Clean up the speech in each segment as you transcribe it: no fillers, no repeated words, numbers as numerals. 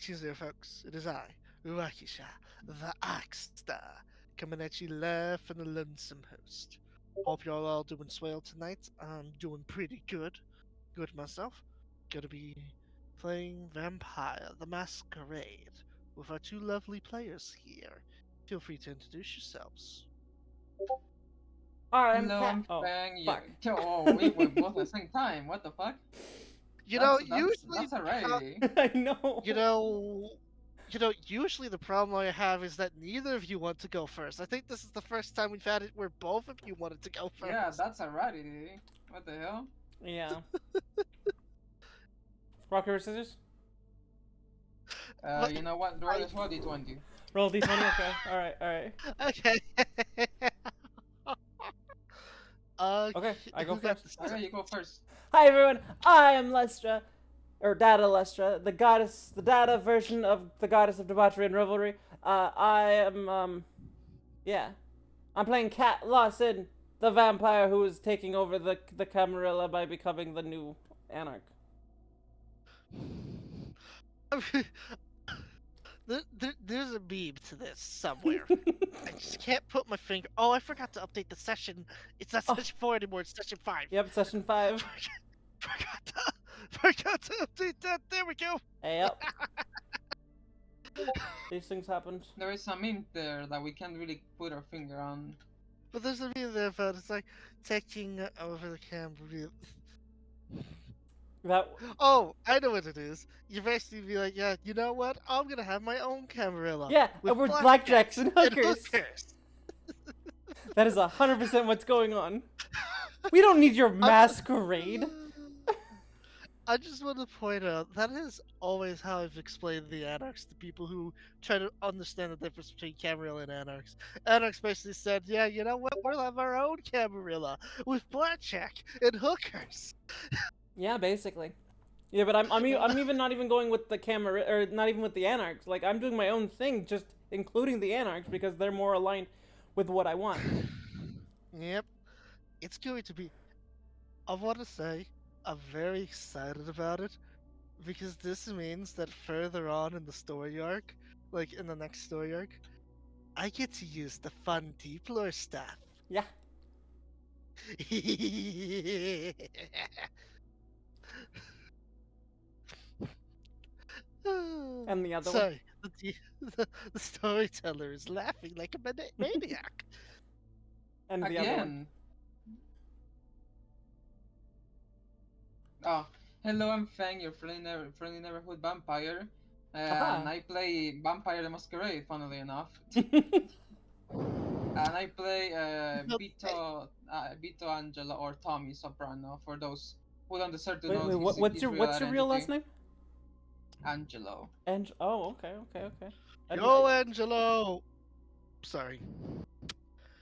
Greetings there, folks. It is I, Rakisha, the Akstar, coming at you live from the Lonesome Host. Hope you're all doing swell tonight. I'm doing pretty good. Good myself. Gonna be playing Vampire the Masquerade with our two lovely players here. Feel free to introduce yourselves. I'm Hello, Cat. I'm Oh, Fang. fuck. Oh, we were both at the same time. What the fuck? You know, That's usually, that's alrighty. I know. you know, usually the problem I have is that neither of you want to go first. I think this is the first time we've had it where both of you wanted to go first. Yeah, that's alrighty. What the hell? Yeah. Rock, paper, scissors? But You know what? I- Roll as well, D20. Roll d20? Okay. Alright. Okay. Okay, I go who got first. the start? Okay, you go first. Hi, everyone. I am Lustra. Or Data Lustra, the goddess, the data version of the goddess of debauchery and revelry. I am, yeah. I'm playing Cat Lawson, the vampire who is taking over the Camarilla by becoming the new Anarch. There's a meme to this somewhere. I just can't put my finger. Oh, I forgot to update the session. It's not Oh. session 4 anymore. It's session 5. Yep, session 5. Forgot to update that. There we go. Yep. These things happened. There is some meme there that we can't really put our finger on. But there's a meme there about it's like taking over the camera. That Oh, I know what it is. You basically be like, yeah, you know what? I'm gonna have my own Camarilla. Yeah, with we're blackjacks and and hookers. hookers. That is 100% what's going on. We don't need your masquerade. I just want to point out that is always how I've explained the Anarchs to people who try to understand the difference between Camarilla and Anarchs. Anarchs basically said, yeah, you know what? We'll have our own Camarilla with blackjack and hookers. Yeah, basically. Yeah, but I'm even not even going with the camera or not even with the anarchs. Like I'm doing my own thing, just including the anarchs because they're more aligned with what I want. Yep. It's going to be, I want to say, I'm very excited about it because this means that further on in the story arc, like in the next story arc, I get to use the fun deep lore stuff. Yeah. And the other one. Sorry, the storyteller is laughing like a maniac. And the other one. Again. Oh, hello, I'm Fang, your friendly neighborhood vampire. And I play Vampire the Masquerade, funnily enough. And I play Vito Angelo or Tommy Soprano for those who don't deserve to know Wait, what's your real last name? Angelo. Oh, okay. Yo, Angelo. Sorry.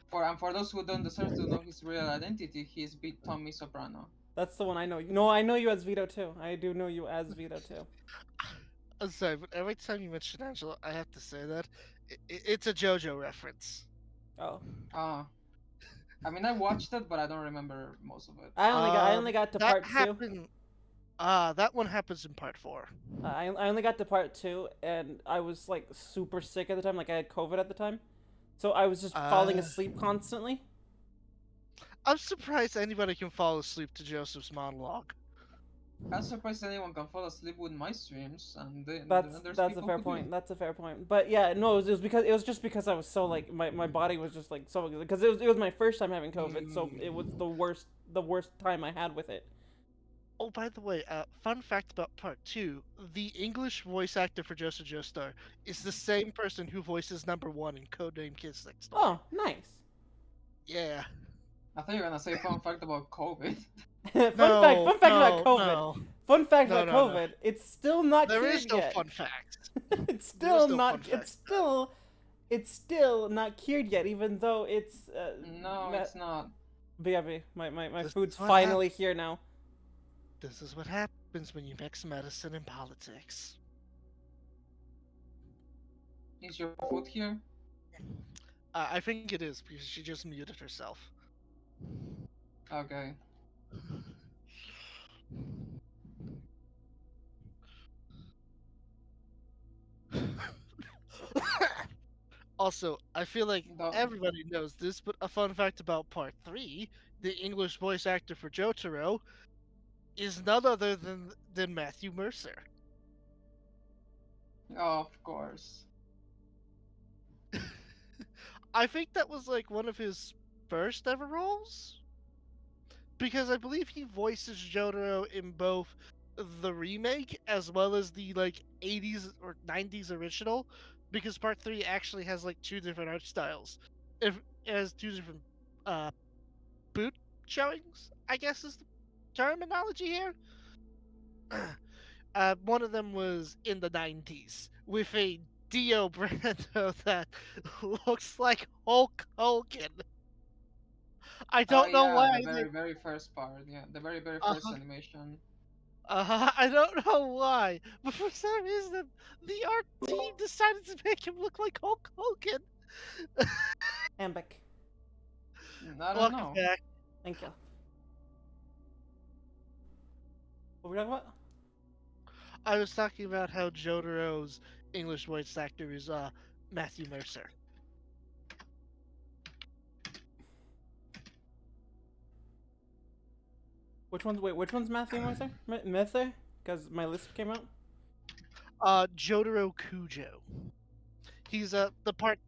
For those who don't deserve to know his real identity, he's Tommy Soprano. That's the one I know. No, I know you as Vito too. I do know you as Vito too. I'm sorry, but every time you mention Angelo, I have to say that it's a JoJo reference. Oh. I mean, I watched it, but I don't remember most of it. I only got to part 2. That one happens in part 4. I only got to part 2, and I was like super sick at the time. Like I had COVID at the time, so I was just falling asleep constantly. I'm surprised anybody can fall asleep to Joseph's monologue. I'm surprised anyone can fall asleep with my streams, and That's a fair point. That's a fair point. But yeah, no, it was just because I was so like my body was just like so because it was my first time having COVID, so it was the worst time I had with it. Oh, by the way, fun fact about part 2: the English voice actor for Joseph Joestar is the same person who voices number 1 in Codename Kids Next Door. Oh, nice. Yeah. I thought you were gonna say fun fact about COVID. Fun fact about COVID. No. Fun fact No, about no, no. COVID. It's still not There cured is no yet. fun fact. It's still no not. fun It's still not cured yet, even though it's. No, it's not. BRB, my This food's is what finally here now. This is what happens when you mix medicine and politics. Is your food here? I think it is because she just muted herself. Okay. Also, I feel like The, everybody knows this, but a fun fact about Part 3, the English voice actor for Jotaro is none other than Matthew Mercer. of course. I think that was like one of his first ever roles, because I believe he voices Jotaro in both the remake as well as the like 80s or 90s original, because Part 3 actually has like two different art styles. It has two different uh boot showings, I guess is the terminology here. One of them was in the 90s with a Dio Brando that looks like Hulk Hogan. I Oh don't know yeah, why the I did. very first part. Yeah, the very first Uh-huh, animation. I don't know why, but for some reason, the art team decided to make him look like Hulk Hogan. Ambic. I don't Welcome know. back. Thank you. What were we talking about? I was talking about how Jotaro's English voice actor is Matthew Mercer. Which one's Matthew Mercer? Mercer? Because my list came out. Jotaro Kujo. He's the part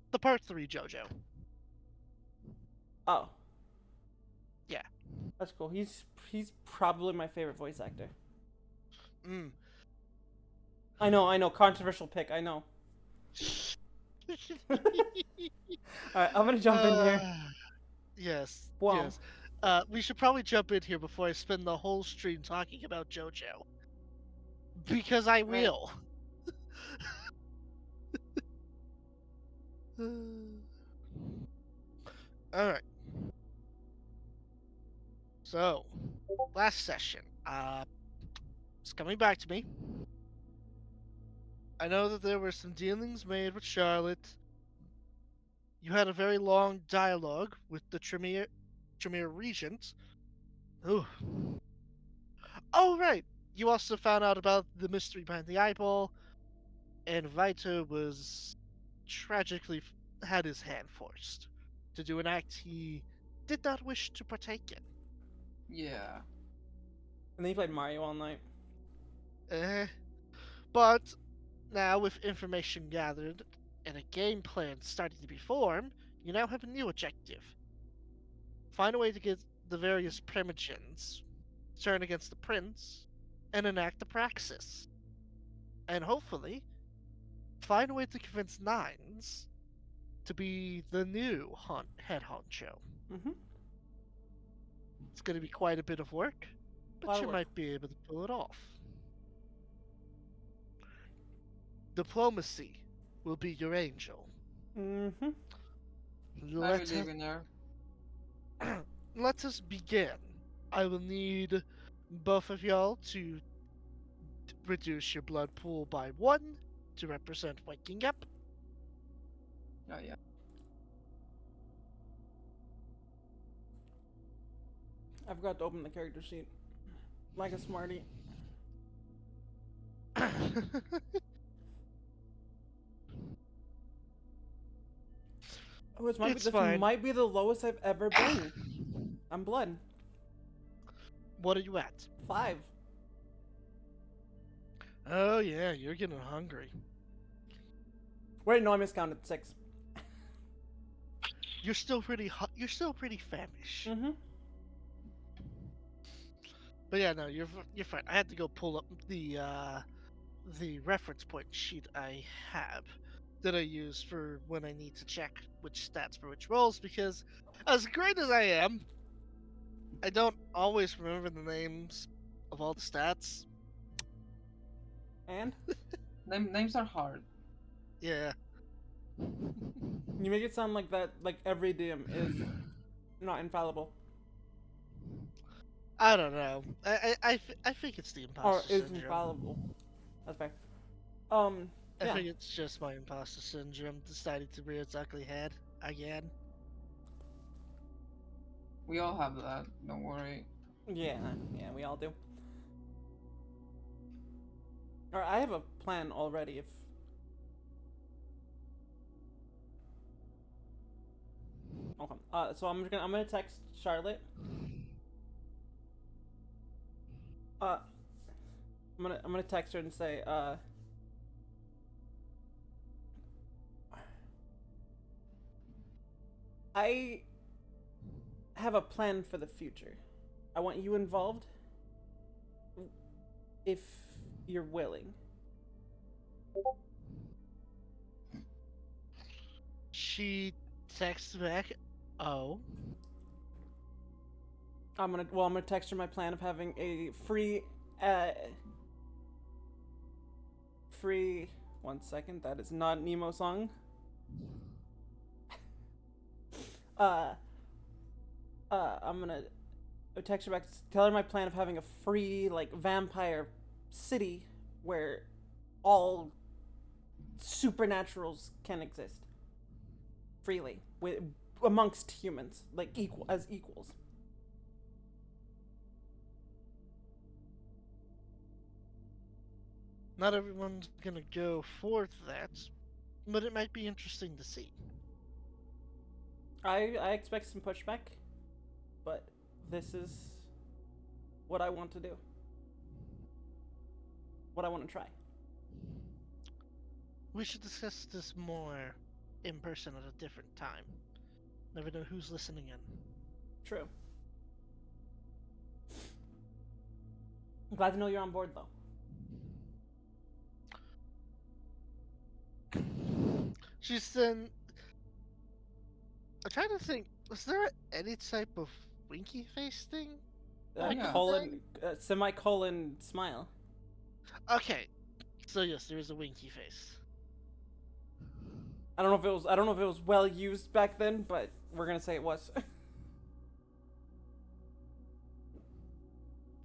3 JoJo. Oh, Yeah. that's cool. He's probably my favorite voice actor. Mm. I know. Controversial pick. I know. All right, I'm gonna jump in here. uh, yes, Wow. yes. We should probably jump in here before I spend the whole stream talking about JoJo. Because I Right. will. Alright, so, last session. It's coming back to me. I know that there were some dealings made with Charlotte. You had a very long dialogue with the Tremere Regent. Ooh. Oh, right! You also found out about the mystery behind the eyeball, and Vito was tragically had his hand forced to do an act he did not wish to partake in. Yeah. And then he played Mario all night. Eh. But now, with information gathered and a game plan starting to be formed, you now have a new objective. Find a way to get the various primogens, turn against the prince, and enact the praxis. And hopefully, find a way to convince Nines to be the new head honcho. Mm-hmm. It's going to be quite a bit of work, A lot but of you work. might be able to pull it off. Diplomacy will be your angel. Mm-hmm. I Let believe us, in her. let us begin. I will need both of y'all to reduce your blood pool by 1 to represent waking up. Oh yeah. I forgot to open the character sheet. Like a smarty. Oh, It's this fine. might be the lowest I've ever been. I'm blood. What are you at? 5. Oh yeah, you're getting hungry. Wait, no, I miscounted. 6. You're still pretty you're still pretty famished. Mm-hmm. But yeah, no, you're fine. I had to go pull up the reference point sheet I have that I use for when I need to check which stats for which roles, because as great as I am, I don't always remember the names of all the stats. And Names are hard. Yeah. you make it sound like that, like every DM is not infallible. I don't know. I think it's the Or imposter is syndrome. infallible. That's fair. I Yeah. think it's just my imposter syndrome decided to rear its ugly head again. We all have that. Don't worry. Yeah, we all do. Or I have a plan already if Okay. So I'm gonna text Charlotte. I'm gonna text her and say, I have a plan for the future. I want you involved if you're willing. She texts back, "Oh, I'm gonna text her my plan of having a free 1 second, that is not an emo song. uh I'm gonna text her back, tell her my plan of having a free like vampire city where all supernaturals can exist freely with amongst humans, like equals. not everyone's gonna go for that, but it might be interesting to see." I expect some pushback, but this is what I want to do. What I want to try. We should discuss this more in person at a different time. Never know who's listening in. True. I'm glad to know you're on board, though. She's then. I'm trying to think. Was there any type of winky face thing? Yeah. Semicolon smile. Okay, so yes, there is a winky face. I don't know if it was well used back then, but we're gonna say it was.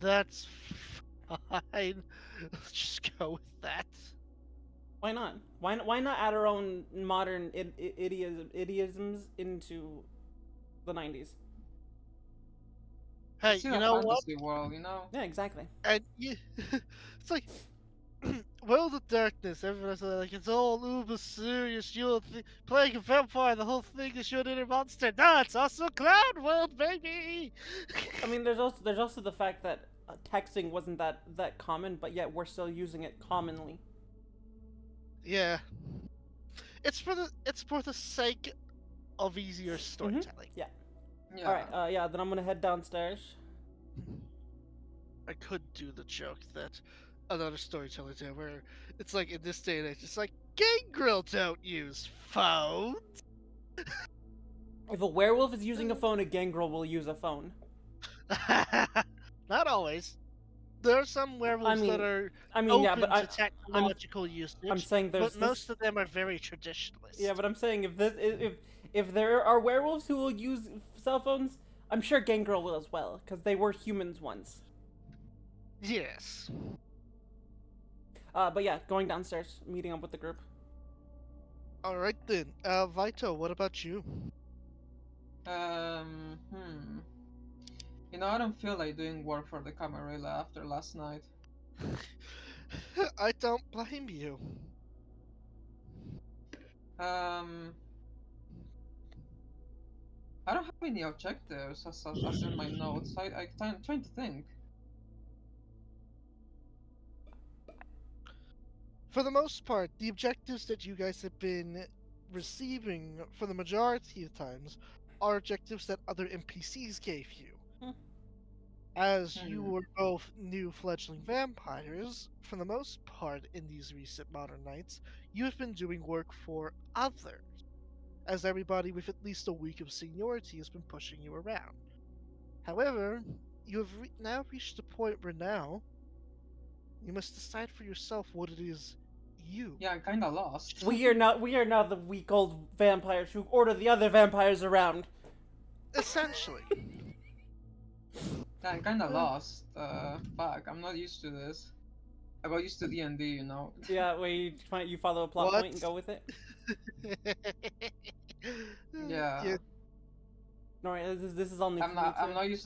That's fine. Let's just go with that. Why not? Why not add our own modern idioms into the 90s? Hey, It's you in a know what? fantasy world, you know? Yeah, exactly. And you, it's like World of Darkness. Everyone's like, it's all uber serious. You're playing a vampire. The whole thing is you're an inner monster. No, it's also Cloud World, baby. I mean, there's also the fact that texting wasn't that common, but yet we're still using it commonly. Yeah, it's for the sake of easier storytelling. Yeah. Yeah. All right. Yeah. Then I'm gonna head downstairs. I could do the joke that another storyteller did, where it's like in this day and age, it's like Gangrel don't use phones. If a werewolf is using a phone, a gangrel will use a phone. Not always. There are some werewolves that are open yeah, but to technological usage. I'm saying there's but most of them are very traditionalist. Yeah, but I'm saying if there are werewolves who will use cell phones, I'm sure Gangrel will as well, because they were humans once. Yes. But yeah, going downstairs, meeting up with the group. All right then. Vito, what about you? You know, I don't feel like doing work for the Camarilla after last night. I don't blame you. I don't have any objectives as in my notes. I'm trying to think. For the most part, the objectives that you guys have been receiving for the majority of times are objectives that other NPCs gave you. As you were both new fledgling vampires, for the most part in these recent modern nights, you have been doing work for others, as everybody with at least a week of seniority has been pushing you around. However, you have now reached a point where now you must decide for yourself what it is you. Yeah, I'm kinda lost. We are now the weak old vampires who order the other vampires around. Essentially. Yeah, I'm kinda lost. Fuck, I'm not used to this. I got used to D&D, you know. Yeah, where you follow a plot point and go with it. Yeah. No, this is all new. I'm not used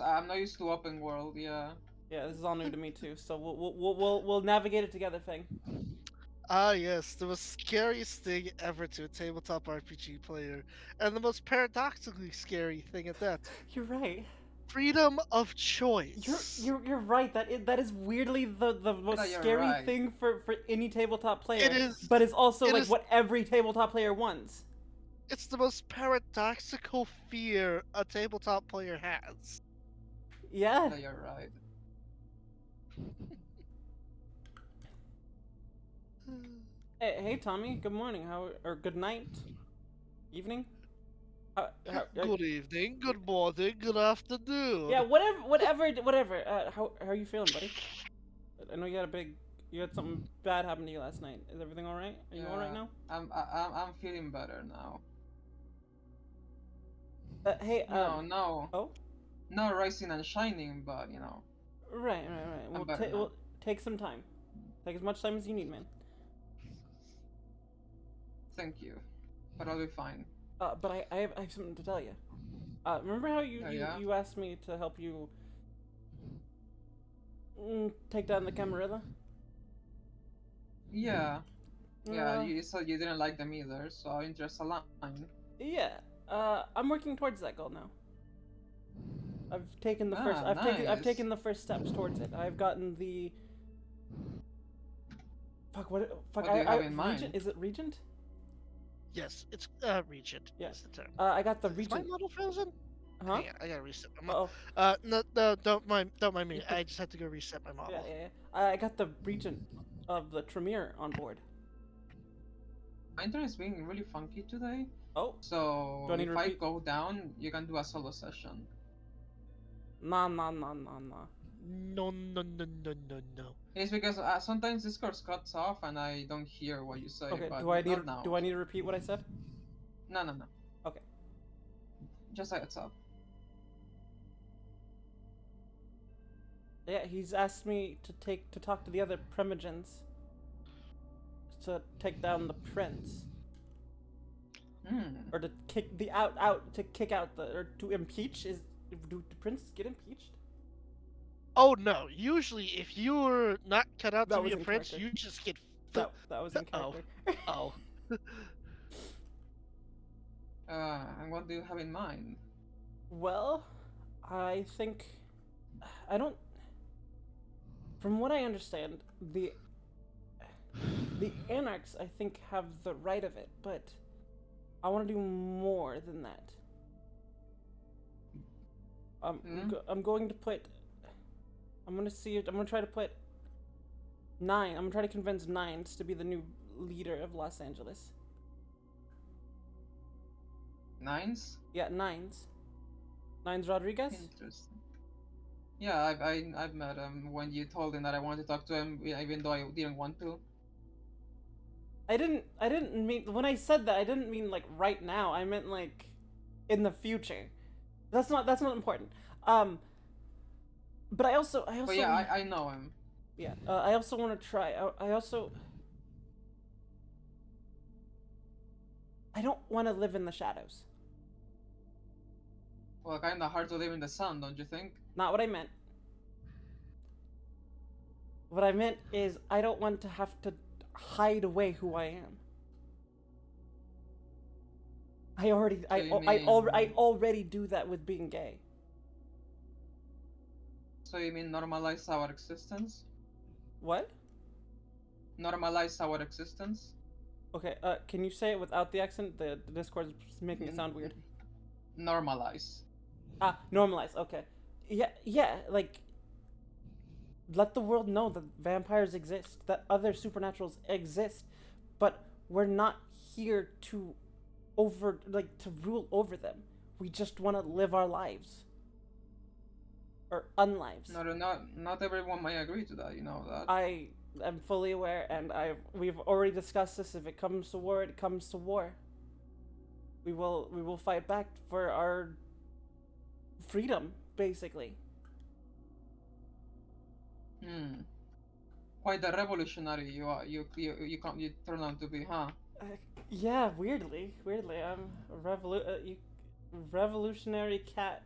to open world. Yeah. Yeah, this is all new to me too. So we'll navigate it together, Fang. Ah, yes, the most scariest thing ever to a tabletop RPG player, and the most paradoxically scary thing at that. You're right. Freedom of You're choice. you're you're right. That is weirdly the Yeah, most you're scary right. thing for any tabletop It player, is. but it's also It like is. what every tabletop player wants. It's the most paradoxical fear a tabletop player has. Yeah. Yeah, you're right. Hey, Tommy. Good morning. How or good night, evening. Good evening, good morning, good afternoon. Yeah, whatever. How are you feeling, buddy? I know you had something bad happen to you last night. Is everything all right? Are you all right Yeah, now? I'm feeling better now. Hey, No, oh, not rising and shining, but right. I'm better now. We'll take some time. Take as much time as you need, man. Thank you, but I'll be fine. But I have something to tell you. Remember how Yeah. you asked me to help you take down the Camarilla? Yeah, yeah. Uh, You said you didn't like them either, so our interests align. yeah. I'm working towards that goal now. I've taken the first. Ah, I've nice. taken the first steps towards it. I've gotten the. Fuck what? Fuck What do you have in Regent? mind? Is it Regent? Yes, it's Regent Yeah. is the term. I got the Is my Regent. model frozen? Huh? Hang on, I gotta reset my Oh. model. No, don't mind me. I just had to go reset my model. Yeah. I got the Regent of the Tremere on board. My internet is being really funky today, Oh. so Do I need to if I repeat? go down, you can do a solo session. Nah. No. It's because sometimes Discord cuts off and I don't hear what you say, Okay. but not now. Do I need to repeat what I said? No. Okay. Just a heads up. Yeah. He's asked me to talk to the other Primogens to take down the prince. Hmm. Or to kick the out to kick out the or to impeach do princes get impeached? Oh no! Usually, if you're not cut out That to was be a in prince, character. you just get. That was in Oh, character. oh. And what do you have in mind? Well, I think I don't. From what I understand, the anarchs I think have the right of it, but I want to do more than that. I'm going to put. I'm gonna see it. I'm gonna try to put 9. I'm gonna try to convince Nines to be the new leader of Los Angeles. Nines? Yeah, Nines. Nines Rodriguez. Interesting. Yeah, I've met him when you told him that I wanted to talk to him, even though I didn't want to. I didn't mean when I said that. I didn't mean like right now. I meant like in the future. That's not important. But I also. But yeah, I know him. Yeah. I also want to try. I also. I don't want to live in the shadows. Well, kind of hard to live in the sun, don't you think? Not what I meant. What I meant is I don't want to have to hide away who I am. I already do that with being gay. So you mean normalize our existence? What? Normalize our existence? Okay, can you say it without the accent? The Discord is making it sound weird. Normalize. Normalize, okay. Yeah, like, let the world know that vampires exist, that other supernaturals exist, but we're not here to to rule over them. We just want to live our lives. Or unlives. Not everyone might agree to that, you know that. I am fully aware, and we've already discussed this. If it comes to war, it comes to war. We will fight back for our freedom, basically. Quite the revolutionary you are. You turn out to be, huh? Yeah, weirdly, I'm a revolutionary cat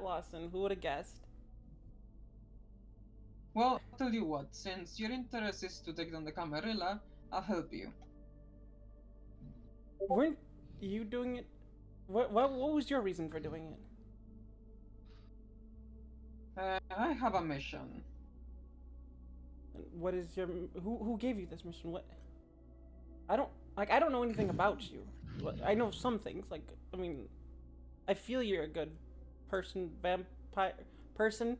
Lawson. Who would have guessed? Well, I'll tell you what. Since your interest is to take down the Camarilla, I'll help you. Weren't you doing it? What was your reason for doing it? I have a mission. And what is your who gave you this mission? What? I don't know anything about you. I know some things. Like, I mean, I feel you're a good person, vampire person.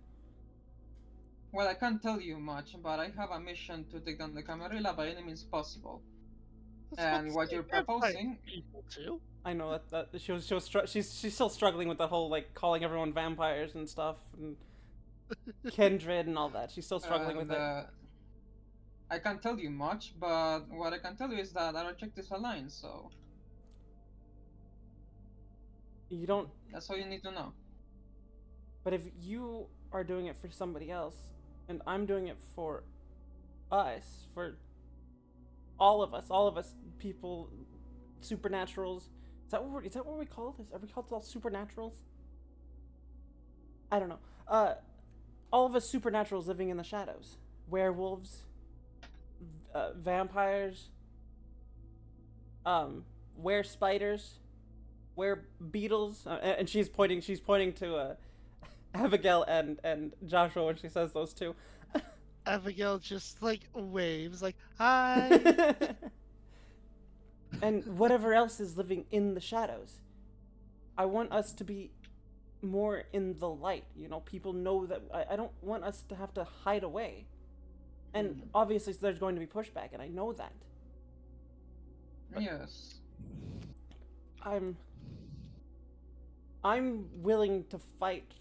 Well, I can't tell you much, but I have a mission to take down the Camarilla by any means possible. And what you're proposing? People too. I know that she's still struggling with the whole like calling everyone vampires and stuff and kindred and all that. She's still struggling with it. I can't tell you much, but what I can tell you is that our objectives align. So You don't. that's all you need to know. But if you are doing it for somebody else, and I'm doing it for us, for all of us, people, supernaturals. Is that what we call this? Are we called all supernaturals? I don't know. All of us supernaturals living in the shadows. Werewolves, vampires, were spiders, were beetles, and she's pointing to Abigail and Joshua when she says those two. Abigail just like waves, like hi. And whatever else is living in the shadows. I want us to be more in the light. You know, people know that. I don't want us to have to hide away. And obviously, there's going to be pushback, and I know that. Yes. I'm willing to fight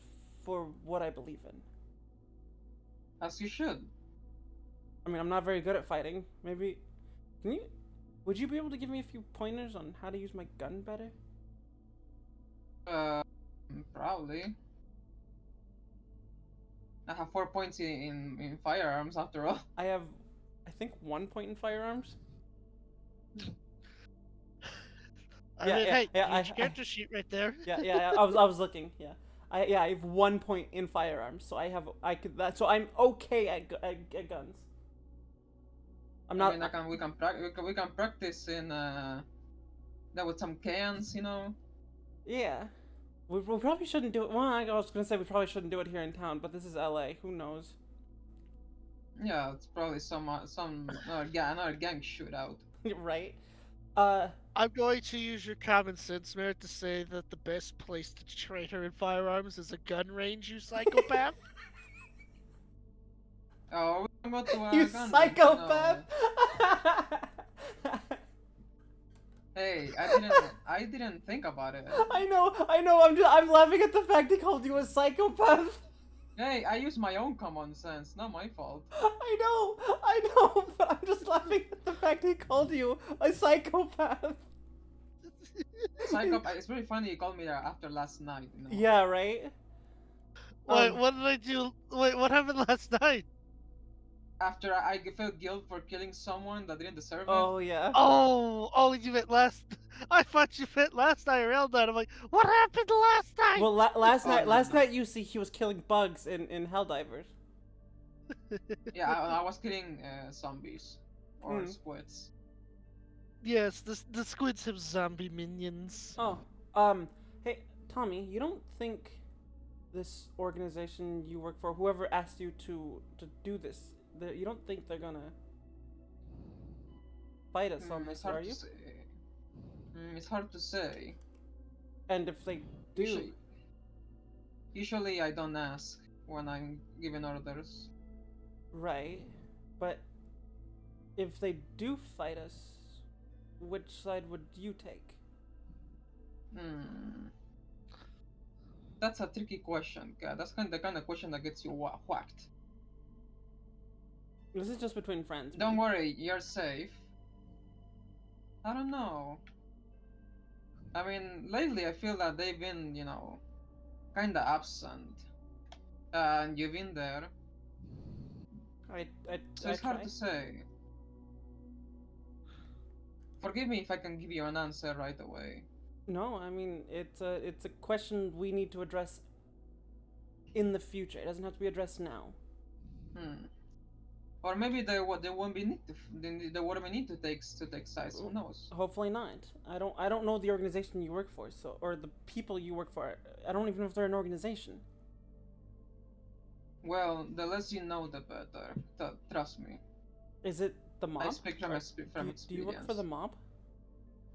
for what I believe in. As you should. I mean, I'm not very good at fighting. Maybe, would you be able to give me a few pointers on how to use my gun better? Probably. I have 4 points in firearms after all. I have, I think, 1 point in firearms. Hey, your character sheet right there. Yeah. I was looking. Yeah. I have 1 point in firearms, so so I'm okay at guns. I'm not. I mean, we can practice in that with some cans, you know. Yeah. We probably shouldn't do it. Well, I was gonna say we probably shouldn't do it here in town, but this is LA. Who knows? Yeah, it's probably another gang shootout. Right. I'm going to use your common sense merit to say that the best place to train her in firearms is a gun range, you psychopath. Oh, we're going to a You gun range, psychopath! no. Hey, I didn't think about it. I know. I'm laughing at the fact he called you a psychopath. Hey, I use my own common sense, not my fault. I know, but I'm just laughing at the fact he called you a psychopath. Psychopath. It's very funny you called me that after last night. You know? Yeah, right? Wait, what did I do? Wait, what happened last night? After I felt guilt for killing someone that didn't deserve it. Oh, yeah. Oh, you meant last. I thought you meant last IRL night. I'm like, what happened last night? Well, last night you see he was killing bugs in Helldivers. Yeah, I was killing zombies or squids. Yes, the squids have zombie minions. Oh, hey, Tommy, you don't think this organization you work for, whoever asked you to do this, you don't think they're gonna fight us on this, are you? It's hard to say. And if they do... Usually I don't ask when I'm giving orders. Right, but if they do fight us, which side would you take? That's a tricky question, God. That's the kind of question that gets you whacked. This is just between friends. Don't worry, you're safe. I don't know. I mean, lately I feel that they've been, you know, kinda absent. And you've been there. So it's hard to say. Forgive me if I can give you an answer right away. No, I mean, it's a question we need to address in the future. It doesn't have to be addressed now. Or maybe they won't be need to they won't need to take sides. Who knows? Hopefully not. I don't know the organization you work for, so or the people you work for. I don't even know if they're an organization. Well, the less you know, the better. Trust me. Is it the mob? I speak from experience. Do you work for the mob?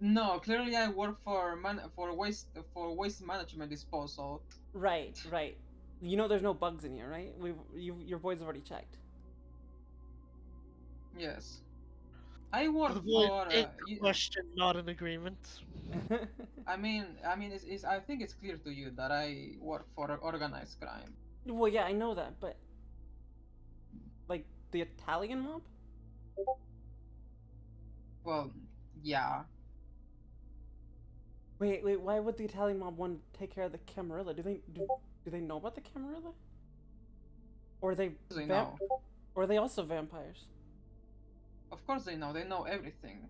No, clearly I work for waste management disposal. Right, right. You know there's no bugs in here, right? Your boys have already checked. Yes. I work The void for. in question, not an agreement. I mean, I think it's clear to you that I work for organized crime. Well, yeah, I know that, but like the Italian mob? Well, yeah. Wait, why would the Italian mob want to take care of the Camarilla? Do they know about the Camarilla? Or are they know. Or are they also vampires? Of course they know. They know everything.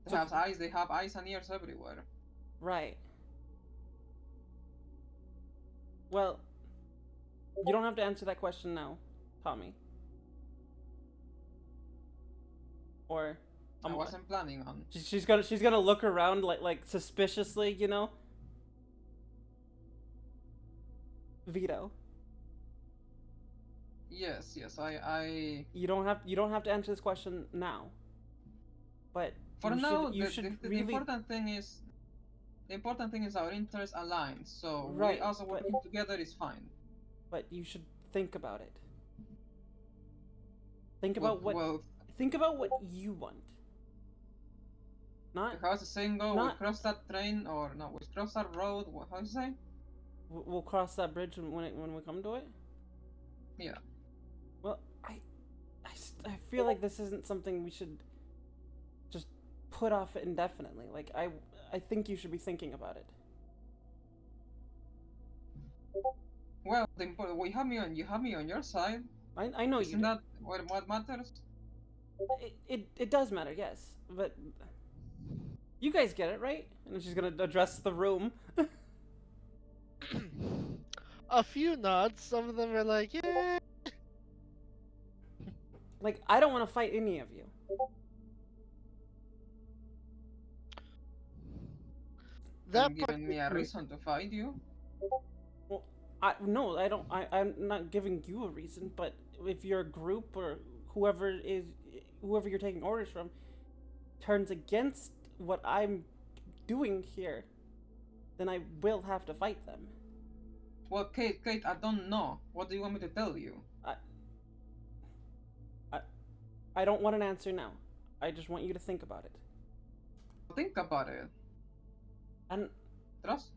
They have eyes. They have eyes and ears everywhere. Right. Well, you don't have to answer that question now, Tommy. Or I wasn't planning on. She's gonna look around like suspiciously, you know. Vito. Yes, I. You don't have to answer this question now. But for now, the really... important thing is our interests aligned. So right, we also working together is fine. But you should think about it. Think about think about what you want. Not how's the saying go? We cross that train, or no? We cross that road. How do you say? We'll cross that bridge when we come to it. Yeah. Well, I feel like this isn't something we should just put off indefinitely. Like I think you should be thinking about it. Well, you have me on your side. I know you. Isn't that what matters? It does matter, yes, but you guys get it, right? And she's gonna address the room. A few nods. Some of them are like, yeah. Like, I don't want to fight any of you. That giving me a reason to fight you. Well, no, I don't. I'm not giving you a reason. But if your group or whoever you're taking orders from turns against what I'm doing here, then I will have to fight them. Well, Kate, I don't know. What do you want me to tell you? I don't want an answer now. I just want you to think about it. Think about it. And trust.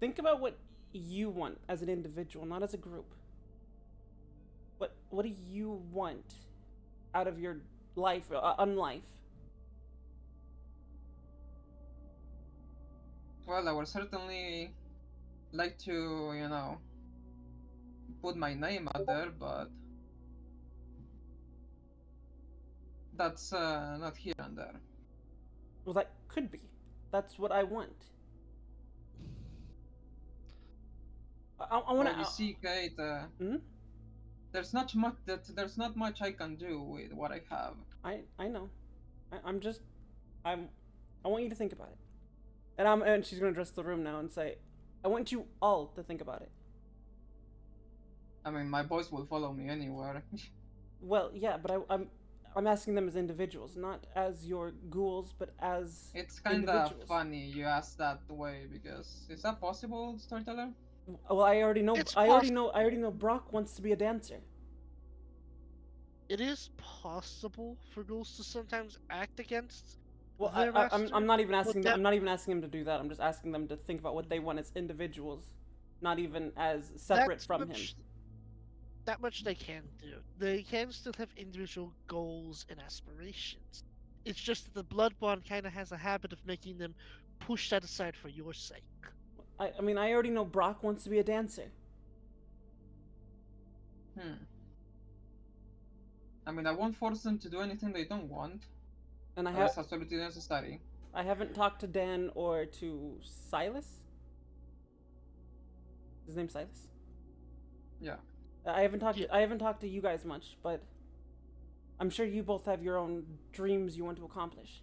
Think about what you want as an individual, not as a group. What do you want out of your life, unlife? Well, I would certainly like to, put my name out there, but that's not here and there. Well, that could be. That's what I want. I want to. Well, you see, Kate. There's not much I can do with what I have. I know. I want you to think about it. And she's gonna address the room now and say, I want you all to think about it. I mean, my boys will follow me anywhere. Well, yeah, but I'm asking them as individuals, not as your ghouls, but as it's kind of funny you ask that way, because is that possible, storyteller? Well, I already know. I already know. Brock wants to be a dancer. It is possible for ghouls to sometimes act against. Well, I'm not even asking them. I'm not even asking them to do that. I'm just asking them to think about what they want as individuals, not even as separate from him. That much they can do. They can still have individual goals and aspirations. It's just that the blood bond kind of has a habit of making them push that aside for your sake. I mean, I already know Brock wants to be a dancer. I mean, I won't force them to do anything they don't want. And that's absolutely necessary. I haven't talked to Dan or to Silas. His name's Silas? Yeah. I haven't talked. Yeah. I haven't talked to you guys much, but I'm sure you both have your own dreams you want to accomplish.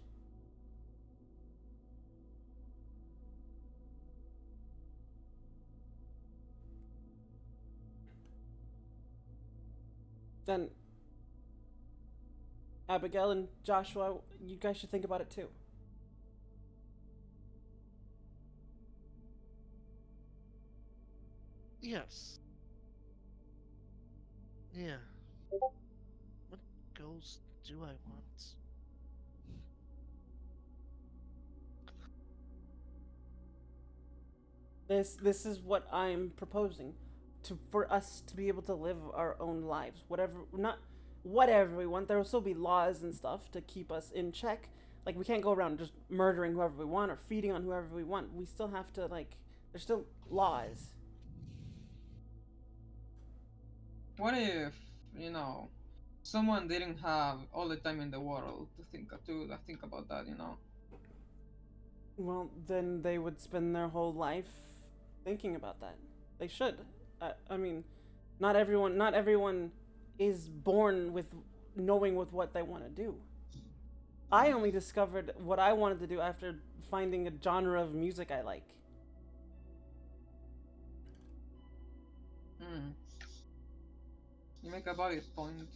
Then Abigail and Joshua, you guys should think about it too. Yes. Yeah. What goals do I want? This is what I'm proposing, to for us to be able to live our own lives. Whatever we want. There will still be laws and stuff to keep us in check. Like we can't go around just murdering whoever we want or feeding on whoever we want. We still have to there's still laws. What if, someone didn't have all the time in the world to think about that, Well, then they would spend their whole life thinking about that. They should. I mean, not everyone is born with knowing with what they want to do. I only discovered what I wanted to do after finding a genre of music I like. Hmm. You make a valid point.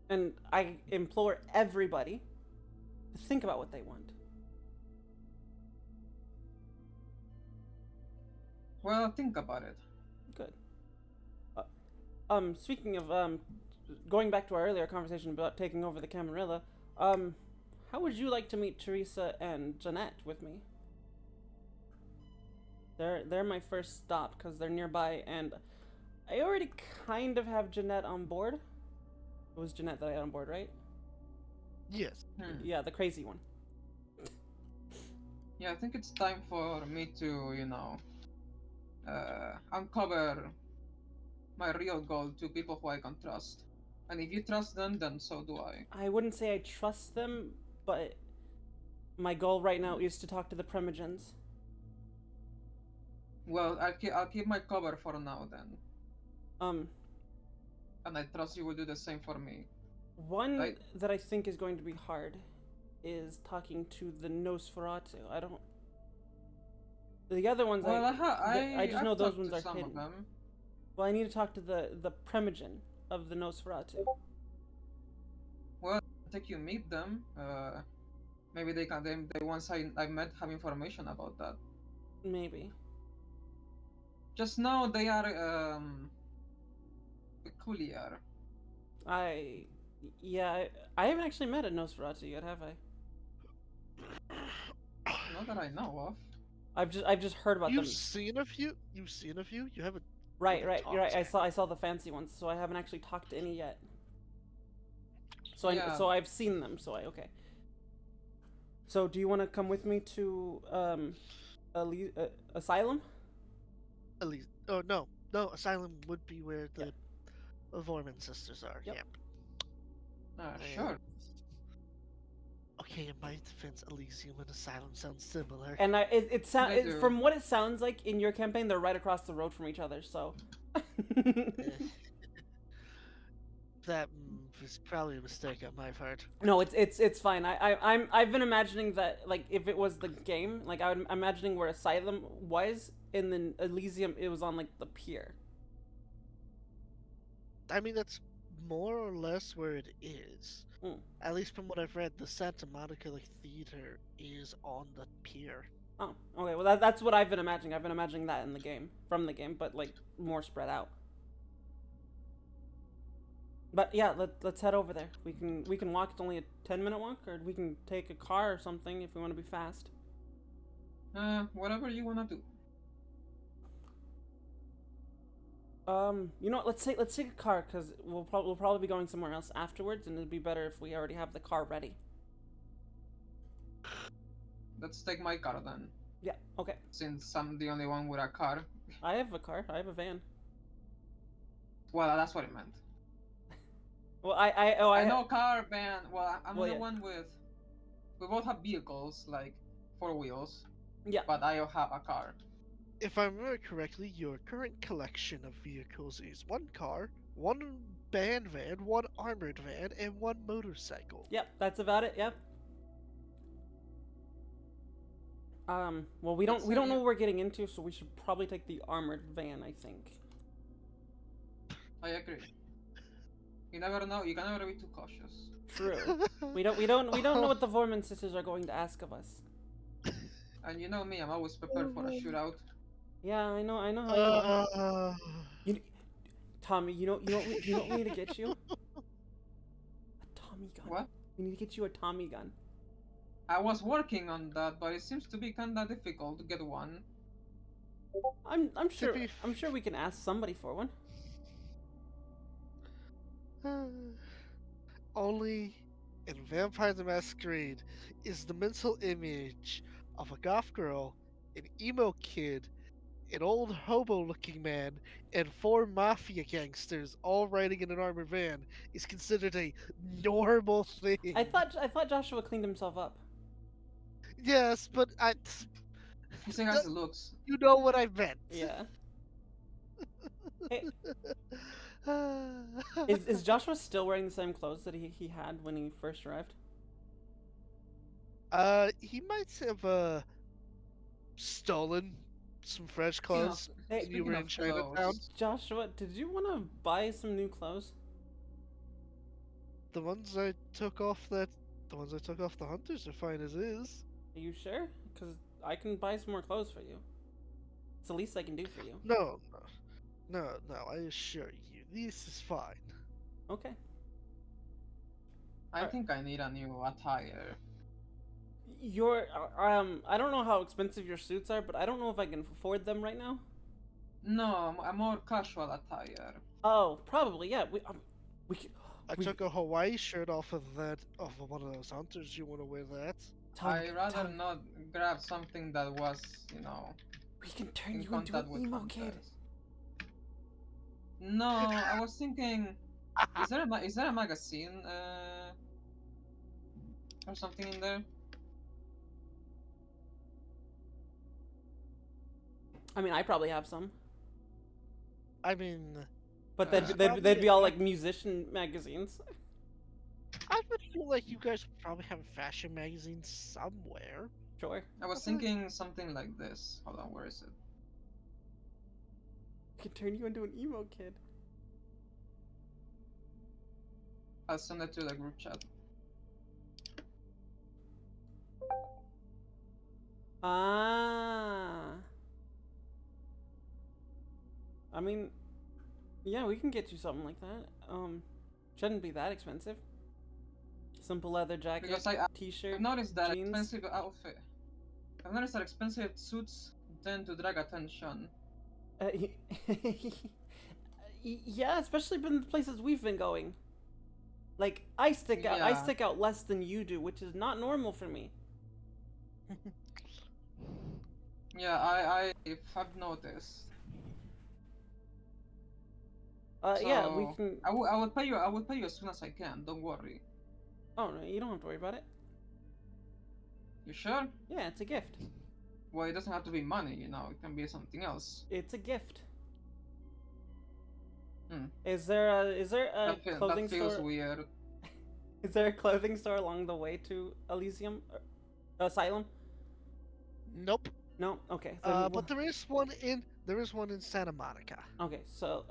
And I implore everybody to think about what they want. Well, think about it. Good. Speaking of going back to our earlier conversation about taking over the Camarilla, how would you like to meet Teresa and Jeanette with me? They're my first stop because they're nearby, and I already kind of have Jeanette on board. It was Jeanette that I had on board, right? Yes. Yeah, the crazy one. Yeah, I think it's time for me to, uncover my real goal to people who I can trust. And if you trust them, then so do I. I wouldn't say I trust them, but my goal right now is to talk to the Primogens. Well, I'll keep my cover for now then. And I trust you will do the same for me. One Right. that I think is going to be hard is talking to the Nosferatu. I don't. The other ones, Well, I just know I've those talked ones to are some hidden. of them. Well, I need to talk to the Primogen of the Nosferatu. Well, I think you meet them. Maybe the ones I met have information about that. Maybe. Just know they are peculiar. Yeah, I haven't actually met a Nosferatu yet, have I? Not that I know of. I've just heard about You've them. seen a few. You've seen a few. You haven't. Right, haven't right, talked you're right. to I saw the fancy ones, so I haven't actually talked to any yet. So Yeah. so I've seen them. Okay. So do you want to come with me to Asylum? At least. Oh no, Asylum would be where the Vorman sisters are. Yep. Yeah. Sure. Okay, in my defense, Elysium and Asylum sound similar. And it sounds They do. from what it sounds like in your campaign, they're right across the road from each other. So. That was probably a mistake on my part. No, it's fine. I've been imagining that, like, if it was the game, like I'm imagining where Asylum was, and then Elysium it was on like the pier. I mean, that's more or less where it is. Mm. At least from what I've read, the Santa Monica theater is on the pier. Oh, okay. Well, that's what I've been imagining. I've been imagining that in the game, from the game, but like more spread out. But yeah, let's head over there. We can walk. It's only a 10-minute walk, or we can take a car or something if we want to be fast. Whatever you wanna do. You know what? Let's take a car because we'll probably be going somewhere else afterwards, and it'd be better if we already have the car ready. Let's take my car then, Yeah. Okay. since I'm the only one with a car. I have a car. I have a van. Well, that's what I meant. Well, I know car, van. Well, I'm Well, the yeah. one with. We both have vehicles, like 4 wheels. Yeah. But I have a car. If I remember correctly, your current collection of vehicles is one car, one band van, one armored van, and one motorcycle. Yep, that's about it. Yep. Well, we Let's don't know say what we're getting into, so we should probably take the armored van, I think. I agree. You never know. You can never be too cautious. True. We don't know what the Vorman sisters are going to ask of us. And you know me, I'm always prepared for a shootout. Yeah, I know how you are. Uh, You, Tommy, you know what we need to get you? A Tommy gun. What? We need to get you a Tommy gun. I was working on that, but it seems to be kinda difficult to get one. I'm sure be I'm sure we can ask somebody for one. only in Vampire the Masquerade is the mental image of a goth girl, an emo kid, an old hobo-looking man, and four mafia gangsters all riding in an armored van is considered a normal thing. I thought Joshua cleaned himself up. Yes, but He still has the looks. you know what I meant. Yeah. Hey, is Joshua still wearing the same clothes that he had when he first arrived? He might have stolen some fresh clothes Hey, when you were in Chinatown. Joshua, did you want to buy some new clothes? The ones I took off the hunters are fine as is. Are you sure? Because I can buy some more clothes for you. It's the least I can do for you. No, I assure you, this is fine. Okay. I think I need a new attire. I don't know how expensive your suits are, but I don't know if I can afford them right now. No, a more casual attire. Oh, probably, yeah. We I took a Hawaii shirt off of one of those hunters. You want to wear that? I'd rather not grab something that was, you know, we can turn in you into contact an with emo hunters. kid. No, I was thinking, is there a magazine or something in there? I mean, I probably have some, I mean, but probably they'd be all a- like musician magazines. I would feel like you guys would probably have a fashion magazine somewhere. Sure. I was thinking something like this. Hold on, where is it? We can turn you into an emo kid. I'll send it to the group chat. Ah. I mean, yeah, we can get you something like that. Shouldn't be that expensive. Simple leather jacket, Because t-shirt, I've noticed that jeans. expensive outfit. I've noticed that expensive suits tend to drag attention. Uh, yeah, especially in the places we've been going. Like I stick out. I Yeah. stick out less than you do, which is not normal for me. Yeah, I've noticed. Yeah, we So, can. I would pay you. I would pay you as soon as I can. Don't worry. Oh no, you don't have to worry about it. You sure? Yeah, it's a gift. Well, it doesn't have to be money. You know, it can be something else. It's a gift. Hmm. Is there a clothing That feels store? weird. Is there a clothing store along the way to Elysium, Asylum? Nope. No. Okay. Then But there is one in Santa Monica. okay. So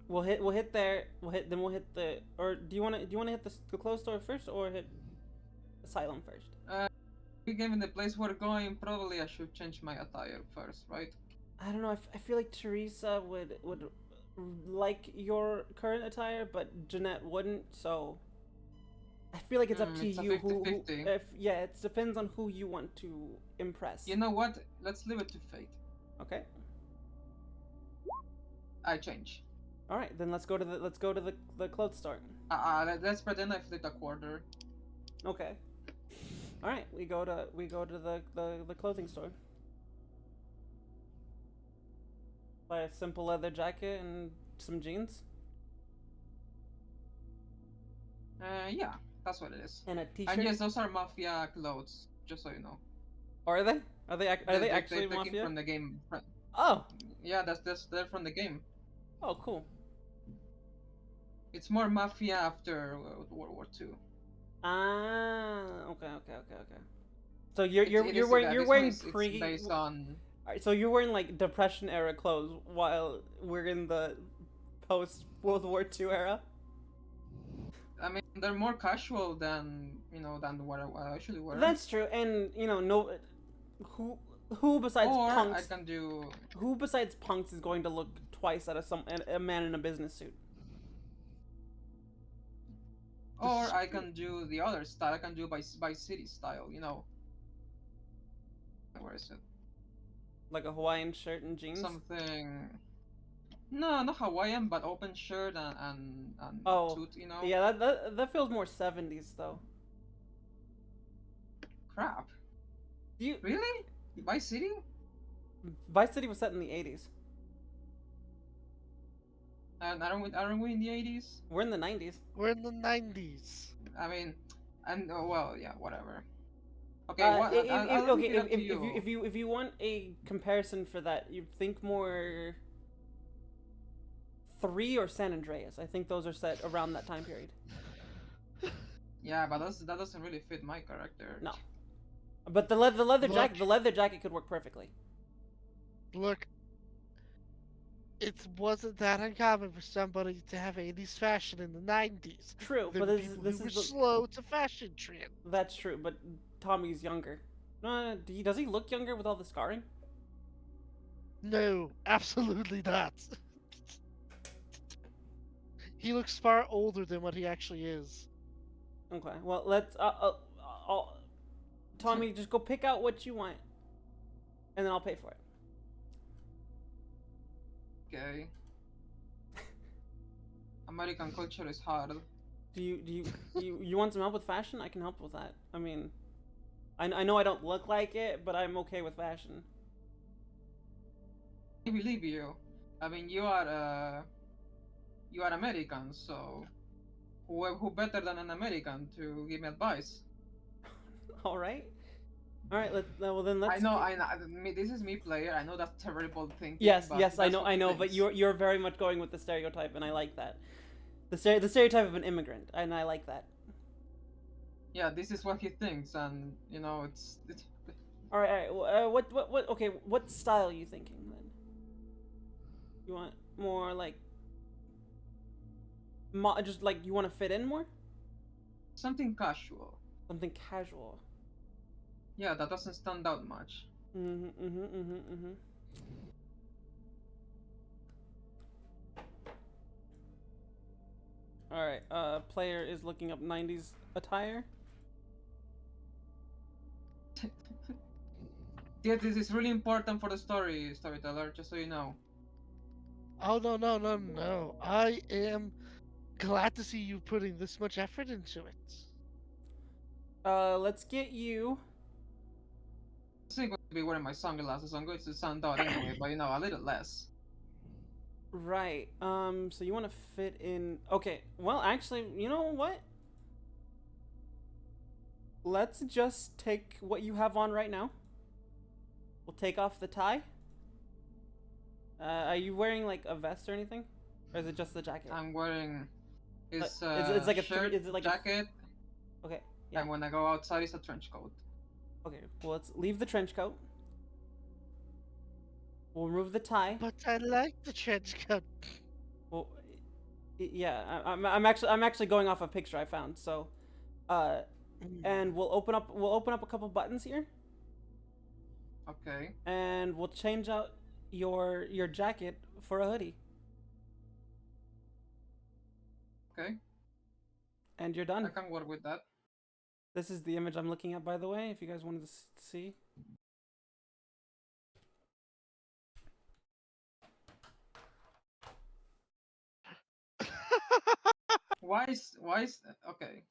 we'll hit there. We'll hit the. Or do you want to hit the clothes store first or hit Asylum first? Given the place we're going, probably I should change my attire first, right? I don't know. I feel like Teresa would like your current attire, but Jeanette wouldn't. So I feel like it's up to It's a you. 50-50. Yeah, it depends on who you want to impress. You know what? Let's leave it to fate. Okay. I change. All right. Then let's go to the clothes store. Let's pretend I flipped a quarter. Okay. All right. We go to the clothing store. Buy a simple leather jacket and some jeans Yeah, that's what it is. and a And t-shirt. yes, those are mafia clothes, just so you know. Are they? Are they actually they mafia? from the game. Oh. Yeah, that's they're from the game. Oh, cool. It's more mafia after World War II. Ah, okay. So It's based on. Alright, so you're wearing like Depression era clothes while we're in the post World War II era. I mean, they're more casual than than what I actually wear. That's true, and no, who besides Or punks? I can do. Who besides punks is going to look twice at a man in a business suit? Or I can do the other style. I can do by city style. Where is it? Like a Hawaiian shirt and jeans. Something. No, not Hawaiian, but open shirt and Oh, suit. Yeah, that feels more 70s though. Crap. You Really? Vice City? Vice City was set in the 80s. And aren't we in the 80s? We're in the 90s. We're in the 90s. I mean, and well, yeah, whatever. Okay, if you want a comparison for that, you think more 3 or San Andreas. I think those are set around that time period. Yeah, but that doesn't really fit my character. No. But the leather jacket could work perfectly. Look, it wasn't that uncommon for somebody to have 80s fashion in the 90s. True, There but were this people who were is the, slow to fashion trend. that's true. But Tommy's younger. No, does he look younger with all the scarring? No, absolutely not. He looks far older than what he actually is. Okay, well let's Tommy, just go pick out what you want, and then I'll pay for it. Okay. American culture is hard. Do you want some help with fashion? I can help with that. I mean, I know I don't look like it, but I'm okay with fashion. I believe you. I mean, you are American, so who better than an American to give me advice? All right. Well then let's. I know. This is me, player. I know that's terrible thinking. Yes, but yes, I that's know, what he but thinks. you're very much going with the stereotype, and I like that. The stereotype of an immigrant, and I like that. Yeah, this is what he thinks, and it's. All right. What? Okay, what style are you thinking then? You want more like, just like you want to fit in more? Something casual. Something casual. Yeah, that doesn't stand out much. All right. Player is looking up 90s attire. Yeah, this is really important for the storyteller, just so you know. Oh, no. I am glad to see you putting this much effort into it. Let's get you. I'm going to be wearing my sunglasses. I'm going to stand out anyway, but a little less. Right. So you want to fit in. Okay. Well, actually, you know what? Let's just take what you have on right now. We'll take off the tie. Are you wearing like a vest or anything? Or is it just the jacket? I'm wearing it's like a shirt, is it like jacket, Okay. Yeah. and when I go outside, it's a trench coat. Okay. Well, let's leave the trench coat. We'll remove the tie. But I like the trench coat. Well, yeah. I'm actually going off a picture I found. So, and we'll open up a couple buttons here. Okay. And we'll change out your jacket for a hoodie. Okay. And you're done. I can work with that. This is the image I'm looking at, by the way, if you guys wanted to see. Why is okay?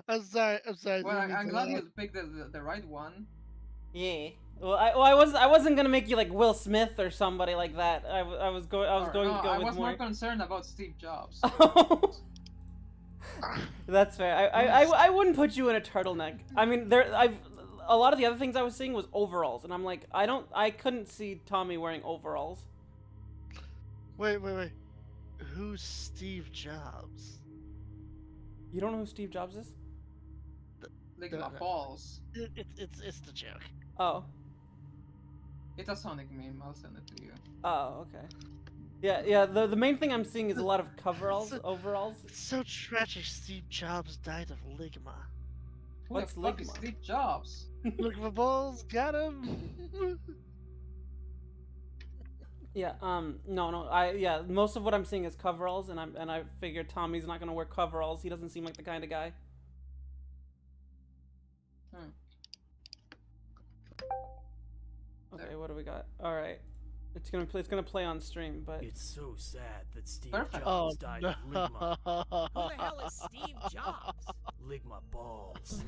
I'm sorry. Well, didn't mean I'm to glad laugh. you picked the right one. Yeah. Well, I wasn't gonna make you like Will Smith or somebody like that. I was going to go I with was more. more concerned about Steve Jobs. That's fair. I wouldn't put you in a turtleneck. I mean, a lot of the other things I was seeing was overalls, and I'm like, I couldn't see Tommy wearing overalls. Wait. Who's Steve Jobs? You don't know who Steve Jobs is? Lick No, my no. balls. It's the joke. Oh. It's a Sonic meme. I'll send it to you. Oh, okay. Yeah. The main thing I'm seeing is a lot of coveralls, So- overalls. It's so tragic. Steve Jobs died of ligma. Who What's the fuck is Ligma? Steve Jobs? Ligma balls got him. Yeah. No. Yeah. Most of what I'm seeing is coveralls, and I figured Tommy's not gonna wear coveralls. He doesn't seem like the kind of guy. Hmm. Okay, what do we got? All right. It's gonna play on stream, but It's so sad that Steve Perfect. Oh Jobs died no! of Ligma. Who the hell is Steve Jobs? Ligma balls.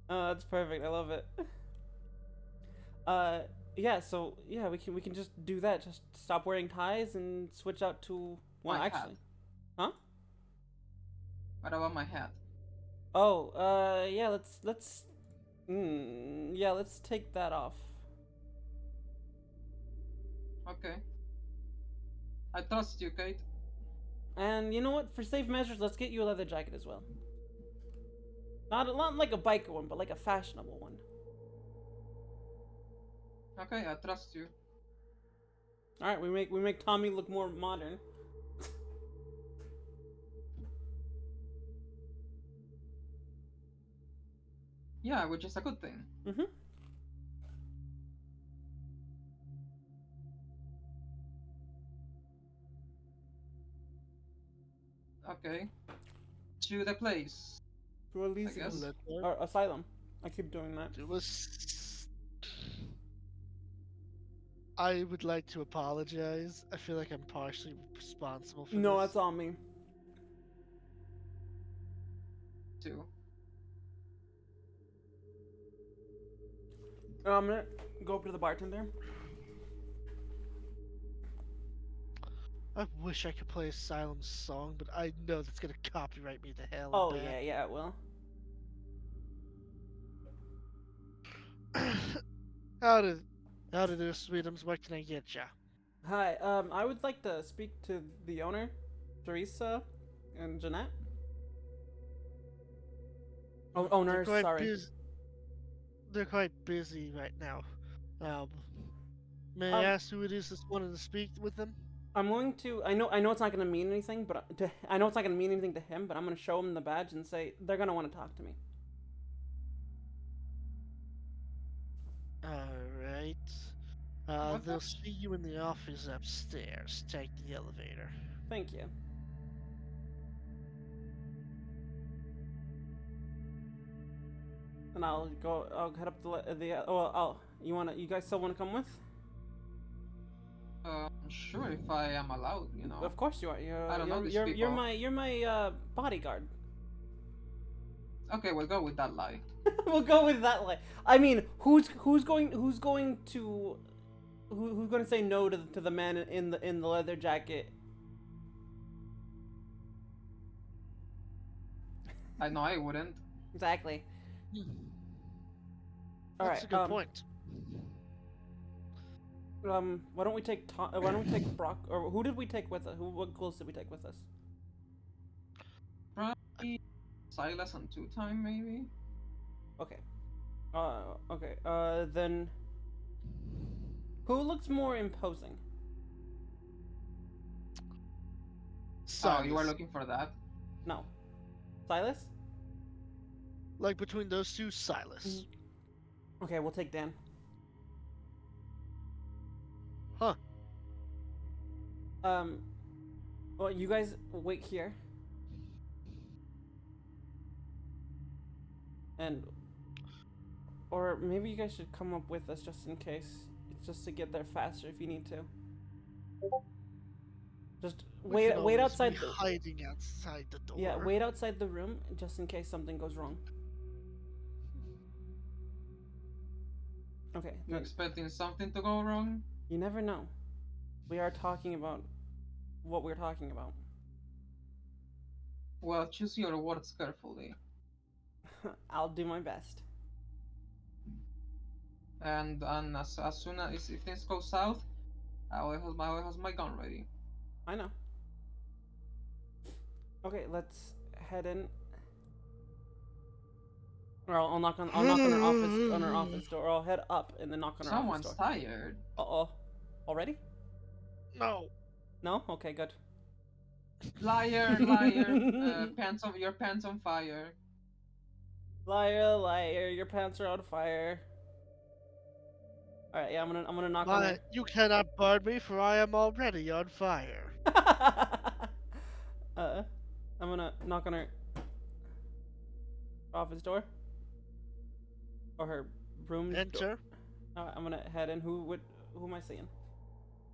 that's perfect. I love it. Yeah. So yeah, we can just do that. Just stop wearing ties and switch out to well, My actually, huh? What about my hat? Oh, yeah. Yeah. Let's take that off. Okay. I trust you, Kate. And you know what? For safe measures, let's get you a leather jacket as well. Not like a biker one, but like a fashionable one. Okay, I trust you. All right, we make Tommy look more modern. Yeah, which is a good thing. Mm-hmm. Okay. To the place. To Elysium guess. or Asylum. I keep doing that. It was. I would like to apologize. I feel like I'm partially responsible for No, this. that's on me. Too. I'm gonna go up to the bartender. I wish I could play Asylum's song, but I know that's gonna copyright me to hell. Oh and yeah, it will. back. How to do, sweetums? What can I get ya? Hi, I would like to speak to the owner, Teresa and Jeanette. Oh, owners, sorry. They're quite busy right now. May I ask who it is that's wanted to speak with them? I'm going to. I know it's not going to mean anything, but I know it's not going to mean anything to him. But I'm going to show him the badge and say they're going to want to talk to me. Alright. What They'll the- see you in the office upstairs. Take the elevator. Thank you. And I'll go. I'll head up you guys still want to come with? Sure, if I am allowed, you know. Of course you are. I don't know these You're people. my bodyguard. Okay, we'll go with that lie. We'll go with that line. I mean, who's going to say no to the man in the leather jacket? I know I wouldn't. Exactly. All That's right. a good point. Why don't we take Brock, or who did we take with us? What clothes did we take with us? Probably Silas and Two Time, maybe. Okay. Okay. Then who looks more imposing? Oh, you are Silas. looking for that? No. Silas? Like between those two, Silas. Okay, we'll take Dan. Huh. Well, you guys wait here. And or maybe you guys should come up with us just in case. It's just to get there faster if you need to. Just We wait could wait always outside be the hiding outside the door. Yeah, wait outside the room just in case something goes wrong. Okay. You expecting something to go wrong? You never know. We are talking about what we're talking about. Well, choose your words carefully. I'll do my best. And as soon as if things go south, I will have my gun ready. I know. Okay, let's head in. Or I'll knock on our office door. Or I'll head up and then knock on our office Someone's door. tired. Uh-oh. Already? No. No? Okay, good. Liar, liar. Your pants on fire. Liar, liar, your pants are on fire. Alright, yeah, I'm gonna knock on But you cannot burn me, for I am already on fire. her. I'm gonna knock on her office door. Or her room door. Enter. I'm gonna head in. Who am I seeing?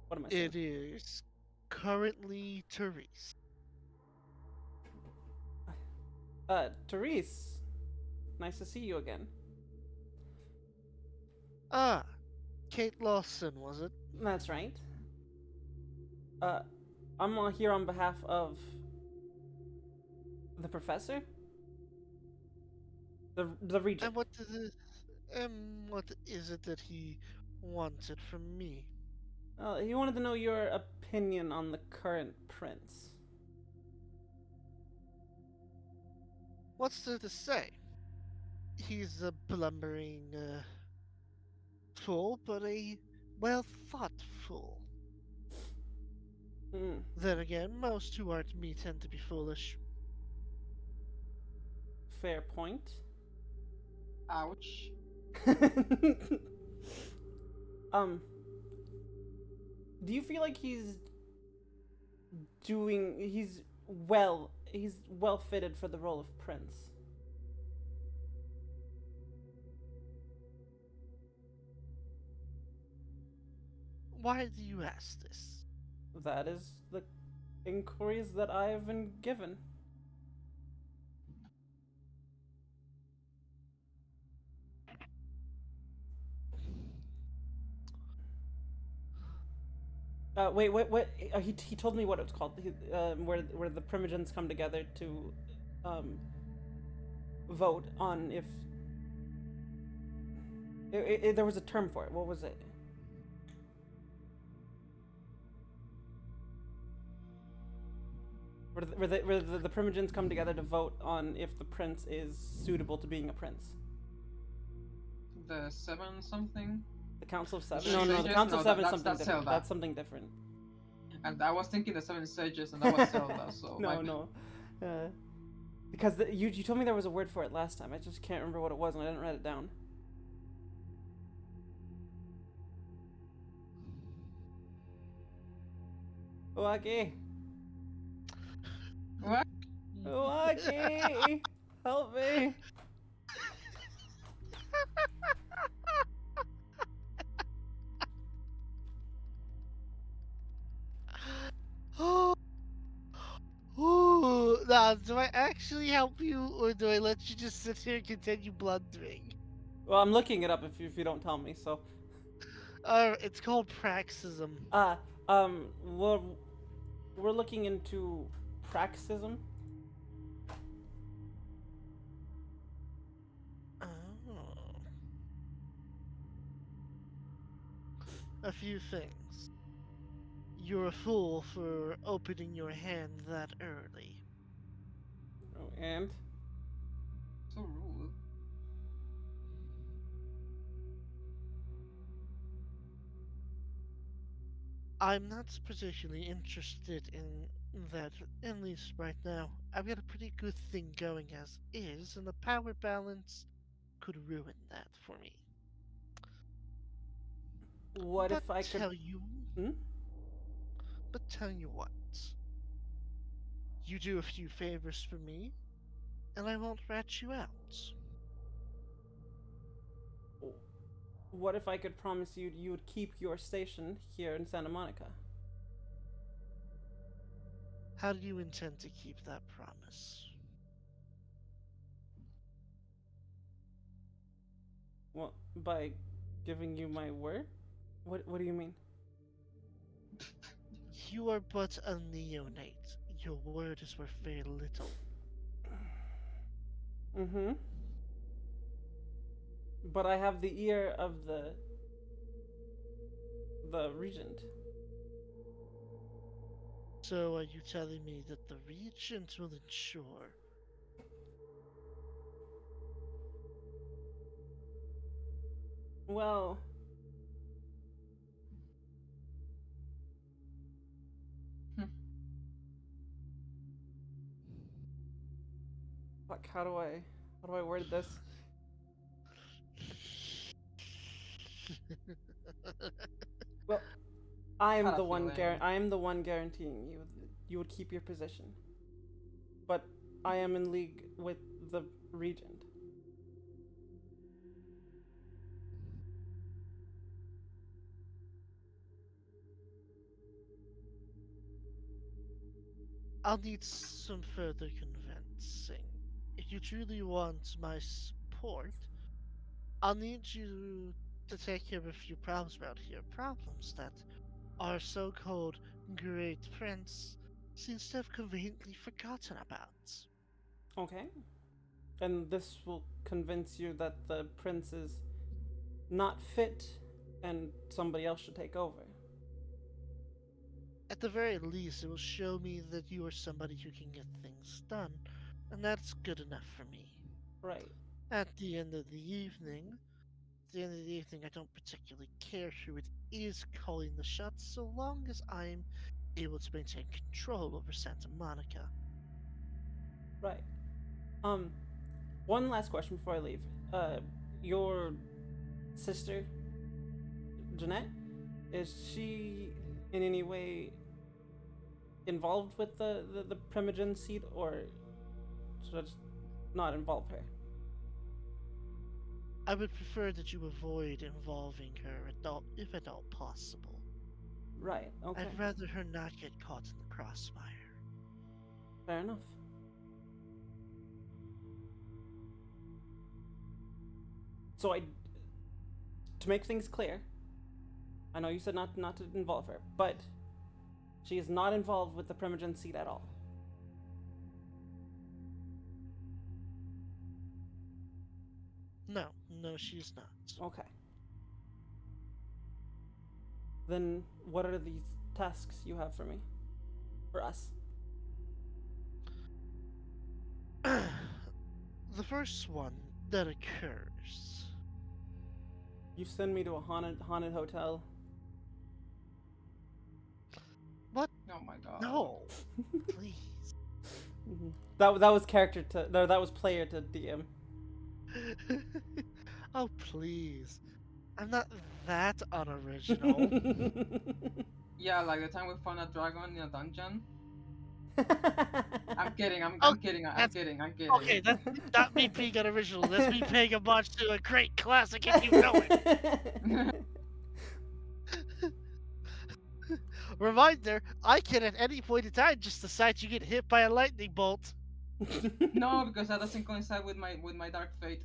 What am I seeing? It is currently Therese. Therese. Nice to see you again. Ah, Kate Lawson, was it? That's right. I'm here on behalf of the professor. The regent. What is it that he wanted from me? He wanted to know your opinion on the current prince. What's there to say? He's a blumbering fool, but a well-thought fool. Hmm. Then again, most who aren't me tend to be foolish. Fair point. Ouch. Do you feel like he's well fitted for the role of prince? Why do you ask this? That is the inquiries that I have been given. Wait, what? He told me what it's called. Where the primogens come together to, vote on if. There was a term for it. What was it? Where the primogens come together to vote on if the prince is suitable to being a prince. The 7 something? The Council of Seven? The No, the Sages? Council of No, Seven is that's something different. Zelda. That's something different. And I was thinking the 7 Sages, and that was Zelda, so. No. Because you told me there was a word for it last time. I just can't remember what it was, and I didn't write it down. Uaki! What? Uaki! Help me! Ooh, now, do I actually help you, or do I let you just sit here and continue blundering? Well, I'm looking it up if you don't tell me, so. It's called praxism. We're looking into praxism. Oh. A few things. You're a fool for opening your hand that early. Oh, and? So rude. I'm not particularly interested in that, at least right now. I've got a pretty good thing going as is, and the power balance could ruin that for me. What But if I could. tell you, Hmm? but tell you what, you do a few favors for me, and I won't rat you out. What if I could promise you would keep your station here in Santa Monica? How do you intend to keep that promise? Well, by giving you my word? What do you mean? You are but a neonate. Your word is worth very little. Mm-hmm. But I have the ear of the regent. So are you telling me that the regent will ensure Well, Hmm. fuck, how do I word this? Well, I am Had a the one feeling. I am the one guaranteeing you would keep your position. But I am in league with the regent. I'll need some further convincing. If you truly want my support, I'll need you to take care of a few problems around here. Problems that our so called Great Prince seems to have conveniently forgotten about. Okay? And this will convince you that the prince is not fit and somebody else should take over. At the very least, it will show me that you are somebody who can get things done, and that's good enough for me. Right. At the end of the evening, I don't particularly care who it is calling the shots, so long as I'm able to maintain control over Santa Monica. Right. Um, one last question before I leave. Your sister, Jeanette, is she in any way involved with the Primogen seed, or should I just not involve her? I would prefer that you avoid involving her if at all possible. Right. Okay. I'd rather her not get caught in the crossfire. Fair enough. So to make things clear, I know you said not to involve her, but she is not involved with the Primogen seed at all. No, she's not. Okay. Then what are these tasks you have for me? For us? The first one that occurs. You send me to a haunted hotel. What? Oh my god. No, please. That was character to no, that was player to DM. Oh, please. I'm not that unoriginal. Yeah, like the time we found a dragon in a dungeon. I'm kidding. I'm, Oh, I'm kidding. I'm that's kidding. I'm okay. kidding. That's not me being unoriginal. That's me paying homage to a great classic, if you know it. Reminder: I can at any point in time just decide you get hit by a lightning bolt. No, because that doesn't coincide with my dark fate.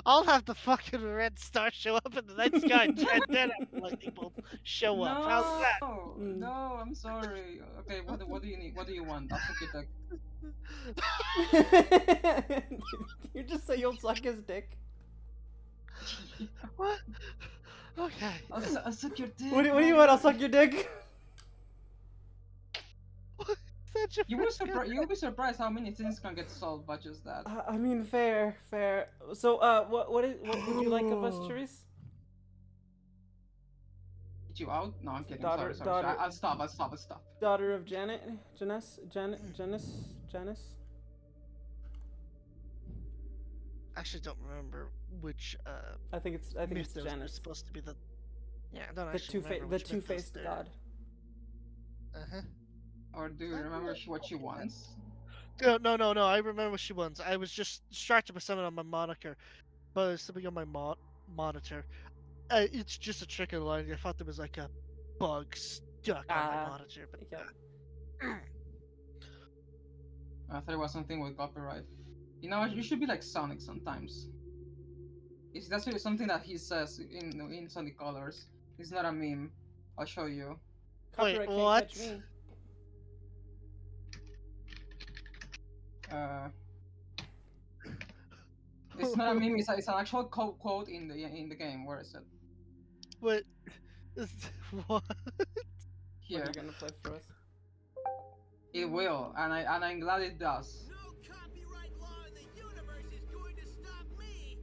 I'll have the fucking red star show up in the night sky, and then have the lightning bolt show up. How's No, that? no, I'm sorry. Okay, what do you need? What do you want? I'll suck your dick. You just say you'll suck his dick. What? Okay. I'll suck your dick. What do you man. want? I'll suck your dick. Is that your You will first gun? you'll be surprised how many things can get solved by just that. I mean, fair. So, what would you like of us, Therese? Get you out? No, I'm kidding. Daughter- Sorry. daughter- I'll stop. Daughter of Janice. Actually, don't remember which I think it's mythos are Janice. supposed to be the. Yeah, I don't The actually remember which mythos two-faced they're- god. Uh-huh. Or do you remember what she wants? No. I remember what she wants. I was just distracted by something on my moniker, but it's something on my monitor. It's just a trick of the line. I thought there was like a bug stuck on my monitor, but Yeah. I thought it was something with copyright. You know, you should be like Sonic sometimes. That's really something that he says in Sonic Colors. It's not a meme. I'll show you. Copyright can't what? catch me. Uh, It's not a meme. It's an actual quote in the game. Where is it? What? What? What are Here. you gonna play for us? It will, and I'm glad it does. No copyright law in the universe is going to stop me.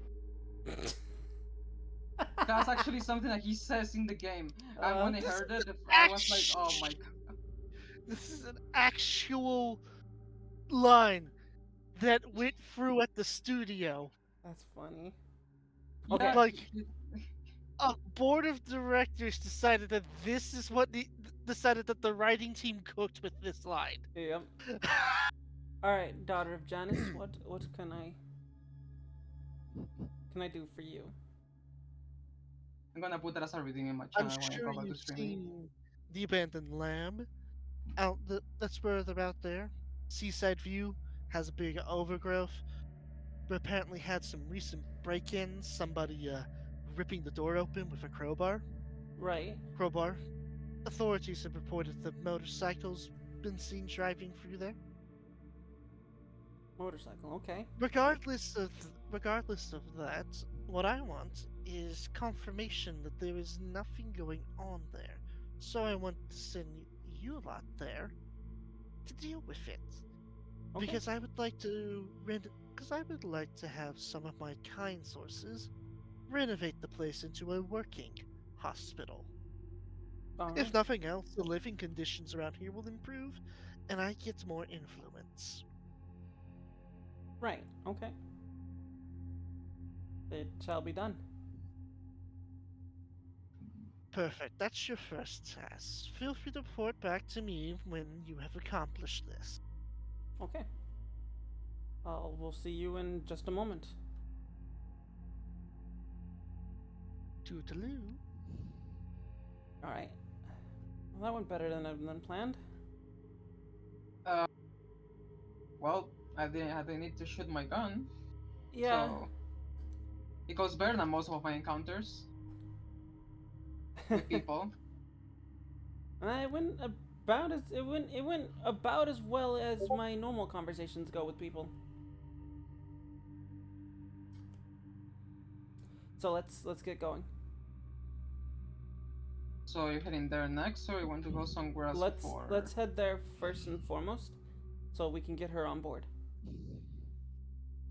That's actually something that he says in the game. And when I This heard is it, I was like, oh my god. This is an actual line that went through at the studio. That's funny. Yeah, Okay. Like, a board of directors decided that this is what decided that the writing team cooked with this line. Yep. All right, daughter of Janus, what can I do for you? I'm gonna put that as a reading in my I'm channel when I sure go back to you've streaming. seen the abandoned lamb. That's where they're out there. Seaside View has a big overgrowth, but apparently had some recent break-ins. Somebody ripping the door open with a crowbar. Right. Authorities have reported that motorcycles been seen driving through there. Motorcycle. Okay. Regardless of that, what I want is confirmation that there is nothing going on there. So I want to send you lot there to deal with it. Okay. Because I would like to have some of my kind sources renovate the place into a working hospital. All right. If nothing else, the living conditions around here will improve, and I get more influence. Right. Okay. It shall be done. Perfect. That's your first task. Feel free to report back to me when you have accomplished this. Okay. We'll see you in just a moment. Toodaloo. All right. Well, that went better than planned. Well, I didn't need to shoot my gun. Yeah. So it goes better than most of my encounters with people. It went about as well as my normal conversations go with people. So let's get going. So you're heading there next, or you want to go somewhere else for? Let's head there first and foremost, so we can get her on board.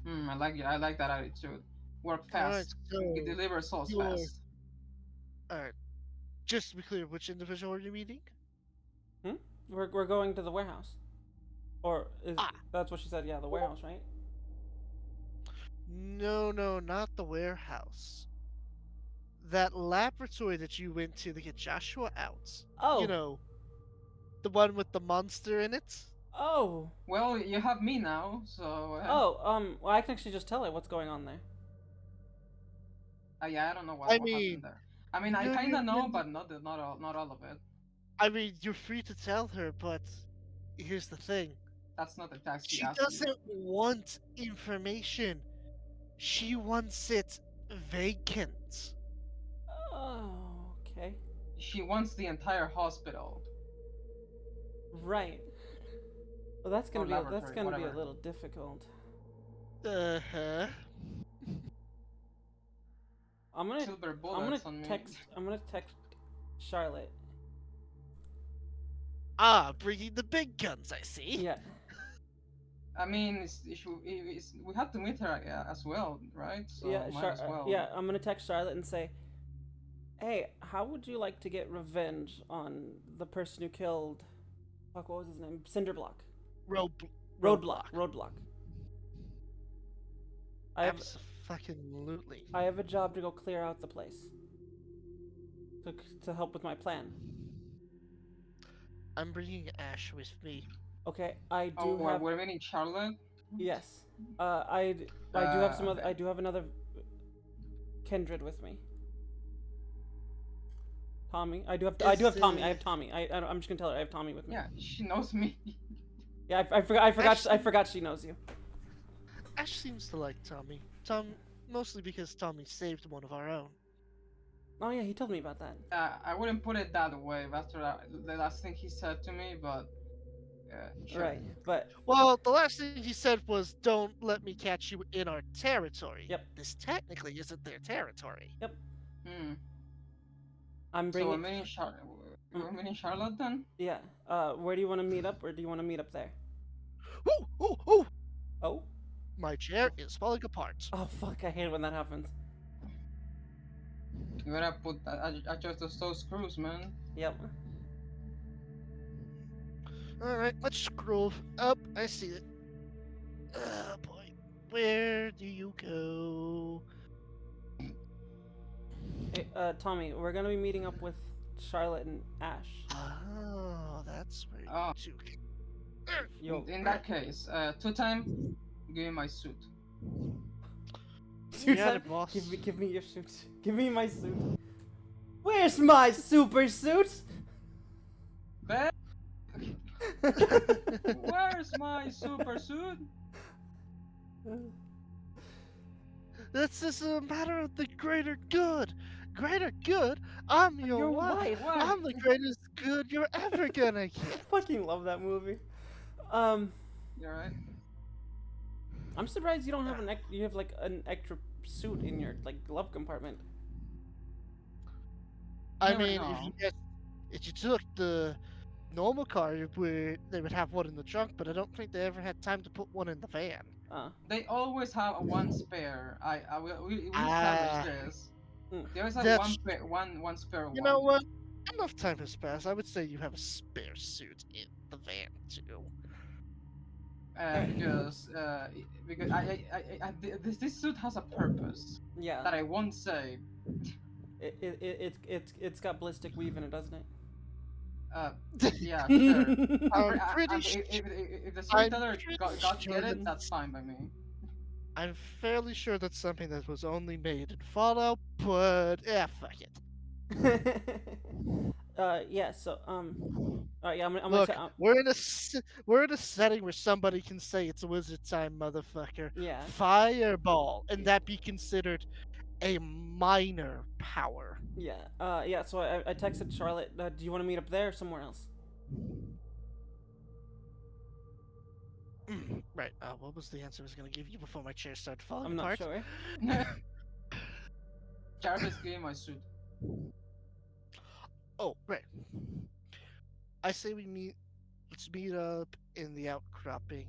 I like that attitude. Work fast. Alright, It delivers souls you're- fast. Alright. Just to be clear, which individual are you meeting? We're going to the warehouse, or is Ah. that's what she said? Yeah, the warehouse, right? No, not the warehouse. That laboratory that you went to get Joshua out. Oh. You know, the one with the monster in it? Oh. Well, you have me now, so. Well, I can actually just tell her what's going on there. Yeah, I don't know what I happened mean, there. I mean, I no, kind of no, know, no. but not all of it. I mean, you're free to tell her, but here's the thing. That's not the taxi She asking. doesn't want information. She wants it vacant. Oh, okay. She wants the entire hospital. Right. Well, that's gonna Or be a laboratory, little difficult. Uh-huh. Silver bullets on me. I'm gonna text Charlotte. Ah, bringing the big guns, I see. Yeah. I mean, we have to meet her as well, right? So Yeah, might as well. yeah, I'm gonna text Charlotte and say, "Hey, how would you like to get revenge on the person who killed, fuck, what was his name? Cinderblock. Roadblock. Absolutely. I have a job to go clear out the place. To help with my plan. I'm bringing Ash with me. Okay, I do Oh, have. we're meeting Charlotte. Yes. I do have some other. I do have another kindred with me. Tommy. I do have Tommy. I have Tommy. I'm just gonna tell her I have Tommy with me. Yeah, she knows me. Yeah, I forgot she knows you. Ash seems to like Tommy. Mostly because Tommy saved one of our own. Oh yeah, he told me about that. I wouldn't put it that way after the last thing he said to me, but Sure. Right, but Well, the last thing he said was, "Don't let me catch you in our territory." Yep. This technically isn't their territory. Hmm. I'm So we're bringing. meeting we're meeting Charlotte then? Yeah. Where do you want to meet up, or do you want to meet up there? Ooh, ooh, ooh! Oh. My chair is falling apart. Oh fuck! I hate it when that happens. You gotta put adjust those screws, man. Yep. All right, let's scroll up. I see it. Oh boy, where do you go? Hey, Tommy, we're gonna be meeting up with Charlotte and Ash. Oh, that's where Oh. you two. Yo. In that case, 2-time, give me my suit. Dude, Yeah, boss. give me your suit. Give me my suit. Where's my super suit? Be- Where's my super suit? This is a matter of the greater good. Greater good? I'm your, Your wife. wife. I'm the greatest good you're ever gonna get. Fucking love that movie. You're right. I'm surprised you don't have you have like an extra suit in your like glove compartment. I Never mean, know. if you took the normal car, where they would have one in the trunk, but I don't think they ever had time to put one in the van. They always have a one spare. We Ah. established this. Mm. They always have That's one spare You one. know what? Enough time has passed. I would say you have a spare suit in the van too. Because this suit has a purpose Yeah. that I won't say. It's got ballistic weave in it, doesn't it? Yeah, sure. I'm pretty If the I'm storyteller pretty got sure get it, that- that's fine by me. I'm fairly sure that's something that was only made in Fallout, but yeah, fuck it. Yeah. So yeah. I'm Look, gonna. we're in a setting where somebody can say it's wizard time, motherfucker. Yeah. Fireball, and that be considered a minor power. Yeah. Yeah. So I texted Charlotte. Do you want to meet up there or somewhere else? Right. What was the answer I was going to give you before my chair started falling I'm not apart? sure. Jarvis, give me my suit. Oh, right. I say let's meet up in the outcropping.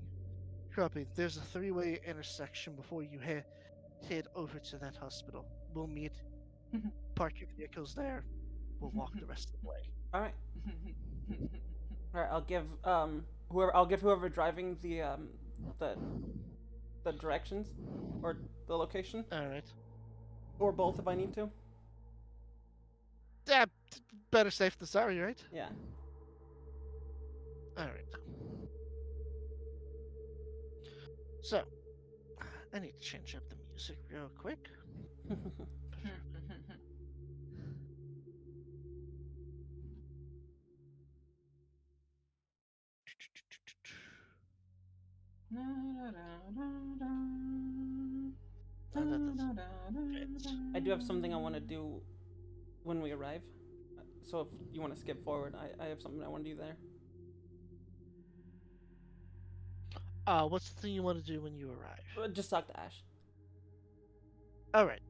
There's a three-way intersection before you head over to that hospital. We'll meet, park your vehicles there. We'll walk the rest of the way. All right. All right. I'll give whoever driving the directions or the location All right. or both if I need to. Yeah, better safe than sorry, right? Yeah. All right. So, I need to change up the music real quick. I do have something I want to do when we arrive. So if you want to skip forward, I have something I want to do there. What's the thing you want to do when you arrive? Just talk to Ash. All right.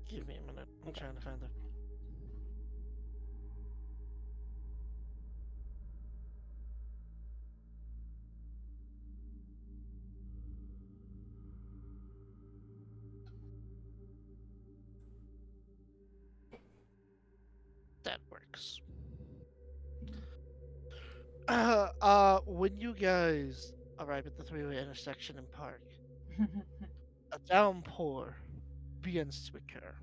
Give me a minute. I'm Okay. trying to find the. That works. When you guys arrive at the three-way intersection and park, a downpour begins to occur.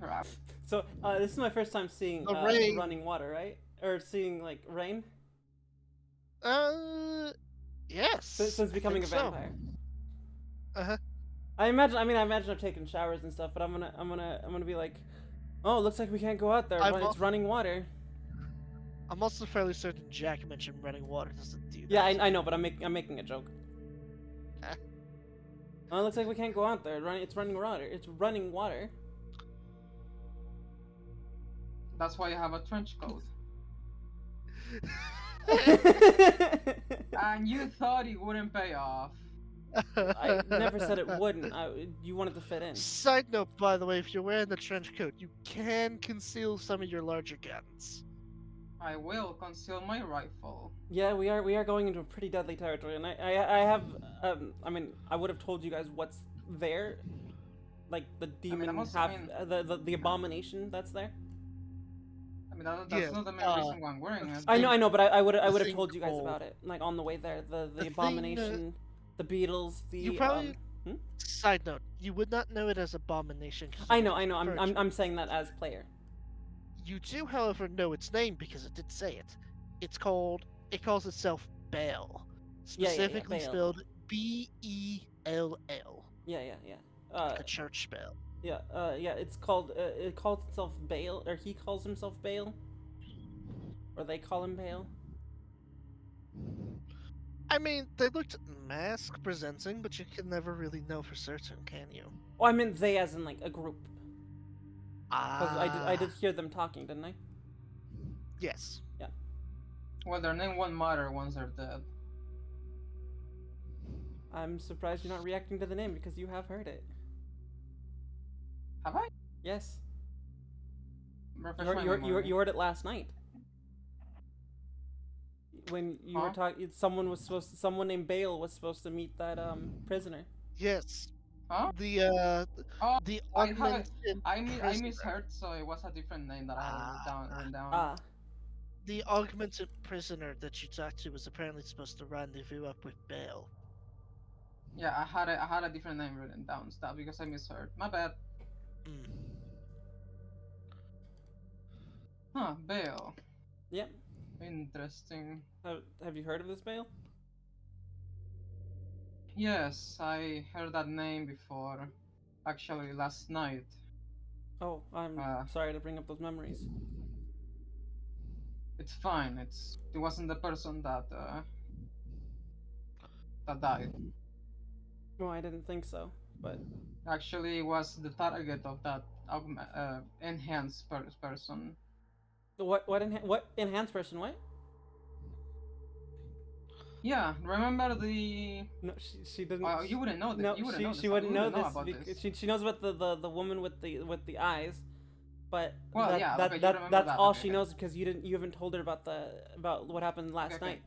Right. So this is my first time seeing The rain. running water, right? Or seeing like rain Yes. since I becoming a think so. vampire. Uh-huh. I imagine I've taken showers and stuff, but I'm gonna be like, oh, it looks like we can't go out there. It's running water. I'm also fairly certain Jack mentioned running water doesn't do that. Yeah, I know, but I'm making a joke. Eh. Oh, it looks like we can't go out there. It's running water. It's running water. That's why you have a trench coat. And you thought it wouldn't pay off. I never said it wouldn't. You wanted to fit in. Side note, by the way, if you're wearing the trench coat, you can conceal some of your larger guns. I will conceal my rifle. Yeah, we are going into a pretty deadly territory, and I have I mean, I would have told you guys what's there, like the demon the abomination that's there. I mean, that's Yes, not the main reason why I'm wearing it. I know, but I would have thing told you guys called- about it, like on the way there. The thing, abomination, the beetles, the You probably. Side note, you would not know it as abomination. 'cause I you know, didn't purge it. I'm saying that as player. You do, however, know its name because it did say it. It calls itself Baal. Yeah, Specifically Baal. spelled B-E-L-L. Yeah. Like a church bell. Yeah, it's called, it calls itself Baal, or he calls himself Baal. Or they call him Baal. I mean, they looked mask presenting, but you can never really know for certain, can you? Oh, I meant they as in, like, a group. Because I Ah, did hear them talking, didn't I? yes. Well, their name won't matter once they're dead. I'm surprised you're not reacting to the name, because you have heard it. Have I? Yes. Refresh my You memory. heard it last night. When you were Huh? talking, someone named Bale was supposed to meet that prisoner. Yes. Huh? The Oh, the I have augmented I prisoner. misheard, so it was a different name that I had written down. Ah, The augmented prisoner that you talked to was apparently supposed to rendezvous up with Bale. Yeah, I had a different name written down, stuff because I misheard. My bad. Mm. Huh, Bale. yep. Interesting. Have you heard of this Bale? Yes, I heard that name before. Actually, last night. Oh, I'm sorry to bring up those memories. It's fine. It wasn't the person that died. No, I didn't think so. But Actually, it was the target of that enhanced person. what enhanced person? What? Yeah, remember the? No, she didn't. You wouldn't know this. No, you wouldn't know this. she You wouldn't know about this because this. she knows about the woman with the eyes, but Well, that, yeah, that, okay, you that remember that's that, all okay, she okay. knows because you haven't told her about what happened last Okay. night.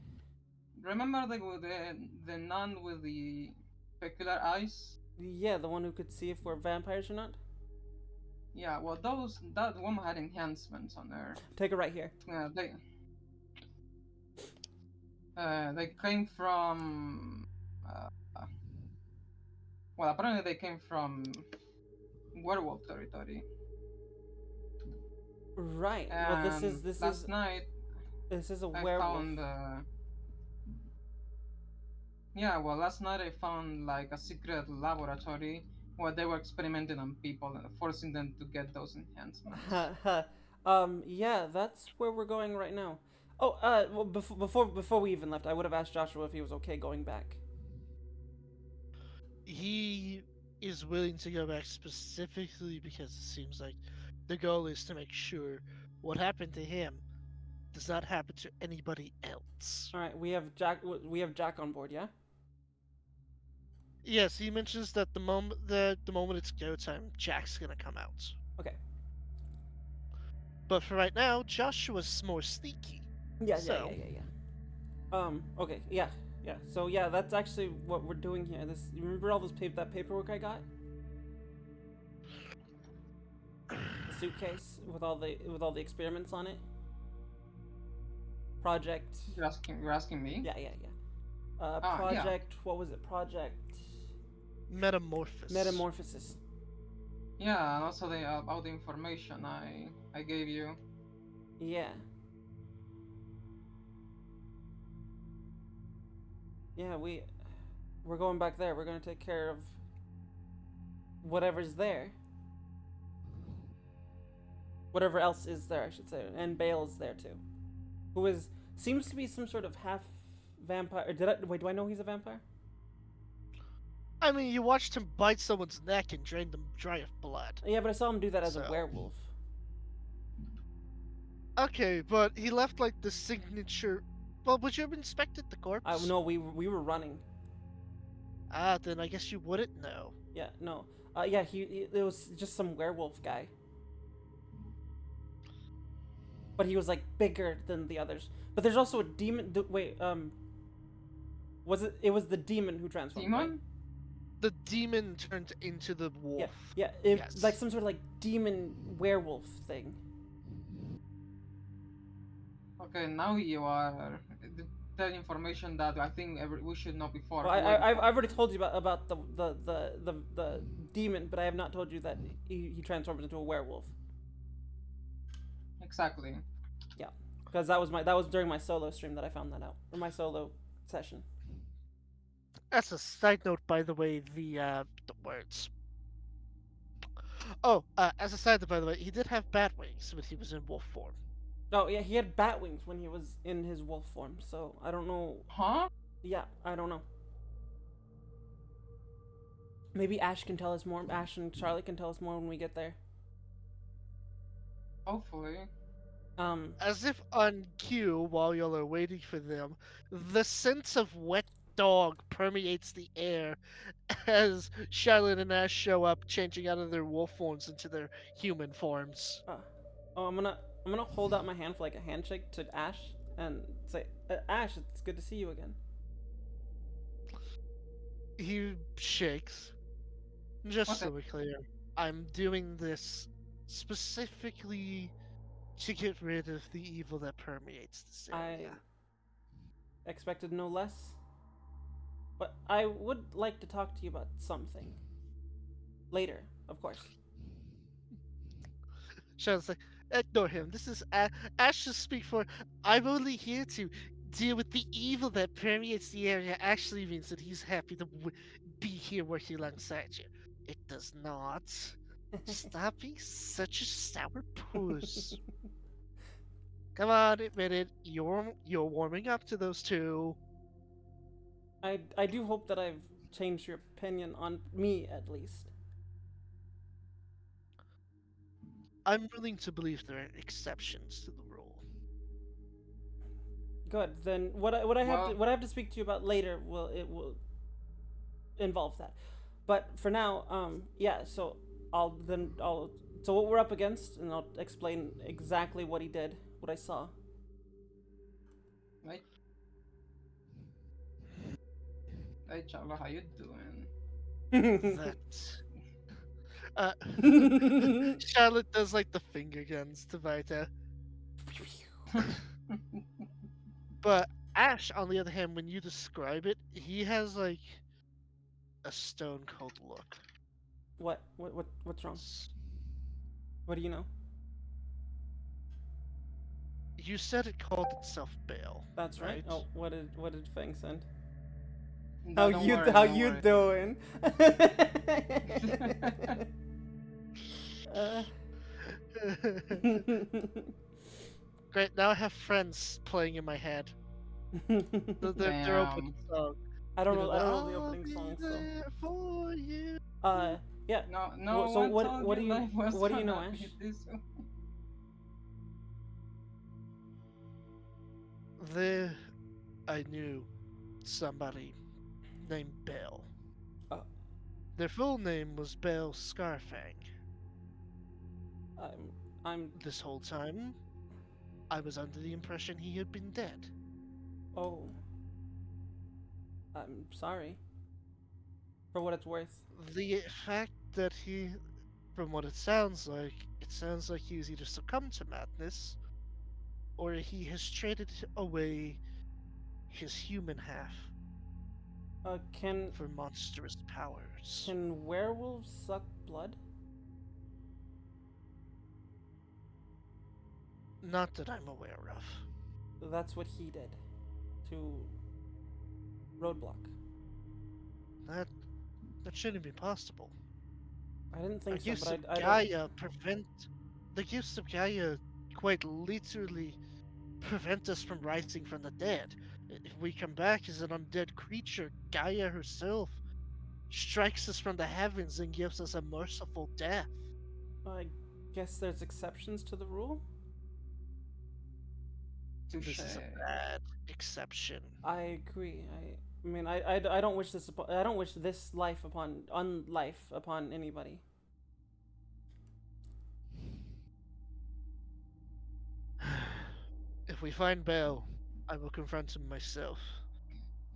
Remember the nun with the specular eyes? Yeah, the one who could see if we're vampires or not. Yeah, well, that woman had enhancements on her. Take it right here. They came from. Well, apparently they came from werewolf territory. Right. Well, this last night is a I werewolf. found. Yeah, well, last night I found like a secret laboratory where they were experimenting on people and forcing them to get those enhancements. Yeah, that's where we're going right now. Oh, well, before we even left, I would have asked Joshua if he was okay going back. He is willing to go back specifically because it seems like the goal is to make sure what happened to him does not happen to anybody else. All right, we have Jack. We have Jack on board, yeah. Yes, he mentions that the moment it's go time, Jack's gonna come out. Okay. But for right now, Joshua's more sneaky. Yeah. Okay. Yeah. So yeah, that's actually what we're doing here. You remember all that paperwork I got? The suitcase with all the experiments on it. Project. You're asking me? Yeah. yeah. Project. What was it? Project Metamorphosis. Yeah, and also about the information I gave you. Yeah. Yeah, we're going back there. We're gonna take care of whatever's there. Whatever else is there, I should say. And Bale is there too. Seems to be some sort of half vampire. Do I know he's a vampire? I mean, you watched him bite someone's neck and drain them dry of blood. Yeah, but I saw him do that as a So- werewolf. Okay, but he left like the signature. Well, would you have inspected the corpse? No, we were running. Ah, then I guess you wouldn't know. Yeah, no. Yeah, it was just some werewolf guy. But he was like bigger than the others. But there's also a demon. Wait, was it? It was the demon who transformed, right? Demon? The demon turned into the wolf. Yeah. Yes. Like some sort of like demon werewolf thing. Okay, now you are that information that I think we should know before. Well, I've already told you about the demon, but I have not told you that he transforms into a werewolf. Exactly. Yeah, because that was during my solo stream that I found that out, or my solo session. As a side note, by the way, the words. Oh, as a side note, by the way, he did have bat wings when he was in wolf form. Oh yeah, he had bat wings when he was in his wolf form. So I don't know. Huh? Yeah, I don't know. Maybe Ash can tell us more. Ash and Charlotte can tell us more when we get there. Hopefully. As if on cue, while y'all are waiting for them, the sense of wet dog permeates the air as Charlotte and Ash show up, changing out of their wolf forms into their human forms. Oh, I'm gonna hold out my hand for like a handshake to Ash and say, Ash, it's good to see you again. He shakes. Just Okay. so we're clear, I'm doing this specifically to get rid of the evil that permeates this area. I expected no less. But I would like to talk to you about something. Later, of course. Charlotte's like, ignore him. This is Ash to speak for. I'm only here to deal with the evil that permeates the area. Actually means that he's happy to be here working alongside you. It does not. Stop being such a sour puss. Come on, admit it. You're warming up to those two. I do hope that I've changed your opinion on me at least. I'm willing to believe there are exceptions to the rule. Good. Then what I have to speak to you about later will involve that. But for now, yeah. So so what we're up against, and I'll explain exactly what he did, what I saw. Right. Hey, Charlotte, how you doing? Charlotte does like the finger guns to Vita. But Ash, on the other hand, when you describe it, he has like a stone cold look. What's wrong? What do you know? You said it called itself Bale. That's right. Oh, what did Fang send? No, don't worry, How don't you worry. doing? Great, now I have friends playing in my head. They're opening song. I don't You know. know, I don't know the I'll opening be song. So. there for you. Yeah. No, So one told what do you life was what do you know, gonna Ash? be this. There, I knew somebody named Bell. Oh. Their full name was Bell Scarfang. I'm. This whole time, I was under the impression he had been dead. Oh. I'm sorry. For what it's worth. The fact that he, from what it sounds like he's either succumbed to madness, or he has traded away his human half Can for monstrous powers. werewolves suck blood? Not that I'm aware of. That's what he did to Roadblock. That shouldn't be possible. I didn't The think gifts so, of but I don't. Gaia prevent. The gifts of Gaia quite literally prevent us from rising from the dead. If we come back as an undead creature, Gaia herself strikes us from the heavens and gives us a merciful death. I guess there's exceptions to the rule. Touche. This is a bad exception. I agree. I mean, I don't wish this I don't wish this life upon unlife upon anybody. If we find Bell, I will confront him myself.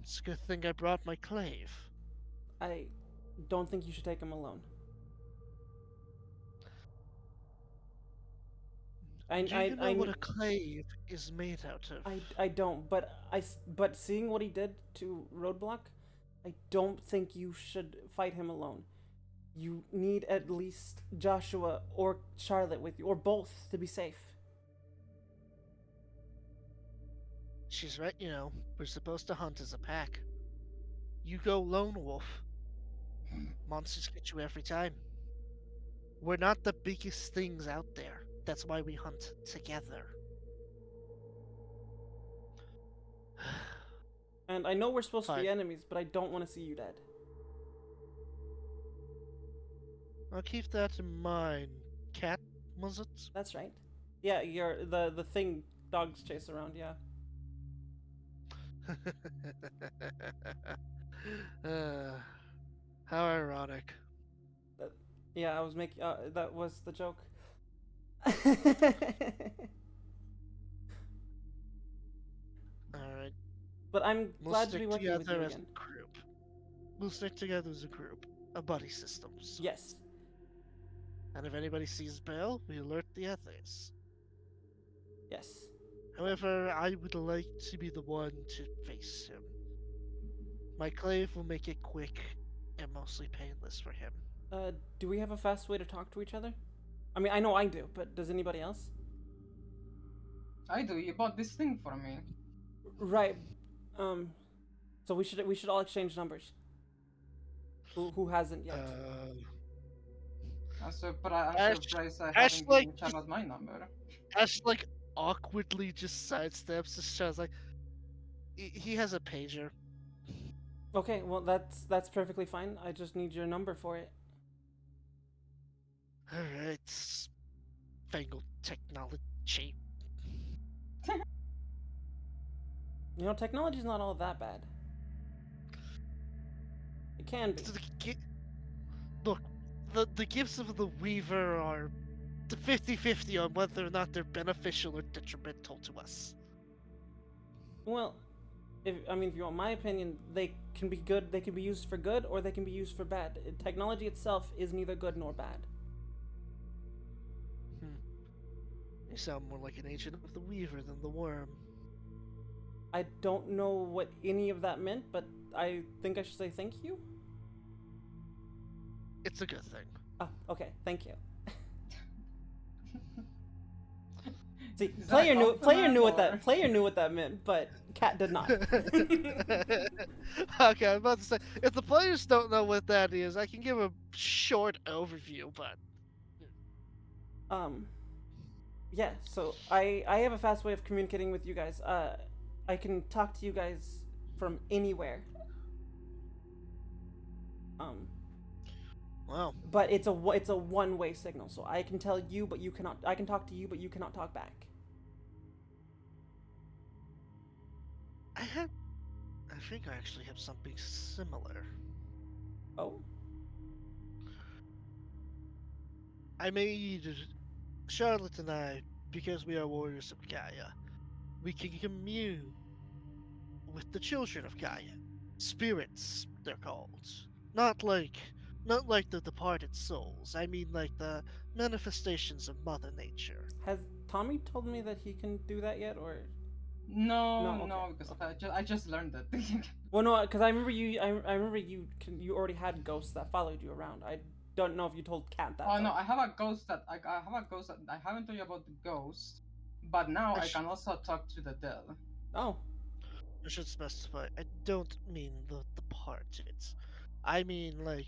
It's a good thing I brought my clave. I don't think you should take him alone. Do you know what I, a clave is made out of? I don't, but but seeing what he did to Roadblock, I don't think you should fight him alone. You need at least Joshua or Charlotte with you, or both, to be safe. She's right, we're supposed to hunt as a pack. You go lone wolf, monsters get you every time. We're not the biggest things out there. That's why we hunt together. And I know we're supposed to Fine. be enemies, but I don't want to see you dead. I'll keep that in mind. Cat, was it? That's right. Yeah, you're the thing dogs chase around. Yeah. uh, how ironic. Yeah, I was making. That was the joke. Alright. But I'm We'll glad to stick be working with you together as again. a group. We'll stick together as a group. A buddy systems. Yes. And if anybody sees Bell, we alert the others. Yes. However, I would like to be the one to face him. My clave will make it quick and mostly painless for him. Do we have a fast way to talk to each other? I mean, I know I do, but does anybody else? I do. You bought this thing for me. Right. So we should all exchange numbers. Who hasn't yet? I'm Ash- surprised I Ash, haven't like, given Charlotte my number. Ash, awkwardly just sidesteps the shot. Like, he has a pager. Okay, well that's perfectly fine. I just need your number for it. Alright. Fangled technology. You know, technology's not all that bad. It can be. Look, the gifts of the Weaver are 50-50 on whether or not they're beneficial or detrimental to us. Well, if you want my opinion, they can be good. They can be used for good, or they can be used for bad. Technology itself is neither good nor bad. You sound more like an agent of the Weaver than the Worm. I don't know what any of that meant, but I think I should say thank you. It's a good thing. Oh, okay, thank you. See, Is that player a knew compliment, player knew what that meant, but Cat did not. Okay, I'm about to say, if the players don't know what that is, I can give a short overview, but Yeah, so I have a fast way of communicating with you guys. I can talk to you guys from anywhere. Wow. But it's a one-way signal, so I can tell you, but you cannot. I can talk to you, but you cannot talk back. I think I actually have something similar. Oh, I made Charlotte and I, because we are warriors of Gaia, we can commune with the children of Gaia. Spirits, they're called. Not like the departed souls. I mean like the manifestations of Mother Nature. has Tommy told me that he can do that yet, or? No, No, okay. because I just learned it. Well, no, because I remember you. I remember you already had ghosts that followed you around. I don't know if you told Cat that. Oh though. no, I have a ghost that I have a ghost that I haven't told you about the ghost, but now I can also talk to the dead. Oh, I should specify, I don't mean the departed. I mean like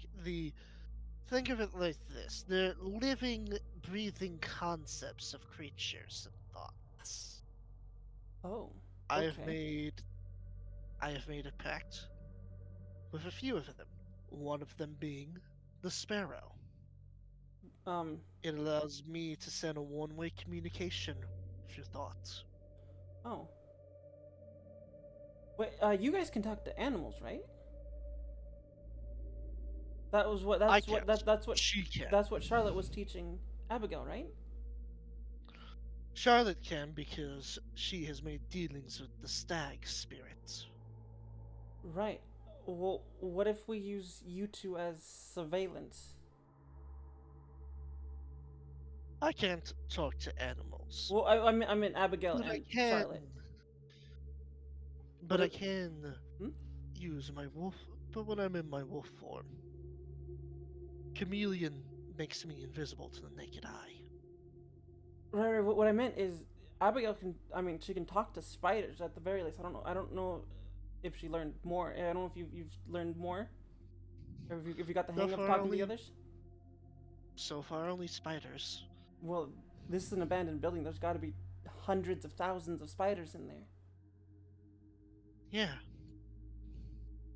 think of it like this. They're living, breathing concepts of creatures and thoughts. oh. I Okay. have made a pact with a few of them. One of them being the Sparrow. Um. It allows me to send a one-way communication through thoughts. Oh. Wait, you guys can talk to animals, right? That was what. I That's can't. what. That's what. She can. That's what Charlotte was teaching Abigail, right? Charlotte can because she has made dealings with the stag spirit. Right. Well, what if we use you two as surveillance? I can't talk to animals. Well, I mean Abigail But I and can. Charlotte. But What I if- can Hmm? use my wolf. But when I'm in my wolf form, chameleon makes me invisible to the naked eye. Right. What I meant is Abigail can. I mean, she can talk to spiders at the very least. I don't know. I don't know if she learned more. I don't know if you've learned more, or if you got the So hang of far talking to only- the others. So far, only spiders. Well, this is an abandoned building. There's got to be hundreds of thousands of spiders in there. Yeah.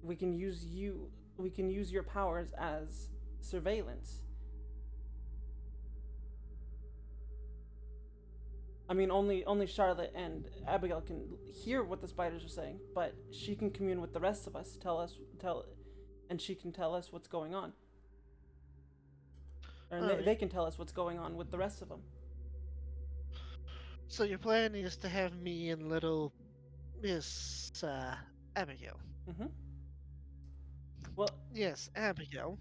We can use you. We can use your powers as surveillance. I mean, only Charlotte and Abigail can hear what the spiders are saying, but she can commune with the rest of us. And she can tell us what's going on. Or Alright. they can tell us what's going on with the rest of them. So your plan is to have me and little Miss Abigail. Mm-hmm. Well, Yes, Abigail.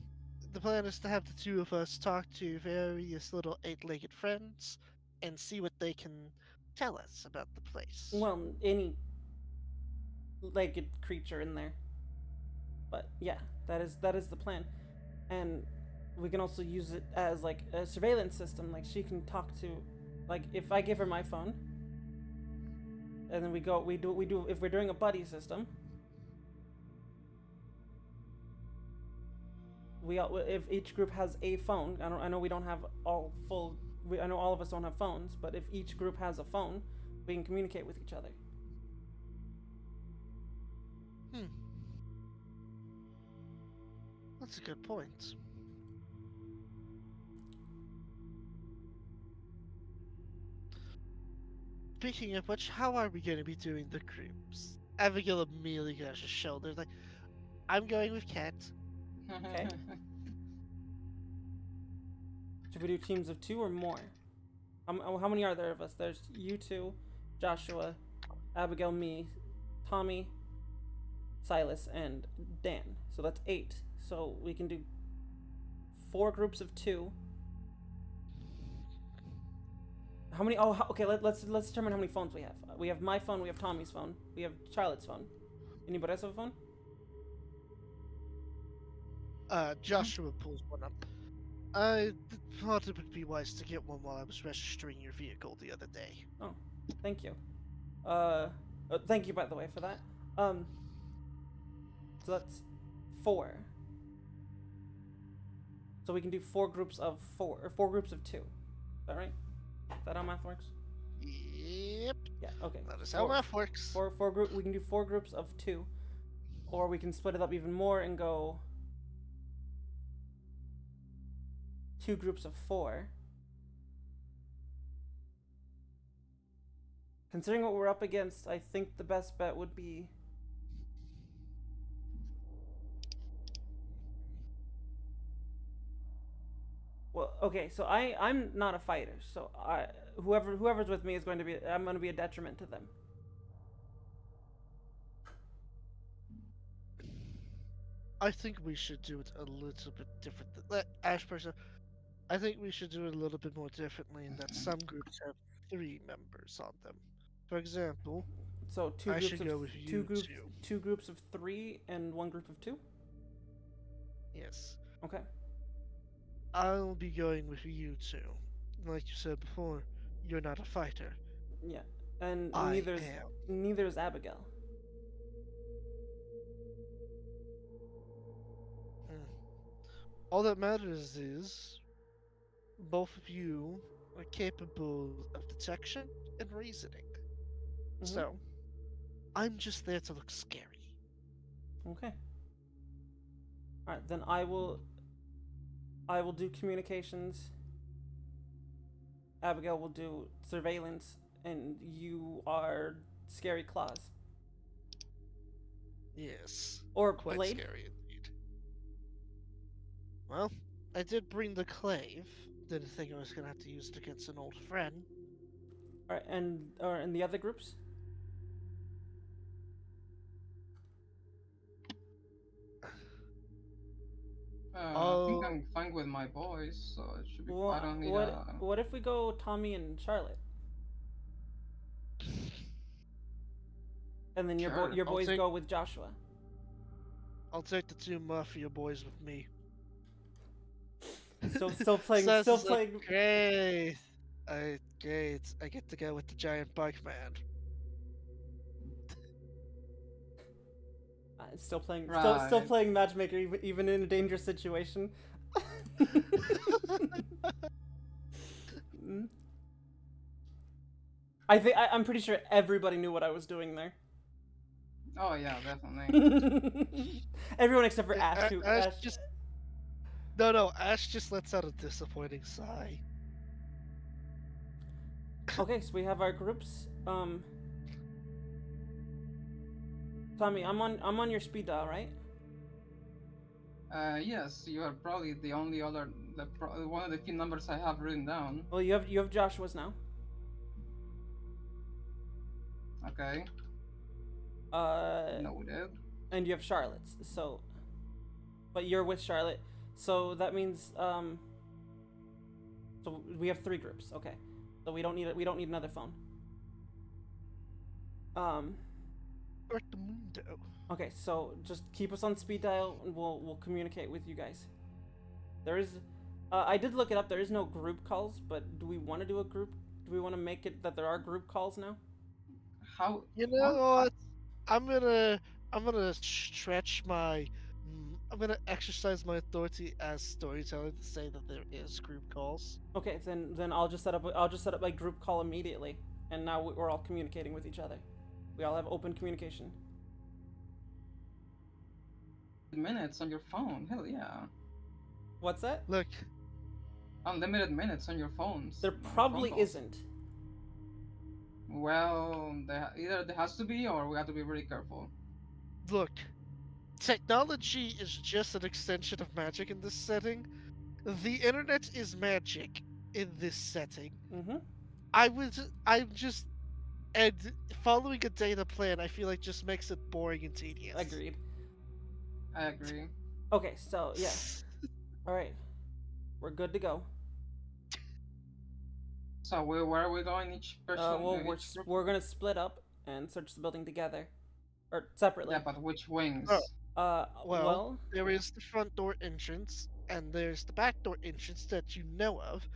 The plan is to have the two of us talk to various little eight-legged friends and see what they can tell us about the place. well, any legged creature in there. But yeah, that is the plan, and we can also use it as like a surveillance system. Like she can talk to, like if I give her my phone, and then we do if we're doing a buddy system. If each group has a phone, I know we don't have all full. I know all of us don't have phones, but if each group has a phone, we can communicate with each other. That's a good point. Speaking of which, how are we going to be doing the groups? Abigail immediately got her shoulders like, I'm going with Cat. Okay. Should we do teams of 2 or more? How many are there of us? There's you two, Joshua, Abigail, me, Tommy, Silas, and Dan. So that's 8. So we can do 4 groups of 2. How many? Oh, okay. Let's determine how many phones we have. We have my phone. We have Tommy's phone. We have Charlotte's phone. Anybody else have a phone? Joshua pulls one up. I thought it would be wise to get one while I was registering your vehicle the other day. Oh, thank you. Thank you by the way for that. So that's 4. So we can do 4 groups of 4, or 4 groups of 2. Is that right? Is that how math works? Yep. Yeah. Okay. That is how math works. We can do 4 groups of 2, or we can split it up even more and go 2 groups of 4. Considering what we're up against, I think the best bet would be well, okay, so I'm not a fighter, so whoever's with me is going to be I'm going to be a detriment to them. I think we should do it a little bit different. Ash person, I think we should do it a little bit more differently in that some groups have 3 members on them. For example, So two I groups should of go with you two. 2 groups of 3 and 1 group of 2. Yes. Okay. I'll be going with you two. Like you said before, you're not a fighter. Yeah, and I neither is Abigail. All that matters is both of you are capable of detection and reasoning. Mhm. So, I'm just there to look scary. Okay. All right, then I will do communications. Abigail will do surveillance, and you are scary claws. Yes. Or Quite blade. scary indeed. Well, I did bring the clave. Didn't think I was gonna have to use it against an old friend. Alright, and the other groups? I think Oh, I'm fine with my boys, so it should be. I What, don't need what, a. what if we go Tommy and Charlotte? And then Sure. your I'll boys take go with Joshua. I'll take the two mafia boys with me. Still playing, Saz still is like, playing. great. Great. I get to go with the giant bike man. Still playing, still Right. playing matchmaker, even in a dangerous situation. Mm. I'm pretty sure everybody knew what I was doing there. Oh yeah, definitely. Everyone except for Ash, who Ash Ash. just no. Ash just lets out a disappointing sigh. Okay, so we have our groups. Tommy, I'm on your speed dial, right? Yes, you are probably the only other, one of the few numbers I have written down. Well, you have Joshua's now. Okay, Uh, noted. and you have Charlotte's. So, but you're with Charlotte, so that means so we have 3 groups. Okay, so we don't need another phone. Mundo. Okay, so just keep us on speed dial, and we'll communicate with you guys. There is, I did look it up. There is no group calls, but do we want to do a group? Do we want to make it that there are group calls now? How? You know what? I'm gonna stretch my. I'm gonna exercise my authority as storyteller to say that there is group calls. Okay, then I'll just set up a group call immediately, and now we're all communicating with each other. We all have open communication. Minutes on your phone? Hell yeah. What's that? Look, Unlimited minutes on your phones. There on your phone probably calls. isn't. Well, either there has to be, or we have to be really careful. look. Technology is just an extension of magic in this setting. The internet is magic in this setting. Mm-hmm. I'm just, and following a data plan, I feel like just makes it boring and tedious. Agreed. I agree. Okay, so yeah. All right, we're good to go. So where are we going? Each person. Well, each group? we're gonna split up and search the building together, or separately. Yeah, but which wings? Oh. Well, Well, there is the front door entrance, and there's the back door entrance that you know of,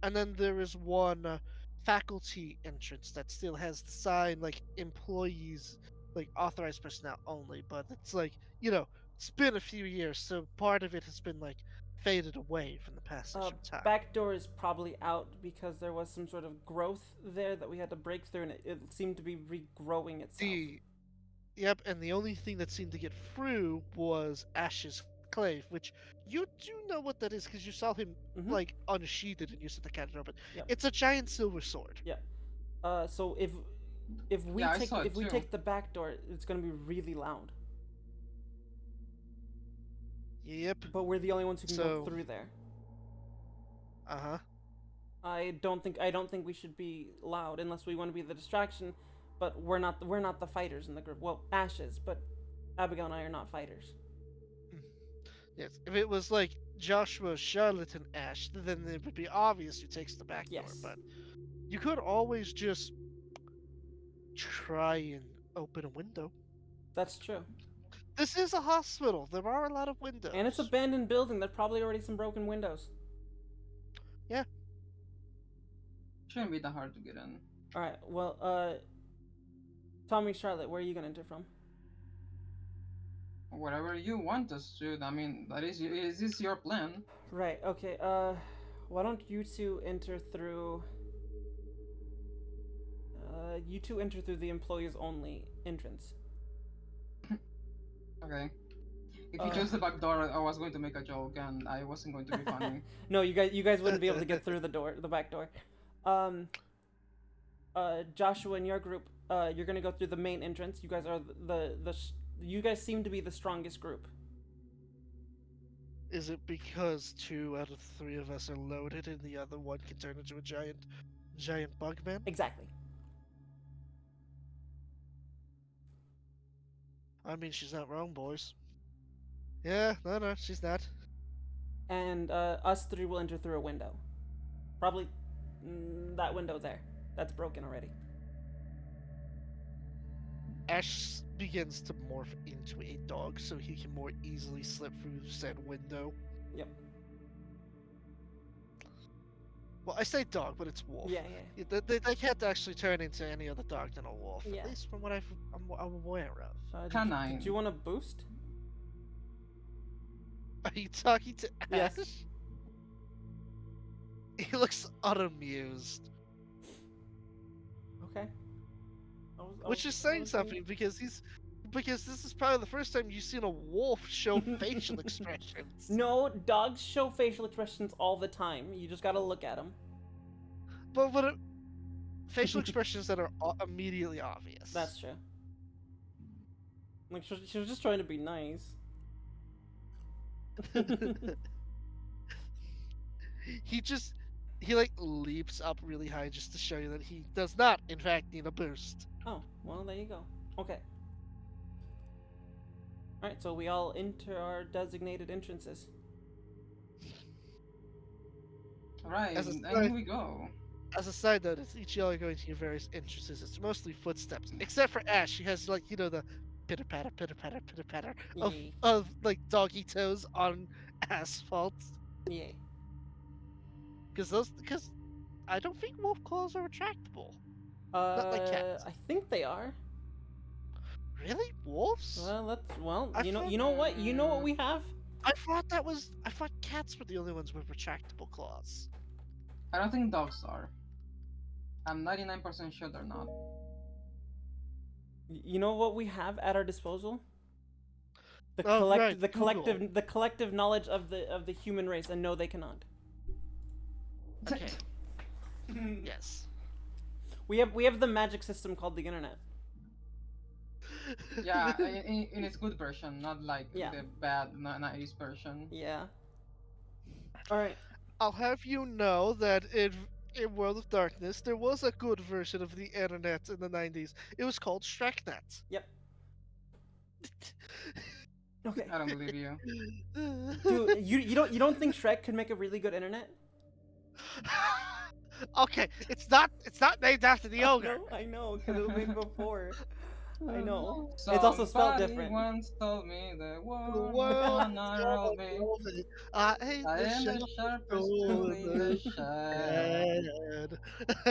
and then there is one faculty entrance that still has the sign like employees, like authorized personnel only, but it's like, it's been a few years, so part of it has been like faded away from the passage of time. back door is probably out because there was some sort of growth there that we had to break through, and it seemed to be regrowing itself. Yep, and the only thing that seemed to get through was Ash's clave, which you do know what that is because you saw him Mhm. like unsheathed and you said the cat open. Yep. It's a giant silver sword. Yeah. So if we Yeah, I saw it too. take the back door, it's gonna be really loud. Yep. But we're the only ones who can So- go through there. Uh-huh. I don't think we should be loud unless we want to be the distraction, but we're not the fighters in the group. Well, Ash is, but Abigail and I are not fighters. Yes. If it was like Joshua, Charlotte, and Ash, then it would be obvious who takes the back door. Yes. But you could always just try and open a window. That's true. This is a hospital. There are a lot of windows. And it's an abandoned building. There's probably already some broken windows. Shouldn't be that hard to get in. All right. Well, Tommy, Charlotte, where are you gonna enter from? Whatever you want us to. I mean, is this your plan? Right. Okay. Why don't you two enter through? You two enter through the employees only entrance. Okay. If you chose the back door, I was going to make a joke, and I wasn't going to be funny. No, you guys wouldn't be able to get through the back door. Joshua, in your group, you're gonna go through the main entrance. You guys are you guys seem to be the strongest group. Is it because 2 out of 3 of us are loaded and the other one can turn into a giant bug man? Exactly. I mean, she's not wrong, boys. Yeah, no, she's not. And us three will enter through a window. Probably that window there. That's broken already. Ash begins to morph into a dog so he can more easily slip through said window. Yep. Well, I say dog, but it's wolf. Yeah. They can't actually turn into any other dog than a wolf, Yeah. at least from what I'm aware of. Canine. Did you want to boost? Are you talking to Ash? Yes. He looks unamused. Okay. Which is saying something because this is probably the first time you've seen a wolf show facial expressions. No, dogs show facial expressions all the time. You just gotta look at them. But facial expressions that are immediately obvious. That's true. Like she was just trying to be nice. he like leaps up really high just to show you that he does not in fact need a boost. Oh, well, there you go. Okay. Alright, so we all enter our designated entrances. Right, As a and side- here we go. As a side note, as each of y'all are going to your various entrances, it's mostly footsteps. Except for Ash, she has like, the pitter patter, pitter patter, pitter patter Yay. of like doggy toes on asphalt. Yay. Because I don't think wolf claws are retractable. Not like cats. I think they are. Really? Wolves? Well, you know thought- you know what we have? I thought cats were the only ones with retractable claws. I don't think dogs are. I'm 99% sure they're not. You know what we have at our disposal? The Right, the collective knowledge of the human race, and no, they cannot. Okay. Yes. We have the magic system called the internet. Yeah, in its good version, not like Yeah. the bad, naive version. Yeah. All right. I'll have you know that in World of Darkness, there was a good version of the internet in the 90s. It was called ShrekNet. Yep. Okay. I don't believe you. Dude, you don't think Shrek could make a really good internet? Okay, it's not named after the ogre. I know, because it was made before. I know. Somebody It's also spelled different. once told me the The world world unraveled me. I ain't I the am the sharpest tool in the shed.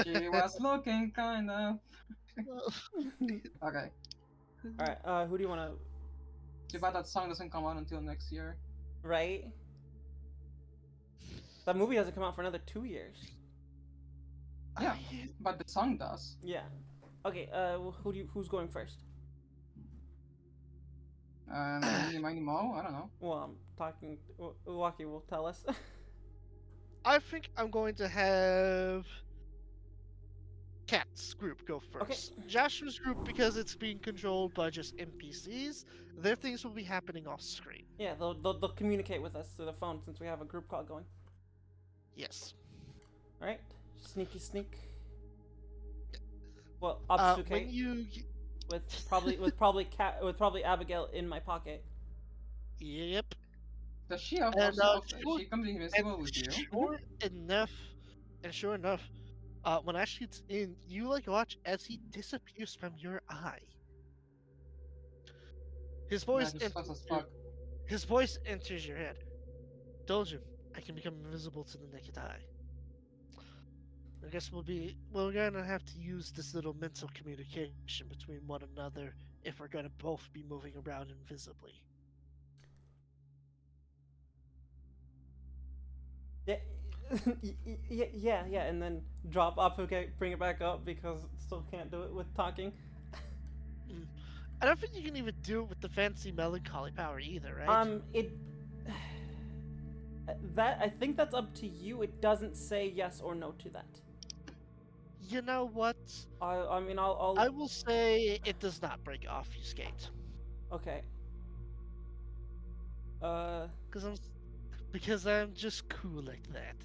She was looking kind of. Okay. All right. Who do you want to? Too bad that song doesn't come out until next year. Right. That movie doesn't come out for another 2 years. Yeah, but the song does. Yeah. Okay. Who's going first? Eeny, miny, mo? I don't know. Well, I'm talking. Uwaki will tell us. I think I'm going to have Cat's group go first. Joshua's group, because it's being controlled by just NPCs, their things will be happening off screen. Yeah, they'll communicate with us through the phone since we have a group call going. Yes. All right. Sneaky sneak. Well, When obfuscate you... with probably Abigail in my pocket. Yep. Does she also, she comes invisible with you? Sure enough, when Ash gets in, you watch as he disappears from your eye. His voice Yeah, just fast as fuck. His voice enters your head. Told you, I can become invisible to the naked eye. I guess we're gonna have to use this little mental communication between one another if we're gonna both be moving around invisibly. Yeah, and then drop obfuscate, bring it back up because it still can't do it with talking. I don't think you can even do it with the fancy melancholy power either, right? I think that's up to you. It doesn't say yes or no to that. You know what? I mean, I'll. I will say it does not break obfuscate. Okay. Because I'm just cool like that.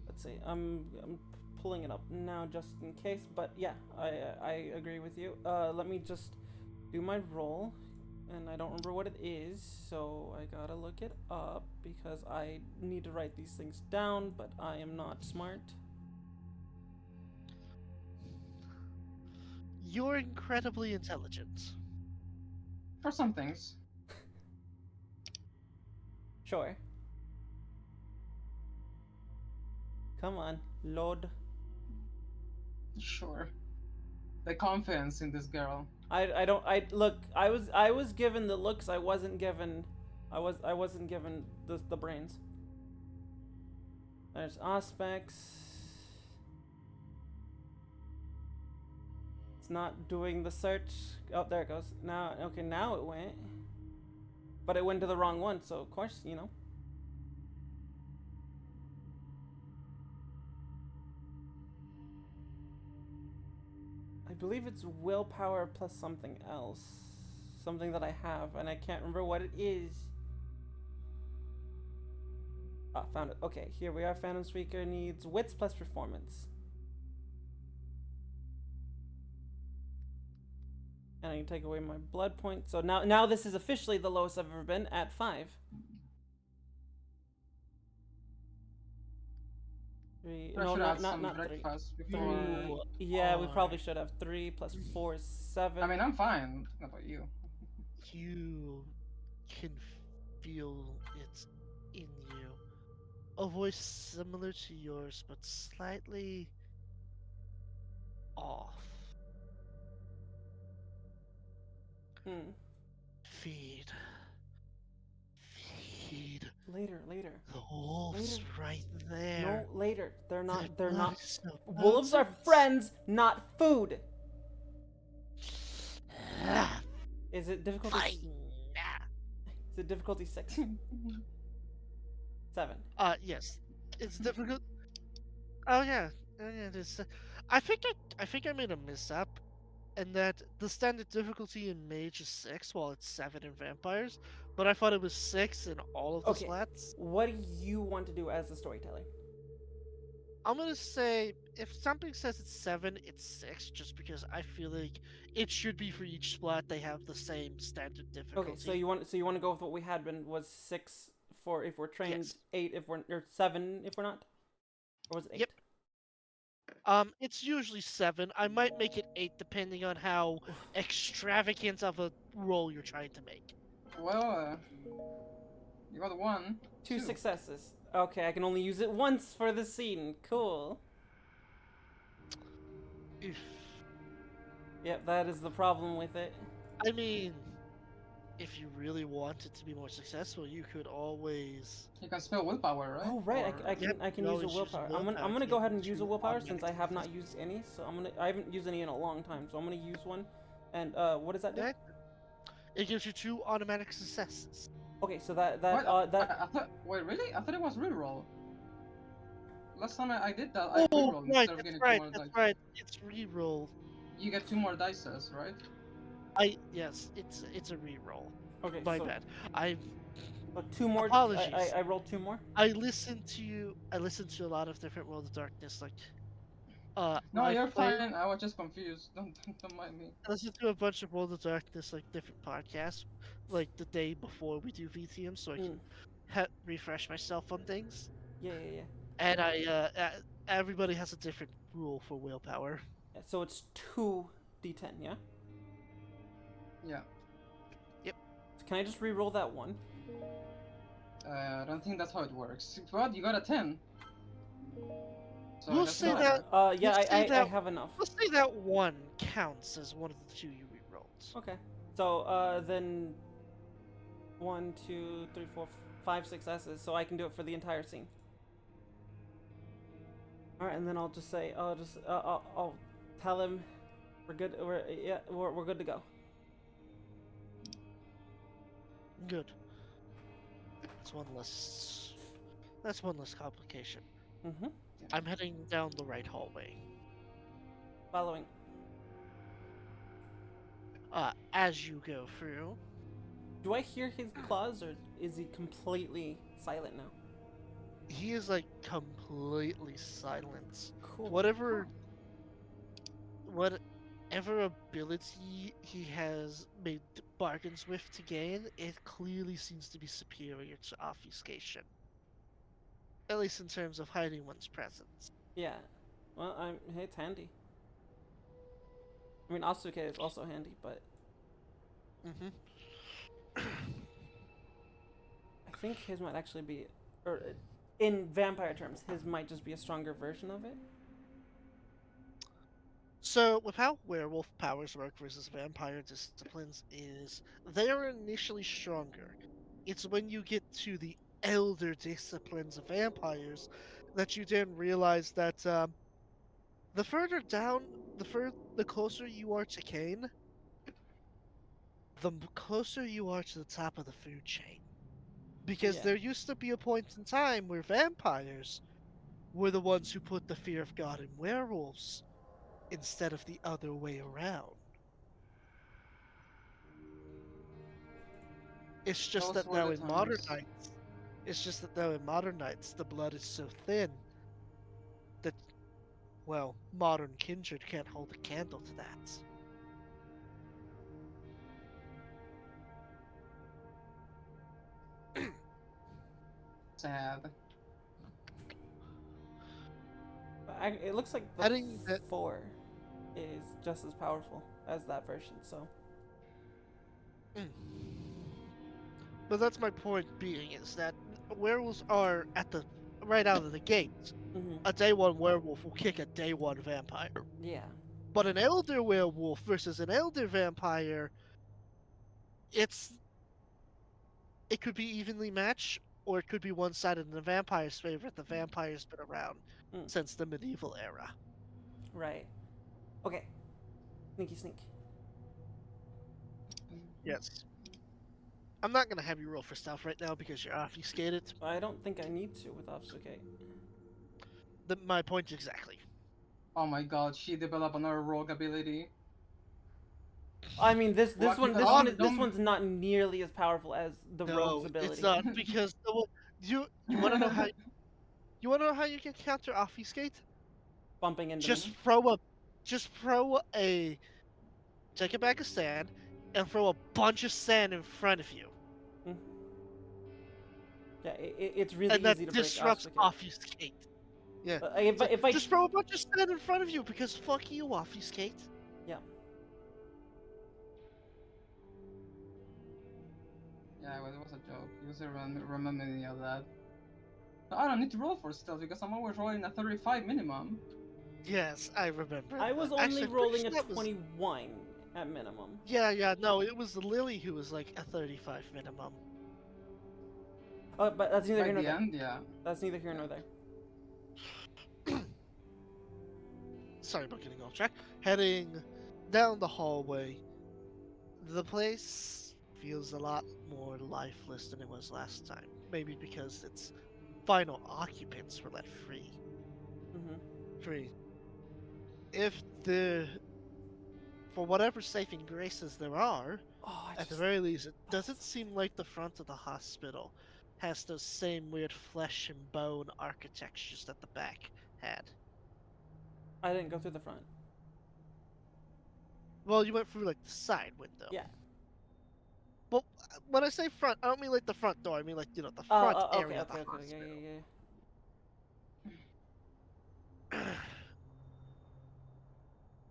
Let's see. I'm pulling it up now just in case. But yeah, I agree with you. Let me just do my roll, and I don't remember what it is, so I gotta look it up because I need to write these things down. But I am not smart. You're incredibly intelligent. For some things. Sure. Come on, Lord. Sure. The confidence in this girl. I don't I look. I was given the looks. I wasn't given. I wasn't given the brains. There's aspects. It's not doing the search. Oh, there it goes. Now, okay, now it went. But it went to the wrong one, so of course, you know. I believe it's willpower plus something else. Something that I have, and I can't remember what it is. Ah, found it. Okay, here we are. Phantom Speaker needs wits plus performance. And I can take away my blood point. So now this is officially the lowest I've ever been at 5. 3. I No, should have not some not 3. breakfast 3. before. Yeah, we probably should have 3 plus 4 is 7. I mean, I'm fine. How about you? You can feel it in you. A voice similar to yours, but slightly off. Hmm. Feed. Feed. Later. The wolves Later. right there. No, later. They're not. Their They're blood not. is so Wolves are potent. friends, not food. Ah, Is it difficulty? fine. Is it difficulty 6? 7. Yes. It's difficult. Oh yeah. Oh, yeah. I think I made a mishap, and that the standard difficulty in mage is 6, while it's 7 in vampires. But I thought it was 6 in all of the Okay. slats. What do you want to do as the storyteller? I'm gonna say if something says it's 7, it's 6, just because I feel like it should be for each splat. They have the same standard difficulty. Okay, so you want to go with what we had been was 6 for if we're trained, Yes. 8 if we're or 7 if we're not, or was it 8? Yep. It's usually 7. I might make it 8 depending on how extravagant of a roll you're trying to make. Well, you got 1. 2 successes. Okay, I can only use it once for the scene. Cool. Oof. Yep, that is the problem with it. I mean, if you really want it to be more successful, you could always. You can spell willpower, right? Oh right, Or- I can Yep, use a always use willpower. I'm willpower gonna to go get ahead and use a two willpower since I automatic have not successes. used any. So I haven't used any in a long time. So I'm gonna use one. And what does that do? Okay. It gives you 2 automatic successes. Okay, so that What? that I thought. Wait, really? I thought it was reroll. Last time I did that, I Oh, rerolled right, instead of that's getting 2 right, more that's dice. right. It's reroll. You get 2 more dices, right? Yes, it's a reroll. okay. My so, bad. 2 more. Apologies. I rolled 2 more. I listened to a lot of different World of Darkness, like No, live you're play. fine. I was just confused. Don't mind me. I listened to a bunch of World of Darkness, like different podcasts, like the day before we do VTM, so I can refresh myself on things. Yeah. And everybody has a different rule for willpower. So it's 2d10, yeah. Yeah. So can I just re-roll that one? I don't think that's how it works. But you got a 10. So We'll that's say better. that- Yeah, Let's say I that- have enough. Let's say that 1 counts as one of the 2 you rerolled. Okay. So then 1, 2, 3, 4, 5 successes, so I can do it for the entire scene. All right, and then I'll just say, I'll tell him we're good. We're good to go. Good. That's one less complication. Mm-hmm. I'm heading down the right hallway. Following. As you go through, Do I hear his claws, or is he completely silent now? he is like completely silent. Cool. Whatever ability he has made bargains with to gain, it clearly seems to be superior to obfuscation. At least in terms of hiding one's presence. Yeah. Well, hey, it's handy. I mean, Asuke is also handy, but Mm-hmm. I think his might actually be, or in vampire terms, his might just be a stronger version of it. So, with how werewolf powers work versus vampire disciplines is they are initially stronger. It's when you get to the elder disciplines of vampires that you then realize that the further down, the closer you are to Cain, the closer you are to the top of the food chain. Because Yeah. there used to be a point in time where vampires were the ones who put the fear of God in werewolves instead of the other way around. It's just Those that were now the in modern times. nights, the blood is so thin that, well, modern kindred can't hold a candle to that. Sad. But it looks like the Heading that, 4 is just as powerful as that version, so. mm. But that's my point being is that werewolves are at the right out of the gate. Mm-hmm. A day one werewolf will kick a day one vampire. Yeah. But an elder werewolf versus an elder vampire, it could be evenly matched, or it could be one sided in the vampire's favor if the vampire's been around Mm. since the medieval era. Right. Okay. Sneaky sneak. Yes. I'm not gonna have you roll for stealth right now because you're obfuscated. I don't think I need to with Asuke. My point exactly. Oh my god, she developed another rogue ability. I mean, this What? one Because this one's not nearly as powerful as the rogue's No, ability. it's not because you want to know how you can counter obfuscate? Bumping into Just them. throw a take a bag of sand and throw a bunch of sand in front of you, Mm. Yeah, it's really and that easy to break disrupts Asuke. obfuscate. Yeah. So If I just throw a bunch of sand in front of you because fuck you, obfuscate. yeah. Yeah, well, it was a joke. You just remember me of that. No, I don't need to roll for stealth because I'm always rolling a 35 minimum. Yes, I remember. I was that. only Actually, I'm pretty rolling sure a that was- 21 at minimum. Yeah, no, it was Lily who was like a 35 minimum. Oh, but that's neither By here nor the there. end, yeah. That's neither here nor there. Sorry about getting off track. Heading down the hallway, the place feels a lot more lifeless than it was last time. Maybe because its final occupants were let free. Mm-hmm. If for whatever saving graces there are, Oh, at the very least, it doesn't seem like the front of the hospital has those same weird flesh and bone architectures that the back had. I didn't go through the front. Well, you went through like the side window. Yeah. Well, when I say front, I don't mean like the front door. I mean like the front area of the Okay. hospital. Yeah.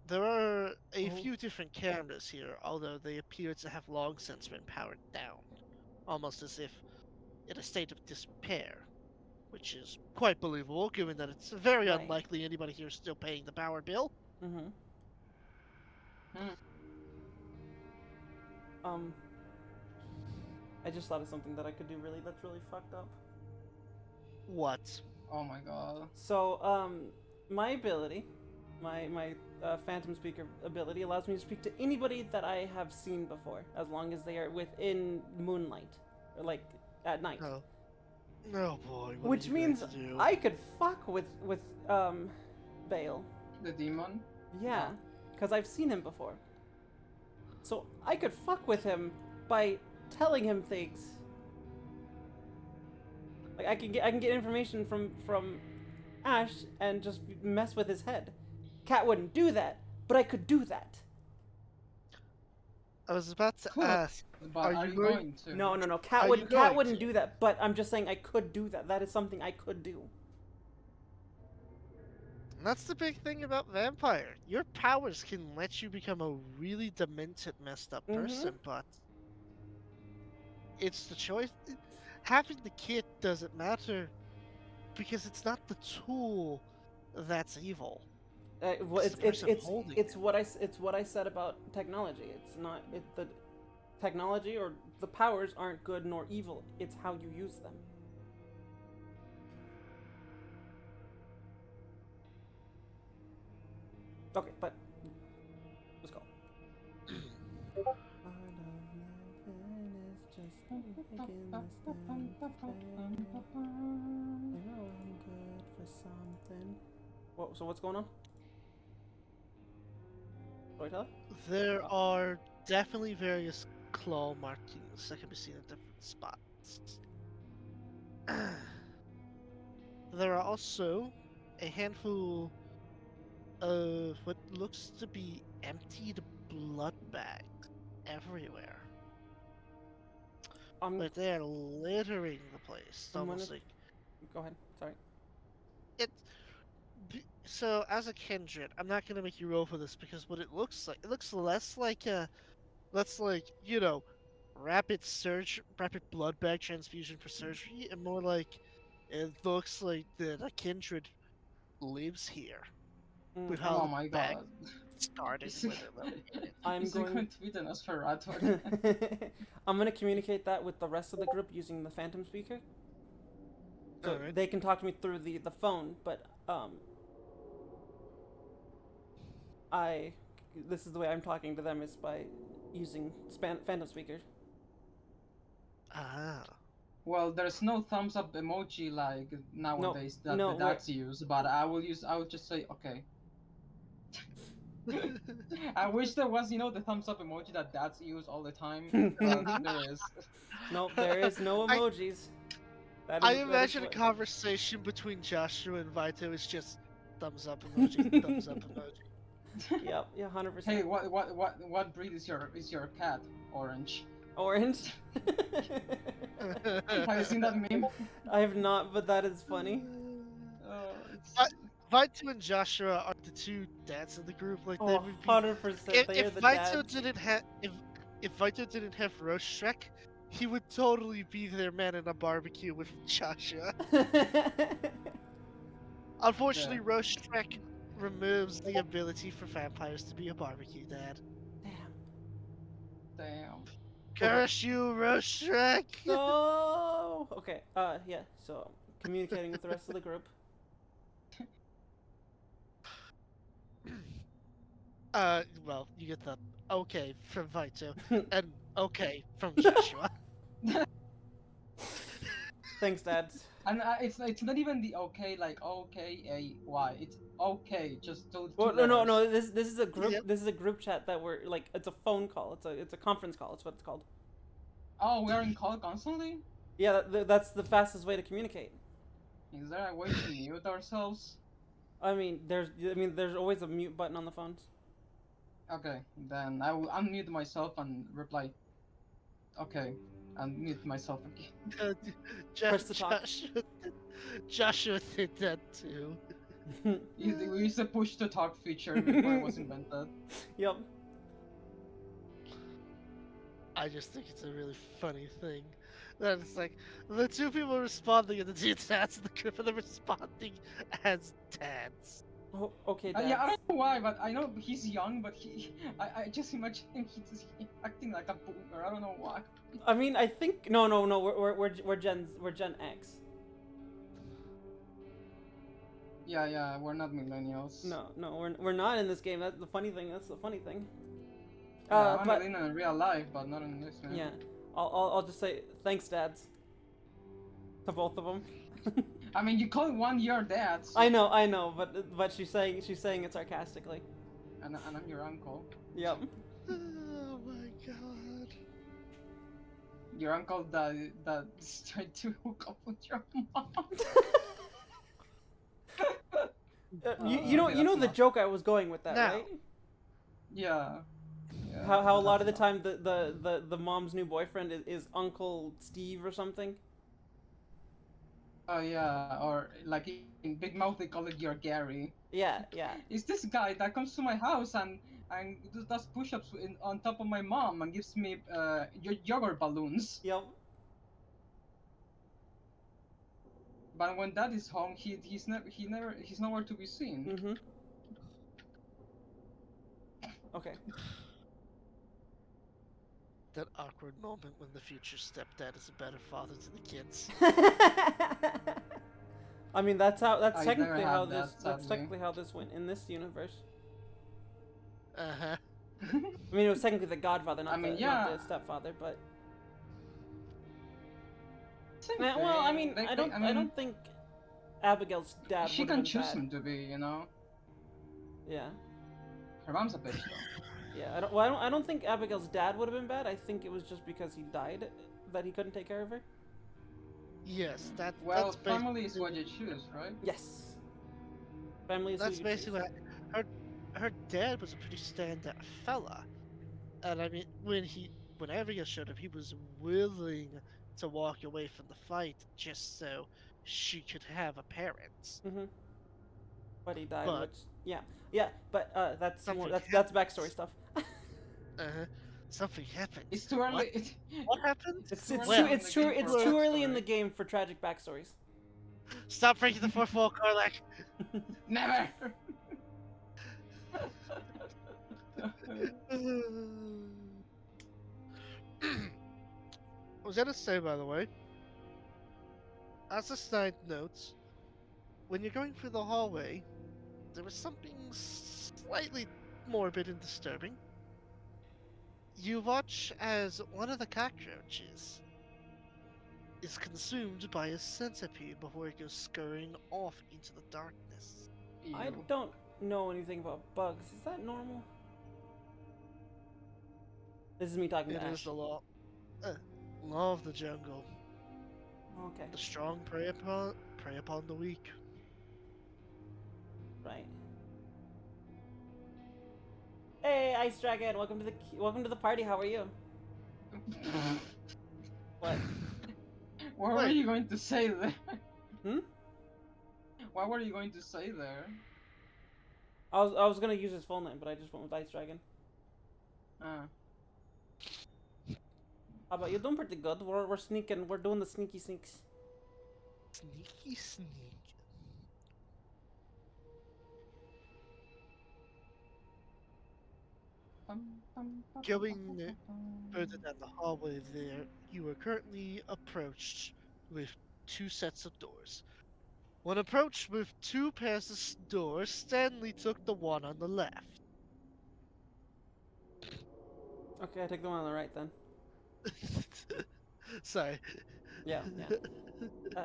There are a Oh. few different cameras here, although they appear to have long since been powered down, almost as if in a state of despair, which is quite believable given that it's very Right. unlikely anybody here is still paying the power bill. Mm-hmm. Hmm. I just thought of something that I could do that's really fucked up. What? Oh my god. So, my ability, my Phantom Speaker ability allows me to speak to anybody that I have seen before, as long as they are within moonlight, or like at night. Oh. No, boy. Which means I could fuck with Bale. The demon? Yeah, because I've seen him before. So I could fuck with him by telling him things. Like I can get information from Ash and just mess with his head. Cat wouldn't do that, but I could do that. I was about to Cool. ask, But are you going to? No. Are Cat you wouldn't. going Cat wouldn't to? do that. But I'm just saying I could do that. That is something I could do. and that's the big thing about vampire. Your powers can let you become a really demented, messed up person, but it's the choice. Having the kit doesn't matter because it's not the tool that's evil. Well, It's the person holding it's what I said about technology. It's not the technology or the powers aren't good nor evil. It's how you use them. Okay, but let's go. So what's going on? Storyteller? There are definitely various claw markings that can be seen at different spots. There are also a handful of what looks to be emptied blood bags everywhere. I'm But they're littering the place. It's I'm almost gonna like go ahead. Sorry. it. So as a kindred, I'm not gonna make you roll for this because what it looks less like a, let's like rapid blood bag transfusion for surgery, and more like it looks like that a kindred lives here with how Oh the my bag god. started Is where it- they're located. I'm Is it going. going to be the Nosferatu? I'm gonna communicate that with the rest of the group using the Phantom speaker. So Alright. they can talk to me through the phone, but this is the way I'm talking to them is by using Phantom speaker. Ah. Well, there's no thumbs up emoji like nowadays that no, the dads use, but I will just say okay. I wish there was, the thumbs up emoji that dads use all the time, but there is. No, there is no I- emojis. I That is imagine a what- conversation between Joshua and Vito is just thumbs up emoji, thumbs up emoji. Yep, yeah, 100%. Hey, what breed is your cat? Orange. Orange. Have you seen that meme? I have not, but that is funny. It's... Vito and Joshua are the two dads of the group. Like they Oh, would be. 100%. They are If the Vito dads. didn't have if Vito didn't have Rostrek, he would totally be their man in a barbecue with Joshua. Unfortunately, Yeah. Rostrek removes the ability for vampires to be a barbecue dad. Damn. Damn. Curse you, Rostrek! No. Okay. Yeah. So communicating with the rest of the group. Well, you get the okay from Vito and okay from Joshua. Thanks, dads. And it's not even the okay like OKAY. It's okay. Just two Well, letters. no. This is a group. Yep. This is a group chat that we're like. It's a phone call. It's a conference call. It's what it's called. Oh, we are in call constantly. Yeah, that's the fastest way to communicate. Is there a way to mute ourselves? I mean, there's always a mute button on the phones. Okay, then I will unmute myself and reply. Okay, and mute myself again. Press the talk. Joshua did that too. We used a push to talk feature before it was invented. Yep. I just think it's a really funny thing. That it's like the two people responding and the two dads in the group and they're responding as dads. Oh, okay, dads. Yeah, I don't know why, but I know he's young, but I just imagine him he's acting like a boomer. I don't know why. I mean, I think no. We're Gen X. Yeah, we're not millennials. No, we're not in this game. That's the funny thing. Yeah, I'm But in real life, but not in this one. yeah, I'll just say thanks, dads. To both of them. I mean, you call one your dad. So... I know, but she's saying it sarcastically. and I'm your uncle. Yep. Oh my god. Your uncle that's trying to hook up with your mom. You Okay, know that's the not. joke I was going with that, Now. right? Yeah. Yeah. How a but lot of the that's not. time the mom's new boyfriend is Uncle Steve or something. Oh yeah, or like in Big Mouth they call it your Gary. Yeah, yeah. It's this guy that comes to my house and does push-ups on top of my mom and gives me yogurt balloons. Yep. But when dad is home, he's nowhere to be seen. Mm-hmm. Okay. That awkward moment when the future stepdad is a better father to the kids. I mean, that's I never had that, that's sadly. technically how this went in this universe. Uh-huh. I mean, it was technically the godfather, not I mean, the yeah. not the stepfather, but Same well, I thing. mean, I don't think Abigail's dad she would have can been choose bad. him to be, you know. Yeah. Her mom's a bitch though. Yeah, I don't think Abigail's dad would have been bad. I think it was just because he died that he couldn't take care of her. Yes, Well, that's family is basically what you choose, right? Yes. Family is who that's you basically choose. what her dad was a pretty standout fella. And I mean when Abigail showed up, he was willing to walk away from the fight just so she could have a parent. Mm-hmm. But he died, But which yeah, but that's more something that's backstory happens. stuff. Uh-huh. Something happened. It's too early. What happened? It's too it's early too in it's the too game it's for a too early in backstory. the game for tragic backstories. Stop breaking the fourth wall, Karlak. Never. I was gonna say, by the way, as a side note, when you're going through the hallway, there was something slightly morbid and disturbing. You watch as one of the cockroaches is consumed by a centipede before it goes scurrying off into the darkness. I Ew. don't know anything about bugs. Is that normal? This is me talking It to is Ash. the law of the jungle. Okay, The strong prey upon the weak. right. Hey, Ice Dragon, welcome to the party. How are you? What? What were Wait. you going to say there? Hmm? What were you going to say there? I was gonna use his full name, but I just went with Ice Dragon. Uh, How about you? Doing pretty good. We're sneaking. We're doing the sneaky sneaks. Sneaky sneak. Going further down the hallway there, you are currently approached with two sets of doors. When approached with two pairs of doors, Stanley took the one on the left. Okay, I take the one on the right then. Sorry. Yeah, yeah.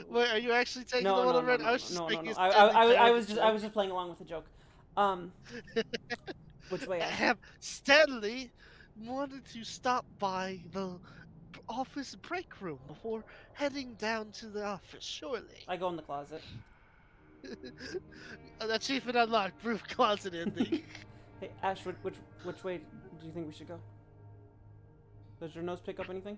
Wait, are you actually taking No, the one no, on the no, right? no, I was just no, no, making no. a Stanley I was just playing along with the joke. Which way? Ash? Stanley wanted to stop by the office break room before heading down to the office, surely. I go in the closet. Achievement unlocked, roof closet ending. Hey, Ash, which way do you think we should go? Does your nose pick up anything?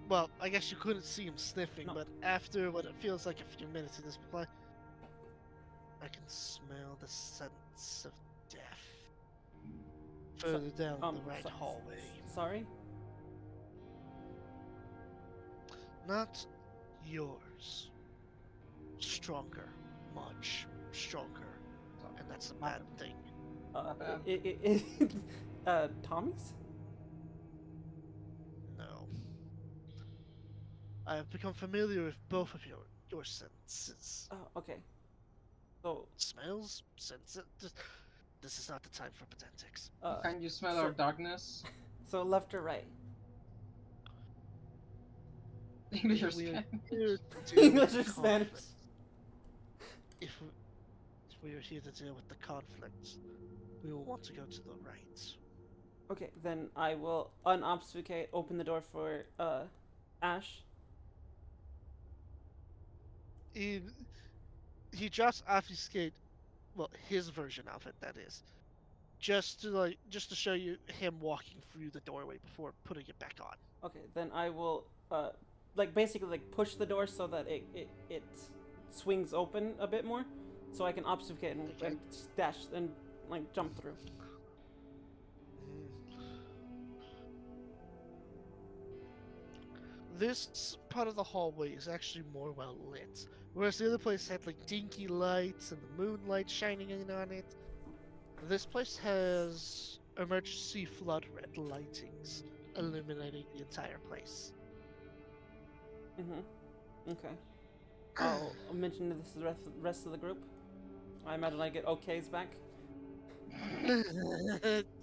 Well, I guess you couldn't see him sniffing, No. but after what it feels like a few minutes in this play, I can smell the sense of death further down the right hallway. Sorry? Not yours. Stronger. Much stronger. And that's a bad thing. Tommy's? No. I have become familiar with both of your senses. Oh, okay. So, Smells, senses. This is not the time for pedantics. can you smell so- our darkness? so left or right? English or We are Spanish? here to do English or conference. Spanish? If we are here to deal with the conflict, we will want to go to the right. Okay, then I will unobfuscate, open the door for Ash. He, he just obfuscate, well, his version of it, that is. Just to show you him walking through the doorway before putting it back on. Okay, then I will like basically like push the door so that it swings open a bit more, so I can obfuscate Okay. and dash and like jump through. This part of the hallway is actually more well lit, whereas the other place had like dinky lights and the moonlight shining in on it. This place has emergency flood red lightings illuminating the entire place. Okay. I'll mention this to the rest of the group. I imagine I get okays back.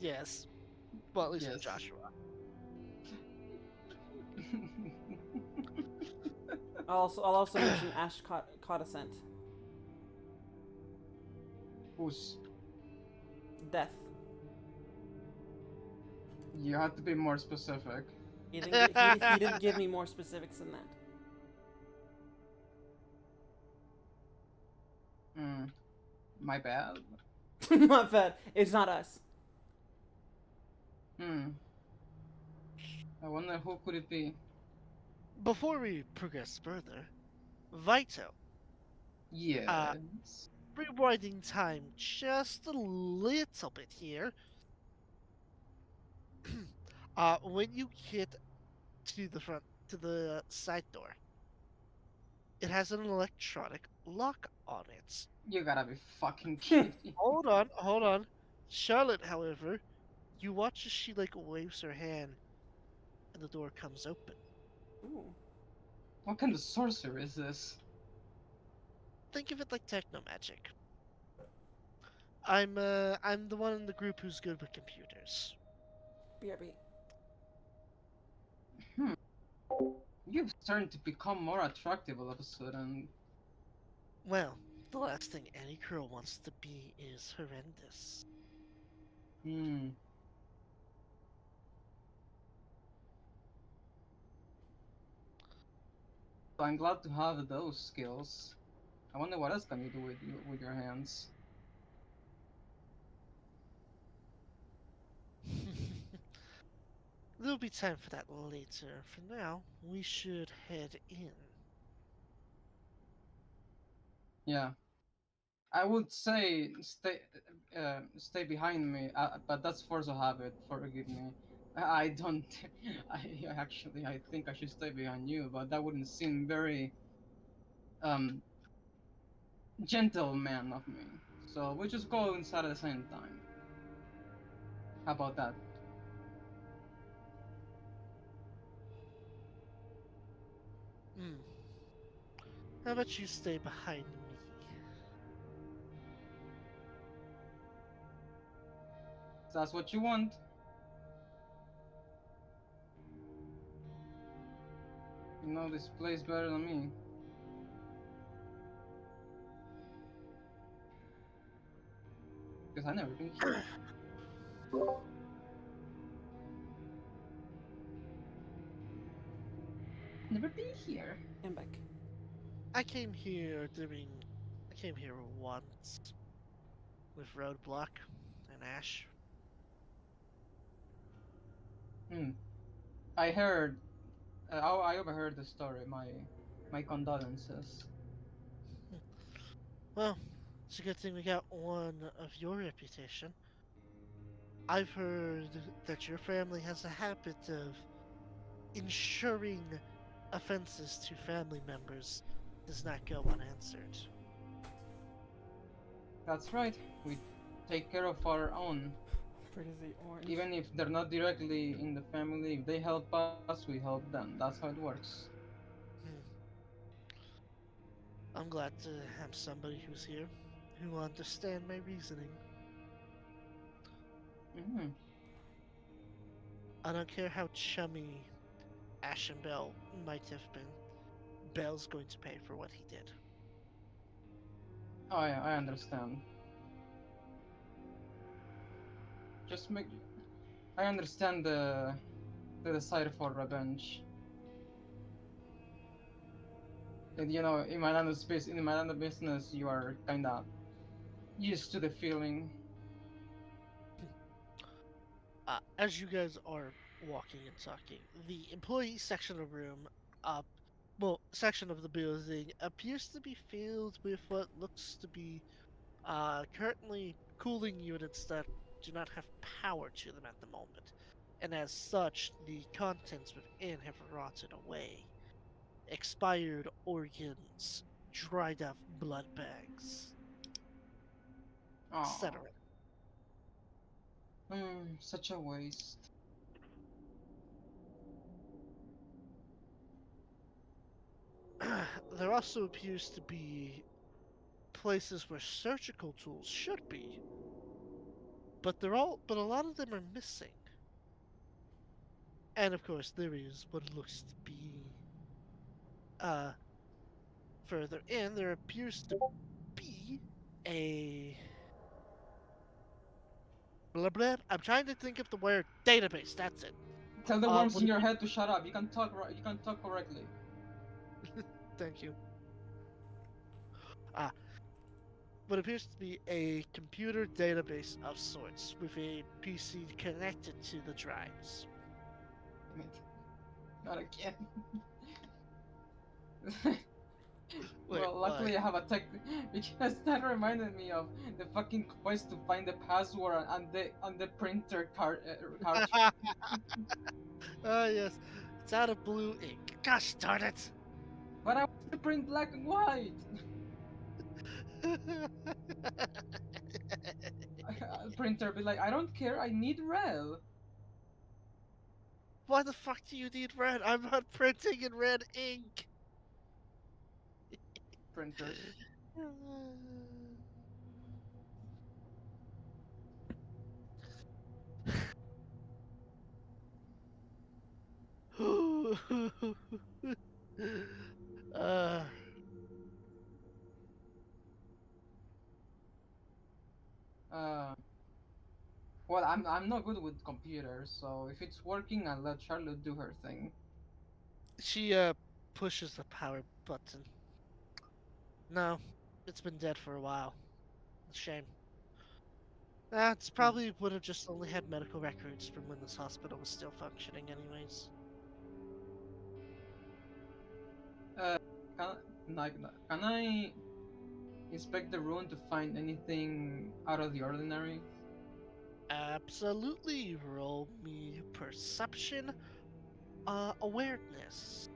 Yes, well at least from Yes. Joshua. I'll also mention Ash caught a scent. Who's? Death. You have to be more specific. He didn't give me more specifics than that. My bad. My bad. It's not us. I wonder who could it be? Before we progress further, Vito, Yes. rewinding time just a little bit here. When you get to the side door, it has an electronic lock on it. You gotta be fucking kidding. Hold on. Charlotte, however, you watch as she like waves her hand, and the door comes open. Ooh. What kind of sorcerer is this? Think of it like techno magic. I'm the one in the group who's good with computers. BRB. You've started to become more attractive all of a sudden. Well, the last thing any girl wants to be is horrendous. So I'm glad to have those skills. I wonder what else can you do with your hands. There'll be time for that later. For now, we should head in. Yeah. I would say stay behind me, but that's force of habit. Forgive me. I don't. I think I should stay behind you, but that wouldn't seem very um gentleman of me. So we just go inside at the same time. How about that? Hmm. How about you stay behind me? That's what you want. You know this place better than me. Because I've never been here. Never been here. And back. I came here once with Roadblock and Ash. I heard. I overheard the story. My condolences. Well, it's a good thing we got one of your reputation. I've heard that your family has a habit of ensuring offenses to family members does not go unanswered. That's right. We take care of our own. Pretty orange. Even if they're not directly in the family, if they help us, we help them. That's how it works. I'm glad to have somebody who's here who will understand my reasoning. I don't care how chummy Ash and Bell might have been. Bell's going to pay for what he did. Oh yeah, I understand. Just make. I understand the desire for revenge. And you know, in my line of space, in my line of business, you are kinda used to the feeling. As you guys are walking and talking, the employee section of room, uh, section of the building appears to be filled with what looks to be currently cooling units that do not have power to them at the moment, and as such, the contents within have rotted away. Expired organs, dried up blood bags, Oh, etc. such a waste. There also appears to be places where surgical tools should be, but a lot of them are missing. And of course, there is what looks to be uh further in. There appears to be a blah blah. I'm trying to think of the word database. That's it. Tell the worms What in your appears, head to shut up. You can talk. You can talk correctly. thank you. Ah, what appears to be a computer database of sorts with a PC connected to the drives. Damn it. Not again. Wait, Well, why? luckily I have a tech because that reminded me of the fucking quest to find the password on the printer cartridge. Ah, yes. It's out of blue ink. Gosh darn it! But I want to print black and white. Printer be like, I don't care. I need red. Why the fuck do you need red? I'm not printing in red ink! Printers. uh, Uh, well, I'm not good with computers, so if it's working, I'll let Charlotte do her thing. she pushes the power button. No, it's been dead for a while. Shame. That's Hmm. probably would have just only had medical records from when this hospital was still functioning, anyways. Uh, can I inspect the room to find anything out of the ordinary? Absolutely. Roll me perception, awareness.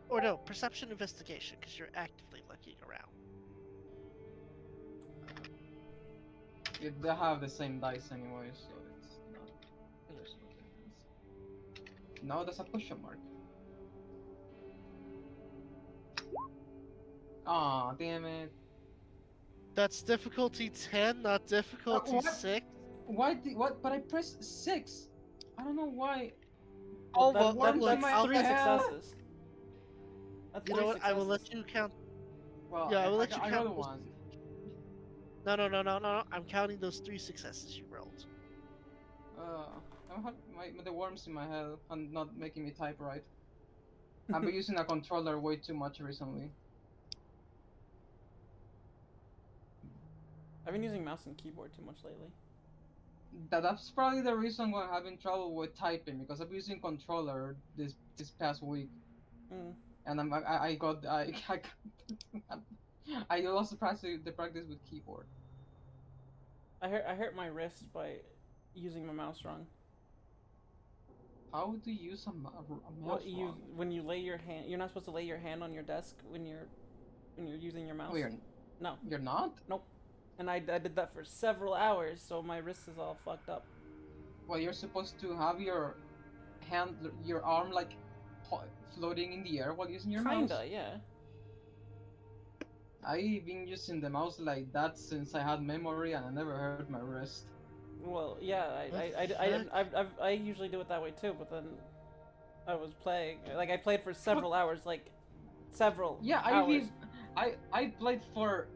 Or no, perception investigation, because you're actively looking around. They have the same dice anyway, so it's not. There's no difference. No, that's a question mark. Aw, damn it. That's difficulty 10, not difficulty What? 6. Why did what? But I pressed 6. I don't know why. Well, Oh, The well, worms in look, my that's three head. successes. That's you three know what? I will let successes. you count. Well, Yeah, I will let you I count rolled those. one. No. I'm counting those 3 successes you rolled. I'm the worms in my head and not making me type right. I've been using a controller way too much recently. I've been using mouse and keyboard too much lately. That's probably the reason why I'm having trouble with typing because I've been using controller this past week, Mm. and I got I lost the practice with keyboard. I hurt my wrist by using my mouse wrong. How do you use a Well, mouse you wrong? when you lay your hand, you're not supposed to lay your hand on your desk when you're using your mouse. Oh, No, you're not? nope. And I did that for several hours, so my wrist is all fucked up. Well, you're supposed to have your your arm like floating in the air while using your mouse. Kinda, yeah. I've been using the mouse like that since I had memory, and I never hurt my wrist. Well, yeah. What the fuck? I usually do it that way too, but then I was playing. Like I played for several hours, like several Yeah, hours. I played for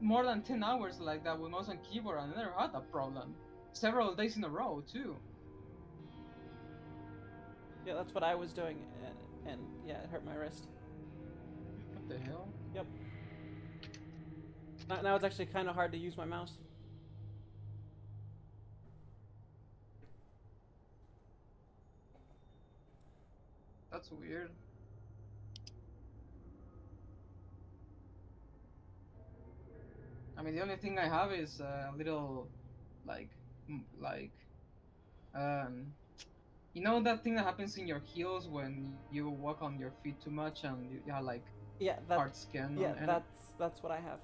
more than 10 hours like that with mouse and keyboard, and I never had that problem. Several days in a row too. Yeah, that's what I was doing, and yeah, it hurt my wrist. What the hell? Yep. Now it's actually kind of hard to use my mouse. That's weird. I mean, the only thing I have is a little, like, like, um, you know that thing that happens in your heels when you walk on your feet too much and you have like Yeah, hard skin on and that's what I have.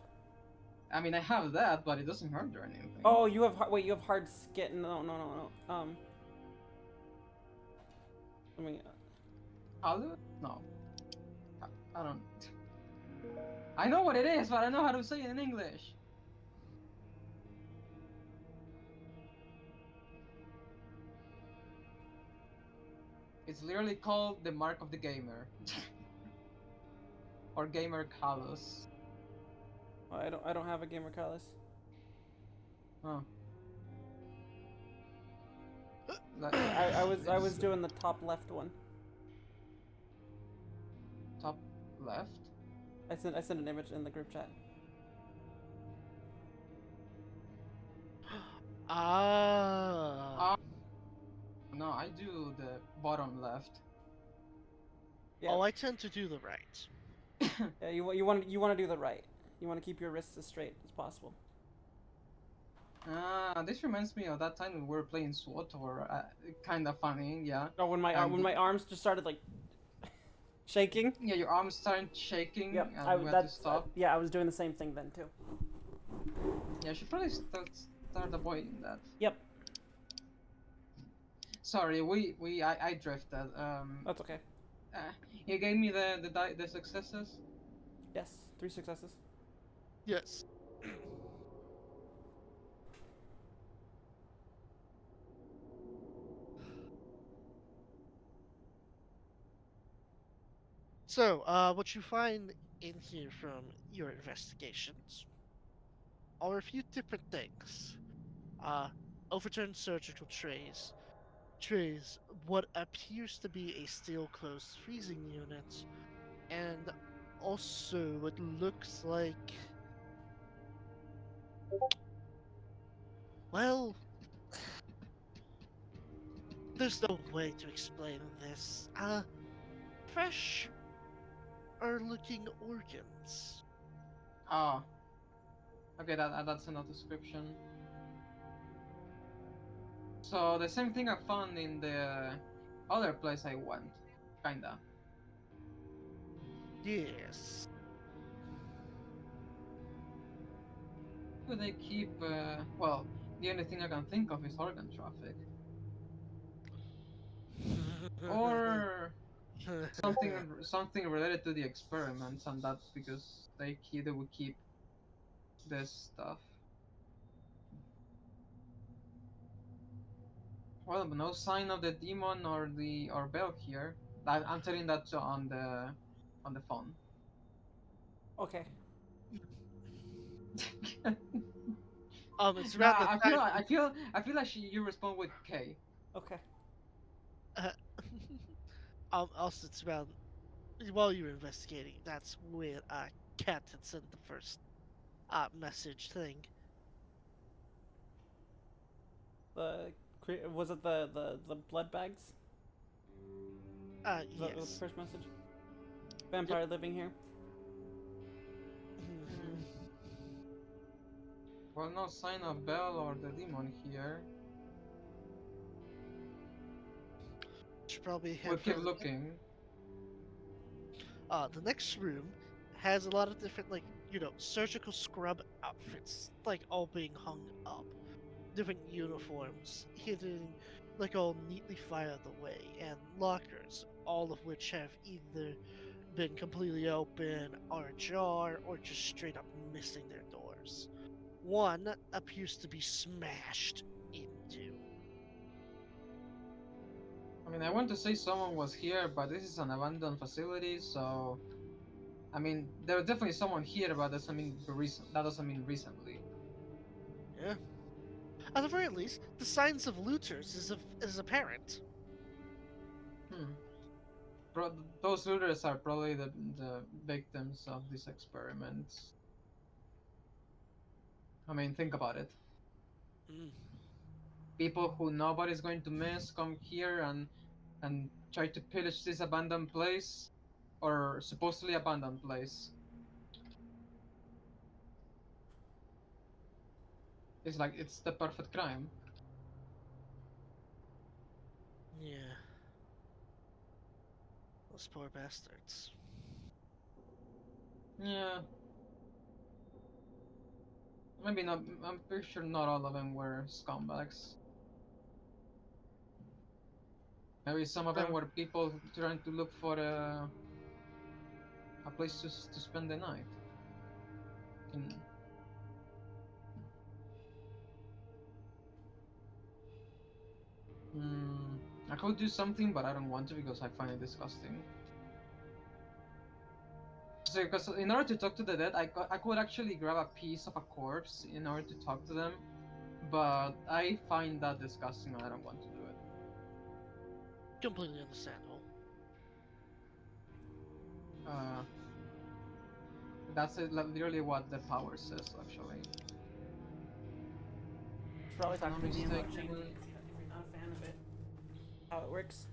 I mean, I have that, but it doesn't hurt or anything. Oh, you have wait, you have hard skin. No. Let me. Halu? No. I don't. I know what it is, but I don't know how to say it in English. It's literally called the mark of the gamer. Or gamer callus. I don't have a gamer callus. Oh. I was doing the top left one. Top left? I sent an image in the group chat. Ah. No, I do the bottom left. Yeah. Oh, I tend to do the right. Yeah, you want to do the right. You want to keep your wrists as straight as possible. This reminds me of that time when we were playing SWAT, or kind of funny, yeah. Oh, when my arms just started like shaking. Yeah, your arms started shaking, Yep, and we had to stop. yeah, I was doing the same thing then too. Yeah, I should probably start avoiding that. Yep. Sorry, I drifted. That's okay. You gave me the successes. Yes, 3 successes. Yes. So, what you find in here from your investigations are a few different things. Overturned surgical trays, what appears to be a steel closed freezing unit, and also what looks like. Well, there's no way to explain this. Fresh are looking organs. Oh. Okay, that's enough description. So the same thing I found in the other place I went, kinda. Yes. Could they keep? Well, the only thing I can think of is organ traffic, or something related to the experiments, and that's because they would keep this stuff. Well, but no sign of the demon or Bell here. I'm telling that on the phone. Okay. It's No, around the I feel like you respond with K. Okay. uh, also, it's around while you're investigating. That's when Cat had sent the first message thing. Was it the blood bags? The Yes. first message. Vampire living here. Well, no sign of Bell or the demon here. Should probably We'll head keep further. looking. The next room has a lot of different, surgical scrub outfits, all being hung up. Different uniforms, hidden, all neatly filed away, and lockers, all of which have either been completely open, are ajar, or just straight up missing their doors. One appears to be smashed into. I mean, I want to say someone was here, but this is an abandoned facility, so I mean, there's definitely someone here, but doesn't mean recent. That doesn't mean recently. Yeah. At the very least, the signs of looters is apparent. Hmm. Those looters are probably the victims of these experiments. I mean, think about it. Mm. People who nobody's going to miss come here and try to pillage this abandoned place, or supposedly abandoned place. It's like it's the perfect crime. Yeah. Those poor bastards. Yeah, maybe not. I'm pretty sure not all of them were scumbags. Maybe some of them Um, were people trying to look for a place to spend the night. In, hmm, I could do something, but I don't want to because I find it disgusting. So, because in order to talk to the dead, I could actually grab a piece of a corpse in order to talk to them, but I find that disgusting and I don't want to do it. completely understandable. Uh, that's literally what the power says, actually. Should probably If I'm talk not to me about changing mistaken. it if you're not a fan of it. How it works.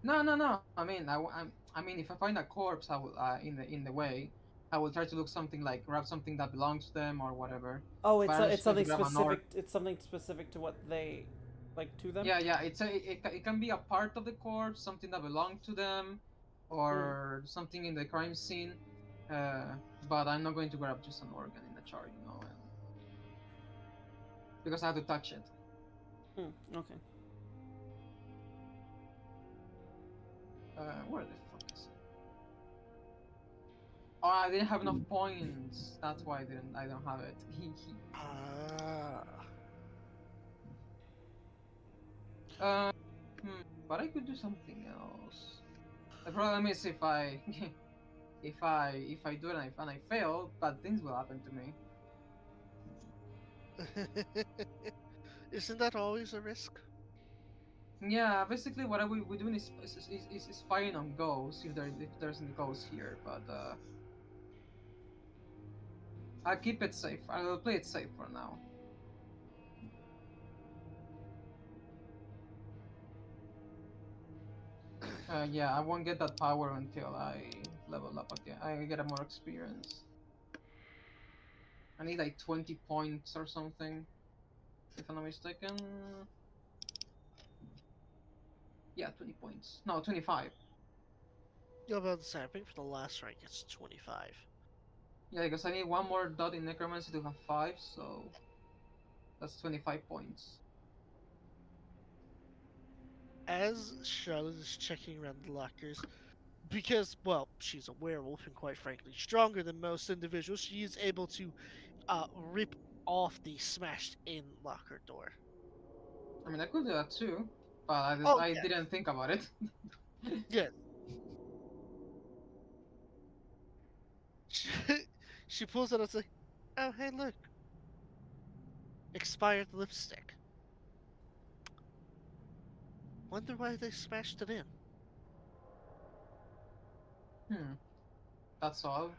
No, no, no. I mean, I mean, if I find a corpse, I will in the way, I will try to look something like grab something that belongs to them or whatever. Oh, But it's I'm it's just going to something grab an orb. specific. It's something specific to what they like to them. Yeah, yeah. It can be a part of the corpse, something that belonged to them, Hmm. or something in the crime scene. But I'm not going to grab just an organ in the chart, and because I have to touch it. Hmm. Okay. Where the fuck is it? Oh, I didn't have enough points. That's why I don't have it. Ah. uh, but I could do something else. The problem is if I if I do it and I fail, bad things will happen to me. Isn't that always a risk? Yeah, basically what we're doing is spying on ghosts if there's any ghosts here, but I'll keep it safe. I'll play it safe for now. Yeah, I won't get that power until I level up again. I get a more experience. I need like 20 points or something, if I'm not mistaken. Yeah, 20 points. No, 25. You're about to say, I think for the last rank it's 25. Yeah, because I need one more dot in Necromancy to have 5, so that's 25 points. As Charlotte is checking around the lockers, because, well, she's a werewolf and quite frankly stronger than most individuals, she is able to rip off the smashed in locker door. I mean, I could do that too, but Oh, I yeah. didn't think about it. Yeah. She, she pulls it out and like, oh, hey, look. Expired lipstick. Wonder why they smashed it in. Hmm, that's all.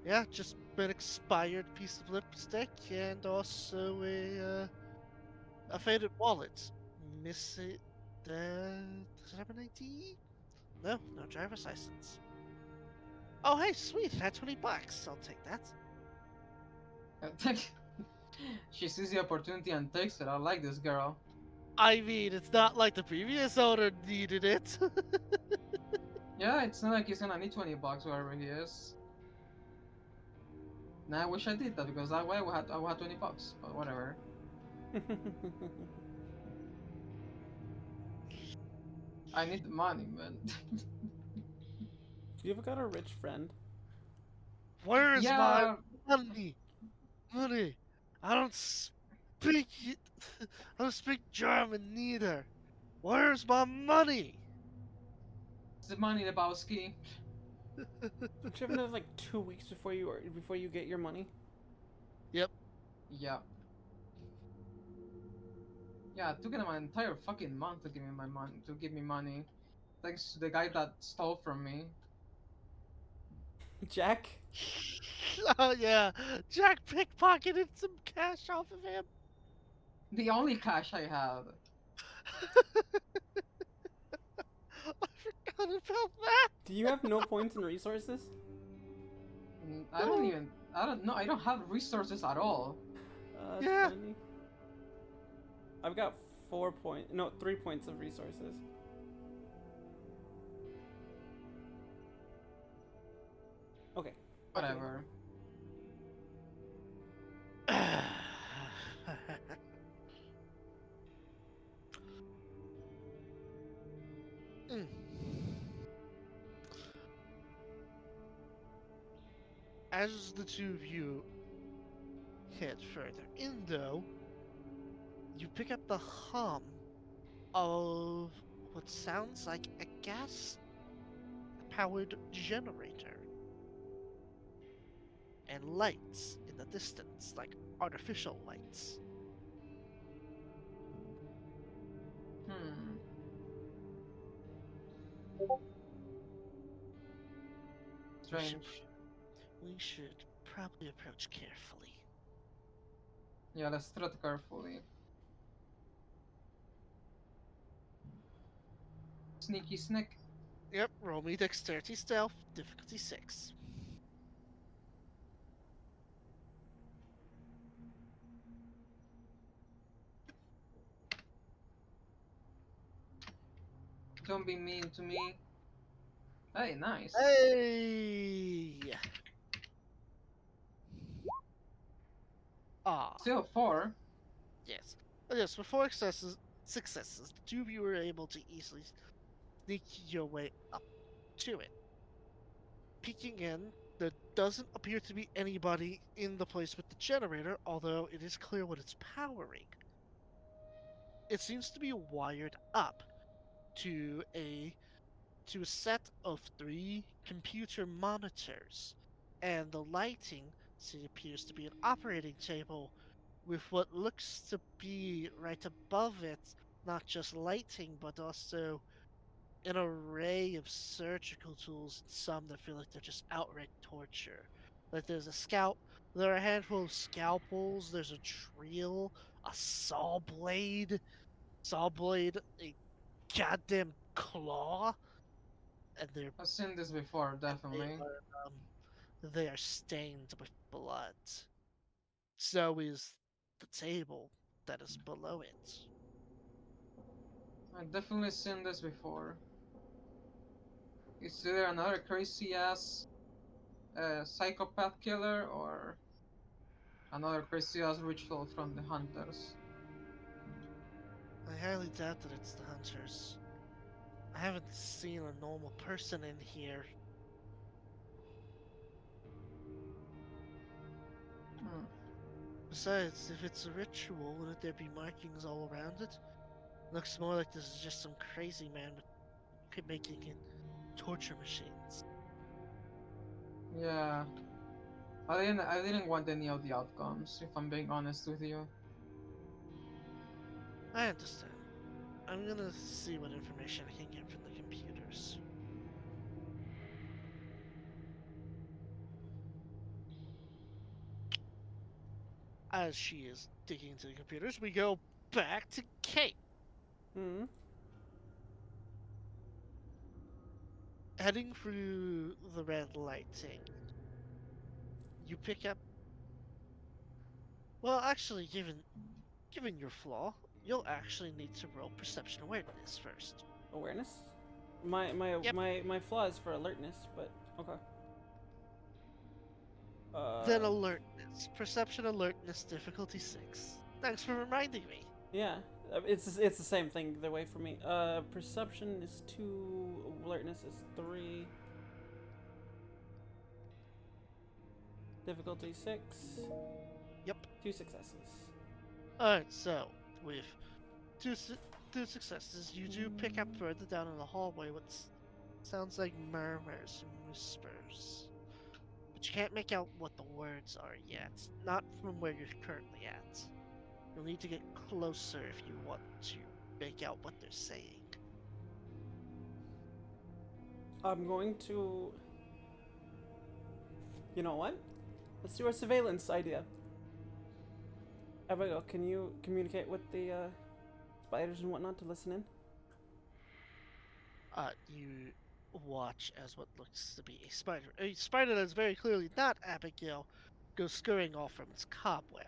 Yeah, just an expired piece of lipstick and also a faded wallet. Miss it. Does it have an ID? No, no driver's license. Oh, hey, sweet. I had 20 bucks. I'll take that. She sees the opportunity and takes it. I like this girl. I mean, it's not like the previous owner needed it. Yeah, it's not like he's gonna need 20 bucks wherever he is. Now I wish I did that because that way I would have 20 bucks, but whatever. I need the money, man. You ever got a rich friend? Where's my Yeah, money? Money. I don't speak it. I don't speak German neither. Where's my money? it's the money, Lebowski. Don't you have another like 2 weeks before you get your money? Yep. Yeah. Yeah, it took them an entire fucking month to give me my money. To give me money, thanks to the guy that stole from me. Jack? Oh yeah, Jack pickpocketed some cash off of him. The only cash I had. I forgot about that. Do you have no points and resources? I don't even. I don't know. I don't have resources at all. That's Yeah. funny. I've got 3 points of resources. Okay. Whatever. Mm. As the two of you head further in, though, you pick up the hum of what sounds like a gas-powered generator and lights in the distance, like artificial lights. Hmm. Strange. We should probably approach carefully. Yeah, let's tread carefully. Sneaky sneak. Yep, roll me dexterity stealth, difficulty 6. Don't be mean to me. Hey, nice. Hey! Ah, Still 4. yes. Yes, with 4 successes, the two of you were able to easily sneak your way up to it. Peeking in, there doesn't appear to be anybody in the place with the generator, although it is clear what it's powering. It seems to be wired up to a set of 3 computer monitors, and the lighting appears to be an operating table with what looks to be right above it, not just lighting, but also an array of surgical tools, and some that feel like they're just outright torture. Like there are a handful of scalpels, there's a drill, a saw blade, a goddamn claw, and I've seen this before, they definitely. are they are stained with blood. So is the table that is below it. I've definitely seen this before. It's either another crazy ass psychopath killer or another crazy ass ritual from the hunters. I highly doubt that it's the hunters. I haven't seen a normal person in here. Hmm. Besides, if it's a ritual, wouldn't there be markings all around it? Looks more like this is just some crazy man making it torture machines. Yeah. I didn't want any of the outcomes, if I'm being honest with you. I understand. I'm gonna see what information I can get from the computers. As she is digging into the computers, we go back to Kate. Hmm. Heading through the red lighting, you pick up. Well, actually, given your flaw, you'll actually need to roll perception awareness first. Awareness? Yep. My flaw is for alertness, but okay. Then alertness, perception alertness, difficulty 6. Thanks for reminding me. Yeah, it's the same thing either way for me. Perception is 2, alertness is 3, difficulty 6, Yep. 2 successes. Alright, so with two, two successes, you do pick up further down in the hallway Sounds like murmurs and whispers. But you can't make out what the words are yet. Not from where you're currently at. You'll need to get closer if you want to make out what they're saying. I'm going to. You know what? Let's do our surveillance idea. Abigail, can you communicate with the spiders and whatnot to listen in? You watch as what looks to be a spider that's very clearly not Abigail, goes scurrying off from its cobweb.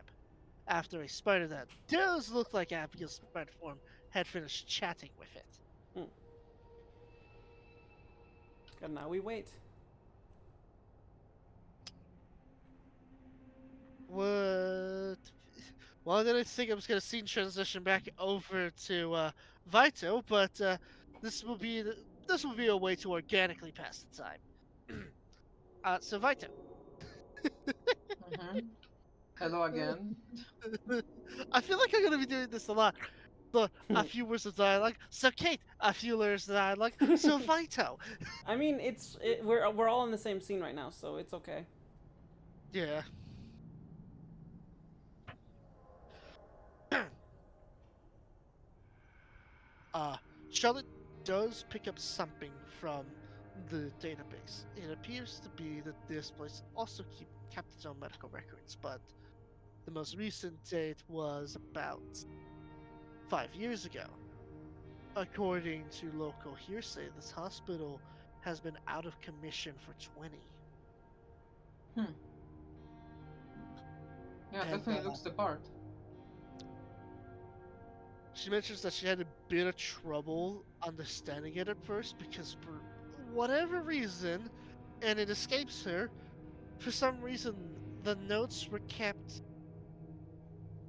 After a spider that does look like Abigail's spider form had finished chatting with it. And now we wait. What? Well, then I think I'm just gonna scene transition back over to Vito, but this will be this will be a way to organically pass the time. So Vito. Mm-hmm. Hello again. I feel like I'm gonna be doing this a lot. A few words of dialogue. So Kate, a few words of dialogue. So Vito. I mean, we're all in the same scene right now, so it's okay. Yeah. Charlotte does pick up something from the database. It appears to be that this place also kept its own medical records, but the most recent date was about 5 years ago. According to local hearsay, this hospital has been out of commission for 20. Yeah, And, definitely looks the part. She mentions that she had a bit of trouble understanding it at first because for whatever reason, and it escapes her, for some reason the notes were kept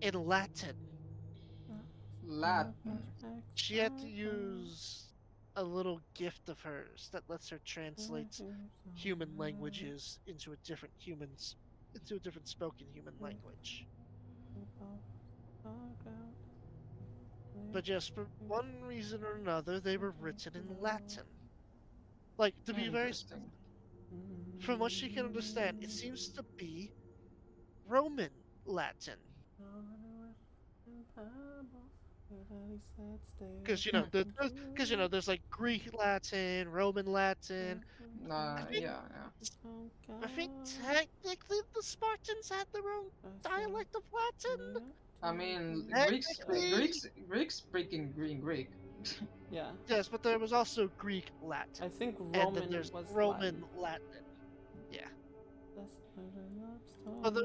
in Latin. Lad. She had to use a little gift of hers that lets her translate human languages into a different spoken human language. But just for one reason or another, they were written in Latin. Like, to be very, Interesting. from what she can understand, it seems to be Roman Latin. Because there's like Greek Latin, Roman Latin. Yeah. I think technically the Spartans had their own dialect of Latin. I mean, Technically, Greeks speaking Greek. Yeah. yes, but there was also Greek Latin, I think and then Roman there's was Roman Latin. Yeah, but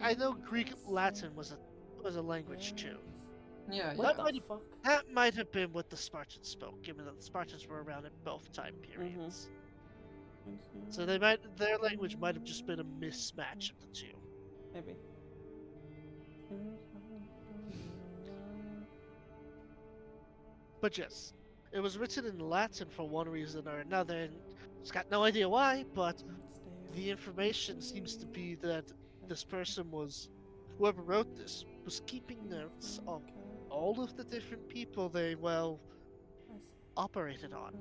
I know Greek Latin was a language too. Yeah, What yeah. the fuck? That might have been what the Spartans spoke, given that the Spartans were around at both time periods. So their language might have just been a mismatch of the two. Maybe. But yes, it was written in Latin for one reason or another, and just got no idea why, but the information seems to be that this person whoever wrote this, was keeping notes of all of the different people they, operated on,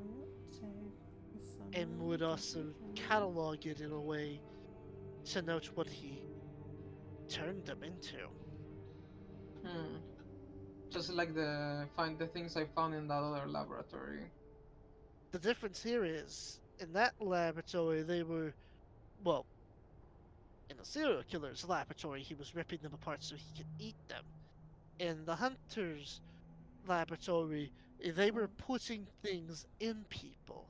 and would also catalog it in a way to note what he turned them into. Just like the things I found in that other laboratory. The difference here is, in that laboratory, they were, in the serial killer's laboratory, he was ripping them apart so he could eat them. In the hunter's laboratory, they were putting things in people.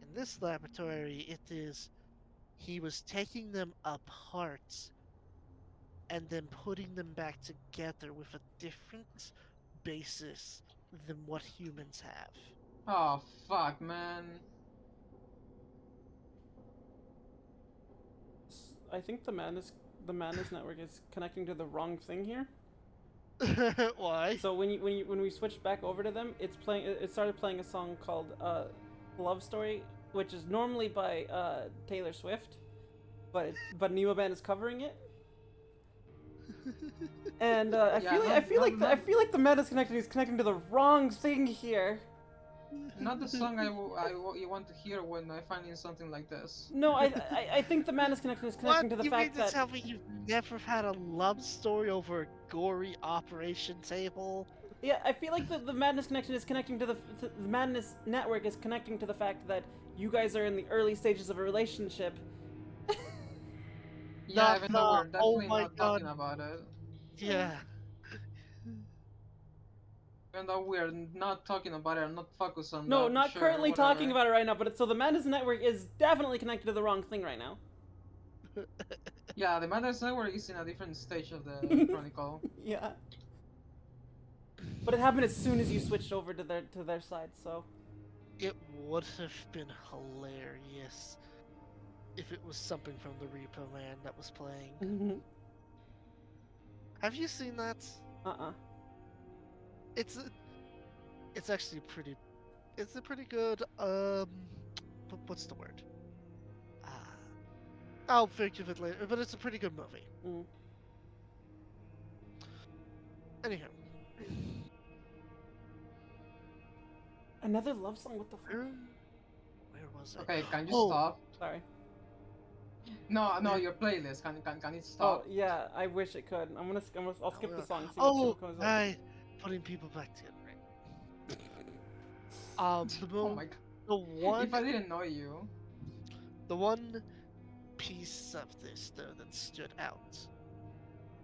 In this laboratory, he was taking them apart and then putting them back together with a different basis than what humans have. Oh fuck, man. I think the Madness network is connecting to the wrong thing here. Why? So when we switched back over to them, it started playing a song called "Love Story," which is normally by Taylor Swift, but Nemo Band is covering it. And I feel like the Madness connecting is connecting to the wrong thing here. Not the song you want to hear when I finding something like this. No, I think the madness connection is What? connecting to the You mean fact to that tell me you've never had a love story over a gory operation table? yeah, I feel like the madness connection is connecting to the madness network is connecting to the fact that you guys are in the early stages of a relationship. Yeah, Not even though the, we're oh definitely my not god, talking about it. yeah. Even though we're not talking about it, I'm not focused on No, that. not Sure, currently talking whatever. about it right now, but so the madness network is definitely connected to the wrong thing right now. Yeah, the Madness Network is in a different stage of the chronicle. Yeah. But it happened as soon as you switched over to their side, so It would have been hilarious if it was something from the Repo Man that was playing. Have you seen that? It's a, it's actually pretty. It's a pretty good. What's the word? Ah, I'll think of it later. But it's a pretty good movie. Mm. Anyhow, Another love song. What the fuck? where was I? Okay, can you Oh, stop? Sorry. No, your playlist. Can it Oh stop? yeah, I wish it could. I'll skip the song. See oh, what comes up. right. Putting people back together. Right. Oh my god. The one, If I didn't know you. the one piece of this though that stood out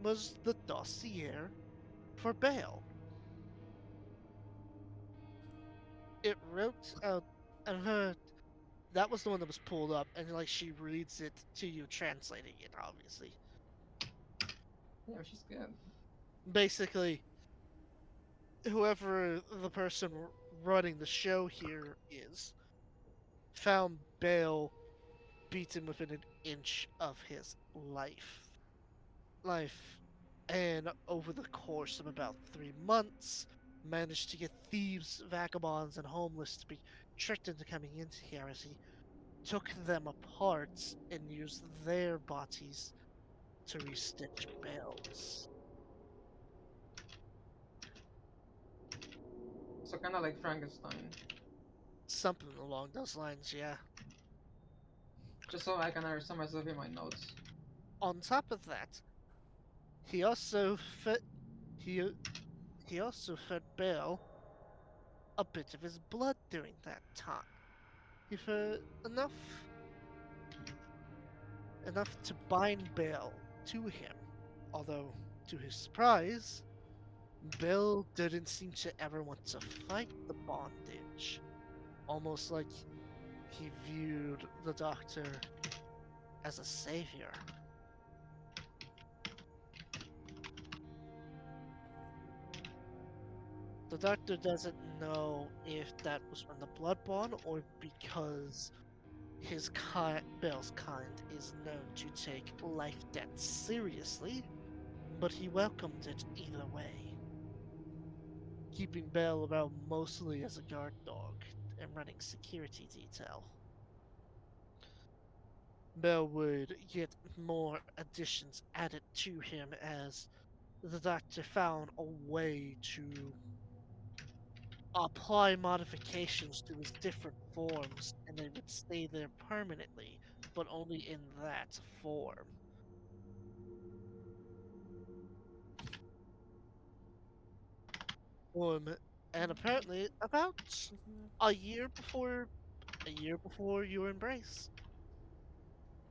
was the dossier for Bale. It wrote out, and that was the one that was pulled up, and like she reads it to you, translating it, obviously. Yeah, she's good. Basically, whoever the person running the show here is found Bale beaten within an inch of his life, and over the course of about 3 months, managed to get thieves, vagabonds, and homeless to be tricked into coming into here as he took them apart and used their bodies to restitch Bale's. So kind of like Frankenstein. Something along those lines, yeah. Just so I can understand myself in my notes. On top of that, he also fed he he also fed Bale a bit of his blood during that time. He fed enough to bind Bale to him. Although, to his surprise, Bale didn't seem to ever want to fight the bondage. Almost like he viewed the Doctor as a savior. The Doctor doesn't know if that was from the blood bond or because Bale's kind is known to take life debt seriously, but he welcomed it either way, keeping Bale around mostly as a guard dog and running security detail. Bale would get more additions added to him as the Doctor found a way to apply modifications to his different forms and they would stay there permanently, but only in that form. Um, and apparently about a year before your embrace,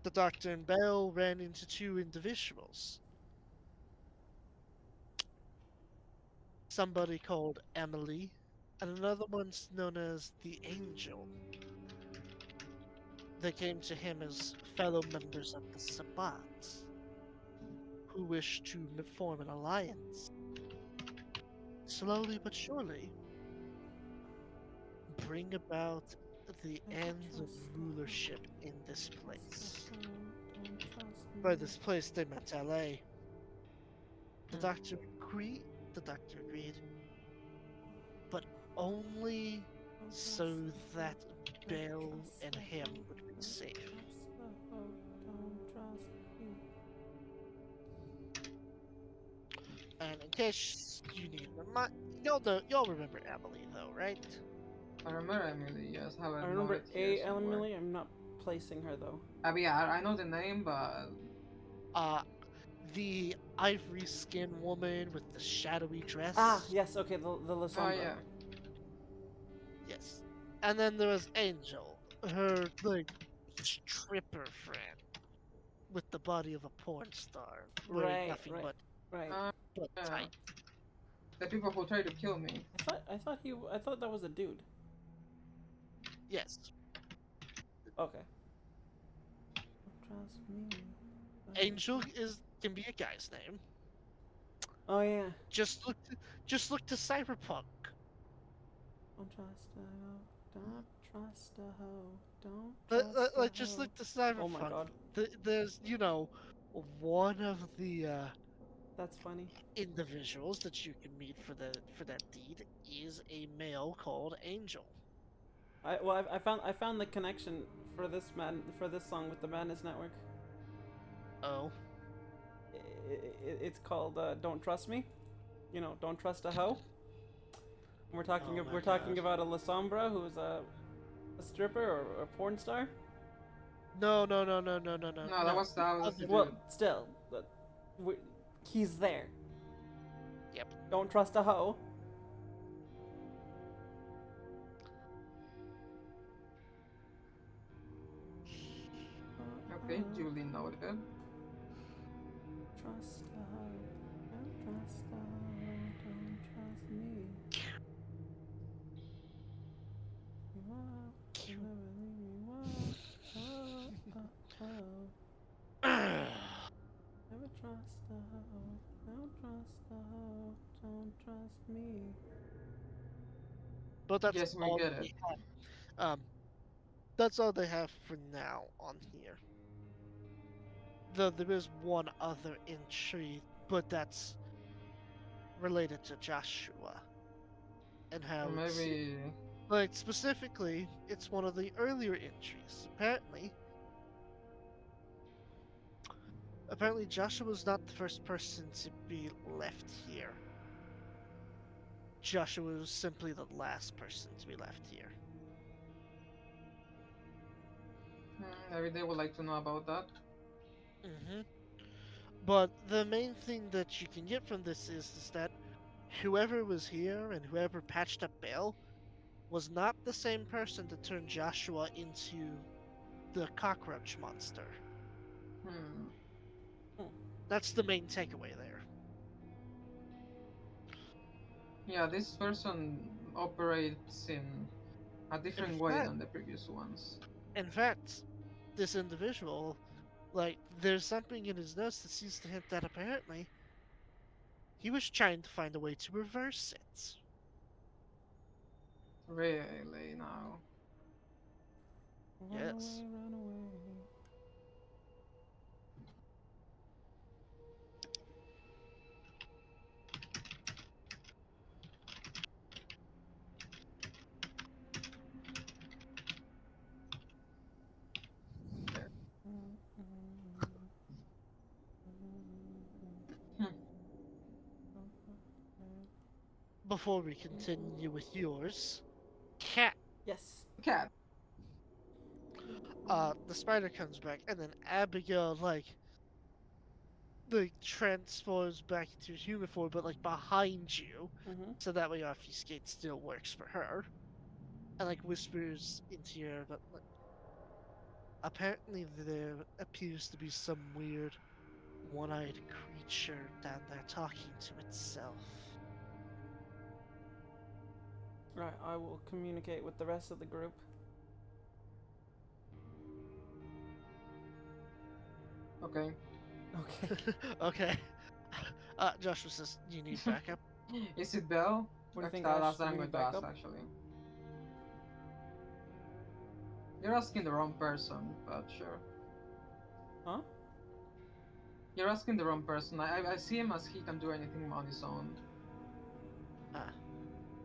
the Doctor and Bell ran into two individuals. Somebody called Emily, and another one's known as the Angel. They came to him as fellow members of the Sabbat, who wished to form an alliance. Slowly but surely, bring about the end of rulership in this place. By this place, they meant LA. The doctor agreed. The doctor agreed, but only so that Bale and him would be safe. And in case you need, y'all remember Emily though, right? I remember Emily, yes, I haven't remember noted here somewhere. Emily. I'm not placing her though. I mean, yeah, I know the name, but The ivory skinned woman with the shadowy dress. Ah, yes. Okay, the oh Lasombra. yeah. Yes. And then there was Angel, her like stripper friend with the body of a porn star, wearing Right, nothing right, right. but Yeah. tight. The people who tried to kill me. I thought that was a dude. Yes. Okay. Trust me. Angel can be a guy's name. Oh yeah. Just look to Cyberpunk. Don't trust a hoe. Don't trust a hoe. Don't trust a hoe. Just look to Cyberpunk. Oh my god. There's one of the That's funny. individuals that you can meet for that deed is a male called Angel. I found the connection for this song with the Madness Network. Oh. It's called "Don't Trust Me." You know, don't trust a hoe. We're talking Oh my we're talking God. about a Lasombra who's a stripper or a porn star. No. No, that was the Other- dude. Well, still, he's there. Yep. Don't trust a hoe. Okay, duly noted. Trust a hoe. Don't trust a hoe. Don't trust me. You are, you never leave me. Never trust a hoe. Don't trust a hoe. Don't trust me. But that's Yes, we all get they it. have. That's all they have for now on here. Though there is one other entry, but that's related to Joshua and how it's Maybe. like specifically it's one of the earlier entries. Apparently Joshua was not the first person to be left here. Joshua was simply the last person to be left here. Maybe they would like to know about that. hmm But the main thing that you can get from this is that whoever was here and whoever patched up Bale was not the same person that turned Joshua into the cockroach monster. Hmm. That's the main takeaway there. Yeah, this person operates in a different way fact- than the previous ones. In fact, this individual, like, there's something in his notes that seems to hint that apparently he was trying to find a way to reverse it. Really, now. Run Yes. away, run away. Hmm. Before we continue with yours, Cat, Yes. Cat. the spider comes back, and then Abigail, like transforms back into a human form, but like behind you, Mm-hmm. so that way obfuscate still works for her, and like whispers into your ear, but like, apparently there appears to be some weird one-eyed creature down there talking to itself. Right. I will communicate with the rest of the group. Okay. Okay. Okay. Joshua says, "You need backup." Is it Bell? What do you think, That's Ash? Do what I'm we going need to ask backup? actually. You're asking the wrong person, but sure. Huh? You're asking the wrong person. I see him as he can do anything on his own. Ah,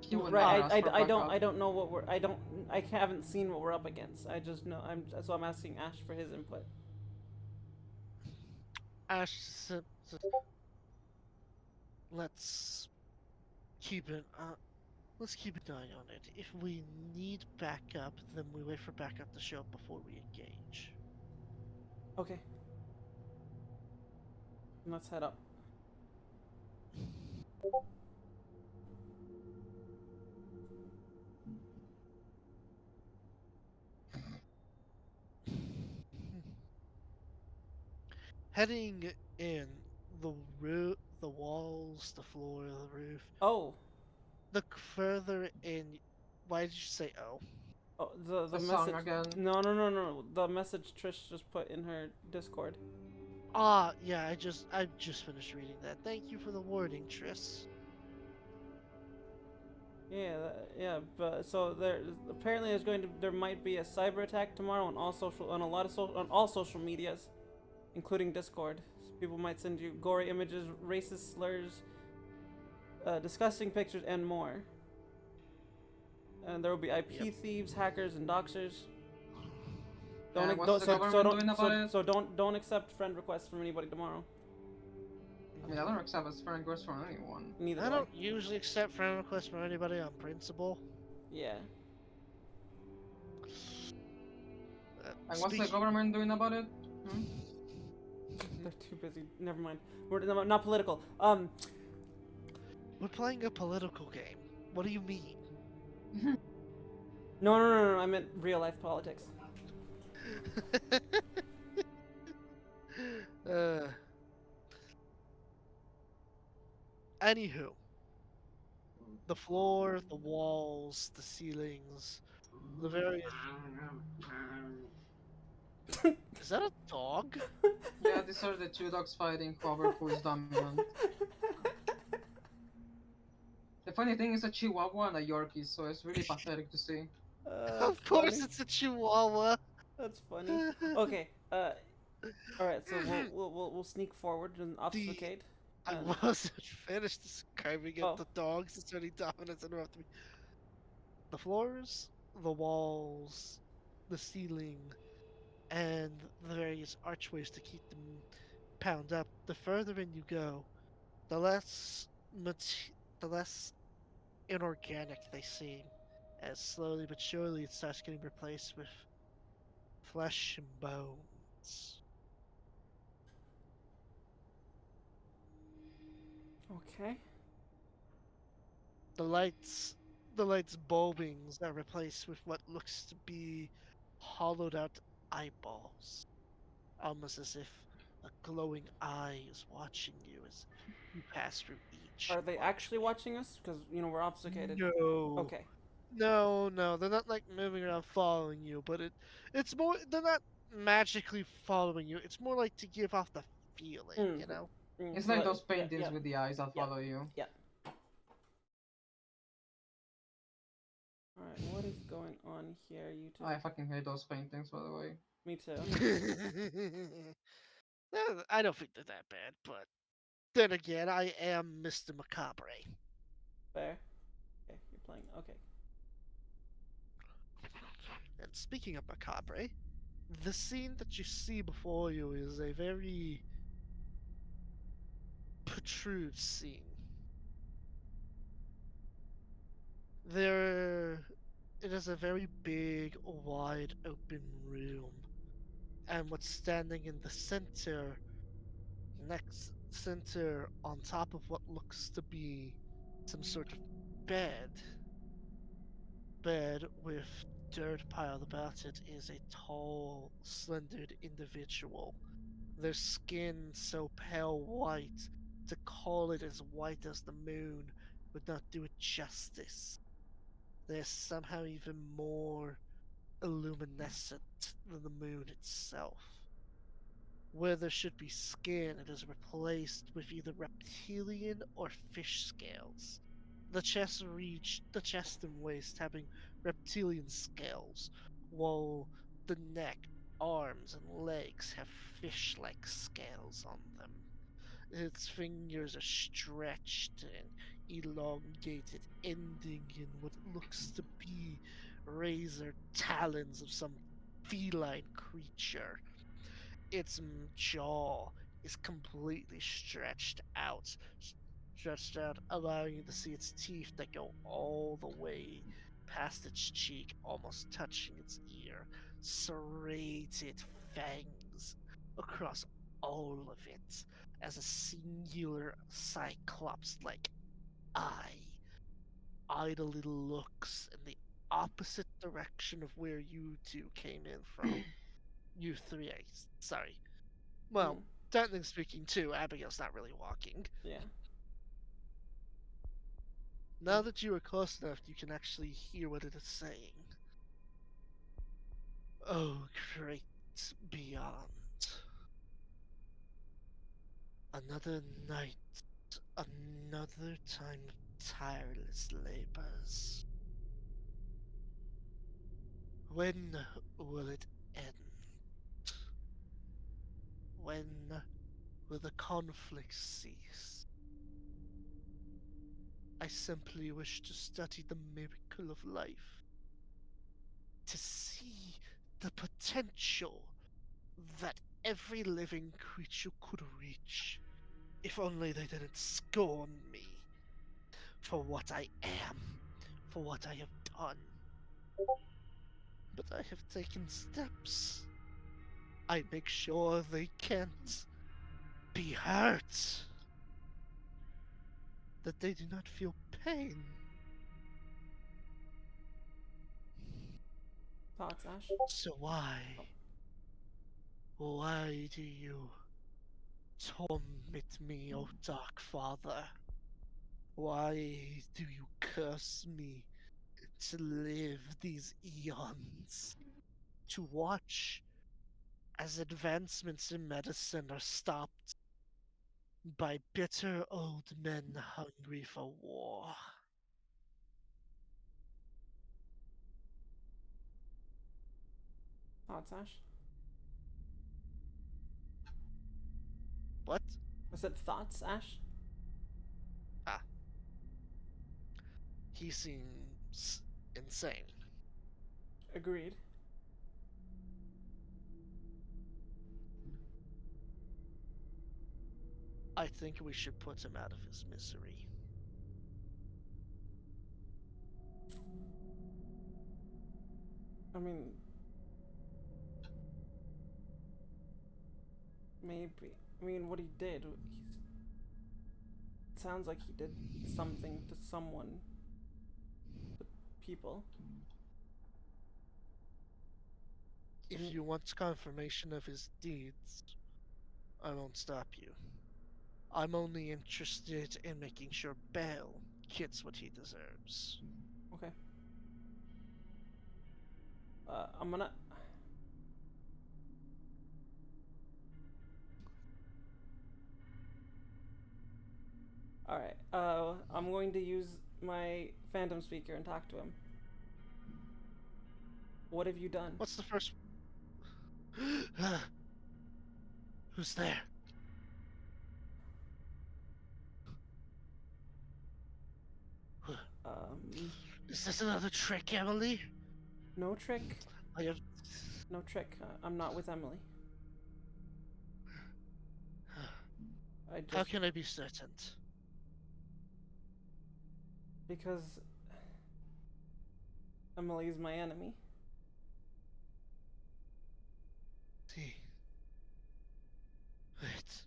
He would Right. never ask for backup. I don't know what we're. I haven't seen what we're up against. I just know. I'm asking Ash for his input. Ash says, "Let's keep it. let's keep an eye on it. If we need backup, then we wait for backup to show up before we engage. Okay. Let's head up. Heading in, the walls, the floor, the roof. Oh. Look further in. Why did you say "oh"? Oh, the The song message. again. No. The message Trish just put in her Discord. Ah, yeah. I just finished reading that. Thank you for the warning, Triss. Yeah, yeah. But so there might be a cyber attack tomorrow on on all social medias, including Discord. So people might send you gory images, racist slurs, disgusting pictures, and more. And there will be IP Yep. thieves, hackers, and doxers. And what's the government doing about it? So don't accept friend requests from anybody tomorrow. I mean, I don't accept a friend request from anyone. Neither I do don't usually accept friend requests from anybody on principle. Yeah. Like, what's the Speaking- government doing about it? Hmm? They're too busy. Never mind. We're not political. We're playing a political game. What do you mean? No. I meant real life politics. uh, anywho, the floor, the walls, the ceilings, the various. Is that a dog? Yeah, these are the two dogs fighting over who is dominant. The funny thing is a Chihuahua and a Yorkie, so it's really pathetic to see. Of course, it's a Chihuahua. That's funny. Okay. All right. So we'll sneak forward and obfuscate. I and- wasn't finished describing it. Oh. The dogs, it's already dominance interrupted me. The floors, the walls, the ceiling, and the various archways to keep them pound up. The further in you go, the less the less inorganic they seem. As slowly but surely it starts getting replaced with flesh and bones. Okay. The lights bulbings are replaced with what looks to be hollowed out eyeballs, almost as if a glowing eye is watching you as you pass through each. Are they actually watching us? Because we're obfuscated. No. Okay. No, they're not like moving around following you, but it's more they're not magically following you. It's more like to give off the feeling, you know? It's So like those paintings yeah. with the eyes that Yeah. follow you. All right. What is going on here, you two? I fucking hate those paintings, by the way. Me too. I don't think they're that bad, but then again, I am Mr. Macabre. Fair. Okay, you're playing. Okay. And speaking of Macabre, the scene that you see before you is a very protrude scene. It is a very big, wide open room, and what's standing in the center, on top of what looks to be some sort of bed, with dirt piled about it, is a tall, slendered individual. Their skin so pale white, to call it as white as the moon would not do it justice. They're somehow even more illuminescent than the moon itself. Where there should be skin, it is replaced with either reptilian or fish scales. The chest and waist having reptilian scales, while the neck, arms, and legs have fish-like scales on them. Its fingers are stretched and elongated, ending in what looks to be razor talons of some feline creature. Its jaw is completely stretched out, stretched out, allowing you to see its teeth that go all the way past its cheek, almost touching its ear. Serrated fangs across all of it, as a singular cyclops like eye idly looks in the opposite direction of where you two came in from. You three, sorry. Well, Mm, technically speaking, too, Abigail's not really walking. yeah. Now that you are close enough, you can actually hear what it is saying. Oh, great beyond. Another night, another time of tireless labors. When will it end? When will the conflict cease? I simply wish to study the miracle of life, to see the potential that every living creature could reach, if only they didn't scorn me for what I am, for what I have done. But I have taken steps. I make sure they can't be hurt, that they do not feel pain. Thoughts, Ash? So why? Why do you torment me, O Dark Father? Why do you curse me to live these eons? To watch as advancements in medicine are stopped by bitter old men hungry for war. Thoughts, Ash? What? I said thoughts, Ash? Ah, he seems insane. Agreed. I think we should put him out of his misery. I mean, maybe. I mean, what he did, it sounds like he did something to someone, to people. If And, you want confirmation of his deeds, I won't stop you. I'm only interested in making sure Bale gets what he deserves. okay. I'm gonna. Alright, I'm going to use my phantom speaker and talk to him. What have you done? What's the first? Who's there? Is this another trick, Emily? No trick. I have. No trick. I'm not with Emily. I How just. can I be certain? Because Emily is my enemy. See. Wait.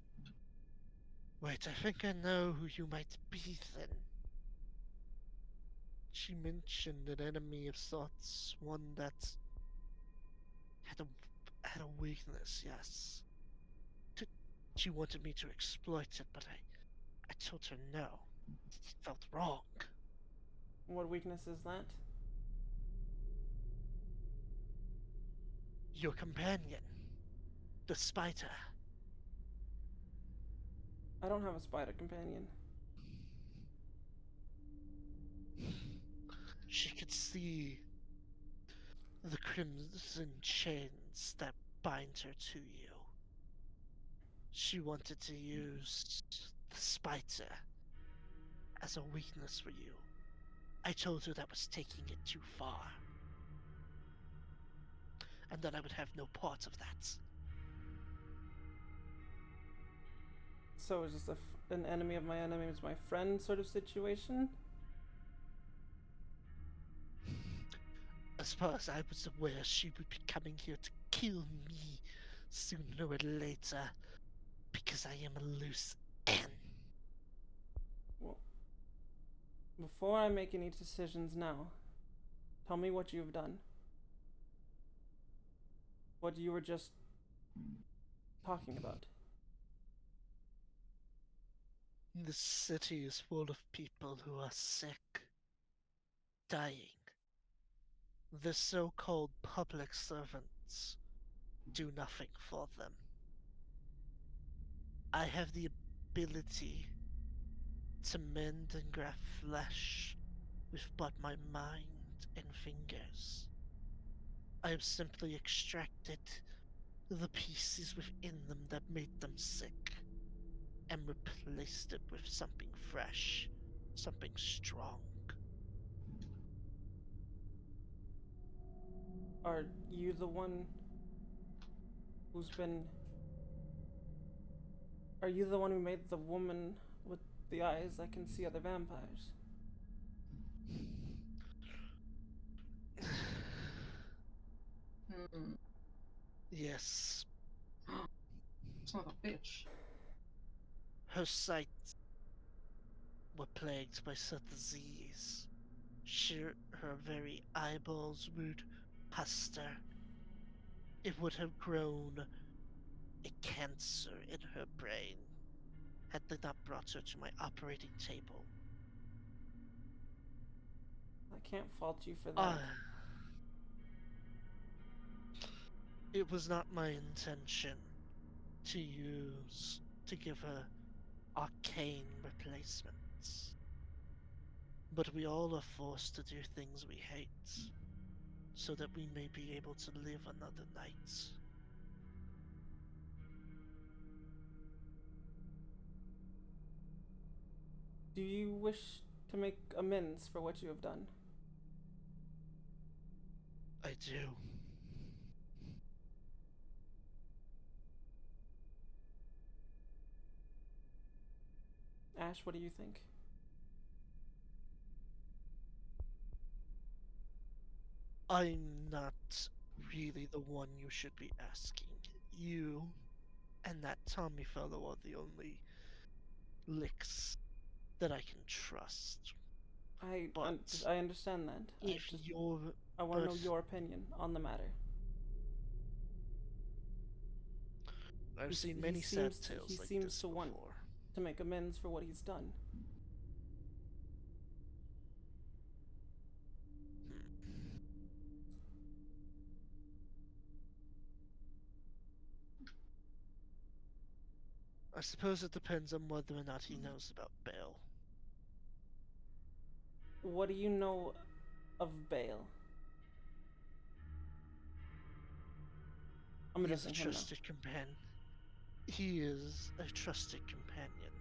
Wait, I think I know who you might be then. She mentioned an enemy of sorts, one that had a weakness, yes. She wanted me to exploit it, but I told her no. It felt wrong. What weakness is that? Your companion, the spider. I don't have a spider companion. She could see the crimson chains that bind her to you. She wanted to use the spider as a weakness for you. I told her that was taking it too far. And that I would have no part of that. So it's just an enemy of my enemy is my friend sort of situation. As far as I was aware, she would be coming here to kill me sooner or later because I am a loose end. Well, before I make any decisions now, tell me what you've done. What you were just talking about. The city is full of people who are sick, dying. The so-called public servants do nothing for them. I have the ability to mend and graft flesh with but my mind and fingers. I have simply extracted the pieces within them that made them sick and replaced it with something fresh, something strong. Are you the one who's been. Are you the one who made the woman with the eyes that can see other vampires? Hmm. Yes, Son of a bitch. her sight were plagued by some disease. Her very eyeballs would puster. It would have grown a cancer in her brain had they not brought her to my operating table. I can't fault you for that. Ah, it was not my intention to give her arcane replacements. But we all are forced to do things we hate, so that we may be able to live another night. Do you wish to make amends for what you have done? I do. Ash, what do you think? I'm not really the one you should be asking. You and that Tommy fellow are the only licks that I can trust. But I understand that. if you're I want to know but your opinion on the matter. I've seen He many sad seems tales like seems this to want before. to make amends for what he's done. Hmm. I suppose it depends on whether or not he knows about Bale. What do you know of Bale? I'm He is a addressing him now. trusted companion. He is a trusted companion.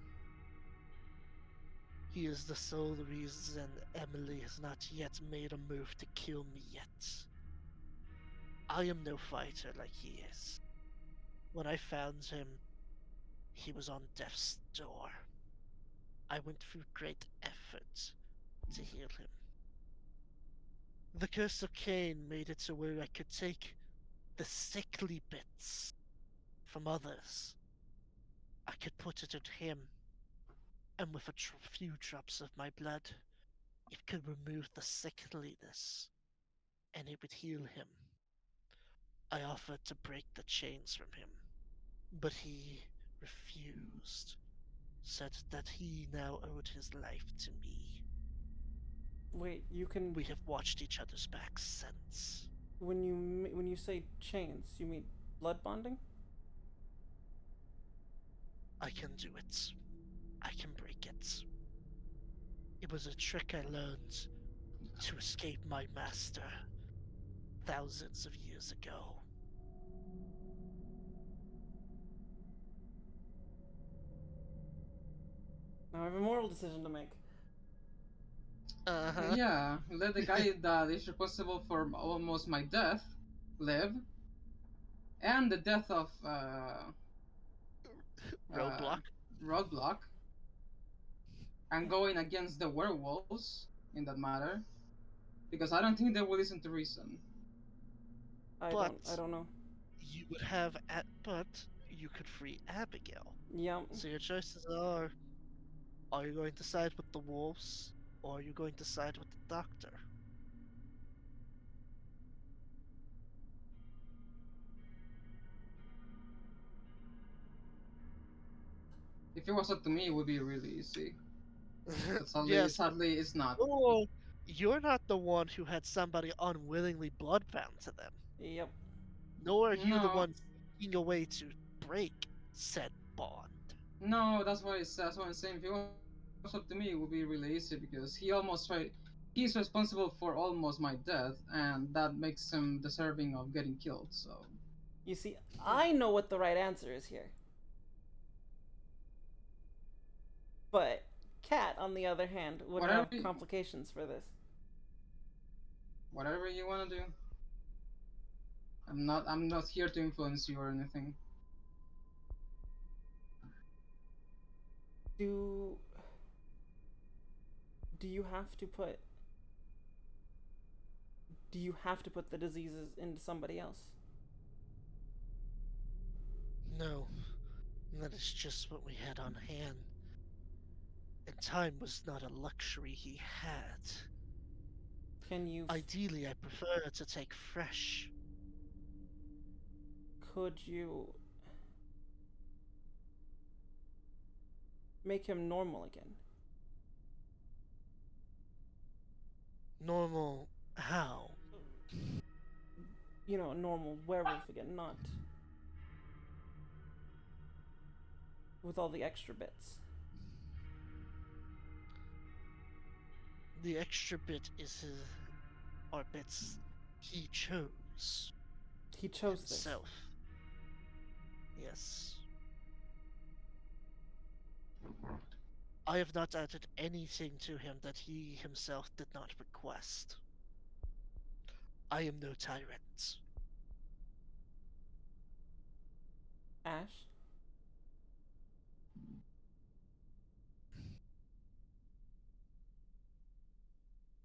He is the sole reason Emily has not yet made a move to kill me yet. I am no fighter like he is. When I found him, he was on death's door. I went through great effort to heal him. The curse of Cain made it to where I could take the sickly bits from others. I could put it in him, and with a few drops of my blood, it could remove the sickliness, and it would heal him. I offered to break the chains from him, but he refused, said that he now owed his life to me. Wait, you can. We have watched each other's backs since. When you say chains, you mean blood bonding? I can do it. I can break it. It was a trick I learned to escape my master thousands of years ago. Now I have a moral decision to make. Uh-huh. Yeah, let the guy that is responsible for almost my death live, and the death of Roadblock. Roadblock. and going against the werewolves in that matter, because I don't think they will listen to reason. But I don't know. you would but you could free Abigail. Yep. So your choices are you going to side with the wolves or are you going to side with the doctor? If it was up to me, it would be really easy. But Yes, but sadly, it's not. oh, you're not the one who had somebody unwillingly bloodbound to them. Yep. Nor are you the No, one seeking a way to break said bond. no, that's what I'm saying. If it was up to me, it would be really easy because he's responsible for almost my death, and that makes him deserving of getting killed. So You see, I know what the right answer is here. But Cat, on the other hand, would whatever, have complications for this. whatever you want to do. I'm not here to influence you or anything. Do do you have to put do you have to put the diseases into somebody else? No, that is just what we had on hand. And time was not a luxury he had. Can you Ideally, I prefer to take fresh. could you make him normal again? Normal how? You know, a normal werewolf again, not with all the extra bits. The extra bit is his, or bits he chose He chose this. himself. Yes. I have not added anything to him that he himself did not request. I am no tyrant. Ash?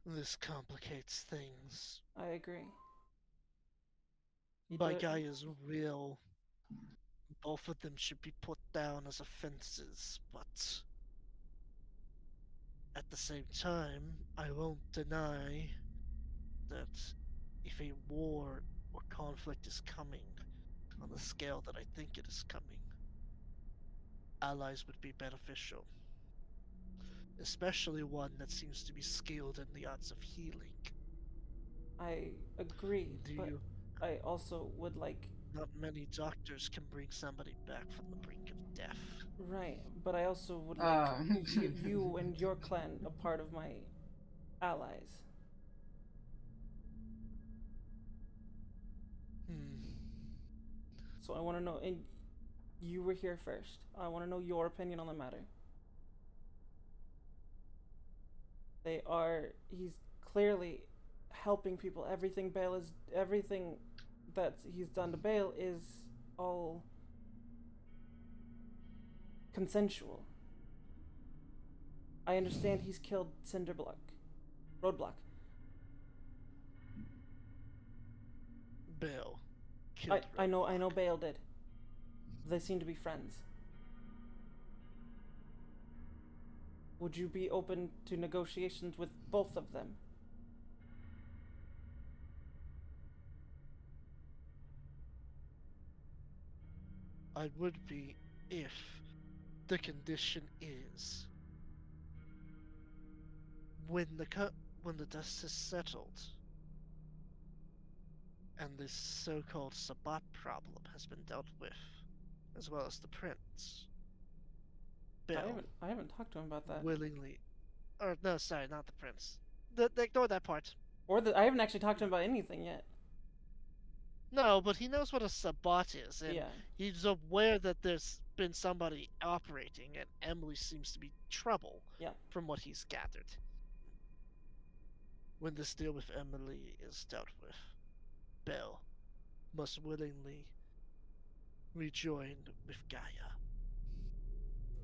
This complicates things. I agree. You By do it. Gaia's will, both of them should be put down as offenses, but at the same time, I won't deny that if a war or conflict is coming on the scale that I think it is coming, allies would be beneficial. Especially one that seems to be skilled in the arts of healing. I agree, Do but you? I also would like Not many doctors can bring somebody back from the brink of death. right, but I also would like Uh, you and your clan a part of my allies. Hmm. So I want to know, and you were here first. I want to know your opinion on the matter. He's clearly helping people. Everything that he's done to Bale is all consensual. I understand he's killed Cinderblock. Roadblock. Bill. Killed I know Roadblock. Bale did. They seem to be friends. Would you be open to negotiations with both of them? I would be if the condition is when when the dust has settled and this so-called Sabbat problem has been dealt with, as well as the prince. Bill I haven't talked to him about that. willingly, or no, sorry, not the prince. Ignore that part. I haven't actually talked to him about anything yet. No, but he knows what a Sabbat is, and Yeah. he's aware that there's been somebody operating, and Emily seems to be trouble, Yeah. from what he's gathered. When this deal with Emily is dealt with, Bell must willingly rejoin with Gaia.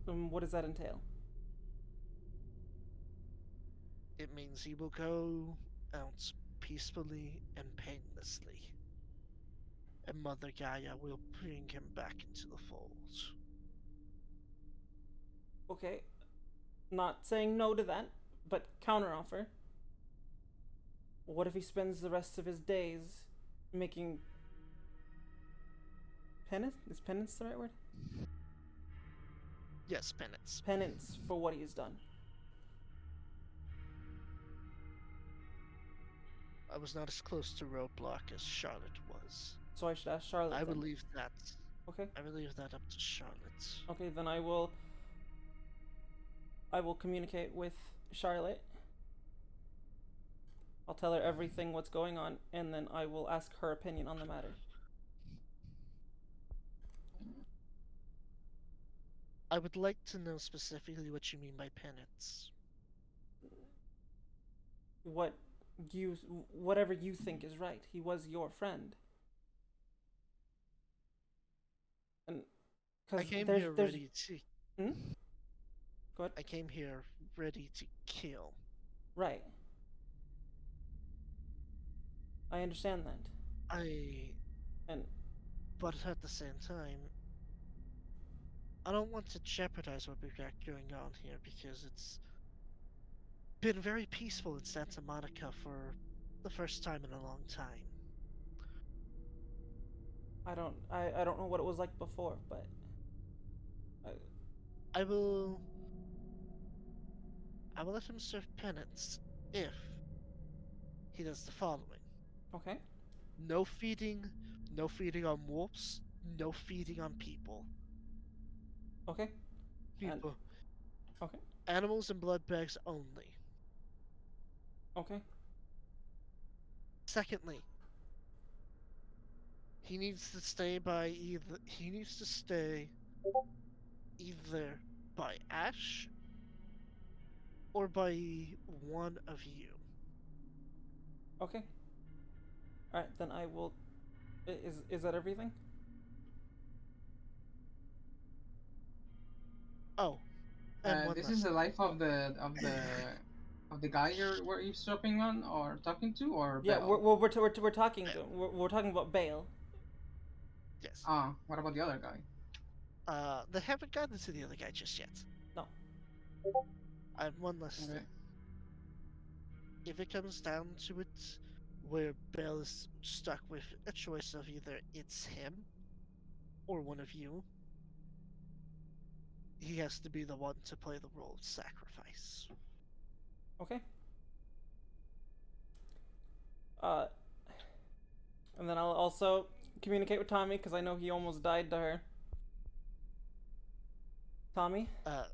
What does that entail? It means he will go out peacefully and painlessly, and Mother Gaia will bring him back into the fold. Okay, not saying no to that, but counteroffer. What if he spends the rest of his days making penance? Is penance the right word? Yes, penance. Penance for what he's done. I was not as close to roadblock as Charlotte was. So I should ask Charlotte I will then. leave that. Okay. I will leave that up to Charlotte. Okay, then I will communicate with Charlotte. I'll tell her everything what's going on, and then I will ask her opinion on the matter. I would like to know specifically what you mean by penance. Whatever you think is right. He was your friend. And I because came there's here there's ready to. hmm? Go ahead. I came here ready to kill. Right. I understand that. And But at the same time, I don't want to jeopardize what we've got going on here because it's been very peaceful in Santa Monica for the first time in a long time. I don't know what it was like before, but I will. I will let him serve penance if he does the following: okay. no feeding on wolves, no feeding on people. Okay. And People, okay. animals and blood bags only. Okay. Secondly, he needs to stay by either. He needs to stay either by Ash or by one of you. Okay. All right, then I will. Is that everything? Oh, and one This is last. the life of the guy you're were eavesdropping on or talking to, or Yeah, Bell? we're talking Bale. we're talking about Bale. Yes. Ah, what about the other guy? They haven't gotten to the other guy just yet. No. One last Okay. thing. If it comes down to it, where Bell is stuck with a choice of either it's him or one of you, he has to be the one to play the role of sacrifice. Okay. Uh, and then I'll also communicate with Tommy because I know he almost died to her. Tommy, Uh,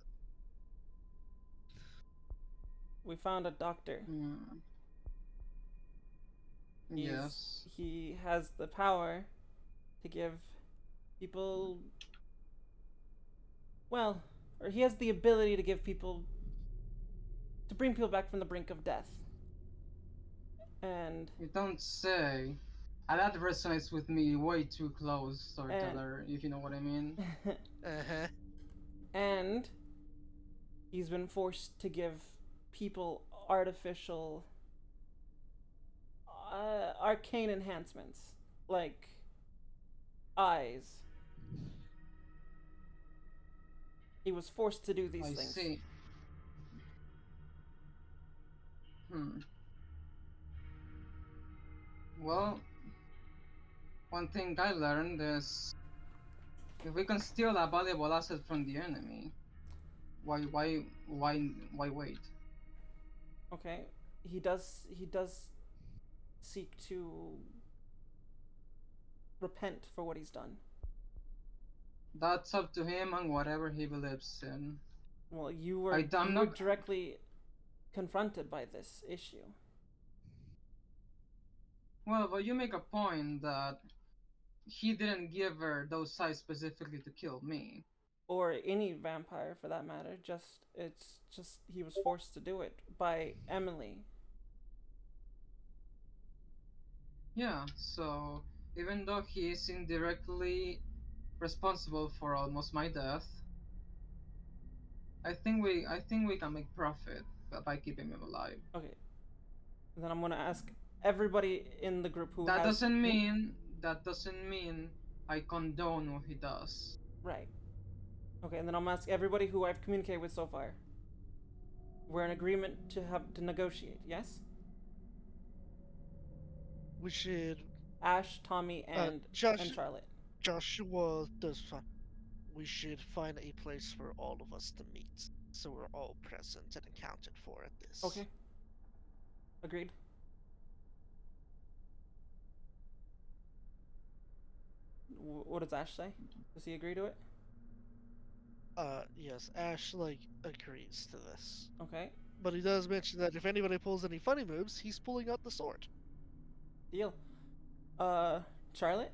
we found a doctor. Hmm. He's, Yes. He has the power to give people. Well, or he has the ability to give people. To bring people back from the brink of death. And. You don't say. That resonates with me way too close, storyteller, if you know what I mean. uh-huh. And he's been forced to give people artificial arcane enhancements like eyes. He was forced to do these I things. see. Hmm. Well, one thing I learned is if we can steal a valuable asset from the enemy, why wait? Okay, he does seek to repent for what he's done. That's up to him and whatever he believes in. Well, you I'm were not. directly confronted by this issue. Well, but you make a point that he didn't give her those eyes specifically to kill me. Or any vampire for that matter. It's just he was forced to do it by Emily. Yeah, so even though he is indirectly responsible for almost my death, I think we can make profit. by keeping him alive. Okay. Then I'm gonna ask everybody in the group who That has. doesn't mean I condone what he does. Right. Okay, and then I'm gonna ask everybody who I've communicated with so far. We're in agreement to negotiate. Yes. We should. Ash, Tommy, and Josh, Charlotte. Joshua does fine. We should find a place for all of us to meet, so we're all present and accounted for at this. Okay. Agreed. What does Ash say? Does he agree to it? Yes, Ash agrees to this, Okay. but he does mention that if anybody pulls any funny moves, he's pulling out the sword. Deal. Charlotte?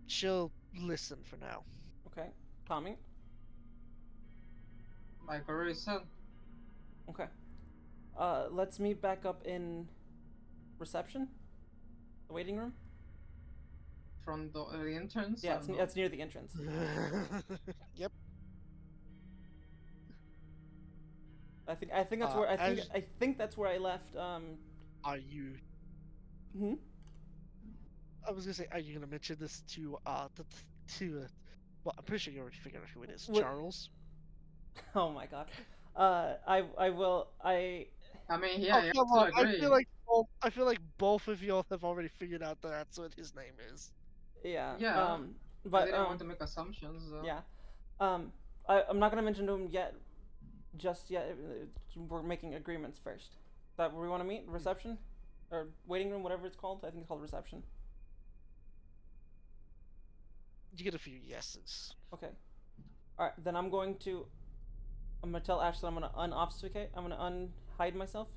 She'll listen for now. Okay. Tommy? Like I already said. Okay. Let's meet back up in reception? The waiting room? From the entrance. Yeah, it's near the entrance. Yep. I think that's where I think that's where I left. Are you? Hmm? I was gonna say, are you gonna mention this to well, I'm pretty sure you already figured out who it is. What- Charles. Oh my god. I will. I mean, Oh, yeah, you come have on. to agree. I feel like both of y'all have already figured out that that's what his name is. Yeah. Yeah, I But didn't want to make assumptions. So. yeah. I'm not gonna mention to him yet. Just yet. We're making agreements first. That where we want to meet? Reception, or waiting room, whatever it's called. I think it's called reception. You get a few yeses. Okay. All right. Then I'm gonna tell Ash that I'm gonna unobfuscate. I'm gonna unhide myself.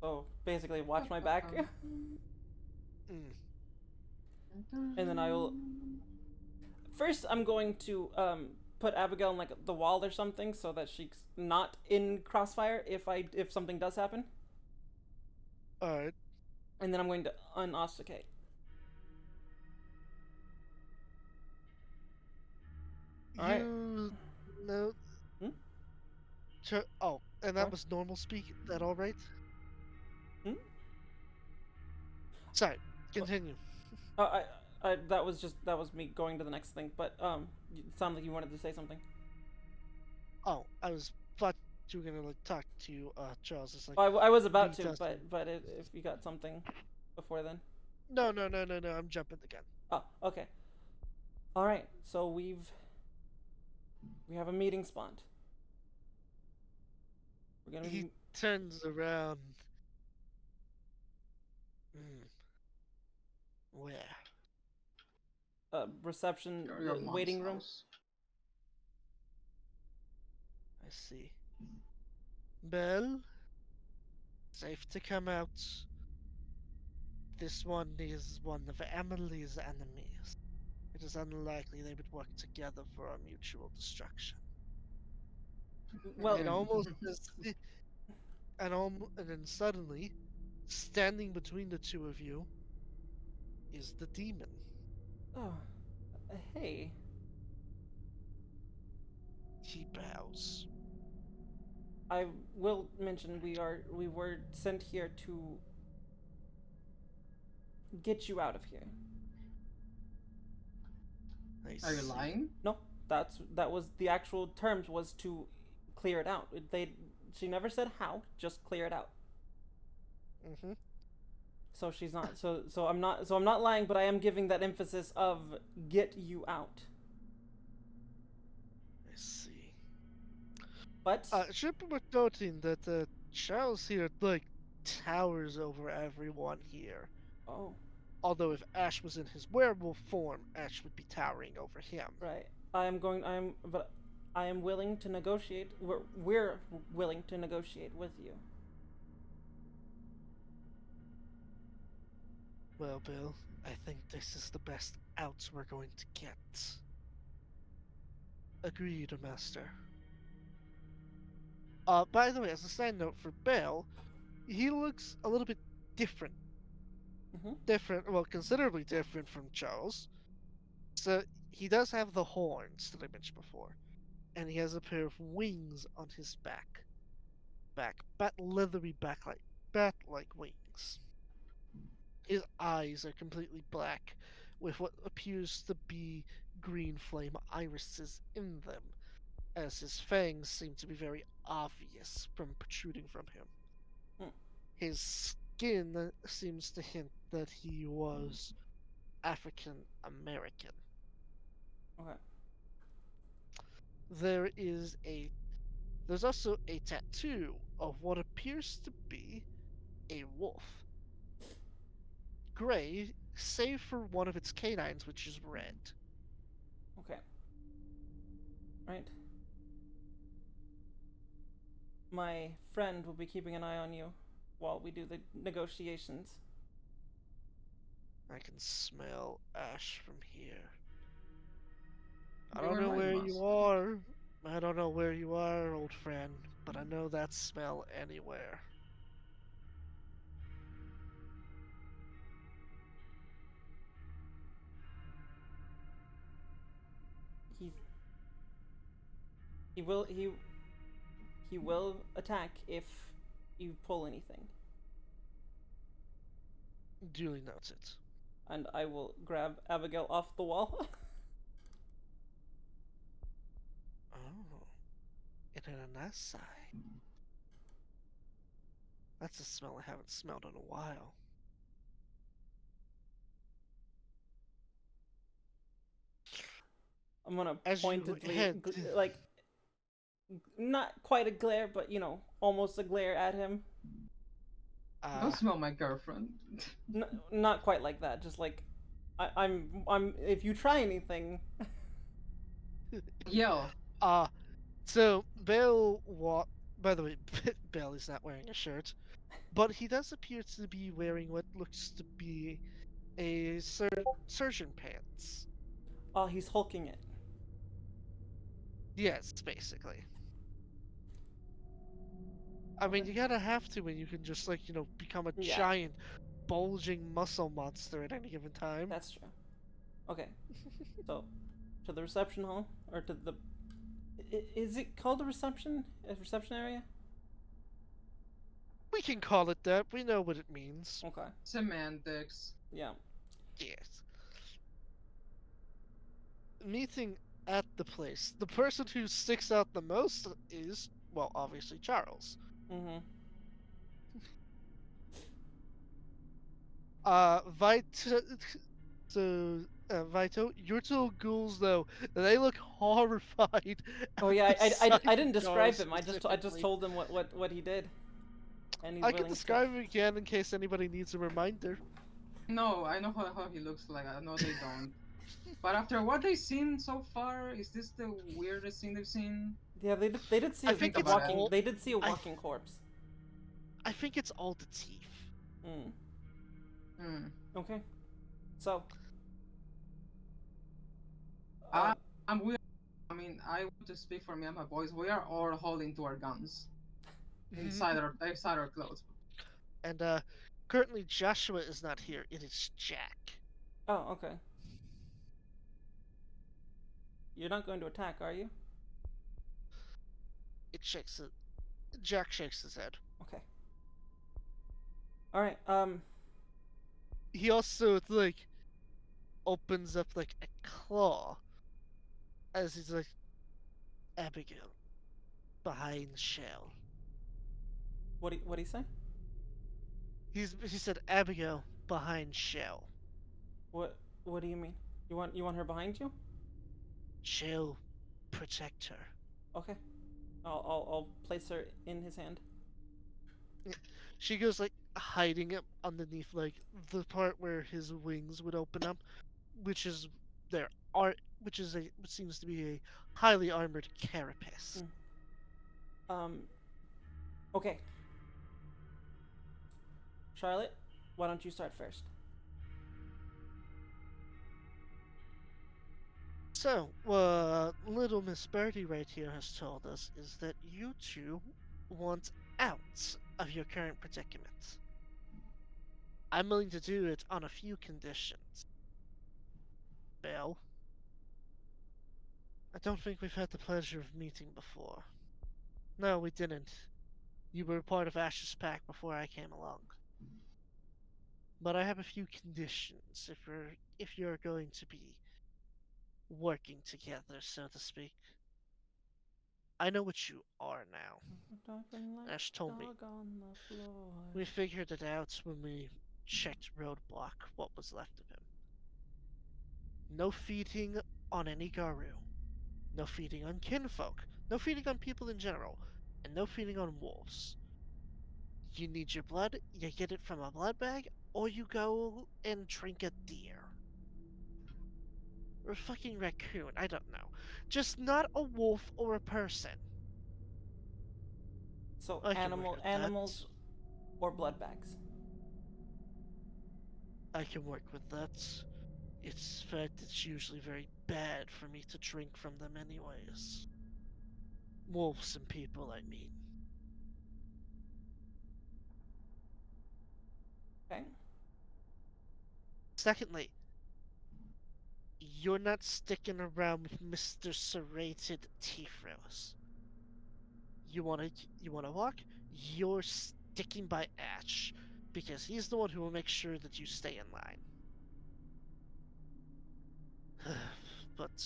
So basically, watch my back. Mm. And then I will. First, I'm going to put Abigail in the wall or something, so that she's not in crossfire if something does happen. All right. And then I'm going to unobfuscate. Alright. You know. Hmm? Oh, and that What? was normal speak. That all right? Hmm? Sorry. Continue. That was me going to the next thing. But it sounded like you wanted to say something. Oh, I thought you were gonna talk to Charles. It's like. I was about he to, does- but if you got something before then. No. I'm jumping the gun. Oh, okay. All right. So we have a meeting spawned. We're gonna. He turns around. Hmm. Where? Reception, Your the mom's waiting room. house. I see. Belle, safe to come out. This one is one of Emily's enemies. It is unlikely they would work together for our mutual destruction. Well, It almost is, and then suddenly, standing between the two of you, is the demon. oh, hey. He bows. I will mention we were sent here to get you out of here. I Are you see. lying? No, that was the actual terms was to clear it out. She never said how, just clear it out. Mm-hmm. So she's not so I'm not lying, but I am giving that emphasis of get you out. I see. But Should be worth noting that Charles here towers over everyone here. oh, Although if Ash was in his werewolf form, Ash would be towering over him. right. But I am willing to negotiate. We're willing to negotiate with you. Well, Bill, I think this is the best outs we're going to get. Agreed, Master. By the way, as a side note for Bill, he looks a little bit different. Mm-hmm. Well, considerably different from Charles. So he does have the horns that I mentioned before, and he has a pair of wings on his leathery bat-like wings. His eyes are completely black, with what appears to be green flame irises in them, as his fangs seem to be very obvious from protruding from him. Hmm. His skin seems to hint that he was African American. Okay. There is a There's also a tattoo of what appears to be a wolf. Gray, save for one of its canines, which is red. Okay. Right. My friend will be keeping an eye on you while we do the negotiations. I can smell ash from here. I You don't were know right, where Mas. you are. I don't know where you are, old friend, but I know that smell anywhere. He he will attack if you pull anything, Duly noted. and I will grab Abigail off the wall. Oh, it had a nice sigh. That's a smell I haven't smelled in a while. I'm gonna As you pointedly, head, like, not quite a glare, but almost a glare at him. Don't uh, smell my girlfriend. Not quite like that. Just like, I'm. If you try anything, Yell. uh, so Bale by the way, Bale is not wearing a shirt, but he does appear to be wearing what looks to be a surgeon pants. oh, he's hulking it. Yes, basically. I mean, Okay. you gotta have to when you can just become a Yeah, giant, bulging muscle monster at any given time. that's true. Okay, so to the reception hall, or to the. Is it called a reception? A reception area? We can call it that. We know what it means. Okay. Semantics. Yeah. Yes. Meeting at the place. The person who sticks out the most is, well, obviously Charles. Mm-hmm. Vito. So, Vito, your two ghouls though, they look horrified Oh at yeah, the sight I of didn't describe Charles him. I just specifically. told him what he did, and he's I can willing to. describe him again in case anybody needs a reminder. No, I know how he looks like. I know they don't. But after what they've seen so far, is this the weirdest thing they've seen? Yeah, they did see I a think Think it's about it. walking. all. They did see a I walking corpse. I think it's all the teeth. Mm. Hmm. Okay. So. I, Um, I'm weird. I mean, I want to speak for me and my boys. We are all holding to our guns inside our clothes. And currently Joshua is not here. It is Jack. oh, okay. You're not going to attack, are you? It shakes it. Jack shakes his head. Okay. All right. He also opens up like a claw as he's like, Abigail, behind shell. What do you say? He said Abigail behind shell. What do you mean? You want her behind you? Shell, protect her. Okay. I'll place her in his hand. She goes hiding up underneath the part where his wings would open up, which is their art, which seems to be a highly armored carapace. Um. Okay. Charlotte, why don't you start first? So, what little Miss Birdie right here has told us is that you two want out of your current predicament. I'm willing to do it on a few conditions. Belle, I don't think we've had the pleasure of meeting before. No, we didn't. You were part of Ash's pack before I came along. But I have a few conditions if you're going to be working together, so to speak. I know what you are now. Talking like Ash told me. dog on the floor. We figured it out when we checked Roadblock what was left of him. No feeding on any Garu. No feeding on kinfolk. No feeding on people in general. And no feeding on wolves. You need your blood, you get it from a blood bag, or you go and drink a deer. Or a fucking raccoon, I don't know. Just not a wolf or a person. So I can work with animals or blood bags. that. I can work with that. It's fact it's usually very bad for me to drink from them anyways. Wolves and people, I mean. Okay. Secondly, you're not sticking around with Mr. Serrated Tifros. You wanna walk? You're sticking by Ash because he's the one who will make sure that you stay in line. But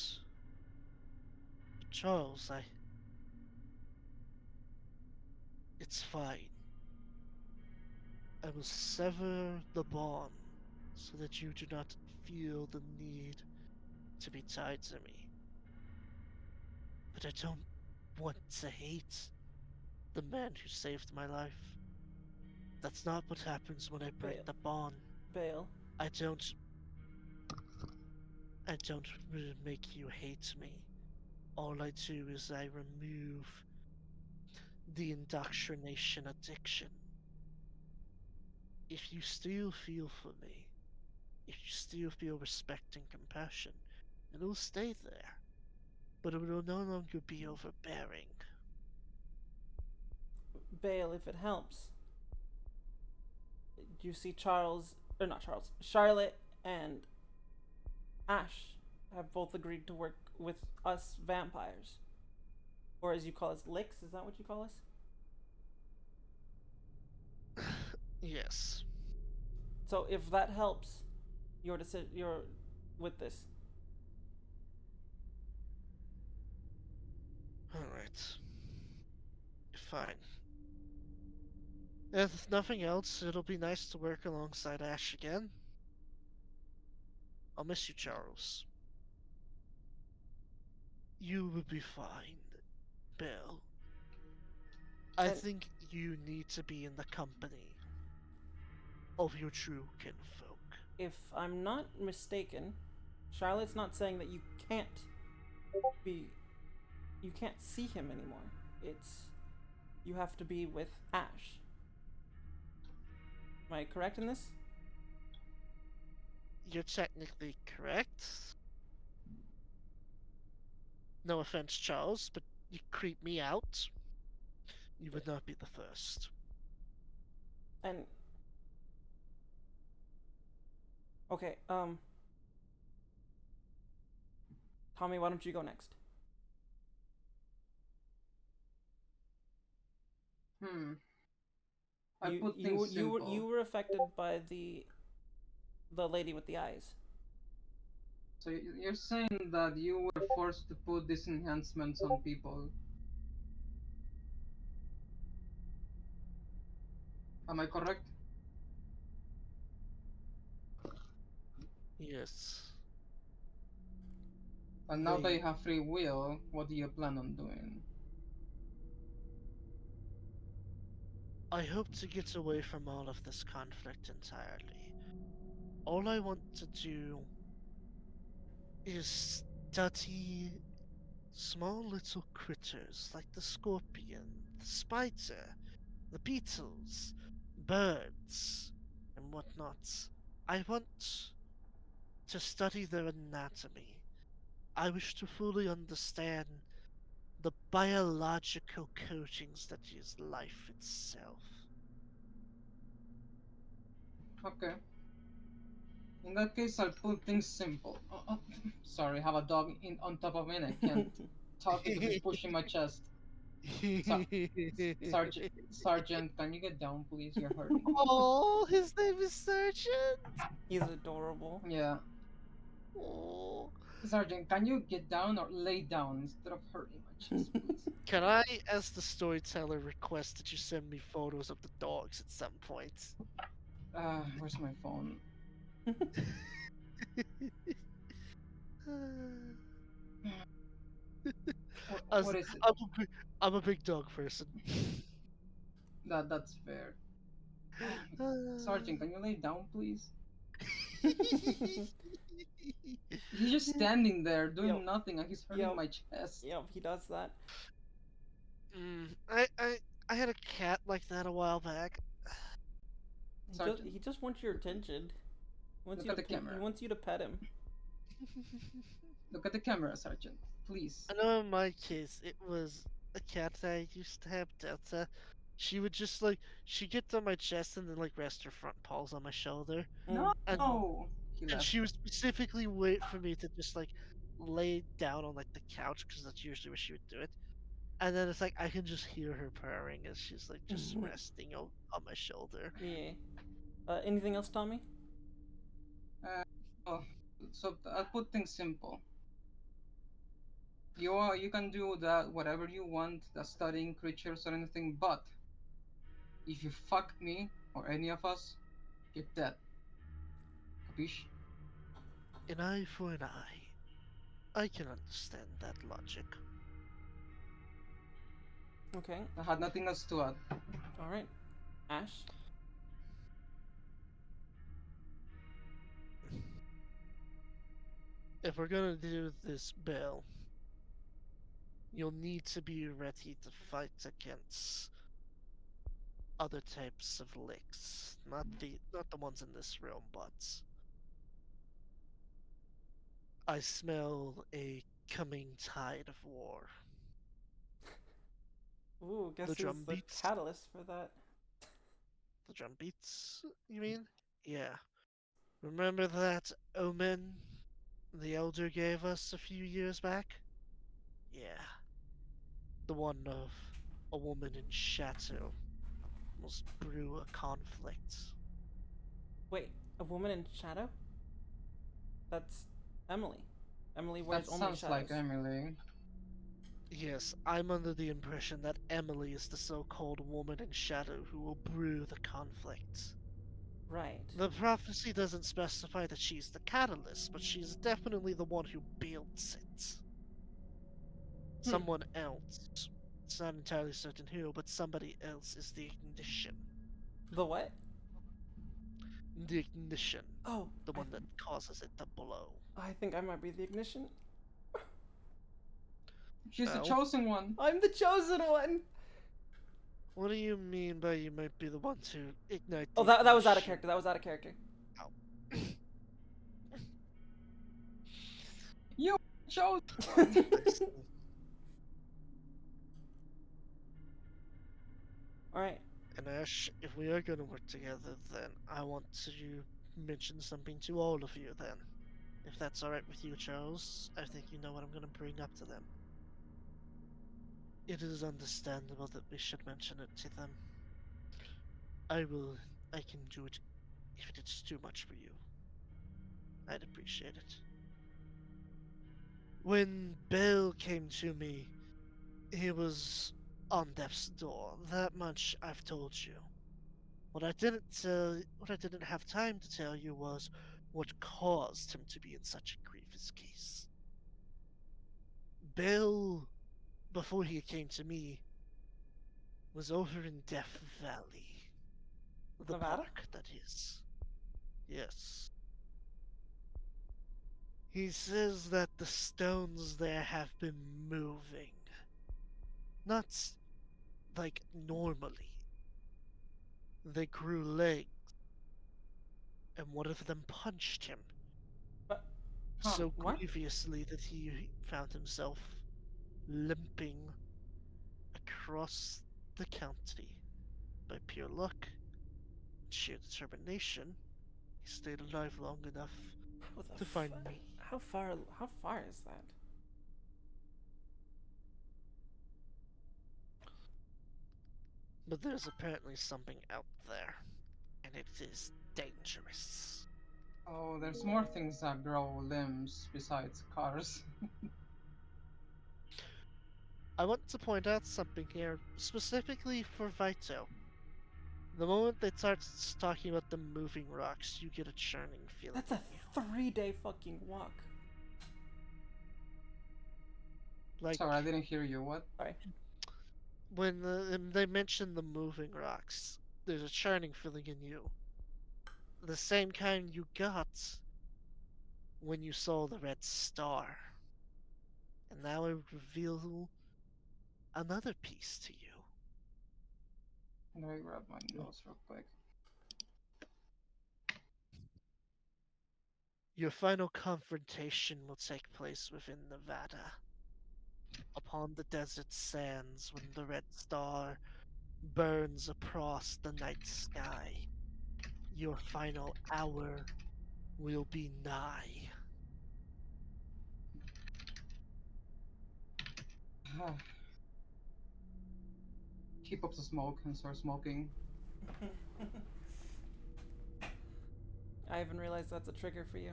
Charles, it's fine. I will sever the bond so that you do not feel the need to be tied to me. But I don't want to hate the man who saved my life. That's not what happens when I break Bale. the bond. Bale. I don't make you hate me. All I do is I remove the indoctrination addiction. If you still feel for me, if you still feel respect and compassion, it'll stay there. But it will no longer be overbearing. Bale, if it helps. You see Charles, or not Charles, Charlotte and Ash have both agreed to work with us vampires. Or as you call us, licks, is that what you call us? Yes. So if that helps your decision, your with this. Alright. Fine. If nothing else, it'll be nice to work alongside Ash again. I'll miss you, Charles. You will be fine, Bill. I And- think you need to be in the company of your true kinfolk. If I'm not mistaken, Charlotte's not saying that you can't be you can't see him anymore. It's you have to be with Ash. Am I correct in this? You're technically correct. No offense, Charles, but you creep me out. You would not be the first. And okay, Tommy, why don't you go next? I put things simple. You were affected by the lady with the eyes. So you're saying that you were forced to put these enhancements on people. Am I correct? Yes. And now They- they have free will, what do you plan on doing? I hope to get away from all of this conflict entirely. All I want to do is study small little critters like the scorpion, the spider, the beetles, birds, and whatnot. I want to study their anatomy. I wish to fully understand the biological coatings that is life itself. Okay. In that case, I'll put things simple. Sorry, I have a dog on top of me and I can't talk because he's pushing my chest. So, Sergeant, can you get down, please? You're hurting me. Oh, his name is Sergeant. He's adorable. Yeah. Oh. Sergeant, can you get down or lay down instead of hurting my chest, please? Can I, as the storyteller, request that you send me photos of the dogs at some point? Where's my phone? As What is it? I'm a big dog person. That's fair. Sergeant, can you lay down, please? He's just standing there doing Yep. nothing and he's hurting Yep. my chest. Yep, he does that. I had a cat like that a while back. Sergeant, He just wants your attention. look at the camera. He wants you to pet him. Look at the camera, Sergeant. Please. I know in my case, it was a cat that I used to have, Delta. She would just she'd get on my chest and then rest her front paws on my shoulder. No! And, He and left. she would specifically wait for me to just lay down on the couch because that's usually where she would do it. And then it's I can just hear her purring as she's just resting on my shoulder. Yeah. Anything else, Tommy? Oh, so I'll put things simple. You can do that whatever you want, the studying creatures or anything, but if you fuck me or any of us, you're dead. Capiche? An eye for an eye. I can understand that logic. Okay. I had nothing else to add. All right. Ash. If we're gonna do this, Bill, you'll need to be ready to fight against other types of licks. Not the ones in this room, but I smell a coming tide of war. Ooh, guess The who's drum the beats? catalyst for that? The drum beats, you mean? Yeah. Remember that omen the Elder gave us a few years back? Yeah. The one of a woman in shadow must brew a conflict. Wait, a woman in shadow? That's Emily. Emily That wears only sounds shadows. like Emily. Yes, I'm under the impression that Emily is the so-called woman in shadow who will brew the conflict. Right. The prophecy doesn't specify that she's the catalyst, but she's definitely the one who builds it. Someone else. It's not entirely certain who, but somebody else is the ignition. The what? The ignition. Oh, The one that causes it to blow. I think I might be the ignition. She's the Oh. chosen one. I'm the chosen one. What do you mean by you might be the one to ignite Oh, the that was out of ignition? character. That was out of character. You chosen. All right. And Ash, if we are going to work together, then I want to mention something to all of you then. If that's alright with you, Charles, I think you know what I'm going to bring up to them. It is understandable that we should mention it to them. I can do it if it's too much for you. I'd appreciate it. When Bill came to me, he was on death's door. That much I've told you. What I didn't have time to tell you was what caused him to be in such a grievous case. Bill, before he came to me, was over in Death Valley. The Nevada? park, that is. Yes. He says that the stones there have been moving. Not normally. They grew legs, and one of them punched him But so what? grievously that he found himself limping across the county. By pure luck, sheer determination, He stayed alive long enough How the to find me. How far is that? But there's apparently something out there, and it is dangerous. Oh, there's more things that grow limbs besides cars. I want to point out something here, specifically for Vito. The moment they start talking about the moving rocks, you get a churning feeling That's in a you. 3-day fucking walk. Like, Sorry, I didn't hear you. What? Sorry. when they mention the moving rocks, there's a churning feeling in you. The same kind you got when you saw the red star. And now I reveal another piece to you. Let me grab my notes real quick. Your final confrontation will take place within Nevada, upon the desert sands when the red star burns across the night sky. Your final hour will be nigh. Keep up the smoke and start smoking. I haven't realized that's a trigger for you.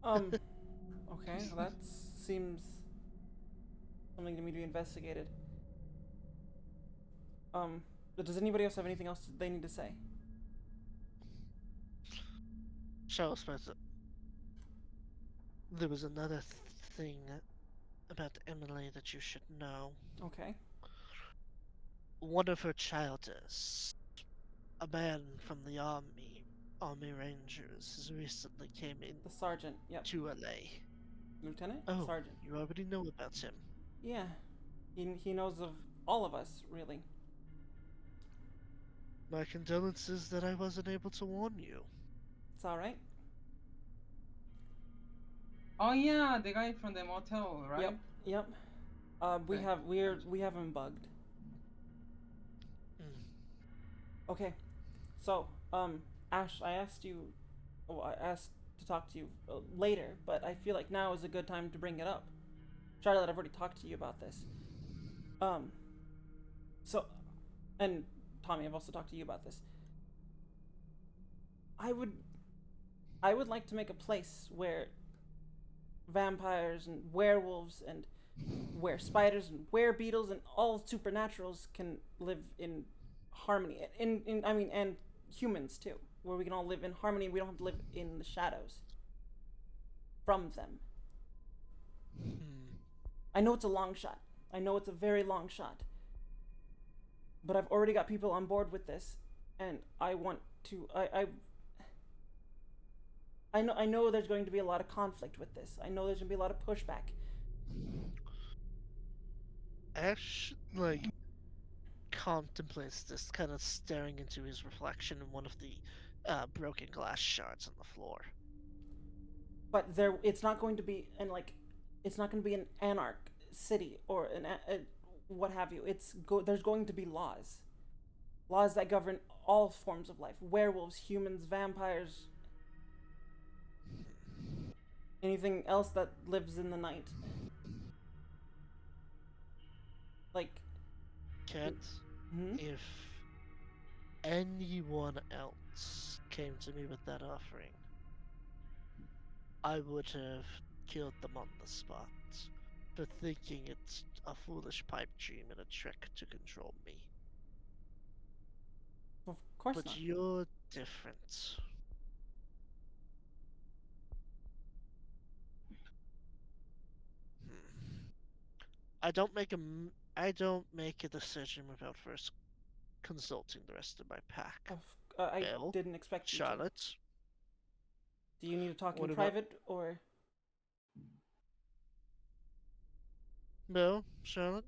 Okay, well, that seems something to me to be investigated. But does anybody else have anything else they need to say? Charles Spencer, there was another thing about Emily that you should know. Okay. One of her childers, a man from the Army Rangers, has recently came in The sergeant. Yep. to LA. Lieutenant? Oh, Sergeant. you already know about him. Yeah. He knows of all of us, really. My condolences that I wasn't able to warn you. It's alright. Oh yeah, the guy from the motel, right? Yep. Yep. Okay. We have him bugged. Mm. Okay. So, Ash, I asked you, oh, I asked to talk to you later, but I feel like now is a good time to bring it up. Charlotte, I've already talked to you about this. Um, so, and Tommy, I've also talked to you about this. I would like to make a place where vampires and werewolves and where spiders and were beetles and all supernaturals can live in harmony. I mean, and humans too, where we can all live in harmony and we don't have to live in the shadows from them. Hmm. I know it's a long shot. I know it's a very long shot. But I've already got people on board with this, and I want to. I know there's going to be a lot of conflict with this. I know there's going to be a lot of pushback. Ash, contemplates this, kind of staring into his reflection in one of the broken glass shards on the floor. But it's not going to be it's not going to be an anarch city or what have you. There's going to be laws that govern all forms of life: werewolves, humans, vampires, anything else that lives in the night. Like, Cat, hmm? if anyone else came to me with that offering, I would have killed them on the spot for thinking it's a foolish pipe dream and a trick to control me. Of course But not. you're different. Hmm. I don't make a decision without first consulting the rest of my pack. I Bill, didn't expect you to. Charlotte, Do you need to talk in what about private or? Bill, Charlotte?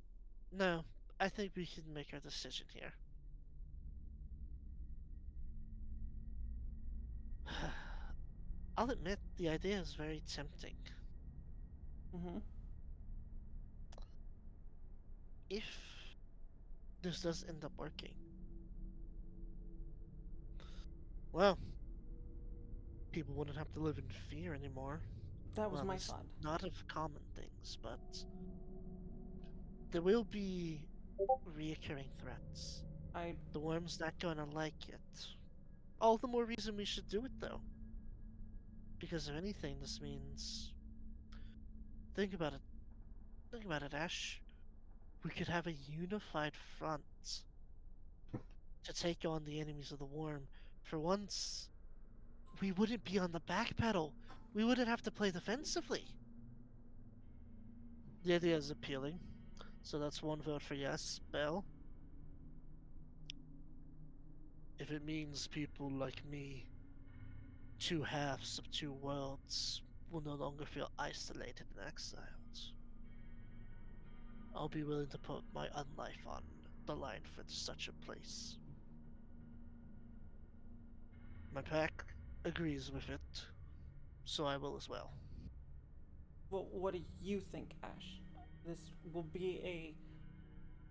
No, I think we can make our decision here. I'll admit the idea is very tempting. Mm-hmm. If this does end up working, well, people wouldn't have to live in fear anymore. That was Well, my it's thought. not of common things, but there will be reoccurring threats. I The worm's not gonna like it. All the more reason we should do it, though. Because if anything, this means. Think about it. Think about it, Ash. We could have a unified front to take on the enemies of the worm. For once, we wouldn't be on the back pedal. We wouldn't have to play defensively. The idea is appealing. So that's one vote for yes. Bell? If it means people like me, two halves of two worlds, will no longer feel isolated and exiled, I'll be willing to put my unlife on the line for such a place. My pack agrees with it, so I will as well. Well, what do you think, Ash? This will be a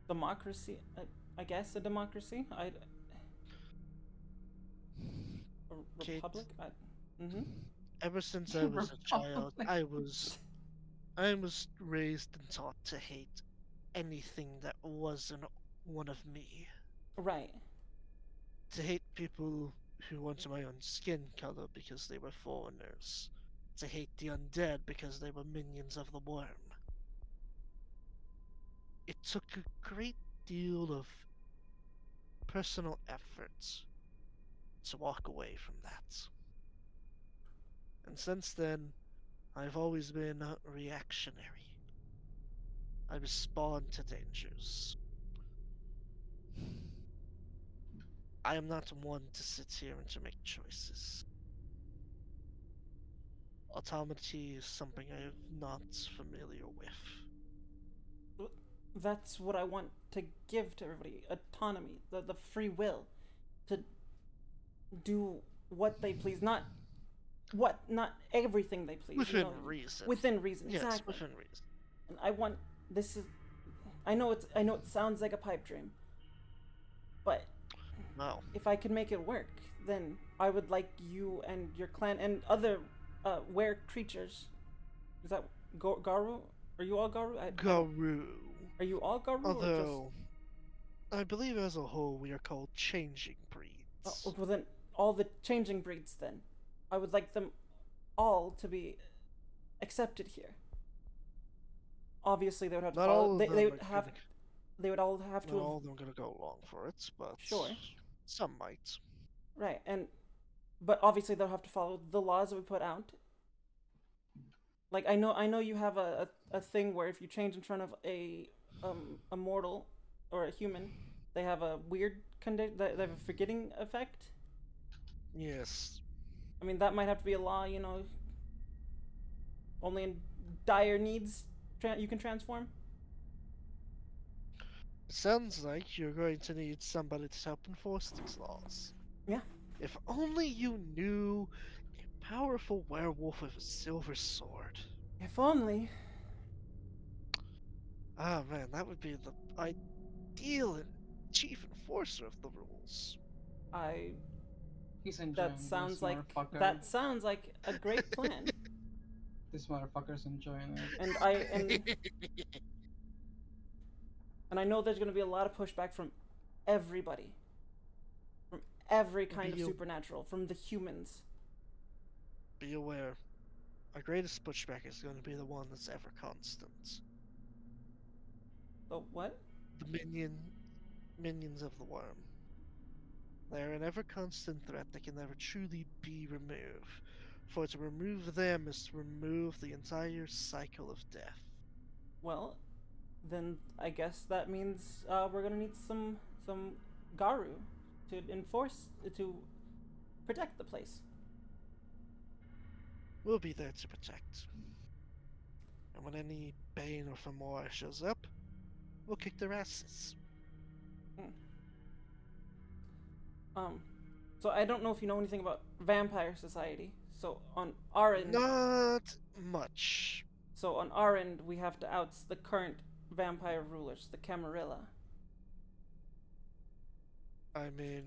democracy. I guess a democracy. A Kate, republic. Mm-hmm. ever since I was a child, Republic. I was raised and taught to hate anything that wasn't one of me. Right. To hate people who wanted my own skin color because they were foreigners. To hate the undead because they were minions of the worm. It took a great deal of personal effort to walk away from that. And since then, I've always been reactionary. I respond to dangers. I am not one to sit here and to make choices. Automaty is something I am not familiar with. That's what I want to give to everybody: autonomy, the free will, to do what they please, not everything they please. Within reason. Within reason, Yes, exactly. within reason. And I want this is. I know it sounds like a pipe dream, but Wow. if I could make it work, then I would like you and your clan and other were creatures. Is that Garu? Are you all Garu? Garu. Are you all Garu? Although, I believe as a whole we are called changing breeds. Well, then all the changing breeds. Then I would like them all to be accepted here. Obviously, they would have to Not follow. all of them They are would have. gonna, They would all have to. not all of them are gonna go along for it, but Sure. some might. Right, but obviously they'll have to follow the laws that we put out. Like I know you have a thing where if you change in front of a mortal or a human, they have a weird condition. They have a forgetting effect. Yes. I mean that might have to be a law, Only in dire needs you can transform. It sounds like you're going to need somebody to help enforce these laws. Yeah. If only you knew a powerful werewolf with a silver sword. If only. Ah man, that would be the ideal and chief enforcer of the rules. He's enjoying That sounds this like motherfucker. that sounds like a great plan. This motherfucker's enjoying it. And I know there's going to be a lot of pushback from everybody. From every kind of supernatural, from the humans. Be aware, our greatest pushback is going to be the one that's ever constant. The what? The minions of the worm. They're an ever constant threat that can never truly be removed. For to remove them is to remove the entire cycle of death. Well, then I guess that means we're gonna need some Garu to to protect the place. We'll be there to protect. And when any Bane or Femora shows up, we'll kick their asses. So I don't know if you know anything about Vampire Society. So on our end, Not much. So on our end, we have to oust the current vampire rulers, the Camarilla. I mean,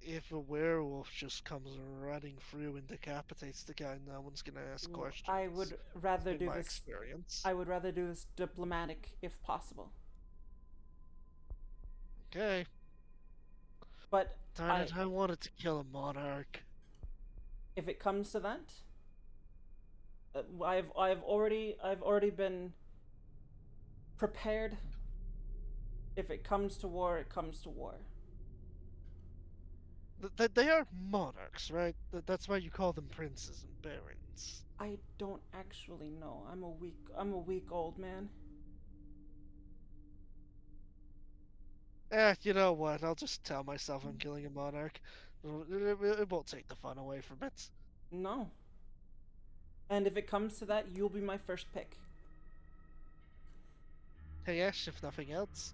if a werewolf just comes running through and decapitates the guy, no one's gonna ask questions. I would rather in do my this. experience. I would rather do this diplomatic if possible. Okay. But Darn it, I wanted to kill a monarch. if it comes to that, I've already been prepared. If it comes to war, it comes to war. They are monarchs, right? That's why you call them princes and barons. I don't actually know. I'm a weak old man. You know what? I'll just tell myself I'm killing a monarch. It won't take the fun away from it. No. And if it comes to that, you'll be my first pick. Hey Ash, if nothing else,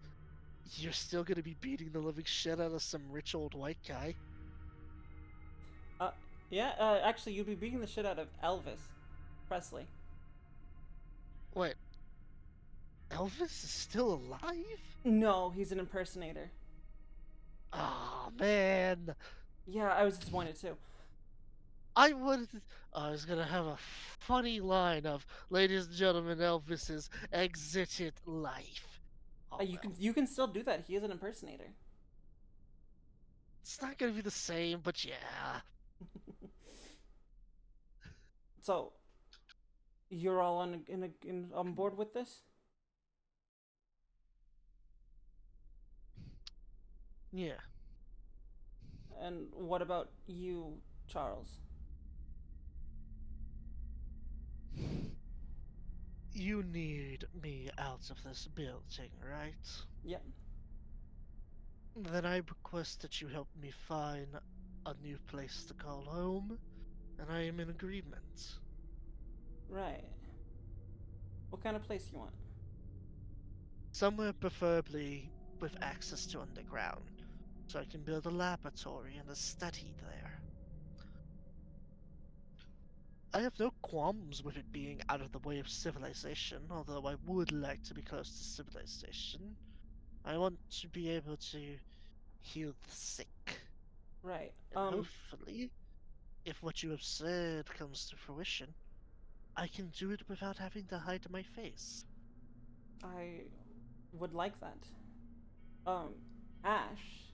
you're still gonna be beating the living shit out of some rich old white guy. Yeah, actually, you'd be beating the shit out of Elvis Presley. Wait, Elvis is still alive? No, he's an impersonator. Oh man, Yeah, I was disappointed too. I was gonna have a funny line of, "Ladies and gentlemen, Elvis's exited life." Oh well, You can still do that. He is an impersonator. it's not gonna be the same, but yeah. So, you're all on board with this? Yeah. And what about you, Charles? You need me out of this building, right? Yep. Then I request that you help me find a new place to call home, and I am in agreement. Right. What kind of place you want? Somewhere preferably with access to underground, so I can build a laboratory and a study there. I have no qualms with it being out of the way of civilization, although I would like to be close to civilization. I want to be able to heal the sick, Right. and hopefully, if what you have said comes to fruition, I can do it without having to hide my face. I would like that. Um, Ash.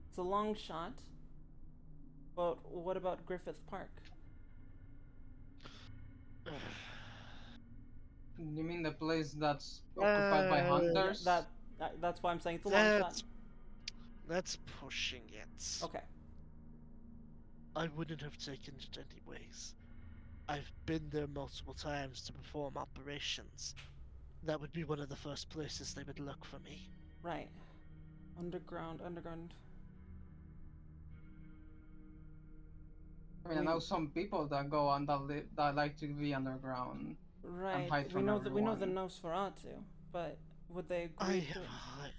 It's a long shot, but what about Griffith Park? You mean the place that's occupied by Uh, hunters? That's why I'm saying it's a long shot. That's pushing it. Okay. I wouldn't have taken it anyways. I've been there multiple times to perform operations. That would be one of the first places they would look for me. Right. Underground. I mean, I know some people that go on that like to be underground and Right. hide from We know the everyone. Nosferatu, but would they I agree have.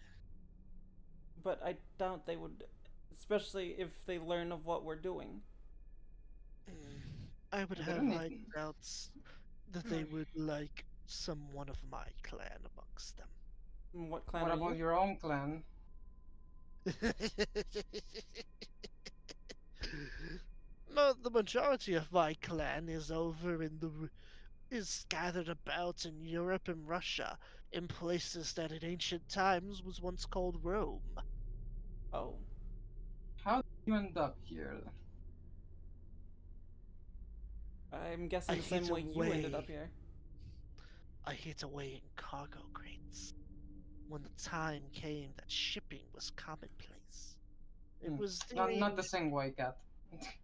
But I doubt they would, especially if they learn of what we're doing. I would They have don't high need- doubts that they would like someone of my clan amongst them. What clan What are about you? your own clan? No, the majority of my clan is over in is scattered about in Europe and Russia, in places that in ancient times was once called Rome. Oh, How did you end up here? I'm I guessing the same hid way you ended up away. here. I hid away in cargo crates. When the time came that shipping was commonplace. It was Not during the same way, Cat.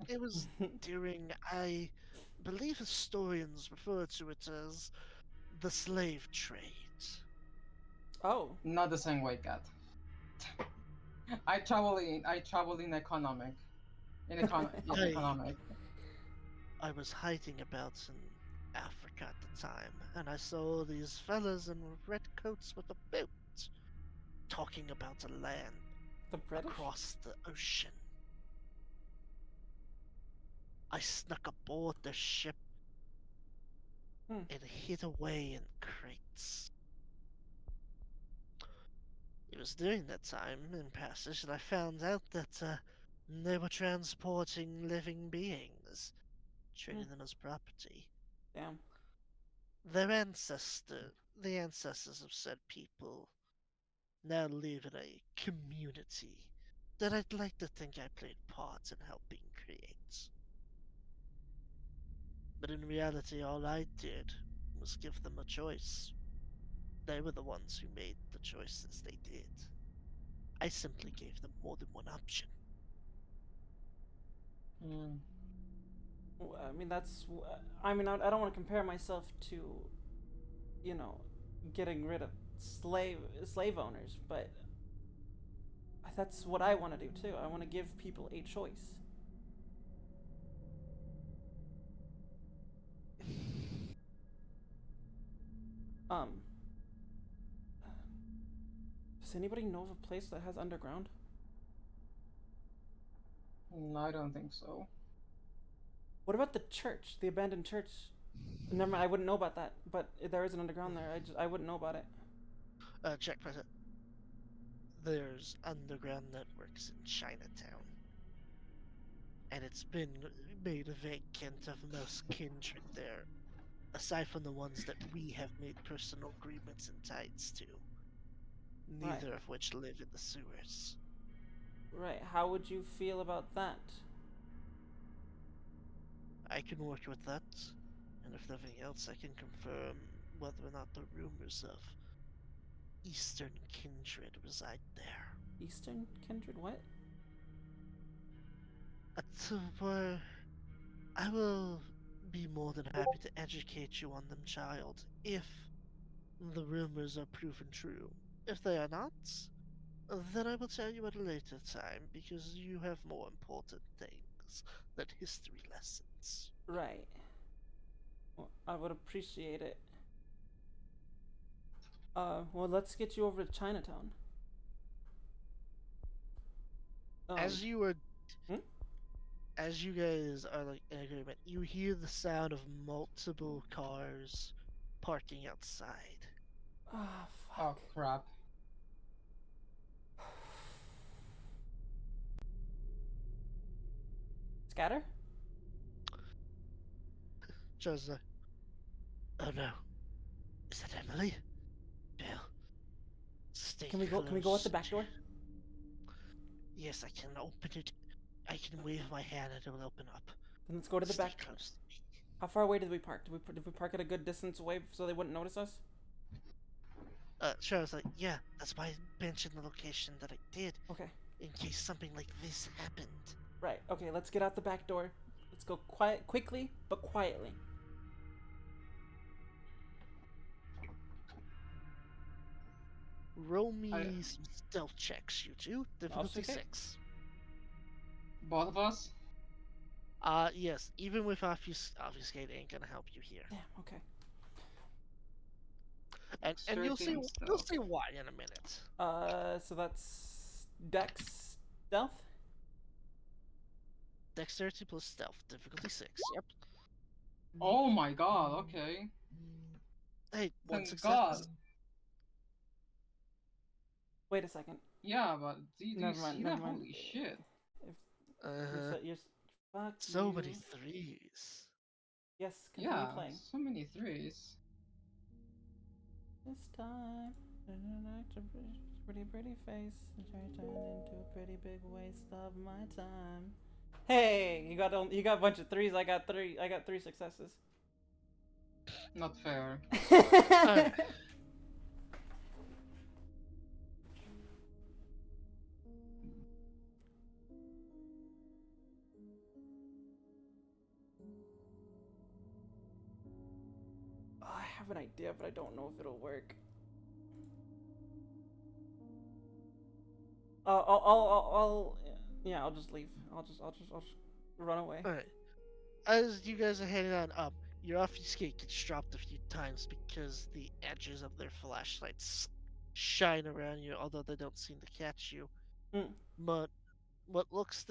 it was during I believe historians refer to it as the slave trade. Oh, Not the same way, Cat. I travel in economic. In I economic. I was hiding about in Africa at the time, and I saw these fellas in red coats with a boat talking about a land the British? across the ocean. I snuck aboard their ship Hmm. and hid away in crates. was during that time in passage that I found out that they were transporting living beings, treating them as property. Damn. Their the ancestors of said people, now live in a community that I'd like to think I played part in helping create. But in reality, all I did was give them a choice. They were the ones who made the choices they did. I simply gave them more than one option. Hmm. I mean, I mean, I don't want to compare myself to, you know, getting rid of slave owners, but that's what I want to do too. I want to give people a choice. Um, does anybody know of a place that has underground? I don't think so. What about the church, the abandoned church? Never mind, I wouldn't know about that. But there is an underground there. I wouldn't know about it. Check present. There's underground networks in Chinatown, and it's been made vacant of most kindred there, aside from the ones that we have made personal agreements and ties to, Right. neither of which live in the sewers. Right. How would you feel about that? I can work with that, and if nothing else, I can confirm whether or not the rumors of Eastern kindred reside there. Eastern kindred? What? Where I will be more than happy to educate you on them, child, if the rumors are proven true. If they are not, then I will tell you at a later time because you have more important things than history lessons. Right. Well, I would appreciate it. Well, let's get you over to Chinatown. As you are, hmm? as you guys are like in agreement, you hear the sound of multiple cars parking outside. Ah, Oh fuck. crap. Scatter? Just oh no, is that Emily? Bill, stay Can we close. go out the back door? Yes, I can open it. I can wave my hand and it will open up. Then let's go to the Stay back. close to me. How far away did we park? Did we park at a good distance away so they wouldn't notice us? Charles like, yeah, that's why I mentioned the location that I did, Okay. in case something like this happened. Right. Okay, let's get out the back door. Let's go quickly, but quietly. Roll me some stealth checks, you two. Difficulty Okay. 6. Both of us? Yes, even with obfuscate ain't gonna help you here. Yeah. Okay. And you'll see 13 stealth. why in a minute. So that's Dex stealth. Dexterity plus stealth, difficulty 6. Yep. Oh my god, okay. Hey, one Thank success. god. Wait a second. Yeah, but do you Never see mind, that? never mind. Holy shit. You're fuck So you. many threes. Yes. Continue Yeah, playing. so many threes. This time, pretty face, and try to turn into a pretty big waste of my time. Hey, you got a bunch of threes. I got three successes. Not fair. Alright. Oh, I have an idea, but I don't know if it'll work. Yeah, I'll just leave. I'll just run away. Alright. As you guys are heading on up, your obfuscate gets dropped a few times because the edges of their flashlights shine around you, although they don't seem to catch you. Mm. But it looks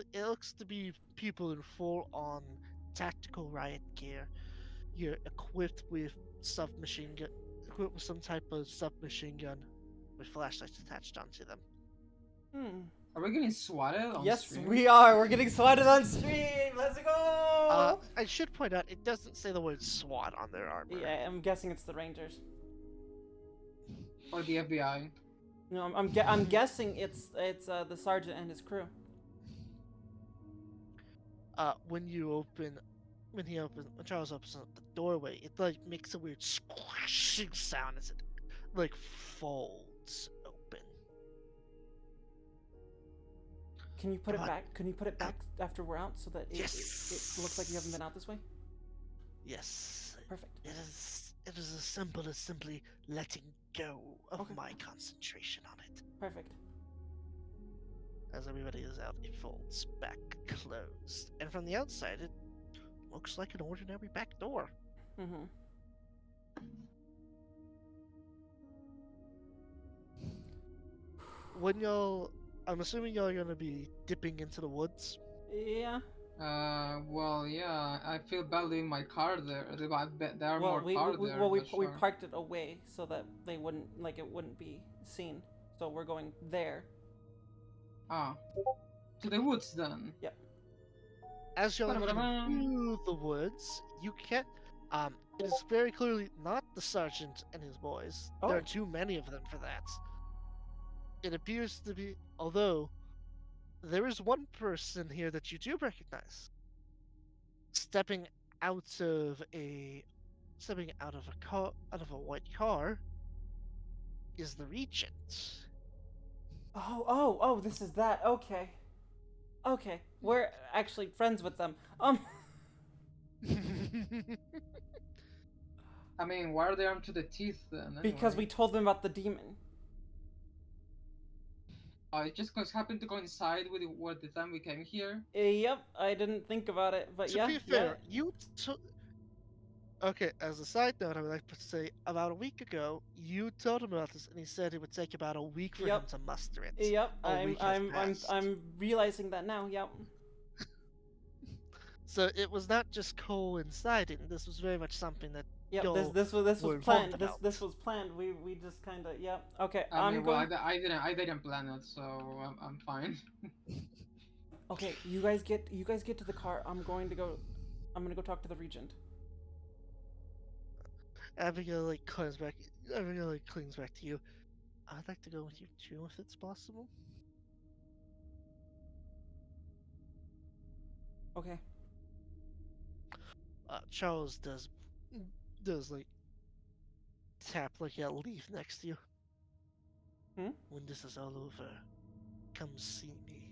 to be people in full-on tactical riot gear. You're equipped with equipped with some type of submachine gun, with flashlights attached onto them. Hmm. Are we getting swatted on Yes, stream? we are. We're getting swatted on stream. Let's go. I should point out it doesn't say the word SWAT on their armor. Yeah, I'm guessing it's the Rangers. Or the FBI? No, I'm guessing it's the sergeant and his crew. When Charles opens up the doorway, it like makes a weird squashing sound as it like folds open. Can you put it Come on. back? Can you put it back after we're out so that it looks like you haven't been out this way? Yes. Perfect. It is as simple as simply letting go of Okay. my concentration on it. Perfect. As everybody is out, it folds back closed. And from the outside, it looks like an ordinary back door. Mm-hmm. I'm assuming y'all are gonna be dipping into the woods. Yeah. Well, yeah, I feel bad leaving my car there. There are Well, more cars there. we but sure. parked it away so that they wouldn't it wouldn't be seen. So we're going there. Ah. To the woods then. Yep. As y'all are Ba-da-ba-da-bam. heading through the woods, you can't. It is very clearly not the sergeant and his boys. There Oh. are too many of them for that. It appears to be, although there is one person here that you do recognize. Stepping out of a white car is the regent. Oh, this is that. Okay. Okay. We're actually friends with them. I mean, why are they armed to the teeth then? Because we anyway? told them about the demon. It just happened to coincide with the time we came here. Yep, I didn't think about it, but To yeah. be fair, Okay, as a side note, I would like to say about a week ago, you told him about this, and he said it would take about a week for him Yep. to muster it. Yep, A week has passed. I'm realizing that now. Yep. So it was not just coinciding. This was very much something that Yep. y'all This were was informed planned. about. This was planned. We just kind of yep. Okay, I mean, well, going. I didn't plan it, so I'm fine. Okay, you guys get to the car. I'm gonna go talk to the regent. Abigail clings back to you. I'd like to go with you too, if it's possible. Okay. Charles does tap a leaf next to you. Hmm? When this is all over, come see me.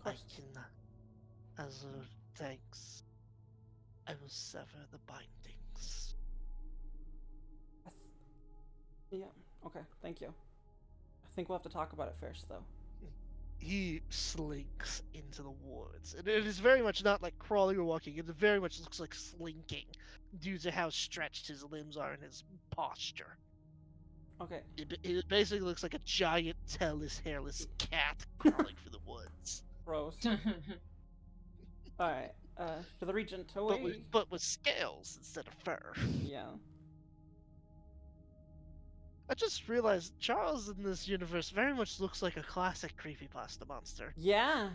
Of I course. can, as a thanks, I will sever the bindings. Yeah. Okay. Thank you. I think we'll have to talk about it first, though. He slinks into the woods, and it is very much not like crawling or walking. It very much looks like slinking, due to how stretched his limbs are and his posture. Okay. It basically looks like a giant, tailless, hairless cat crawling through the woods, Rose. All right. To the regent. Away. but with scales instead of fur. Yeah. I just realized Charles in this universe very much looks like a classic creepypasta monster. Yeah.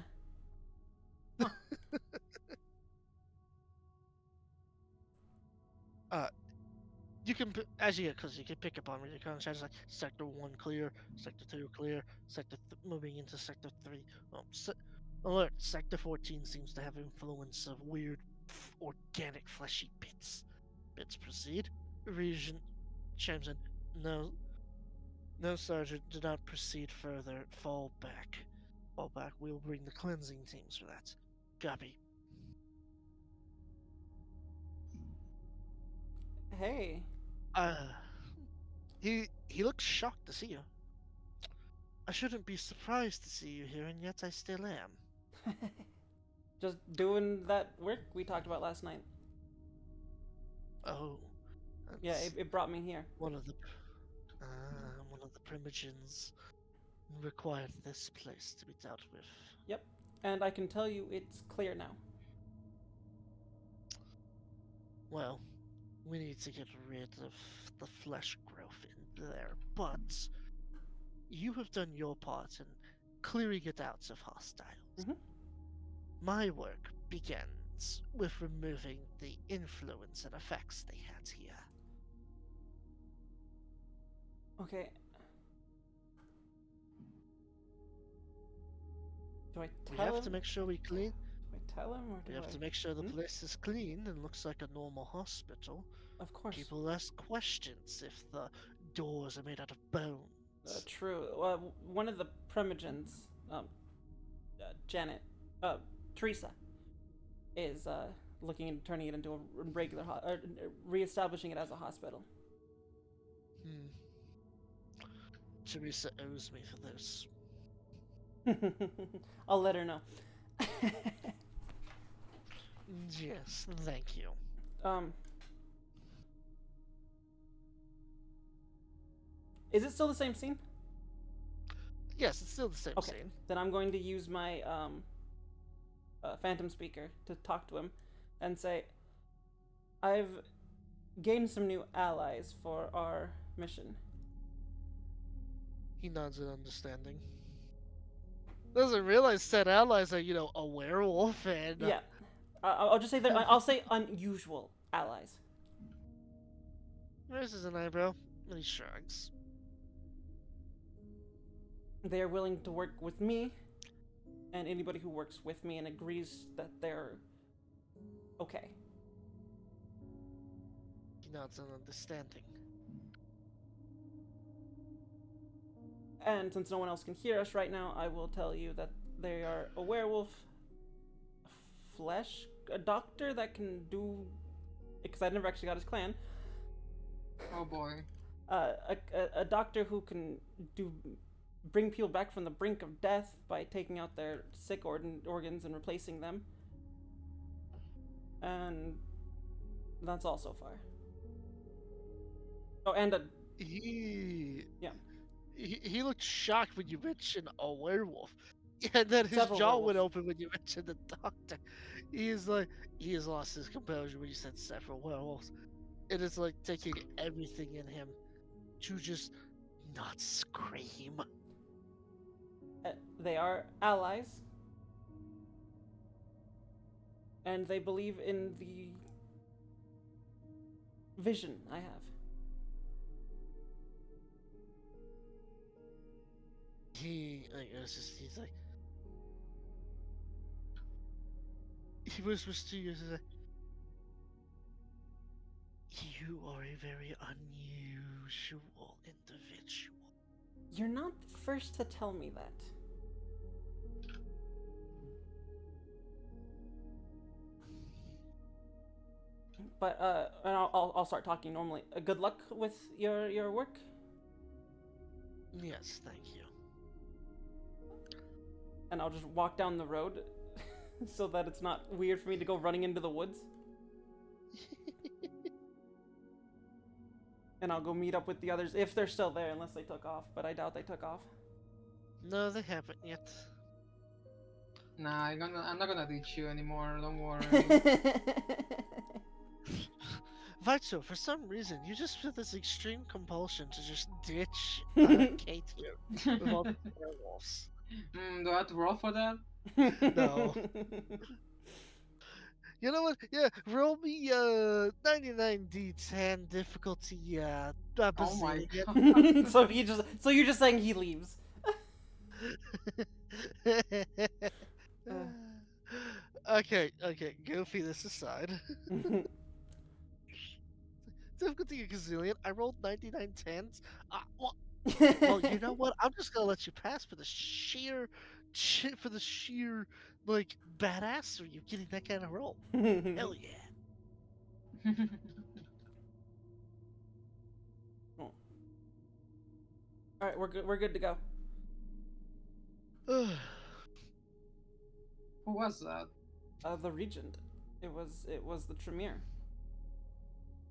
You can, as you get closer, you can pick up on where you're kind of like Sector 1 clear, Sector 2 clear, moving into Sector 3. Alert, Sector 14 seems to have influence of weird, organic, fleshy bits. Bits proceed. Regent chimes in. No, Sergeant, do not proceed further. Fall back. Fall back. We'll bring the cleansing teams for that. Copy. Hey. He looks shocked to see you. I shouldn't be surprised to see you here, and yet I still am. Just doing that work we talked about last night. Oh. Yeah, that's it brought me here. one of the primogens required this place to be dealt with. Yep. And I can tell you it's clear now. Well, we need to get rid of the flesh growth in there, but you have done your part in clearing it out of hostiles. Mhm. My work begins with removing the influence and effects they had here. Okay. Do I We tell have him? to make sure we clean. Do I tell him or do We have I? to make sure the Hmm? place is clean and looks like a normal hospital. Of course. People ask questions if the doors are made out of bones. True. One of the Primogens, Janet, Teresa, is looking into turning it into a regular, reestablishing it as a hospital. Teresa owes me for this. I'll let her know. Yes, thank you. Is it still the same scene? Yes, it's still the same Okay. scene. Then I'm going to use my phantom speaker to talk to him and say, I've gained some new allies for our mission. He nods in understanding. Doesn't realize said allies are, a werewolf and... Yeah. I'll just say that I'll say unusual allies. Raises an eyebrow, and he shrugs. They are willing to work with me, and anybody who works with me and agrees that they're okay. He nods in understanding. And since no one else can hear us right now, I will tell you that they are a werewolf, a doctor that can do, because I never actually got his clan. Oh boy. A doctor who can bring people back from the brink of death by taking out their sick organs and replacing them. And that's all so far. Oh, and yeah. He looked shocked when you mentioned a werewolf. And then his Several jaw werewolves. went open when you mentioned the doctor. He has lost his composure when you said several werewolves. It is like taking everything in him to just not scream. They are allies. And they believe in the vision I have. He's like, he whispers to you, he's like, you are a very unusual individual. You're not the first to tell me that. But and I'll start talking normally. Good luck with your work. Yes, thank you. And I'll just walk down the road so that it's not weird for me to go running into the woods. And I'll go meet up with the others if they're still there, unless they took off. But I doubt they took off. No, they haven't yet. Nah, I'm not gonna ditch you anymore. Don't worry. Vito, for some reason, you just feel this extreme compulsion to just ditch Kate here with all the werewolves. Do I have to roll for that? No. You know what? Yeah, roll me 99d10 difficulty. Oh my Brazilian. god. So you're just saying he leaves. Okay, Goofy, this aside. Difficulty a gazillion. I rolled 99 tens. Well, you know what? I'm just gonna let you pass for the sheer like badassery of getting that kind of roll. Hell yeah. All right, we're good to go. Who was that? The regent. It was the Tremere.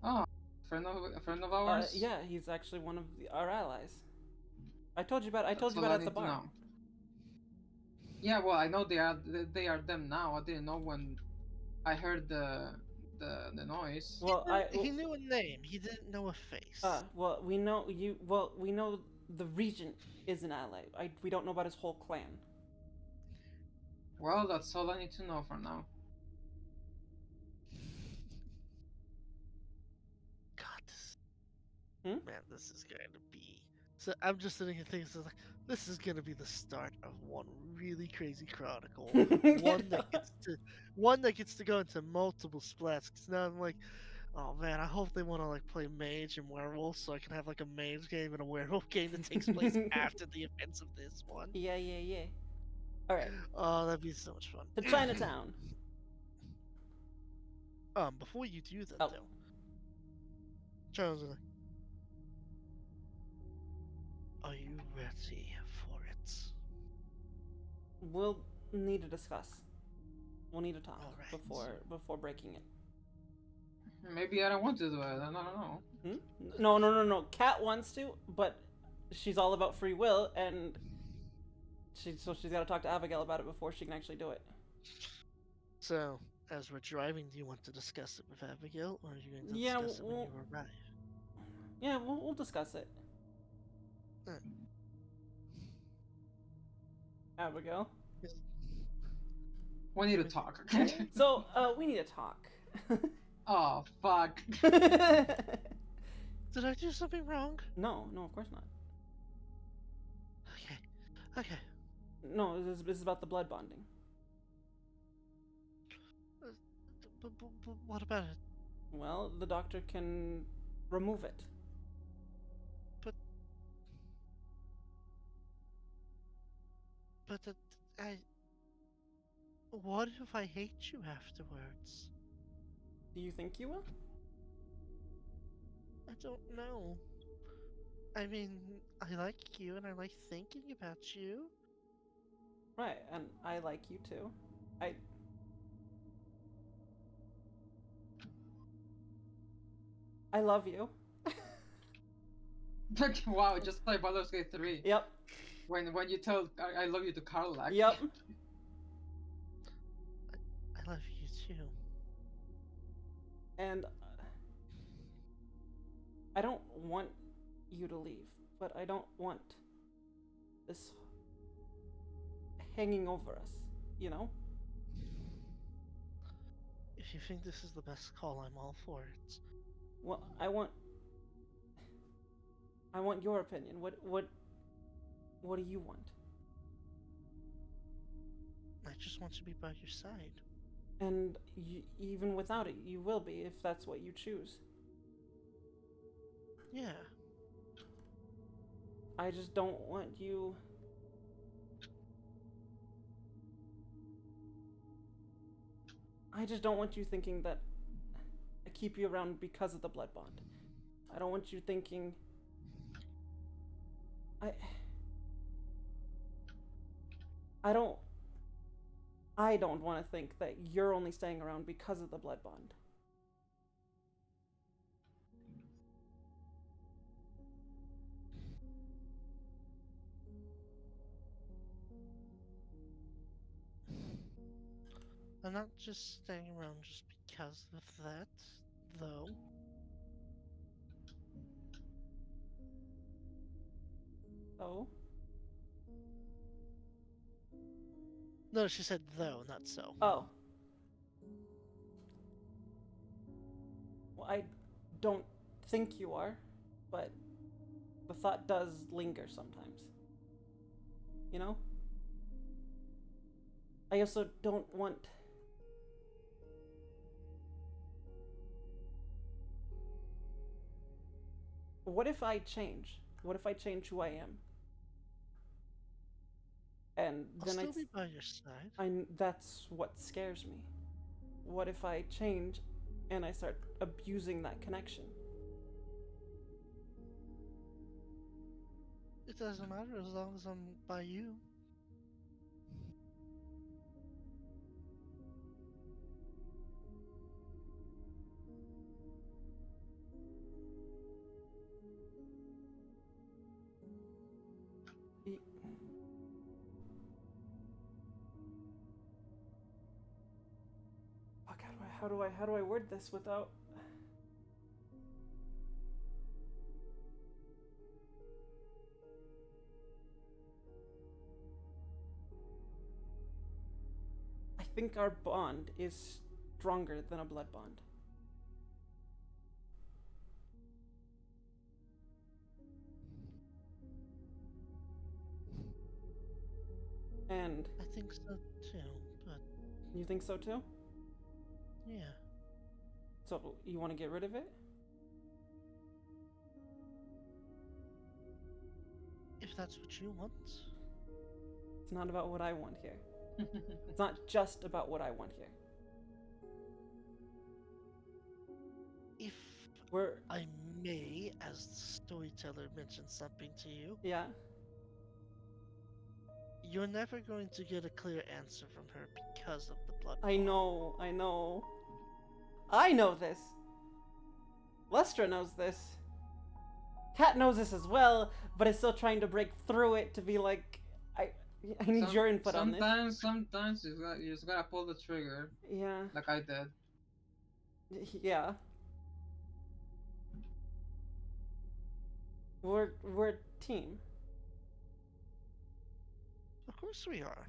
Oh, a friend of ours. Yeah, he's actually one of our allies. I told you about at the bar. Know. Yeah, well, I know they are them now. I didn't know when I heard the noise. Well, he knew a name. He didn't know a face. well, we know you. Well, we know the regent is an ally. We don't know about his whole clan. Well, that's all I need to know for now. God, this Hmm? man, this is going to be. So I'm just sitting here thinking, so like, this is going to be the start of one really crazy chronicle, one that gets to go into multiple splats. 'Cause now I'm like, oh man, I hope they want to like play mage and werewolf, so I can have like a mage game and a werewolf game that takes place after the events of this one. Yeah. All right, Oh, that'd be so much fun. to Chinatown. Before you do that Oh. though, Charles, are you ready for it? We'll need to discuss. We'll need to talk All right. before breaking it. Maybe I don't want to do it. I don't know. No. Kat wants to, but she's all about free will, and she's got to talk to Abigail about it before she can actually do it. So, as we're driving, do you want to discuss it with Abigail, or are you going to Yeah, discuss it when you arrive? Yeah, we'll discuss it. Alright. Abigail. We need to talk, okay? So, we need to talk. Oh, fuck. Did I do something wrong? No, of course not. Okay. No, this is about the blood bonding. But what about it? Well, the doctor can remove it. But what if I hate you afterwards? Do you think you will? I don't know. I mean, I like you and I like thinking about you. Right, and I like you too. I love you. Wow, just like Baldur's Gate 3. Yep. When you tell I love you to Karlak. Yep. I love you too. And I don't want you to leave, but I don't want this hanging over us, you know? If you think this is the best call, I'm all for it. Well, I want your opinion. What do you want? I just want to be by your side. And even without it, you will be if that's what you choose. Yeah. I just don't want you. I just don't want you thinking that I keep you around because of the blood bond. I don't want you thinking. I don't want to think that you're only staying around because of the blood bond. I'm not just staying around just because of that, though. Oh? No, she said though, not so. Oh. Well, I don't think you are, but the thought does linger sometimes. You know? I also don't want. What if I change? What if I change who I am? And I'll then still be by your side. that's what scares me. What if I change and I start abusing that connection? It doesn't matter as long as I'm by you. Fuck, how do I word this without. think our bond is stronger than a blood bond. And I think so too, but you think so too? yeah. So you want to get rid of it? If that's what you want. It's not about what I want here. It's not just about what I want here. If We're I may, as the storyteller, mention something to you, yeah. you're never going to get a clear answer from her because of the blood I bond. know, I know. I know this. Lustra knows this. Cat knows this as well, but is still trying to break through it to be like, I need your input on this. Sometimes you just gotta pull the trigger, Yeah, like I did. yeah. We're a team. Of course we are.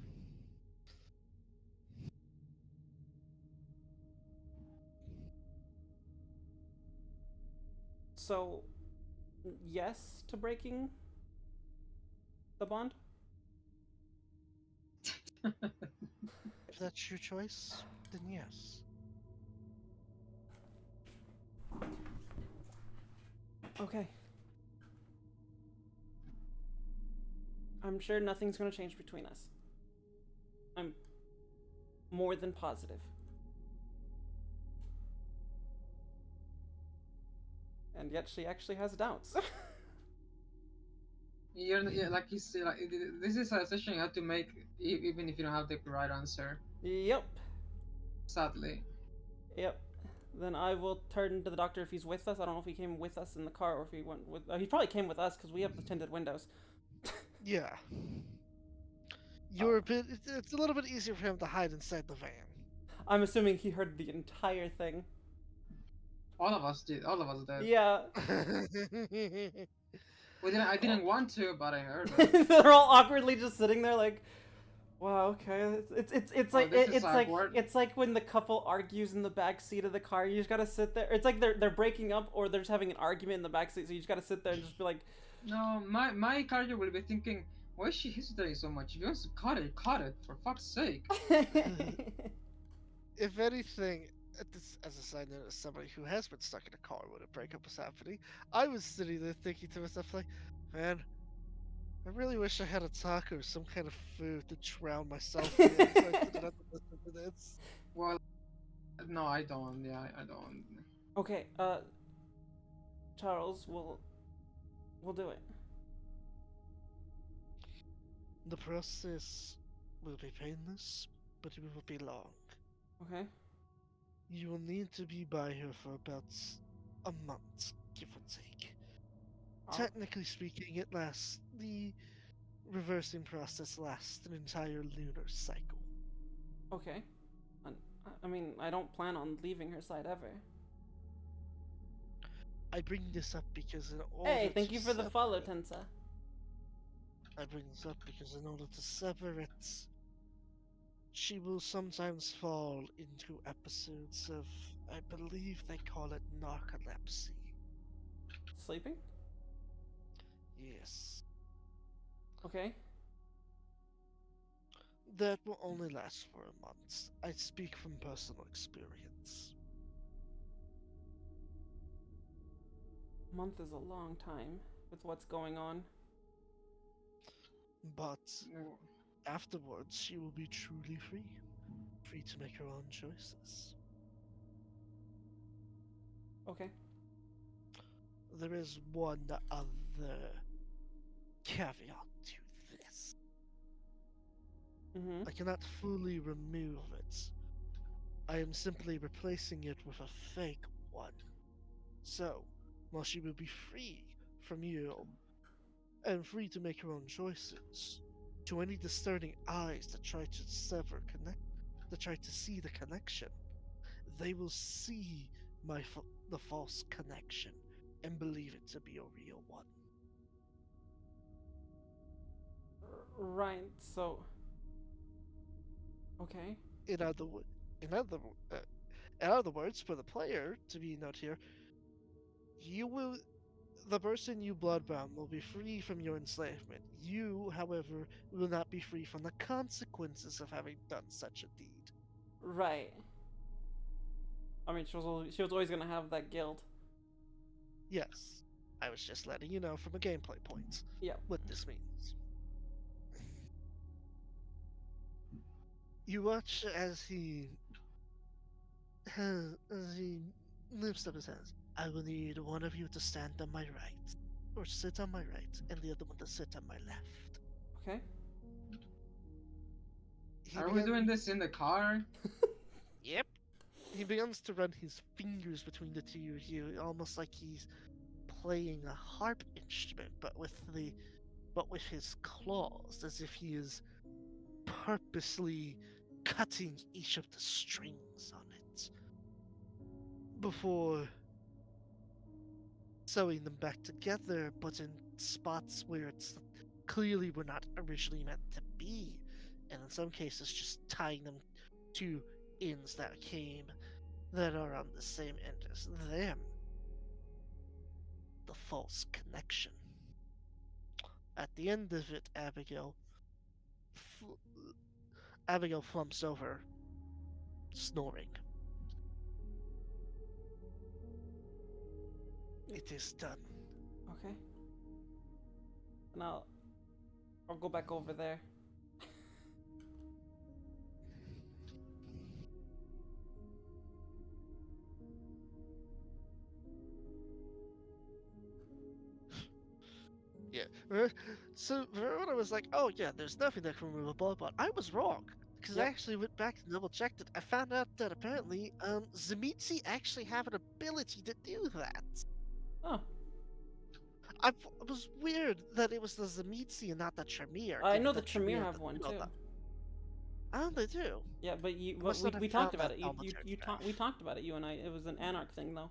So, yes to breaking the bond? If that's your choice, then yes. Okay. I'm sure nothing's gonna change between us. I'm more than positive. And yet she actually has doubts. Yeah, like you said, like, this is a decision you have to make even if you don't have the right answer. Yep. Sadly. Yep. Then I will turn to the doctor if he's with us. I don't know if he came with us in the car or if he went with. He probably came with us because we have the tinted windows. Yeah. You're a bit. It's a little bit easier for him to hide inside the van. I'm assuming he heard the entire thing. All of us did. All of us did. Yeah. We didn't. I didn't want to, but I heard it. They're all awkwardly just sitting there like, wow, okay. It's Oh, like this is it's like awkward. it's like when the couple argues in the back seat of the car. You just gotta sit there. It's like they're breaking up or they're just having an argument in the back seat. So you just gotta sit there and just be like, No, my character will be thinking, why is she hesitating so much? If you want to cut it, for fuck's sake. If anything, as a side note, as somebody who has been stuck in a car when a breakup was happening, I was sitting there thinking to myself, like, man, I really wish I had a taco or some kind of food to drown myself in so I didn't have to listen to this. Well, no, I don't. Yeah, I don't. okay, Charles, we'll do it. The process will be painless, but it will be long. Okay. You will need to be by her for about a month, give or take. Oh. Technically speaking, it lasts. The reversing process lasts an entire lunar cycle. Okay. I mean, I don't plan on leaving her side ever. I bring this up because in order Hey, thank to you for the sever follow, it- Tensa. I bring this up because in order to sever it, she will sometimes fall into episodes of, I believe they call it narcolepsy. Sleeping? Yes. Okay. That will only last for a month. I speak from personal experience. A month is a long time with what's going on. But afterwards, she will be truly free. Free to make her own choices. Okay. There is one other caveat to this. Mm-hmm. I cannot fully remove it. I am simply replacing it with a fake one. So, while she will be free from you and free to make her own choices, to any discerning eyes that try to that try to see the connection, they will see the false connection and believe it to be a real one. Right, so... Okay. in other wo- in other wo- in other words, for the player to be note here, you will the person you bloodbound will be free from your enslavement. You, however, will not be free from the consequences of having done such a deed. Right. I mean, she was always gonna have that guilt. Yes, I was just letting you know from a gameplay point Yeah. what this means. You watch as he lifts up his hands. I will need one of you to stand on my right, or sit on my right, and the other one to sit on my left. Okay. He Are we began. doing this in the car? Yep. He begins to run his fingers between the two of you, almost like he's playing a harp instrument, but with his claws, as if he is purposely cutting each of the strings on it before sewing them back together, but in spots where it's clearly were not originally meant to be, and in some cases just tying them to ends that are on the same end as them. The false connection. At the end of it, Abigail flumps over, snoring. It is done. Okay. And I'll go back over there. Yeah. So when I was like, oh yeah, there's nothing that can remove a blood bond, I was wrong. Because I Yep. actually went back and double checked it. I found out that apparently, Zemitsi actually have an ability to do that. Oh, It was weird that it was the Zemitsi and not the Tremere. I given know the that Tremere have doesn't one do all too. that. Oh, they do. Yeah, but I must not have we found talked about that it. Thaumaturge We staff. talked about it. You and I. It was an Anarch thing though.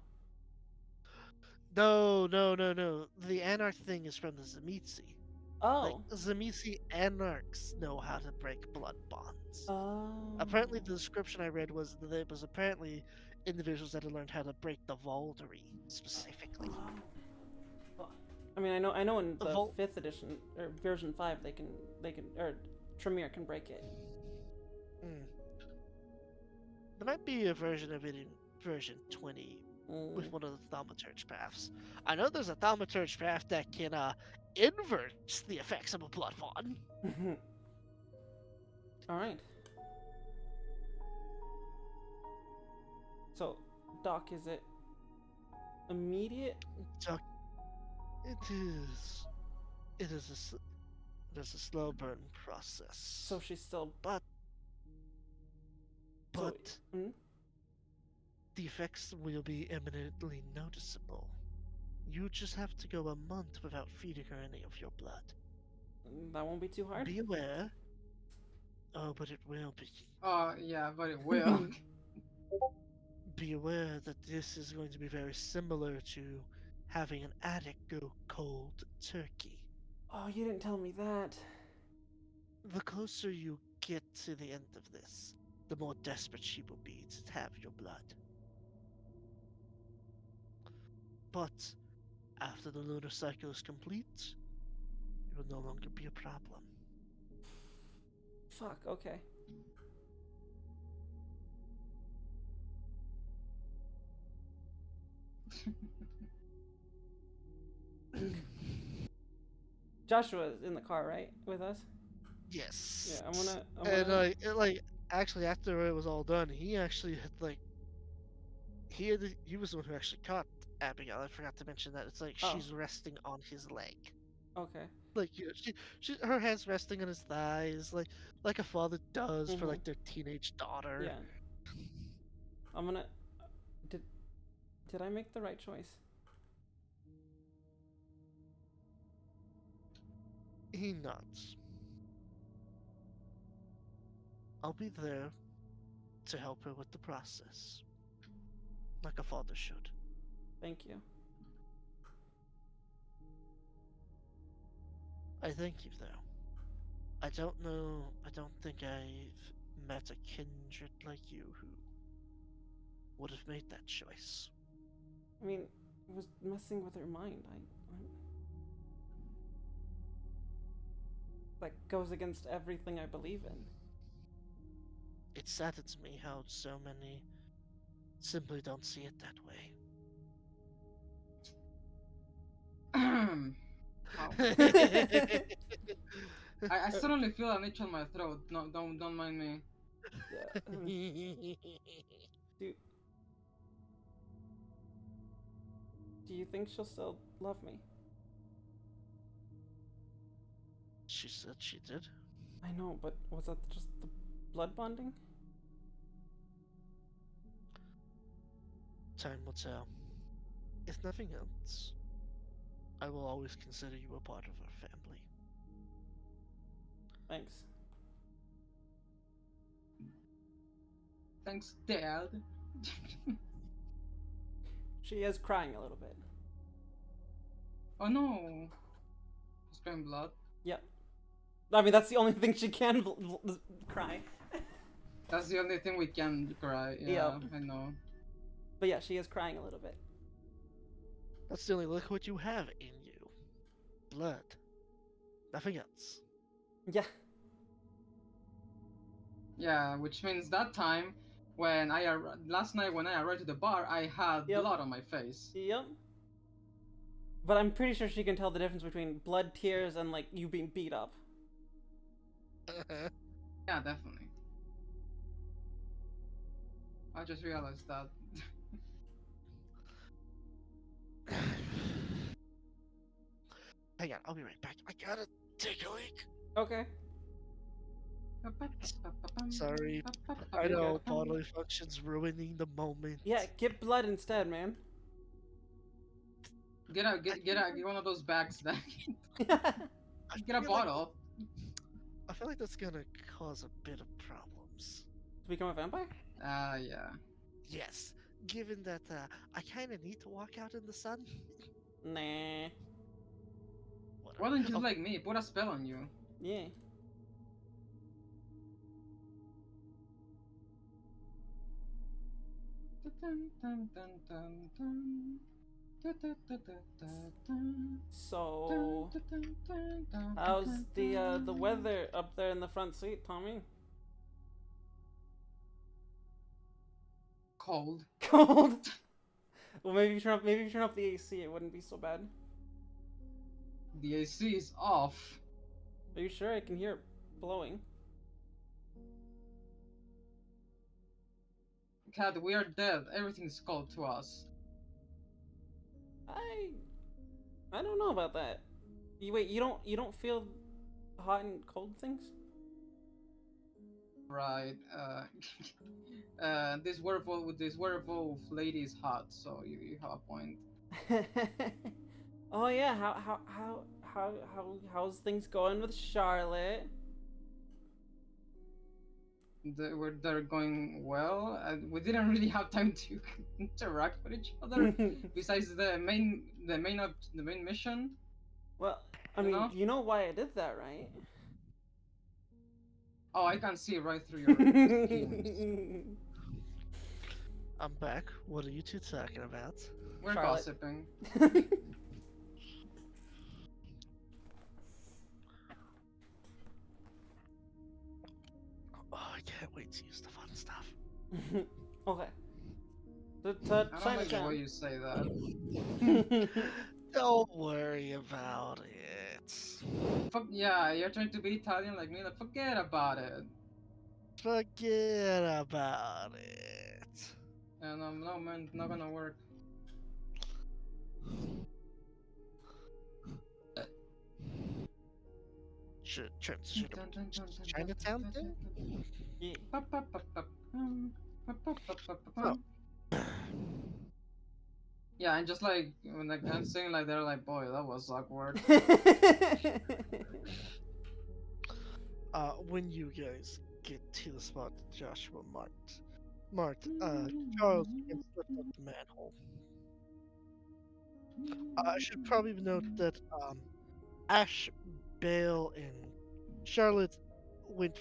No, no, no, no. The Anarch thing is from the Zemitsi. Like, Oh. Zemitsi Anarchs know how to break blood bonds. Oh. Apparently, the description I read was that it was apparently individuals that had learned how to break the Vauldery specifically. Well, I mean, I know in The the Vault. 5th edition or version 5 they can or Tremere can break it. Mm. There might be a version of it in version 20 with one of the Thaumaturge paths. I know there's a Thaumaturge path that can invert the effects of a blood bond. All right. So, Doc, is it immediate? So it is. It is it is a slow burn process. So she's still. But So, mm? the effects will be eminently noticeable. You just have to go a month without feeding her any of your blood. That won't be too hard. Be aware. Oh, but it will be. Oh, yeah, but it will. Be aware that this is going to be very similar to having an addict go cold turkey. Oh, you didn't tell me that. The closer you get to the end of this, the more desperate she will be to have your blood. But after the lunar cycle is complete, it will no longer be a problem. Fuck. Okay. Joshua's in the car, right, with us? Yes. Yeah, I'm And gonna. actually, after it was all done, he actually had he was the one who actually caught Abigail. I forgot to mention that. It's like Oh. she's resting on his leg. Okay. Like, you know, her head's resting on his thighs, like a father does for Mhm. like their teenage daughter. Yeah. I'm gonna. Did I make the right choice? He nods. I'll be there to help her with the process, like a father should. Thank you. I thank you, though. I don't think I've met a kindred like you who would have made that choice. I mean, it was messing with her mind. That goes against everything I believe in. It saddens me how so many simply don't see it that way. Wow. I suddenly feel an itch on my throat. No, don't mind me. Yeah. Do Do you think she'll still love me? She said she did. I know, but was that just the blood bonding? Time will tell. If nothing else, I will always consider you a part of our family. Thanks. Thanks, Dad. She is crying a little bit. Oh no. Spilling blood. Yep. I mean, that's the only thing she can cry. That's the only thing we can cry. Yeah, Yep. I know. But yeah, she is crying a little bit. That's the only liquid you have in you. Blood. Nothing else. Yeah. Yeah, which means that time when last night when I arrived to the bar, I had Yep. blood on my face. Yep. But I'm pretty sure she can tell the difference between blood, tears, and like you being beat up. Yeah, definitely. I just realized that. Hang on, I'll be right back. I gotta take a leak. Okay. Sorry, I know bodily functions ruining the moment. Yeah, get blood instead, man. Get one of those bags that I get a feel like- bottle. I feel like that's gonna cause a bit of problems. To become a vampire? Yeah. Yes, given that I kind of need to walk out in the sun. Nah. Whatever. Why don't you Oh, like me? Put a spell on you. Yeah. So, how's the weather up there in the front seat, Tommy? Cold? Cold. Well, maybe if you turn off the AC, it wouldn't be so bad. The AC is off. Are you sure? I can hear it blowing. Cat, we are dead. Everything's cold to us. I don't know about that. You don't feel hot and cold things? Right. This werewolf lady is hot, so you have a point. Oh yeah, how's things going with Charlotte? They're going well. We didn't really have time to interact with each other. Besides the main mission. Well, I You mean, know? you know why I did that, right? Oh, I can see right through your schemes. I'm back. What are you two talking about? We're Charlotte. gossiping. Oh, I can't wait to use the fun stuff. Okay. To I don't like the Chinatown. way you say that. Don't worry about it. Fuck yeah, you're trying to be Italian like me. Like, forget about it. Forget about it. And no man, not gonna work. Should transition to Chinatown thing? Yeah. Oh. Yeah, and just like when I'm saying like they're like, boy, that was awkward. When you guys get to the spot that Joshua marked, Charles can slip up the manhole. I should probably note that Ash, Bale, and Charlotte went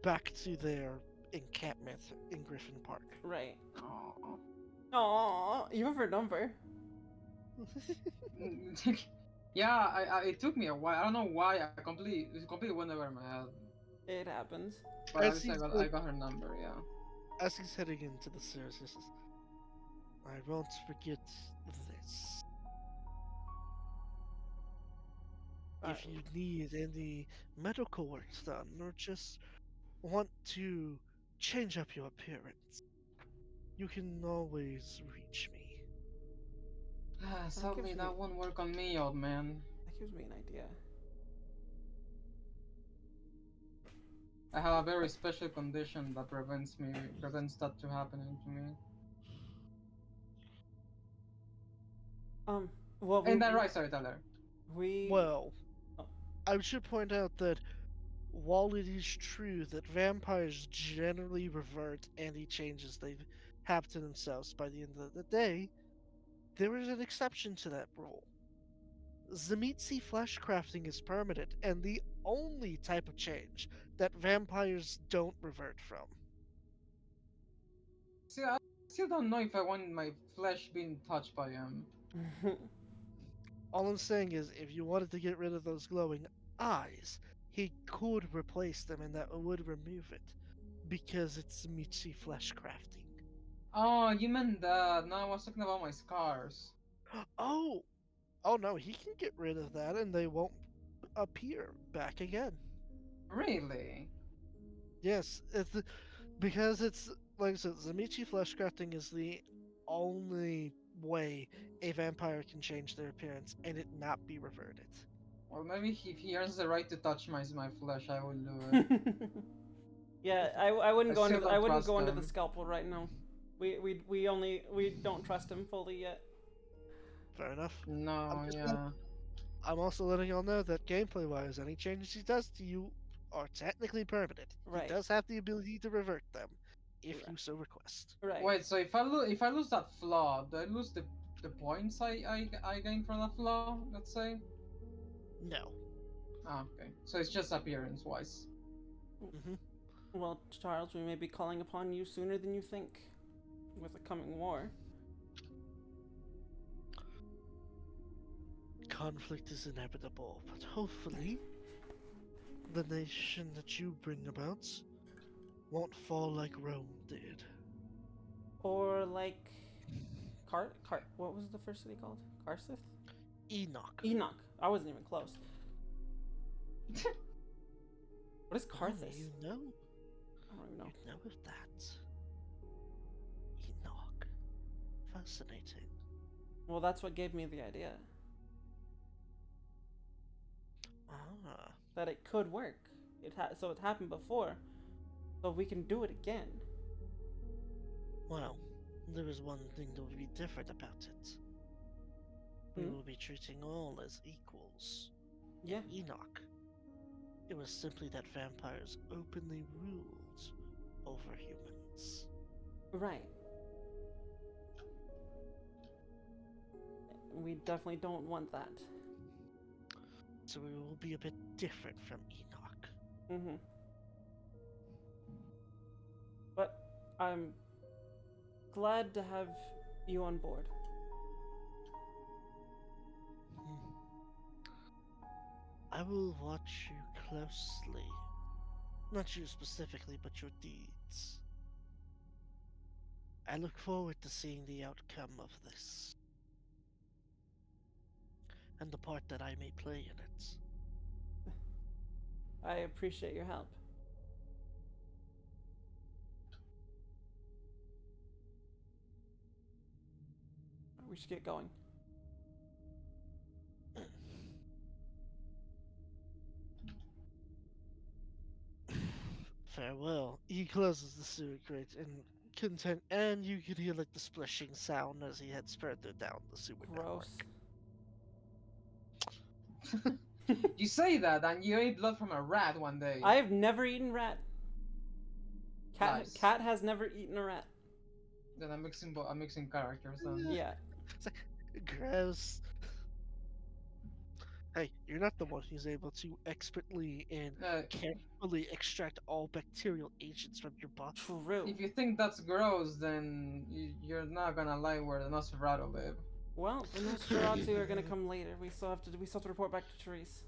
back to their encampment in Griffin Park. Right. Oh. Oh, you have her number. Yeah, it took me a while. I don't know why. It completely went over my head. It happens. But at As least he's, I got her number. Yeah. as he's heading into the stairs, he says, I won't forget this. If you need any medical work done or just want to change up your appearance, you can always reach me. Sadly, gives that me- won't work on me, old man. That gives me an idea. I have a very special condition that prevents that to happening to me. Well, Ain't that right, storyteller? we Well, Oh. I should point out that while it is true that vampires generally revert any changes they have to themselves by the end of the day, there is an exception to that rule. Zamitsi flesh crafting is permanent and the only type of change that vampires don't revert from. See, I still don't know if I want my flesh being touched by him. All I'm saying is, if you wanted to get rid of those glowing eyes, he could replace them and that would remove it. Because it's Zamitsi flesh crafting. Oh, you meant that. No, I was talking about my scars. Oh! Oh no, he can get rid of that and they won't appear back again. Really? Yes, because it's like I said, Zamichi flesh crafting is the only way a vampire can change their appearance and it not be reverted. Well, maybe if he earns the right to touch my flesh, I will do it. Yeah, I wouldn't I go into still I don't wouldn't trust go into the him. scalpel right now. We don't trust him fully yet. Fair enough. No, just yeah. I'm also letting y'all know that gameplay wise, any changes he does to you are technically permanent. Right. He does have the ability to revert them if Right. you so request. Right. Wait, so if I lose that flaw, do I lose the points I gain from that flaw? Let's say. No. Ah, okay. So it's just appearance wise. hmm Well, Charles, we may be calling upon you sooner than you think with the coming war. Conflict is inevitable, but hopefully, the nation that you bring about won't fall like Rome did. Or like what was the first city called? Karthus? Enoch. Enoch. I wasn't even close. What is Oh, Karthus? you know? I don't even know. You know of that. Enoch. Fascinating. Well, that's what gave me the idea Ah. that it could work. So it happened before, so we can do it again. Well, there is one thing that will be different about it. We Hmm? will be treating all as equals. Yeah. In Enoch, it was simply that vampires openly ruled over humans. Right. We definitely don't want that. So we will be a bit different from Enoch. Mm-hmm. But I'm glad to have you on board. I will watch you closely. Not you specifically, but your deeds. I look forward to seeing the outcome of this. And the part that I may play in it. I appreciate your help. We should get going. Farewell. He closes the sewer grate and you can hear like the splishing sound as he heads further down the sewer network. Gross. You say that, and you ate blood from a rat one day. I have never eaten rat. Nice. Cat has never eaten a rat. Then I'm mixing characters then. Yeah. It's like, gross. Hey, you're not the one who's able to expertly and carefully extract all bacterial agents from your body. True. If you think that's gross, then you're not gonna like where the Nosferatu live. Well, the Nosferatu are gonna come later. We still have to report back to Therese.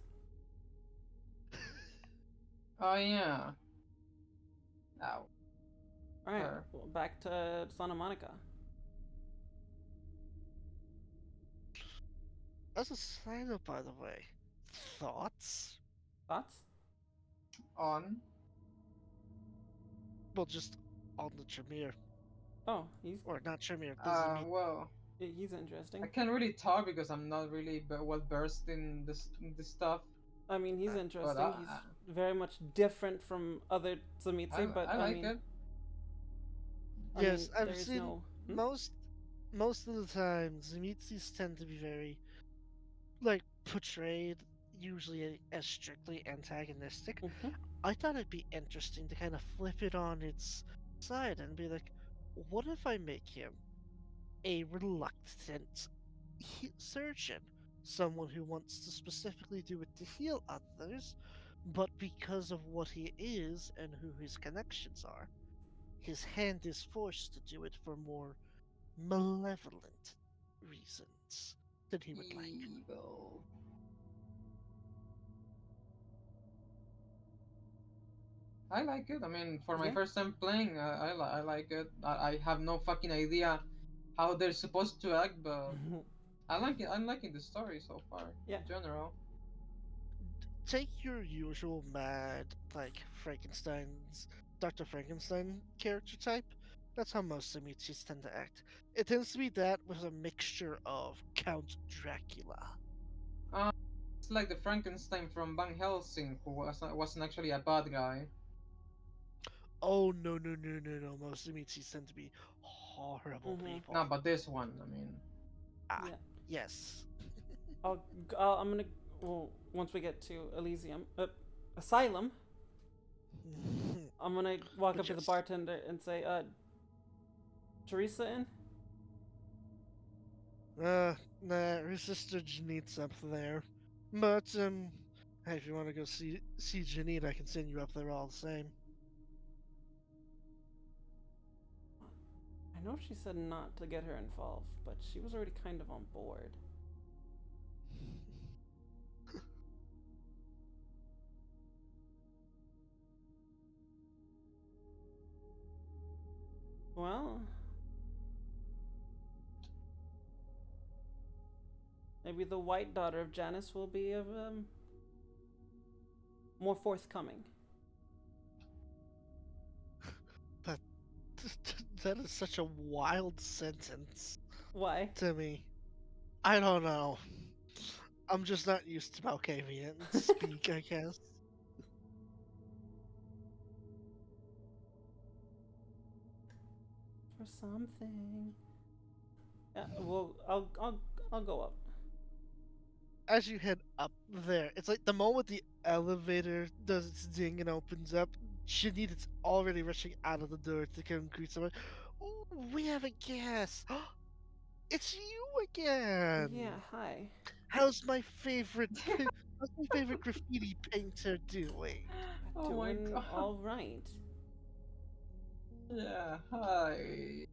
Oh yeah. Ow. All right, Sure. well, back to Santa Monica. As a side note, by the way, thoughts? Thoughts? On. Well, just on the Tremere. Oh, he's Or not Tremere, the Zemit. Well, he's interesting. I can't really talk because I'm not really well versed in this stuff. I mean, he's But interesting. He's very much different from other Zamitsu, but I like mean, it. Yes, I've there's seen no. most of the time, Zemitsis tend to be very, like, portrayed usually as strictly antagonistic. Mhm. I thought it'd be interesting to kind of flip it on its side and be like, what if I make him a reluctant surgeon? Someone who wants to specifically do it to heal others, but because of what he is and who his connections are, his hand is forced to do it for more malevolent reasons than he would like. Evil. I like it. I mean, for my Yeah. first time playing, I like it. I have no fucking idea how they're supposed to act, but I like it. I'm liking the story so far. Yeah. In general. Take your usual mad, like Frankenstein's Dr. Frankenstein character type. That's how most Samichis tend to act. It tends to be that with a mixture of Count Dracula. It's like the Frankenstein from Van Helsing, who wasn't actually a bad guy. Oh no! Most Samichis tend to be horrible Mhm. people. No, but this one, I mean, Ah, Yeah. yes. I'm gonna. Well, once we get to Elysium, Asylum, I'm gonna walk up to the Just- bartender and say, Teresa in? Nah, her sister Janit's up there. But, hey, if you want to go see Janit, I can send you up there all the same. I know she said not to get her involved, but she was already kind of on board. Well, maybe the white daughter of Janice will be of more forthcoming. That is such a wild sentence Why? to me. I don't know. I'm just not used to Malkavian speak, I guess. For something. Yeah, well, I'll go up. As you head up there, it's like the moment the elevator does its ding and opens up, Janit is already rushing out of the door to come greet someone. "Ooh, we have a guest! It's you again! Yeah, hi. How's my favorite graffiti painter doing? oh my Doing god. all right. Yeah. Hi.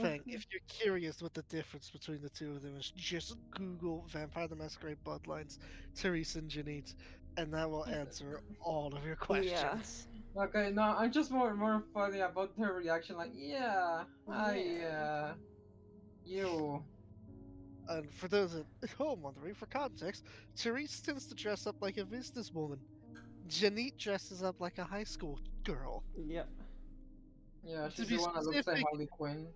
Fang, if you're curious what the difference between the two of them is, just Google Vampire the Masquerade Bloodlines, Therese and Janit, and that will answer all of your questions. Okay, no, I'm just more funny about her reaction. Like, yeah, Yeah. you. And for those at home wondering, for context, Therese tends to dress up like a businesswoman. Janit dresses up like a high school girl. Yep. Yeah, To she's be the one that looks like specific, Harley Quinn.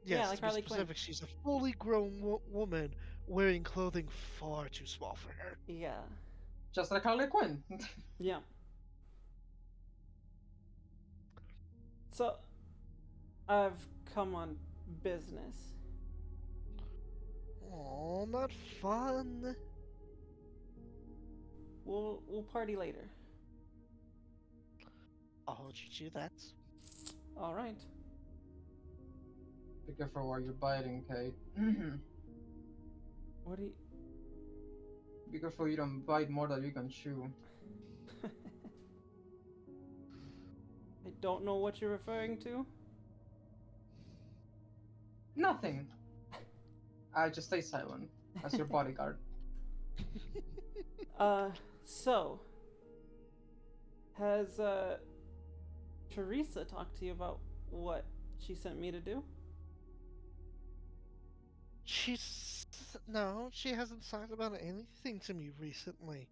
yes, like to be Harley Quinn. specific, she's a fully grown woman wearing clothing far too small for her. Yeah. Just like Harley Quinn. Yeah. So, I've come on business. Oh, not fun. We'll party later. I'll hold you to that. All right. Be careful while you're biting, Kate. What do you? Be careful you don't bite more than you can chew. I don't know what you're referring to. Nothing. I just stay silent as your bodyguard. So has Teresa talked to you about what she sent me to do? No, she hasn't talked about anything to me recently.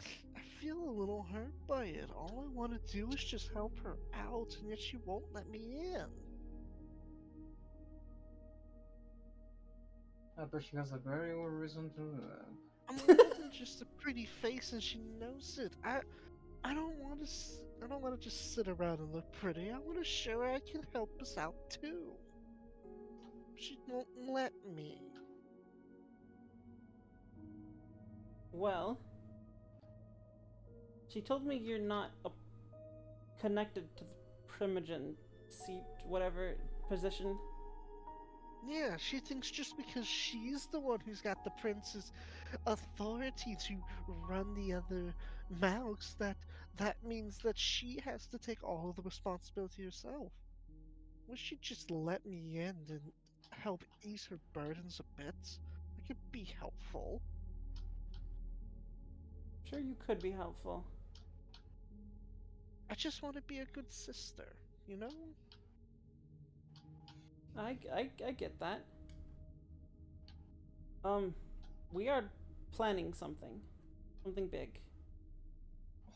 I feel a little hurt by it. All I want to do is just help her out, and yet she won't let me in. I bet she has a very good reason to do that. I'm more than just a pretty face, and she knows it. I don't want to. I don't want to just sit around and look pretty. I want to show her I can help us out too. She won't let me. Well, she told me you're not connected to the Primogen seat, whatever position. Yeah, she thinks just because she's the one who's got the prince's authority to run the other mouths, that means that she has to take all of the responsibility herself. Wish she'd just let me in and help ease her burdens a bit. I could be helpful. I'm sure you could be helpful. I just want to be a good sister, you know? I get that. We are planning something big.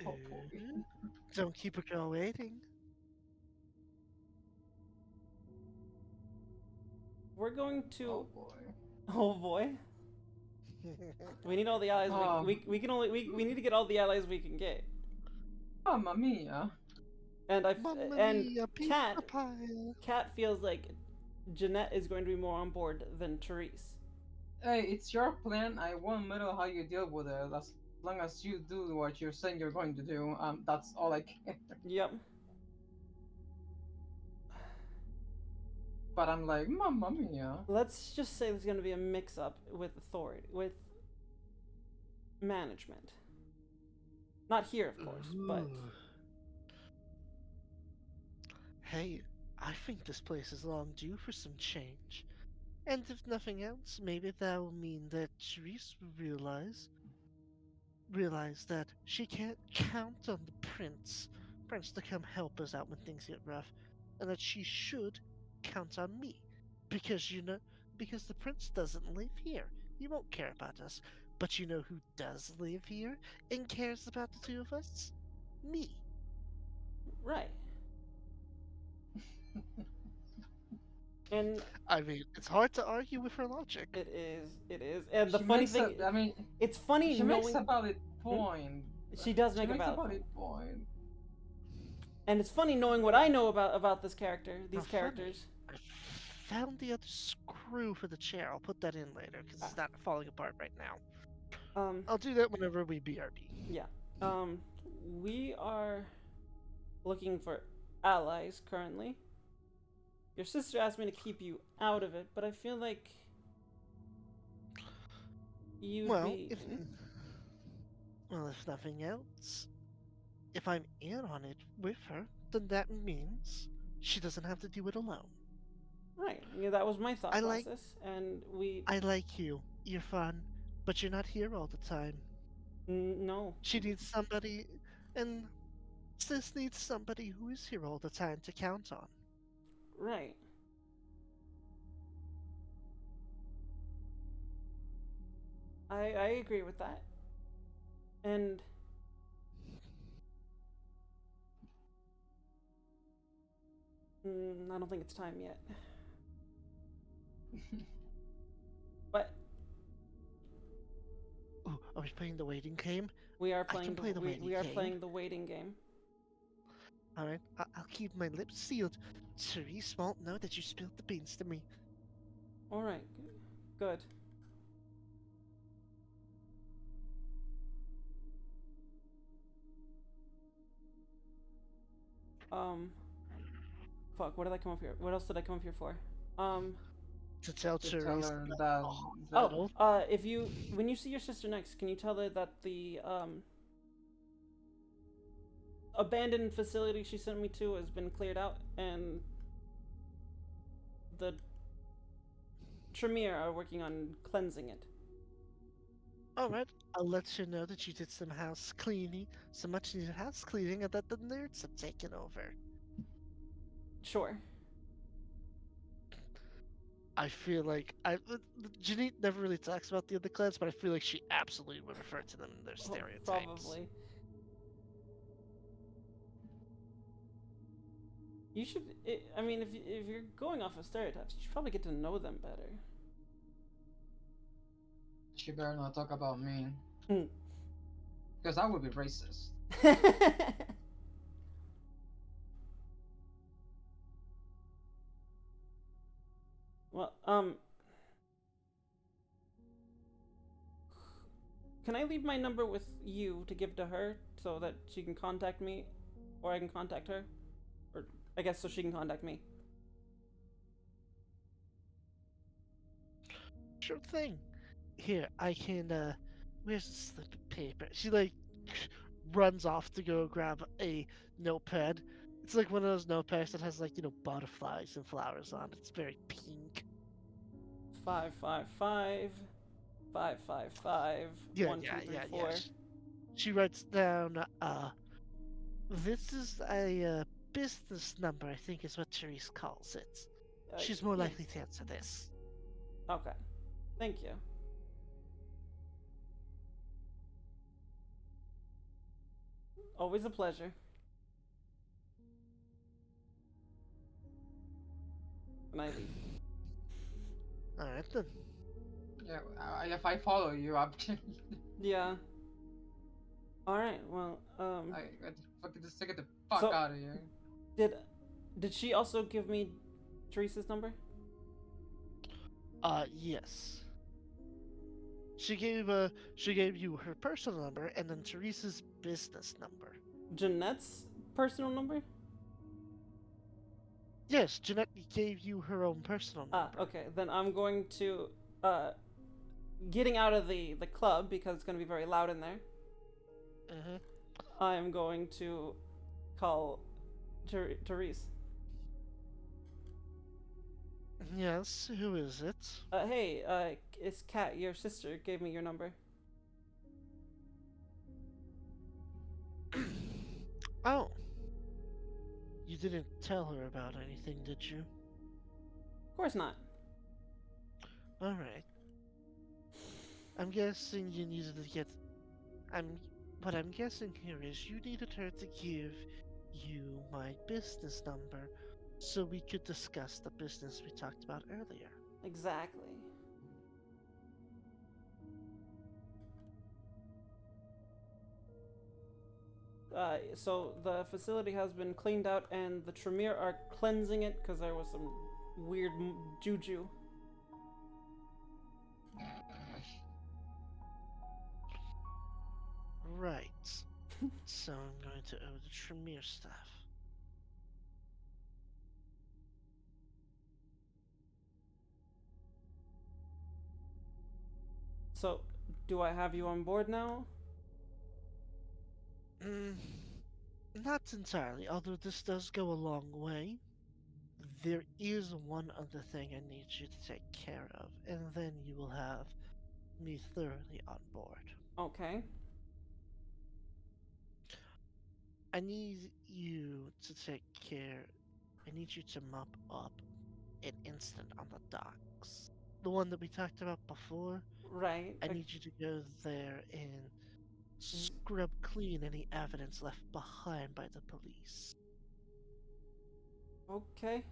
Oh boy. Don't keep a girl waiting. We're going to. Oh boy. Oh boy. We need all the allies. We can only we need to get all the allies we can get. Mamma mia. And Mamma and mia, Cat pizza pie. Cat feels like Jeanette is going to be more on board than Therese. Hey, it's your plan. I won't meddle how you deal with it. As long as you do what you're saying you're going to do, that's all I care. Yep. But I'm like, Mamma mia. Let's just say there's going to be a mix-up with authority, with management. Not here, of course, but Ooh. Hey, I think this place is long due for some change. And if nothing else, maybe that will mean that Therese will realize that she can't count on the prince to come help us out when things get rough, and that she should count on me, because because the prince doesn't live here. He won't care about us. But you know who does live here and cares about the two of us? Me. right. And I mean, it's hard to argue with her logic. it is. And the She funny makes thing, I mean, it's funny she makes knowing a valid point. she does She make a makes a valid point. valid point. And it's funny knowing what I know about this character, How these funny. characters. I found the other screw for the chair. I'll put that in later because it's not falling apart right now. I'll do that whenever we BRB. Yeah. We are looking for allies currently. Your sister asked me to keep you out of it, but I feel like you'd Well, be. if nothing else, if I'm in on it with her, then that means she doesn't have to do it alone. Right. Yeah, that was my thought I like- process, and we. I like you. You're fun, but you're not here all the time. No. She needs somebody, and Sis needs somebody who is here all the time to count on. Right. I agree with that. And I don't think it's time yet. But Ooh, are we playing the waiting game? we are I playing can play the waiting we are game. playing the waiting game. Alright, I'll keep my lips sealed. Therese won't know that you spilled the beans to me. All right. Good. Fuck, what did I come up here? What else did I come up here for? To tell to tell Therese her that that the Oh, hospital. if you when you see your sister next, can you tell her that the abandoned facility she sent me to has been cleared out, and the Tremere are working on cleansing it. Alright, I'll let you know that you did some house cleaning, some much needed house cleaning, and that the nerds have taken over. Sure. I feel like Janine never really talks about the other clans, but I feel like she absolutely would refer to them in their Oh, stereotypes. probably. You should. I mean, if you're going off of stereotypes, you should probably get to know them better. she better not talk about me, Hmm. because that would be racist. Well, can I leave my number with you to give to her so that she can contact me, or I can contact her, or I guess so she can contact me. Sure thing. Here, I can, where's the slip of paper? She, like, runs off to go grab a notepad. It's like one of those notepads that has, like, butterflies and flowers on it. It's very pink. 555 555 Yeah, 1234. She writes down, this is a business number, I think is what Therese calls it. She's more Yeah. likely to answer this. Okay. Thank you. Always a pleasure. And I leave. Alright then. Yeah, if I follow you, I'm. Yeah. Alright, well, I fucking just get the fuck So- out of here. did she also give me Teresa's number? Yes. She gave you her personal number and then Teresa's business number. Jeanette's personal number? Yes, Jeanette gave you her own personal number. Okay. Then I'm going to getting out of the club because it's going to be very loud in there. Mm-hmm. I'm going to call Therese. Yes, who is it? Hey, it's Kat, your sister, gave me your number. Oh. You didn't tell her about anything, did you? Of course not. Alright. I'm guessing you needed to get... What I'm guessing here is you needed her to give you my business number so we could discuss the business we talked about earlier. Exactly. So the facility has been cleaned out, and the Tremere are cleansing it because there was some weird juju. Right. So I'm going to owe the Tremere stuff. So, do I have you on board now? Not entirely, although this does go a long way. There is one other thing I need you to take care of, and then you will have me thoroughly on board. Okay. I need you to take care. I need you to mop up an incident on the docks. The one that we talked about before. Right. I need you to go there and scrub clean any evidence left behind by the police. Okay.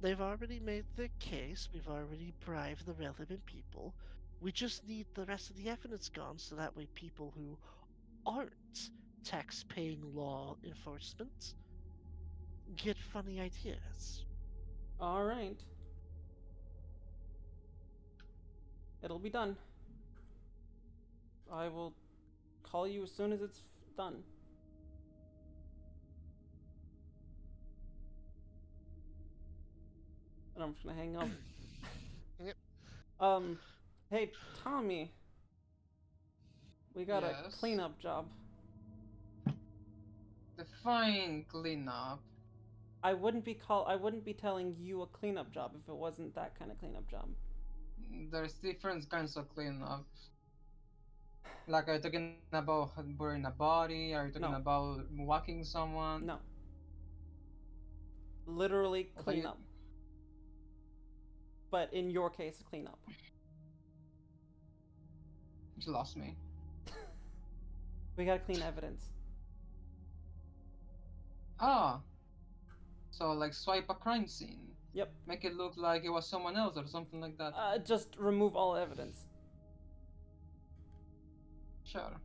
They've already made their case, we've already bribed the relevant people. We just need the rest of the evidence gone so that way people who aren't tax-paying law enforcement get funny ideas. All right. It'll be done. I will call you as soon as it's done. And I'm just gonna hang up. Hey, Tommy, we got a Yes. cleanup job. Define cleanup. I wouldn't be telling you a cleanup job if it wasn't that kind of cleanup job. There's different kinds of cleanup. Like, are you talking about burning a body? Are you talking No. about whacking someone? No. Literally What are you- cleanup. But in your case, cleanup. You lost me. We gotta clean evidence. Ah, so like swipe a crime scene. Yep. Make it look like it was someone else or something like that. Just remove all evidence. Sure.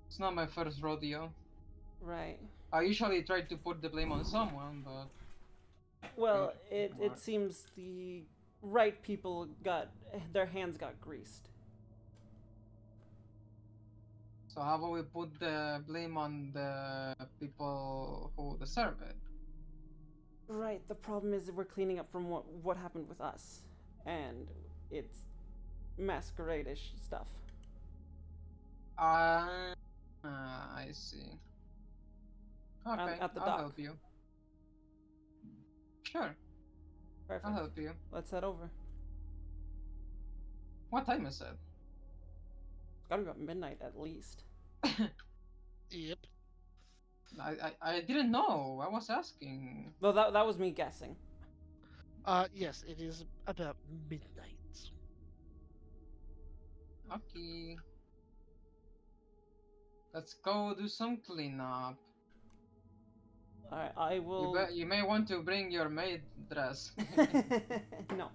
It's not my first rodeo. Right. I usually try to put the blame on someone, but Well, Good it work. seems the right people their hands got greased. so how about we put the blame on the people who deserve it? Right. The problem is that we're cleaning up from what happened with us, and it's masquerade-ish stuff. I see. Okay, At the I'll dock. help you. Sure, Perfect. I'll help you. Let's head over. What time is it? It's gotta be about midnight at least. Yep. I didn't know. I was asking. Well, that was me guessing. Yes, it is about midnight. Okay. Let's go do some cleanup. Alright, I will. You may want to bring your maid dress. No.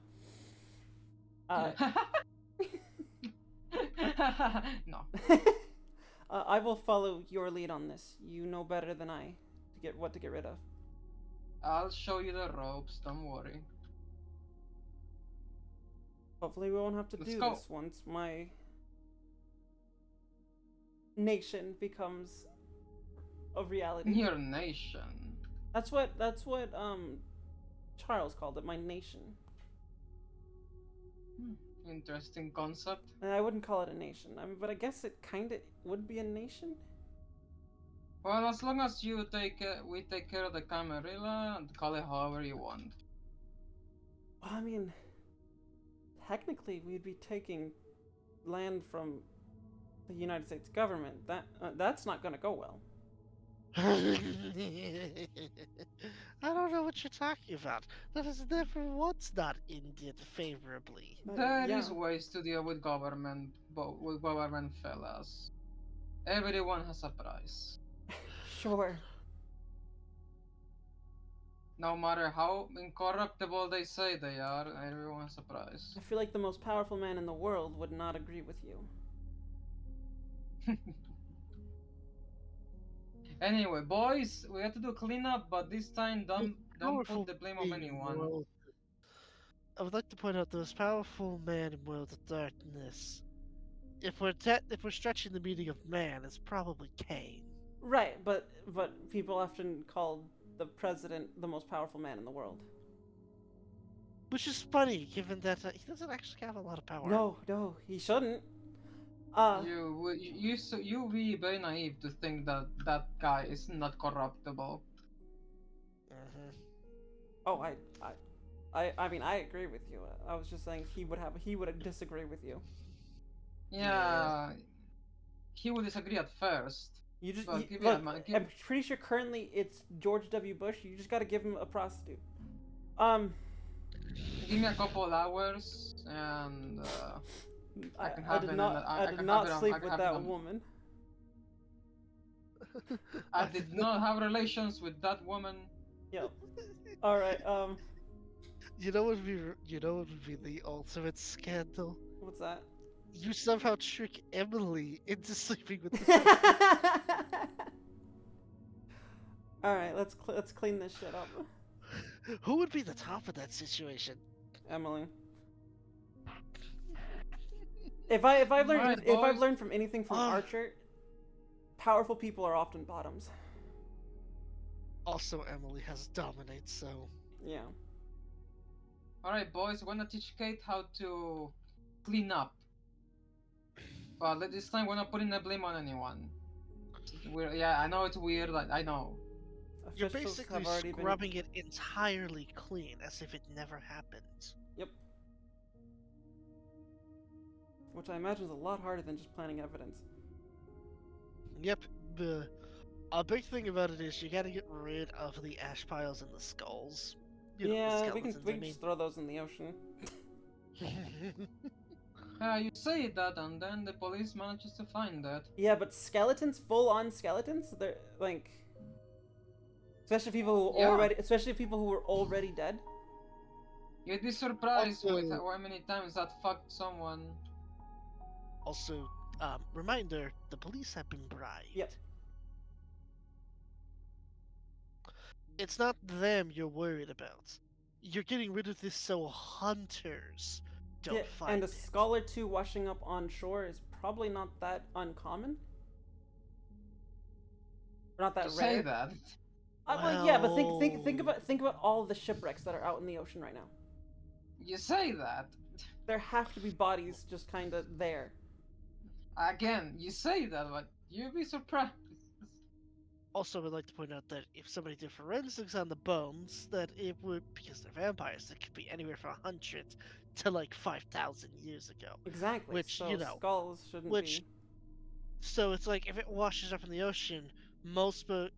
Uh, No. I will follow your lead on this. You know better than I to get what to get rid of. I'll show you the ropes, don't worry. Hopefully, we won't have to Let's do go. this once my nation becomes a reality. Your nation. That's what Charles called it, my nation. Interesting concept. And I wouldn't call it a nation. I mean, but I guess it kind of would be a nation. Well, as long as we take care of the Camarilla and call it however you want. Well, I mean, technically, we'd be taking land from the United States government. That's not going to go well. I don't know what you're talking about. That has never once not ended favorably. There yeah. is ways to deal with government, fellas. Everyone has a price. Sure. No matter how incorruptible they say they are, everyone has a price. I feel like the most powerful man in the world would not agree with you. Anyway, boys, we have to do cleanup, but this time don't Powerful put the blame on being anyone. world- I would like to point out the most powerful man in World of Darkness. If we're stretching the meaning of man, it's probably Cain. Right, but people often call the president the most powerful man in the world. Which is funny, given that he doesn't actually have a lot of power. No, he shouldn't. You be very naive to think that that guy is not corruptible. Mhm. Oh, I mean, I agree with you. I was just saying he would disagree with you. Yeah, he would disagree at first. You just Well, you- give me look. a man- I'm pretty sure currently it's George W. Bush. You just got to give him a prostitute. Give me a couple hours and I can have did it not. on- I I did can not have it on- sleep I can with have it that on- woman. I did not have relations with that woman. Yep. All right. You know what would be the ultimate scandal? What's that? You somehow trick Emily into sleeping with the All right. Let's clean this shit up, Who would be the top of that situation? Emily. If I've learned Alright, if I've boys. learned from anything from Ah. Archer, powerful people are often bottoms. Also, Emily has dominate, so Yeah. Alright, boys, wanna teach Kate how to clean up. But this time we're not putting the blame on anyone. Yeah, I know it's weird. I know. You're Officials basically have already scrubbing it entirely clean, as if it never happened. Yep. Which I imagine is a lot harder than just planting evidence. Yep. A big thing about it is you gotta get rid of the ash piles and the skulls. You know, the Yeah, skeletons, we can just throw those in the ocean. You say that, and then the police manages to find that. Yeah, but skeletons, full-on skeletons, they're like, especially people who Yeah. especially people who were already dead. You'd be surprised Also- with how many times that fucked someone. Also, reminder, the police have been bribed. Yep. It's not them you're worried about. You're getting rid of this so hunters don't Yeah, find and a it. skull or two washing up on shore is probably not that uncommon. Or not that To rare. say that. Well, yeah, but Well- think about all the shipwrecks that are out in the ocean right now. You say that. There have to be bodies just kind of there. Again, you say that, but you'd be surprised. Also, I'd like to point out that if somebody did forensics on the bones, that it would, because they're vampires, it could be anywhere from 100 to like 5,000 years ago. Exactly. Which, so you know, skulls shouldn't which- be. So it's like if it washes up in the ocean,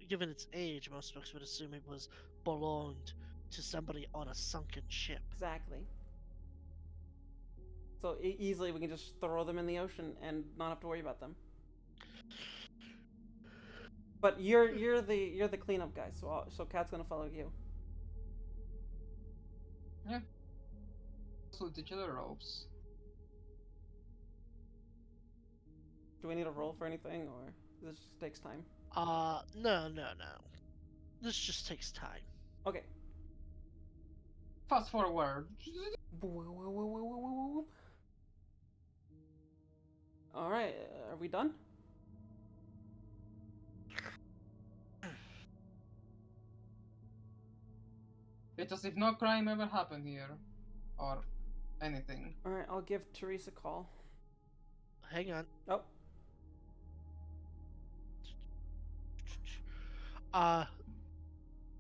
given its age, most folks would assume it was belonged to somebody on a sunken ship. Exactly. So easily we can just throw them in the ocean and not have to worry about them. But you're the cleanup guy, so Kat's gonna follow you. So teach you the ropes. Do we need a roll for anything, or this just takes time? No. This just takes time. Okay. Fast forward. All right, are we done? It's as if no crime ever happened here. Or anything. All right, I'll give Therese a call. Hang on. Oh,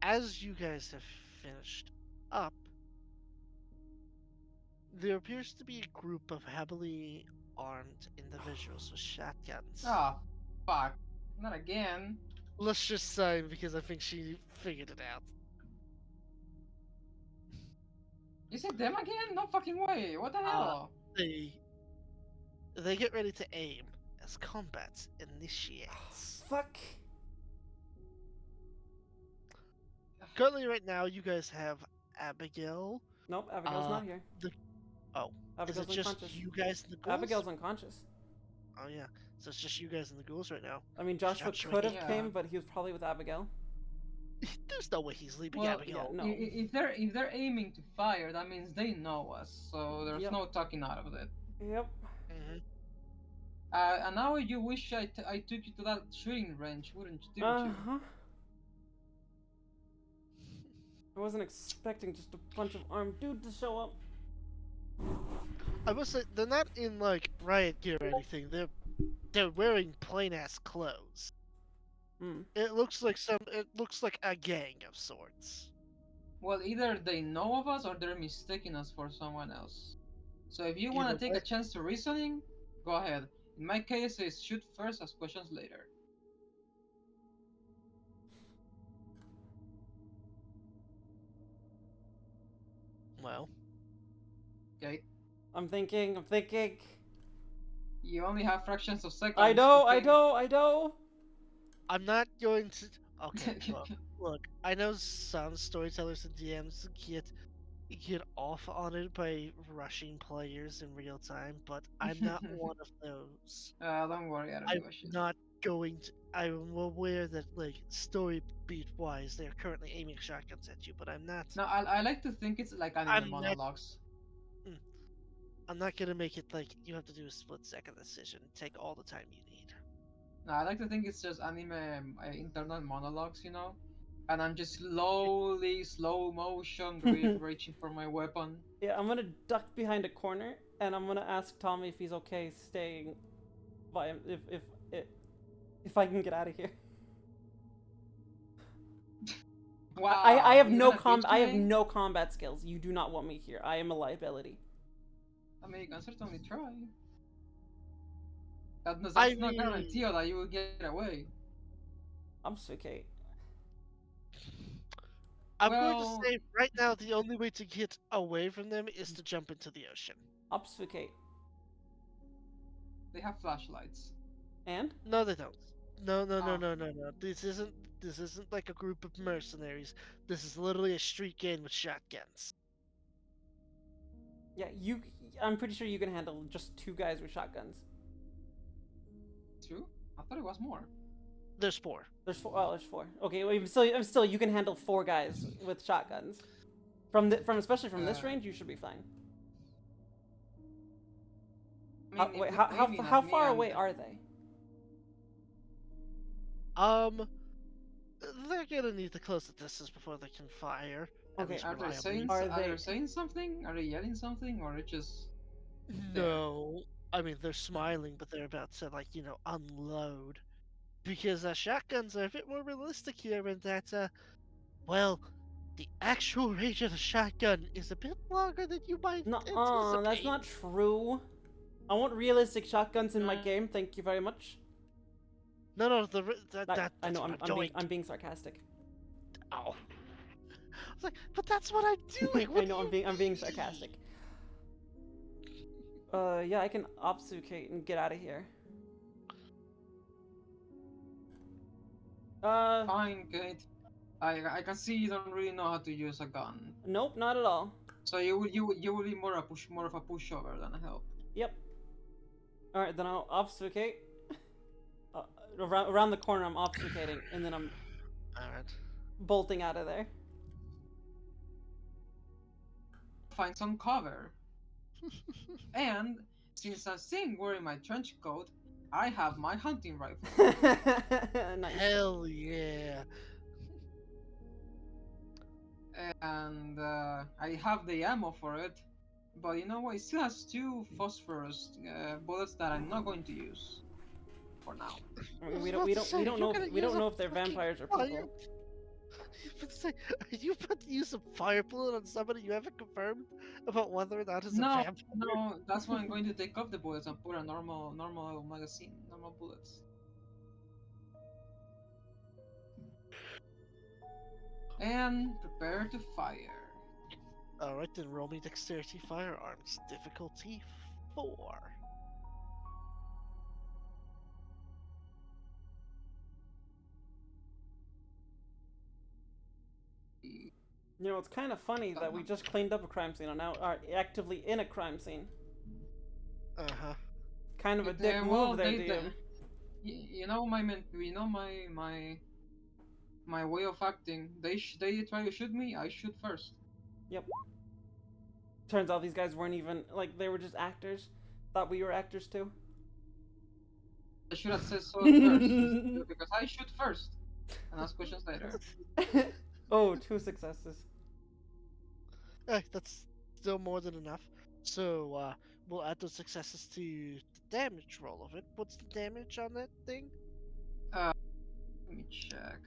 As you guys have finished up, there appears to be a group of heavily armed individuals with shotguns. Ah, fuck. Not again. Let's just say because I think she figured it out. Is it them again? No fucking way. What the hell? They get ready to aim as combat initiates. fuck. Currently, right now, you guys have Abigail. Nope, Abigail's not here. Oh, Abigail's is it just unconscious. you guys and the ghouls? Abigail's unconscious. Oh yeah, so it's just you guys and the ghouls right now. I mean, Joshua Joshua could have yeah. came, but he was probably with Abigail. There's no way he's leaving Well, Abigail. no. If they're aiming to fire, that means they know us. So there's Yep. no talking out of it. Yep. Mhm. And now you wish I took you to that shooting range, didn't you? Uh-huh. I wasn't expecting just a bunch of armed dudes to show up. I must say they're not in like riot gear or anything. They're wearing plain ass clothes. Hmm. It looks like a gang of sorts. Well, either they know of us or they're mistaking us for someone else. So if you want Either to take way. a chance to reasoning, go ahead. In my case, it's shoot first, ask questions later. Well, Okay? I'm thinking. You only have fractions of seconds. I to think. I know. I'm not going to. Okay, look. I know some storytellers and DMs get off on it by rushing players in real time, but I'm not one of those. Don't worry, I don't I'm give a shit. not going to. I'm aware that, like, story beat wise, they're currently aiming shotguns at you, but I'm not. No, I like to think it's like anime I'm not- monologues. I'm not gonna make it like you have to do a split second decision. Take all the time you need. No, I like to think it's just anime internal monologues, you know? And I'm just slowly, slow motion, reaching for my weapon. Yeah, I'm gonna duck behind a corner and I'm gonna ask Tommy if he's okay staying by him if I can get out of here. Wow. I have you're no gonna ditch I have me? no combat skills. You do not want me here. I am a liability. I mean, you can certainly try. That's I not mean, guarantee that you will get away. Obfuscate. I'm going to Well, say right now the only way to get away from them is to jump into the ocean. Obfuscate. they have flashlights. And? No, they don't. No, no, no, Oh. no, no, no. This isn't like a group of mercenaries. This is literally a street gang with shotguns. Yeah, I'm pretty sure you can handle just 2 guys with shotguns. 2? I thought it was more. There's 4. There's 4. Oh, there's 4. Okay, well, I'm still. You can handle 4 guys with shotguns. Especially from this range, you should be fine. I mean, Wait, if how they're aiming how at me far and- away are they? They're gonna need to close the distance before they can fire. At Okay, least Are they reliably. saying Are are they- they saying something? Are they yelling something, or it just No, I mean they're smiling, but they're about to unload, because shotguns are a bit more realistic here in that well, the actual range of the shotgun is a bit longer than you might anticipate. That's not true. I want realistic shotguns in my game. Thank you very much. No, that's I know. what I'm doing. I'm being sarcastic. Ow. I was like, but that's what I'm doing. I What know. do you I'm being mean? sarcastic. Yeah, I can obfuscate and get out of here. fine, Kate. I can see you don't really know how to use a gun, Nope, not at all. so you will be more of a pushover than a help. Yep. All right, then I'll obfuscate. Around the corner, I'm obfuscating, and then I'm Alright. bolting out of there. Find some cover. And since I'm seeing wearing my trench coat, I have my hunting rifle. Nice. Hell yeah. And I have the ammo for it. But you know what? It still has 2 phosphorus bullets that I'm not going to use for now. I mean, I was about to say, we don't you're know gonna if, we use don't a know if they're fucking vampires or fire- people. You about to say, are you about to use a fire bullet on somebody you haven't confirmed about whether or not it's a No, vampire? no, that's why I'm going to take off the bullets and put a normal magazine, normal bullets. And prepare to fire. Alright, then roll me dexterity firearms. Difficulty 4. You know, it's kind of funny that we just cleaned up a crime scene and now are actively in a crime scene. Uh-huh. Kind of a dick well, move there, they- DM. You know my way of acting. They try to shoot me. I shoot first. Yep. Turns out these guys weren't even like they were just actors. Thought we were actors too. I should have said so first because I shoot first and ask questions later. Oh, 2 successes. That's still more than enough. So, we'll add those successes to the damage roll of it. What's the damage on that thing? Let me check.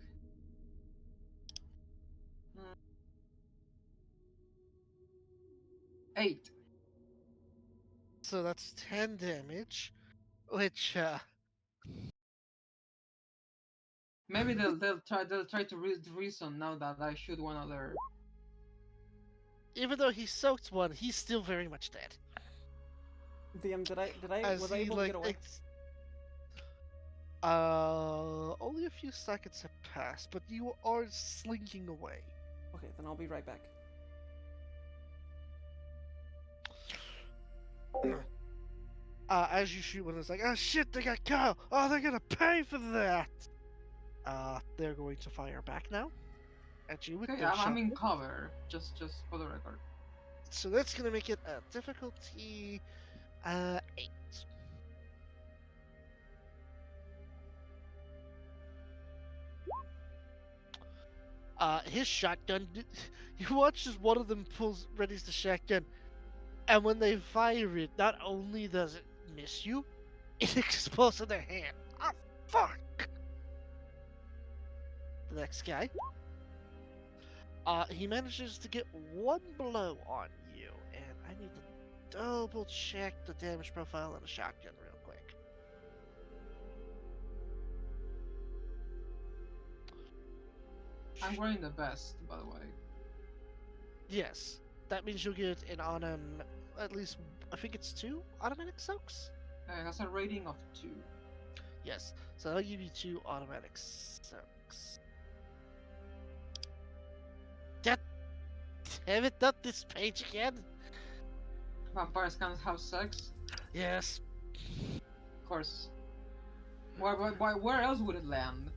8. So that's 10 damage, which, Maybe they'll try to reason now that I shoot one other. even though he soaked one, he's still very much dead. DM, As was I he, able to get away? Only a few seconds have passed, but you are slinking away. Okay, then I'll be right back. As you shoot one, it's like, oh shit, they got Kyle! Oh, they're gonna pay for that! They're going to fire back now at you with Okay, their I'm in shotgun. cover. Just for the record. So that's gonna make it a difficulty 8. His shotgun. You watch as one of them readies the shotgun. And when they fire it, not only does it miss you, it explodes in their hand. Ah, fuck! The next guy. He manages to get one blow on you, and I need to double check the damage profile on a shotgun real quick. I'm wearing the vest, by the way. Yes, that means you'll get an at least, I think it's 2 automatic soaks? It has a rating of 2. Yes, so I'll give you 2 automatic soaks. God damn it, not this page again! Vampires can't have sex? Yes. Of course. Where else would it land?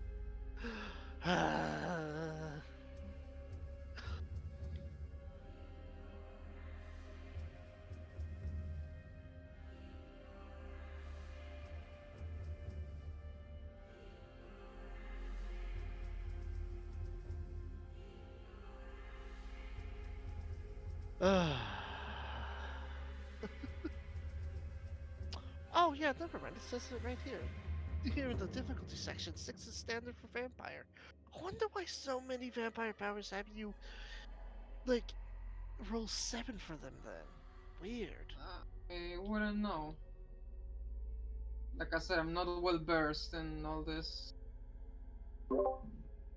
Oh yeah, never mind. It says it right here. Here in the difficulty section, 6 is standard for vampire. I wonder why so many vampire powers have you, like, roll 7 for them then. Weird. I wouldn't know. Like I said, I'm not well versed in all this.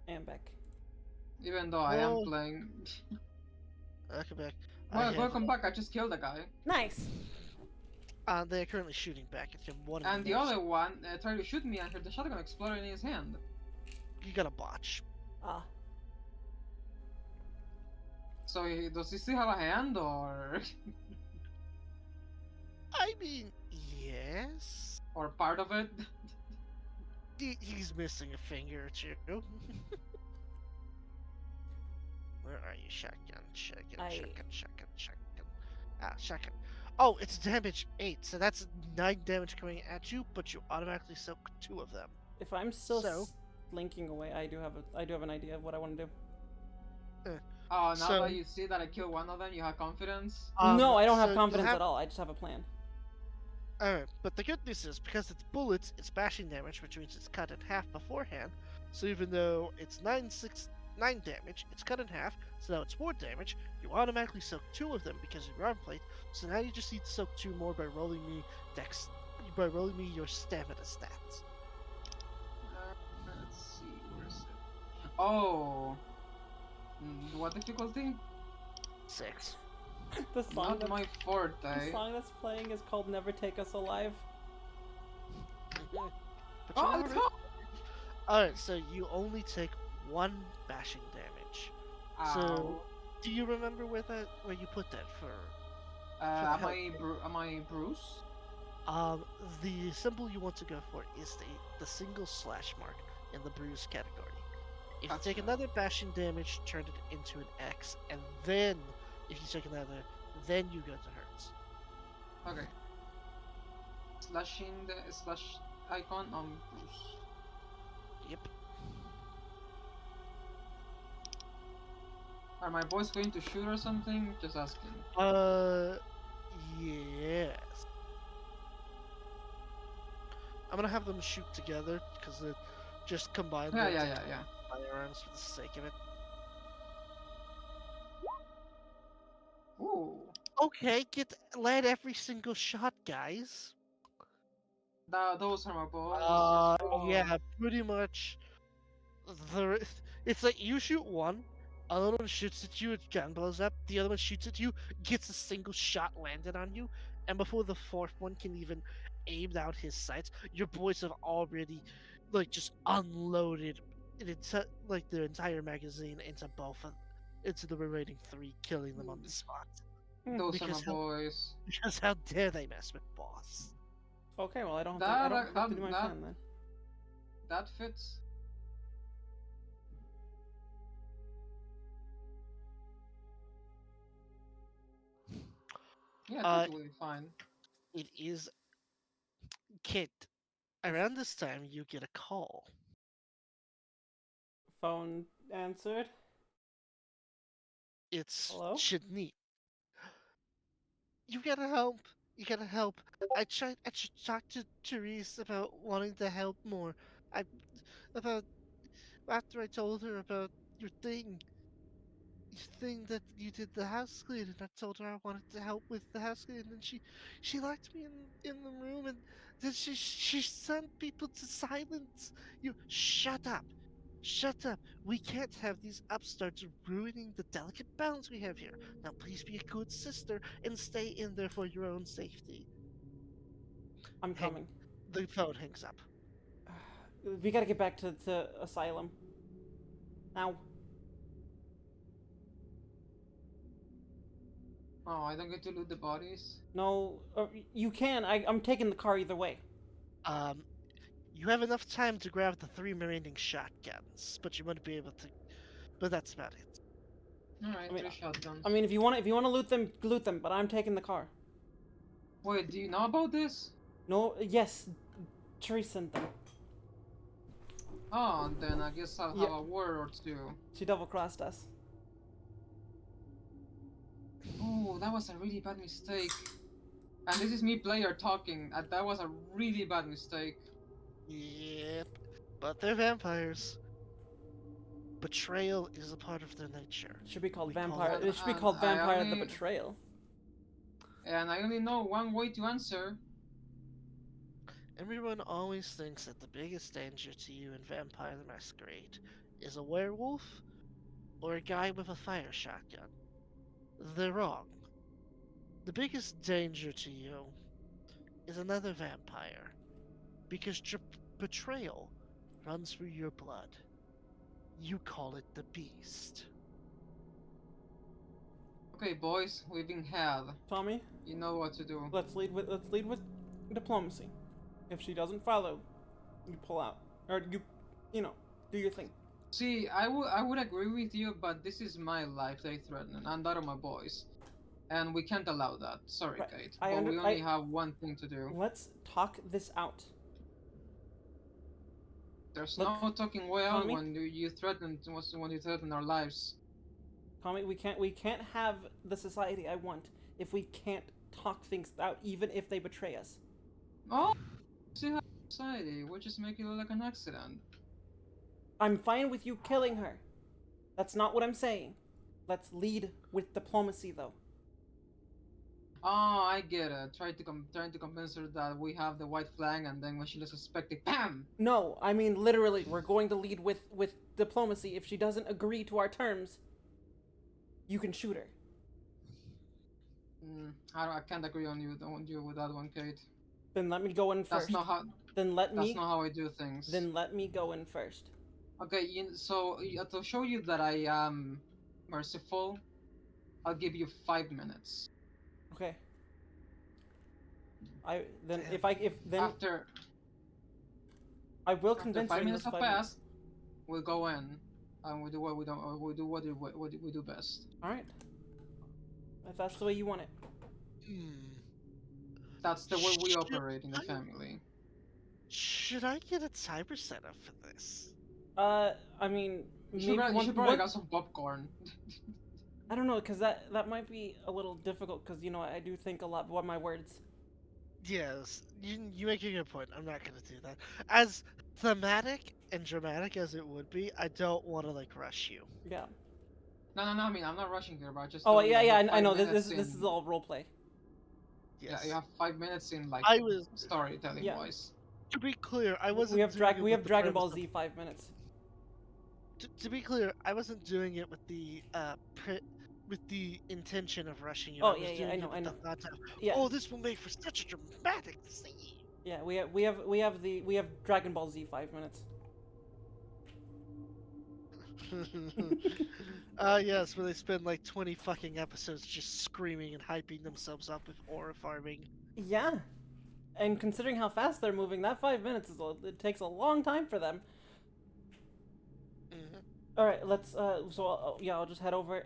And back. Even though I am Whoa. playing. Welcome back. Well, welcome back. I just killed a guy. Nice. They're currently shooting back at him. One of And the them other one tried to shoot me and the shotgun exploded in his hand. You got a botch. Ah. So does he still have a hand or I mean, yes. or part of it? He's missing a finger or two. Where are you? Shotgun, shotgun. Ah, shotgun. Oh, it's damage 8, so that's 9 damage coming at you, but you automatically soak 2 of them. If I'm still So- slinking away, I do have an idea of what I want to do. Oh, now So- that you see that I killed one of them, you have confidence. No, I don't so have you confidence at all. I just have a plan. Alright, but the good news is, because it's bullets, it's bashing damage, which means it's cut in half beforehand. So even though it's 9 damage, it's cut in half, so now it's 4 damage. You automatically soak 2 of them because of your arm plate. So now you just need to soak 2 more by rolling me your stamina stats. Let's see, where is it? Oh, what difficulty? 6. The song, Not that, my the forte. song that's playing is called "Never Take Us Alive." But Oh no! Alright, so you only take 1 bashing damage. Ow. So, do you remember where you put that for? Am health am I Bruce? The symbol you want to go for is the single slash mark in the bruise category. If you take Gotcha. another bashing damage, turn it into an X, and then if you take another, then you go to hurts. Okay. Slashing the slash icon on Bruce. Yep. Are my boys going to shoot or something? Just asking. Yes. I'm gonna have them shoot together because it just combined Yeah. firearms for the sake of it. Ooh. Okay, land every single shot, guys. Those are my boys. Yeah, pretty much. It's like you shoot one, other one shoots at you, gun blows up. The other one shoots at you, gets a single shot landed on you, and before the fourth one can even aim out his sights, your boys have already, like, just unloaded their entire magazine into the remaining 3, killing them on the spot. Those are my Because how- boys. Because how dare they mess with boss? Okay, well I don't That- have to do my that- plan then. That fits. Yeah, that will be fine. It is Kit. Around this time, you get a call. Phone answered. It's Hello? Chidney. You gotta help. You gotta help. I talked to Therese about wanting to help more. I about after I told her about your thing that you did the house cleaning. I told her I wanted to help with the house cleaning, and she locked me in the room, and then she sent people to silence you. Shut up. Shut up. We can't have these upstarts ruining the delicate balance we have here. Now, please be a good sister and stay in there for your own safety. I'm Hang. coming. The phone hangs up. We gotta get back to Asylum. Now. Oh, I don't get to loot the bodies. No, you can. I'm taking the car either way. Um, you have enough time to grab the 3 remaining shotguns, but you wouldn't be able to. But that's about it. Alright, I mean, 3 shotguns. I mean, if you want to loot them. But I'm taking the car. Wait, do you know about this? No, yes, Therese sent them. Oh, then I guess I'll have Yeah. a word or two. She double crossed us. Oh, that was a really bad mistake. And this is me, player, talking. That was a really bad mistake. Yep. But they're vampires. Betrayal is a part of their nature. It should be called We call Vampire. it- It should be And called I Vampire the only- Betrayal. And I only know one way to answer. Everyone always thinks that the biggest danger to you in Vampire the Masquerade is a werewolf or a guy with a fire shotgun. They're wrong. The biggest danger to you is another vampire, because betrayal runs through your blood. You call it the beast. Okay, boys, we've been had. Tommy, You know what to do. let's lead with diplomacy. If she doesn't follow, you pull out, or you know, do your thing. See, I would agree with you, but this is my life they threaten, and that of my boys. And we can't allow that. Sorry, Right. Kate. I But we only I- have one thing to do. Let's talk this out. There's Look, no talking way out Tommy? when you threaten our lives. Tommy, we can't have the society I want if we can't talk things out, even if they betray us. Oh, see how society, we'll just make it look like an accident. I'm fine with you killing her. That's not what I'm saying. Let's lead with diplomacy, though. Oh, I get it. Trying to convince her that we have the white flag, and then when she doesn't suspect it, BAM! No, I mean literally, we're going to lead with diplomacy. If she doesn't agree to our terms, you can shoot her. I can't agree on you with that one, Kate. Then let me go in That's first. not how. Then let That's me. not how I do things. Then let me go in first. Okay, so to show you that I am merciful, I'll give you 5 minutes. Okay. Then Damn. if then After I will after convince 5 her in minutes those have 5 minutes. passed, we'll go in and we do what we don't. We do what we do best. All right. If that's the way you want it. That's the way we Should operate in the I- family. Should I get a timer set up for this? I mean, You maybe should, one, probably one- got some popcorn. I don't know, cause that might be a little difficult, cause you know I do think a lot about my words. Yes, you make a good point. I'm not gonna do that. As thematic and dramatic as it would be, I don't want to like rush you. Yeah. No. I mean, I'm not rushing here, but I just. Oh told you yeah, I yeah. have I 5 know. This minutes this is in- all role play. Yes. Yeah, you have 5 minutes in like I was storytelling Yeah. voice. to be clear. I wasn't. We have doing it we with have the Dragon premise Ball of- Z 5 minutes. To be clear, I wasn't doing it with the with the intention of rushing you. Oh, I was yeah, doing I it know, with I the know. thought of, Yeah. oh, this will make for such a dramatic scene. Yeah. We have Dragon Ball Z 5 minutes. Yes, where they spend like 20 fucking episodes just screaming and hyping themselves up with aura farming. Yeah. And considering how fast they're moving, that 5 minutes it takes a long time for them. Mhm. All right, let's. So yeah, I'll just head over.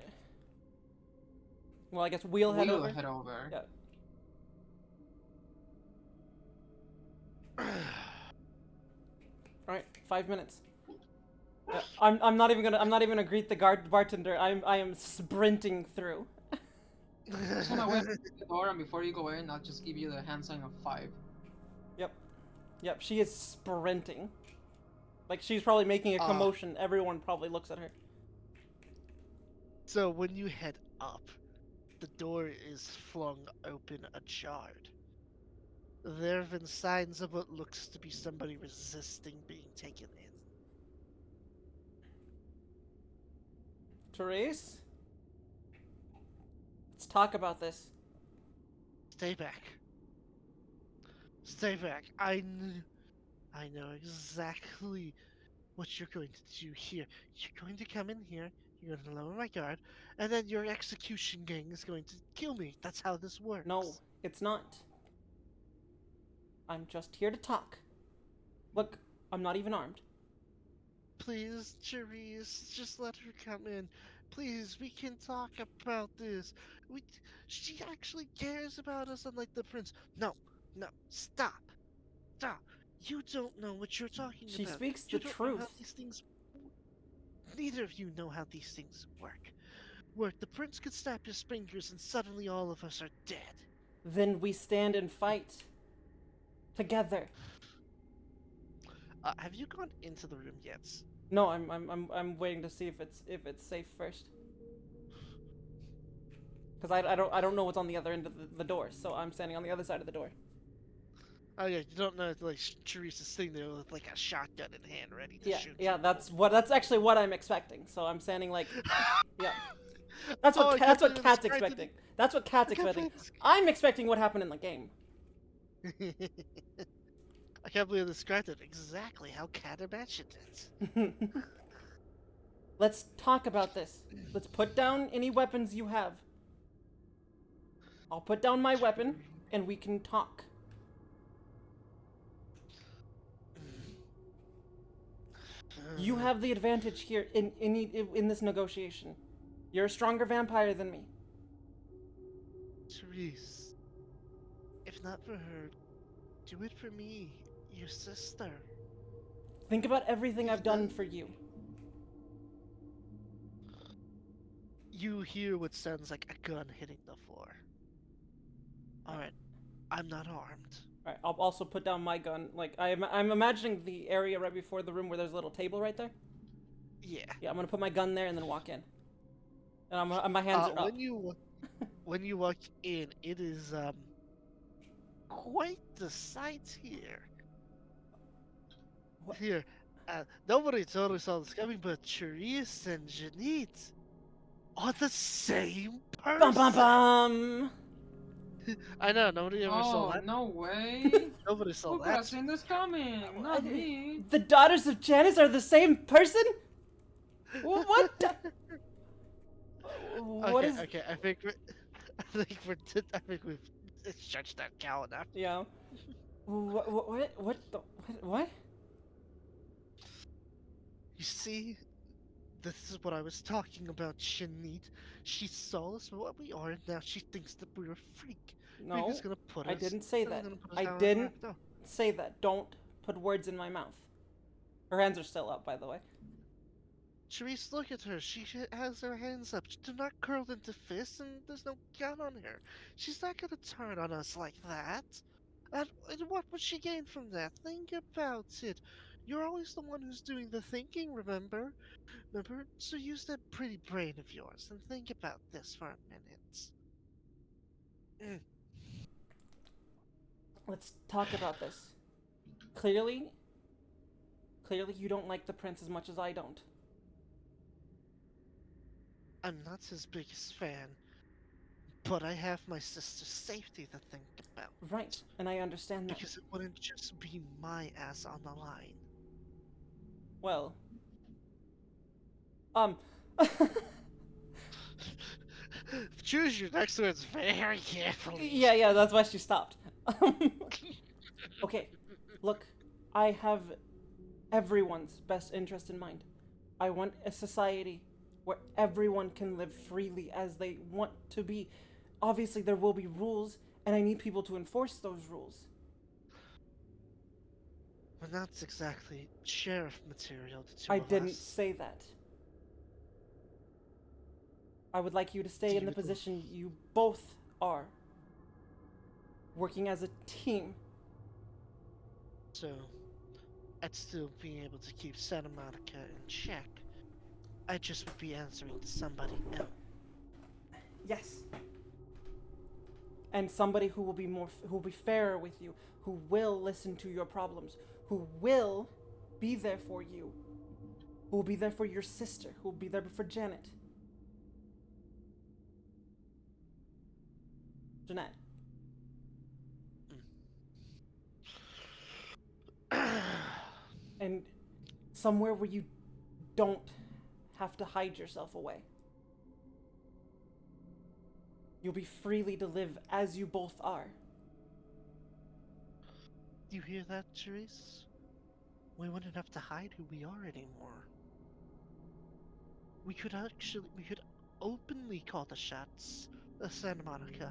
Well, I guess we'll head over. Head over. Yeah. All right, 5 minutes. I'm not even gonna greet the bartender. I am sprinting through. Just wanna wait at the door, and before you go in, I'll just give you the hand sign of 5. Yep. Yep, she is sprinting. Like, she's probably making a commotion. Everyone probably looks at her. So when you head up, the door is flung open ajar. There have been signs of what looks to be somebody resisting being taken in. Therese? Let's talk about this. Stay back. Stay back. I know exactly what you're going to do here. You're going to come in here, you're going to lower my guard, and then your execution gang is going to kill me. That's how this works. No, it's not. I'm just here to talk. Look, I'm not even armed. Please, Therese, just let her come in. Please, we can talk about this. She actually cares about us, unlike the prince. No, stop. Stop. You don't know what you're talking She about. speaks You the don't know how truth. these things. Neither of you know how these things work. The prince could snap his fingers and suddenly all of us are dead. Then we stand and fight. Together. Have you gone into the room yet? No, I'm waiting to see if it's safe first. Because I don't know what's on the other end of the door, so I'm standing on the other side of the door. Oh yeah, you don't know if like Therese is sitting there with like a shotgun in hand, ready to Yeah, shoot. yeah, that's actually what I'm expecting. So I'm standing like, yeah. That's Oh, what I that's can't what believe Cat's it's right to expecting. That's what Cat's I can't expecting. believe I'm expecting what happened in the game. I can't believe I described it exactly how Cat imagined it. Let's talk about this. Let's put down any weapons you have. I'll put down my weapon, and we can talk. You have the advantage here in this negotiation. You're a stronger vampire than me. Therese, if not for her, do it for me, your sister. Think about everything I've done for you. You hear what sounds like a gun hitting the floor. Alright, I'm not armed. Alright, I'll also put down my gun. Like, I'm imagining the area right before the room where there's a little table right there. Yeah. Yeah, I'm gonna put my gun there and then walk in. And my hands are up. When you walk in, it is quite the sight here. What? Here, nobody told us all this coming, but Therese and Janit are the same person. Bum bum bum! I know, nobody ever saw Oh, that. no way! Nobody saw Who could have that. seen this coming? Not me. The daughters of Janice are the same person? What? What is? Okay, I think we've stretched that cow enough. Yeah. What? You see, this is what I was talking about, Shanit. She saw us for what we are, and now she thinks that we're a freak. No, Freak is gonna put I us. didn't say and that. gonna put us I down on didn't our back door. say that. Don't put words in my mouth. Her hands are still up, by the way. Therese, look at her. She has her hands up. They're not curled into fists, and there's no gun on her. She's not gonna turn on us like that. And what would she gain from that? Think about it. You're always the one who's doing the thinking, remember? Remember? So use that pretty brain of yours and think about this for a minute. Let's talk about this. Clearly you don't like the prince as much as I don't. I'm not his biggest fan, but I have my sister's safety to think about. Right, and I understand that. Because it wouldn't just be my ass on the line. Well, Choose your next words very carefully. yeah, that's why she stopped. Okay, look, I have everyone's best interest in mind. I want a society where everyone can live freely as they want to be. Obviously, there will be rules, and I need people to enforce those rules. Well, that's exactly sheriff material, the two I of didn't us. say that. I would like you to stay in the position you both are, working as a team. So, I'd still be able to keep Santa Monica in check. I just would be answering to somebody else. Yes. And somebody who will be fairer with you, who will listen to your problems, who will be there for you, who will be there for your sister, who will be there for Janet. Jeanette. And somewhere where you don't have to hide yourself away. You'll be freely to live as you both are. Do you hear that, Therese? We wouldn't have to hide who we are anymore. We could openly call the shots of Santa Monica.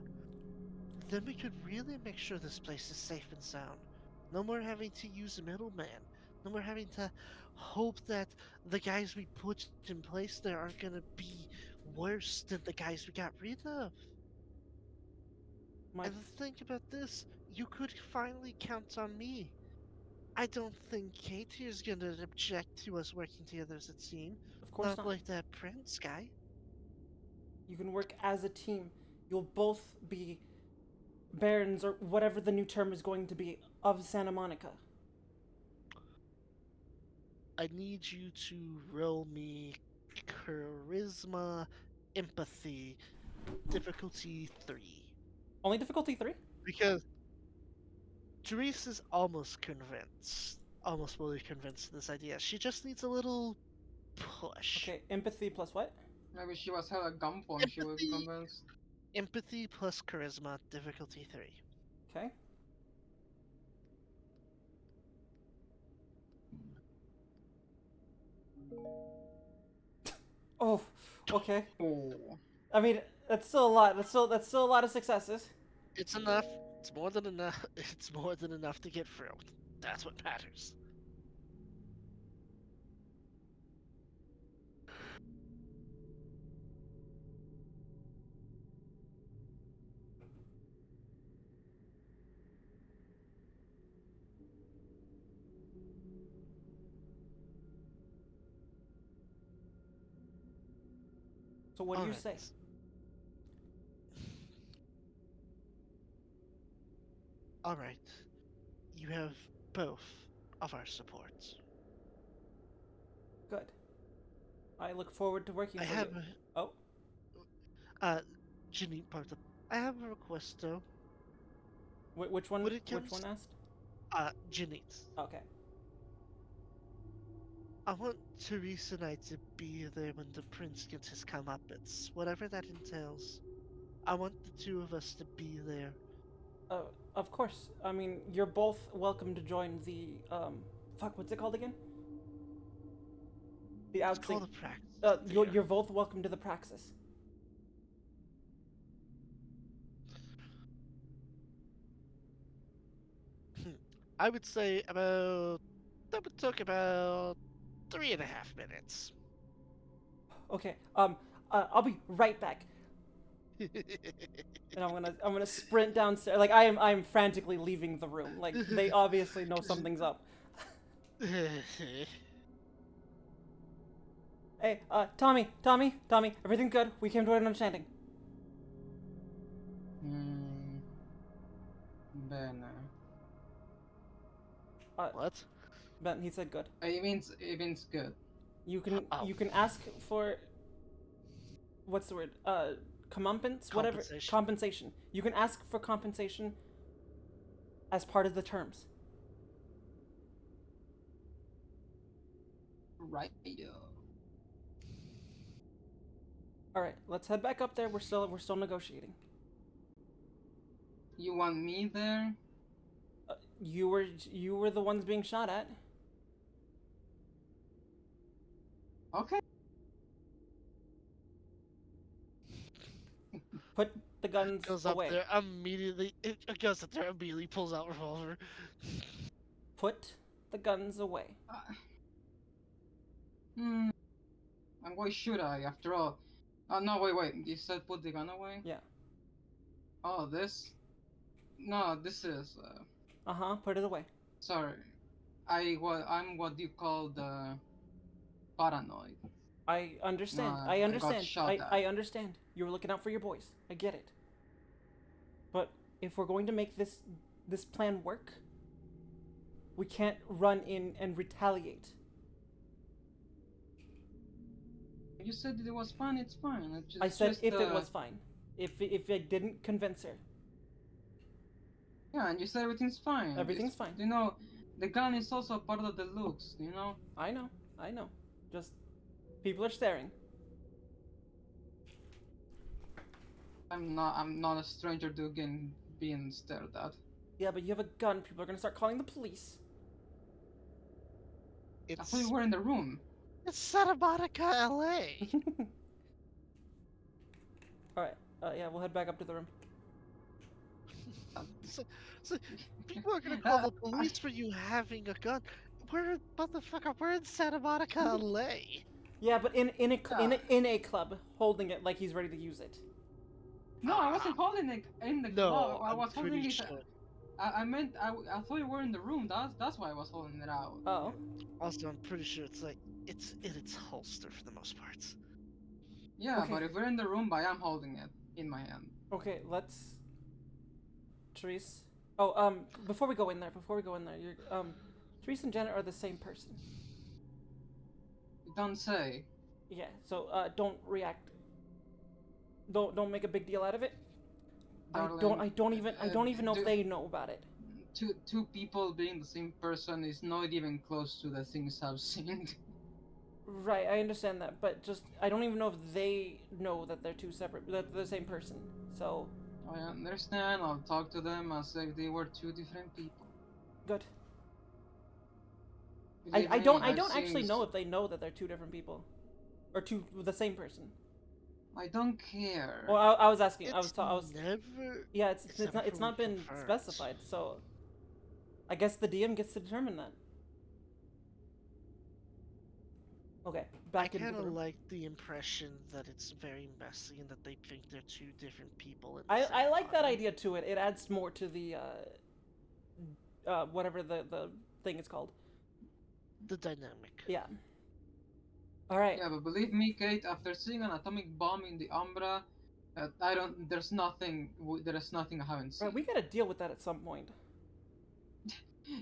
Then we could really make sure this place is safe and sound. No more having to use a middleman. No more having to hope that the guys we put in place there aren't gonna be worse than the guys we got rid of. My, And think about this, you could finally count on me. I don't think Katie is gonna object to us working together as a team. of course not. Like that Prince guy. You can work as a team. You'll both be barons, or whatever the new term is going to be, of Santa Monica. I need you to roll me charisma, empathy, difficulty 3. Only difficulty 3? Because Therese is almost fully convinced of this idea. She just needs a little push. Okay, empathy plus what? Maybe she was held at gunpoint. She would be Empathy. convinced. Empathy plus charisma, difficulty 3. Okay. Oh, okay. Oh. I mean, that's still a lot. That's still a lot of successes. It's enough. It's more than enough. It's more than enough to get through. That's what matters. So what do you Alright. say? Alright. You have both of our support. Good. I look forward to working I for have you. Oh, Janine popped up. I have a request though. which one? When it Which comes- one asked? Janine. Okay. I want Therese and I to be there when the prince gets his comeuppance, whatever that entails. I want the two of us to be there. Of course. I mean, you're both welcome to join the fuck, what's it called again? The It's outside. called a practice. You're both welcome to the praxis. I would say that would take about 3.5 minutes. Okay. I'll be right back. And I'm gonna sprint downstairs. Like I am frantically leaving the room. Like they obviously know something's up. Hey, Tommy, everything good? We came to an understanding. Bene. What? Ben, he said good. It means good. You can Oh. you can ask for what's the word? Comeuppance, whatever. Compensation. Compensation. You can ask for compensation as part of the terms. Right. All right, let's head back up there. We're still negotiating. You want me there? You were the ones being shot at. Okay. Put the guns Goes up away. there immediately. It goes up there immediately, pulls out revolver. Put the guns away. And why should I? After all, Oh no, wait. You said put the gun away? Yeah. Oh, this? No, this is. Put it away. Sorry. I'm what you call the paranoid. I understand. No, I I got understand. shot at. I understand. You were looking out for your boys. I get it. But if we're going to make this plan work, we can't run in and retaliate. You said it was fine. It's fine. It's I said just, if it was fine. If I didn't convince her. Yeah, and you said everything's fine. Everything's fine. You know, the gun is also part of the looks. You know. I know. Just people are staring. I'm not a stranger to getting being stared at. Yeah, but you have a gun. People are gonna start calling the police. I It's thought you were in the room. it's Santa Monica, LA. All right. Yeah, we'll head back up to the room. So people are gonna call the police for you having a gun. We're motherfucker. We're in Santa Monica, LA. Yeah, but in a club, holding it like he's ready to use it. No, I wasn't holding it in the No, club. I I'm was holding pretty it. sure. I meant I thought you were in the room. That's why I was holding it out. Oh. Also, I'm pretty sure it's like it's in its holster for the most part. Yeah, Okay. but if we're in the room, I am holding it in my hand. Okay, let's. Therese. Oh, before we go in there, you're Therese and Janet are the same person. You don't say. Yeah. So don't react. Don't make a big deal out of it. Darling, I don't even know if they know about it. Two people being the same person is not even close to the things I've seen. Right, I understand that, but just I don't even know if they know that they're two separate, that they're the same person. So I understand. I'll talk to them as if they were two different people. good. Believe I me, don't I've actually seen know if they know that they're two different people, or the same person. I don't care. Well, I was asking. I was. Never. Yeah, it's not been confirmed. specified, so I guess the DM gets to determine that. Okay, I back into kind the of room. like the impression that it's very messy and that they think they're two different people. In the I same like that body. idea to it. It adds more to the whatever the thing is called. The dynamic. Yeah. All right. Yeah, but believe me, Kate, after seeing an atomic bomb in the Umbra, I don't. There's nothing. There is nothing I haven't seen. Right, we gotta deal with that at some point.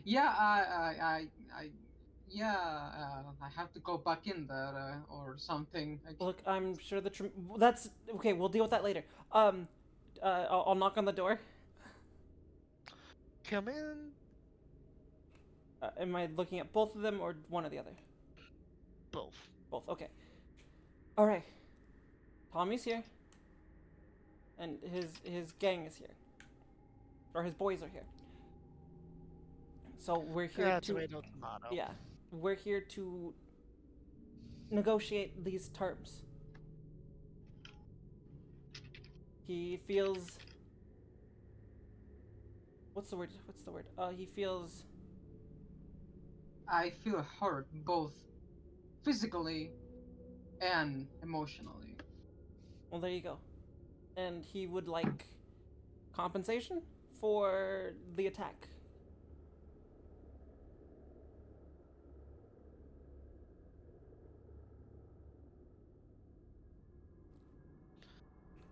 Yeah, I have to go back in there or something. Look, I'm sure that's okay. We'll deal with that later. I'll knock on the door. Come in. Am I looking at both of them or one or the other? Both. Both. Okay. All right. Tommy's here, and his gang is here, or his boys are here. So we're here to Tomato, tomato. yeah, we're here to negotiate these terms. He feels. What's the word? He feels. I feel hurt both physically and emotionally. Well, there you go. And he would like compensation for the attack.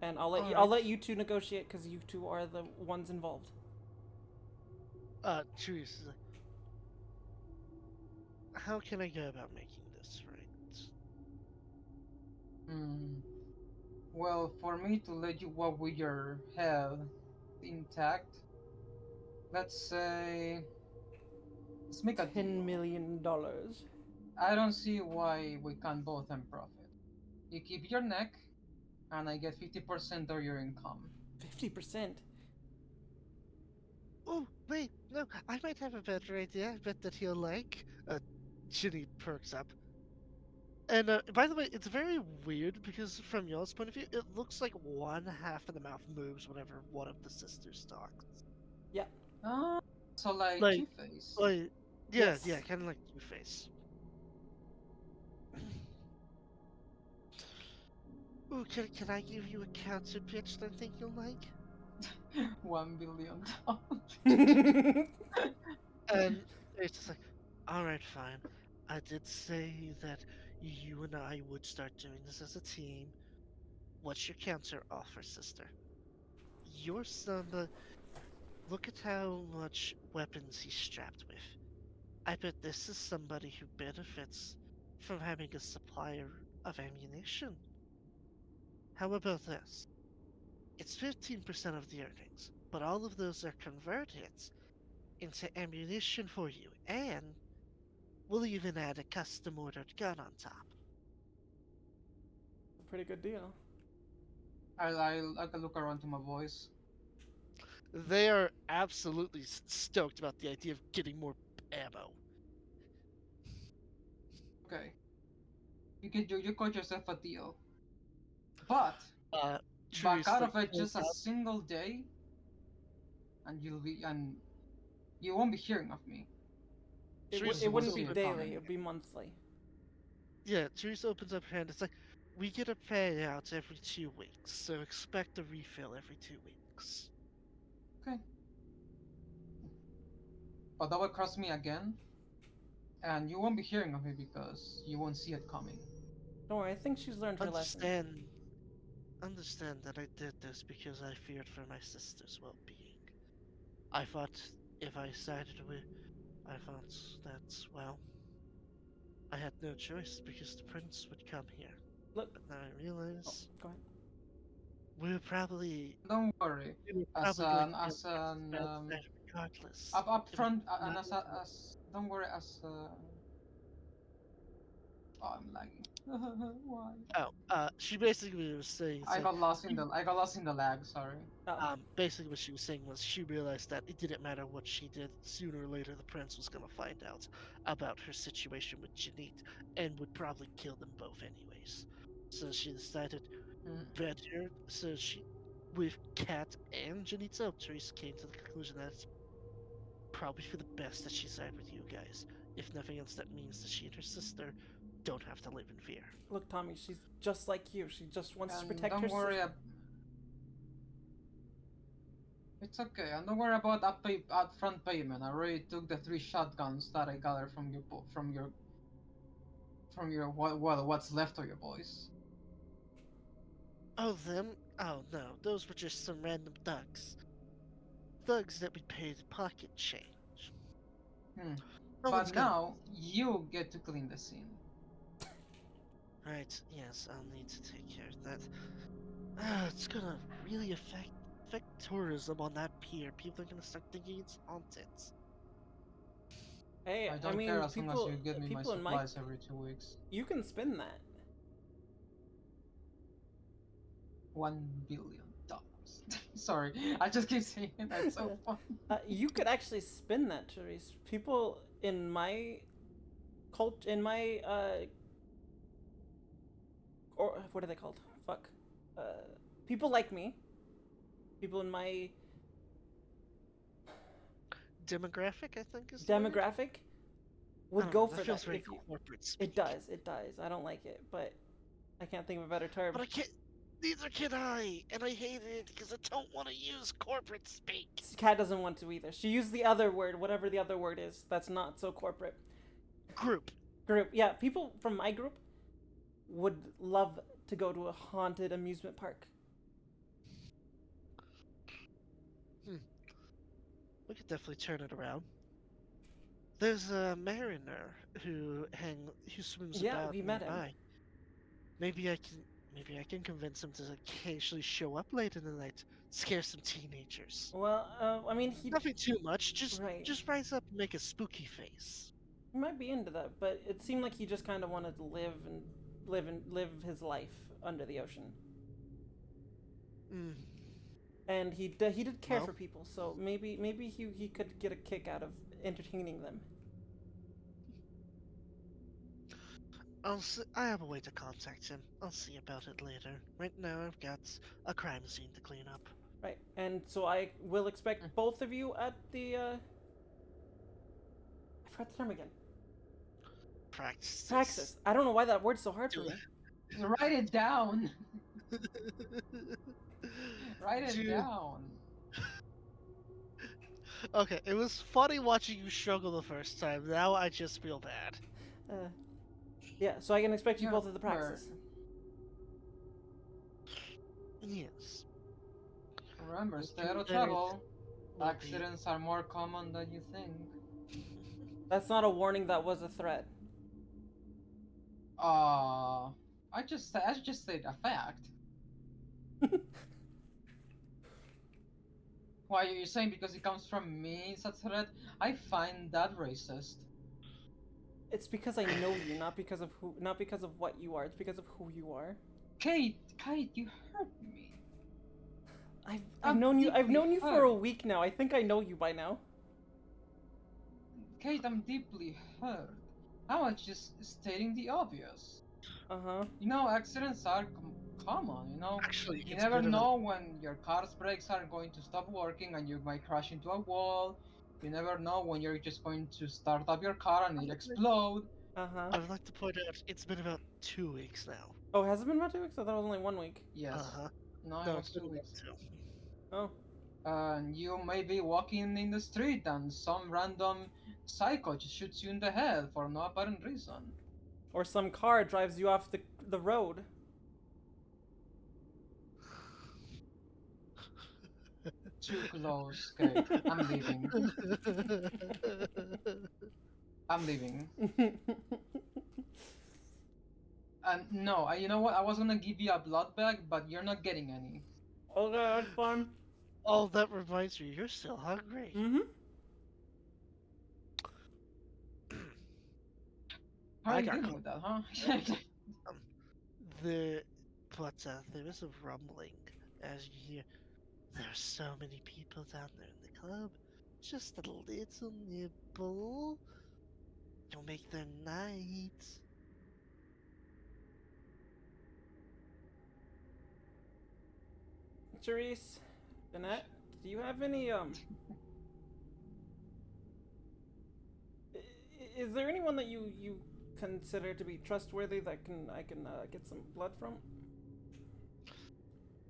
And I'll let you two negotiate because you two are the ones involved. Therese, how can I go about making this right? Well, for me to let you walk with your head intact, let's make a $10 deal. million. I don't see why we can't both earn profit. You keep your neck, and I get 50% of your income. 50%. Oh, wait, no, I might have a better idea. I bet that he'll like. Ginny perks up. And by the way, it's very weird because from y'all's point of view, it looks like one half of the mouth moves whenever one of the sisters talks. Yeah. So like Like- Two-Face. Like, Yes. yeah, kind of like Two-Face. Ooh, can I give you a counter pitch that I think you'll like? $1 billion. And it's just like, all right, fine. I did say that you and I would start doing this as a team. What's your counter offer, sister? Your son, look at how much weapons he's strapped with. I bet this is somebody who benefits from having a supplier of ammunition. How about this? It's 15% of the earnings, but all of those are converted into ammunition for you, and we'll even add a custom ordered gun on top. Pretty good deal. I can look around to my boys. They are absolutely stoked about the idea of getting more ammo. Okay. You got yourself a deal. But Uh, back Therese, out like, of it pulls just a out- single day and you won't be hearing of me. Therese It You won't wouldn't see be it daily. coming. It would be monthly. Yeah, Therese opens up her hand. It's like, we get a payout every 2 weeks, so expect a refill every 2 weeks. Okay. But double cross me again, and you won't be hearing of me because you won't see it coming. Don't worry. I think she's learned her lesson. Understand that I did this because I feared for my sister's well-being. I thought if I sided with, I thought that, well, I had no choice because the prince would come here. Look. But now I Oh, realize go ahead. we're probably Don't worry. we were As probably going an to be on as the an bad side regardless. up It would front not and matter. as don't worry as oh, I'm lagging. Why? She basically was saying it's I like got lost in the lag. Sorry. Oh, basically what she was saying was she realized that it didn't matter what she did, sooner or later the prince was gonna find out about her situation with Janit and would probably kill them both anyways. So she decided Mm. better so she with Kat and Janit's help, Therese came to the conclusion that it's probably for the best that she side with you guys. If nothing else, that means that she and her sister don't have to live in fear. look, Tommy. She's just like you. She just wants to And protect her don't worry. sister. It's okay. And don't worry about upfront payment. I already took the 3 shotguns that I gathered from your what's left of your boys. Oh, them? Oh no, those were just some random thugs. Thugs that we paid pocket change. Hmm. No one's But gonna. now you get to clean the scene. Right, yes, I'll need to take care of that. It's gonna really affect tourism on that pier. People are gonna start thinking it's haunted. Hey, I don't mean, care as long as people, you give me my people in my, supplies every 2 weeks. you can spin that. $1 billion. Sorry, I just keep saying it. That's so fun. You could actually spin that, Therese. People in my in my or what are they called? Fuck. Uh, people like me. People in my Demographic, I think, is the word? demographic I would don't go know, for that feels that. very If you, corporate speak. it does, it does. I don't like it, but I can't think of a better term. But I can't. Neither can I, and I hate it because I don't want to use corporate speak. Kat doesn't want to either. She used the other word, whatever the other word is. That's not so corporate. Group. Group. Yeah, people from my group would love to go to a haunted amusement park. We could definitely turn it around. There's a mariner who swims Yeah, about we met him. nearby. Maybe I can convince him to occasionally show up late in the night, scare some teenagers. Well, I mean, he Nothing too much, Right. just rise up and make a spooky face. might be into that, but it seemed like he just kind of wanted to live his life under the ocean. Mm. And he did care Well. for people, so maybe he could get a kick out of entertaining them. I have a way to contact him. I'll see about it later. Right now, I've got a crime scene to clean up. Right, and so I will expect both of you at the. I forgot the term again. Praxis. Praxis. I don't know why that word's so hard for Do me. it. Write it down. Write it Dude, down. okay, it was funny watching you struggle the first time. Now I just feel bad. Uh, yeah, so I can expect you Yeah, both at the remember, praxis. Yes. remember, What stay you out of learn trouble. will be. Accidents are more common than you think. That's not a warning, that was a threat. I just said a fact. Why are you saying because it comes from me, it's a threat? I find that racist. It's because I know you, not because of what you are. It's because of who you are. Kate, you hurt me. I've I'm known you. I've deeply known you for hurt. a week now. I think I know you by now. Kate, I'm deeply hurt. I was just stating the obvious. Uh huh. You know, accidents are common, you know? Actually, You it's never been about. know when your car's brakes are going to stop working and you might crash into a wall. You never know when you're just going to start up your car and it explode. Uh huh. I would like to point out it's been about 2 weeks now. Oh, has it been about 2 weeks? I thought it was only 1 week. Uh Yes. huh. No, it No, was it's been 2 about weeks. 2. Oh. And you may be walking in the street and some random psycho just shoots you in the head for no apparent reason. Or some car drives you off the road. Too close, Kate. I'm leaving. I'm leaving. And no, you know what? I was gonna give you a blood bag, but you're not getting any. Okay, that's fine. Oh, that reminds me, you're still hungry. Mm-hmm. How are I you got dealing caught. with that, huh? Um, the but there is a rumbling as you hear. There's so many people down there in the club. Just a little nibble. You'll make their night. Therese, Jeanette, do you have any Is there anyone that you consider to be trustworthy that I can get some blood from?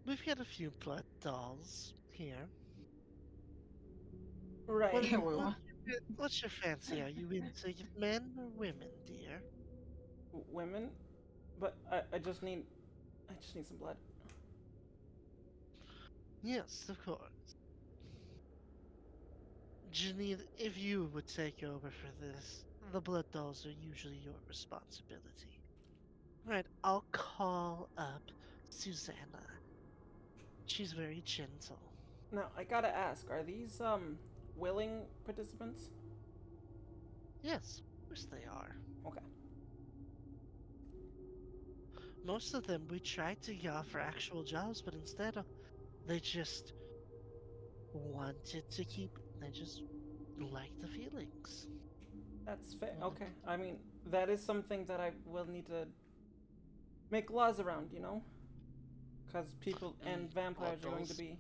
We've got a few blood dolls here. Right. Yeah, wait, what? What's your fancy? Are you into men or women, dear? Women, but I just need some blood. Yes, of course. Janine, if you would take over for this, the blood dolls are usually your responsibility. Right, I'll call up Susanna. She's very gentle. Now I gotta ask, are these willing participants? Yes, of course they are. Okay. Most of them we tried to get offer actual jobs, but instead they just wanted to keep. They just like the feelings. That's fair. Okay. I mean, that is something that I will need to make laws around, you know? Because people and vampires are going to Dolls. be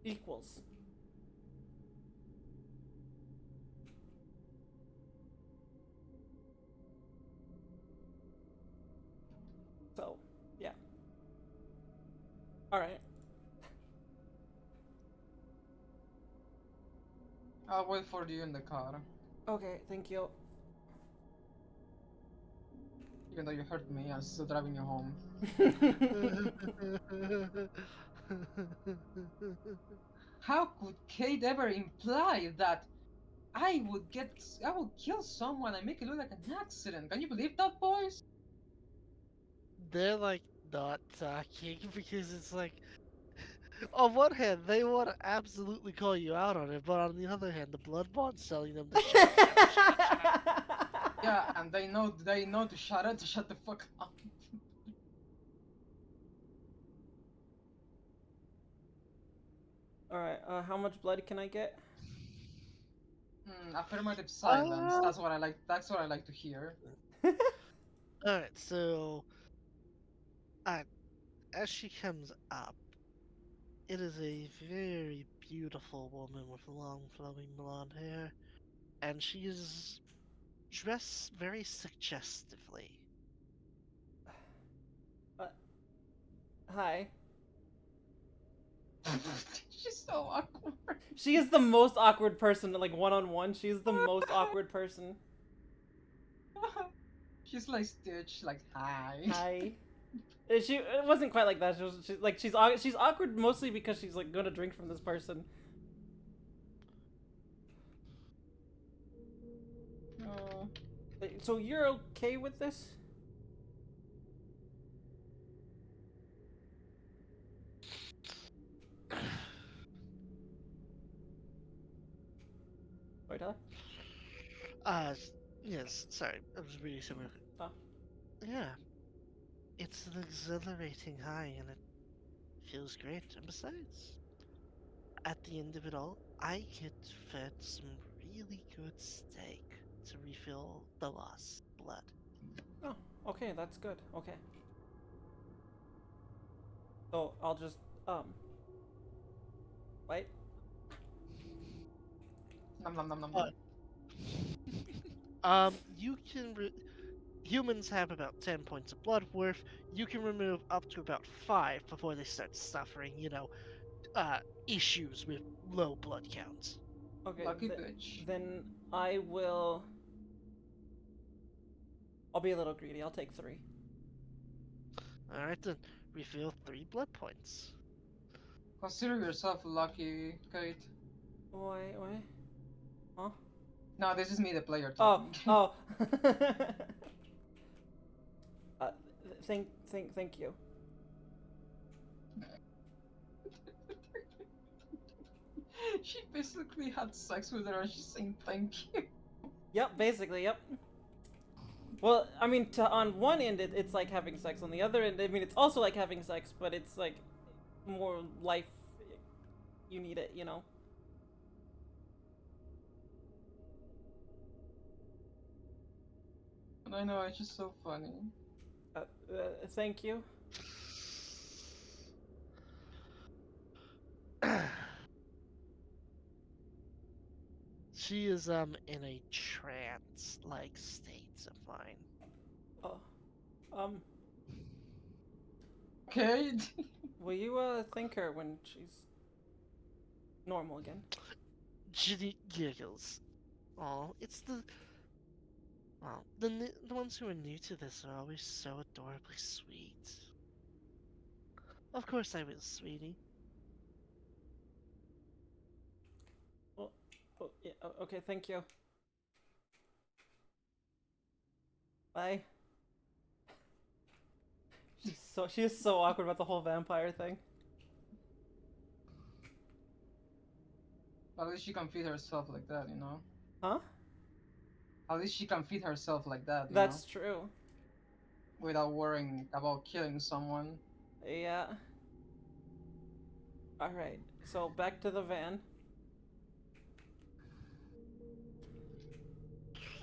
equals. So, yeah. Alright. I'll wait for you in the car. Okay, thank you. Even though you hurt me, I'm still driving you home. How could Kate ever imply that I would kill someone and make it look like an accident? Can you believe that, boys? They're like not talking because it's like, on one hand, they want to absolutely call you out on it, but on the other hand, the blood bond's telling them to shut up, shut up, shut up, shut up. Yeah, and they know to shut the fuck up. Alright, how much blood can I get? Affirmative silence. Uh, That's what I like. That's what I like to hear. Alright, so uh, as she comes up, it is a very beautiful woman with long flowing blonde hair, and she is dressed very suggestively. Hi. She's so awkward. She is the most awkward person, like one-on-one. She's the most awkward person. She's like Stitch, like hi. Hi. It wasn't quite like that. She's awkward mostly because she's like gonna drink from this person. Oh. So you're okay with this? Wait, huh? Yes, sorry, I was reading something. Oh. Yeah, it's an exhilarating high and it feels great. And besides, at the end of it all, I get fed some really good steak to refill the lost blood. Oh, okay, that's good. Okay. So I'll just wait. Nom nom nom nom Uh, nom. You can humans have about 10 points of blood worth. You can remove up to about 5 before they start suffering, issues with low blood counts. Okay. Lucky bitch. Then I will. I'll be a little greedy. I'll take 3. Alright then, refill 3 blood points. Consider yourself lucky, Kate. Wait. Huh? No, this is me, the player Oh. talking. Oh. Thank you. She basically had sex with her and she's saying thank you. Yep. Basically. Yep. Well, I mean, on one end, it's like having sex. On the other end, I mean, it's also like having sex, but it's like more life. You need it, you know. And I know, it's just so funny. Thank you. She is in a trance-like state of mind. Oh. Kate? Will you thank her when she's normal again? Ginny giggles. Oh, it's the the ones who are new to this are always so adorably sweet. Of course I will, sweetie. Well, yeah, okay, thank you. Bye. She is so awkward about the whole vampire thing. At least she can feed herself like that, you know? Huh? At least she can feed herself like that, you That's know? true. Without worrying about killing someone. Yeah. Alright, so back to the van.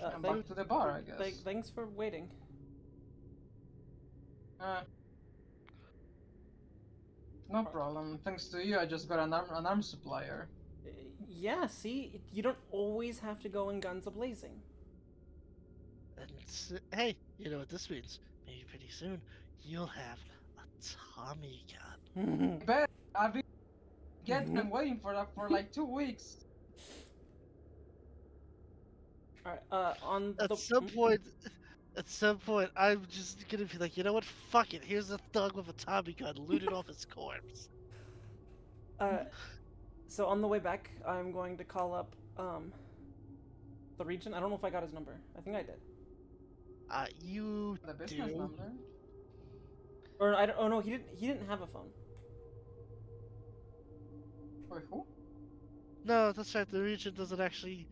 And back to the bar, I guess. Thanks for waiting. No problem. Thanks to you, I just got an arm supplier. Yeah, see? You don't always have to go in guns a-blazing. And hey, you know what this means? Maybe pretty soon you'll have a Tommy gun. Bet I've been waiting for that for like 2 weeks. Alright, on At the... some point, I'm just gonna be like, you know what? Fuck it. Here's a thug with a Tommy gun looted off his corpse. So on the way back, I'm going to call up, the Regent. I don't know if I got his number. I think I did. You The business do? number? Or, oh no, he didn't have a phone. Wait, who? No, that's right. The Regent doesn't actually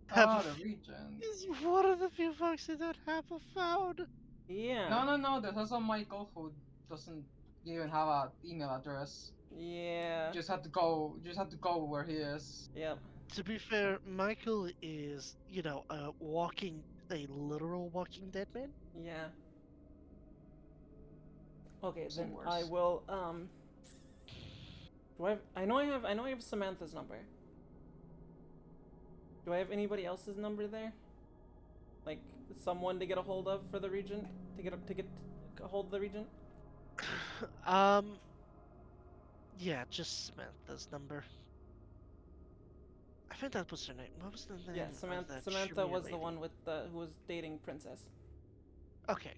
have Ah, a the Regent. He's one of the few folks who don't have a phone. Yeah. No. There's also Michael who doesn't even have an email address. Yeah. Just have to go. Just have to go where he is. Yep. To be fair, Michael is, a literal walking dead man. Yeah. Okay, Some then worse. I will, do I have, I know I have Samantha's number. Do I have anybody else's number there? Like, someone to get a hold of for the Regent? To get a hold of the Regent? Um, yeah, just Samantha's number. I think that was her name. What was the name Yeah, of that Samantha Shamir was the lady? one with the who was dating Princess. Okay.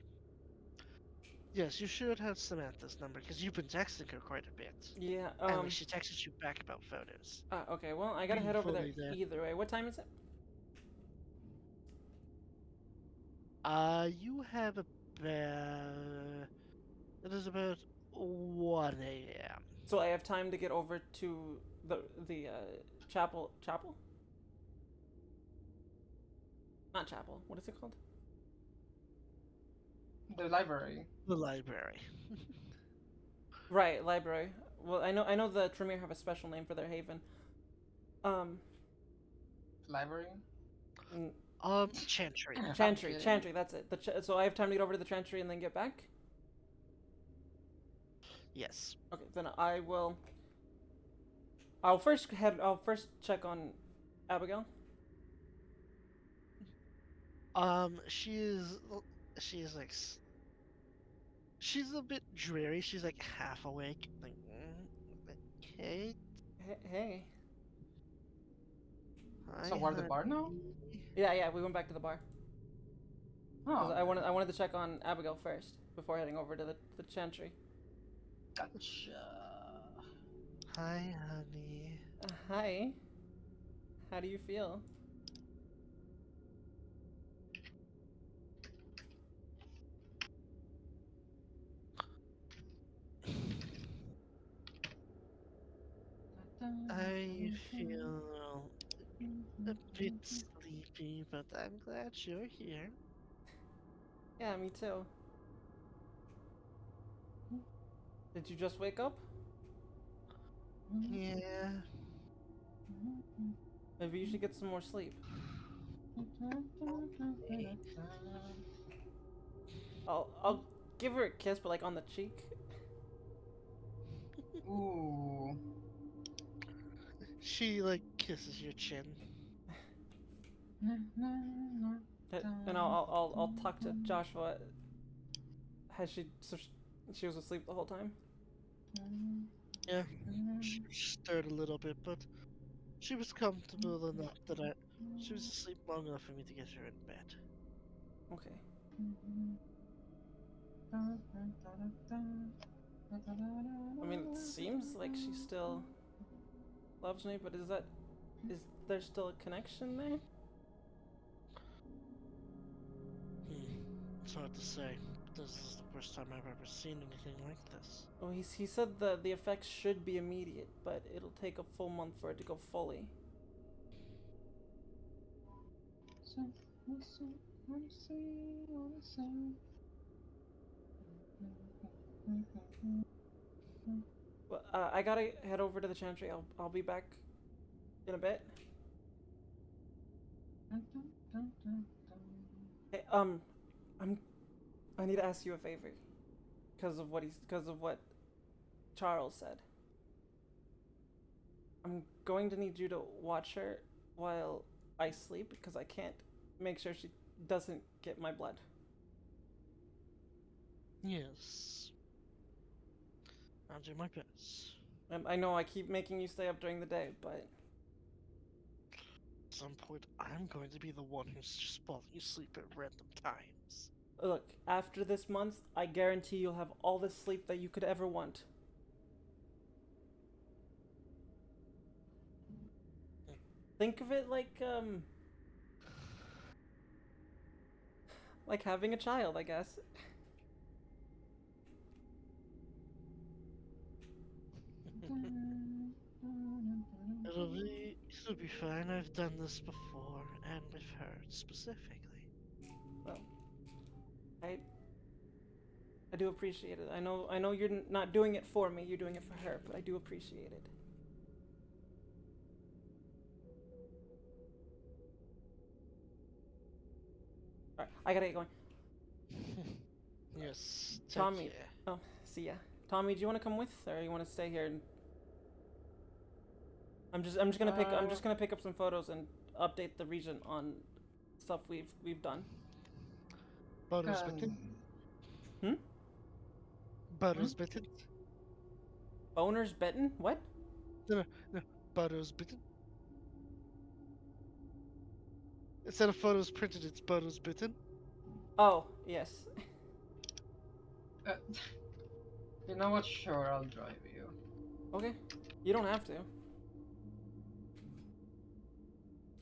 Yes, you should have Samantha's number because you've been texting her quite a bit. Yeah. Anyway, she texted you back about photos. Okay. Well, I gotta Being head over there fully there. either way. What time is it? You have about. It is about 1 a.m. So I have time to get over to the chapel. Chapel? Not chapel. What is it called? The library. The library. Right, library. Well, I know the Tremere have a special name for their haven. Um, Library? Chantry. Chantry, Okay. Chantry. That's it. So I have time to get over to the Chantry and then get back. Yes. Okay, then I will. I'll first check on Abigail. She is like she's a bit dreary. She's like half awake. Like, okay. Hey. Hi, So we're the bar now? honey. Yeah. We went back to the bar. Oh, I wanted to check on Abigail first before heading over to the Chantry. gotcha. Hi, honey. Hi. How do you feel? I feel a bit sleepy, but I'm glad you're here. Yeah, me too. Did you just wake up? Yeah. Maybe you should get some more sleep. I'll give her a kiss, but like on the cheek. Ooh. She like kisses your chin. And I'll talk to Joshua. Has she was asleep the whole time? Yeah. She stirred a little bit, but she was comfortable enough that she was asleep long enough for me to get her in bed. Okay. I mean, it seems like she still loves me, but is there still a connection there? It's hard to say. This is the first time I've ever seen anything like this. Well, he said the effects should be immediate, but it'll take a full month for it to go fully. Well, I gotta head over to the Chantry. I'll be back in a bit. Hey, I need to ask you a favor, because of what Charles said. I'm going to need you to watch her while I sleep because I can't make sure she doesn't get my blood. Yes. I'll do my best. And I know I keep making you stay up during the day, but At some point, I'm going to be the one who's just falling asleep at random times. look, after this month, I guarantee you'll have all the sleep that you could ever want. Think of it like having a child, I guess. It'll be fine. I've done this before, and with her specifically. Well, I do appreciate it. I know you're not doing it for me. You're doing it for her, but I do appreciate it. All right, I gotta get going. Yes. Take Tommy. care. Oh, see ya. Tommy, do you want to come with, or you want to stay here? And I'm just gonna pick up some photos and update the region on stuff we've done. Butters bitten. Hmm? Butters bitten. Boners bitten? What? No, photos bitten. Instead of photos printed, it's photos bitten. Oh, yes. Uh, you know what? Sure, I'll drive you. Okay. You don't have to. You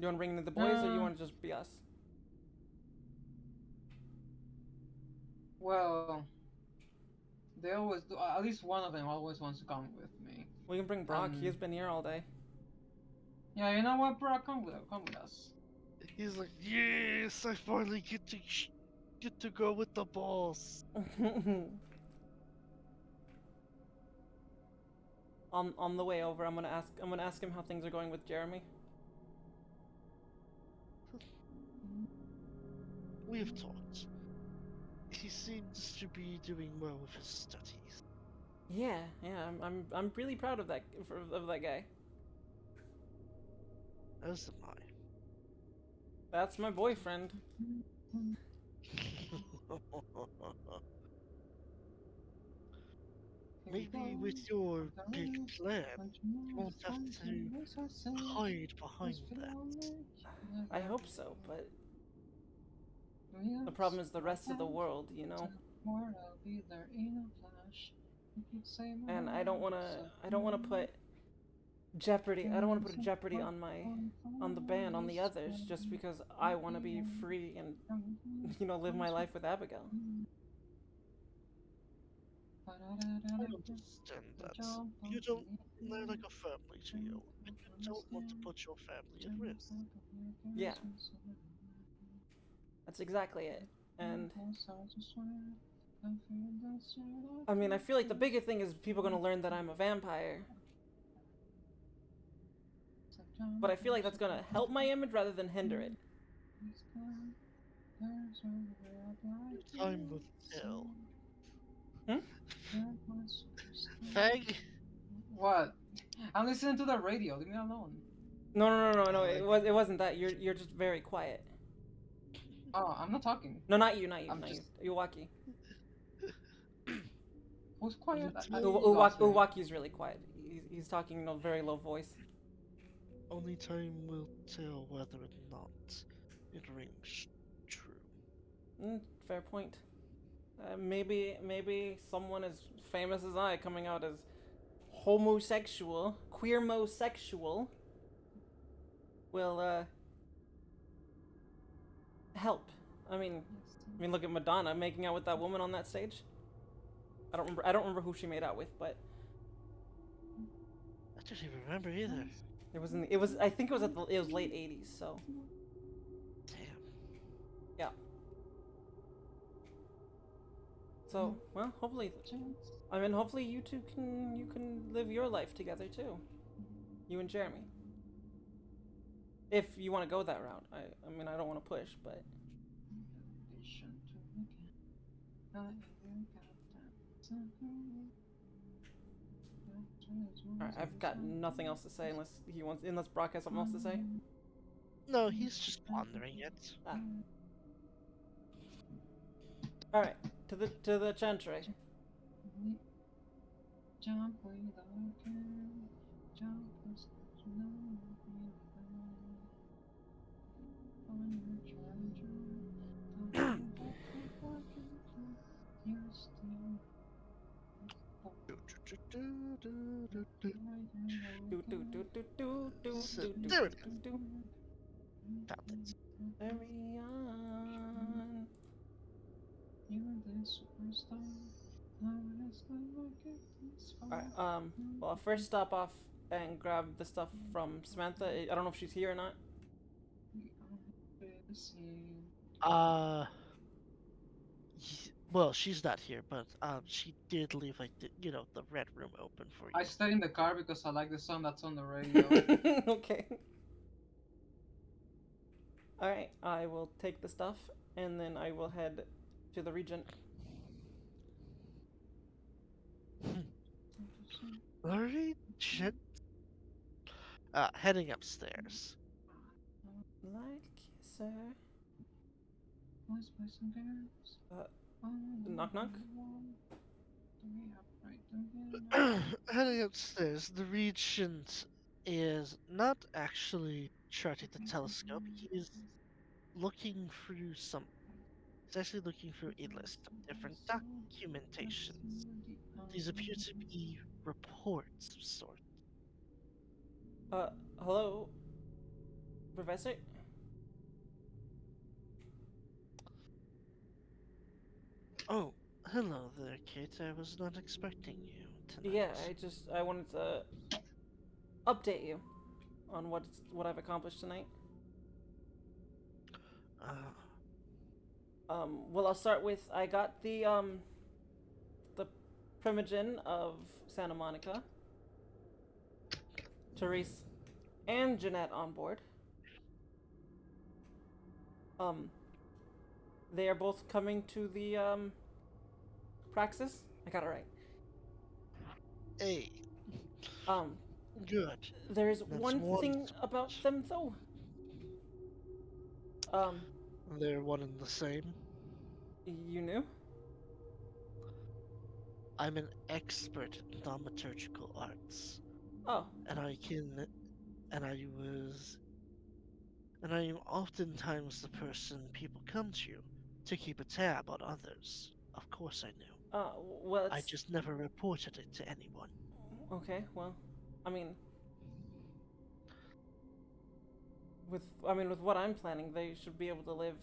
want to bring in the boys, or you want to just be us? Well, they always do. At least one of them always wants to come with me. We can bring Brock. He's been here all day. Yeah, you know what, bro? Come with us. He's like, yes, I finally get to go with the boss. On the way over, I'm gonna ask him how things are going with Jeremy. We have talked. He seems to be doing well with his studies. Yeah, I'm really proud of that guy. As am That's my boyfriend. I. Maybe with your big plan, you won't have to hide behind that. I hope so, but the problem is the rest of the world, you know. And I don't wanna put jeopardy. I don't want to put a jeopardy on the band, on the others, just because I want to be free and live my life with Abigail. I understand that. You don't, they're like a family to you, and you don't want to put your family at risk. Yeah, that's exactly it. And I mean, I feel like the bigger thing is people gonna learn that I'm a vampire. But I feel like that's gonna help my image rather than hinder it. Time will tell. Hmm? Fag? What? I'm listening to the radio. Leave me alone. No. It wasn't that. You're just very quiet. Oh, I'm not talking. No, not you, not I'm you. just- Iwaki. Who's quiet? Uwaki's really quiet. He's talking in a very low voice. Only time will tell whether or not it rings true. Fair point. Maybe someone as famous as I coming out as homosexual, queer-mosexual, will help. I mean, look at Madonna making out with that woman on that stage. I don't remember who she made out with, but I don't even remember either. I think it was late 80s, so Damn. yeah. So, well, hopefully you two can live your life together too. You and Jeremy. If you want to go that route. I mean, I don't want to push, but alright, I've got nothing else to say unless Brock has something else to say. No, he's just pondering it. Ah. Alright, to the chantry. There it is. Found it. Carry on. Alright, well, I'll first stop off and grab the stuff from Samantha. I don't know if she's here or not. Well, she's not here, but she did leave like the red room open for you. I stayed in the car because I like the song that's on the radio. Okay. Alright, I will take the stuff and then I will head to the Regent. Regent. Heading upstairs. Like, sir. Knock knock? heading upstairs, the regent is not actually charting the telescope. He is looking through some. He's actually looking through a list of different documentations. These appear to be reports of sorts. Hello, Professor? Oh, hello there, Kate. I was not expecting you tonight. Yeah, I wanted to update you on what I've accomplished tonight. Uh, Well, I'll start with I got the primogen of Santa Monica, Therese, and Jeanette on board. They are both coming to the praxis. I got it right. hey, Um, good. there is That's one thing wonderful. about them though. They're one and the same. You knew? I'm an expert in thaumaturgical arts, Oh, and I can, and I was, and I am oftentimes the person people come to keep a tab on others. Of course I knew. well, I it's just never reported it to anyone. okay. Well, I mean, with what I'm planning, they should be able to live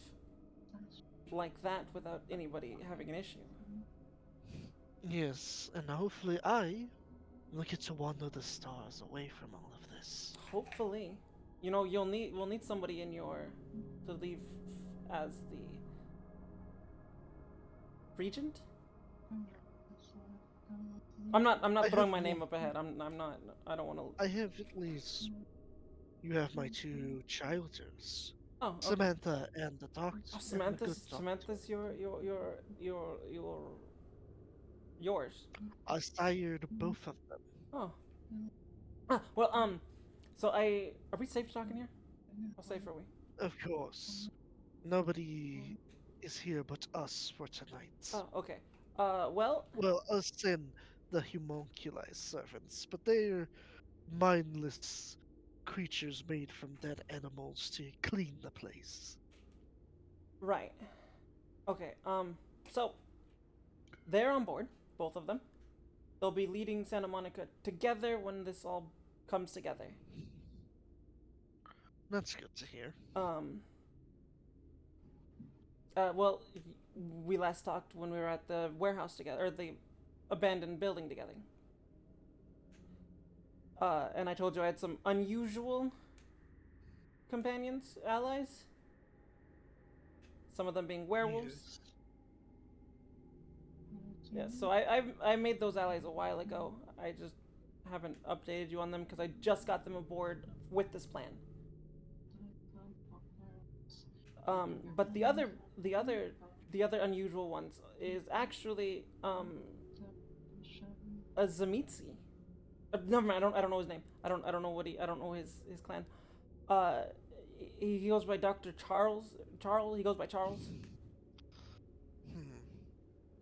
like that without anybody having an issue. Yes, and hopefully I will get to wander the stars away from all of this. Hopefully, we'll need somebody in your to leave as the regent. I'm not I throwing have my one- name up ahead. I'm not. I don't want to. I have at least. You have my two childers, Oh, okay. Samantha and the doctor. Oh, and the good doctor. Samantha's yours. I sired both of them. Oh. Well, so are we safe talking here? How safe are we? Of course. Nobody is here but us for tonight. Oh, okay. Well, Well, us and the homunculized servants, but they're mindless creatures made from dead animals to clean the place. right. Okay. So they're on board, both of them. They'll be leading Santa Monica together when this all comes together. That's good to hear. Well, we last talked when we were at the warehouse together, or the abandoned building together. And I told you I had some unusual companions, allies. Some of them being werewolves. Yes. Yeah, so I made those allies a while ago. I just haven't updated you on them because I just got them aboard with this plan. But the other unusual ones is actually a Zamitsi. Never mind. I don't know his name. I don't know I don't know his clan. He goes by Dr. Charles. He goes by Charles.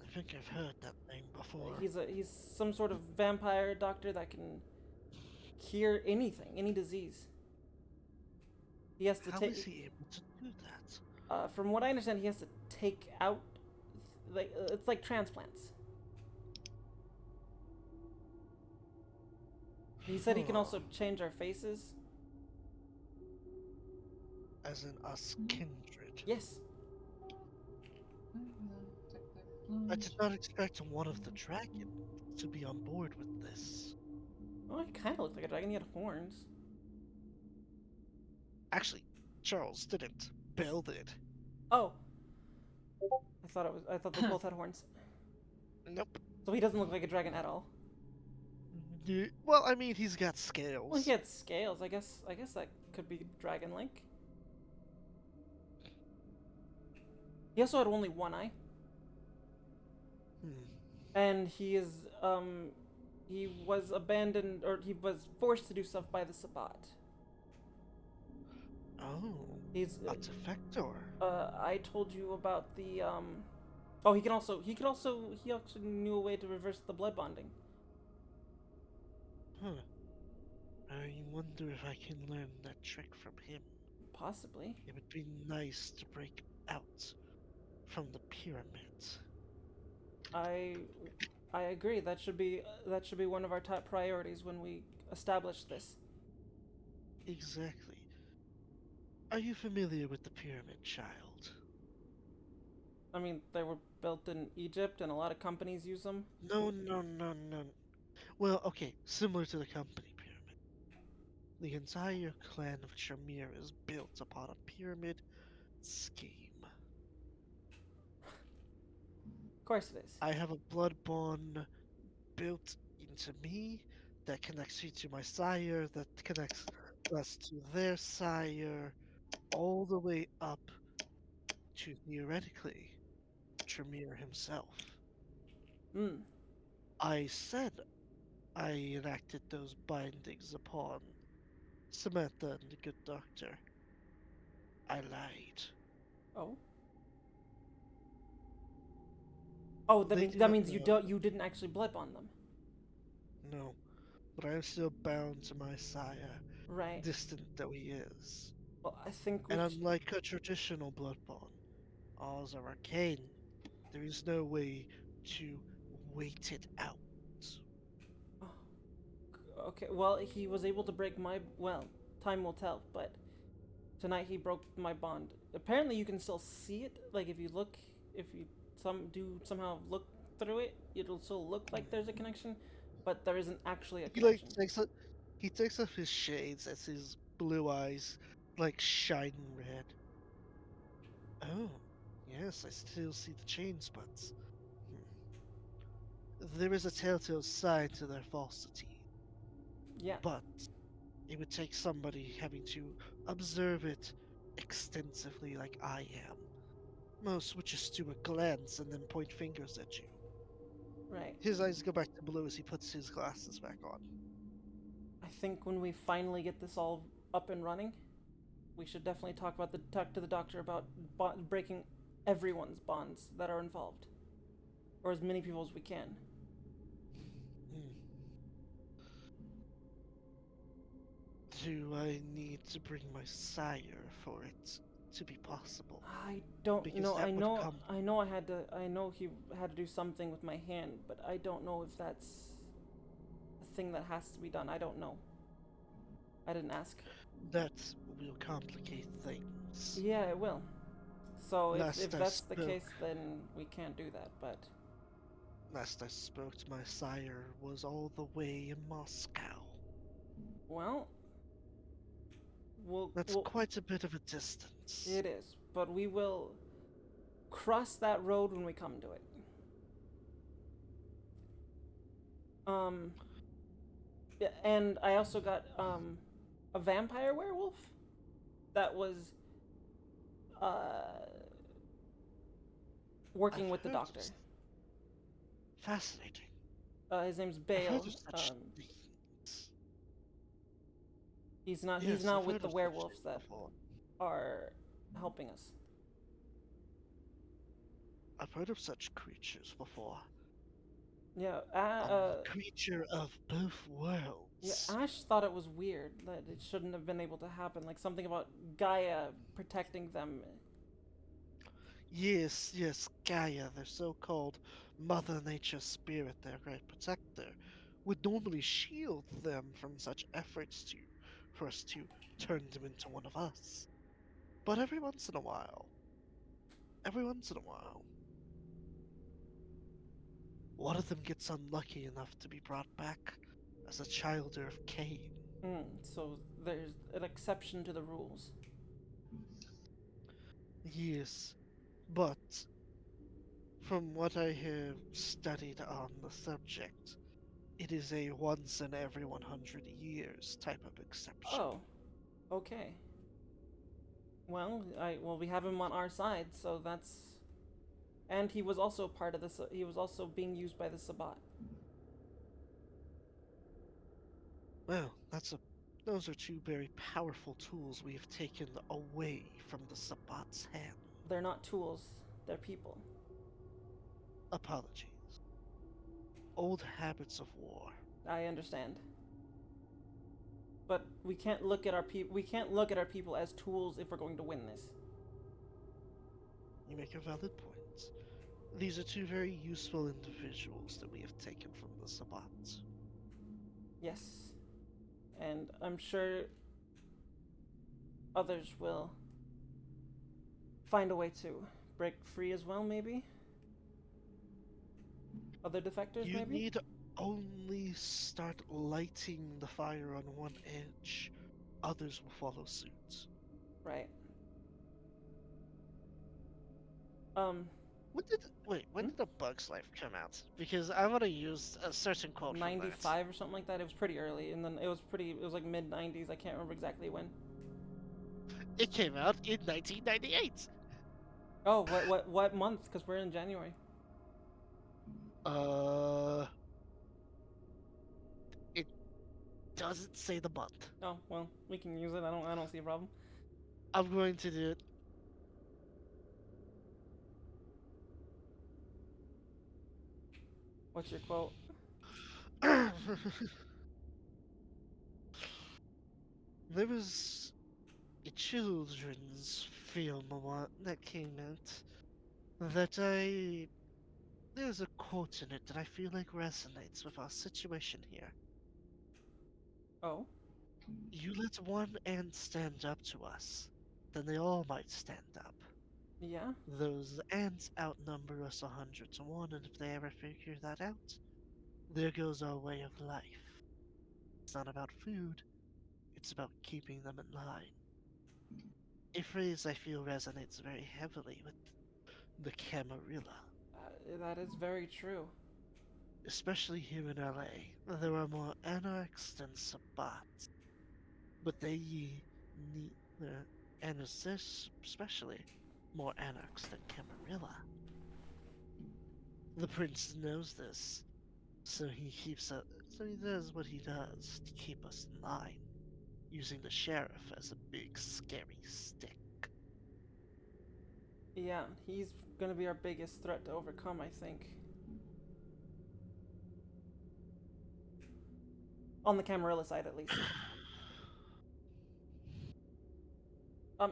I think I've heard that name before. He's some sort of vampire doctor that can cure anything, any disease. He has to How take. is he able to do that? From what I understand, he has to take out, like it's like transplants. He said he can also change our faces. As in us kindred. Yes. I did not expect one of the dragon to be on board with this. Oh, he kind of looked like a dragon. He had horns. Actually, Charles didn't. Bill did. Oh. I thought they both had horns. Nope. So he doesn't look like a dragon at all. Well, I mean, he's got scales. Well, he had scales. I guess that could be dragon-like. He also had only one eye. And he was abandoned, or he was forced to do stuff by the Sabbat. Oh, He's a defector. I told you about the Oh, he actually knew a way to reverse the blood bonding. Huh. I wonder if I can learn that trick from him. Possibly. It would be nice to break out from the pyramid. I I agree. That should be one of our top priorities when we establish this. Exactly. Are you familiar with the pyramid, child? I mean, they were built in Egypt, and a lot of companies use them. No, no, no, no. Well, okay, similar to the company pyramid. The entire clan of Tremere is built upon a pyramid scheme. Of course it is. I have a blood bond built into me that connects you to my sire, that connects us to their sire, all the way up to theoretically Tremere himself. Hmm. I said I enacted those bindings upon Samantha and the good doctor. I lied. Oh. Oh, They do that not means know. you didn't actually blood bond them. No, but I am still bound to my sire, Right. distant though he is. Well, I think And unlike a traditional blood bond, ours are arcane. There is no way to wait it out. Oh, okay. Well, he was able to break my. Well, time will tell. But tonight he broke my bond. Apparently, you can still see it. Like if you look, if you somehow look through it, it'll still look like there's a connection, but there isn't actually a He like connection. he takes off his shades as his blue eyes like shine red. Oh, yes, I still see the chain spots. There is a telltale sign to their falsity, Yeah. but it would take somebody having to observe it extensively like I am. Most would just do a glance and then point fingers at you. Right. His eyes go back to blue as he puts his glasses back on. I think when we finally get this all up and running, we should definitely talk to the doctor about breaking everyone's bonds that are involved, or as many people as we can. Hmm. Do I need to bring my sire for it to be possible? I don't Because know. that would come. I know. I know he had to do something with my hand, but I don't know if that's a thing that has to be done. I don't know. I didn't ask. That will complicate things. Yeah, it will. So if Last I that's the spoke, case, then we can't do that. But last I spoke, my sire was all the way in Moscow. well, That's we'll quite a bit of a distance. it is. But we will cross that road when we come to it. Um, yeah, and I also got a vampire werewolf that was uh working I've with the heard of doctor. Fascinating. His name's I've Bale. heard of such things. He's not Yes, not I've with heard the of such werewolves things that before. are helping us. I've heard of such creatures before. Yeah, A creature of both yeah, worlds. Ash thought it was weird that it shouldn't have been able to happen. Like something about Gaia protecting them. Yes, yes, Gaia, their so-called Mother Nature spirit, their great protector, would normally shield them from such efforts for us to turn them into one of us. But every once in a while, one of them gets unlucky enough to be brought back as a child of Cain. So there's an exception to the rules. Yes, but from what I have studied on the subject, it is a once in every 100 years type of exception. Oh, okay. Well, we have him on our side, so that's. And he was also part of this. He was also being used by the Sabbat. Well, those are two very powerful tools we have taken away from the Sabbat's hand. They're not tools. They're people. Apologies. Old habits of war. I understand. But we can't look at our people. We can't look at our people as tools if we're going to win this. You make a valid point. These are two very useful individuals that we have taken from the Sabbat. Yes, and I'm sure others will find a way to break free as well. Maybe other defectors. You Maybe. need only start lighting the fire on one edge. Others will follow suit. Right. When did A Bug's Life come out? Because I want to use a certain quote from that. 95 or something like that. It was pretty early, and then it was like mid 90s. I can't remember exactly when. It came out in 1998. Oh, what month? Because we're in January. It doesn't say the month. Oh well, we can use it. I don't see a problem. I'm going to do it. What's your quote? There was a children's film that came out that there's a quote in it that I feel like resonates with our situation here. Oh. You let one ant stand up to us, then they all might stand up. Yeah. Those ants outnumber us 100 to 1, and if they ever figure that out, there goes our way of life. It's not about food, it's about keeping them in line. A phrase I feel resonates very heavily with the Camarilla. That is very true. Especially here in LA, there are more anarchs than Sabbats, but they need, and especially more anarchs than Camarilla. The prince knows this, so he does what he does to keep us in line, using the sheriff as a big scary stick. Yeah, he's gonna be our biggest threat to overcome, I think. On the Camarilla side, at least.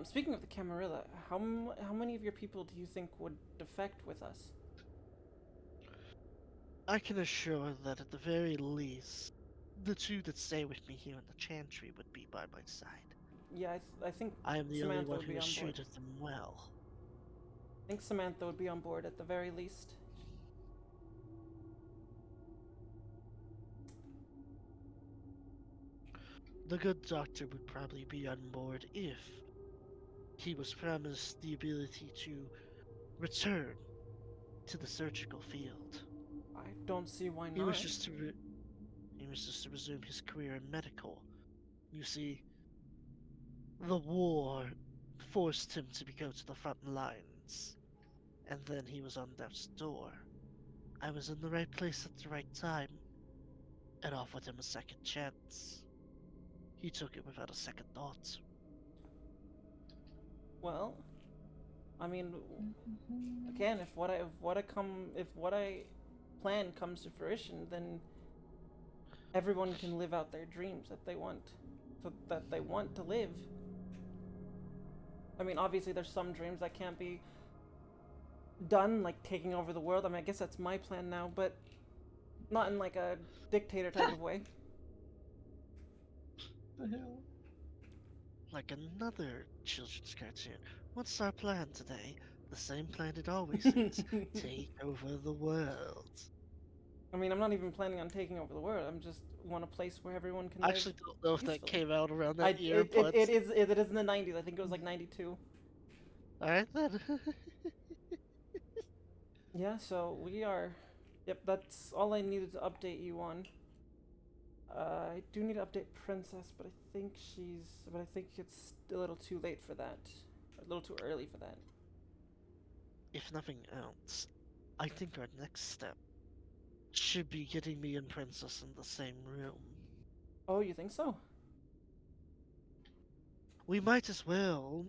Speaking of the Camarilla, how many of your people do you think would defect with us? I can assure that at the very least, the two that stay with me here in the chantry would be by my side. Yeah, I think I am the Samantha only one would who be on board. shooteth them well. I think Samantha would be on board at the very least. The good doctor would probably be on board if he was promised the ability to return to the surgical field. I don't see why not. He was just to resume his career in medical. You see, the war forced him to go to the front lines, and then he was on death's door. I was in the right place at the right time, and offered him a second chance. He took it without a second thought. Well, I mean, again, if what I plan comes to fruition, then everyone can live out their dreams that they want to live. I mean, obviously, there's some dreams that can't be done, like taking over the world. I mean, I guess that's my plan now, but not in like a dictator type of way. The hell? Like another children's cartoon. What's our plan today? The same plan it always is. Take over the world. I mean, I'm not even planning on taking over the world. I'm just want a place where everyone can I live. actually don't know if that peacefully. came out around that year, it but... is in the 90s. I think it was like 92. Alright then. Yeah, so we are. Yep, that's all I needed to update you on. I do need to update Princess, but I think it's a little too late for that. A little too early for that. If nothing else, I think our next step should be getting me and Princess in the same room. Oh, you think so? We might as well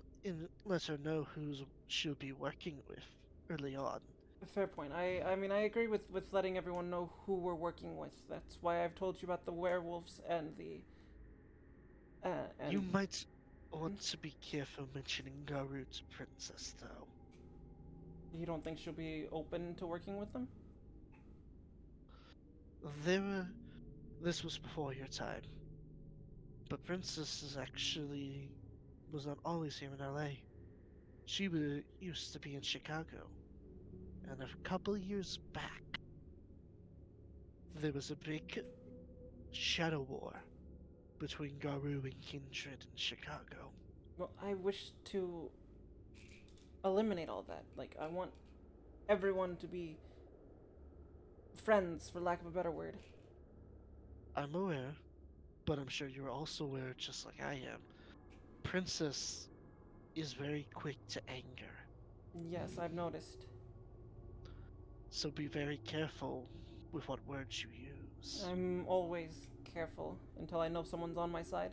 let her know who she'll be working with early on. Fair point. I mean, I agree with letting everyone know who we're working with. That's why I've told you about the werewolves and And You might want to be careful mentioning Garu to Princess, though. you don't think she'll be open to working with them? This was before your time. But Princess was not always here in LA. She used to be in Chicago. And a couple years back, there was a big shadow war between Garu and Kindred in Chicago. Well, I wish to eliminate all that. Like, I want everyone to be friends, for lack of a better word. I'm aware, but I'm sure you're also aware, just like I am. Princess is very quick to anger, Yes, I've noticed. so be very careful with what words you use. I'm always careful until I know someone's on my side.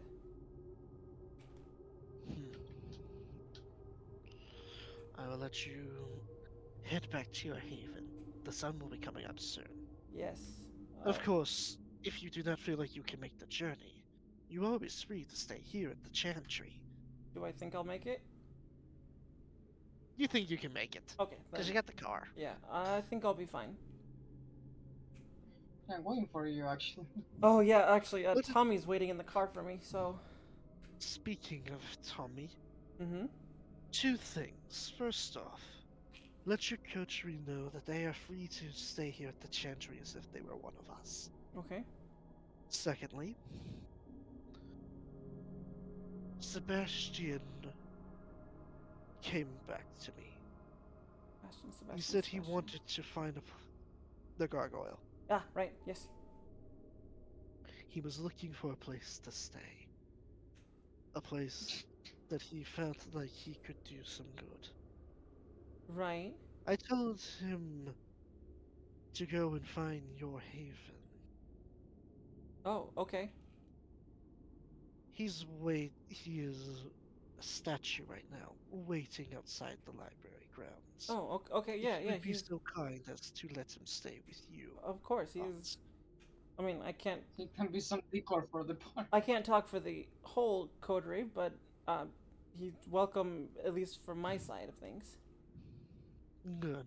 Hmm. I will let you head back to your haven. The sun will be coming up soon. Yes. Of course, if you do not feel like you can make the journey, you are always free to stay here at the Chantry. Do I think I'll make it? You think you can make it, Okay, because then. you got the car. Yeah, I think I'll be fine. Yeah, I'm waiting for you actually. Oh, yeah, actually, What did- Tommy's waiting in the car for me, so. Speaking of Tommy, Mm-hmm. two things. First off, let your coterie know that they are free to stay here at the Chantry as if they were one of us. Okay. Secondly, Sebastian came back to me. Sebastian, He said he Sebastian. wanted to find the gargoyle. Ah, right, yes. He was looking for a place to stay. A place that he felt like he could do some good. Right. I told him to go and find your haven. Oh, okay. He is a statue right now, waiting outside the library grounds. Oh, okay, yeah, If you yeah, would be he's. so kind as to let him stay with you. Of course, he's. But I mean, I can't. He can be some decor for the party. I can't talk for the whole coterie, but he's welcome, at least from my side of things. good.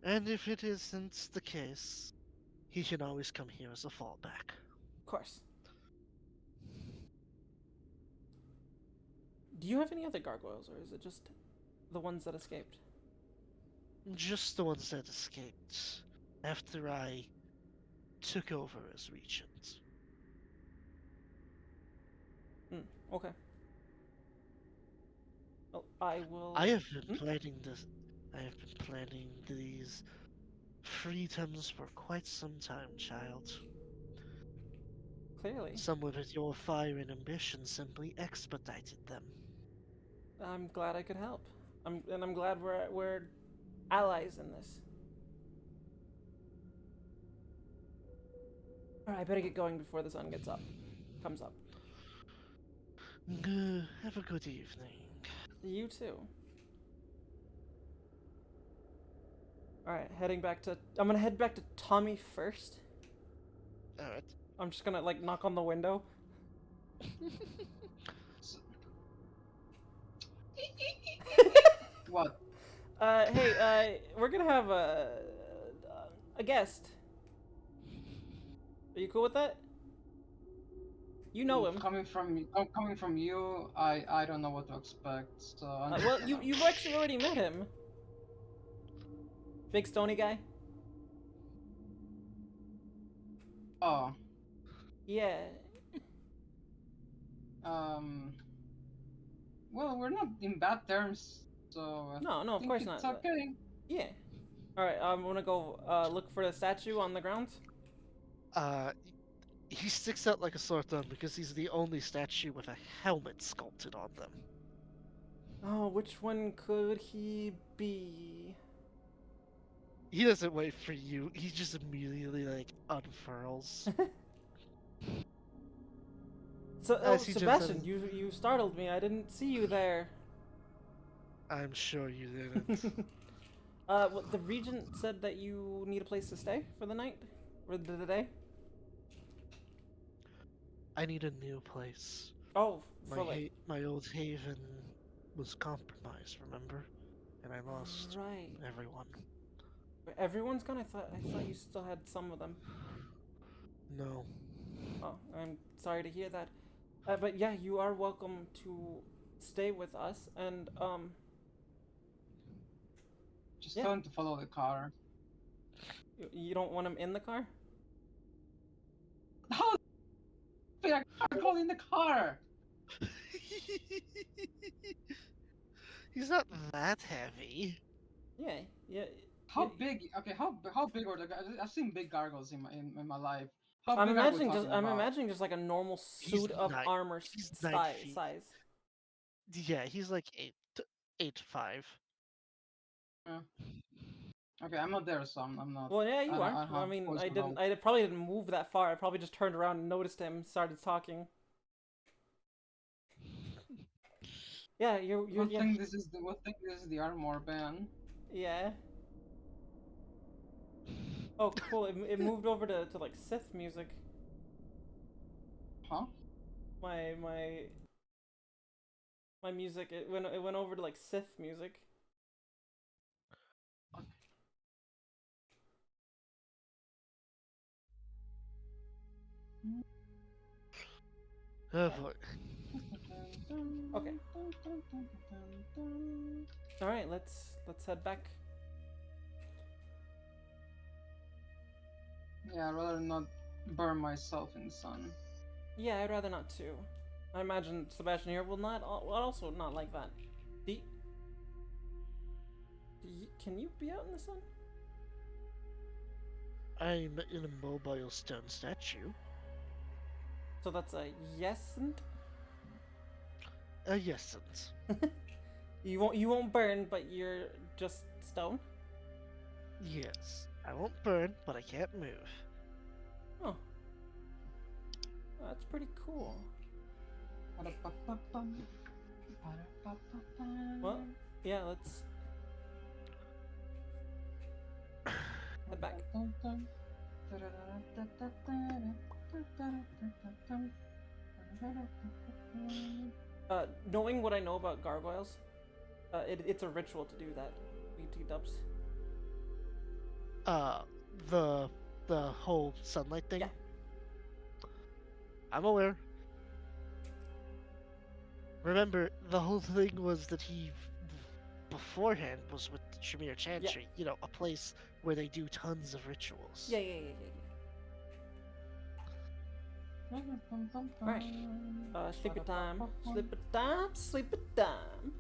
And if it isn't the case, he can always come here as a fallback. Of course. Do you have any other gargoyles, or is it just the ones that escaped? Just the ones that escaped after I took over as regent. Okay. Well, I will. I have been Hmm? planning this. I have been planning these freedoms for quite some time, child. Clearly. Someone with your fire and ambition simply expedited them. I'm glad I could help. I'm glad we're allies in this. All right, I better get going before the sun comes up. Have a good evening. You too. All right, heading back to. I'm gonna head back to Tommy first. Alright. I'm just gonna like knock on the window. What? Hey, we're gonna have a guest. Are you cool with that? You know him. Coming from you, I don't know what to expect. So Well, you've actually already met him. Big stony guy. Oh, Yeah. well, we're not in bad terms, so No, I of think course it's not. okay. Yeah. All right, I'm gonna go look for the statue on the ground. He sticks out like a sore thumb because he's the only statue with a helmet sculpted on them. Oh, which one could he be? He doesn't wait for you. He just immediately like unfurls. So, As he jumps Sebastian, in. you startled me. I didn't see you there. I'm sure you didn't. Well, the regent said that you need a place to stay for the night or the day. I need a new place. Oh, fully. My old haven was compromised, remember? And I lost Right. everyone. Everyone's gone. I thought you still had some of them. No. Oh, I'm sorry to hear that. But yeah, you are welcome to stay with us, and Just yeah, tell him to follow the car. you don't want him in the car. How the a car call in the car? He's not that heavy. Yeah, yeah. How yeah. big? Okay, how big are the? I've seen big gargoyles in my life. How I'm big are we imagining just talking I'm about? imagining just like a normal He's suit of nine. armor He's 9 feet. size. Yeah, he's like 8'5". Yeah. Okay, I'm not there, so I'm not. Well, yeah, I you don't. are. I don't Well, I have mean, voice I to didn't. vote. I probably didn't move that far. I probably just turned around and noticed him, and started talking. Yeah, you're Good yeah, thing this is the. Good thing this is the armor ban. yeah. Oh, cool. It moved over to like Sith music. Huh? My my music. It went over to like Sith music. Oh Alright. boy. Okay. All right. Let's head back. Yeah, I'd rather not burn myself in the sun. Yeah, I'd rather not too. I imagine Sebastian here will also not like that. Do y- can you be out in the sun? I'm in a mobile stone statue. So that's a yes and Yes, and you won't burn, but you're just stone. yes. I won't burn, but I can't move. Oh, that's pretty cool. Well, yeah, let's head back. Knowing what I know about gargoyles, it's a ritual to do that. BT dubs. Uh, the the whole sunlight thing. Yeah. I'm aware. Remember, the whole thing was that he, beforehand, was with Shamir Chantry. You know, a place where they do tons of rituals. Yeah. Alright. Sleepy time. Sleepy time. Sleepy time.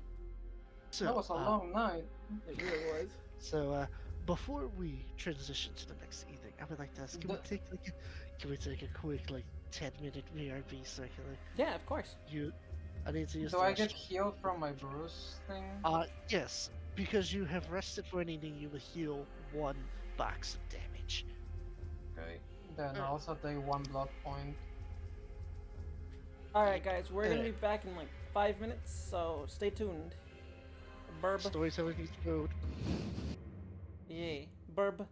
So, That was a long night. It really was. So, before we transition to the next evening, I would like to ask: can we take a quick 10-minute VRB so I can Yeah, of course. I need to use Do the I get restroom. healed from my bruise thing? Yes, because you have rested for an evening, you will heal 1 box of damage. Okay. Then I also take 1 blood point. Alright, guys, we're gonna be back in like 5 minutes, so stay tuned. Burb. Storytelling needs road. Yeah. Burb.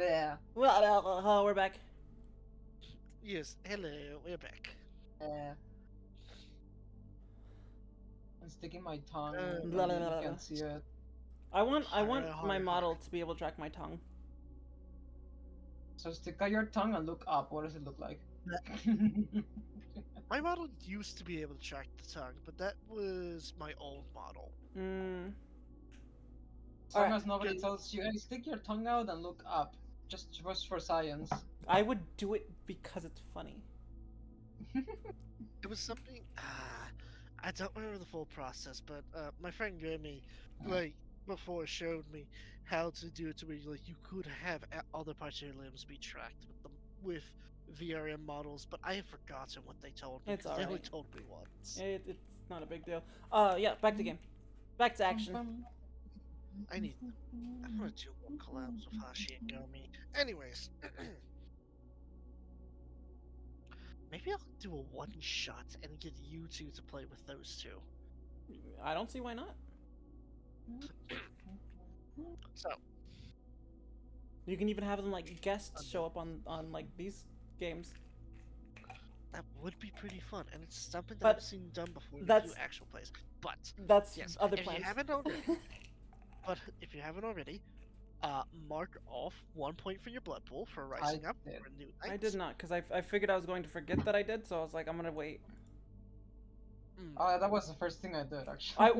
Bleh. Well, we're back. Yes, hello, we're back. I'm sticking my tongue. Blah, blah, You blah, blah. can't see it. I want Harder, my harder, model harder. to be able to track my tongue. So stick out your tongue and look up. What does it look like? My model used to be able to track the tongue, but that was my old model. Mm. As long Alright. as nobody Good. tells you, hey, stick your tongue out and look up. Just for science. I would do it because it's funny. It was something. I don't remember the full process, but my friend Grammy, like before, showed me how to do it to where like you could have other parts of your limbs be tracked with VRM models, but I have forgotten what they told me It's because they only alright. told me once. It's not a big deal. Yeah, back to game. Back to action. I'm gonna do more collabs with Hashi and Gomi. Anyways, maybe I'll do a one shot and get you two to play with those two. I don't see why not. So, You can even have them like guests show up on like these games. that would be pretty fun, and it's something that But I've seen done before in a that's- few actual plays. But That's yes, other if plans. you haven't already, if you haven't already, mark off 1 point for your blood pool for rising up did. for new I knights. did not, because I figured I was going to forget that I did, so I was like, I'm gonna wait. That was the first thing I did, actually. I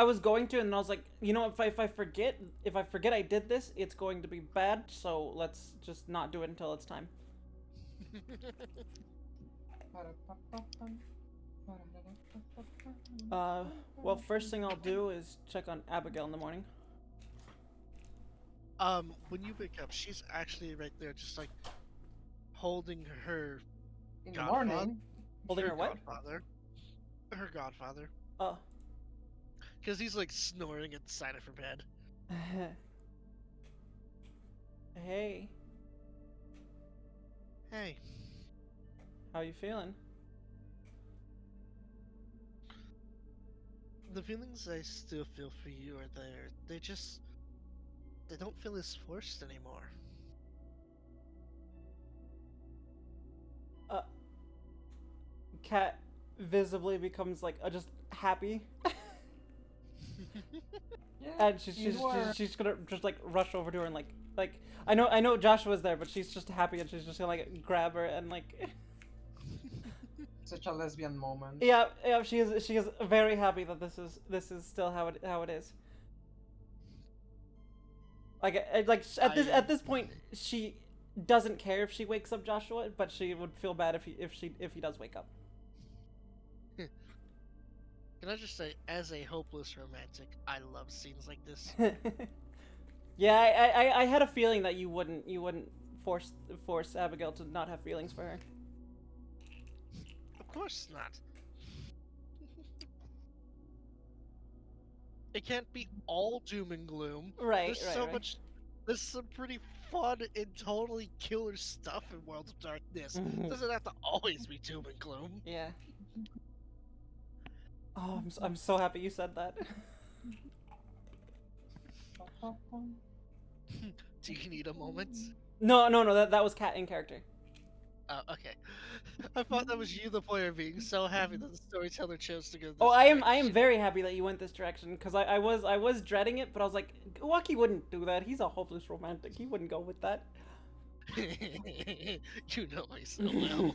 was going to, and I was like, you know, if I forget I did this, it's going to be bad. So let's just not do it until it's time. Well, first thing I'll do is check on Abigail in the morning. When you wake up, she's actually right there, just like holding her In the godfather. morning. Holding her what? Godfather. Her godfather. Oh. Because he's like snoring at the side of her bed. Hey, Hey, how you feeling? the feelings I still feel for you are there. They don't feel as forced anymore. Cat visibly becomes like just happy, Yeah, and she's gonna just like rush over to her and like I know Joshua's there, but she's just happy and she's just gonna like grab her and like such a lesbian moment. yeah she is very happy that this is still how it is. At this point she doesn't care if she wakes up Joshua, but she would feel bad if he does wake up. Can I just say, as a hopeless romantic, I love scenes like this. Yeah, I had a feeling that you wouldn't force Abigail to not have feelings for her. Of course not. It can't be all doom and gloom. Right, There's right, so right. much. There's some pretty fun and totally killer stuff in World of Darkness. It doesn't have to always be doom and gloom. Yeah. Oh, I'm so happy you said that. Do you need a moment? No, that was Cat in character. Oh, okay. I thought that was you, the player, being so happy that the storyteller chose to go. This Oh, I am direction. very happy that you went this direction because I was dreading it, but I was like, Waki wouldn't do that. He's a hopeless romantic. He wouldn't go with that. You know me so well.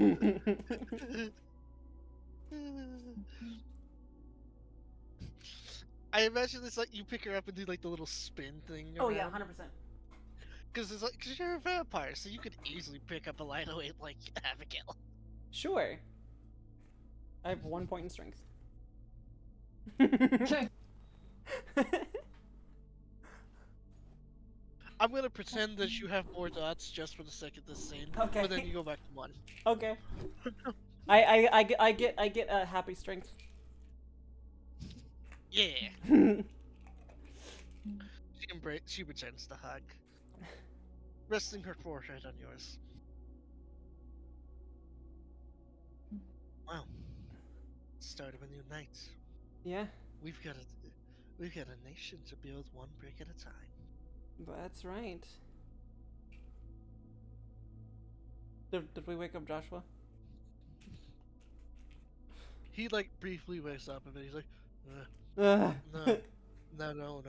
I imagine it's like you pick her up and do like the little spin thing. Oh yeah, around. 100%. Because it's like, cause you're a vampire, so you could easily pick up a lightweight like Abigail. Sure. I have 1 point in strength. I'm gonna pretend that you have more dots just for the sake of this scene. Okay. But then you go back to 1. Okay. I get a happy strength. Yeah. She pretends to hug, resting her forehead on yours. Wow. Start of a new night. Yeah, We've got a nation to build one brick at a time. that's right. Did we wake up Joshua? He like briefly wakes up and then he's like, Ugh. no, no.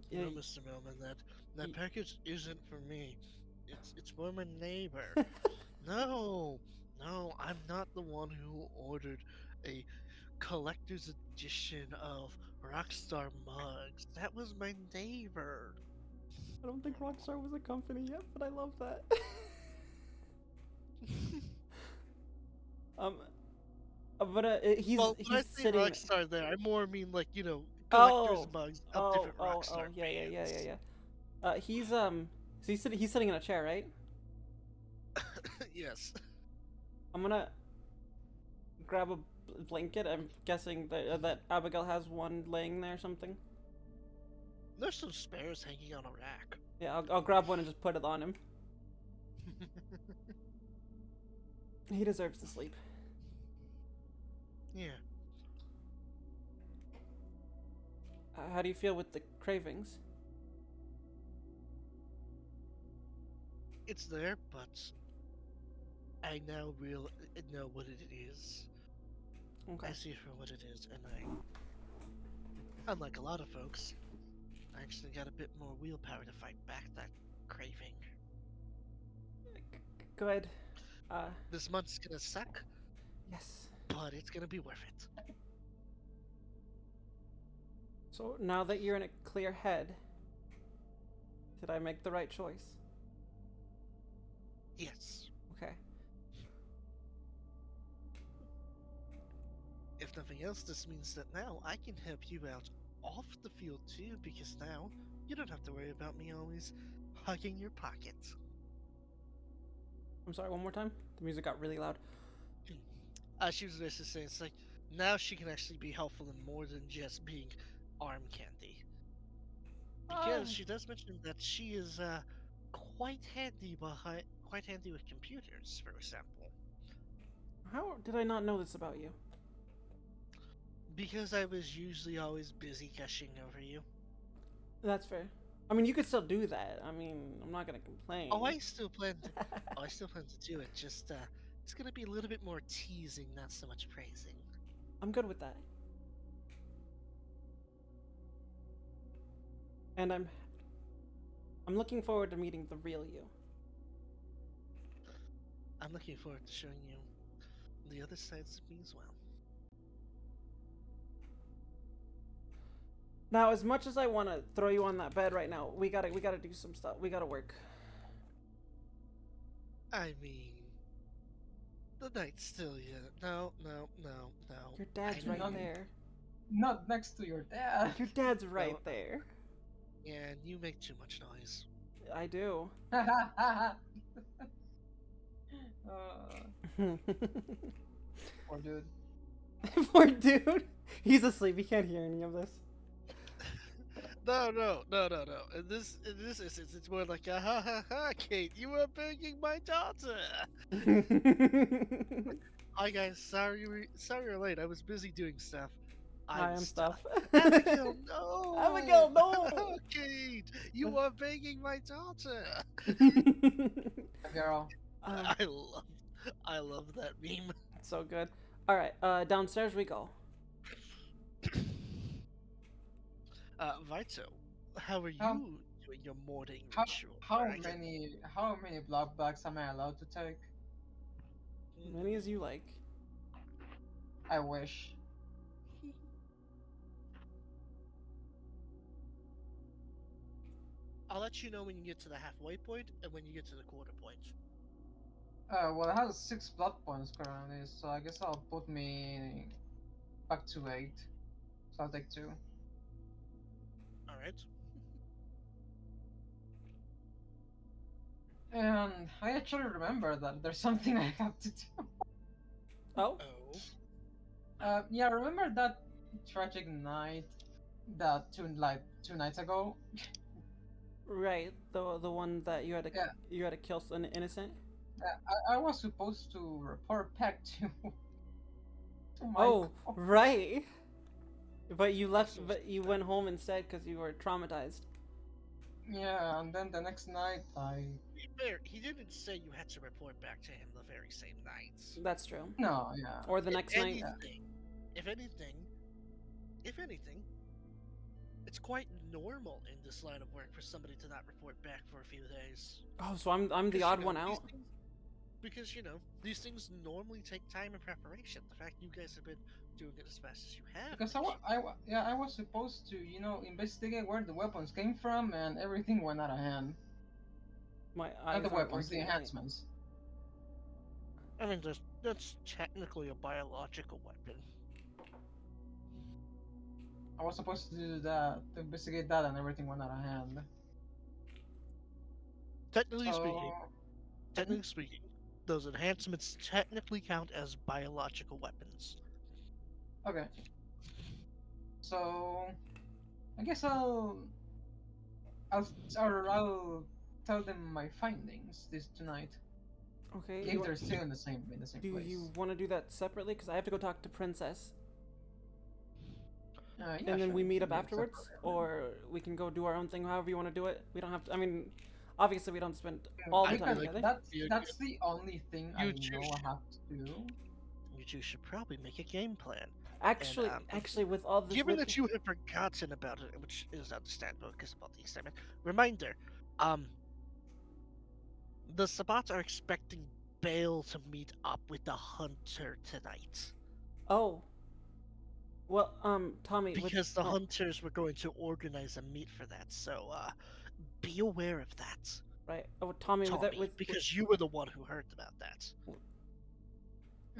Yeah, No, Mr. Millman, that package isn't for me. It's for my neighbor. No, I'm not the one who ordered a collector's edition of Rockstar mugs. That was my neighbor. I don't think Rockstar was a company yet, but I love that. um, but he's Well, when I he's say sitting. Rockstar there, I more mean like, collector's Oh, mugs of different oh, Rockstar yeah. brands. He's so he's sitting in a chair, right? Yes. I'm gonna grab a blanket. I'm guessing that Abigail has one laying there or something. There's some spares hanging on a rack. Yeah, I'll grab one and just put it on him. He deserves to sleep. Yeah. How do you feel with the cravings? It's there, but I now know what it is. Okay. I see it for what it is, and unlike a lot of folks, I actually got a bit more willpower to fight back that craving. Good. This month's gonna suck, Yes. but it's gonna be worth it. So now that you're in a clear head, did I make the right choice? Yes. Okay. If nothing else, this means that now I can help you out off the field too, because now you don't have to worry about me always hugging your pockets. I'm sorry, one more time? The music got really loud. She was basically saying it's like now she can actually be helpful in more than just being arm candy. Because she does mention that she is quite handy with computers, for example. How did I not know this about you? Because I was usually always busy gushing over you. That's fair. I mean, you could still do that. I mean, I'm not gonna complain. I still plan to do it. Just it's gonna be a little bit more teasing, not so much praising. I'm good with that. And I'm looking forward to meeting the real you. I'm looking forward to showing you the other sides of me as well. Now, as much as I want to throw you on that bed right now, we gotta do some stuff. We gotta work. I mean, the night's still young. No. Your dad's right there. Not next to your dad. Your dad's right there. Yeah, and you make too much noise. I do. Poor dude. Poor dude. He's asleep. He can't hear any of this. No. In this instance, it's more like, ha ha ha, Kate, you were begging my daughter. Hi guys, sorry you're late. I was busy doing stuff. I am stuff. Abigail, no. Abigail, no. Kate, you are begging my daughter. Girl. I love that meme. So good. All right, downstairs we go. Vito, how are you doing your morning ritual? How many blood bags am I allowed to take? Many as you like. I wish. I'll let you know when you get to the halfway point and when you get to the quarter point. Well, I have 6 blood points currently, so I guess I'll put me back to 8. So I'll take 2. Alright. And I actually remember that there's something I have to do. Oh. Yeah, remember that tragic night that two nights ago? Right, the one that you had to kill an innocent. I was supposed to report back to. To Oh, Michael. right. But you left. But you went home instead because you were traumatized. Yeah, and then the next night I. To be fair, he didn't say you had to report back to him the very same night. That's true. No, yeah. Or the If next night. anything, if anything, if anything, it's quite normal in this line of work for somebody to not report back for a few days. Oh, so I'm the Because, odd you know, one these out. things- because, you know, these things normally take time and preparation. The fact you guys have been doing it as fast as you have. Because makes you- I was supposed to, investigate where the weapons came from, and everything went out of hand. My Not eyes the aren't weapons, the working right. enhancements. I mean, that's technically a biological weapon. I was supposed to do that, to investigate that, and everything went out of hand. Technically So, speaking, those enhancements technically count as biological weapons. okay. So, I guess I'll tell them my findings tonight. Okay. If they're still in the same Do place. you want to do that separately? Because I have to go talk to Princess, Yeah, and then sure, we meet can up do it afterwards, separately. or we can go do our own thing. However you want to do it. We don't have to. I mean, obviously we don't spend all the I time feel like together. That's the only thing I You two know I should- have to do. You two should probably make a game plan. Actually, And, with all this, Given with- that you have forgotten about it, which is understandable because of all the excitement, reminder, the Sabbats are expecting Bale to meet up with the Hunter tonight. oh, well, Tommy, Because the oh, Hunters were going to organize a meet for that, so, be aware of that, right, oh, Tommy, Tommy, because you were the one who heard about that.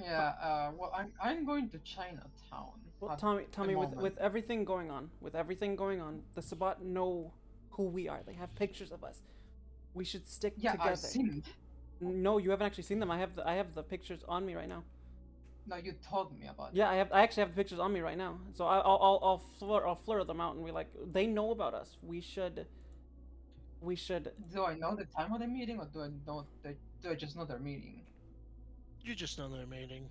Yeah, well, I'm going to Chinatown. well, at Tommy, the with moment. everything going on, the Sabbat know who we are. They have pictures of us. We should stick Yeah, together. I've seen. No, you haven't actually seen them. I have the pictures on me right now. No, you told me about. Yeah, I actually have the pictures on me right now. So I'll flare them out and be like, they know about us. We should. Do I know the time of the meeting, or do I just know they're meeting? You just know they're meeting.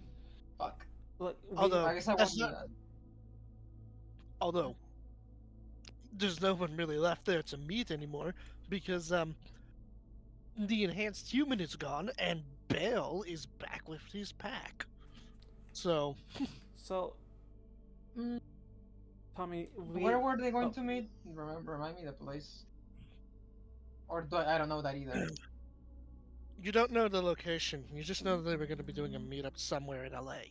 Fuck. Look, Although, I guess I that's won't do not- that. Although, there's no one really left there to meet anymore because the enhanced human is gone and Bale is back with his pack. So So, Mm. Tommy, Where were they going oh. to meet? Remind me the place. Or do I don't know that either. you don't know the location. You just know that they were going to be doing a meetup somewhere in LA.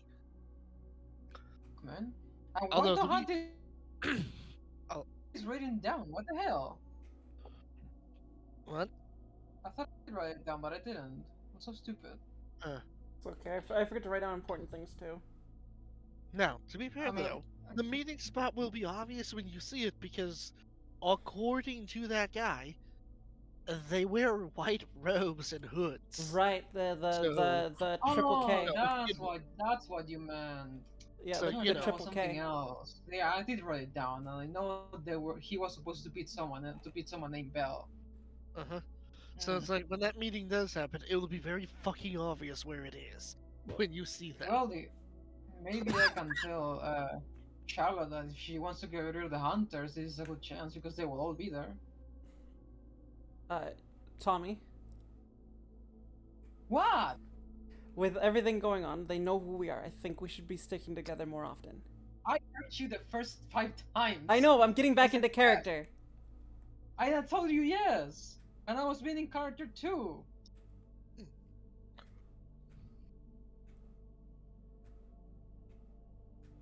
Man. And Although what the to hunt be- Oh. is written down? What the hell? What? I thought I'd write it down, but I didn't. I'm so stupid. It's okay. I forget to write down important things too. Now, to be fair I mean, though, the meeting spot will be obvious when you see it because, according to that guy, they wear white robes and hoods. Right, the triple K. Oh, that's what you meant. Yeah, So, the, you the know, triple something K. else. Yeah, I did write it down, and I know he was supposed to beat someone named Bell. Uh huh. So it's like when that meeting does happen, it will be very fucking obvious where it is when you see that. Well, maybe I can tell Charlotte that if she wants to get rid of the hunters, this is a good chance because they will all be there. Tommy, What? with everything going on, they know who we are. I think we should be sticking together more often. I heard you the first 5 times. I know, I'm getting back Is it into character. I had told you yes, and I was being in character too.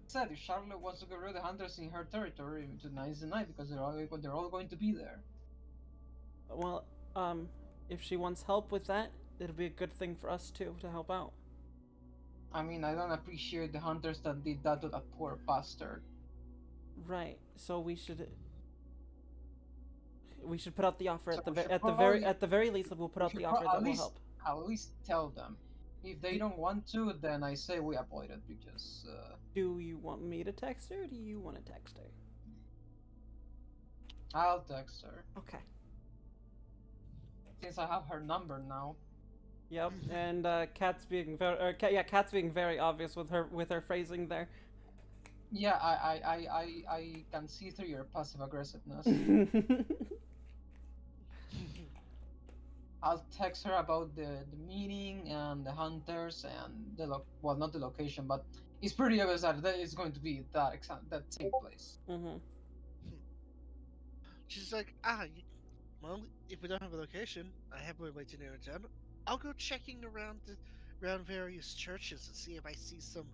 Said if Charlotte wants to get rid of the hunters in her territory, tonight's the night because they're all going to be there. Well, if she wants help with that, it'll be a good thing for us too to help out. I mean, I don't appreciate the hunters that did that to that poor bastard. Right. So we should put out the offer So at the we ve- should at the probably- very at the very least we'll put we out should the offer pro- that will help. At least tell them. If they don't want to, then I say we avoid it because. Do you want me to text her or do you want to text her? I'll text her Okay. since I have her number now. Yep. And Kat's being Kat's being very obvious with her phrasing there. Yeah, I can see through your passive aggressiveness. I'll text her about the meeting and the hunters and well, not the location, but it's pretty obvious that it's going to be that same place. Mm-hmm. She's like, well, if we don't have a location, I have my way to narrow it down. I'll go checking around various churches and see if I see some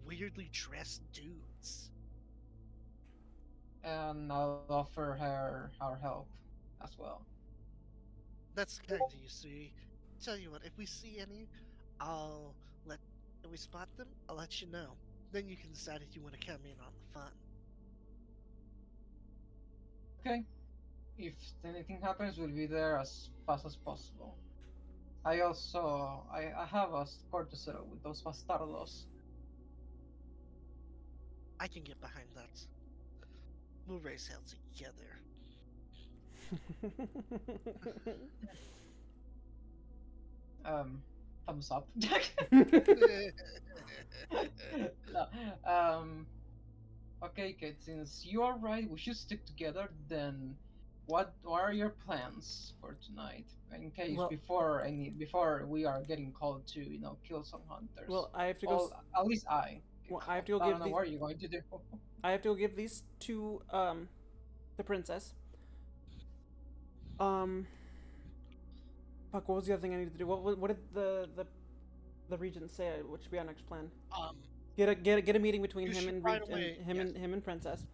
weirdly dressed dudes. And I'll offer her our help as well. That's kind of you, sweetie. Tell you what, if we see any, I'll let. If we spot them, I'll let you know. Then you can decide if you want to come in on the fun. Okay. If anything happens, we'll be there as fast as possible. I also I have a score to settle with those bastardos. I can get behind that. We'll raise hell together. Thumbs up. No, okay, Kate. Since you are right, we should stick together. Then, what are your plans for tonight? In case Well- before we are getting called to kill some hunters. Well, I have to go. Well, at least I. Well, I have to go I give don't know these. what you're going to do. I have to go give these to the princess. Fuck. What was the other thing I needed to do? What did the regent say? What should be our next plan? Get a meeting between You him should and right Reg- away- and him yes. and him and princess.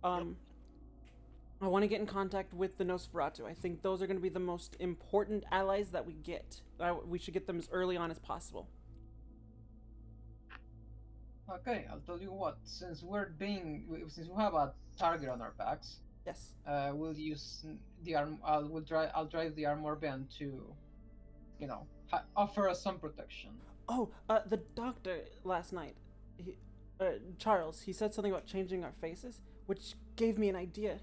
I want to get in contact with the Nosferatu. I think those are going to be the most important allies that we get. We should get them as early on as possible. Okay, I'll tell you what. Since we have a target on our backs, Yes. we'll use the arm. I'll drive the armor band to, offer us some protection. Oh, the doctor last night, Charles, he said something about changing our faces, which gave me an idea.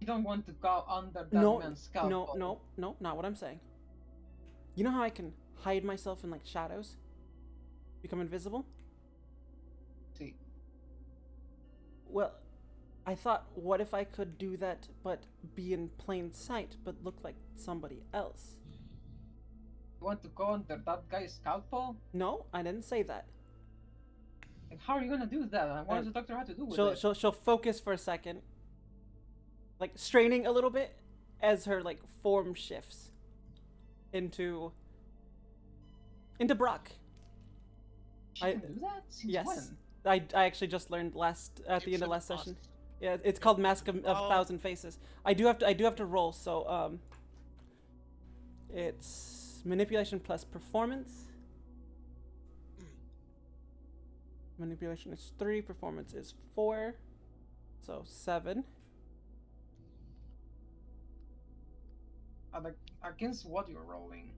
You don't want to go under that No, man's scalp. no, not what I'm saying. You know how I can hide myself in like shadows? Become invisible? See, Well, I thought, what if I could do that, but be in plain sight, but look like somebody else? you want to go under that guy's scalpel? No, I didn't say that. And how are you gonna do that? And what does the doctor have to do with it? She'll focus for a second, like straining a little bit as her like form shifts into Brock. She I- can do that? Since Yes, when? I actually just learned at the end of last session. Awesome. Yeah, it's called Mask of Oh. Thousand Faces. I do have to roll. So it's manipulation plus performance. Manipulation is 3, performance is 4, so 7. Against what you're rolling?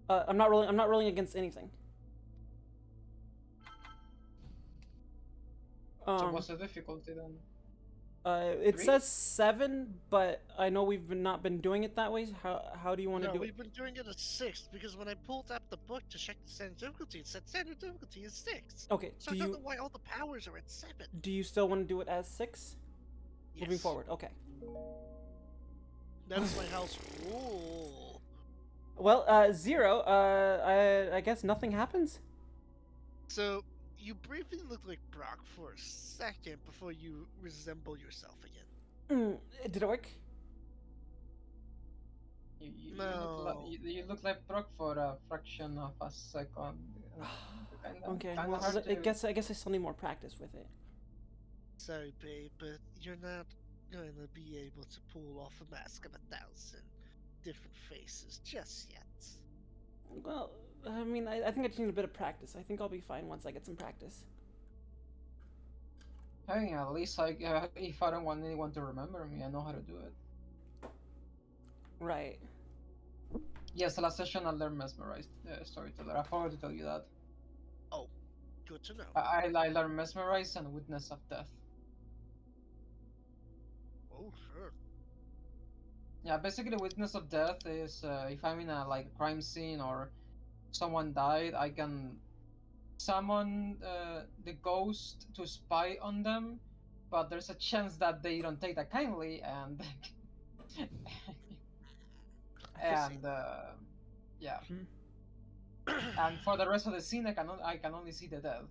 I'm not rolling against anything. So what's the difficulty then? It 3? says 7, but I know we've not been doing it that way. How do you want to No, do it? we've been doing it at 6 because when I pulled up the book to check the standard difficulty, it said standard difficulty is 6. Okay, So I don't know why all the powers are at 7. do you still want to do it as 6? Moving Yes. forward, okay. That's my house rule. Well, 0. I guess nothing happens. So you briefly look like Brock for a second before you resemble yourself again. Did it work? You No. you look like Brock for a fraction of a second. Okay. Kinda Well, hard I to- guess I still need more practice with it. Sorry, babe, but you're not going to be able to pull off a mask of 1,000 different faces just yet. Well, I mean, I think I just need a bit of practice. I think I'll be fine once I get some practice. Hey, at least if I don't want anyone to remember me, I know how to do it. Right. Yes, last session I learned Mesmerized Storyteller. I forgot to tell you that. Good to know. I learned Mesmerize and Witness of Death. Oh, sure. Yeah, basically Witness of Death is if I'm in a crime scene or someone died, I can summon the ghost to spy on them, but there's a chance that they don't take that kindly and and yeah. And for the rest of the scene, I can only see the dead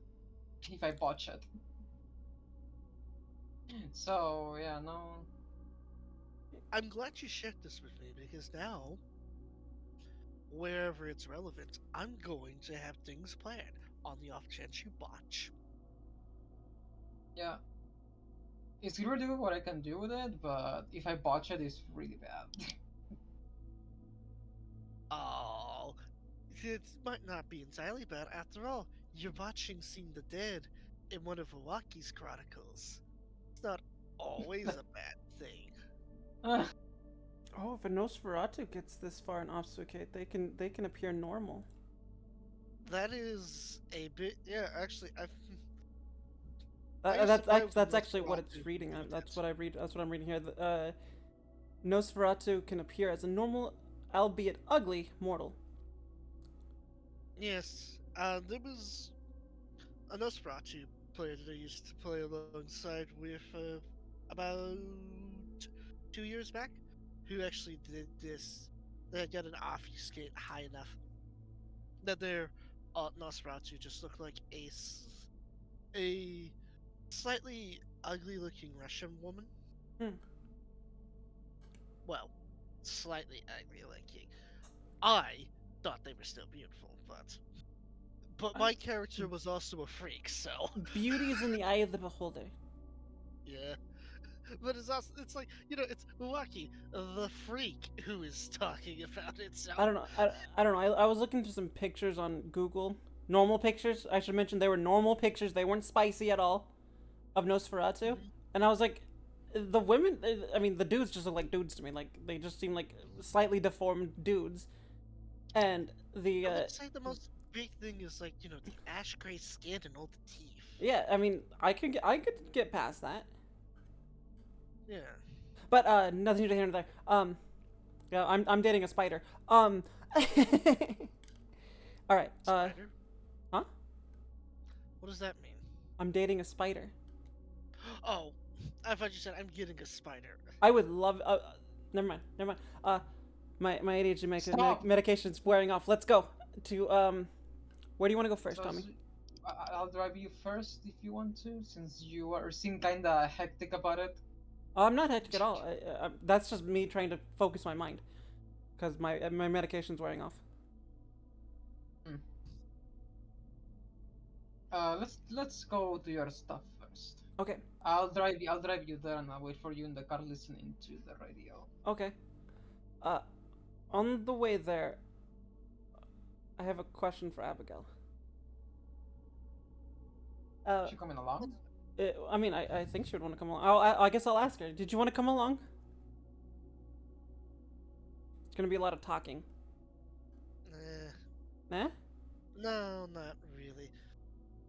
if I botch it. So yeah, no. I'm glad you shared this with me because now, wherever it's relevant, I'm going to have things planned on the off chance you botch. Yeah, it's good to do what I can do with it, but if I botch it, it's really bad. Oh, it might not be entirely bad. After all, you're watching Seeing the Dead in one of Iwaki's chronicles. It's not always a bad thing. Oh, if a Nosferatu gets this far in Obfuscate, they can appear normal. That is a bit. Yeah, actually, I've. That's actually what it's reading. That's what I read. That's what I'm reading here. Nosferatu can appear as a normal, albeit ugly, mortal. Yes, there was a Nosferatu player that I used to play alongside with about 2 years back, who actually did this. They got an obfuscate high enough that their Nosferatu just looked like a slightly ugly-looking Russian woman. Hmm. Well, slightly ugly-looking. I thought they were still beautiful, but my character was also a freak, so Beauty is in the eye of the beholder. yeah. But it's also it's like it's Milwaukee, the freak who is talking about it. So I don't know. I don't know. I was looking for some pictures on Google. Normal pictures. I should mention they were normal pictures. They weren't spicy at all of Nosferatu. And I was like, the women. I mean, the dudes just look like dudes to me. Like they just seem like slightly deformed dudes. And the I would say the most big thing is like the ash gray skin and all the teeth. yeah. I mean, I could get past that. Yeah. But nothing to hear there. Yeah, I'm dating a spider. All right. Spider? Huh? What does that mean? I'm dating a spider. Oh, I thought you said I'm getting a spider. I would love. Never mind. Never mind. My ADHD Stop. medication's wearing off. Let's go to Where do you want to go first, So, Tommy? I'll drive you first if you want to, since you are seem kinda hectic about it. Oh, I'm not hectic at all. That's just me trying to focus my mind, because my medication's wearing off. Let's go to your stuff first. Okay. I'll drive you there, and I'll wait for you in the car listening to the radio. Okay. On the way there, I have a question for Abigail. She coming along? I mean, I think she would want to come along. I guess I'll ask her. Did you want to come along? It's gonna be a lot of talking. Eh? No, not really.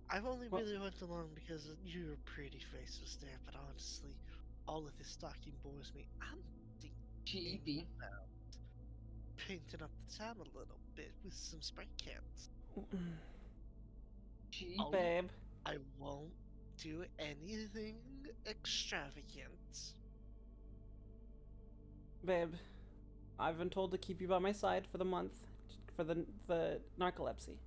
I've only Well- really went along because your pretty face was there, but honestly, all of this talking bores me. I'm thinking Cheapy. about painting up the town a little bit with some spray cans. Cheap. Oh, Babe. I won't do anything extravagant. Babe, I've been told to keep you by my side for the month, for the narcolepsy.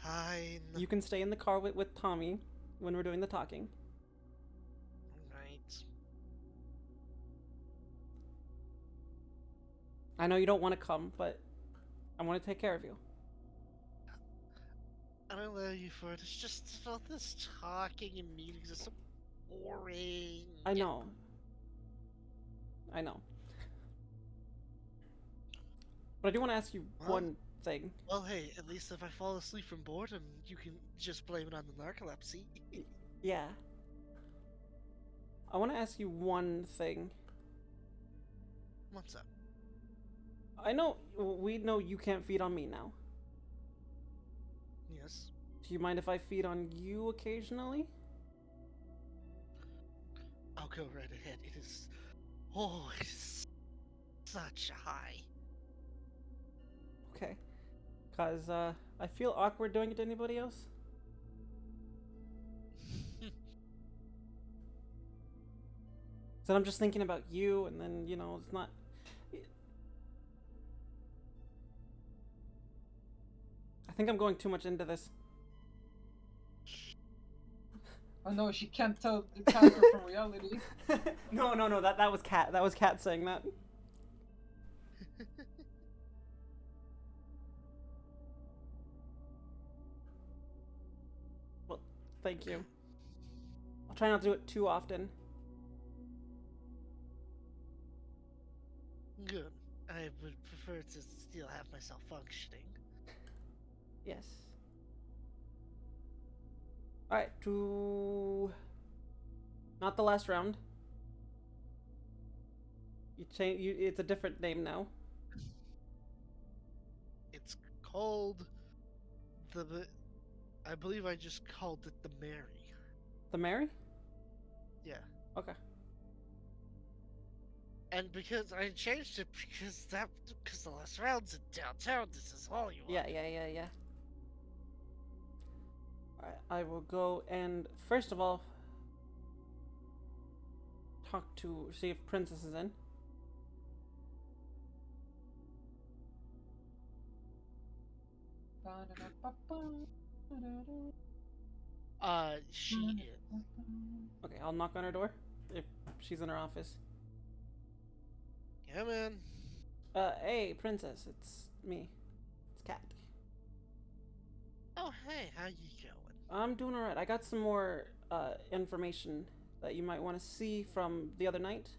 Fine. You can stay in the car with Tommy when we're doing the talking. Right. I know you don't want to come, but I want to take care of you. I don't allow you for it. It's just all this talking and meetings is so boring. I know. I know. But I do want to ask you Well- one thing. Well, hey, at least if I fall asleep from boredom, you can just blame it on the narcolepsy. Yeah. I want to ask you one thing. What's up? I know we know you can't feed on me now. Yes. Do you mind if I feed on you occasionally? I'll go right ahead. It is. Oh, it is such a high. Okay. Cause I feel awkward doing it to anybody else. So I'm just thinking about you, and then it's not. think I'm going too much into this. Oh no, she can't tell the character from reality. No. That was Cat. That was Cat saying that. Well, thank you. I'll try not to do it too often. Good. I would prefer to still have myself functioning. Yes. Alright, to... Not the last round. You change. It's a different name now. It's called the. I believe I just called it the Mary. The Mary? Yeah. Okay. And because I changed it because the last round's in downtown. This is all you want. Yeah. Alright, I will go and first of all see if Princess is in. She is. Okay, I'll knock on her door if she's in her office. Come in. Hey, Princess, it's me. It's Cat. Oh, hey, how you going? I'm doing alright. I got some more information that you might want to see from the other night.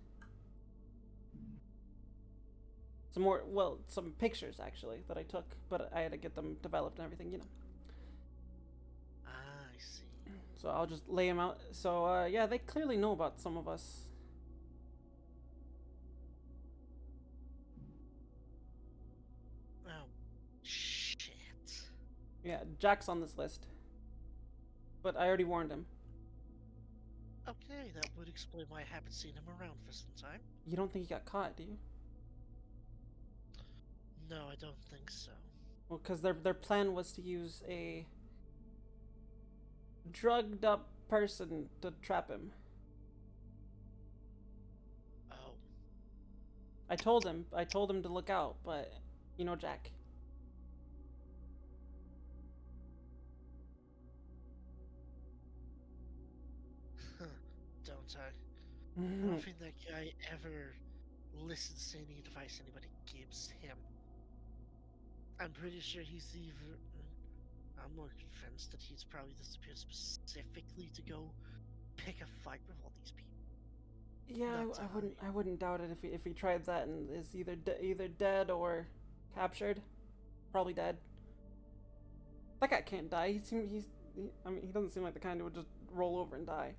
Some pictures actually that I took, but I had to get them developed and everything, you know. Ah, I see. So I'll just lay them out. So, yeah, they clearly know about some of us. Oh, shit. Yeah, Jack's on this list. But I already warned him. Okay, that would explain why I haven't seen him around for some time. You don't think he got caught, do you? No, I don't think so. Well, because their plan was to use a drugged up person to trap him. Oh. I told him to look out, but you know Jack. Don't I? I don't think that guy ever listens to any advice anybody gives him. I'm pretty sure he's even. I'm more convinced that he's probably disappeared specifically to go pick a fight with all these people. Yeah, Not to I wouldn't doubt it if he tried that and is either dead or captured. Probably dead. That guy can't die. He doesn't seem like the kind who would just roll over and die.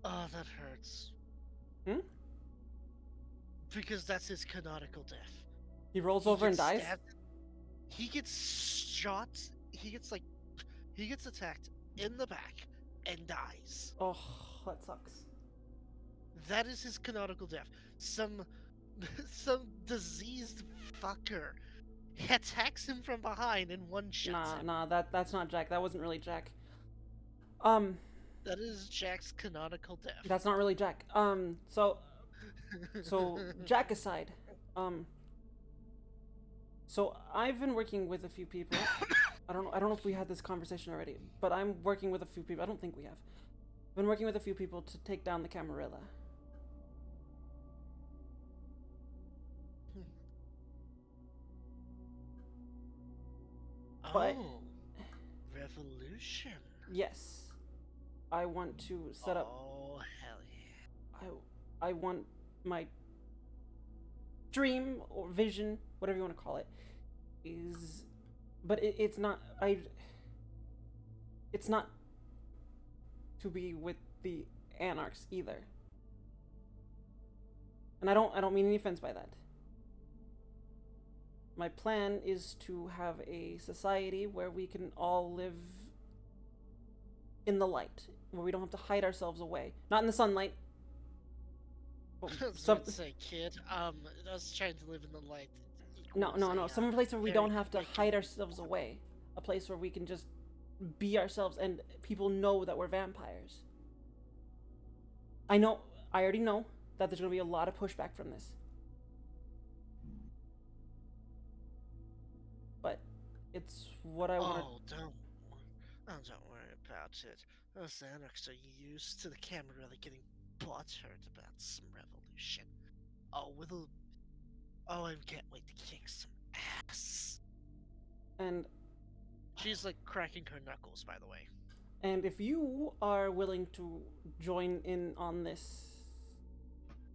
Oh, that hurts. Hmm? Because that's his canonical death. He rolls over and gets dies? stabbed, he gets shot. He gets attacked in the back and dies. Oh, that sucks. That is his canonical death. Some diseased fucker attacks him from behind and one-shots him. Nah, that's not Jack. That wasn't really Jack. That is Jack's canonical death. That's not really Jack. So Jack aside, so I've been working with a few people. I don't know if we had this conversation already, but I'm working with a few people. I don't think we have. I've been working with a few people to take down the Camarilla. But Oh, revolution. yes, I want to set up. Oh, hell yeah. I want my dream or vision, whatever you want to call it, is, but it's not. It's not to be with the anarchs either. And I don't mean any offense by that. My plan is to have a society where we can all live in the light, where we don't have to hide ourselves away. Not in the sunlight. I was about to say, kid. I was trying to live in the light. No. Some place where we don't have to hide ourselves away. A place where we can just be ourselves and people know that we're vampires. I already know that there's going to be a lot of pushback from this. It's what I want. Don't worry about it. Those anarchs are used to the Camarilla getting butthurt about some revolution. Oh, I can't wait to kick some ass. And She's like cracking her knuckles, by the way. and if you are willing to join in on this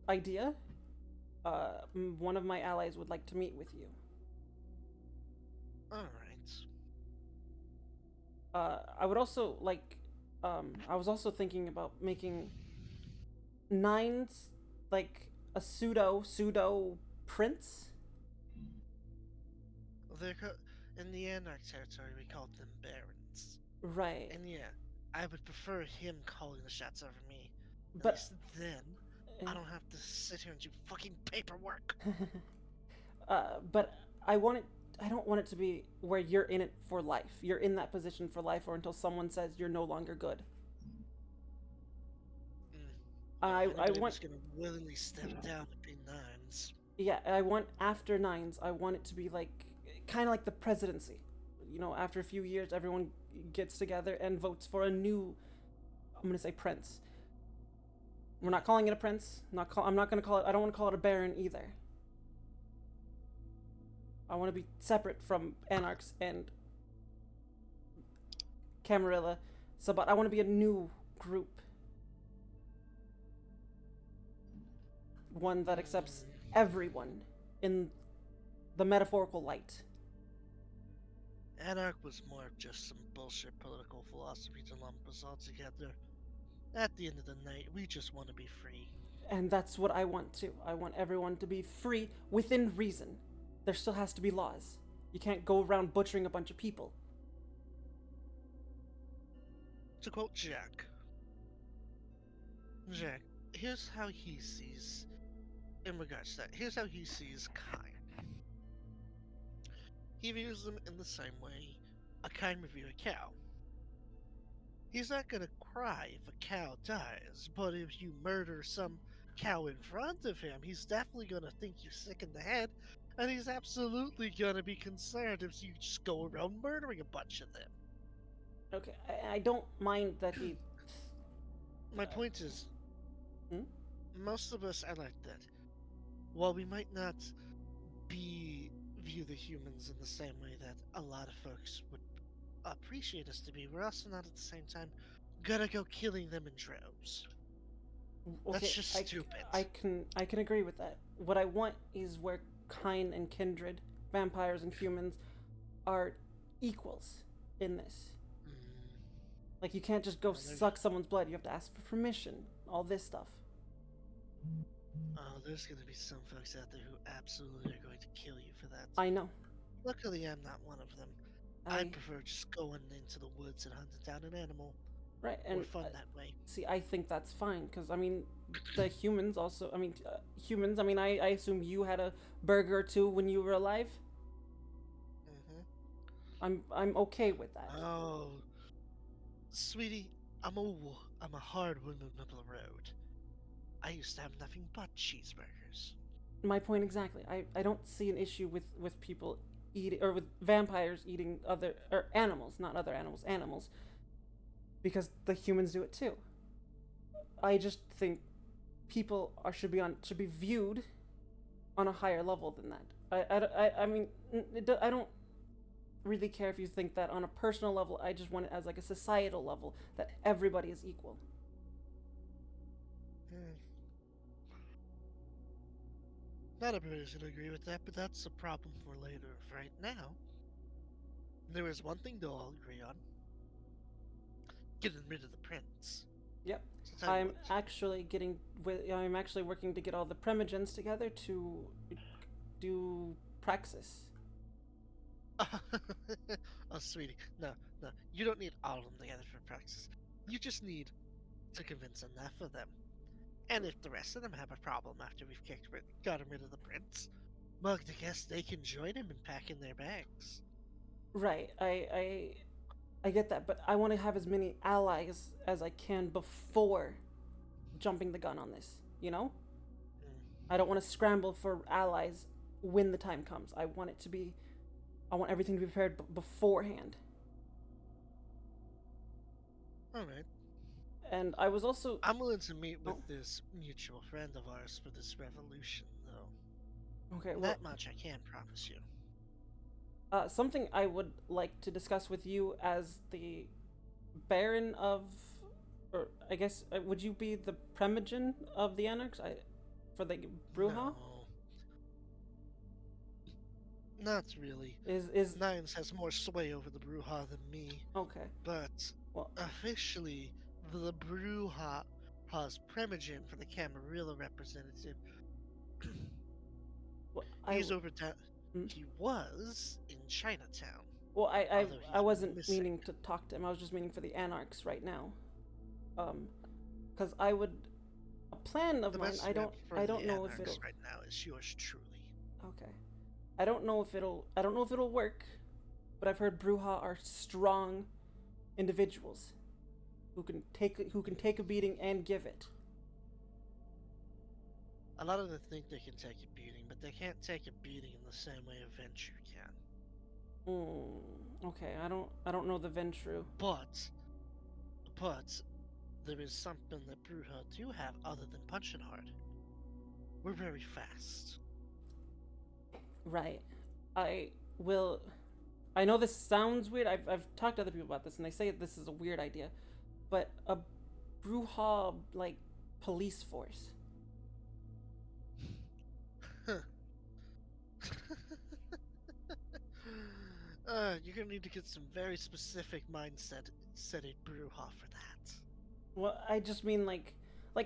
idea, one of my allies would like to meet with you. All right. I would also like. I was also thinking about making nines like a pseudo prince. In the Anarch territory, we called them barons. Right. And yeah, I would prefer him calling the shots over me. At But least then, I don't have to sit here and do fucking paperwork. but I don't want it to be where you're in it for life. You're in that position for life, or until someone says you're no longer good. I want gonna willingly step down and be nines. Yeah, I want after nines. I want it to be like kind of like the presidency. You know, after a few years, everyone gets together and votes for a new. I'm gonna say prince. We're not calling it a prince. I'm not gonna call it. I don't want to call it a baron either. I want to be separate from anarchs and Camarilla. But I want to be a new group. One that accepts everyone in the metaphorical light. Anarch was more of just some bullshit political philosophy to lump us all together. At the end of the night, we just want to be free. And that's what I want too. I want everyone to be free within reason. There still has to be laws. You can't go around butchering a bunch of people. To quote Jack, here's how he sees, in regards to that, here's how he sees kind. He views them in the same way a kind would view a cow. He's not gonna cry if a cow dies, but if you murder some cow in front of him, he's definitely gonna think you're sick in the head, and he's absolutely gonna be concerned if you just go around murdering a bunch of them. Okay, I don't mind that he. My point is, Hmm? most of us are like that. While we might not view the humans in the same way that a lot of folks would appreciate us to be, we're also not at the same time gonna go killing them in droves. Okay, That's just stupid. I can agree with that. What I want is where kind and kindred, vampires and humans, are equals in this. Like you can't just go suck someone's blood. You have to ask for permission. All this stuff. Oh, there's gonna be some folks out there who absolutely are going to kill you for that. I know. Luckily, I'm not one of them. I prefer just going into the woods and hunting down an animal. Right, and more fun that way. See, I think that's fine because I mean, the humans also. I mean, humans. I mean, I assume you had a burger or two when you were alive. I'm okay with that. Oh, sweetie, I'm a hard woman of the road. I used to have nothing but cheeseburgers. My point exactly. I don't see an issue with people eating, or with vampires eating other, or animals, not other animals, because the humans do it too. I just think people should be viewed on a higher level than that. I mean, I don't really care if you think that on a personal level. I just want it as like a societal level, that everybody is equal. Not everybody's gonna agree with that, but that's a problem for later. Right now, there is one thing they'll all agree on: getting rid of the prince. Yep. So I'm actually working to get all the primogens together to do praxis. Oh, sweetie, no, you don't need all of them together for praxis. You just need to convince enough of them. And if the rest of them have a problem after we've gotten rid of the prince, well, I guess they can join him in packing their bags. Right. I get that, but I want to have as many allies as I can before jumping the gun on this, you know? I don't want to scramble for allies when the time comes. I want it to be I want everything to be prepared beforehand. Alright. And I was also I'm willing to meet with Oh. this mutual friend of ours for this revolution, though. okay. Well, That much I can promise you. something I would like to discuss with you as the Baron of, or I guess would you be the Primogen of the Anarchs? For the Bruja? No. Not really. Is Nines has more sway over the Bruja than me, okay. but Well, officially, the Bruja has Primogen for the Camarilla representative. well, He's over town. Hmm? He was in Chinatown. Well, Although I he's wasn't missing. meaning to talk to him. I was just meaning for the Anarchs right now. Because I would a plan of The mine. best I don't rep for I don't the know if Anarchs it'll. right now is yours truly. Okay. I don't know if it'll work, but I've heard Bruja are strong individuals who can take a beating and give it. A lot of them think they can take a beating, but they can't take a beating in the same way a Ventrue can. Okay, I don't know the Ventru. But there is something that Bruja do have other than punching hard. We're very fast. Right. I know this sounds weird. I've talked to other people about this, and they say this is a weird idea, but a Bruja like police force. You're gonna need to get some very specific mindset set a Bruja for that. Well, I just mean like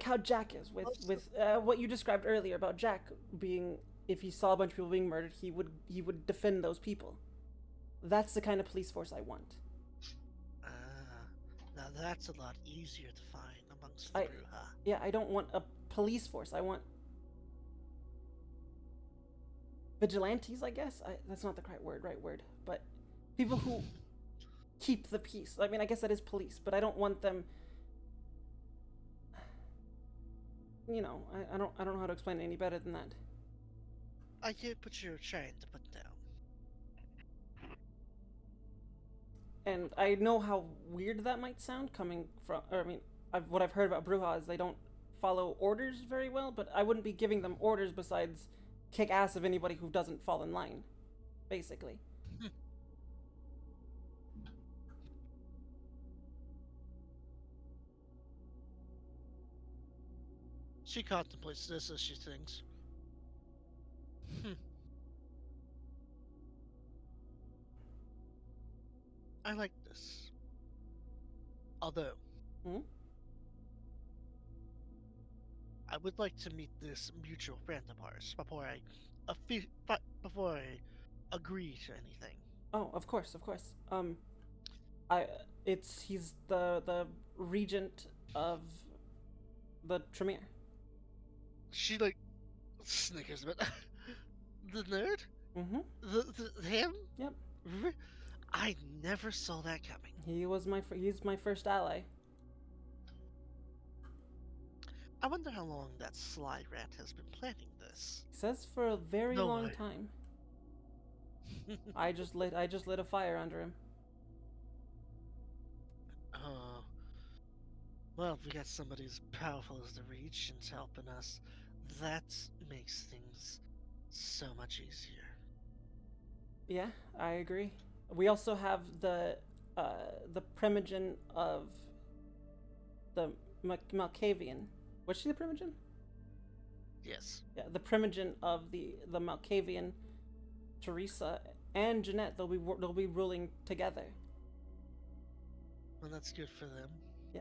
how Jack is with Also- with what you described earlier about Jack being, if he saw a bunch of people being murdered, he would defend those people. That's the kind of police force I want. Now that's a lot easier to find amongst the I- Bruja. Yeah, I don't want a police force. I want vigilantes, I guess. That's not the right word, but people who keep the peace. I mean, I guess that is police, but I don't want them. You know, I don't know how to explain it any better than that. I get what you're trying to put down. And I know how weird that might sound coming from. Or I mean, what I've heard about Bruja is they don't follow orders very well. But I wouldn't be giving them orders besides kick ass of anybody who doesn't fall in line, basically. She contemplates this as she thinks. I like this. Although, Hmm? I would like to meet this mutual friend of ours before I agree to anything. Oh, of course, of course. He's the regent of the Tremere. She like snickers, but the nerd, Mm-hmm. him. Yep. I never saw that coming. He's my first ally. I wonder how long that sly rat has been planning this. He says for a very No long way. time. I just lit a fire under him. Well, if we got somebody as powerful as the Regent's helping us, that makes things so much easier. Yeah, I agree. We also have the Primogen of the Malkavian. Was she the Primogen? Yes. Yeah, the Primogen of the Malkavian, Teresa and Jeanette. They'll be ruling together. Well, that's good for them. Yeah,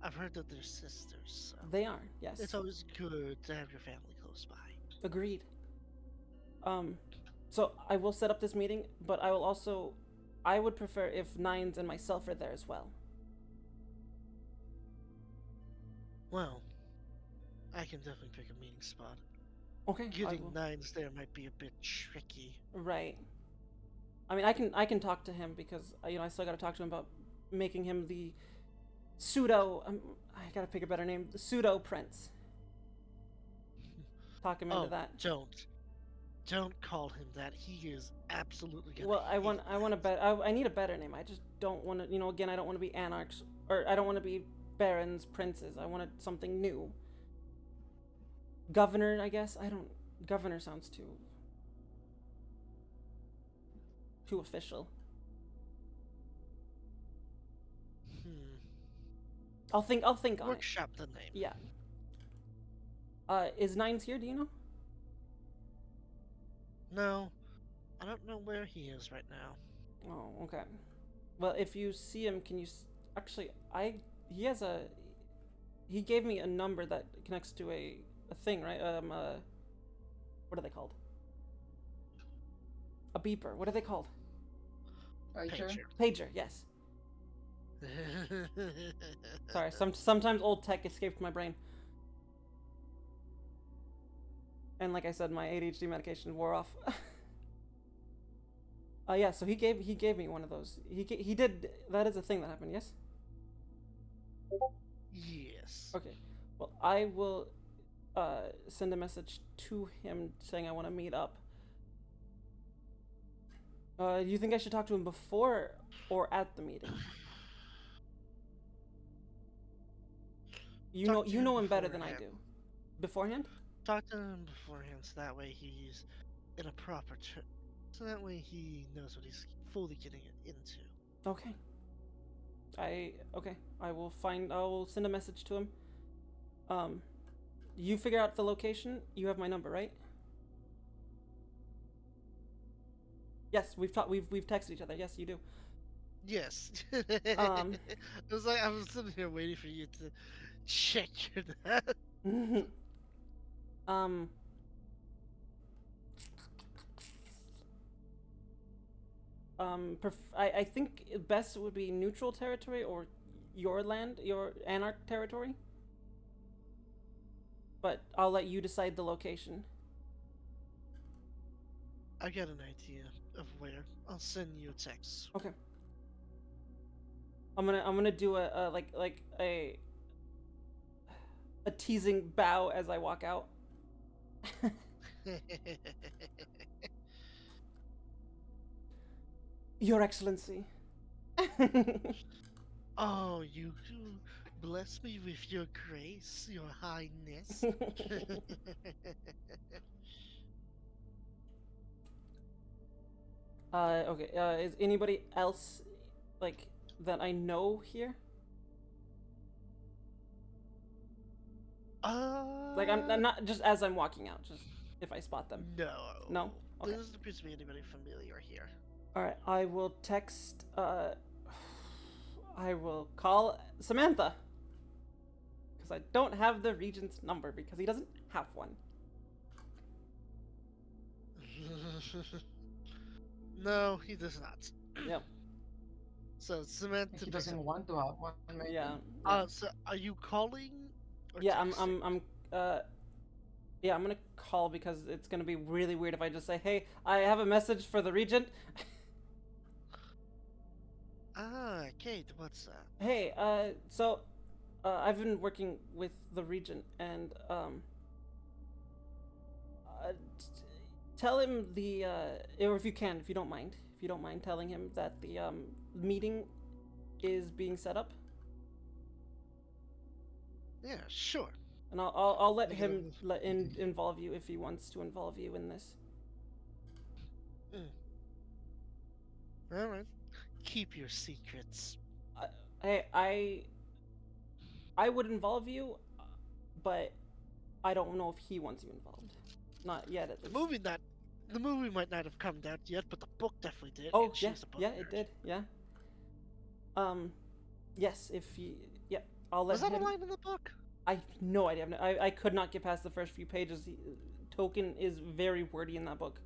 I've heard that they're sisters, so they are. Yes, it's always good to have your family close by. agreed. So I will set up this meeting, but I would prefer if Nines and myself are there as well. Well, I can definitely pick a meeting spot. Okay. I Getting will. Nines there might be a bit tricky. Right. I mean, I can talk to him because I still got to talk to him about making him the pseudo. I gotta pick a better name. The pseudo prince. Talk him into that. Don't. Don't call him that. He is absolutely gonna Well, hate I want a better. I need a better name. I just don't want to. You know, again, I don't want to be anarchs, or I don't want to be barons, princes. I wanted something new. Governor, I guess. I don't. Governor sounds too official. Hmm. I'll think on it. Workshop the name. Yeah. Is Nines here? Do you know? No, I don't know where he is right now. Oh, okay. Well, if you see him, can you actually? He has a. He gave me a number that connects to a thing, right? What are they called? A beeper. What are they called? Pager? Pager. Yes. Sorry. Sometimes old tech escaped my brain. And like I said, my ADHD medication wore off. Yeah. So he gave me one of those. He did. That is a thing that happened. Yes. Yes. Okay. Well, I will send a message to him saying I want to meet up. Do you think I should talk to him before or at the meeting? You Talk to you him know him better than I beforehand. do. Beforehand? Talk to him beforehand, so that way he's in a proper so that way he knows what he's fully getting into. Okay. Okay. I will send a message to him. You figure out the location. You have my number, right? Yes, we've texted each other. Yes, you do. Yes. Um. It was like I was sitting here waiting for you to check your that. um. I think best would be neutral territory or your land, your anarch territory. But I'll let you decide the location. I got an idea of where. I'll send you a text. Okay. I'm gonna do a like a teasing bow as I walk out. Your Excellency. Oh, you do bless me with your grace, your highness. Okay. Is anybody else like that I know here? Like I'm not just as I'm walking out, just if I spot them. No. No? Okay. There doesn't appear to be anybody familiar here. All right. I will text. I will call Samantha because I don't have the regent's number because he doesn't have one. No, he does not. Yep. So Samantha He picks doesn't up. want to have one, maybe. Yeah. So are you calling? Or Yeah. texting? Yeah, I'm gonna call because it's gonna be really weird if I just say, "Hey, I have a message for the regent." Ah, Kate, what's that? Hey, so, I've been working with the regent, and tell him or if you can, if you don't mind, telling him that the meeting is being set up, Yeah, sure. and I'll let You him gonna- involve you if he wants to involve you in this. All right. Keep your secrets. Hey, I would involve you, but I don't know if he wants you involved. Not yet, at The least. movie might not have come out yet, but the book definitely did. Oh, and yeah, she's a book yeah, nerd. it did, yeah. Yes, if you, yeah, I'll let Was that him. a line in the book? I have no idea. I could not get past the first few pages. Token is very wordy in that book.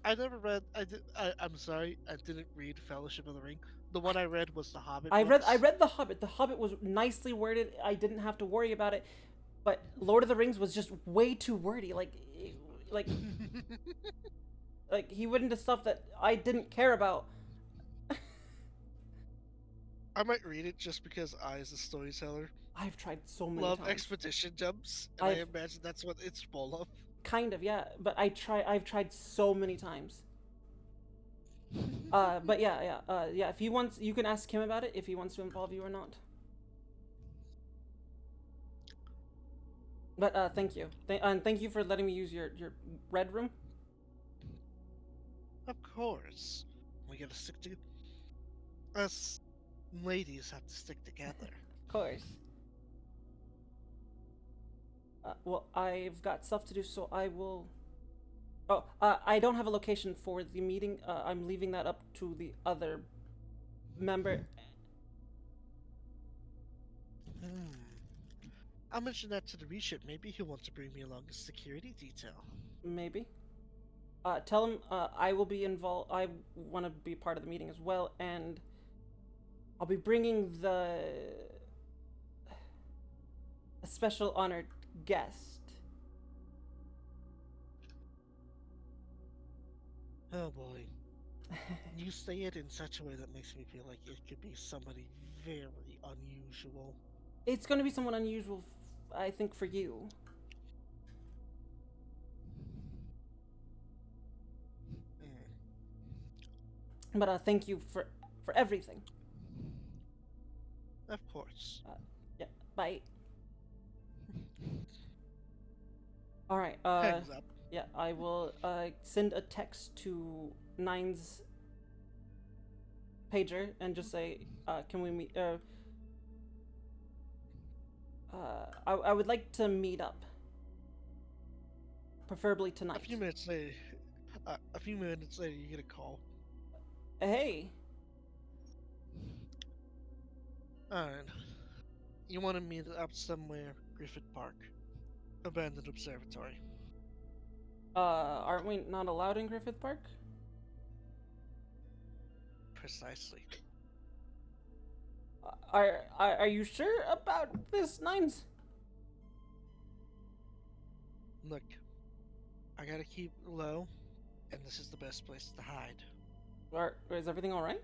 I never read. I'm sorry. I didn't read Fellowship of the Ring. The one I read was the Hobbit. I books. read The Hobbit. The Hobbit was nicely worded. I didn't have to worry about it. But Lord of the Rings was just way too wordy. Like he went into stuff that I didn't care about. I might read it just because I, as a storyteller, I've tried so many love times. expedition jumps, and I I've- imagine that's what it's full of. Kind of, yeah. But I've tried so many times. But yeah. If he wants, you can ask him about it if he wants to involve you or not. But thank you, and thank you for letting me use your red room. Of course. We gotta stick together. Us ladies have to stick together. Of course. Well, I've got stuff to do, so I will. Oh, I don't have a location for the meeting. I'm leaving that up to the other member. I'll mention that to the reship. Maybe he'll want to bring me along as security detail. Maybe. Tell him I will be involved. I want to be part of the meeting as well, and I'll be bringing a special honored guest. Oh boy. You say it in such a way that makes me feel like it could be somebody very unusual. It's going to be someone unusual, I think, for you. But thank you for everything. Of course. Yeah. Bye. All right. Hangs up. Yeah, I will send a text to Nine's pager and just say, can we meet? I would like to meet up, preferably tonight. A few minutes later, you get a call. Hey. Alright. You want to meet up somewhere, Griffith Park. Abandoned observatory. Aren't we not allowed in Griffith Park? Precisely. Are you sure about this, Nines? Look, I gotta keep low, and this is the best place to hide. Is everything all right?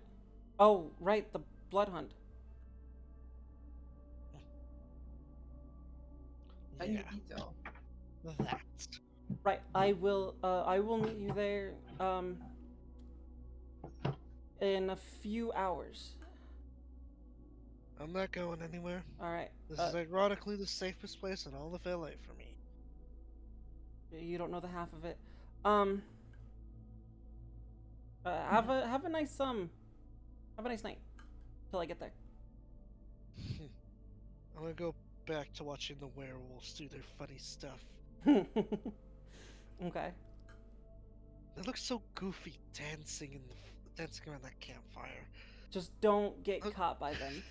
Oh, right, the blood hunt. Yeah, detail. that. Right, I will meet you there, in a few hours. I'm not going anywhere. All right. This is ironically the safest place in all of LA for me. You don't know the half of it. Have a nice night till I get there. I'm gonna go back to watching the werewolves do their funny stuff. Okay. They look so goofy dancing around that campfire. Just don't get caught by them.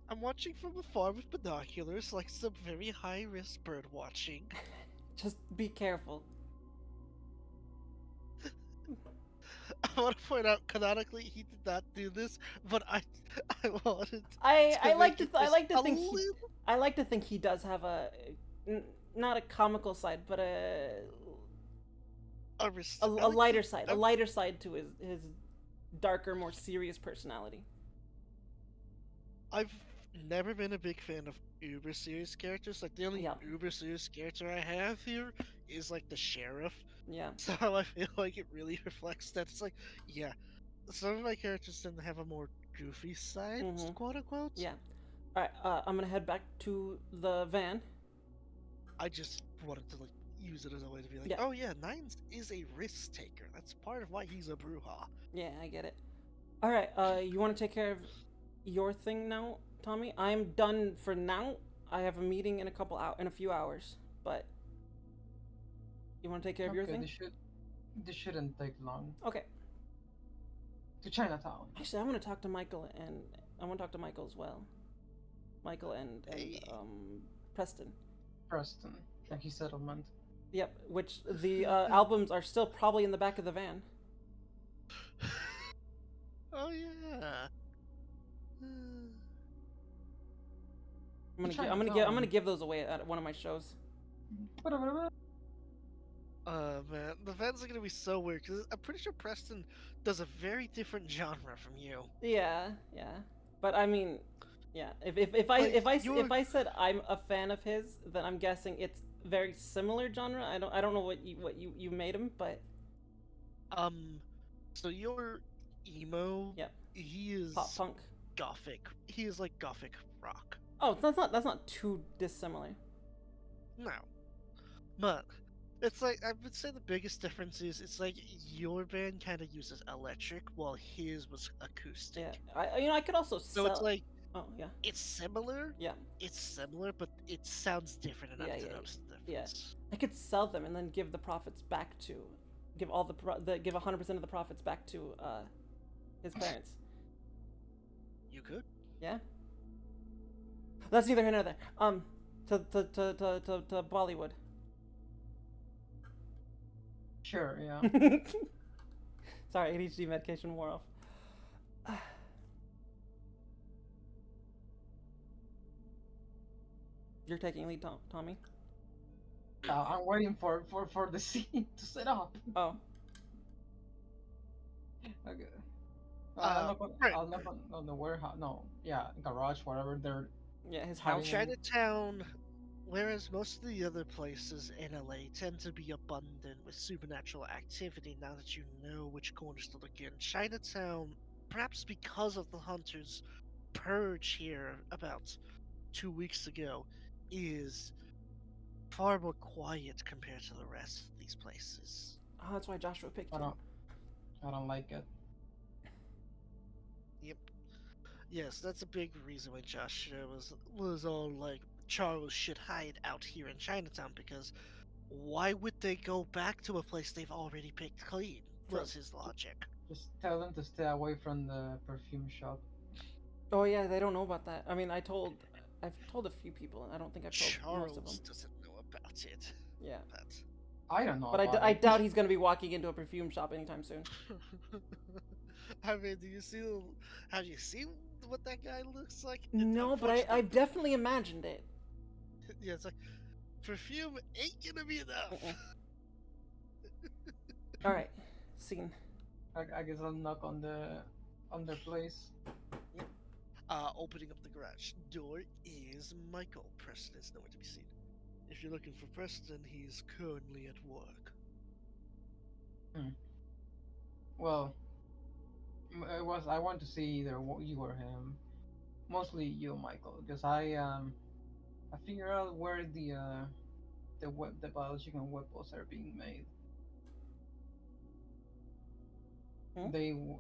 I'm watching from afar with binoculars, like some very high-risk bird watching. Just be careful. I want to point out, canonically, he did not do this, but I wanted. I like to think he does have not a comical side, but a lighter side, a lighter side to his darker, more serious personality. I've never been a big fan of uber serious characters. Like the only uber serious character I have here is like the sheriff. Yeah. So I feel like it really reflects that. It's like, yeah, some of my characters tend to have a more goofy side, quote unquote. Yeah. All right. I'm gonna head back to the van. I just wanted to like use it as a way to be like, oh yeah, Nines is a risk taker. That's part of why he's a Bruja. Yeah, I get it. All right. You want to take care of your thing now, Tommy? I'm done for now. I have a meeting in a few hours, but you want to take care of your thing? This shouldn't take long. Okay. To Chinatown. Actually, I want to talk to Michael, and I want to talk to Michael as well. Michael and Preston. Preston, Yankee Settlement. Yep. Which the albums are still probably in the back of the van. Oh yeah. I'm gonna give those away at one of my shows. Man, the van's are gonna be so weird because I'm pretty sure Preston does a very different genre from you. Yeah. But I mean, yeah. If I said I'm a fan of his, then I'm guessing it's very similar genre. I don't know what you made him, but So your emo, yeah, he is pop punk. gothic. He is like gothic rock. Oh, that's not too dissimilar. No, but it's like I would say the biggest difference is it's like your band kind of uses electric while his was acoustic. Yeah, I could also So it's sell. like Oh yeah, it's similar. yeah, It's similar, but it sounds different enough yeah, to yeah, notice the yeah. difference. I could sell them and then give the profits back to, give all give 100% of the profits back to his parents. You could. Yeah. That's neither here nor there. To Bollywood. Sure, yeah. Sorry, ADHD medication wore off. You're taking lead, Tommy. I'm waiting for the scene to set up. Oh, Okay. Right. I'll knock on the warehouse. No, yeah, garage, whatever. They're yeah, his having house. Chinatown, whereas most of the other places in LA tend to be abundant with supernatural activity now that you know which corners to look in, Chinatown, perhaps because of the Hunters' purge here about 2 weeks ago, is far more quiet compared to the rest of these places. Oh, that's why Joshua picked I you. don't like it. Yep. Yes, that's a big reason why Joshua was all like Charles should hide out here in Chinatown because why would they go back to a place they've already picked clean? Was his logic. Just tell them to stay away from the perfume shop. Oh yeah, they don't know about that. I mean, I've told a few people, and I don't think I've told most of them. Charles doesn't know about it. Yeah, But I don't know. but about I it. doubt he's gonna be walking into a perfume shop anytime soon. I mean, do you see? Have you seen what that guy looks like? No, but I've definitely imagined it. Yeah, it's like perfume ain't gonna be enough. All right, scene. I guess I'll knock on their place. Opening up the garage door is Michael. Preston is nowhere to be seen. If you're looking for Preston, he's currently at work. Well, I want to see either you or him. Mostly you, Michael, because I figure out where the biological weapons are being made.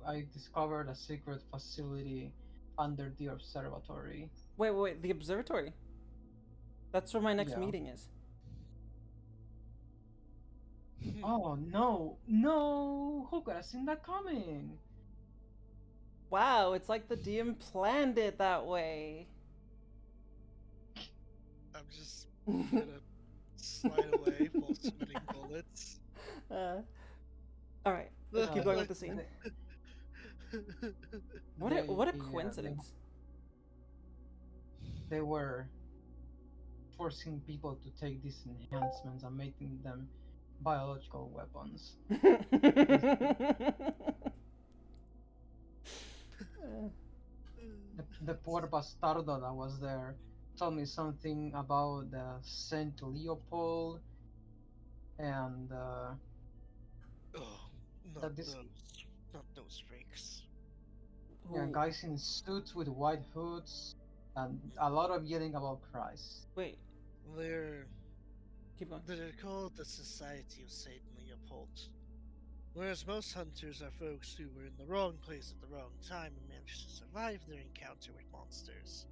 I discovered a secret facility under the observatory. Wait, the observatory. That's where my next Yeah. meeting is. Oh no! Who could have seen that coming? Wow, it's like the DM planned it that way. I'm just gonna slide away while spitting bullets. All right, let's keep going with the scene. What a coincidence. They were forcing people to take these enhancements and making them biological weapons. The poor bastardo that was there told me something about Saint Leopold and Oh, That this- not those freaks. yeah, Ooh, guys in suits with white hoods and a lot of yelling about Christ. wait, They're keep going. they're called the Society of Saint Leopold. Whereas most hunters are folks who were in the wrong place at the wrong time and managed to survive their encounter with monsters.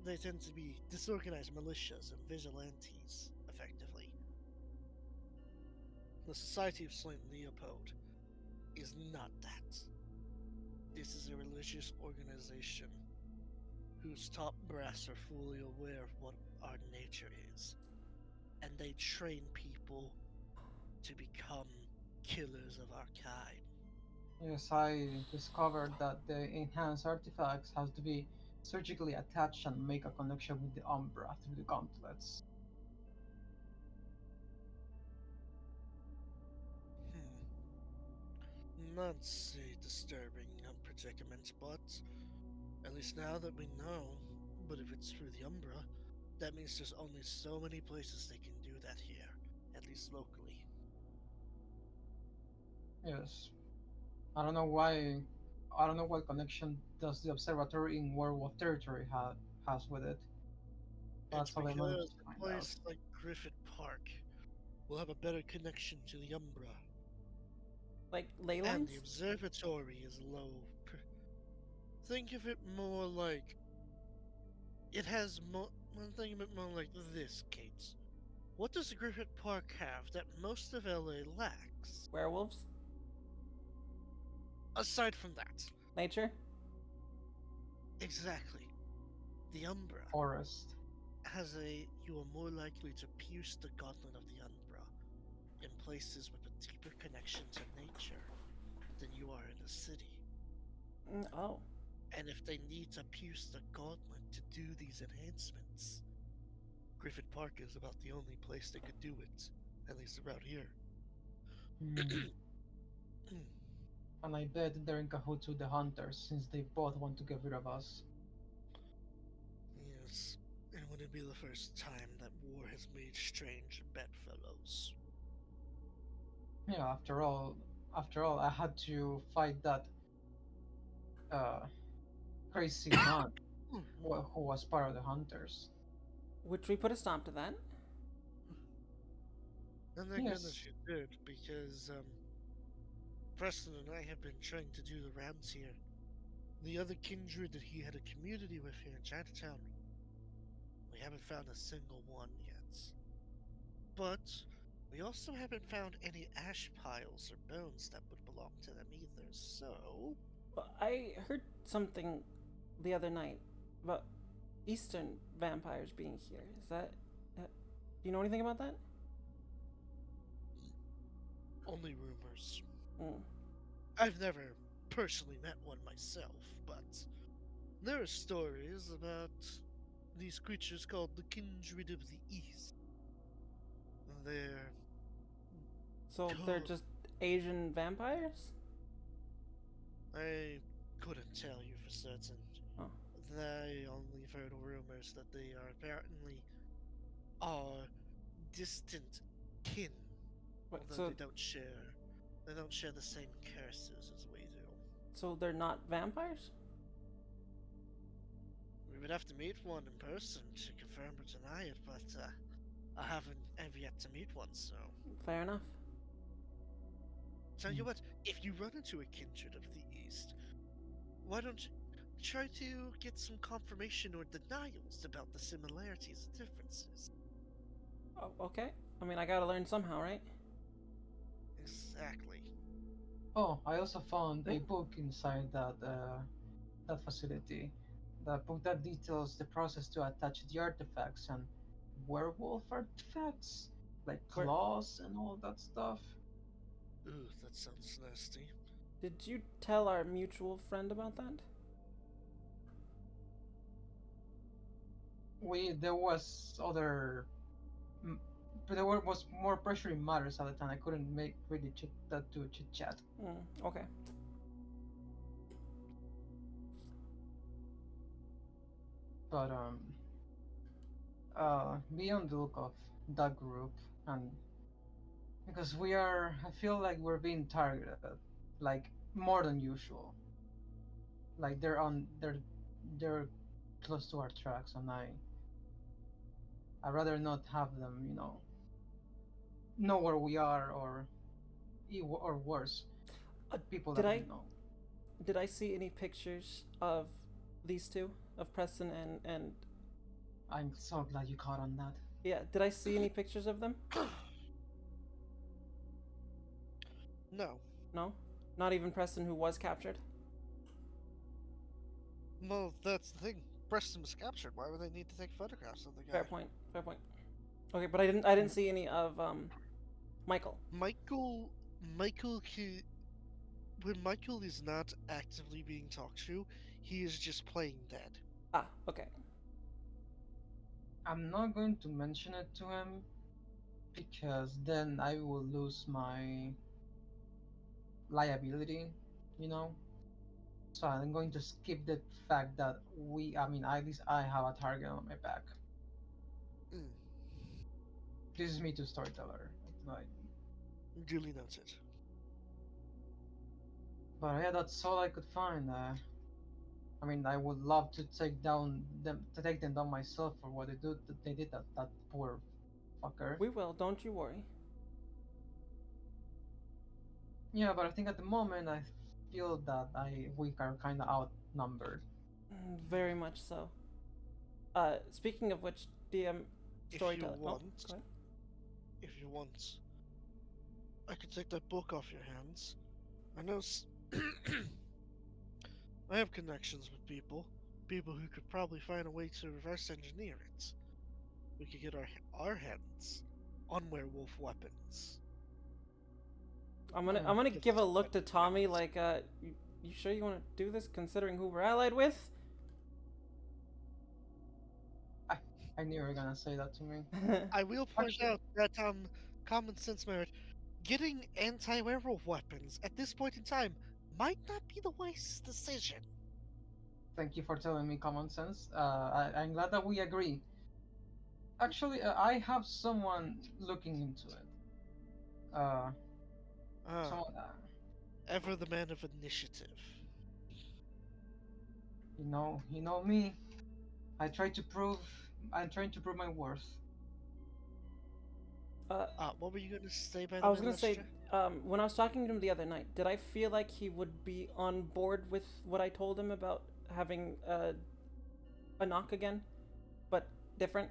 They tend to be disorganized militias and vigilantes, effectively. The Society of Saint Leopold is not that. This is a religious organization whose top brass are fully aware of what our nature is, and they train people to become killers of our kind. Yes, I discovered that the enhanced artifacts have to be surgically attached and make a connection with the Umbra through the gauntlets. That's a disturbing predicament, but at least now that we know. But if it's through the Umbra, That means there's only so many places they can do that here, at least locally. Yes. I don't know why. I don't know what connection does the observatory in Werewolf territory has with it. It's That's all I managed because to a find out. place like Griffith Park will have a better connection to the Umbra, Like ley and lines? the observatory is low. Think of it more like it has more. Think of it more like this, Kate. What does Griffith Park have that most of LA lacks? Werewolves? Aside from that, Nature? exactly. The Umbra Forest. has a. You are more likely to pierce the gauntlet of the Umbra in places with a deeper connection to nature than you are in a city. Oh. And if they need to pierce the gauntlet to do these enhancements, Griffith Park is about the only place they could do it, at least around here. Hmm. And I bet they're in cahoots with the hunters since they both want to get rid of us. Yes, it wouldn't be the first time that war has made strange bedfellows. Yeah, after all, I had to fight that uh, crazy nun who was part of the hunters. Which we put a stop to that. And thank goodness Yes. you did, because Preston and I have been trying to do the rounds here. The other kindred that he had a community with here in Chinatown, we haven't found a single one yet. But we also haven't found any ash piles or bones that would belong to them either, so. I heard something the other night about Eastern vampires being here. Is that. Do you know anything about that? Only rumors. Mm. I've never personally met one myself, but there are stories about these creatures called the Kindred of the East. They're So they're just Asian vampires? I couldn't tell you for certain. Oh. I only heard rumors that they are apparently our distant kin, What, although so, they don't share the same curses as we do. so they're not vampires? We would have to meet one in person to confirm or deny it, but I haven't ever yet to meet one, so. Fair enough. Tell you what, if you run into a kindred of the East, why don't you try to get some confirmation or denials about the similarities and differences? Oh, okay. I mean, I gotta learn somehow, right? Exactly. Oh, I also found a Hmm? book inside that facility. The book that details the process to attach the artifacts and werewolf artifacts, like Where, claws and all that stuff. Ooh, that sounds nasty. did you tell our mutual friend about that? There was other, but was more pressure in matters at the time. I couldn't make really that to chit chat. Okay. But be on the look of that group, and because I feel like we're being targeted, like more than usual. Like they're close to our tracks, and I'd rather not have them, know where we are, or worse, Uh, people did that I we know. did I see any pictures of these two, of Preston and I'm so glad you caught on that. yeah? Did I see any pictures of them? No. No, not even Preston, who was captured. Well, that's the thing. Preston was captured. Why would they need to take photographs of the guy? Fair point. Fair point. Okay, but I didn't see any of Michael. Michael, when Michael is not actively being talked to, he is just playing dead. Ah, okay. I'm not going to mention it to him because then I will lose my liability, you know. So I'm going to skip the fact that at least I have a target on my back. This is me to storyteller. Like, Duly noted. but yeah, that's all I could find. I mean, I would love to take them down myself for what they did that poor fucker. We will, don't you worry. Yeah, but I think at the moment I feel that we are kind of outnumbered. Very much so. Speaking of which, DM If you storyteller. want, Go ahead. if you want, I could take that book off your hands. I know. I have connections with people who could probably find a way to reverse engineer it. We could get our hands on werewolf weapons. I'm gonna Just give a look to weapons. Tommy like, you sure you want to do this considering who we're allied with? I knew you were gonna say that to me. I will point Actually- out that common sense merit, getting anti-werewolf weapons at this point in time might not be the wisest decision. Thank you for telling me common sense. I'm glad that we agree. Actually, I have someone looking into it. Someone, Ever the man of initiative. you know me. I'm trying to prove my worth. What were you gonna say by the I was way, gonna say, Lustra? when I was talking to him the other night, did I feel like he would be on board with what I told him about having a knock again, but different?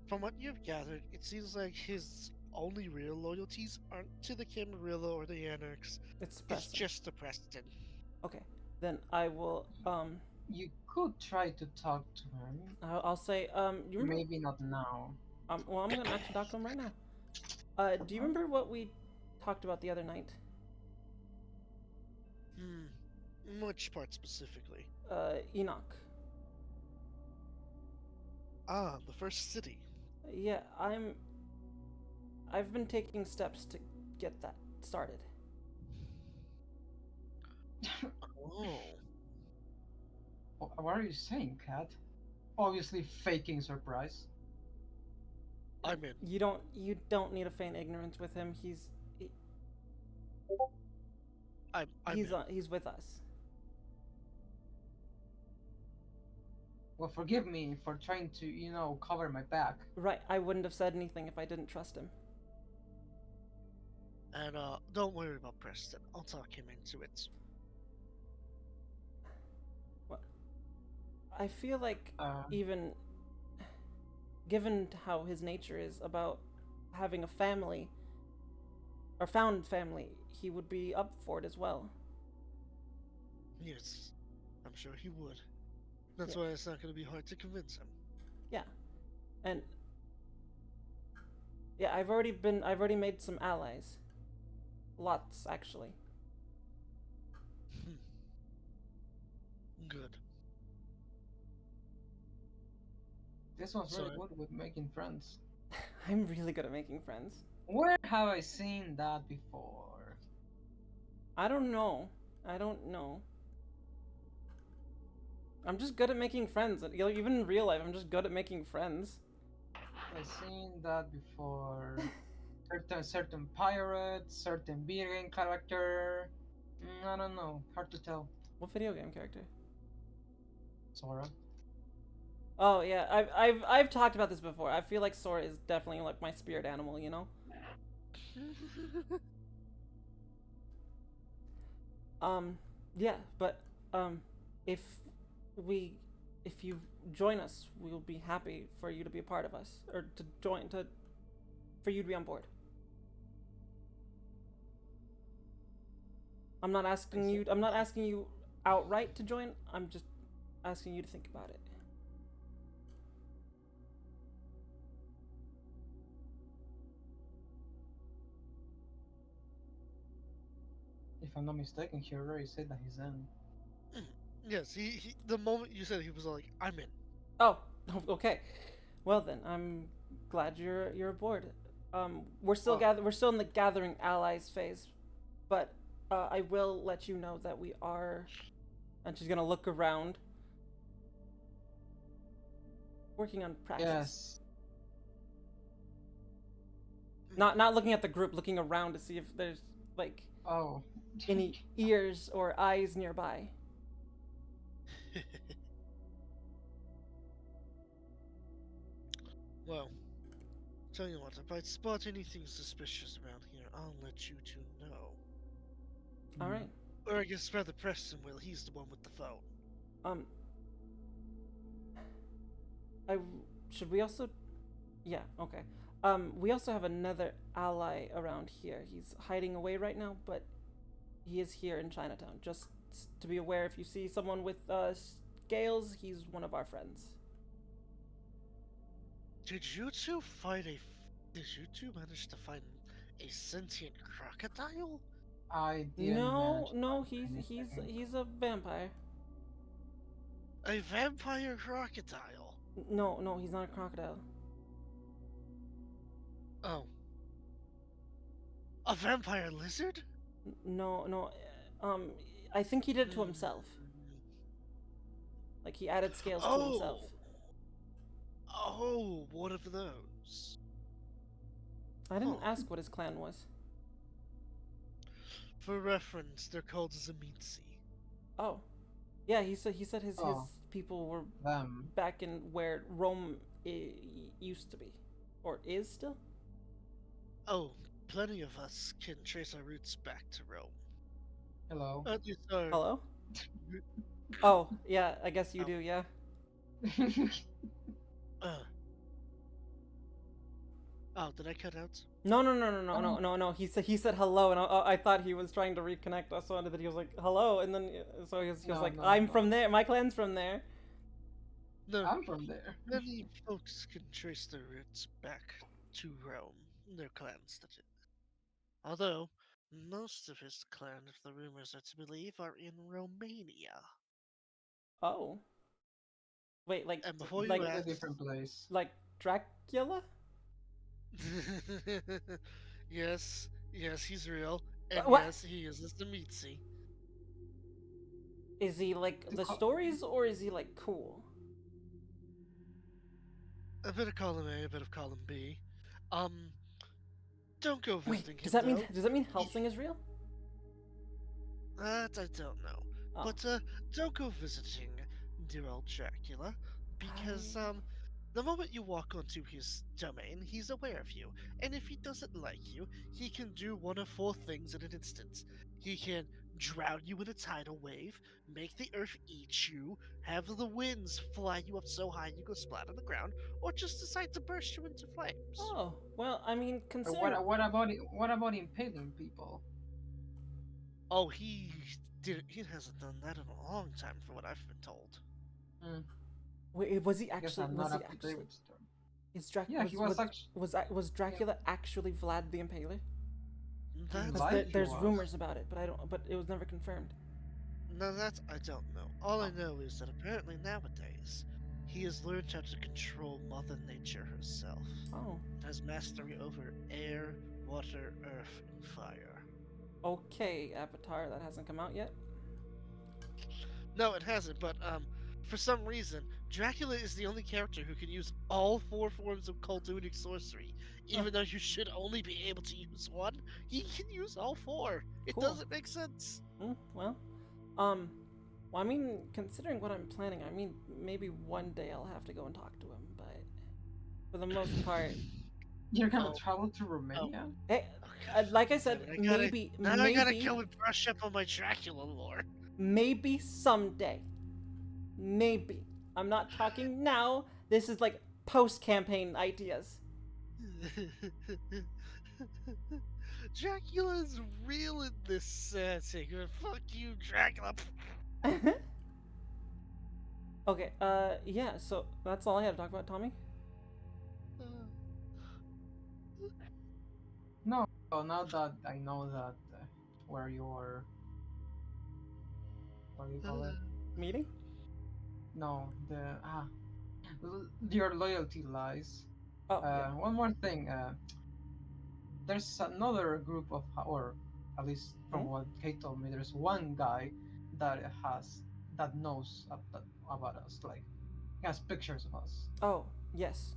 From what you've gathered, it seems like his only real loyalties aren't to the Camarilla or the Anarchs. It's It's Preston. just to Preston. Okay, then I will. You could try to talk to him. I'll say. You remember? Maybe not now. Well, I'm gonna actually talk to him right now. Do you remember what we talked about the other night? Which part specifically? Enoch. The first city. Yeah, I've been taking steps to get that started. Oh. What are you saying, Cat? Obviously faking surprise. I'm in. You don't need to feign ignorance with him. I'm in. He's with us. Well, forgive me for trying to, cover my back. Right, I wouldn't have said anything if I didn't trust him. And don't worry about Preston. I'll talk him into it. I feel like even given how his nature is about having a family or found family, he would be up for it as well. Yes, I'm sure he would. That's Yeah. why it's not going to be hard to convince him. Yeah. And yeah, I've already made some allies. Lots, actually. Good. This one's really Sorry. good with making friends. I'm really good at making friends. Where have I seen that before? I don't know. I'm just good at making friends. Even in real life, I'm just good at making friends. I've seen that before. certain pirate, certain video game character. I don't know. Hard to tell. What video game character? Sora. Oh yeah, I've talked about this before. I feel like Sora is definitely like my spirit animal, you know? Yeah, but if you join us, we'll be happy for you to be a part of us, or for you to be on board. I'm not asking you outright to join. I'm just asking you to think about it. If I'm not mistaken, he already said that he's in. Yes, he. The moment you said it, he was like, "I'm in." Oh, okay. Well then, I'm glad you're aboard. We're still we're still in the gathering allies phase, but I will let you know that we are. And she's gonna look around, working on practice. Yes, Not looking at the group, looking around to see if there's like Oh. any ears or eyes nearby. Well, tell you what, if I spot anything suspicious around here, I'll let you two know. All right. Or I guess rather Preston will. He's the one with the phone. Um. I should we also. Yeah. Okay. We also have another ally around here. He's hiding away right now, but he is here in Chinatown. Just to be aware, if you see someone with scales, he's one of our friends. Did you two find a? Did you two manage to find a sentient crocodile? I didn't No, manage no, to find anything. he's a vampire. A vampire crocodile? No, no, he's not a crocodile. Oh. A vampire lizard? No, no. I think he did it to himself. Like he added scales to himself. Oh, one of those. I didn't Huh. ask what his clan was. For reference, they're called Zamitsi. Oh, yeah. He said his Oh. people were Them. back in where Rome used to be, or is still. Oh, plenty of us can trace our roots back to Rome. Hello. At least our... Hello. Oh, yeah. I guess you Oh. do. Yeah. Uh. Oh, did I cut out? No. He said hello, and I thought he was trying to reconnect us. So that he was like hello, and then so he was No, like, no, I'm no. from there. My clan's from there. No, I'm from there. many folks can trace their roots back to Rome. Their clans, that is. Although, most of his clan, if the rumors are to believe, are in Romania. Oh. Wait, like And before like you It's a ask... different place. like Dracula? yes, he's real. And What? yes, he is a Zamitsi. Is he like the co- stories, or is he like cool? A bit of column A, a bit of column B. Um, don't go Wait, visiting does him, that mean though. Helsing is real? That I don't know. Oh. But don't go visiting dear old Dracula, because I- the moment you walk onto his domain, he's aware of you, and if he doesn't like you, he can do one of four things in an instant. He can drown you in a tidal wave, make the earth eat you, have the winds fly you up so high you go splat on the ground, or just decide to burst you into flames. Oh, well, I mean, But consider. what about impaling people? Oh, he hasn't done that in a long time, from what I've been told. Mm, Wait, was he guess actually? I'm Was not he up to date actually? with the story. Is Drac? Yeah, he was actually. Was Dracula actually Vlad the Impaler? That's Because Like he there's was. rumors about it, but I don't. But it was never confirmed. No, that I don't know. All I Oh. know is that apparently nowadays, he has learned how to control Mother Nature herself, Oh, and has mastery over air, water, earth, and fire. okay, Avatar. That hasn't come out yet. No, it hasn't, but for some reason, Dracula is the only character who can use all four forms of Khaldunic sorcery. Even though you should only be able to use one, he can use all four. It Cool. doesn't make sense. Well, well, I mean, considering what I'm planning, I mean, maybe one day I'll have to go and talk to him, but for the most part, You're gonna Oh. travel to Romania? hey, Okay. like I said, Damn it, I gotta maybe, go and brush up on my Dracula lore. maybe someday, maybe. I'm not talking now. This is like post-campaign ideas. Dracula's real in this setting. Fuck you, Dracula. Okay, yeah, so that's all I have to talk about, Tommy. No. Now that I know that where your what do you call it? Meeting? No, your loyalty lies. Oh, yeah. One more thing. There's another group of, or at least from Hmm? what Kate told me, there's one guy that knows about us. Like, he has pictures of us. Oh, yes.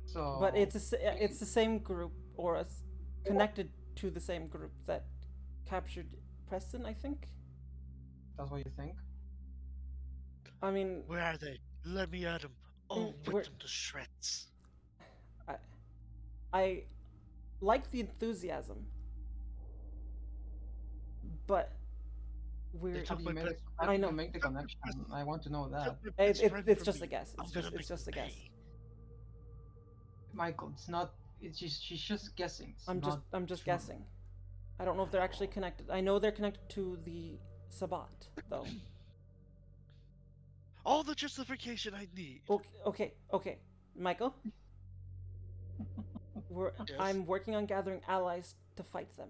So So. But it's the same group, or connected to the same group that captured Preston, I think. That's what you think? I mean, Where are they? Let me at them. Oh, we're- whip them to shreds. I like the enthusiasm, but we're. took How my do you make best how I do know. you make the connection? I want to know that. Took my best friend It's from just a me. guess. I'm It's gonna just make a them guess. pay. Michael, it's not. It's just she's just guessing. It's I'm not just true. guessing. I don't know if they're actually connected. I know they're connected to the Sabat, though. All the justification I need. Okay, Michael. Yes. I'm working on gathering allies to fight them.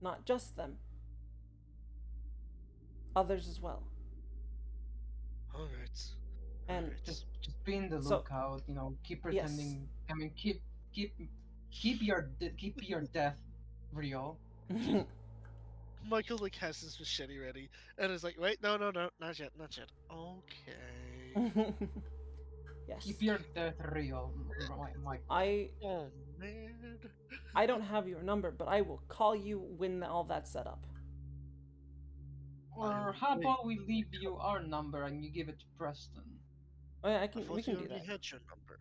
Not just them. Others as well. All right. And Just be in the So- lookout. You know, keep Yes. pretending. I mean, keep your death real. Michael like has his machete ready and is like, wait, no, not yet. Okay. yes. Keep your death real, Michael. Oh man. I don't have your number, but I will call you when all that's set up. Or how about we leave you our number and you give it to Preston? Oh yeah, I we thought can you do already that. had your number.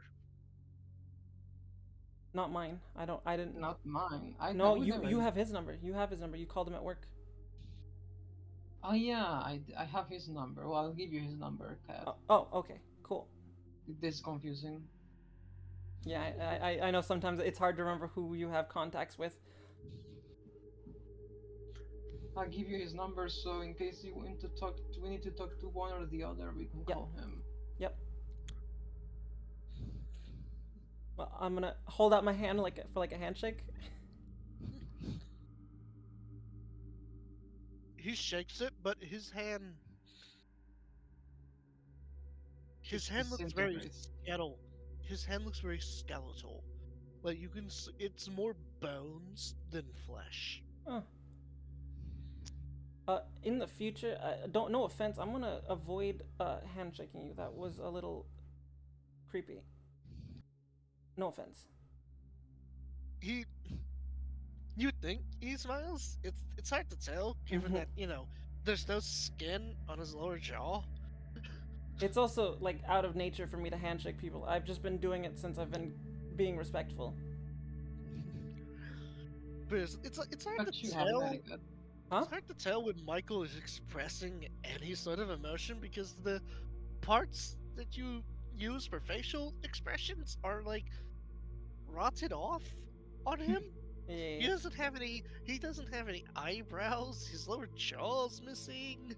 Not mine. I didn't. Not mine. No, we never- you have his number. You have his number. You called him at work. Oh yeah, I have his number. Well, I'll give you his number, Kat. Oh, okay, cool. This is confusing. Yeah, I know sometimes it's hard to remember who you have contacts with. I'll give you his number so in case you want to talk, we need to talk to one or the other, we can Yep. call him. Yep. Well, I'm gonna hold out my hand for a handshake. He shakes it, but his hand looks very Disintegrates. skeletal. His hand looks very skeletal. Like you can, it's more bones than flesh. Huh. In the future, don't. No offense, I'm gonna avoid handshaking you. That was a little creepy. No offense. You'd think he smiles. It's hard to tell, given that there's no skin on his lower jaw. It's also like out of nature for me to handshake people. I've just been doing it since I've been being respectful. But it's hard But to you have tell. very good. Huh? It's hard to tell when Michael is expressing any sort of emotion because the parts that you use for facial expressions are like rotted off on him. Yeah. He doesn't have any eyebrows. His lower jaw's missing.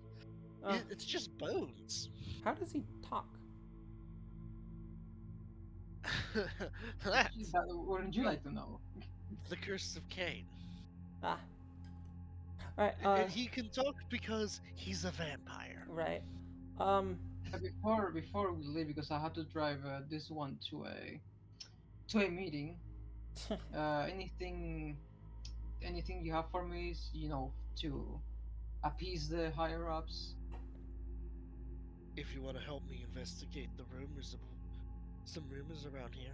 It's just bones. How does he talk? That's That, wouldn't you like to know? the curse of Cain. Ah. All And right. he can talk because he's a vampire. Right. Before we leave, because I have to drive this one to a meeting. Anything you have for me is, to appease the higher ups? If you want to help me investigate the rumors, some rumors around here,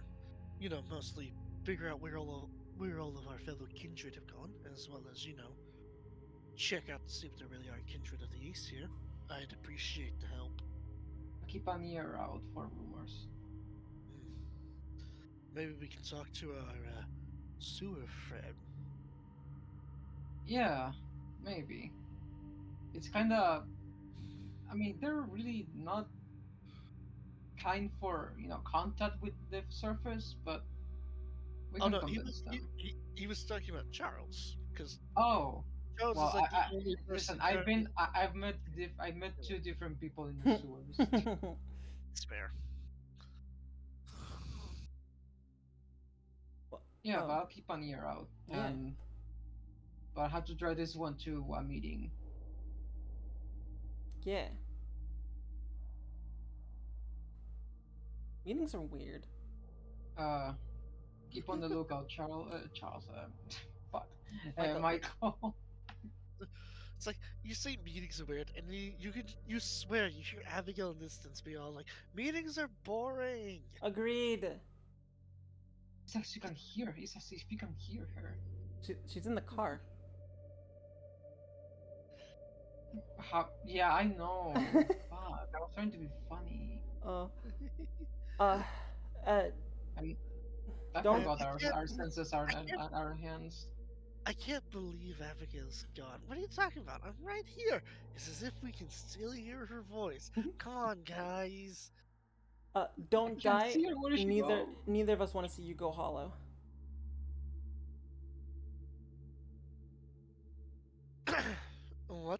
mostly figure out where all of our fellow kindred have gone, as well as check out to see if there really are kindred of the east here. I'd appreciate the help. Keep an ear out for rumors. Maybe we can talk to our sewer friend. Yeah, maybe. It's kind of. I mean, they're really not kind for contact with the surface, but we Oh can no, convince them. he was talking about Charles, because Oh, Charles well, is like the only person. listen. I've met two different people in the sewers. It's fair. Yeah, Oh. but I'll keep an ear out. Yeah. But I have to drive this one to a meeting. Yeah. Meetings are weird. Keep on the lookout, Charles. Fuck. Michael. Michael. It's like you say meetings are weird, and you swear you hear Abigail in the distance be all like, "Meetings are boring." Agreed. It's as you can hear. It's as if you can hear her. She's in the car. How? Yeah, I know. Fuck, I was trying to be funny. uh, uh, uh, And I Don't- forgot I can't our believe- senses are in our hands. I can't believe Abigail's gone. What are you talking about? I'm right here. It's as if we can still hear her voice. Come on, guys. don't Can't die. see her. Where did she go? Neither of us want to see you go hollow. What?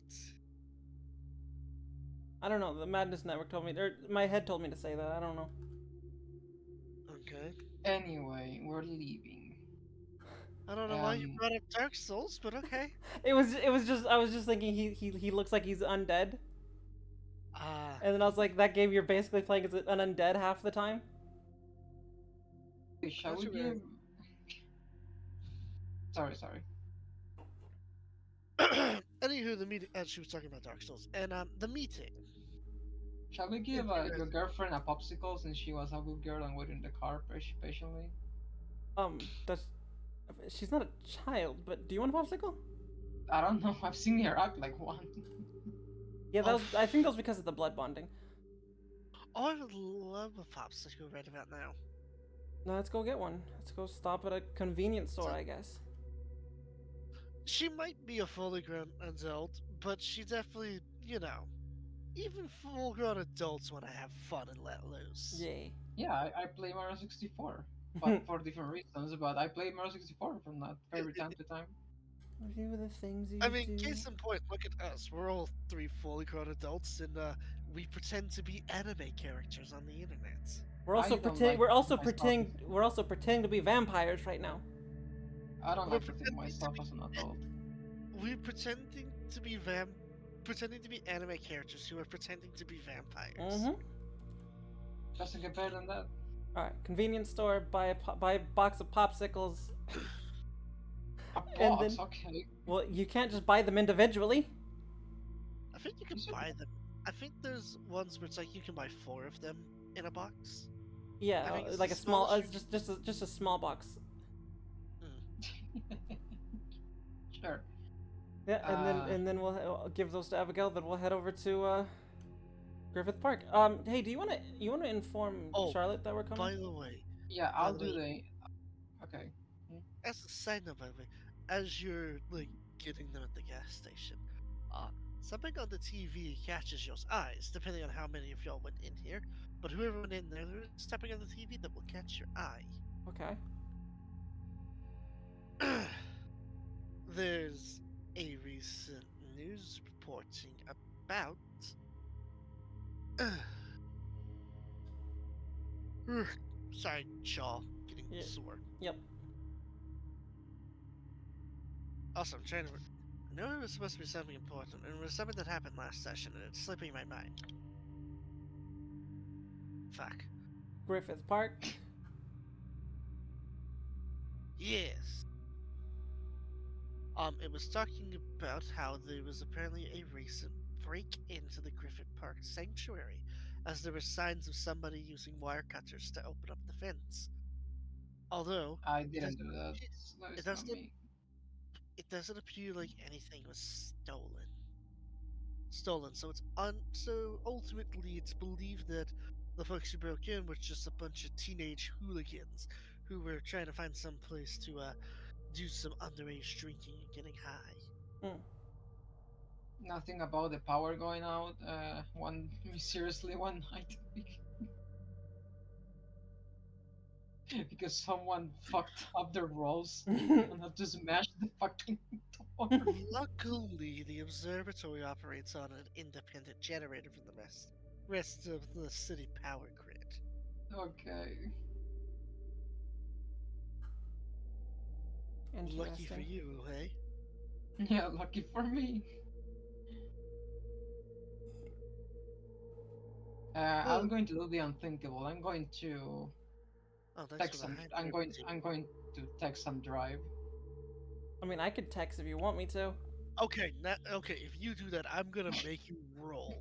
I don't know. The Madness Network told me, or my head told me to say that. I don't know. Okay. Anyway, we're leaving. I don't know why you Um, brought up Dark Souls, but okay. It was just I was just thinking he looks like he's undead, Ah, and then I was like, that game you're basically playing as an undead half the time. shall we Thought you were- give? Sorry. Anywho, the meeting. She was talking about Dark Souls, and the meeting. Shall we give you your guys- girlfriend a popsicle since she was a good girl and waited in the car patiently? That's she's not a child, but do you want a popsicle? I don't know. I've seen her act like one. Yeah, that Oh. was. I think that was because of the blood bonding. Oh, I would love a popsicle right about now. No, let's go get one. Let's go stop at a convenience store, So- I guess. She might be a fully grown adult, but she definitely, even full-grown adults want to have fun and let loose. Yay. Yeah, I play Mario 64, but for different reasons. But I play Mario 64 from that every time to time. Review the things you I mean, do. case in point, look at us. We're all three fully grown adults, and we pretend to be anime characters on the internet. We're also I don't pretending. like We're also myself. pretending. We're also pretending to be vampires right now. I don't We're like to think pretending to myself be- as an adult. We're pretending to be anime characters who are pretending to be vampires. Mm-hmm. Doesn't get better than that. All right, convenience store. Buy a box of popsicles. A And box, then- okay. Well, you can't just buy them individually. I think you can You should- buy them. I think there's ones where it's like you can buy 4 of them in a box. Yeah, I think it's like the a small, smallest you just a small box. Sure. Yeah, Uh, and then we'll give those to Abigail. Then we'll head over to Griffith Park. Hey, do you wanna inform Oh, Charlotte that we're coming? By the way, Yeah, By I'll the do way- the. Okay. as a side note, by the way, as you're like getting them at the gas station, something on the TV catches your eyes, depending on how many of y'all went in here. But whoever went in there, there's stepping on the TV that will catch your eye. Okay. There's a recent news reporting about sorry, jaw getting Yeah. sore. Yep. Also, I'm trying to. I know it was supposed to be something important, and it was something that happened last session, and it's slipping my mind. Fuck. Griffith Park. Yes. It was talking about how there was apparently a recent break into the Griffith Park sanctuary, as there were signs of somebody using wire cutters to open up the fence. Although I it didn't doesn't do that. appear- No, it it's not doesn't me. it doesn't appear like anything was stolen. So so ultimately it's believed that the folks who broke in were just a bunch of teenage hooligans who were trying to find some place to do some underage drinking and getting high. Nothing about the power going out. One seriously one night. Because someone fucked up their rolls and had to smash the fucking door. Luckily, the observatory operates on an independent generator from the rest of the city power grid. Okay. Lucky for Interesting. you, hey? Yeah, lucky for me. Well- I'm going to do the unthinkable. I'm going to Oh, thanks text for the some. high I'm going to text some drive. I mean, I could text if you want me to. Okay, if you do that, I'm gonna make you roll.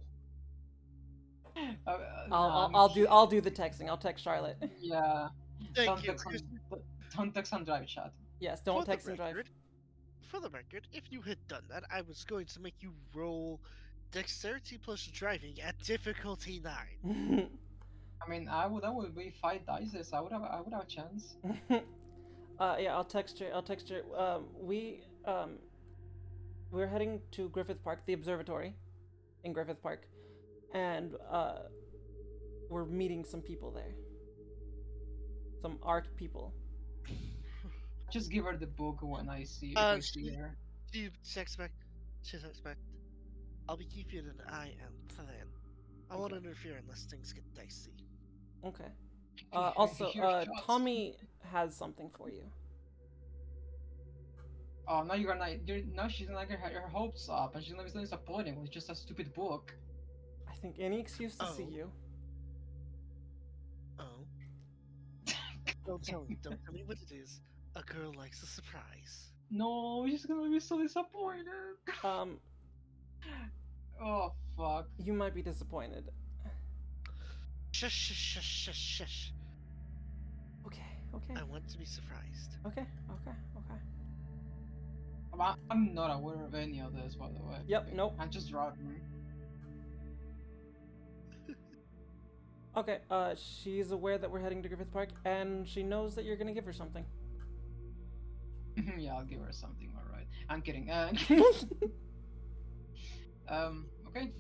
I'll do the texting. I'll text Charlotte. Yeah. Thank Don't you. text some. Don't text and drive, chat. Yes, don't For the text and drive. record- For the record, if you had done that, I was going to make you roll dexterity plus driving at difficulty 9. I mean, that would be 5 dice. I would have a chance. Yeah, I'll text you. We're heading to Griffith Park, the observatory in Griffith Park, and we're meeting some people there. Some art people. Just give her the book when I see She her. texts back. She texts back. I'll be keeping an eye on plan. I won't interfere unless things get dicey. Okay. Here's Also, shots. Tommy has something for you. Oh, now now she's gonna get her hopes up, and she's gonna be so disappointed with just a stupid book. I think any excuse to see Oh. you. Oh. Don't tell me. Don't tell me what it is. A girl likes a surprise. No, she's gonna be so disappointed. Oh fuck. You might be disappointed. Shush, shush, shush, shush, shush. Okay, okay, I want to be surprised. okay. I'm not aware of any of this, by the way. Yep, nope. I'm just driving. Okay, she's aware that we're heading to Griffith Park, and she knows that you're gonna give her something. Yeah, I'll give her something. All right. I'm kidding. Okay.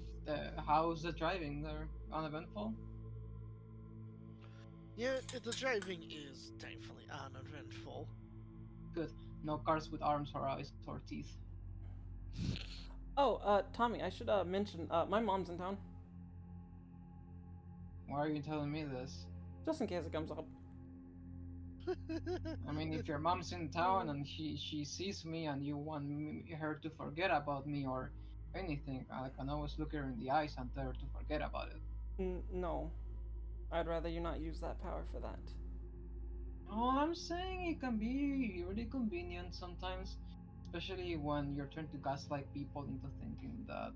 How's the driving there? Uneventful? Yeah, the driving is thankfully uneventful. Good. No cars with arms or eyes or teeth. Oh, Tommy, I should mention, my mom's in town, Why are you telling me this? just in case it comes up. I mean, if your mom's in town and she sees me and you want her to forget about me or anything, I can always look her in the eyes and tell her to forget about it. No. I'd rather you not use that power for that. All I'm saying, it can be really convenient sometimes, especially when you're trying to gaslight people into thinking that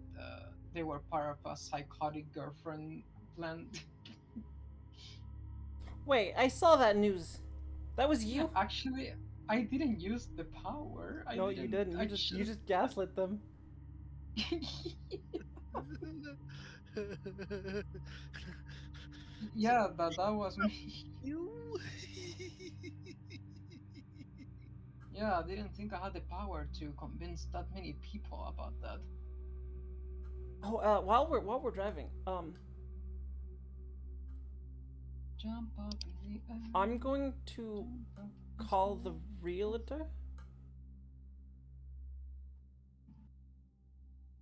they were part of a psychotic girlfriend plan. Wait, I saw that news. That was you? Actually, I didn't use the power. No, you didn't. You just gaslit them. Yeah, that was me. You. Yeah, I didn't think I had the power to convince that many people about that. Oh, while we're driving, Jump up in the air. I'm going to call the realtor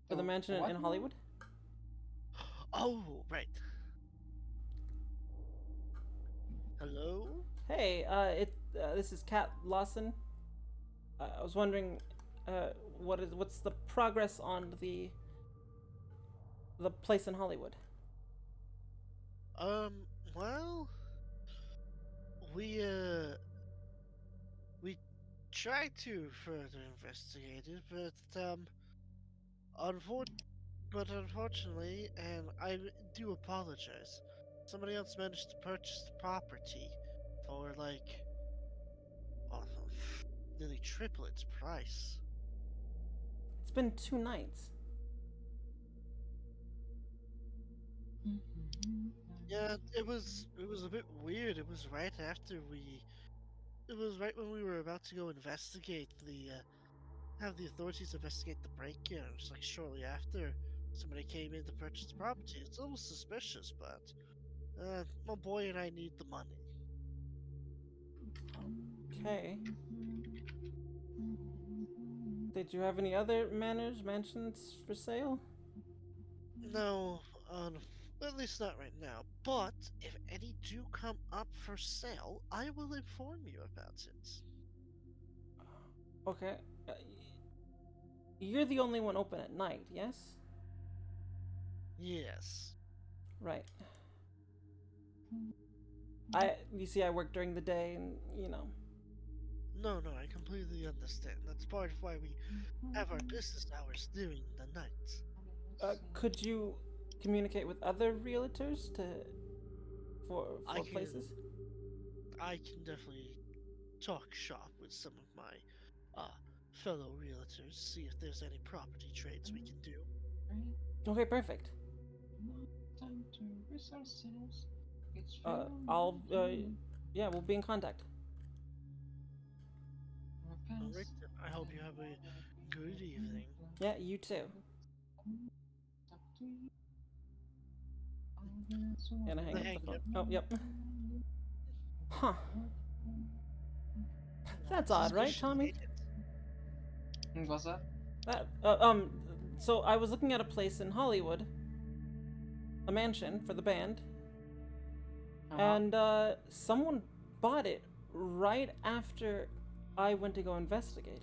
for the mansion What? in Hollywood. Oh, right. Hello? Hey, this is Kat Lawson. I was wondering, what's the progress on the place in Hollywood? Well, we tried to further investigate it, but unfortunately, and I do apologize, somebody else managed to purchase the property for like, oh, nearly triple its price. It's been 2 nights. Yeah, it was a bit weird. It was right when we were about to go investigate have the authorities investigate the break-in. It was like shortly after somebody came in to purchase the property. It's a little suspicious, but my boy and I need the money. Okay. Did you have any other mansions for sale? No, at least not right now. But if any do come up for sale, I will inform you about it. Okay. You're the only one open at night, yes? Yes. Right. You see, I work during the day, and No, I completely understand. That's part of why we have our business hours during the night. Could you communicate with other realtors for I can- places? I can definitely talk shop with some of my fellow realtors, see if there's any property trades we can do. Okay, perfect. Time to resources. It's I'll yeah, we'll be in contact. Alright, I hope you have a good evening. Yeah, you too. Gonna hang up the phone. Oh, yep. Huh. That's odd, right, Tommy? What's that? So I was looking at a place in Hollywood, a mansion for the band, and someone bought it right after I went to go investigate it.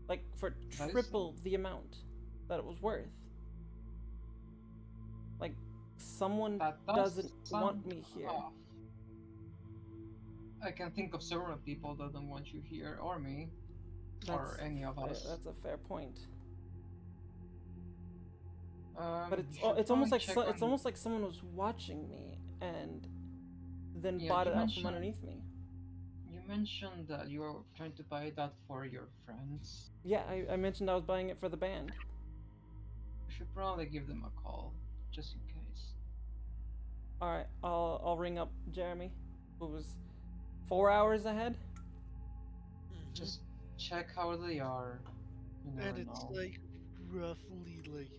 Like for That is- triple the amount that it was worth. Like someone That does doesn't want sound me here. off. I can think of several people that don't want you here, or me, or any of us. That's a fair point. But You it's should it's almost probably like check it's on- almost like someone was watching me and then Yeah, bought you it out from mentioned- underneath me. You mentioned that you were trying to buy that for your friends. Yeah, I mentioned I was buying it for the band. You should probably give them a call, just in case. All right, I'll ring up Jeremy, who was 4 hours ahead. Mhm. Just check how they are. You never And it's know. like roughly like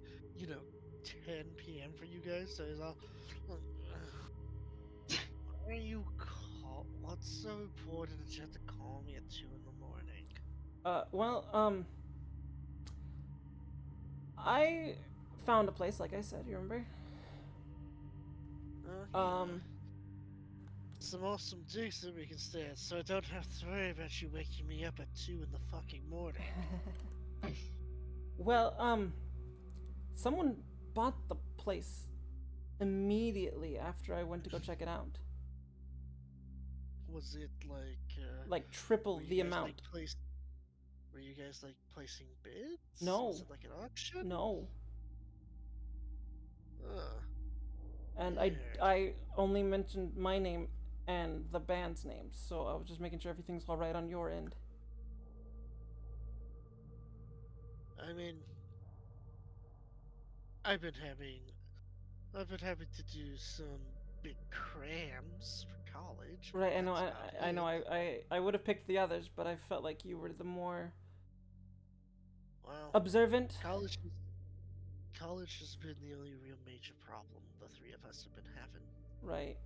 10 p.m. for you guys. So it's all. Why are you call? What's so important that you have to call me at 2 in the morning? Well, I found a place, like I said. You remember? Oh, yeah. Some awesome digs that we can stay at, so I don't have to worry about you waking me up at 2 in the morning. Well, someone bought the place immediately after I went to go check it out. Was it Like triple were you the guys, amount. were you guys like placing bids? No. Was it like an auction? No. Ugh. And Weird. I only mentioned my name and the band's name, so I was just making sure everything's all right on your end. I mean, I've been having to do some big crams for college. but Right, I know, that's about I know, it. I would have picked the others, but I felt like you were the more Well, observant. college has been the only real major problem the three of us have been having. Right.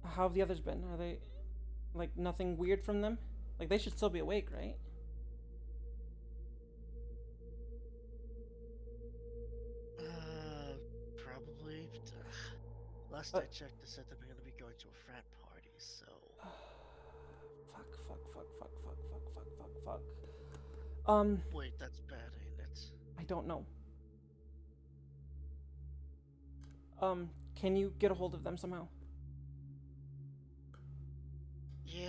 How have the others been? Are they, like, nothing weird from them? Like, they should still be awake, right? Probably. But, last I checked, they said they were gonna be going to a frat party. So. Fuck. Wait, that's bad, ain't it? I don't know. Can you get a hold of them somehow? Yeah.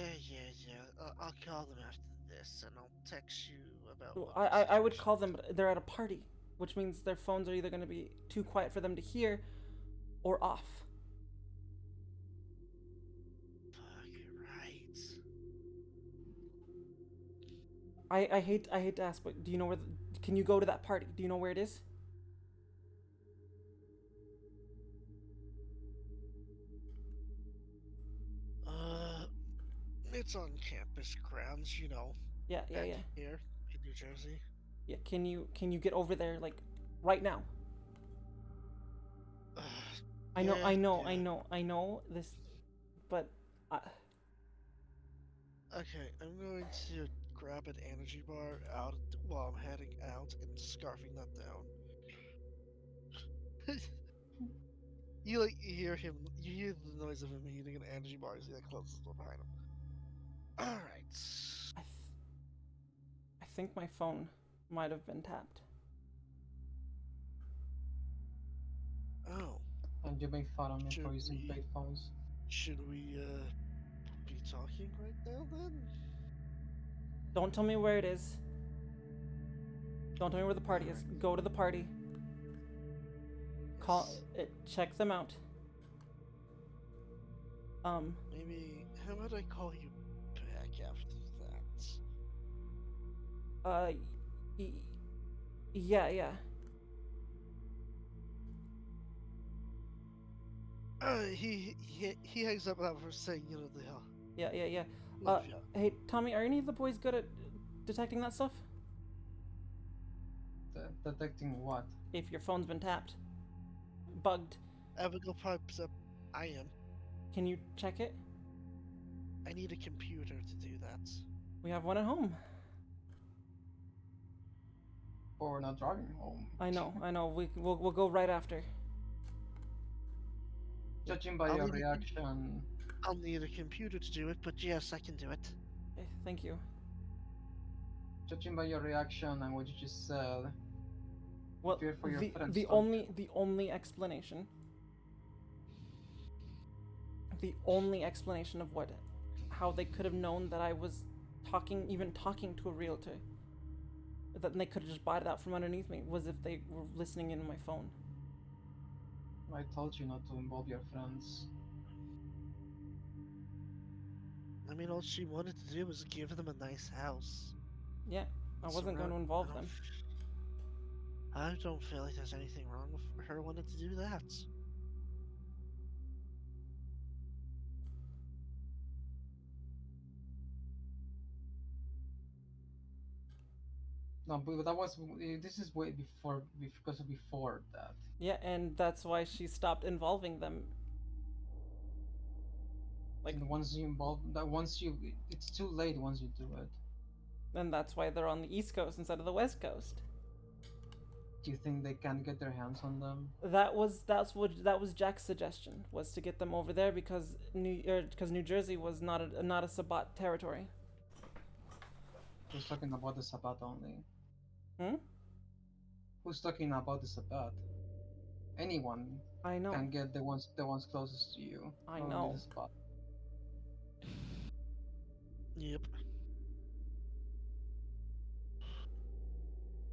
I'll call them after this, and I'll text you about. Well, what the I would situation call them, but they're at a party, which means their phones are either going to be too quiet for them to hear or off. Fuck, you're right. I hate to ask, but do you know where can you go to that party? Do you know where it is? It's on campus grounds, Yeah. back here in New Jersey. Yeah, can you get over there like right now? I know this, but Okay, I'm going to grab an energy bar out while I'm heading out and scarfing that down. You hear him. You hear the noise of him eating an energy bar as he closes the door behind him. All right. I think my phone might have been tapped. Oh, And you make fun of me Should for using we- big phones. should we be talking right now then? Don't tell me where it is. Don't tell me where the party is. Go to the party. check them out. Maybe how about I call you back after that? Y- yeah. He hangs up after saying, the Yeah. love ya. Hey, Tommy, are any of the boys good at detecting that stuff? Detecting what? If your phone's been tapped, bugged, Abigail pipes up. I am. can you check it? I need a computer to do that. We have one at home. Or we're not driving home. I know. We'll go right after. Judging by I'll your need a reaction, I'll need a computer to do it, but yes, I can do it. Okay, thank you. judging by your reaction and what you just said, Well, fear for your friends. the only explanation. The only explanation of how they could have known that I was even talking to a realtor, that they could have just bought it out from underneath me, was if they were listening in on my phone. I told you not to involve your friends. I mean, all she wanted to do was give them a nice house. Yeah, I wasn't going to involve them. I don't feel like there's anything wrong with her wanting to do that. No, but that was. This is way before, because of before that. Yeah, and that's why she stopped involving them. Like, And once you involve, it's too late once you do it. and that's why they're on the East Coast instead of the West Coast. Do you think they can get their hands on them? That was Jack's suggestion, was to get them over there because New Jersey was not a Sabbat territory. Who's talking about the Sabbath only? Hmm? Who's talking about the Sabbath? Anyone I know. can get the ones closest to you. I not know. only the Sabbath. Yep.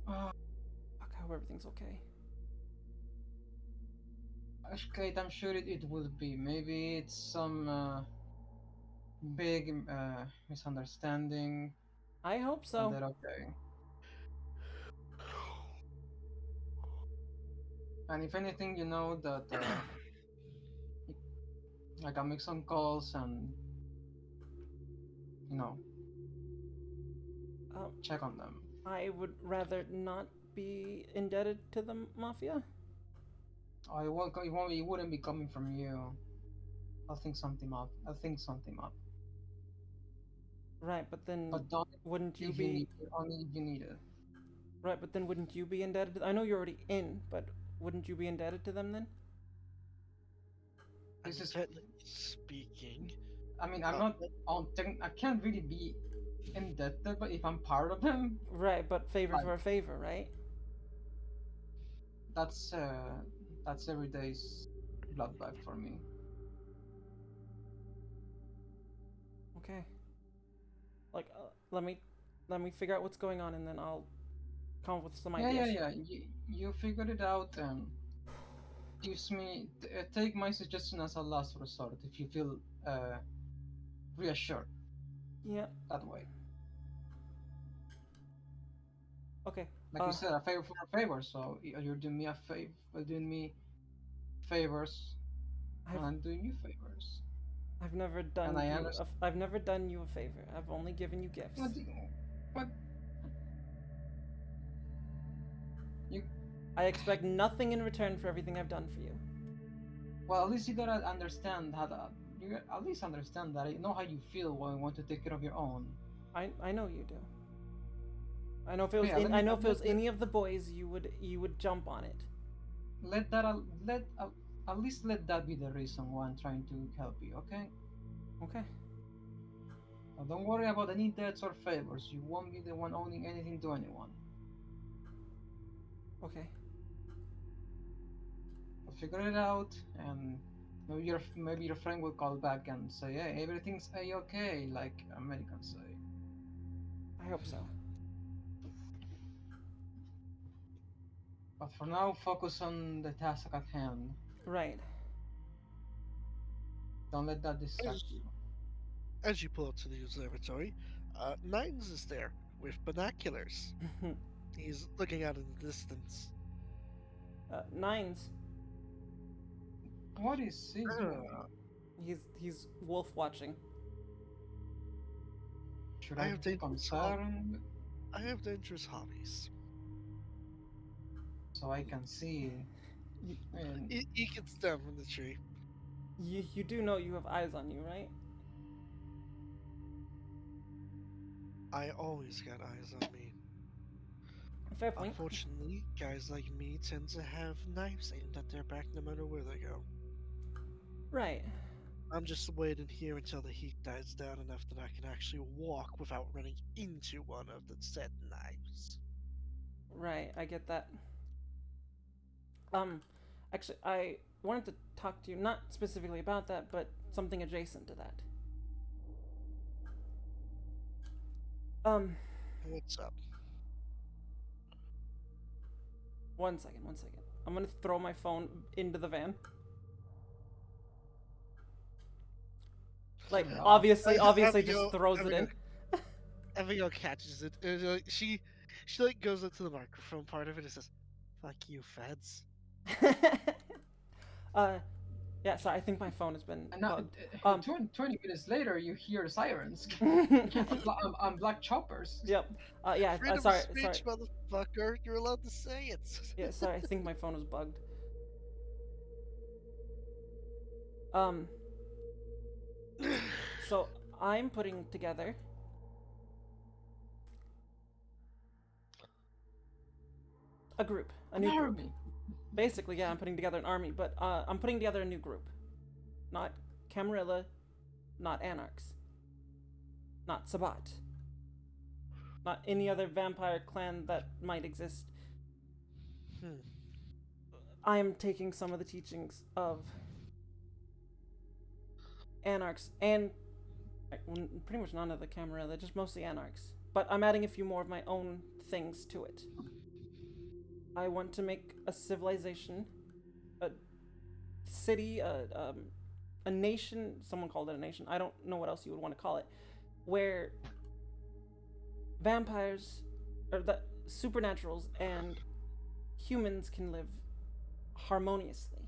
Fuck, I hope everything's okay. Okay, I'm sure it will be. Maybe it's some big misunderstanding, I hope and so. then okay. And if anything, you know that I can make some calls and you know Um, check on them. I would rather not be indebted to the mafia. I won't. It wouldn't be coming from you. I'll think something up. Right, but then But don't wouldn't you if you be need it, only if you need it. right? But then wouldn't you be indebted? I know you're already in, but wouldn't you be indebted to them then? I This mean, is- technically speaking. I mean, I'm not on. I can't really be indebted, but if I'm part of them, Right, but favor Right. for a favor, right? that's every day's blood bag for me. Okay. Like, let me figure out what's going on, and then I'll come up with some ideas. Yeah. You figured it out and gives me take my suggestion as a last resort if you feel reassured Yeah. that way. Okay. Like you said, a favor for a favor. So you're doing me a favor, doing me favors, and I'm doing you favors. I've never done And I you. understand. I've never done you a favor. I've only given you gifts. But you I expect nothing in return for everything I've done for you. well, at least you gotta understand how to. You at least understand that I know how you feel when you want to take care of your own. I know you do. I know if it was Yeah, let me- I know if it was let- any of the boys, you would jump on it. Let that at least let that be the reason why I'm trying to help you. Okay. Okay. Now, don't worry about any debts or favors. You won't be the one owing anything to anyone. Okay. I'll figure it out, and maybe your friend will call back and say, "Hey, everything's a-okay," like Americans say. I hope so. But for now, focus on the task at hand. Right. Don't let that distract As, you. as you pull up to the observatory, Nines is there with binoculars. He's looking out in the distance. Nines. What is he doing? He's wolf watching. Should I I have be dangerous concerned I have dangerous hobbies. so I can see? You, I mean, He gets down from the tree. you do know you have eyes on you, right? I always got eyes on me. Fair point. Unfortunately, guys like me tend to have knives aimed at their back no matter where they go. Right. I'm just waiting here until the heat dies down enough that I can actually walk without running into one of the said knives. Right. I get that. Actually, I wanted to talk to you not specifically about that, but something adjacent to that. What's up? One second. I'm gonna throw my phone into the van. Like, Yeah. obviously Abigail- just throws it in. Abigail catches it. And, she like goes up to the microphone part of it and says, "Fuck you, feds." Yeah, sorry, I think my phone has been and now, bugged. 20 minutes later, you hear sirens on black choppers. Yep. Yeah, Freedom sorry, of speech, motherfucker. You're allowed to say it. Yeah, sorry, I think my phone was bugged. So I'm putting together a group, a new group. Army. Basically, yeah, I'm putting together an army, but I'm putting together a new group. Not Camarilla, not Anarchs, not Sabat, not any other vampire clan that might exist. I am taking some of the teachings of Anarchs and pretty much none of the Camarilla, just mostly Anarchs. But I'm adding a few more of my own things to it. I want to make a civilization, a city, a nation. Someone called it a nation. I don't know what else you would want to call it, where vampires, or the supernaturals, and humans can live harmoniously.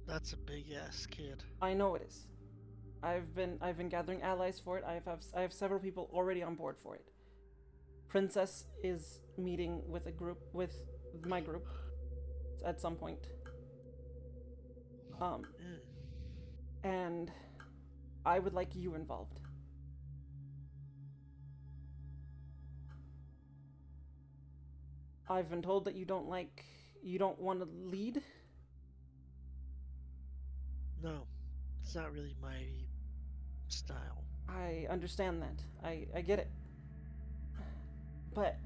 That's a big ass kid. I know it is. I've been gathering allies for it. I have several people already on board for it. Princess is meeting with my group at some point. And I would like you involved. I've been told that you don't want to lead. No, it's not really my style. I understand that. I get it. But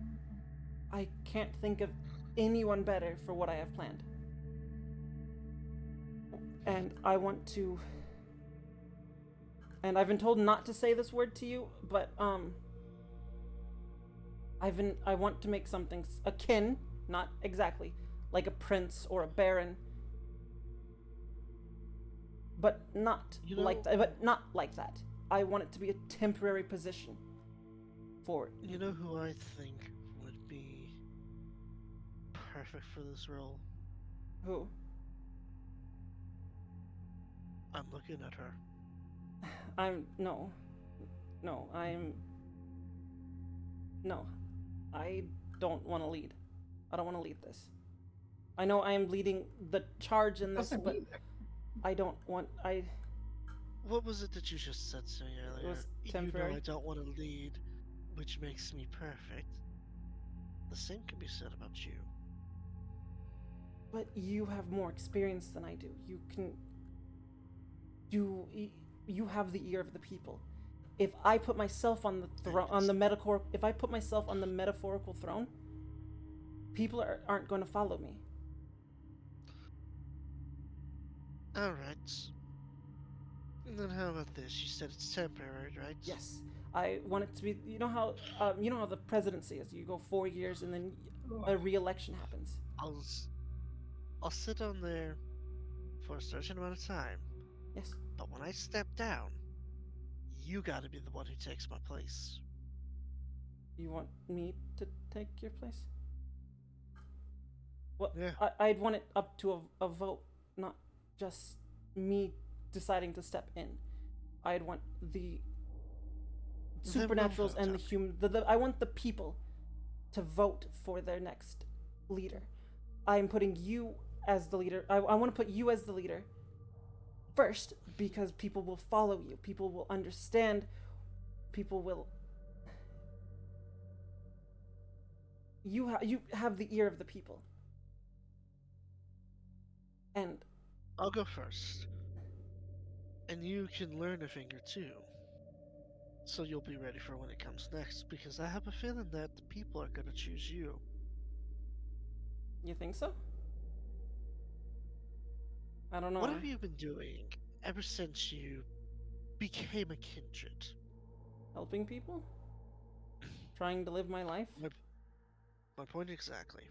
I can't think of anyone better for what I have planned. And I want to... And I've been told not to say this word to you, but, I want to make something akin, not exactly, like a prince or a baron. But not like that. But not like that. I want it to be a temporary position. For You know who I think would be perfect for this role? who? I'm looking at her. No, I don't want to lead. I don't want to lead this. I know I am leading the charge in this, but I don't want. What was it that you just said to me earlier? was You temporary. know I don't want to lead, which makes me perfect. The same can be said about you. But you have more experience than I do. You can. You have the ear of the people. If I put myself on the throne, if I put myself on the metaphorical throne, people aren't going to follow me. Alright. And then how about this? You said it's temporary, right? Yes, I want it to be. You know how the presidency is. You go 4 years and then a re-election happens. I'll sit on there for a certain amount of time, Yes. but when I step down, you gotta be the one who takes my place. You want me to take your place? Well, Yeah. I'd want it up to a vote, not just me deciding to step in. I'd want the Then we'll supernaturals vote and the on it. human. I want the people to vote for their next leader. I'm putting you as the leader. I want to put you as the leader first because people will follow you. People will understand. People will. You have the ear of the people. And I'll go first. And you can learn a thing or two. So you'll be ready for when it comes next, because I have a feeling that the people are gonna choose you. you think so? I don't know. What have you been doing ever since you became a kindred? Helping people? Trying to live my life? My point exactly.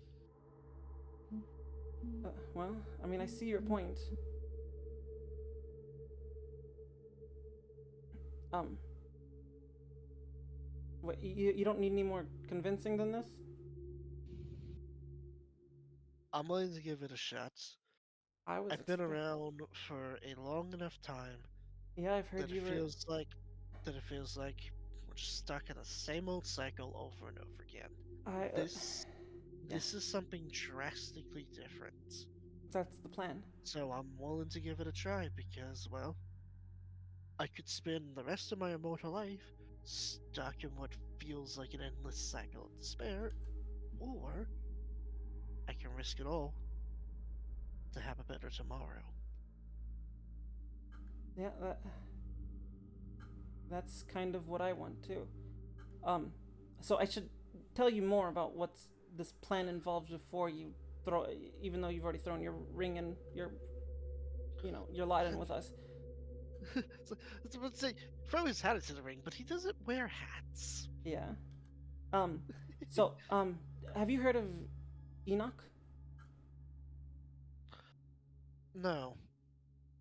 Well, I mean, I see your point. What, you don't need any more convincing than this? I'm willing to give it a shot. I was I've been expect- around for a long enough time Yeah, I've heard that you it were. feels like we're just stuck in the same old cycle over and over again. I. This is something drastically different. That's the plan. So I'm willing to give it a try because, well, I could spend the rest of my immortal life stuck in what feels like an endless cycle of despair, or I can risk it all to have a better tomorrow. Yeah, that's kind of what I want too. So I should tell you more about what's this plan involves before you throw, even though you've already thrown your ring and your lot in with us. So, let's say, throw his hat into the ring, but he doesn't wear hats. Yeah. So, have you heard of Enoch? No,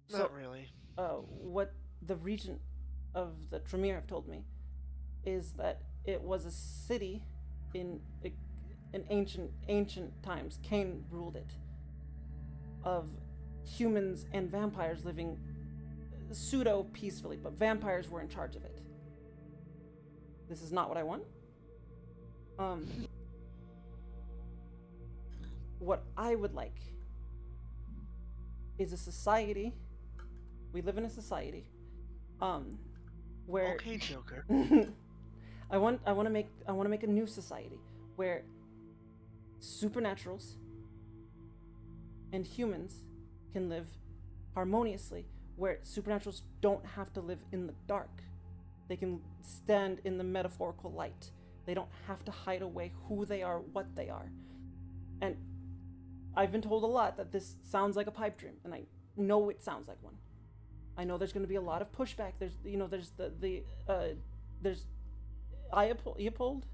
So, not really. what the regent of the Tremere have told me is that it was a city in ancient times. Cain ruled it, of humans and vampires living pseudo peacefully, but vampires were in charge of it. This is not what I want. What I would like is a society. We live in a society, where Okay, Joker. I want to make a new society where supernaturals and humans can live harmoniously, where supernaturals don't have to live in the dark. They can stand in the metaphorical light. They don't have to hide away who they are, what they are. And I've been told a lot that this sounds like a pipe dream, and I know it sounds like one. I know there's going to be a lot of pushback. There's there's Leopold.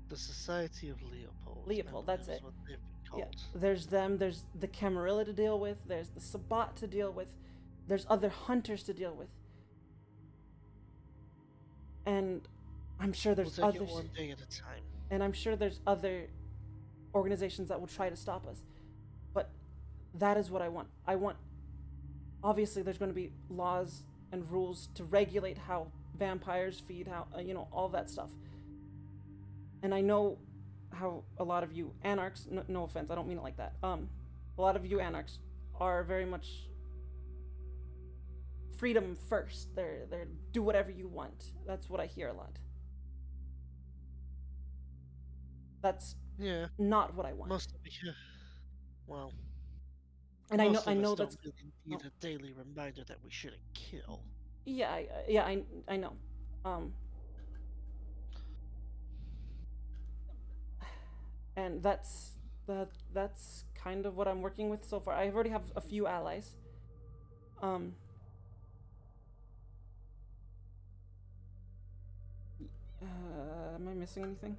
The Society of Leopold. Leopold, I that's believe it. is what they've been Yeah, called. there's them. There's the Camarilla to deal with. There's the Sabbat to deal with. There's other hunters to deal with. And I'm sure there's We'll take others. it one day at a time. And I'm sure there's other organizations that will try to stop us. But that is what I want. Obviously, there's going to be laws and rules to regulate how vampires feed, how, all that stuff. And I know how a lot of you anarchs, no offense, I don't mean it like that. A lot of you anarchs are very much freedom first. They're do whatever you want. That's what I hear a lot. That's Yeah, not what I want. most of you. Well, And I most of know us that's don't really need a daily reminder that we shouldn't kill. I know. And that's kind of what I'm working with so far. I already have a few allies. Am I missing anything?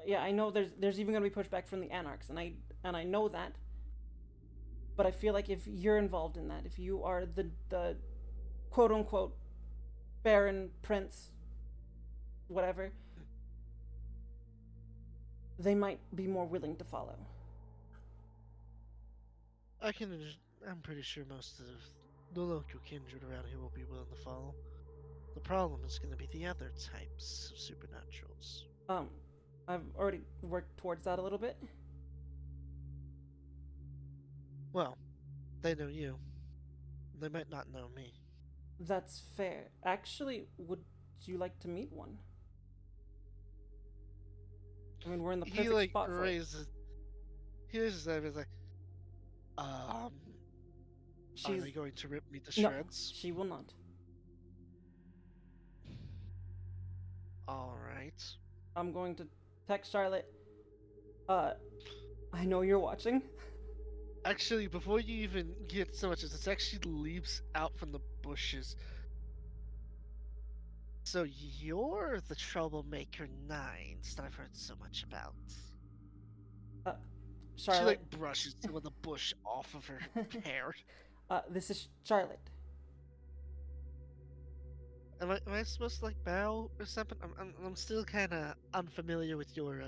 Yeah, I know there's even gonna be pushback from the Anarchs, and I know that. But I feel like if you're involved in that, if you are the quote unquote Baron, Prince, whatever, they might be more willing to follow. I'm pretty sure most of the local kindred around here will be willing to follow. The problem is going to be the other types of supernaturals. I've already worked towards that a little bit. Well, they know you. They might not know me. That's fair. Actually, would you like to meet one? I mean, we're in the perfect He like spot for it. raises. He raises his eyebrows. He's like, are She's they going to rip me to no, shreds? she will not. All right. I'm going to text Charlotte. I know you're watching. Actually, before you even get so much as this, actually leaps out from the bushes. So you're the troublemaker Nines that I've heard so much about. She Charlotte. like brushes some of the bush off of her hair. This is Charlotte. Am I supposed to like bow or something? I'm still kind of unfamiliar with your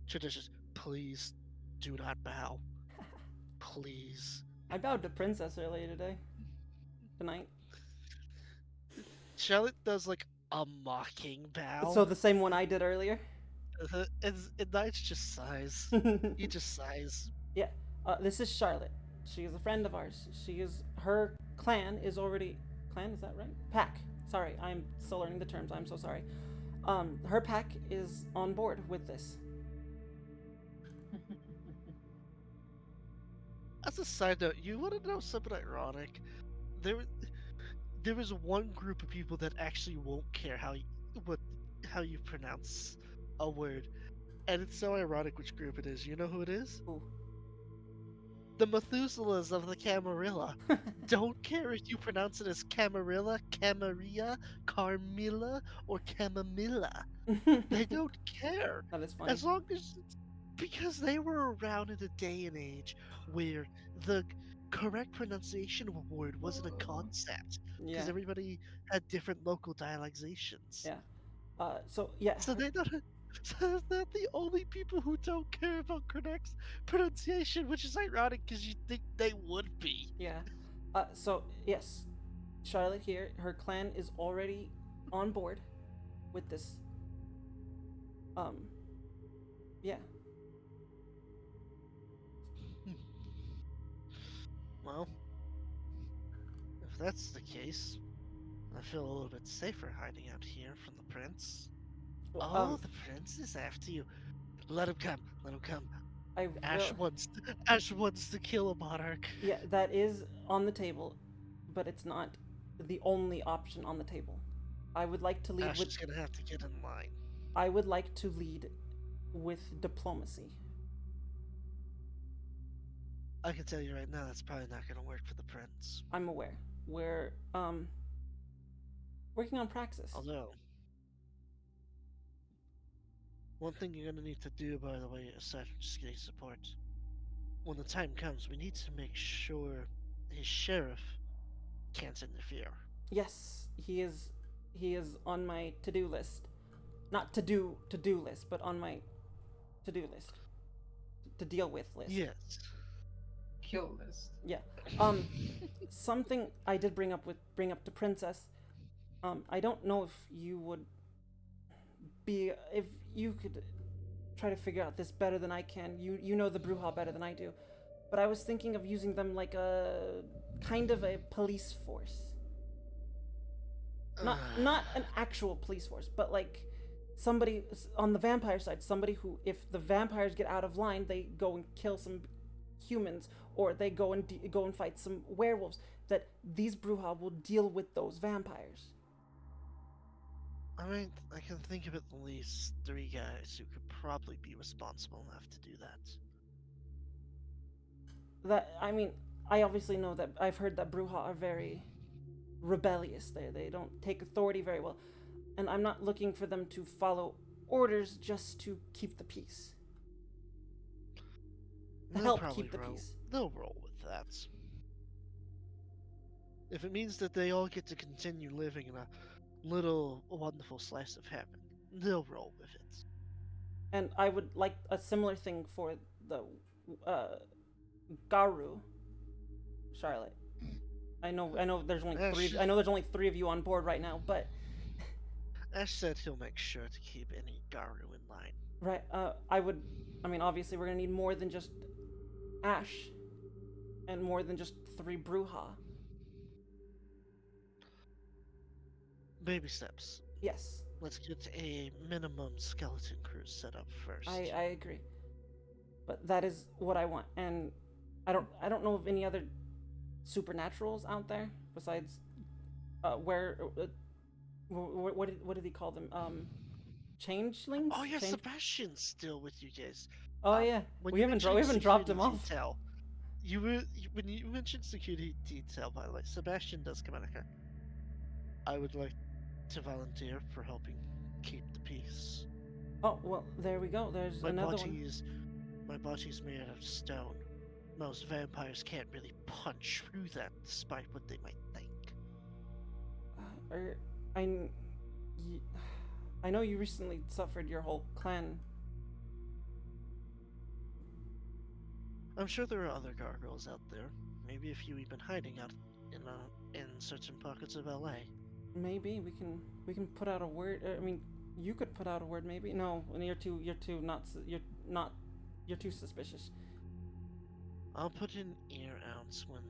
traditions. Please do not bow. Please. I bowed to Princess earlier today. Tonight. Charlotte does like a mocking bow. So the same one I did earlier. And Knights just sighs. He just sighs. Yeah. This is Charlotte. She is a friend of ours. Her clan is already clan. Is that right? Pack. Sorry, I'm still learning the terms. I'm so sorry. Her pack is on board with this. As a side note, you want to know something ironic? There is one group of people that actually won't care how you pronounce a word, and it's so ironic which group it is. You know who it is? Ooh. The Methuselahs of the Camarilla. Don't care if you pronounce it as Camarilla, Camarilla, Carmilla, or Camamilla. They don't care. That is funny. As long as because they were around in a day and age where the correct pronunciation of a word wasn't a concept because Yeah. everybody had different local dialectations. Yeah. So yeah. So they don't. So they're the only people who don't care about correct pronunciation, which is ironic because you think they would be. Yeah. So yes, Charlotte here. Her clan is already on board with this. Yeah. Well, if that's the case, I feel a little bit safer hiding out here from the prince. Well, Oh, the prince is after you. Let him come. Let him come. I Ash will, wants to kill a monarch. yeah, that is on the table, but it's not the only option on the table. I would like to lead Ash with. is gonna have to get in line. I would like to lead with diplomacy. I can tell you right now, that's probably not gonna work for the prince. I'm aware. We're working on praxis. Although, one thing you're gonna need to do, by the way, aside from just getting support, when the time comes, we need to make sure his sheriff can't interfere. Yes, he is on my to-do list. Not to-do list, but on my to-do list. To deal with list. Yes. Kill list. Yeah. Something I did bring up to Princess. I don't know if you would if you could try to figure out this better than I can. You know the Bruja better than I do. But I was thinking of using them like a kind of a police force. Not an actual police force, but like somebody on the vampire side, somebody who, if the vampires get out of line, they go and kill some humans, or they go and fight some werewolves. That these Bruja will deal with those vampires. I mean, I can think of at least 3 guys who could probably be responsible enough to do that. I mean, I obviously know that I've heard that Bruja are very rebellious. They don't take authority very well, and I'm not looking for them to follow orders just to keep the peace. To They'll help probably keep the roll. peace. They'll roll with that. If it means that they all get to continue living in a little wonderful slice of heaven, they'll roll with it. And I would like a similar thing for the Garu, Charlotte. I know there's only Ash- three. I know there's only 3 of you on board right now, but Ash said he'll make sure to keep any Garu in line. right. I mean, obviously we're gonna need more than just Ash, and more than just 3 Bruja. Baby steps. Yes, Let's get a minimum skeleton crew set up first. I agree. But that is what I want, and I don't know of any other supernaturals out there besides what did he call them? Changelings? Oh yeah, Change- Sebastian's still with you guys. Oh yeah, When we you haven't mentioned dropped him security off. Detail, when you mentioned security detail, by the way, Sebastian does come in. Okay. I would like to volunteer for helping keep the peace. Oh well, there we go. There's another one. My body's made out of stone. Most vampires can't really punch through that, despite what they might think. I, I know you recently suffered your whole clan. I'm sure there are other gargoyles out there. Maybe a few even hiding out in certain pockets of LA. Maybe we can put out a word. I mean, you could put out a word. Maybe no. You're too suspicious. I'll put an ear out when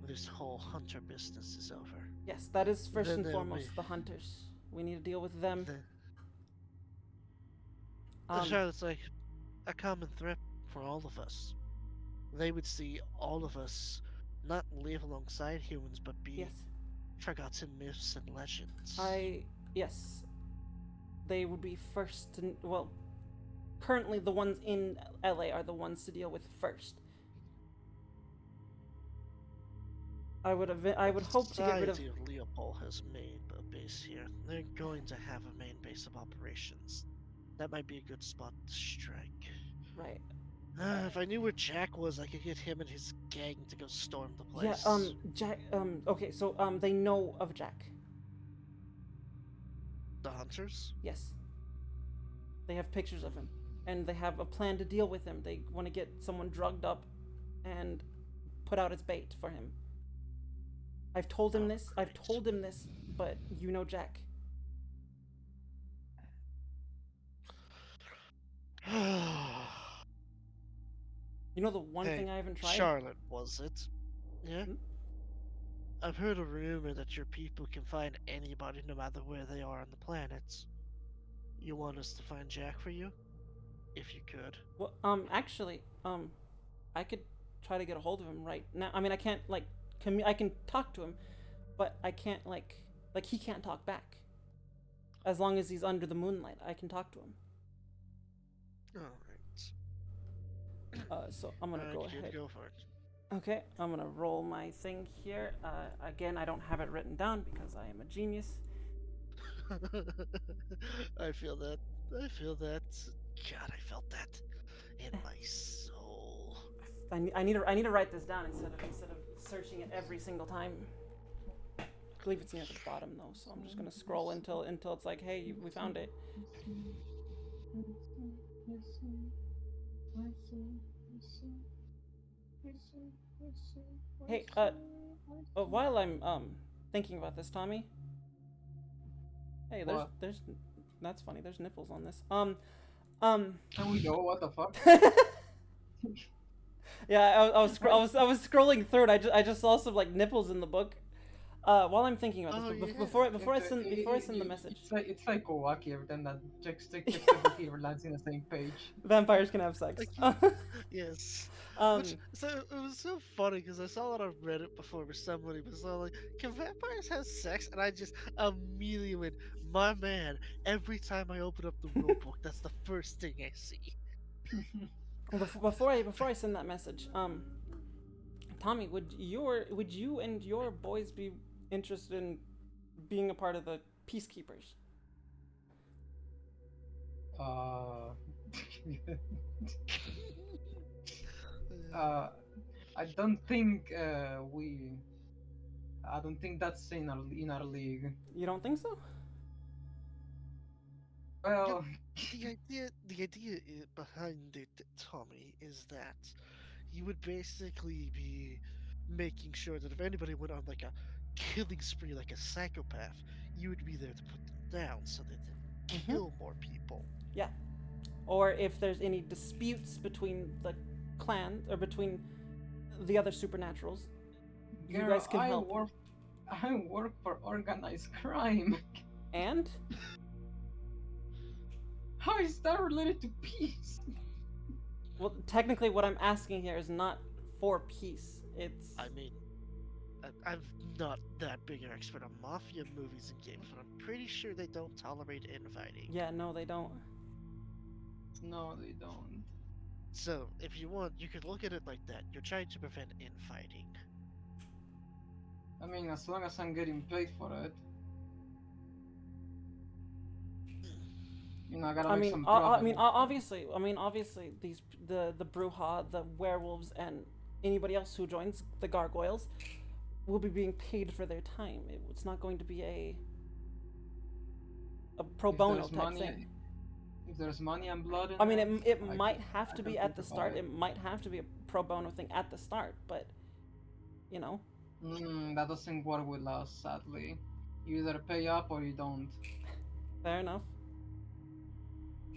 this whole hunter business is over. Yes, that is first Then and there'll foremost be- the hunters. We need to deal with them. Charlotte's like a common threat for all of us. They would see all of us not live alongside humans, but be Yes, forgotten myths and legends. yes, they would be first to. Well, currently the ones in LA are the ones to deal with first. I would hope to get rid of. Society of Leopold has made a base here. They're going to have a main base of operations. That might be a good spot to strike. Right. If I knew where Jack was, I could get him and his gang to go storm the Yeah. place. Jack. Okay. So they know of Jack. The hunters? Yes. They have pictures of him, and they have a plan to deal with him. They want to get someone drugged up, and put out as bait for him. I've told him this. I've great. told him this, but you know Jack. You know the one Hey, thing I haven't tried? Charlotte, was it? Yeah? Hmm? I've heard a rumor that your people can find anybody no matter where they are on the planet. You want us to find Jack for you? If you could. Well, actually, I could try to get a hold of him right now. I mean, I can't like, I can talk to him, but I can't like he can't talk back. As long as he's under the moonlight, I can talk to him. Alright. So I'm gonna go kid, ahead. go for it. Okay, I'm gonna roll my thing here. Again, I don't have it written down because I am a genius. I feel that. I feel that. God, I felt that in my soul. I need to write this down instead of searching it every single time. I believe it's near the bottom though, so I'm just gonna scroll until it's like, hey, we found it. Hey, while I'm thinking about this, Tommy. Hey, What? there's that's funny. There's nipples on this. Can we go? What the fuck? Yeah, I was scrolling through it. I just saw some like nipples in the book. While I'm thinking about Oh, this, yeah. before I send the message, It's like Kowaki every time that Juxtaposition lands in the same page. vampires can have sex. Like, yes. Which, um, so it was so funny because I saw it on Reddit before where somebody was all like, "Can vampires have sex?" And I just immediately went, "My man!" Every time I open up the rulebook, that's the first thing I see. before I send that message, Tommy, would you and your boys be interested in being a part of the peacekeepers? Uh, uh, I don't think I don't think that's in our league. You don't think so? Well, The idea behind it, Tommy, is that you would basically be making sure that if anybody went on like a killing spree like a psychopath, you would be there to put them down so that they kill more people. Yeah. Or if there's any disputes between the clan or between the other supernaturals, you girl, guys can help. I work for organized crime. And How is that related to peace? well, technically, what I'm asking here is not for peace. It's I mean, I'm not that big an expert on mafia movies and games, but I'm pretty sure they don't tolerate infighting. yeah, no, they don't. No, they don't. So, if you want, you could look at it like that. You're trying to prevent infighting. I mean, as long as I'm getting paid for it. You know, I gotta make some profit. obviously, the Bruja, the werewolves, and anybody else who joins the gargoyles will be being paid for their time. It's not going to be a pro If bono there's type money- thing. If there's money and blood in I mean, there, it might have to I be can at the think start. about It might have to be a pro bono thing at the start, but you know, That doesn't work with us, sadly. You either pay up or you don't. fair enough.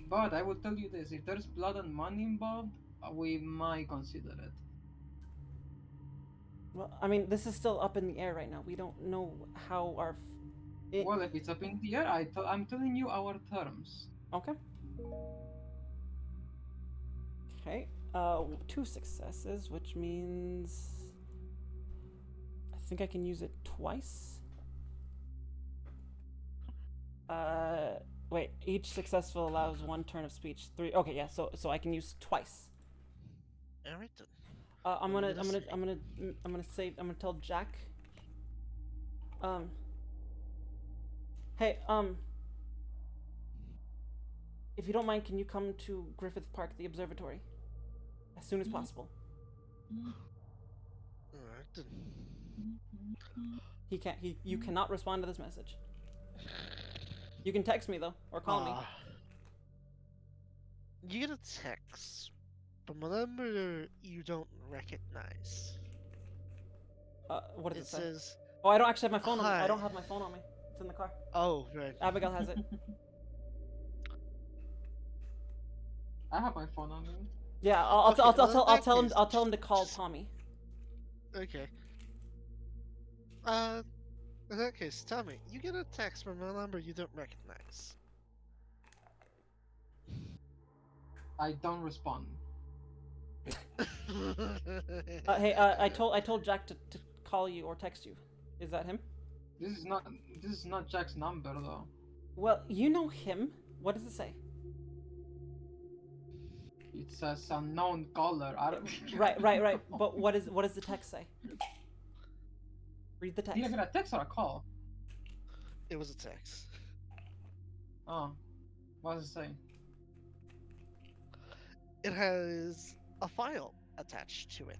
But I will tell you this: if there's blood and money involved, we might consider it. Well, I mean, this is still up in the air right now. We don't know how our. Well, if it's up in the air, I'm telling you our terms. Okay. Okay. 2 successes, which means I think I can use it twice. Wait. Each successful allows 1 turn of speech. 3. Okay, yeah. So I can use twice. All right then. I'm What are gonna you gonna say? I'm gonna tell Jack. Hey, if you don't mind, can you come to Griffith Park, the observatory, as soon as possible? All right then. He can't. You cannot respond to this message. You can text me though, or call me. You get a text from a number you don't recognize. What does It it say? says, Oh, I don't actually have my phone on me. I "Hi." don't have my phone on me. It's in the car. "Oh, right." Abigail has it. I have my phone on me. Yeah, Okay, well, in that case- I'll tell him to call Tommy. Okay. In that case, tell me, you get a text from a number you don't recognize. I don't respond. Hey, I told Jack to call you or text you. Is that him? This is not Jack's number though. Well, you know him. What does it say? It says unknown caller. I don't. Right. But what does the text say? Read the text. Did I get a text or a call? It was a text. Oh, what does it say? It has a file attached to it.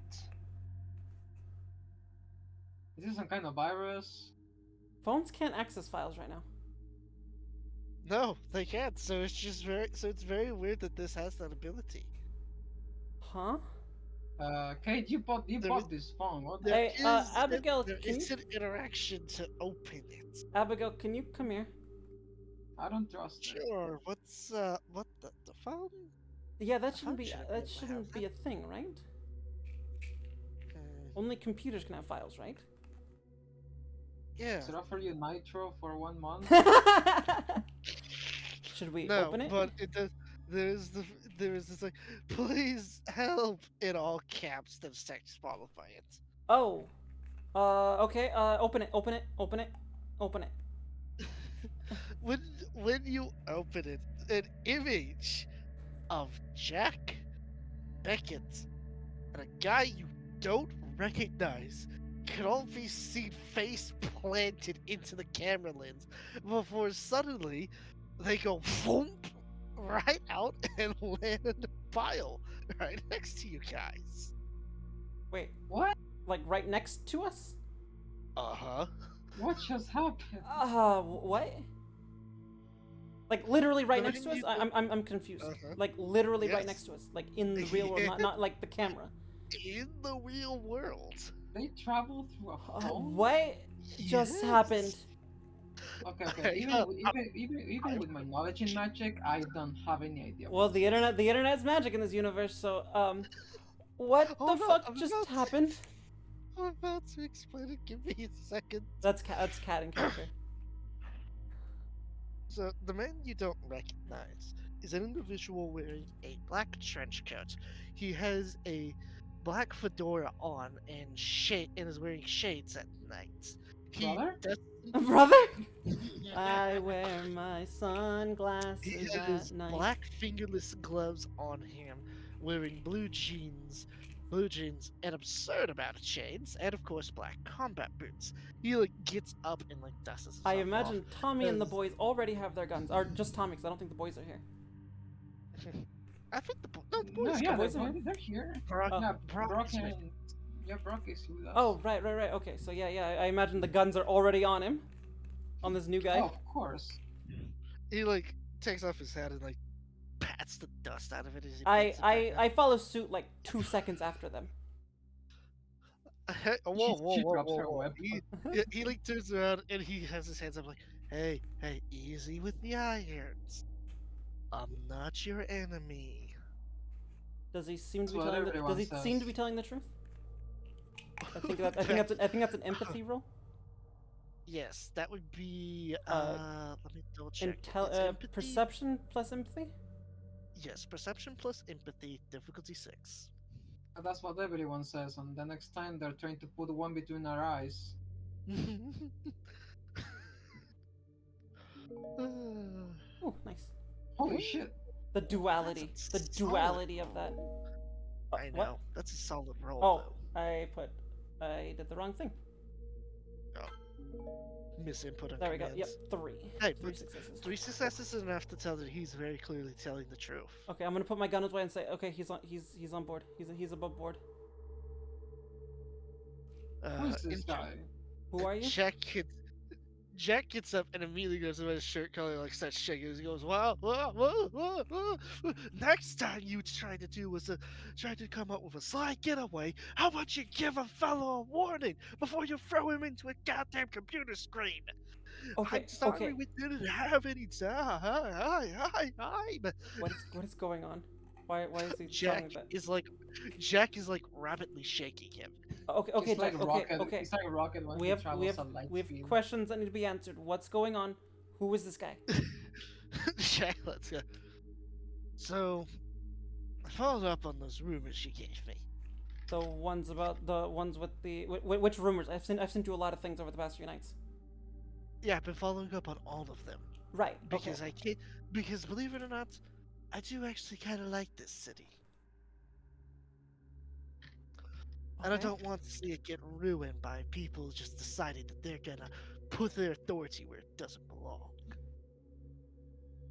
Is this some kind of virus? Phones can't access files right now. No, they can't. So it's very weird that this has that ability. Huh? Kate, you bought There this phone. What the? Hey, Abigail, there can is you- an interaction to open it. Abigail, can you come here? I don't trust it. Sure. What's what the phone? Yeah, that The shouldn't be phone should that be able to shouldn't have be a thing, right? Hmm. Only computers can have files, right? Yeah. Should I offer you nitro for 1 month? Should we No, open it? but it does. There's the there's this like, please help in all caps. That's text followed by it. Oh. Okay. Open it. Open it. Open it. Open it. when when you open it, an image of Jack, Beckett, and a guy you don't recognize can all be seen face planted into the camera lens before suddenly they go thump right out and land in the pile right next to you guys. Wait. What? Like right next to us? Uh-huh. What just happened? What? Like literally right The next to minute us? you I'm confused. Uh-huh. Like literally right Yes. next to us, like in the real world, not like the camera. In the real world. They travel through a phone? What just Yes. happened? Okay. Even with my knowledge in magic, I don't have any idea. Well, what the internet's magic in this universe. So what Hold the on, fuck I'm just about to- happened? I'm about to explain it. Give me a second. That's cat in character. So, the man you don't recognize is an individual wearing a black trench coat. He has a black fedora on and is wearing shades at night. He Brother? doesn't- Brother, I wear my He sunglasses has at night. black fingerless gloves on him, wearing blue jeans, an absurd amount of chains, and of course black combat boots. He like gets up and like dusts himself I imagine off. Tommy and the Cause- boys already have their guns, or just Tommy, because I don't think the boys are here. I think the No, boys yeah, come boys they're, are here. they're here. Brock, Oh. Yeah, Brock Brock is with- and Brock is with us. Oh, right. Okay, so yeah. I imagine the guns are already on him, on this new guy. Oh, of course. he like takes off his hat and like pats the dust out of it as he I puts it back I follow suit like 2 seconds after them. Hey, whoa, She drops her weapon. He like turns around and he has his hands up like, hey, easy with the irons. I'm not your enemy. Does he seem to be That's what telling the everyone Does he seem to says. be telling the truth? I think that's an empathy roll. Yes, that would be let me double check. It's empathy. Perception plus empathy. Yes, perception plus empathy, difficulty 6. That's what everyone says, and the next time they're trying to put one between our eyes. Oh, nice. Holy shit. The duality. The That's duality of that. I know. What? That's a solid roll Oh, I did the wrong thing. though. Misinput on There we go. Yep, commands. 3. Hey, 3 please. successes. 3 successes is enough to tell that he's very clearly telling the truth. Okay, I'm gonna put my gun away and say, okay, he's on board. He's above board. Who's this and guy? Who are you? Jack gets up and immediately goes to his shirt collar, like starts shaking. He goes, "Wow, next time you tried to do was try to come up with a sly getaway. How about you give a fellow a warning before you throw him into a goddamn computer screen?" Okay, I'm sorry okay. we didn't have any time. What is going on? Why is he Jack telling that? is like rapidly shaking him. Okay, He's like Jack. a rocket. Okay. He's like a rocket when We he have travels at light speed. questions that need to be answered. What's going on? Who is this guy? Jack, let's go. So, I followed up on those rumors you gave me. The ones with the which rumors? I've seen do a lot of things over the past few nights. Yeah, I've been following up on all of them Right. because Okay. because believe it or not, I do actually kind of like this city, and I Okay. don't want to see it get ruined by people just deciding that they're gonna put their authority where it doesn't belong.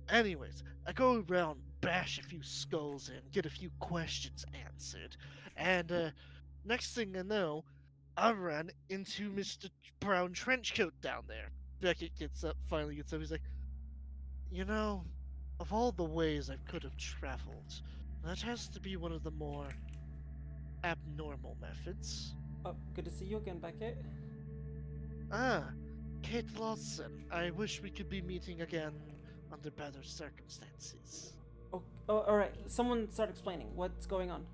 Anyways, I go around, bash a few skulls in, get a few questions answered, and next thing I know, I run into Mr. Brown Trenchcoat down there. Beckett finally gets up. He's like, you know, of all the ways I could have traveled, that has to be one of the more abnormal methods. Oh, good to see you again, Beckett. Ah, Kate Lawson. I wish we could be meeting again under better circumstances. Oh, all right. Someone start explaining what's going on.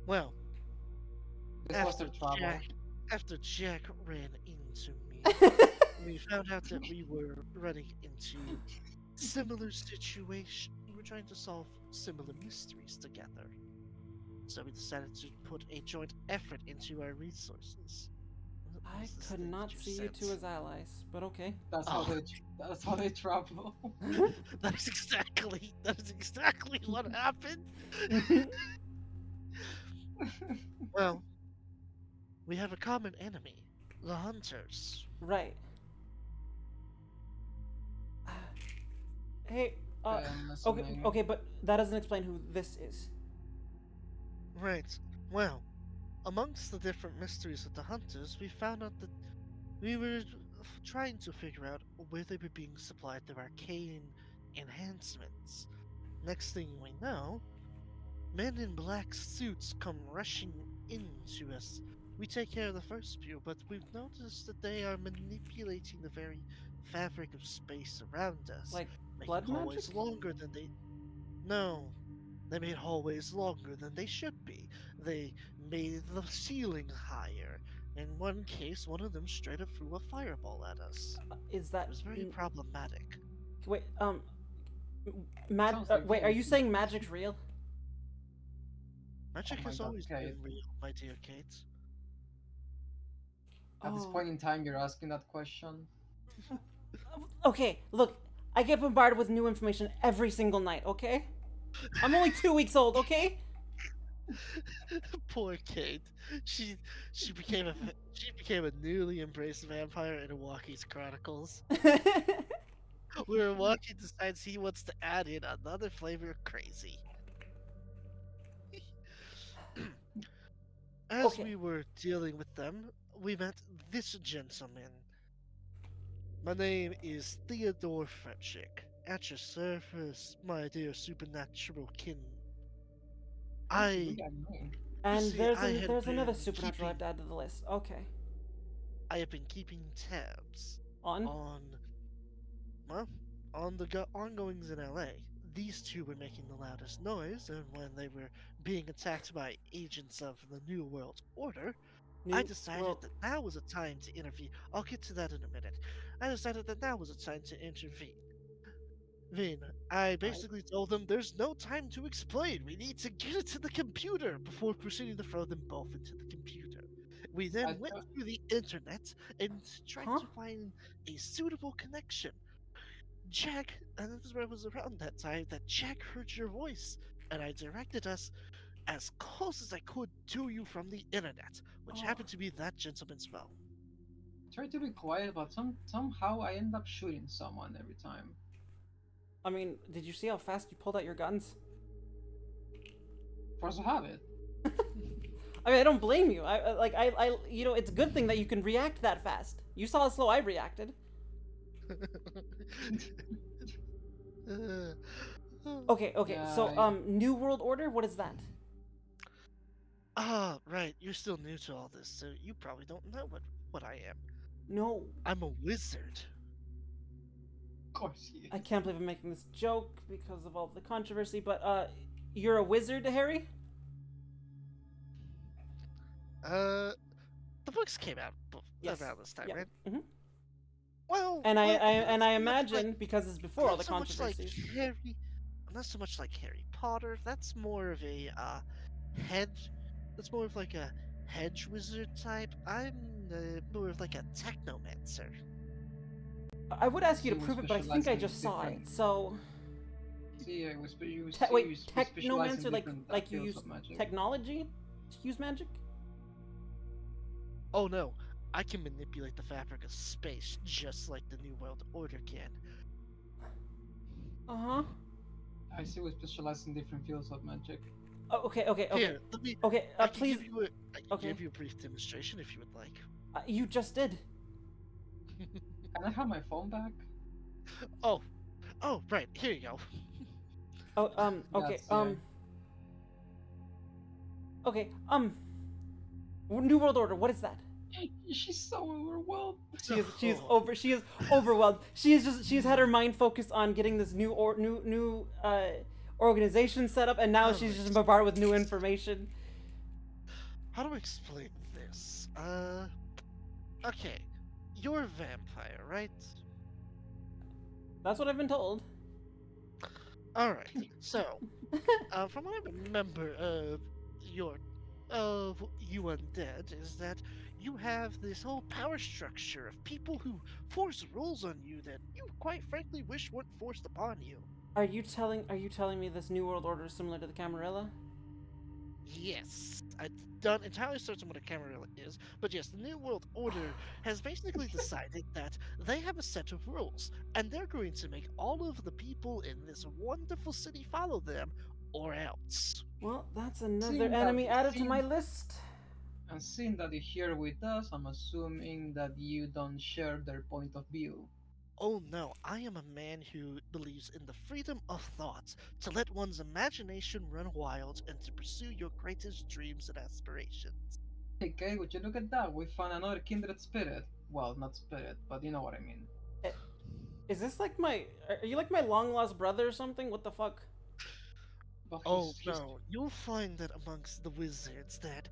Well, This was their travel. After Jack ran into me, we found out that we were running into similar situations. We were trying to solve similar mysteries together. So we decided to put a joint effort into our resources. What I was this could thing that not you see you sent? two as allies, but okay. That's Oh. that's how they travel. That is exactly what happened. Well, we have a common enemy, the hunters. Right. Hey, I'm okay, listening. okay, but that doesn't explain who this is. Right. Well, amongst the different mysteries of the hunters, we found out that we were trying to figure out where they were being supplied their arcane enhancements. Next thing we know, men in black suits come rushing into us. We take care of the first few, but we've noticed that they are manipulating the very fabric of space around us, Like making blood hallways magic? longer than they. No, they made hallways longer than they should be. They made the ceiling higher. In one case, one of them straight up threw a fireball at us. Is It that was very problematic. wait? Sounds like Wait, are you V20. saying magic's real? Magic my has God, always Kate. been real, my dear Kate. At this Oh. point in time, you're asking that question. Okay, look, I get bombarded with new information every single night. Okay, I'm only 2 weeks old. Okay. Poor Kate. She she became a newly embraced vampire in Walkie's Chronicles. Where Walkie decides he wants to add in another flavor of crazy. As Okay. we were dealing with them, we met this gentleman. My name is Theodore Fetchick. At your service, my dear supernatural kin. I, Look at me. And see, there's I had there's another been supernatural I've keeping- added to the list. Okay. I have been keeping tabs On. on, well, on the ongoings in LA. These two were making the loudest noise, and when they were being attacked by agents of the New World Order, I New decided World- that now was a time to intervene. I'll get to that in a minute. I decided that now was a time to intervene. I basically told them there's no time to explain. We need to get it to the computer before proceeding to throw them both into the computer. We then I went thought- through the internet and tried Huh? to find a suitable connection. Jack, and this is where it was around that time that Jack heard your voice, and I directed us as close as I could to you from the internet, which Oh. happened to be that gentleman's phone. Try to be quiet, but somehow I end up shooting someone every time. I mean, did you see how fast you pulled out your guns? Of course, I have it. I mean, I don't blame you. You know, it's a good thing that you can react that fast. You saw how slow I reacted. Okay, okay. So, Yeah, New World Order. What is that? Right. You're still new to all this, so you probably don't know what I am. No, I'm a wizard. Of course he is. I can't believe I'm making this joke because of all the controversy. But you're a wizard, Harry? The books came out Yes. around this time, Yeah. right? hmm Well, And I not so much imagine like, because it's before all not the so much like controversies. Harry, not so much like Harry Potter. That's more of a hedge. That's more of like a hedge wizard type. I'm more of like a technomancer. I would ask you to You prove it, but I specialize think I in just saw different- it. So, See, I was you wait, you specialize in technomancer, different like you fields use of magic. technology to use magic? Oh no, I can manipulate the fabric of space just like the New World Order can. Uh huh. I see we specialize in different fields of magic. Oh, okay, okay, okay, Here, let me. okay. I can Please, give you I can okay. give you a brief demonstration if you would like. You just did. Can I have my phone back? Oh, right. Here you go. Oh, okay, Grazie. okay, New World Order. What is that? She's so overwhelmed. She is overwhelmed. She's had her mind focused on getting this new organization set up, and now Oh, she's just it's- bombarded with new information. How do I explain this? Okay. you're a vampire, right? That's what I've been told. Alright, so, from what I remember of you undead is that you have this whole power structure of people who force rules on you that you quite frankly wish weren't forced upon you. Are you telling me this New World Order is similar to the Camarilla? Yes, I'm not entirely certain what a Camarilla is, but yes, the New World Order has basically decided that they have a set of rules, and they're going to make all of the people in this wonderful city follow them, or else. Well, that's another Seeing that- enemy added to my seeing- list. And seeing that you're here with us, I'm assuming that you don't share their point of view. Oh no, I am a man who believes in the freedom of thought, to let one's imagination run wild and to pursue your greatest dreams and aspirations. Okay, would you look at that? We found another kindred spirit. Well, not spirit, but you know what I mean. Is this like my? Are you like my long lost brother or something? What the fuck? But Oh he's- no, you'll find that amongst the wizards that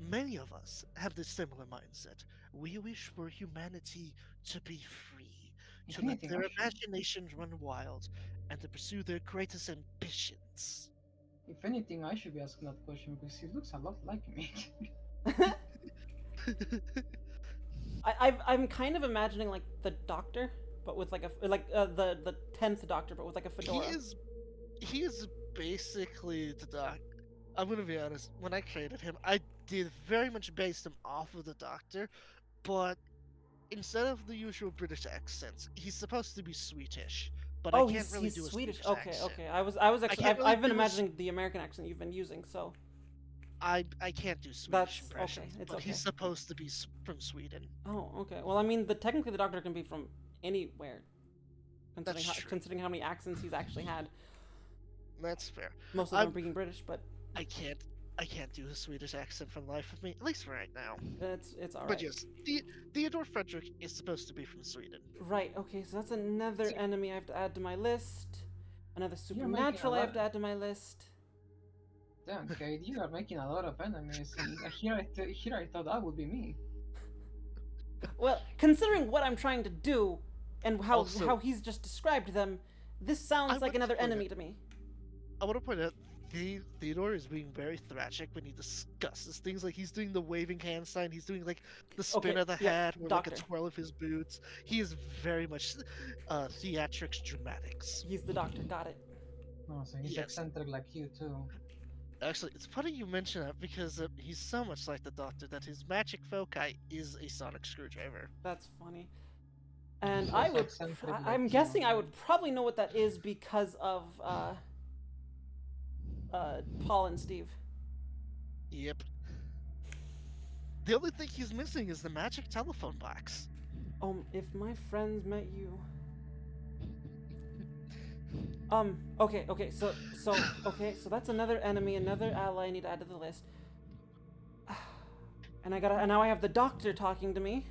many of us have this similar mindset. We wish for humanity to be free, If to let anything, their I should- imaginations run wild, and to pursue their greatest ambitions. If anything, I should be asking that question because he looks a lot like me. I'm kind of imagining like the Doctor, but with like the 10th Doctor, but with like a fedora. He is basically the doc. I'm gonna be honest. When I created him, I did very much base him off of the Doctor, but instead of the usual British accents, he's supposed to be Swedish. But I Oh, can't really he's do a Swedish. Swedish Okay, accent. okay. I was actually can't really I've been do a imagining the American accent you've been using, so I can't do Swedish That's okay, impressions, it's but he's okay. supposed to be from Sweden. oh, okay. Well, I mean, technically the Doctor can be from anywhere, considering That's true. considering how many accents he's actually had. That's fair. Most of them I'm- are being British, but I can't do a Swedish accent for the life of me, at least for right now. it's alright. But yes, Theodore Frederick is supposed to be from Sweden. Right. Okay. So that's another enemy I have to add to my list. Another You're making a supernatural I have lot- to add to my list. Damn, Kate, you are making a lot of enemies, and here I thought that would be me. Well, considering what I'm trying to do and how Also- he's just described them, this sounds I like would another put it- enemy to me. I want to point out Theodore is being very tragic when he discusses things like he's doing the waving hand sign, he's doing like the spin Okay, of the yeah, hat, or like a Doctor. twirl of his boots. He is very much theatrics dramatics. He's the Doctor. Got it. Oh, so he's Yes. eccentric like you too. Actually, it's funny you mention that because he's so much like the Doctor that his magic foci is a sonic screwdriver. That's funny. And He's I also would. eccentric I'm like guessing you. I would probably know what that is because of Paul and Steve. Yep. The only thing he's missing is the magic telephone box. If my friends met you. Okay, so that's another enemy, another ally I need to add to the list. And now I have the Doctor talking to me.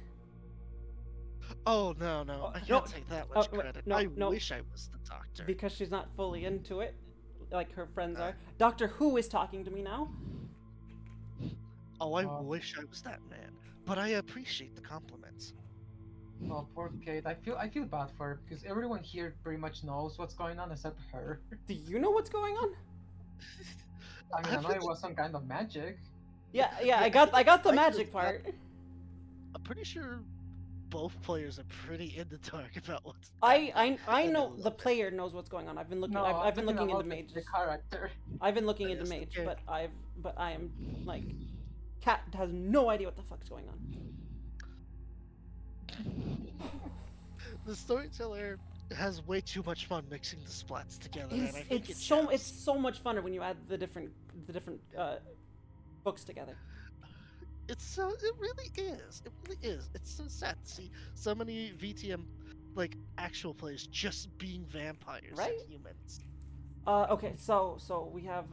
Oh no, I no, can't take that much wait, credit. no, I no. wish I was the Doctor. Because she's not fully into it, like her friends are. Doctor Who is talking to me now. Oh, I Oh. wish I was that man. But I appreciate the compliments. Oh, poor Kate. I feel bad for her because everyone here pretty much knows what's going on except her. Do you know what's going on? I mean, I know I've it was some kind of magic. Yeah, I got the I magic just- part. I'm pretty sure both players are pretty in the dark about what's. I I know know the that. player knows what's going on. I've been looking. No, I've been I'm talking looking into about the mages. character. I've been looking into Yes, mage, okay. but I am like, Cat has no idea what the fuck's going on. The storyteller has way too much fun mixing the splats together, and I think It's it so shows. so much funner when you add the different books together. It really is. It really is. It's so sad to see so many VTM like actual players just being vampires Right? and humans. Okay, so we have.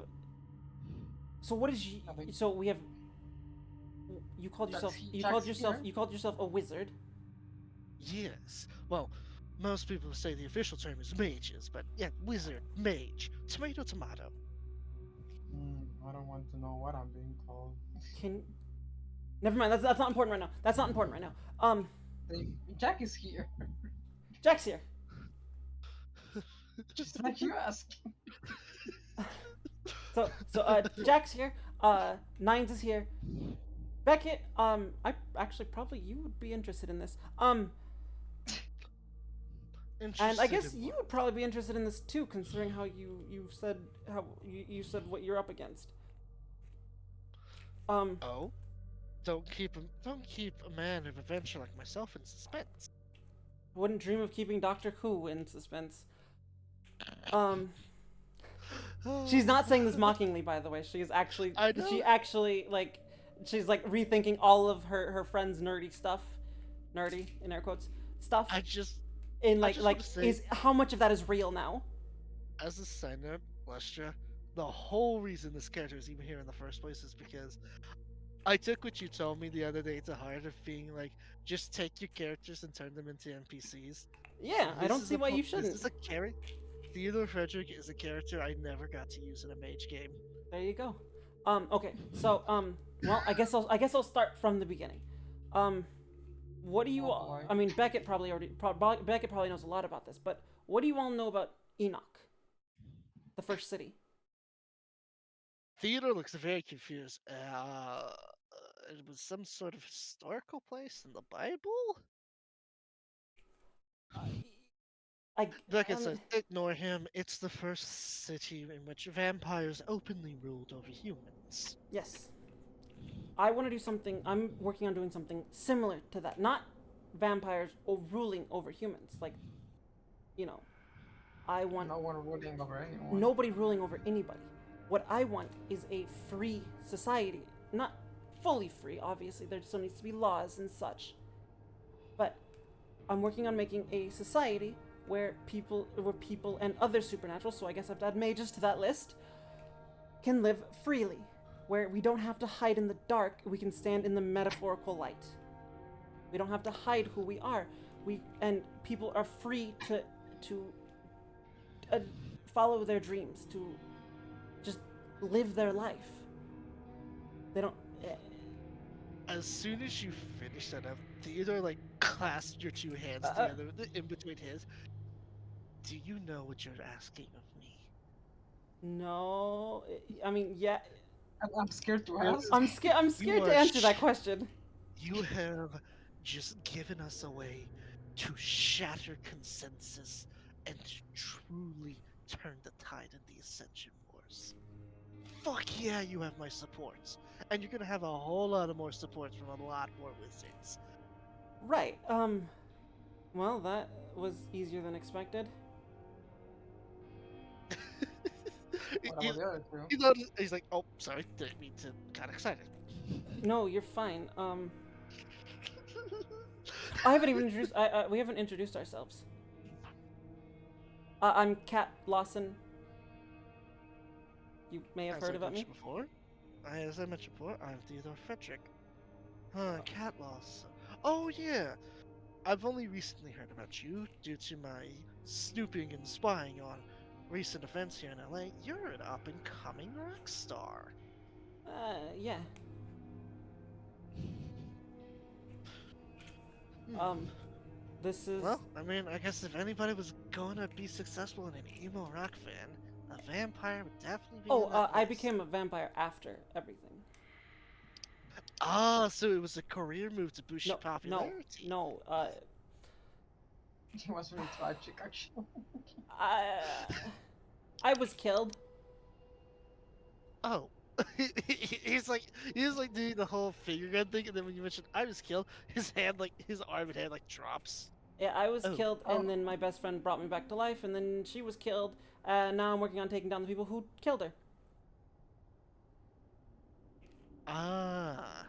So what is I think- so we have. You called yourself. That's- You Jack's called yourself. here? You called yourself a wizard. Yes. Well, most people say the official term is mages, but yeah, wizard, mage, tomato, tomato. I don't want to know what I'm being called. Can. Never mind. That's not important right now. That's not important right now. Jack is here, Jack's here. just like you asked. Jack's here. Nines is here. Beckett, I actually probably you would be interested in this. And I Interested guess in you what? would probably be interested in this too, considering you said you said what you're up against. Oh, don't keep a man of adventure like myself in suspense. Wouldn't dream of keeping Doctor Who in suspense. Um, she's not saying this mockingly, by the way. She is actually, I know. she actually like, she's like rethinking all of her friends' nerdy stuff, nerdy in air quotes stuff. I just, In I like just like wanna say- is how much of that is real now? as a side note, Lustra, the whole reason this character is even here in the first place is because I took what you told me the other day to heart of being like, just take your characters and turn them into NPCs. Yeah, I This don't is see a why po- you shouldn't. This is a character. Theodore Frederick is a character I never got to use in a mage game. There you go. Okay. So, well, I guess I'll start from the beginning. What do you? Oh, boy. I mean, Beckett probably Beckett probably knows a lot about this, but what do you all know about Enoch, the first city? Theodore looks very confused. It was some sort of historical place in the Bible? I Beckett um, says, ignore him. It's the first city in which vampires openly ruled over humans. yes. I want to do something. I'm working on doing something similar to that. Not vampires or ruling over humans. Like, you know, I want No one ruling over anyone. nobody ruling over anybody. What I want is a free society. Not fully free, obviously. There still needs to be laws and such. But I'm working on making a society where people and other supernatural, so I guess I have to add mages to that list, can live freely. Where we don't have to hide in the dark, we can stand in the metaphorical light. We don't have to hide who we are. And people are free to follow their dreams, to just live their life. They don't. As soon as you finish that up, Theodore like clasped your two hands Uh, together in between his. Do you know what you're asking of me? No, I mean, yeah. I'm scared to ask. I'm scared. I'm scared to are answer that question. You have just given us a way to shatter consensus and to truly turn the tide in the Ascension Wars. Fuck yeah, you have my support. And you're gonna have a whole lot of more support from a lot more wizards. Right. Well, that was easier than expected. What about the other two? You know, he's like, oh, sorry, didn't mean to. Got excited. No, you're fine. I haven't even introduced. We haven't introduced ourselves. I'm Kat Lawson. You may have As heard I about me. mentioned before, as I mentioned before, I'm Theodore Frederick. Cat loss. Oh yeah, I've only recently heard about you due to my snooping and spying on recent events here in LA. You're an up-and-coming rock star. Yeah. Hmm. This is. Well, I mean, I guess if anybody was gonna be successful in an emo rock fan, a vampire would definitely be. Oh, on that I list. became a vampire after everything. Ah, so it was a career move to boost No, your popularity. no. It was really tragic, actually. I was killed. Oh. he's like doing the whole finger gun thing, and then when you mentioned I was killed, his arm and hand like drops. Yeah, I was Oh. killed, Oh. and then my best friend brought me back to life, and then she was killed, and now I'm working on taking down the people who killed her. Ah.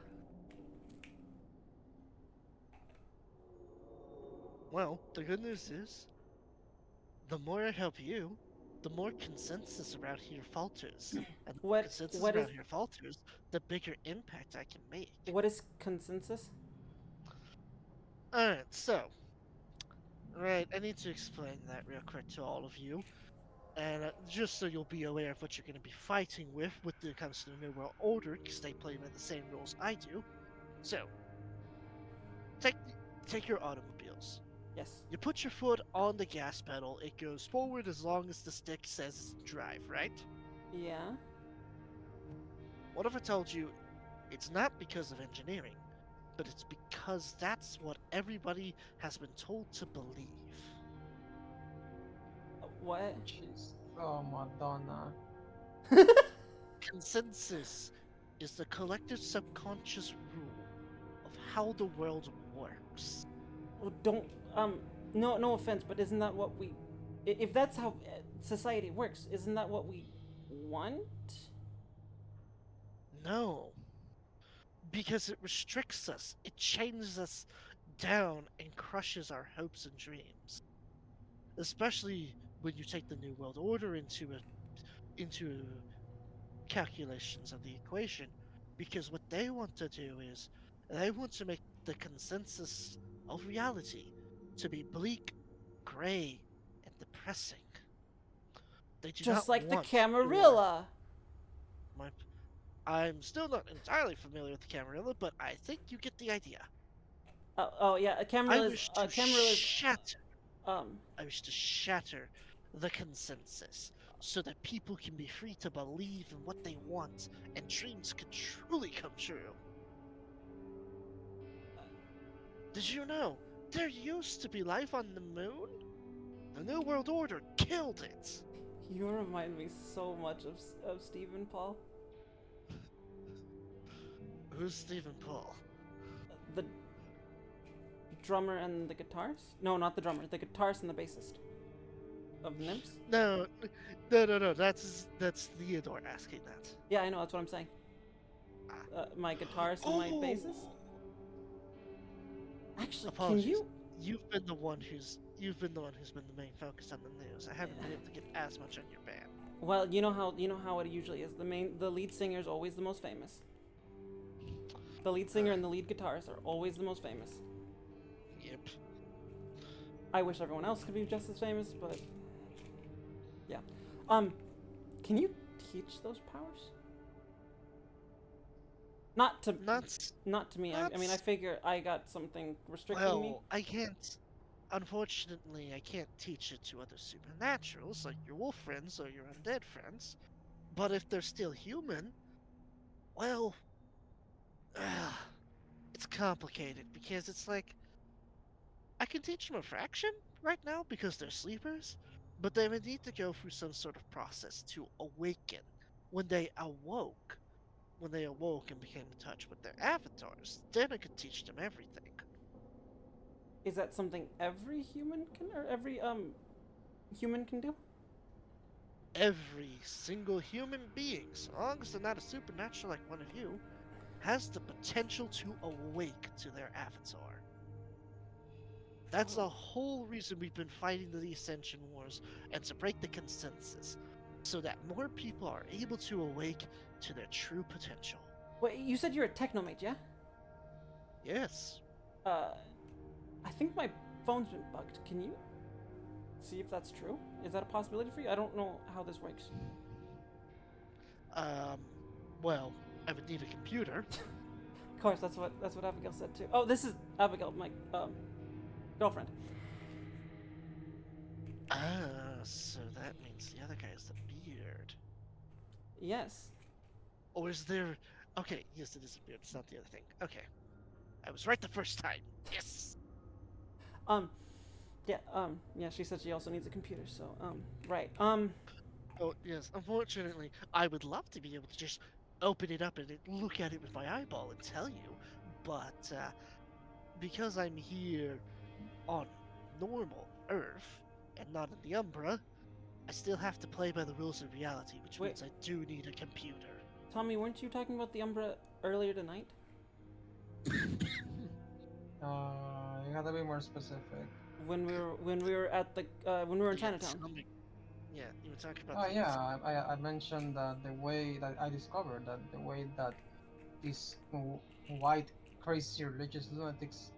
Well, the good news is, the more I help you, the more consensus around here falters. And the more What- consensus what around is- here falters, the bigger impact I can make. What is consensus? Alright, so. Right, I need to explain that real quick to all of you. And just so you'll be aware of what you're going to be fighting with when it comes to the New World Order, because they play by the same rules I do. So, take your automobiles. Yes. You put your foot on the gas pedal, it goes forward as long as the stick says drive, right? Yeah. What if I told you it's not because of engineering, but it's because that's what everybody has been told to believe? What? Jeez. Oh, Madonna. Consensus is the collective subconscious rule of how the world works. Well, don't no offense, but isn't that what we if that's how society works, isn't that what we want? No, because it restricts us, it chains us down and crushes our hopes and dreams. Especially when you take the New World Order into calculations of the equation, because what they want to do is they want to make the consensus of reality to be bleak, gray, and depressing. They do Just not like the want your Camarilla. my I'm still not entirely familiar with the Camarilla, but I think you get the idea. Oh yeah, a I Camarilla is wish to shatter um I wish to shatter the consensus so that people can be free to believe in what they want and dreams can truly come true. Did you know there used to be life on the moon? The New World Order killed it. you remind me so much of Stephen Paul. Who's Stephen Paul? The drummer and the guitarist? No, not the drummer, the guitarist and the bassist of Nymphs? No, no. That's Theodore asking that. Yeah, I know, that's what I'm saying. My guitarist and my bassist? Actually, Apologies. can you You've been the one who's been the main focus on the news. I haven't been able to get as much on your band. Well, you know how it usually is. The lead singer is always the most famous. The lead singer and the lead guitarist are always the most famous. Yep. I wish everyone else could be just as famous, but yeah. Can you teach those powers? Not to me. I mean, I figure I got something restricting me. Well, I can't. Unfortunately, I can't teach it to other supernaturals like your wolf friends or your undead friends. But if they're still human, well, it's complicated because it's like I can teach them a fraction right now because they're sleepers, but they would need to go through some sort of process to awaken when they awoke. When they awoke and became in touch with their avatars, then I could teach them everything. Is that something every human can, or every human can do? Every single human being, so long as they're not a supernatural like one of you, has the potential to awake to their avatar. That's the whole reason we've been fighting the Ascension Wars and to break the consensus, so that more people are able to awake to their true potential. Wait, you said you're a technomage, yeah? Yes. I think my phone's been bugged. Can you see if that's true? Is that a possibility for you? I don't know how this works. Well, I would need a computer. Of course, that's what Abigail said too. Oh, this is Abigail, my girlfriend. So that means the other guy is the beard. Yes. Or is there... Okay, yes, it is a beard. It's not the other thing. Okay. I was right the first time. Yes! Yeah, she said she also needs a computer, so, right. Oh, yes. Unfortunately, I would love to be able to just open it up and look at it with my eyeball and tell you, but, because I'm here on normal Earth and not in the Umbra, I still have to play by the rules of reality, which Wait. means I do need a computer. Tommy, weren't you talking about the Umbra earlier tonight? You gotta be more specific. When we were at the when we were in Chinatown. Yeah, you were talking about. Oh yeah, I mentioned that the way that I discovered that the way that these white crazy religious lunatics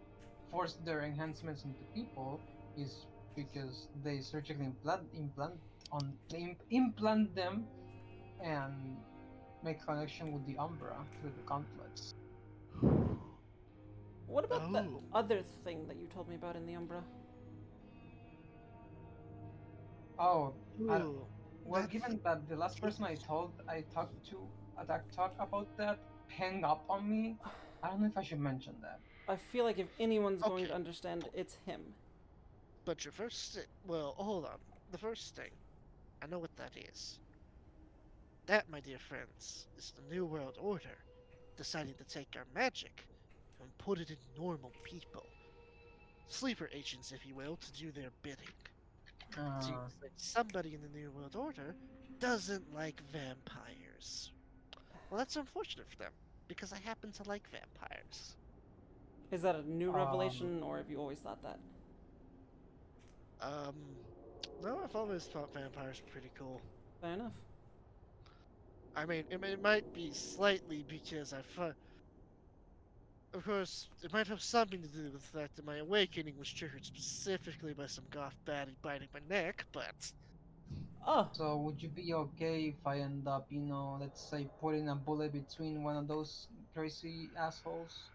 force their enhancements into people is because they surgically implant them and make connection with the Umbra through the gauntlets. What about the Oh. other thing that you told me about in the Umbra? Oh, I, Ooh, well, that given that the last person I talked to, that talked about that, hang up on me, I don't know if I should mention that. I feel like if anyone's going Okay. to understand, it's him. But your well, hold on. The first thing, I know what that is. That, my dear friends, is the New World Order deciding to take our magic and put it in normal people. Sleeper agents, if you will, to do their bidding. Seems Uh, like somebody in the New World Order doesn't like vampires. Well, that's unfortunate for them, because I happen to like vampires. Is that a new um, revelation, or have you always thought that? Um, no, I've always thought vampires were pretty cool. Fair enough. I mean, it might be slightly because of course, it might have something to do with the fact that my awakening was triggered specifically by some goth baddie biting my neck, but Oh, so would you be okay if I end up, let's say putting a bullet between one of those crazy assholes?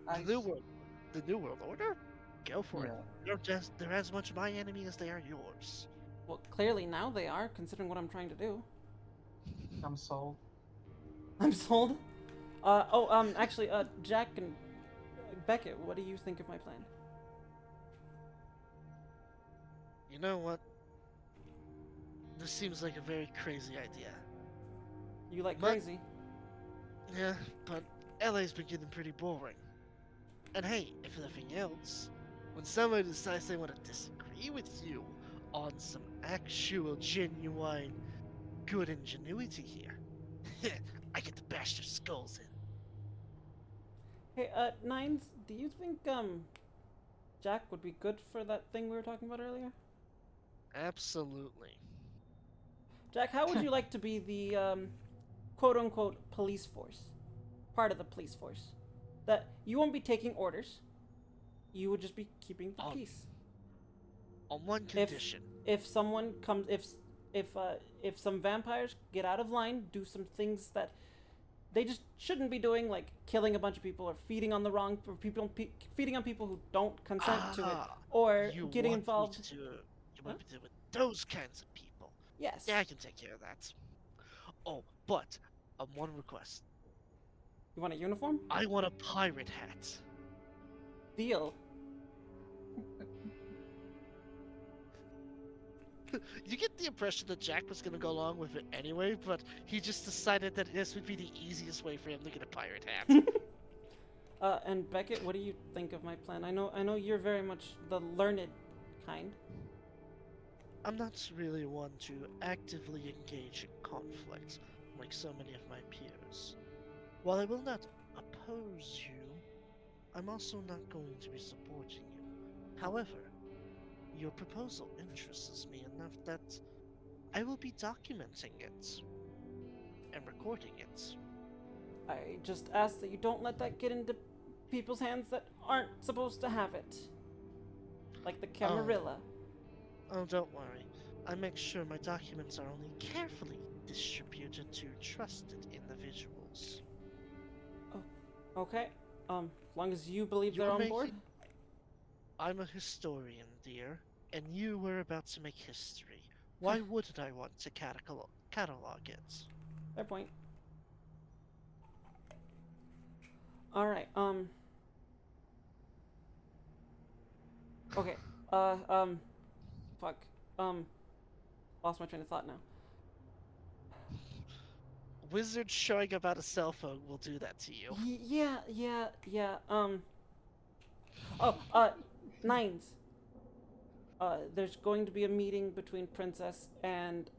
the New Eyes? World, the New World Order? Go for it. Yeah, They're as much my enemy as they are yours. well, clearly now they are, considering what I'm trying to do. I'm sold. I'm sold. Actually, Jack and Beckett, what do you think of my plan? You know what? This seems like a very crazy idea. You like But- crazy? Yeah, but LA's been getting pretty boring. And hey, if nothing else, when somebody decides they want to disagree with you on some actual, genuine, good ingenuity here, I get to bash their skulls in. Hey, Nines, do you think Jack would be good for that thing we were talking about earlier? Absolutely. Jack, how would you like to be the quote unquote police force? Part of the police force. That you won't be taking orders. You would just be keeping the Um, peace. On one If condition. if someone comes if some vampires get out of line, do some things that they just shouldn't be doing, like killing a bunch of people or feeding on the wrong or feeding on people who don't consent to it, or You getting want involved. Me to, you want me to deal with those kinds of people. Yes. Yeah, I can take care of that. Oh, but one request. You want a uniform? I want a pirate hat. Deal. You get the impression that Jack was gonna go along with it anyway, but he just decided that this would be the easiest way for him to get a pirate hat. And Beckett, what do you think of my plan? I know you're very much the learned kind. I'm not really one to actively engage in conflict like so many of my peers. While I will not oppose you, I'm also not going to be supporting you. However, your proposal interests me enough that I will be documenting it and recording it. I just ask that you don't let that get into people's hands that aren't supposed to have it. Like the Camarilla. Oh, don't worry. I make sure my documents are only carefully distributed to trusted individuals. Okay. As long as you believe You're they're on board. making- I'm a historian, dear, and you were about to make history. Why wouldn't I want to catalog it? Fair point. All right. Okay. Fuck. Lost my train of thought now. Wizard showing about a cell phone will do that to you. Yeah. Nines. There's going to be a meeting between Princess and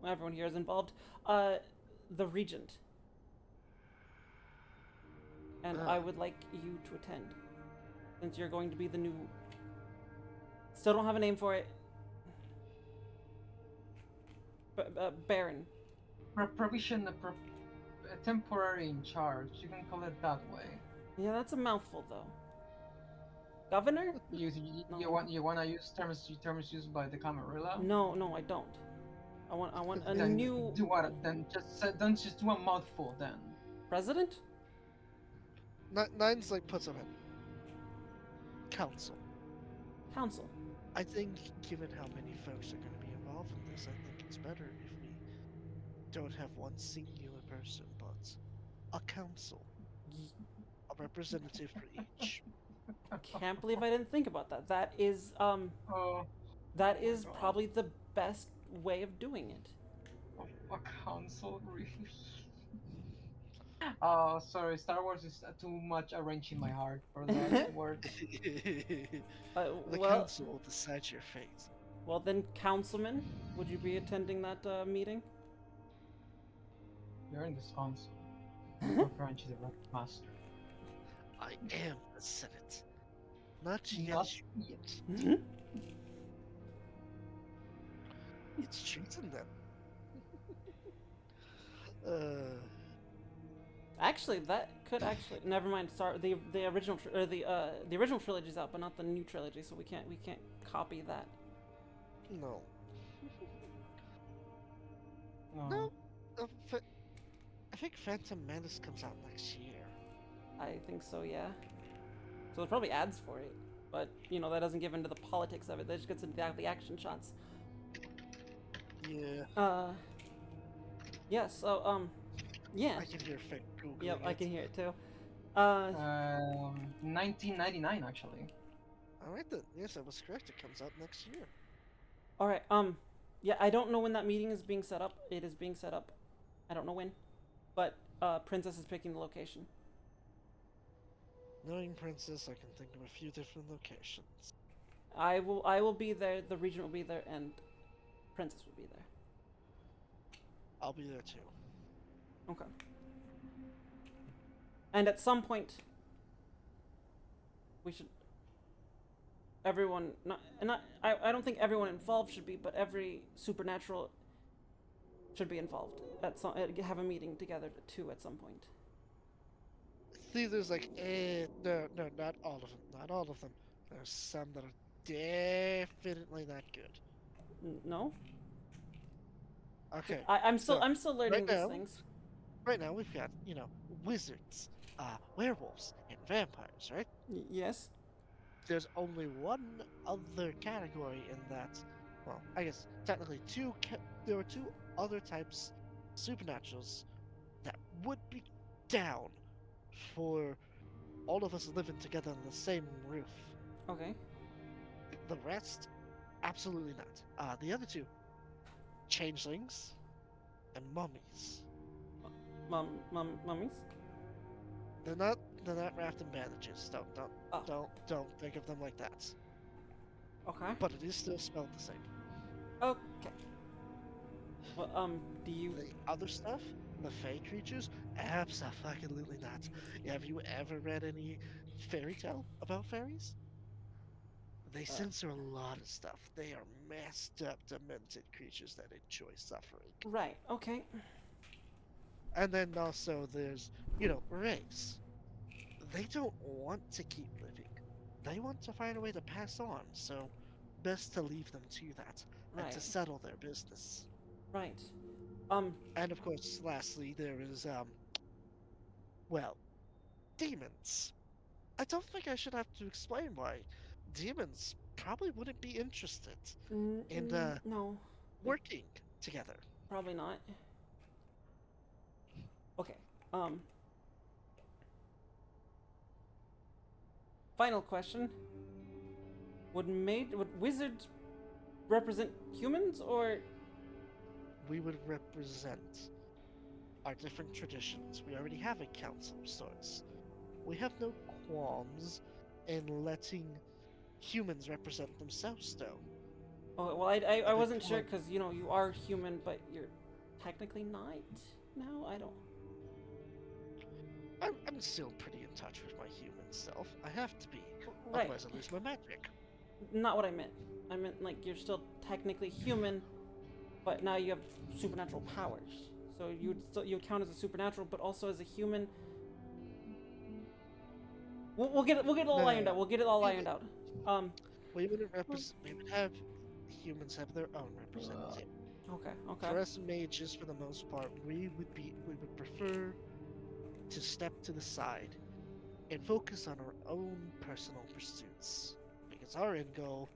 everyone here is involved. The Regent. And I Ah. would like you to attend, since you're going to be the new. Still don't have a name for it. Baron. Temporary in charge. You can call it that way. Yeah, that's a mouthful though. Governor? You No. you wanna use terms used by the Camarilla? No, I don't. I want a Then new do what? Then just don't just do a mouthful then. president. Nine's like puts up in council. Council. I think, given how many folks are going to be involved in this, I think it's better if we don't have one singular person, but a council, Y- a representative for each. Can't believe I didn't think about that. Oh, That my is God. probably the best way of doing it. A council, really? Oh, sorry. Star Wars is too much a wrench in my heart for that to work. The Well, council will decide your fate. well then, Councilman, would you be attending that meeting? You're in this council. Your branch is a master. I am the Senate. Not yet. Not yet. It's treason then. Actually, that could actually. Never mind. Sorry, the original the original trilogy's out, but not the new trilogy, so we can't copy that. No. No. No. I think Phantom Menace comes out next year. I think so, yeah. So there's probably ads for it, but you know that doesn't give into the politics of it. That just gets into the action shots. Yeah. Yeah. So yeah. I can hear fake Googling. Yep, I it. can hear it too. 1999 actually. Alright then. Yes, I was correct. It comes out next year. All right. Yeah, I don't know when that meeting is being set up. It is being set up. I don't know when, but Princess is picking the location. Knowing Princess, I can think of a few different locations. I will be there. The regent will be there, and Princess will be there. I'll be there too. Okay. And at some point, we should. Everyone, I don't think everyone involved should be, but every supernatural should be involved. Have a meeting together too at some point. See, there's like, no, not all of them. Not all of them. There's some that are definitely not good. No. Okay. I'm still learning right these now- things. Right now we've got, wizards, werewolves, and vampires, right? Yes. There's only one other category in that. Well, I guess technically there were two other types of supernaturals that would be down for all of us living together on the same roof. Okay. The rest, absolutely not. The other two, changelings and mummies. Mummies. They're not wrapped in bandages. Oh. Don't think of them like that. Okay. But it is still spelled the same. Okay. Well, do you? The other stuff, the fey creatures, absolutely not. Have you ever read any fairy tale about fairies? They censor a lot of stuff. They are messed up, demented creatures that enjoy suffering. Right. Okay. And then also there's, race. They don't want to keep living. They want to find a way to pass on, so best to leave them to that and Right. to settle their business. Right. And of course, lastly, there is, demons. I don't think I should have to explain why. Demons probably wouldn't be interested in no, working together. probably not. Okay. Final question. Would wizards represent humans or? We would represent our different traditions. We already have a council of sorts. We have no qualms in letting humans represent themselves, though. Oh well, I wasn't sure point. because you are human, but you're technically not. No, I don't. I'm still pretty in touch with my human self. I have to be. Right. Otherwise I lose my magic. Not what I meant. I meant like you're still technically human, but now you have supernatural powers. So you count as a supernatural, but also as a human. We'll get it all No. ironed out. We'll get it all ironed out. We wouldn't represent. We would have humans have their own representative. Okay. For us mages, for the most part, we would prefer to step to the side and focus on our own personal pursuits. Because our end goal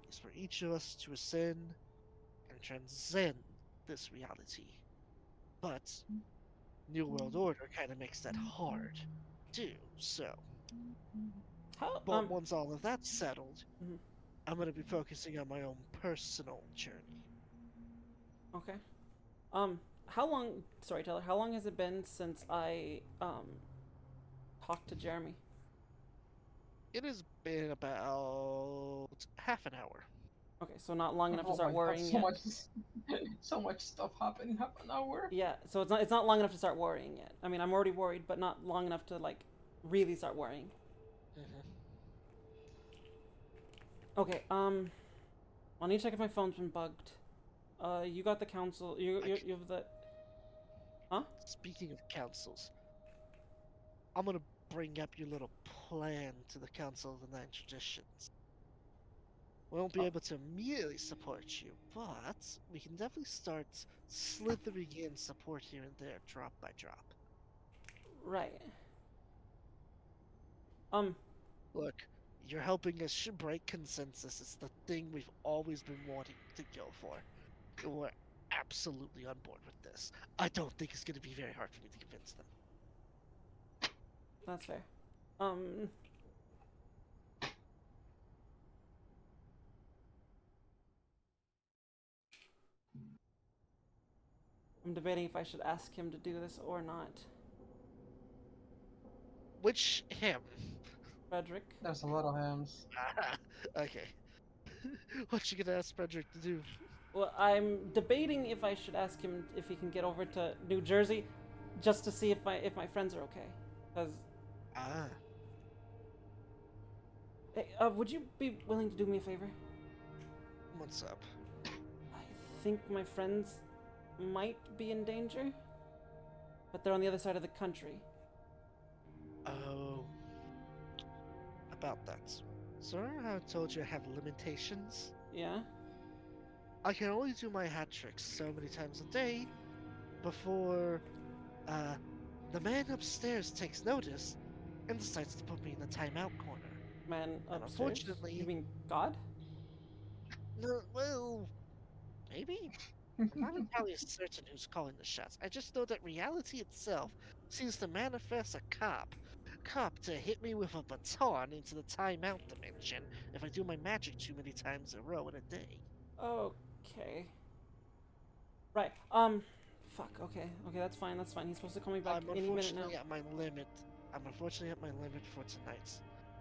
is for each of us to ascend and transcend this reality. But New World Order kind of makes that hard to do. So, How but once all of that's settled, Mhm. I'm going to be focusing on my own personal journey. Okay. How long? Sorry, Taylor. How long has it been since I talked to Jeremy? It has been about half an hour. Okay, so not long enough to Oh start my god, worrying so yet. much, so much stuff happened in half an hour. Yeah, so it's not long enough to start worrying yet. I mean, I'm already worried, but not long enough to like really start worrying. Mhm. Okay. I need to check if my phone's been bugged. You got the council. You have the. Huh? Speaking of councils, I'm going to bring up your little plan to the Council of the Nine Traditions. We won't be able to immediately support you, but we can definitely start slithering in support here and there, drop by drop. Right. Look, you're helping us break consensus. It's the thing we've always been wanting to go for. We're absolutely on board with this. I don't think it's going to be very hard for me to convince them. That's fair. Um. I'm debating if I should ask him to do this or not. Which him? Frederick. There's a lot of hams. Okay. What you gonna ask Frederick to do? Well, I'm debating if I should ask him if he can get over to New Jersey, just to see if my friends are okay. Cause, Ah, hey, would you be willing to do me a favor? what's up? I think my friends might be in danger, but they're on the other side of the country. Oh, about that. So remember how I told you I have limitations? Yeah. I can only do my hat tricks so many times a day before the man upstairs takes notice and decides to put me in the timeout corner. Man And upstairs. unfortunately, You mean God? no, well, maybe. I'm not entirely certain who's calling the shots. I just know that reality itself seems to manifest a cop to hit me with a baton into the timeout dimension if I do my magic too many times in a row in a day. Okay. Right. Fuck. Okay. Okay. That's fine. That's fine. He's supposed to call me back I'm any minute now. unfortunately at my limit. I'm unfortunately at my limit for tonight.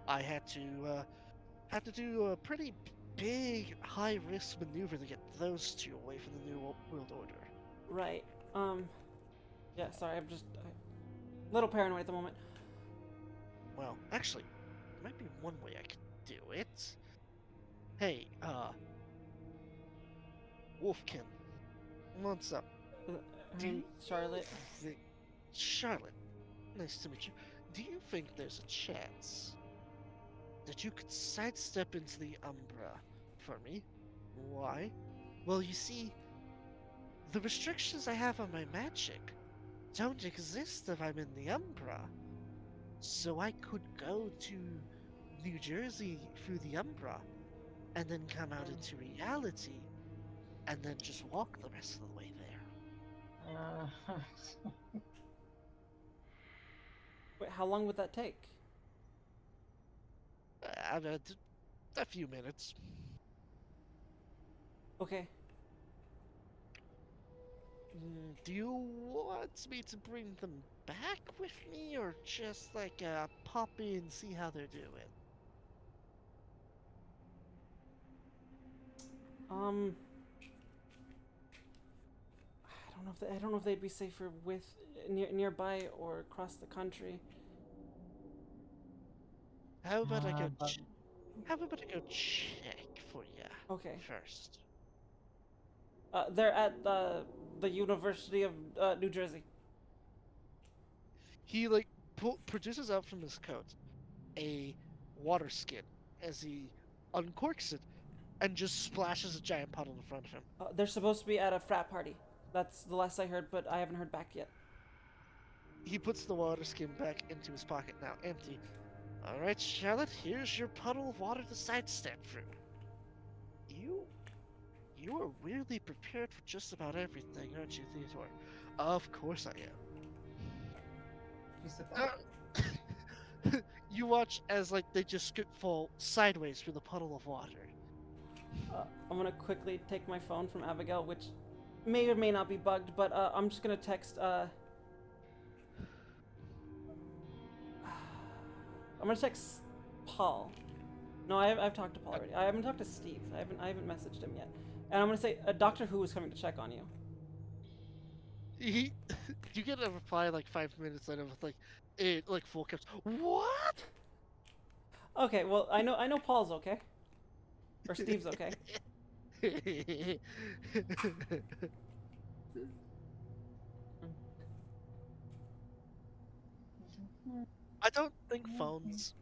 I had to do a pretty big high risk maneuver to get those two away from the New World Order. Right. Yeah. Sorry. I'm just a little paranoid at the moment. Well, actually, there might be one way I could do it. Hey, Wolfkin, what's up? Do you Charlotte. think... Charlotte, nice to meet you. Do you think there's a chance that you could sidestep into the Umbra for me? Why? Well, you see, the restrictions I have on my magic don't exist if I'm in the Umbra. So I could go to New Jersey through the Umbra and then come out into reality and then just walk the rest of the way there. Wait. How long would that take? A few minutes. Okay. Do you want me to bring them back with me, or just like pop in and see how they're doing? I don't know if they'd be safer with nearby or across the country. How about I go? But How about I go check for you Okay. first? They're at the University of New Jersey. He like produces out from his coat a water skin as he uncorks it and just splashes a giant puddle in front of him. They're supposed to be at a frat party. That's the last I heard, but I haven't heard back yet. He puts the water skin back into his pocket, now empty. All right, Charlotte, here's your puddle of water to sidestep through. You are weirdly prepared for just about everything, aren't you, Theodore? Of course I He's a am. You watch as like they just fall sideways through the puddle of water. I'm gonna quickly take my phone from Abigail, which may or may not be bugged, but I'm just gonna text. I'm gonna text Paul. No, I've talked to Paul already. I haven't talked to Steve. I haven't messaged him yet. And I'm gonna say Doctor Who is coming to check on you. He, you get a reply like 5 minutes later with like full caps. What? Okay, well I know Paul's okay, or Steve's okay. I don't think phones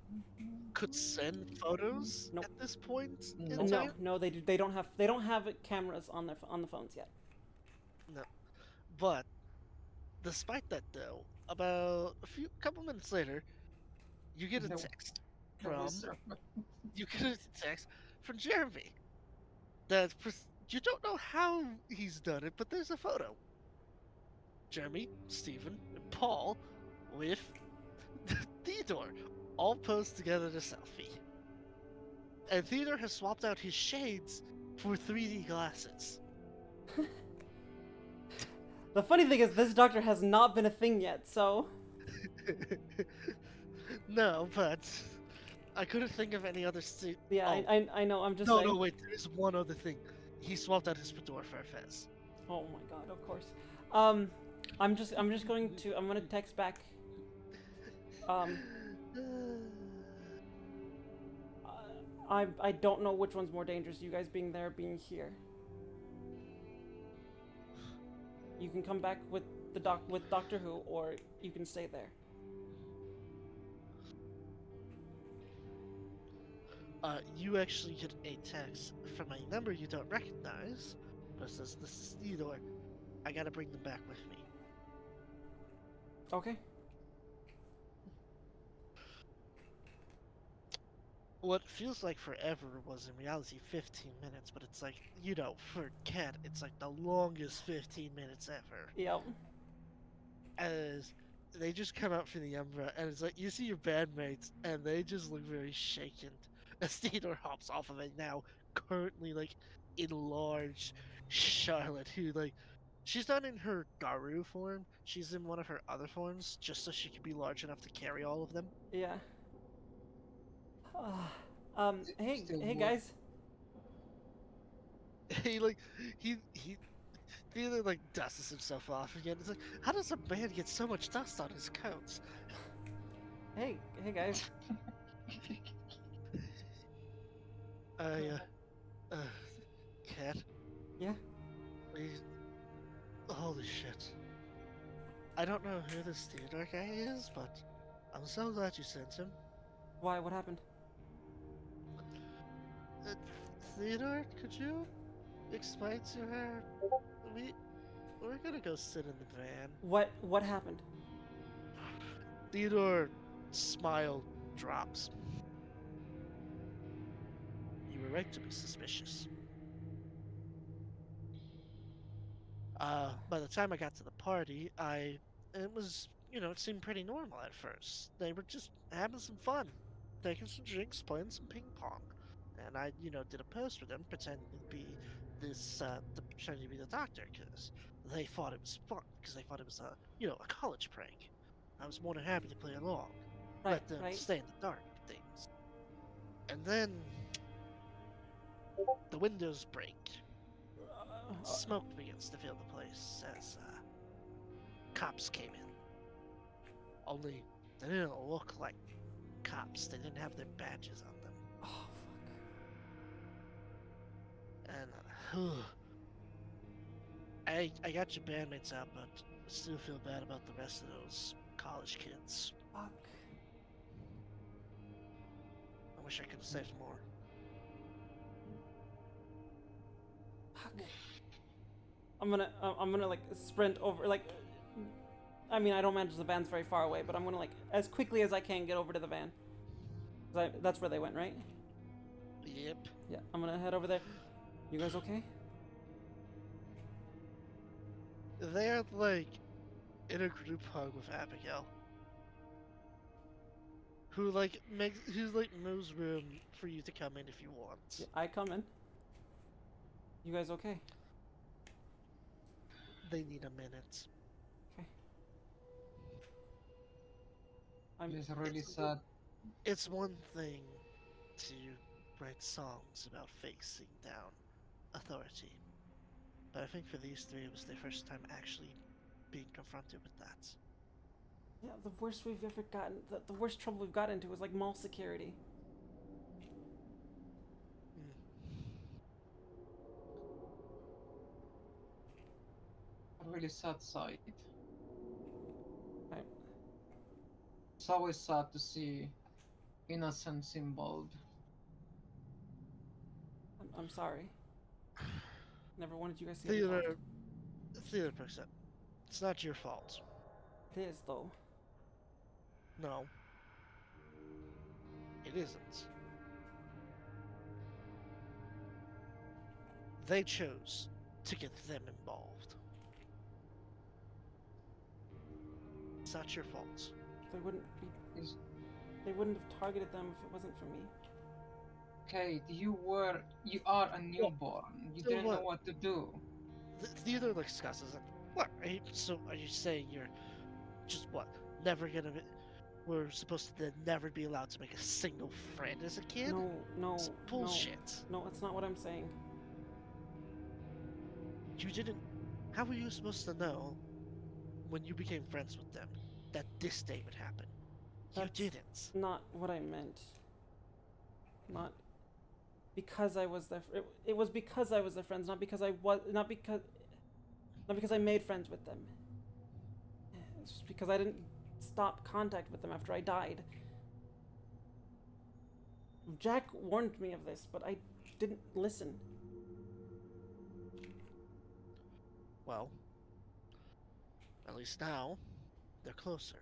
could send photos Nope. at this point in No. time. No, they don't have cameras on the phones yet. No. But despite that, though, about couple minutes later, you get a No. text No, from sir. Jeremy. That you don't know how he's done it, but there's a photo. Jeremy, Stephen, and Paul with Theodore all posed together in a selfie. And Theodore has swapped out his shades for 3D glasses. The funny thing is, this doctor has not been a thing yet, so No, but I couldn't think of any other. yeah, Oh, I know. I'm just no, saying. no, wait. There is one other thing. He swapped out his fedora for a fez. Oh my god, of course. I'm just gonna text back. I don't know which one's more dangerous, you guys being there or being here. You can come back with Doctor Who, or you can stay there. You actually get a text from a number you don't recognize, but it says, "This is Theodore. I gotta bring them back with me." Okay. What feels like forever was in reality 15 minutes, but it's like, for Cat, it's like the longest 15 minutes ever. Yep. As they just come out from the Umbra, and it's like, you see your bandmates, and they just look very shaken. As Theodore hops off of it now, currently, like, enlarged Charlotte, who, like, she's not in her Garu form, she's in one of her other forms, just so she can be large enough to carry all of them. Yeah. Hey Still more. guys. he Theodore, like, dusts himself off again. It's like, how does a man get so much dust on his coats? Hey guys. Cat? Yeah. Holy shit. I don't know who this Theodore guy is, but I'm so glad you sent him. Why? What happened? Theodore, could you explain to her? We're gonna go sit in the van. What happened? Theodore smile drops. You were right to be suspicious. By the time I got to the party, it was, it seemed pretty normal at first. They were just having some fun, taking some drinks, playing some ping pong. And I, did a post for them, pretending to be pretending to be the doctor, because they thought it was fun, because they thought it was a college prank. I was more than happy to play along, let them Right. stay in the dark with things. And then the windows break. Smoke begins to fill the place as cops came in. Only they didn't look like cops. They didn't have their badges on them. Oh fuck. And I got your bandmates out, but I still feel bad about the rest of those college kids. Fuck. I wish I could have saved more. Fuck. I'm gonna like sprint over, like I mean, I don't manage the vans very far away, but I'm gonna like as quickly as I can get over to the van. 'Cause that's where they went, right? Yep. Yeah, I'm gonna head over there. You guys okay? They're like in a group hug with Abigail, who moves room for you to come in if you want. Yeah, I come in. You guys okay? They need a minute. Okay. I'm. It's really It's- sad. It's one thing to write songs about facing down authority, but I think for these three it was their first time actually being confronted with that. Yeah, the worst we've ever gotten. The worst trouble we've got into was like mall security. A really sad sight. Right. It's always sad to see innocence involved. I'm sorry. Never wanted you guys to get involved. Theater person, it's not your fault. It is though. No, it isn't. They chose to get them involved. It's not your fault. They wouldn't be. Is They wouldn't have targeted them if it wasn't for me. Kate, you are a newborn. You So didn't know what? what to do. Theater discusses it. What? Are you saying you're just what? Never gonna be? We're supposed to then never be allowed to make a single friend as a kid? No, It's bullshit. No, that's not what I'm saying. You didn't. How were you supposed to know when you became friends with them that this day would happen? That's You didn't. Not what I meant. Not because I was their. It was because I was their friends, not because I was. Not because I made friends with them. It's just because I didn't stop contact with them after I died. Jack warned me of this, but I didn't listen. Well, at least now they're closer.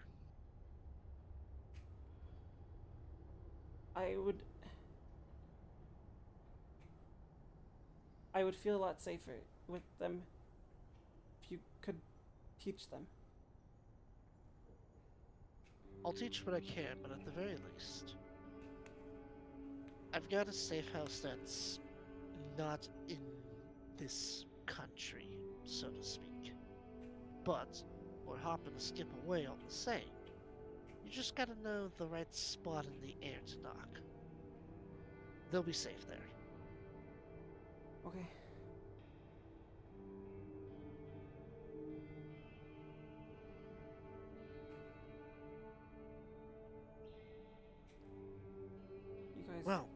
I would feel a lot safer with them if you could teach them. I'll teach what I can, but at the very least, I've got a safe house that's not in this country, so to speak. But we're hopping to skip away all the same. You just gotta know the right spot in the air to knock. They'll be safe there. Okay. You guys. Well,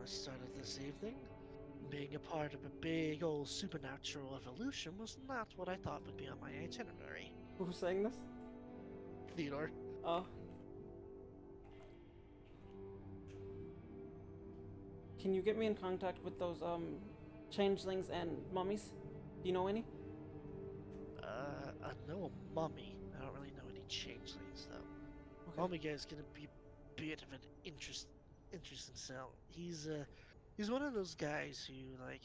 I started this evening. Being a part of a big old supernatural evolution was not what I thought would be on my itinerary. Who's saying this? Theodore, Oh. Can you get me in contact with those changelings and mummies? Do you know any? I know a mummy. I don't really know any changelings though. Okay. Mummy guy's gonna be a bit of an interesting cell. He's one of those guys who like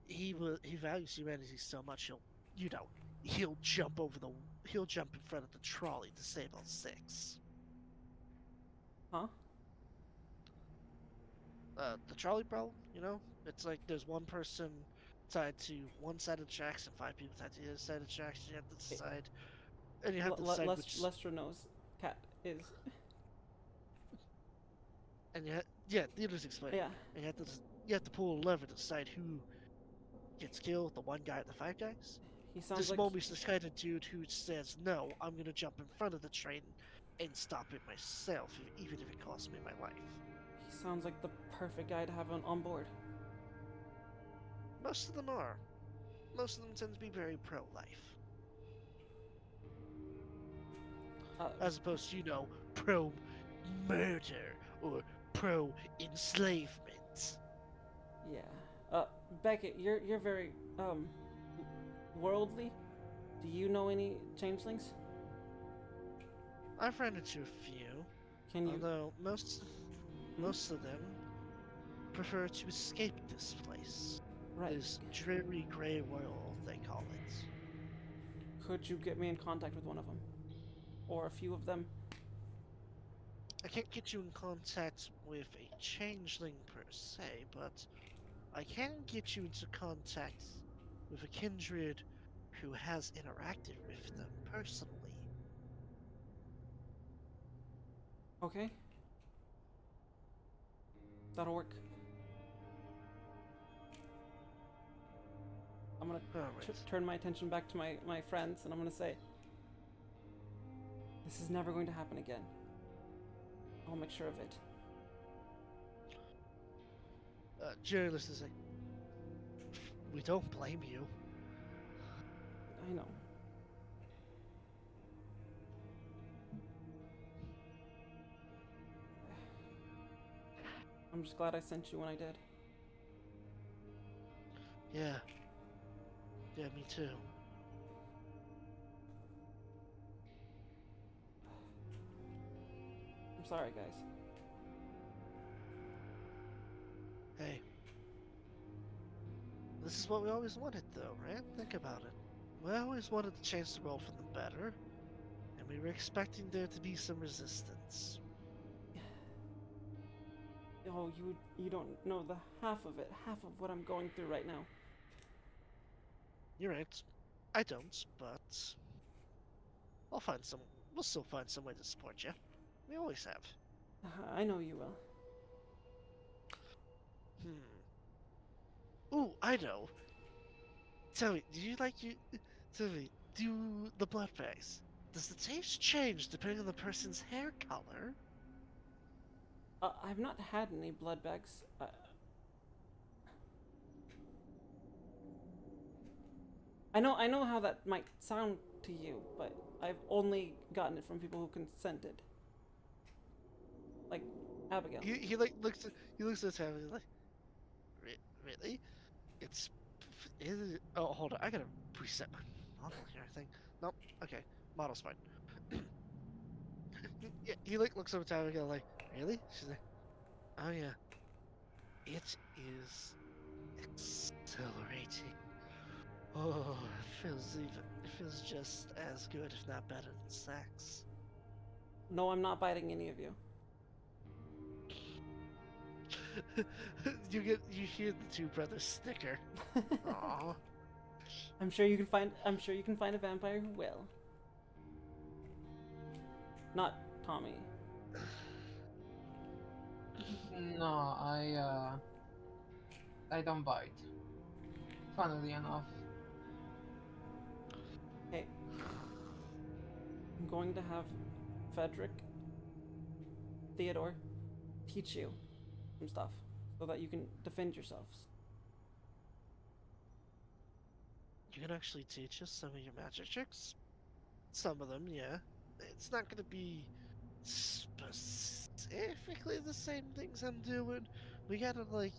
he values humanity so much he'll jump in front of the trolley to save all six. Huh? The trolley problem, it's like there's one person tied to one side of the tracks and five people tied to the other side of the tracks. You have to decide, and you have to decide which. Lustra knows. Cat is. And yeah, Theodore's explaining. Yeah. And you have to pull a lever to decide who gets killed, the one guy or the five guys. He sounds This like Moby's the kind of dude who says, no, I'm gonna jump in front of the train and stop it myself, even if it costs me my life. he sounds like the perfect guy to have on board. Most of them are. Most of them tend to be very pro-life. As opposed to, pro-murder or pro-enslavement. Yeah. Beckett, you're very worldly. Do you know any changelings? I've run into a few, Can you? although most of them prefer to escape this place. Right. This dreary grey world, they call it. Could you get me in contact with one of them, or a few of them? I can't get you in contact with a changeling per se, but I can get you into contact with a kindred who has interacted with them personally. Okay. That'll work. I'm gonna Alright. turn my attention back to my friends, and I'm gonna say, this is never going to happen again. I'll make sure of it. Journalist is like, we don't blame you. I know. I'm just glad I sent you when I did. Yeah. Yeah, me too. I'm sorry, guys. Hey. This is what we always wanted, though, right? Think about it. We always wanted the chance to roll for the better, and we were expecting there to be some resistance. Oh, you don't know the half of it, half of what I'm going through right now. You're right. I don't, but we'll still find some way to support you. We always have. I know you will. Ooh, I know. Tell me, tell me, do the blood bags, does the taste change depending on the person's hair color? I've not had any blood bags. I know how that might sound to you, but I've only gotten it from people who consented. Like Abigail. He looks at Tabby like, really? It's oh, hold on, I gotta preset my model here. I think nope. Okay, model's fine. Yeah, he looks over at Tabby like, really? She's like, oh yeah, it is exhilarating. Oh, it feels just as good, if not better than sex. No, I'm not biting any of you. You hear the two brothers snicker. Aww. I'm sure you can find a vampire who will. Not Tommy. No, I don't bite. Funnily enough. Hey. I'm going to have Frederick, Theodore, teach you some stuff so that you can defend yourselves. You can actually teach us some of your magic tricks? Some of them, yeah. It's not gonna be specifically the same things I'm doing. We gotta, like,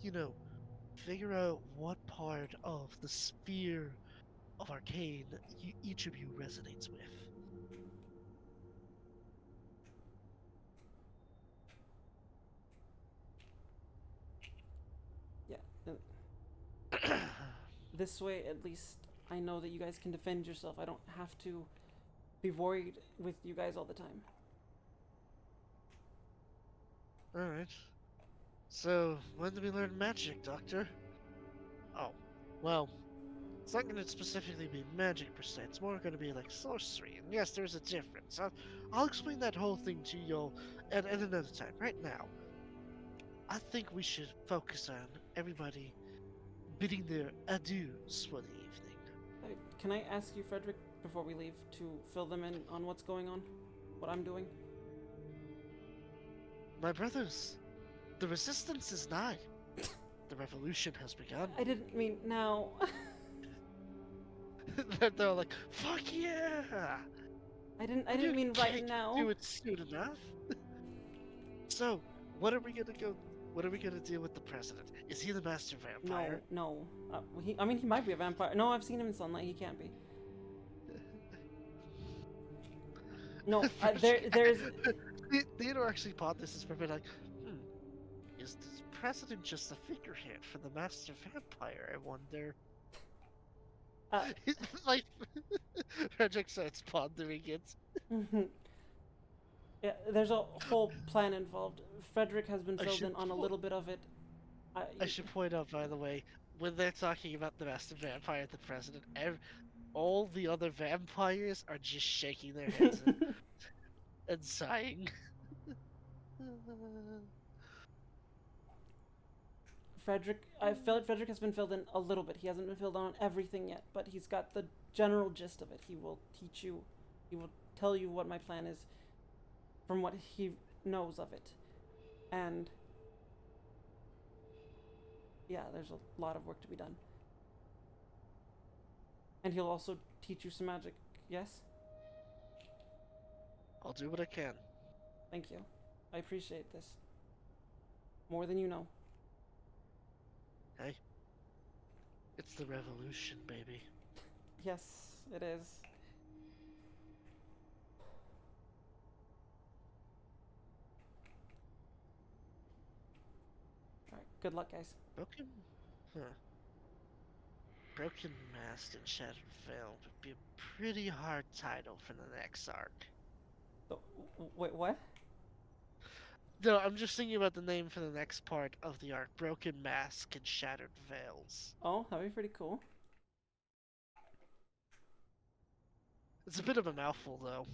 figure out what part of the sphere of arcane each of you resonates with. Yeah. This way, at least, I know that you guys can defend yourself. I don't have to be worried with you guys all the time. Alright. So, when do we learn magic, Doctor? Oh, well, it's not going to specifically be magic per se. It's more going to be like sorcery. And yes, there's a difference. I'll explain that whole thing to you at another time. Right now, I think we should focus on everybody bidding their adieus for the evening. Can I ask you, Frederick, before we leave, to fill them in on what's going on? What I'm doing? My brothers, the resistance is nigh. The revolution has begun. I didn't mean now. They're all like, fuck yeah! I didn't mean right now. Do it soon enough. So, what are we gonna do with the president? Is he the master vampire? No. He might be a vampire. No, I've seen him in sunlight. He can't be. No, there's Theodore actually bought this as probably like, is the president just a figurehead for the master vampire? I wonder. uh, Like, Frederick starts pondering it. yeah, there's a whole plan involved. Frederick has been I filled should in on a po- little bit of it. I should point out, by the way, when they're talking about the master vampire, the president, all the other vampires are just shaking their heads and sighing. I feel like Frederick has been filled in a little bit. He hasn't been filled in on everything yet, but he's got the general gist of it. He will teach you, he will tell you what my plan is from what he knows of it. And yeah, there's a lot of work to be done. And he'll also teach you some magic, yes? I'll do what I can. Thank you. I appreciate this. More than you know. Hey, it's the revolution, baby. Yes, it is. Alright, good luck, guys. Broken, huh? Broken Mast and Shattered Veil would be a pretty hard title for the next arc. So, wait, what? No, I'm just thinking about the name for the next part of the arc: Broken Mask and Shattered Veils. Oh, that'd be pretty cool. It's a bit of a mouthful, though.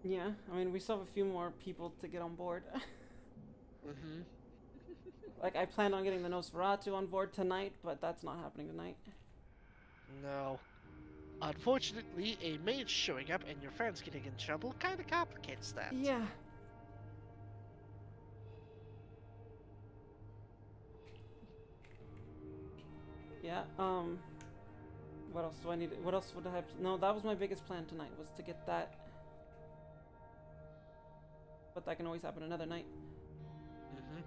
Yeah, I mean, we still have a few more people to get on board. Mm-hmm. Like, I planned on getting the Nosferatu on board tonight, but that's not happening tonight. No. Unfortunately, a mage showing up and your friends getting in trouble kind of complicates that. Yeah. Yeah, what else do I need? What else would I have? No, that was my biggest plan tonight, was to get that. But that can always happen another night. Mm-hmm.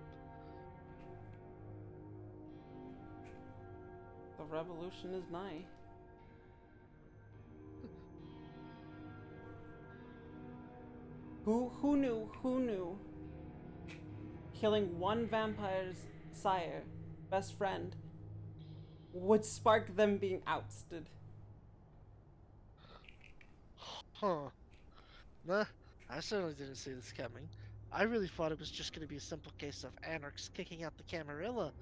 The revolution is nigh. Who knew? Who knew? Killing one vampire's sire, best friend, would spark them being ousted. Huh. Nah, I certainly didn't see this coming. I really thought it was just going to be a simple case of anarchs kicking out the Camarilla,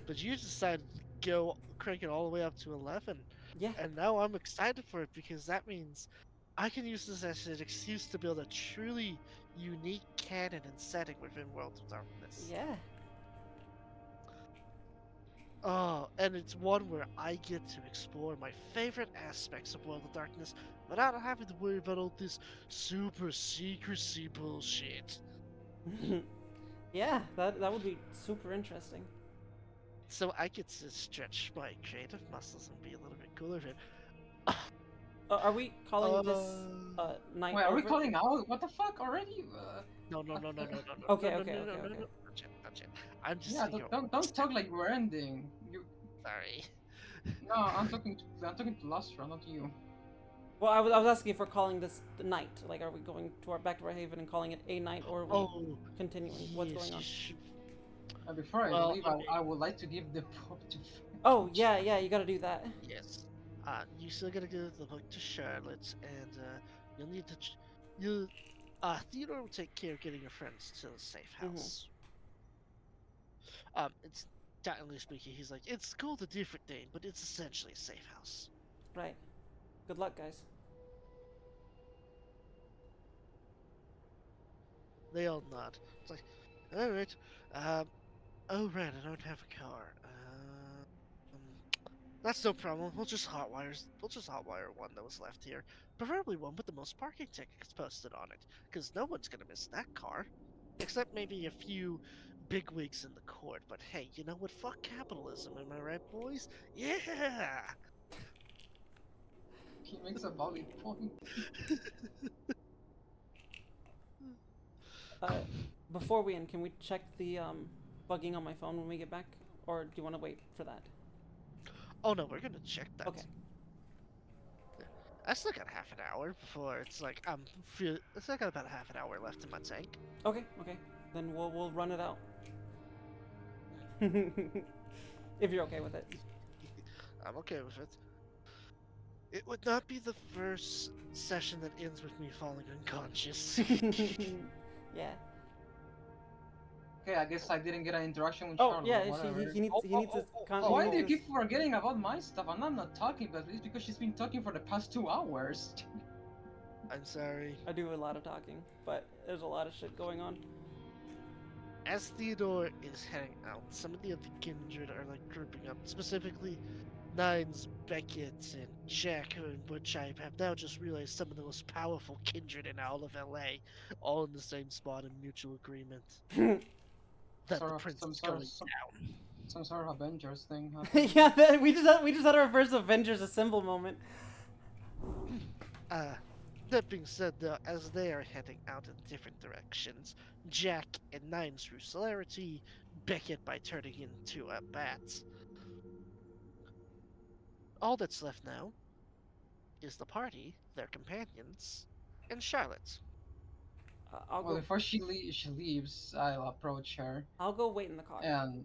but you decided to go crank it all the way up to 11. Yeah. And now I'm excited for it because that means I can use this as an excuse to build a truly unique canon and setting within World of Darkness. Yeah. Oh, and it's one where I get to explore my favorite aspects of World of Darkness without having to worry about all this super secrecy bullshit. Yeah, that would be super interesting. So I get to stretch my creative muscles and be a little bit cooler with it. Are we calling this night Wait, are we over? calling out? What the fuck already? No. Okay, no, okay, no, okay, no, okay. Not yet, not yet. I'm just Yeah, saying. don't talk like we're ending. You. Sorry. No, I'm talking to Lustra, not you. Well, I was asking if we're calling this the night. Like, are we going to back to our haven and calling it a night, or are we Oh, continuing? What's yes, going on? you should- Before I Well, leave, okay. I would like to give the book to. Oh, yeah, you gotta do that. Yes. You still gotta give the book to Charlotte, and you'll need to. You, Theodore will take care of getting your friends to the safe house. It's technically speaking, he's like, it's called a different name, but it's essentially a safe house. Right. Good luck, guys. They all nod. It's like, all right. Oh right, I don't have a car. That's no problem. We'll just hotwire one that was left here, preferably one with the most parking tickets posted on it, because no one's gonna miss that car, except maybe a few bigwigs in the court. But hey, you know what? Fuck capitalism, am I right, boys? Yeah. He makes a valid point. Before we end, can we check the bugging on my phone when we get back, or do you want to wait for that? Oh no, we're gonna check that. Okay. I still got half an hour before it's like I still got about half an hour left in my tank. Okay, okay. Then we'll run it out. If you're okay with it. I'm okay with it. It would not be the first session that ends with me falling unconscious. Yeah. Okay, I guess I didn't get an interaction with Oh Charlotte. yeah, Whatever. he needs to. Why he do you needs to- keep forgetting about my stuff? And I'm not talking, but it's because she's been talking for the past 2 hours. I'm sorry. I do a lot of talking, but there's a lot of shit going on. As Theodore is heading out, some of the other kindred are like grouping up. Specifically, Nines, Beckett, and Jack and Woodchipe have now just realized some of the most powerful kindred in all of LA, all in the same spot in mutual agreement that the prince is going down. Some sort of Avengers thing. Yeah, we just had our first Avengers Assemble moment. That being said, though, as they are heading out in different directions, Jack and Nines through celerity, Beckett by turning into a bat. All that's left now is the party, their companions, and Charlotte. I'll Well, go. before she leaves, I'll approach her I'll go wait in the car. and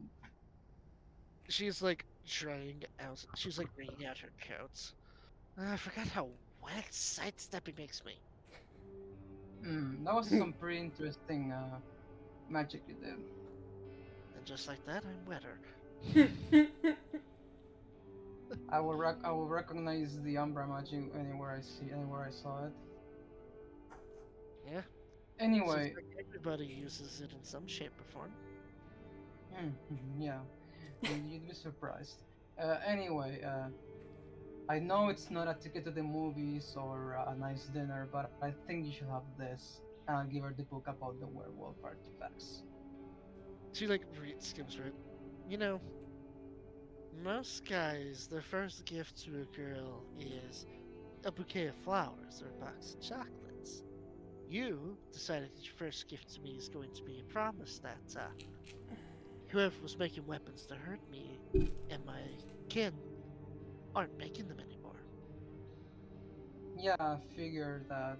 She's like trying out, she's like wringing out her coat. I forgot how wet sidestepping makes me. that was some pretty interesting magic you did. And just like that, I'm wetter. I will recognize the Umbra magic anywhere I saw it. Yeah, Anyway, seems like everybody uses it in some shape or form. yeah, you'd be surprised. Anyway, I know it's not a ticket to the movies or a nice dinner, but I think you should have this. And I'll give her the book about the werewolf artifacts. She like skims through it. You know, most guys, their first gift to a girl is a bouquet of flowers or a box of chocolates. You decided that your first gift to me is going to be a promise that whoever was making weapons to hurt me and my kin aren't making them anymore. Yeah, I figured that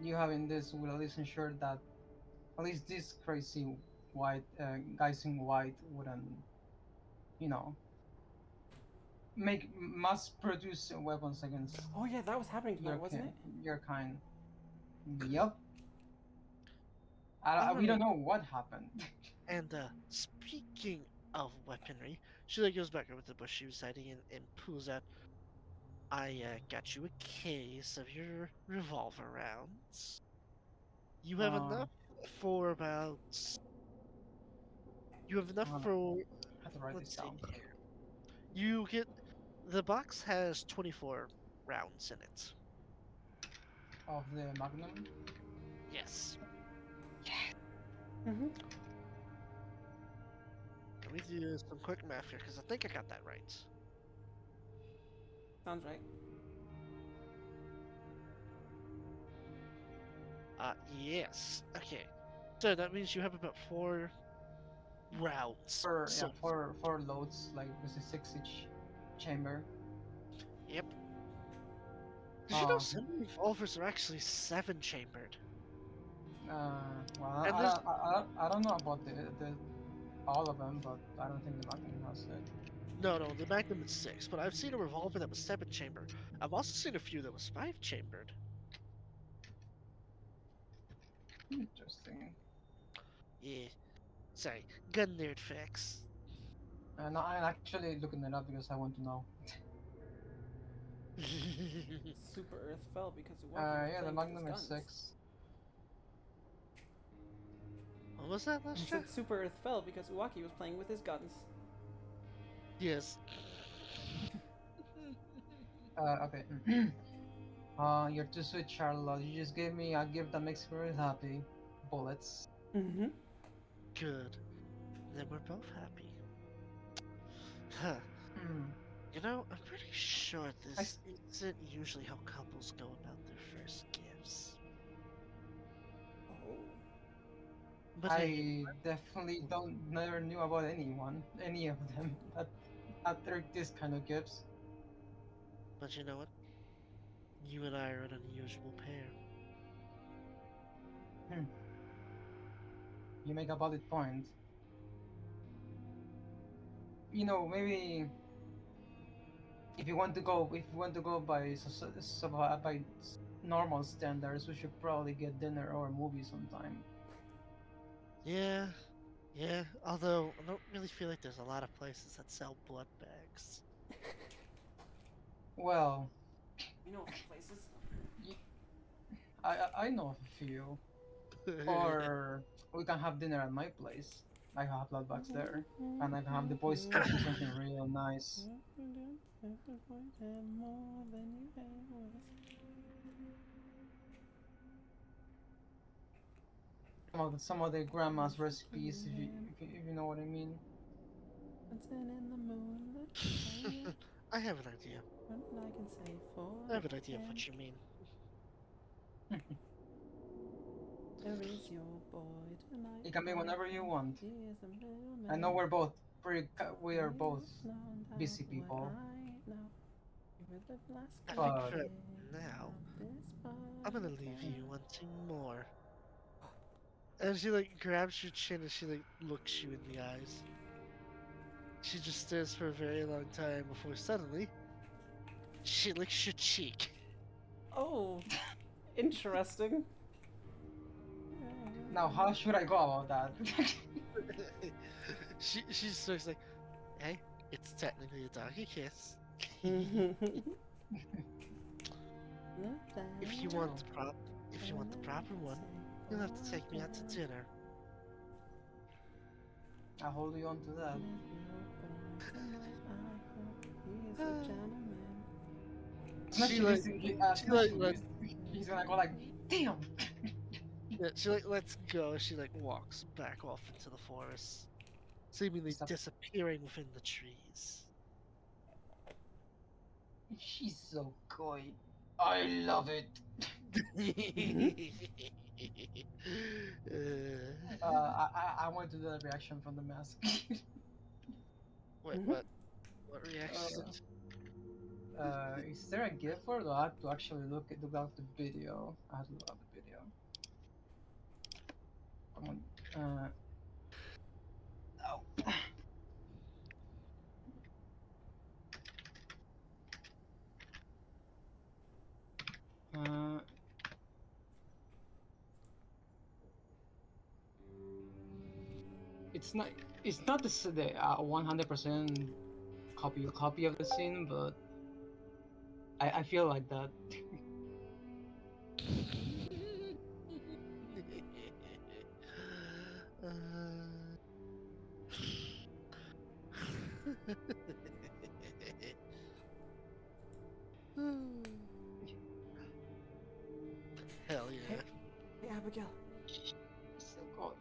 you having this will at least ensure that at least these crazy white guys in white wouldn't, you know, make mass produce weapons against Oh yeah, that was happening tonight, wasn't it? your kind. Yep. Oh, We don't know what happened. and speaking of weaponry, she like goes back over to the bush she was hiding in and pulls out. I got you a case of your revolver rounds. You have Um, enough for about. You have enough Hold on, for. I have to write this Let's see down. here. You get. The box has 24 rounds in it. Of the Magnum. Yes. Mm-hmm. Let me do some quick math here because I think I got that right. Sounds right. Yes. Okay. So that means you have about 4 rounds. So, Four loads, like this is 6 each chamber. yep. Did you know Uh, some revolvers are actually 7 chambered? Well, And there's I don't know about the all of them, but I don't think the Magnum has it. no, the Magnum is 6, but I've seen a revolver that was 7 chambered. I've also seen a few that was 5 chambered. Interesting. Yeah. Sorry, gun nerd facts. No, I'm actually looking it up because I want to know. Super Earth fell because Iwaki was Yeah, the playing with his Magnum is guns. 6. What was that I last said Super Earth fell because Iwaki was playing with his guns. Yes. Okay. You're too sweet, Charlotte. You just gave me a gift that makes me really happy. Bullets. Mm-hmm. Good. Then we're both happy. Huh. You know, I'm pretty sure this isn't usually how couples go about their first gifts. Oh. But hey, I definitely never knew about any of them that had this kind of gifts. but you know what? You and I are an unusual pair. You make a valid point. You know, maybe if you want to go, by by normal standards, we should probably get dinner or a movie sometime. Yeah, yeah. Although I don't really feel like there's a lot of places that sell blood bags. Well, You know places. y- I know of a few. Or we can have dinner at my place. I have blood bags there, and I can have the boys cook me something real nice. Some of the grandma's recipes, if you know what I mean. I have an idea. I have an idea of what you mean. Where is your boy tonight? It can be whenever you want. He is a middleman. I know we are both busy people. I think But for now, I'm gonna leave you wanting more. And she like grabs your chin and she like looks you in the eyes. She just stares for a very long time before suddenly she licks your cheek. Oh, interesting. now, how should I go about that? she starts like, hey, it's technically a doggy kiss. If you want the proper one, you'll have to take me out to dinner. I'll hold you on to that. She like, He's gonna go like, damn. yeah, she like lets go. She like walks back off into the forest, seemingly Stop. disappearing within the trees. She's so coy. I love it. I want to do that reaction from the mask. Wait, what? What reaction? Is there a gift or do I have to actually look out the video? I have to look out the video. Come on. Oh. Uh, it's not. It's not the 100% copy of the scene, but I feel like that. Hell yeah. Hey, Abigail. So coy.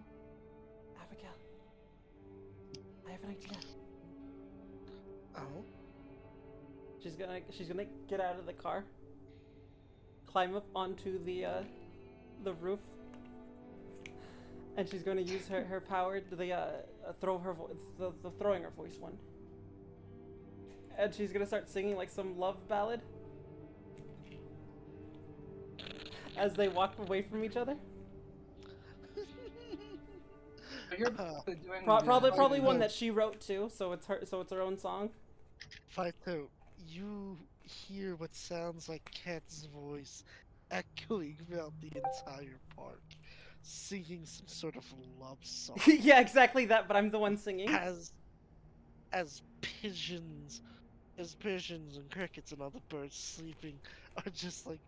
Abigail. I have an idea. Oh? She's gonna get out of the car, climb up onto the roof, and she's going to use her power to the throwing her voice one. And she's gonna start singing like some love ballad as they walk away from each other. So you're doing Probably one that she wrote too, so it's her own song. Faito, you hear what sounds like Cat's voice echoing throughout the entire park, singing some sort of love song. Yeah, exactly that, but I'm the one singing. As pigeons and crickets and other birds sleeping are just like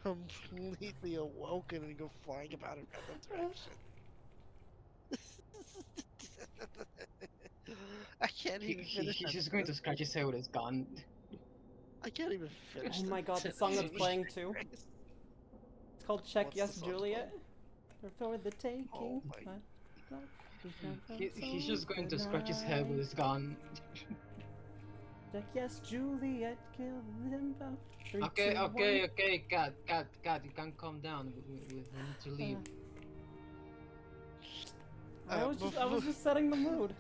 completely awoken and go flying about in random direction. I can't even finish. He's just going to scratch his head with his gun. I can't even finish. Oh my god, the song that's playing too. It's called Check What's Yes the song Juliet. Or for the taking. Oh my- He's just going to scratch his head with his gun. Check Yes Juliet, kill them both. 3, Okay, 2, okay, cat, you can calm down. We need to leave. I was just setting the mood.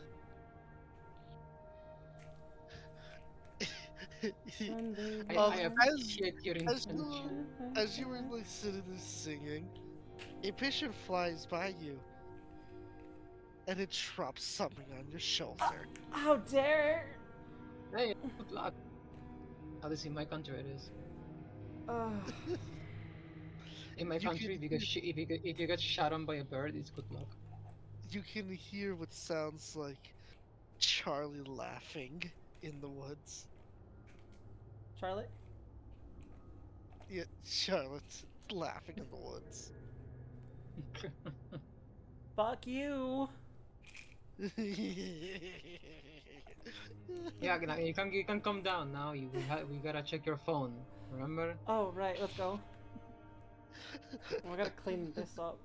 Sunday I as appreciate your as intention. as you were like sitting there singing, a pigeon flies by you, and it drops something on your shoulder. How dare! Hey, good luck. At least in my country it is. Uh, In my You country, can if you get if you get shot on by a bird, it's good luck. you can hear what sounds like Charlie laughing in the woods. Charlotte? Yeah, Charlotte laughing in the woods. Fuck you! Yeah, you can come down now. We gotta check your phone. Remember? Oh, right, let's go. Oh, I gotta clean this up.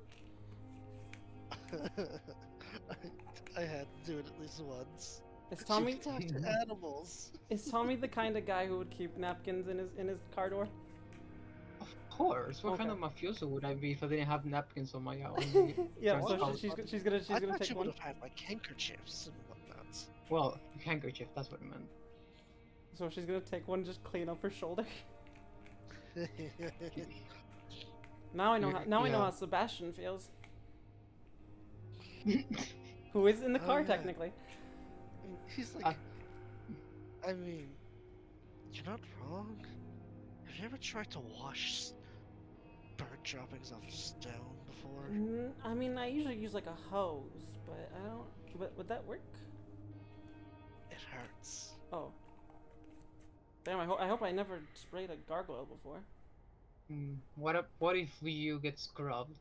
I had to do it at least once. Is You Tommy can talk to animals. is Tommy the kind of guy who would keep napkins in his car door? Of course. What kind Okay. of mafioso would I be if I didn't have napkins on my own? Yeah, so What? she's gonna I thought take you one. would have had like handkerchiefs and whatnot. Well, handkerchief. That's what I meant. So she's gonna take one, just clean up her shoulder. Now I know how. Now I know Yeah. how Sebastian feels. Who is in the Oh, car yeah. technically? He's like, I- I mean, you're not wrong. Have you ever tried to wash bird droppings off stone before? I mean, I usually use like a hose, but I don't. But would that work? It hurts. Oh. Damn! I hope I never sprayed a gargoyle before. What if you get scrubbed?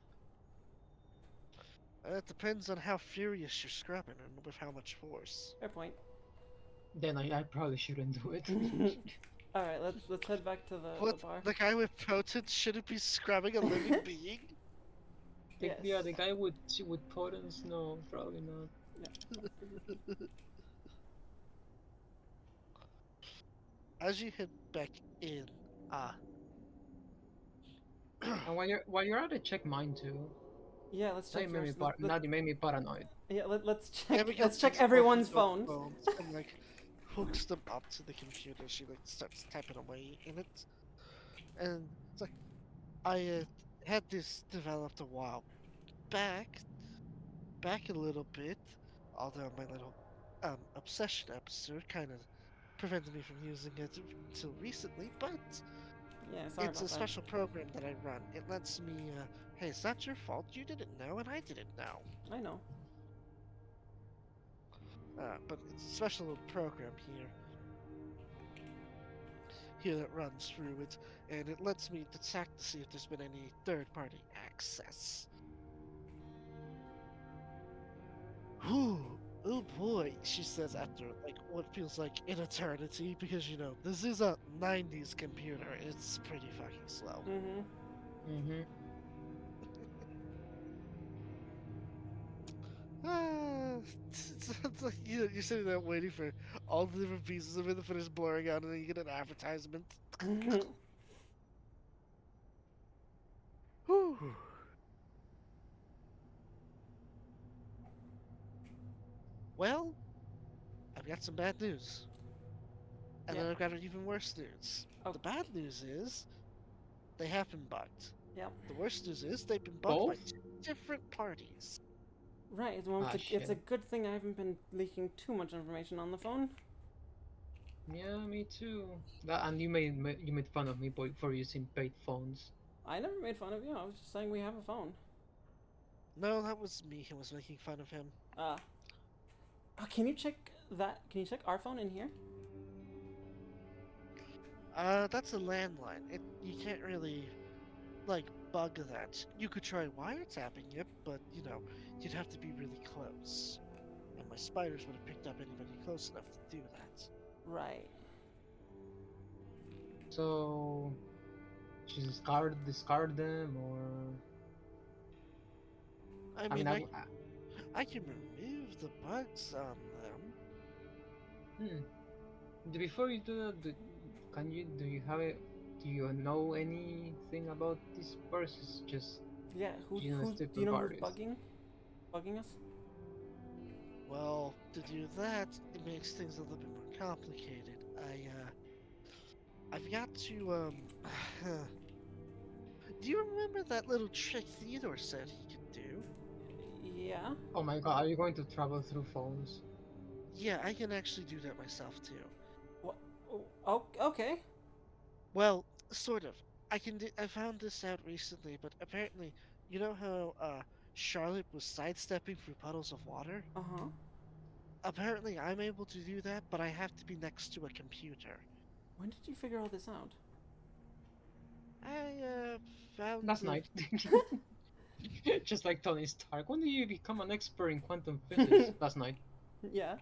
It depends on how furious you're scrubbing and with how much force. Fair point. Then I probably shouldn't do it. All right, let's head back to the What? bar. The guy with potent shouldn't be scrubbing a living being? Yes. Yeah, the guy with potence, no, probably not. As you head back in, And while you're at it, check mine too. Yeah, let's Now check you made me yours. now you made me paranoid. Yeah, let's check. Abigail Let's check takes both of everyone's those phones. and like hooks them up to the computer. She like starts typing away in it, and it's like I had this developed a while back a little bit, although my little obsession episode kind of prevented me from using it until recently. But Yeah, sorry it's about a special program that I run. It lets me, hey, it's not your fault. You didn't know, and I didn't know. that. I know. But it's a special little program here that runs through it, and it lets me detect to see if there's been any third-party access. Whew, oh boy, she says after like what feels like an eternity, because you know this is a '90s computer. It's pretty fucking slow. Mm-hmm. It's like you're sitting there waiting for all the different pieces of it to finish blurring out, and then you get an advertisement. Whew. Well, I've got some bad news. And Yeah. then I've got even worse news. Oh. The bad news is they have been bugged. Yep. The worst news is they've been bugged by Both? 2 different parties. Right. Well, Ah, it's a shit. good thing I haven't been leaking too much information on the phone. Yeah, me too. And you made fun of me for using paid phones. I never made fun of you. I was just saying we have a phone. No, that was me who was making fun of him. Oh, can you check that? Can you check our phone in here? That's a landline. You can't really, like, bug that. You could try wiretapping it, but, you know, you'd have to be really close. And my spiders would have picked up anybody close enough to do that. Right. So, should discard them, or I I mean, mean, I can remove the bugs on them. Before you do that, do you know anything about this versus just Yeah. Who? You know, Who? it's Do you know who's different bugging us? Well, to do that, it makes things a little bit more complicated. I've got to, do you remember that little trick Theodore said he could do? Yeah. Oh my god, are you going to travel through phones? Yeah, I can actually do that myself too. What? Oh, okay. Well, sort of. I found this out recently, but apparently, you know how Charlotte was sidestepping through puddles of water? Uh huh. Apparently, I'm able to do that, but I have to be next to a computer. When did you figure all this out? I found Last the night. Just like Tony Stark. When did you become an expert in quantum physics? Last night. Yeah.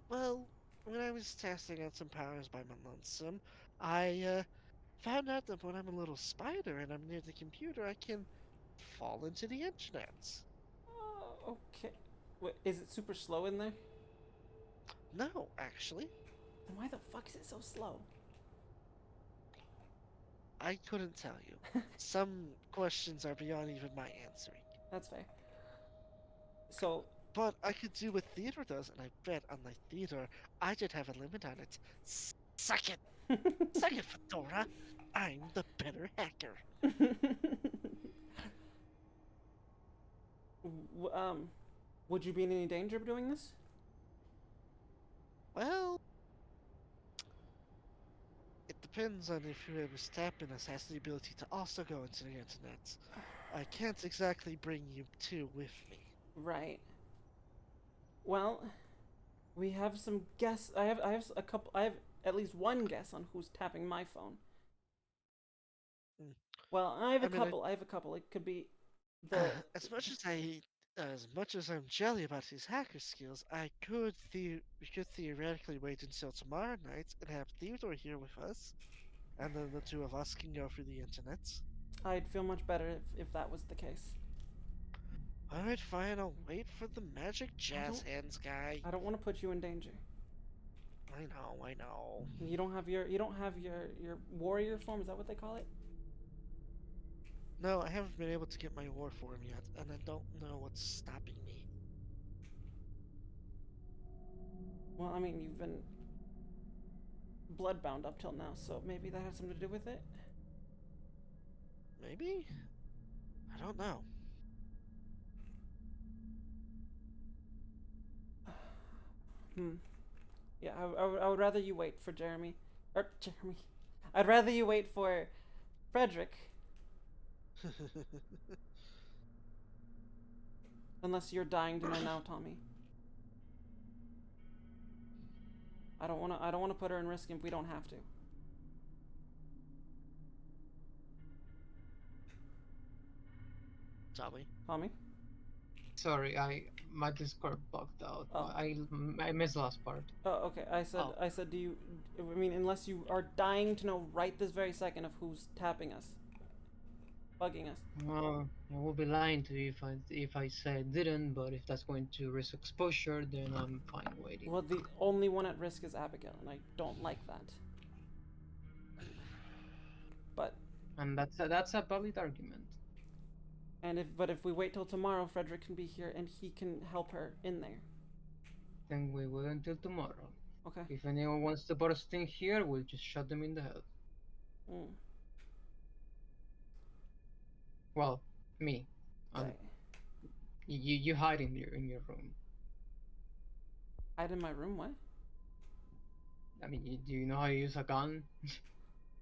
well, when I was testing out some powers by my lonesome, I found out that when I'm a little spider and I'm near the computer, I can fall into the internet. Okay. Wait, is it super slow in there? No, actually, Then why the fuck is it so slow? I couldn't tell you. Some questions are beyond even my answering. That's fair. So, But I could do what Theodore does, and I bet, unlike Theodore, I did have a limit on it. Suck it! Suck it, Fedora! I'm the better hacker. would you be in any danger of doing this? Well, it depends on if whoever's tapping us has the ability to also go into the internet. I can't exactly bring you two with me. Right. Well, we have some guess. I have a couple. I have at least one guess on who's tapping my phone. Mm. Well, I have a I mean, I- couple. I have a couple. It could be the. As much as I'm jelly about his hacker skills, we could theoretically wait until tomorrow night and have Theodore here with us, and then the two of us can go through the internet. I'd feel much better if that was the case. Alright, fine, I'll wait for the magic jazz don't- hands guy. I don't want to put you in danger. I know. You don't have your warrior form. Is that what they call it? No, I haven't been able to get my war form yet, and I don't know what's stopping me. Well, I mean, you've been bloodbound up till now, so maybe that has something to do with it. Maybe? I don't know. Yeah, I would rather you wait for Jeremy. Or Jeremy. I'd rather you wait for Frederick. Unless you're dying to know now, Tommy. I don't wanna put her in risk if we don't have to. Tommy? Tommy? Sorry, my Discord bugged out. Oh. I missed the last part. Oh, okay. I said, do you? I mean, unless you are dying to know right this very second of who's tapping us, bugging us. Well, I would be lying to you if I said didn't, but if that's going to risk exposure, then I'm fine waiting. Well, the only one at risk is Abigail, and I don't like that. But And that's a valid argument. but if we wait till tomorrow, Frederick can be here and he can help her in there. Then we will until tomorrow. Okay. If anyone wants to burst in here, we'll just shot them in the head. Mm. Well, me. Right. You hide in your room. Hide in my room. What? I mean, do you know how you use a gun?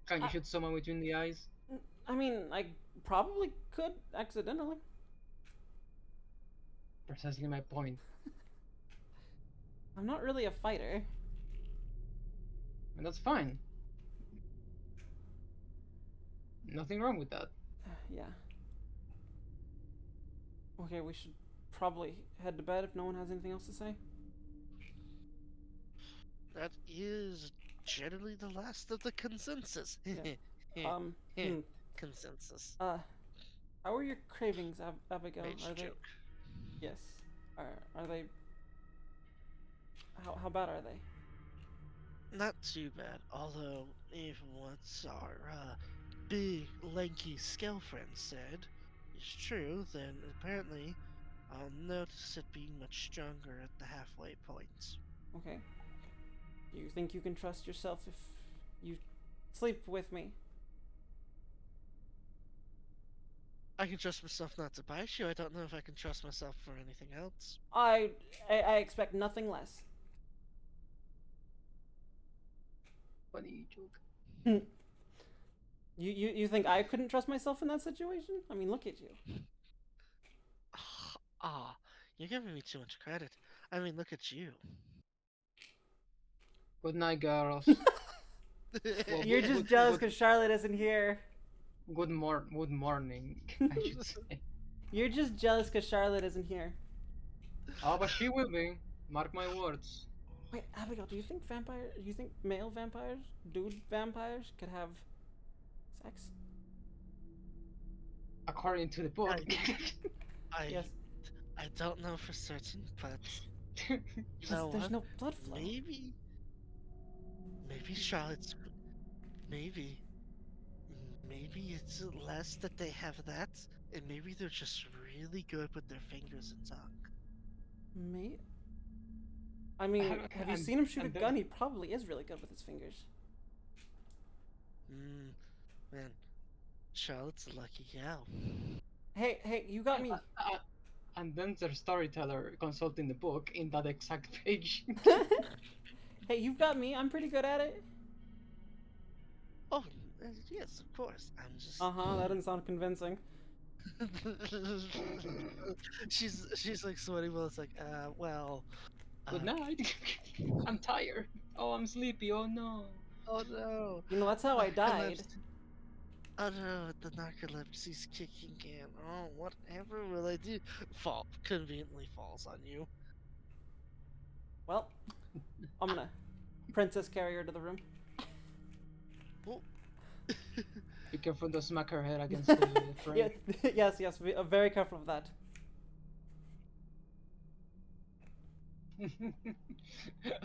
Can you shoot someone between the eyes? I mean, I probably could accidentally. Precisely my point. I'm not really a fighter. And that's fine. Nothing wrong with that. Yeah. Okay, we should probably head to bed if no one has anything else to say. That is generally the last of the consensus. Yeah. Consensus. How are your cravings, Abigail? Rage Are they? joke. Yes. Are they? How bad are they? Not too bad, although if what our big, lanky scale friend said is true, then apparently I'll notice it being much stronger at the halfway point. Okay. Do you think you can trust yourself if you sleep with me. I can trust myself not to bite you. I don't know if I can trust myself for anything else. I expect nothing less. Funny joke. You think I couldn't trust myself in that situation? I mean, look at you. Ah, you're giving me too much credit. I mean, look at you. Good night, girls. Well, You're just jealous because Charlotte isn't here. good morning, I should say. You're just jealous because Charlotte isn't here. Oh, but she will be. Mark my words. Wait, Abigail, do you think male vampires, dude vampires, could have sex? According to the book. I Yes. I don't know for certain, but you know There's what? no blood flow. Maybe Charlotte's maybe maybe it's less that they have that, and maybe they're just really good with their fingers and tongue. Me? I mean, have you And- seen him shoot a and then- gun? He probably is really good with his fingers. Man, Charlotte's a lucky gal. Hey, you got me. And then the storyteller consulting the book in that exact page. Hey, you've got me. I'm pretty good at it. Oh, yes, of course. I'm just. That didn't sound convincing. she's like sweating. Well, it's like, well. Good night. I'm tired. Oh, I'm sleepy. Oh no. Oh no. You know, that's how I died. Oh no, the narcolepsy's kicking in. Oh, whatever will I do? Conveniently falls on you. Well, I'm gonna princess carry her to the room. Be careful to smack her head against the frame. Yes, very careful of that.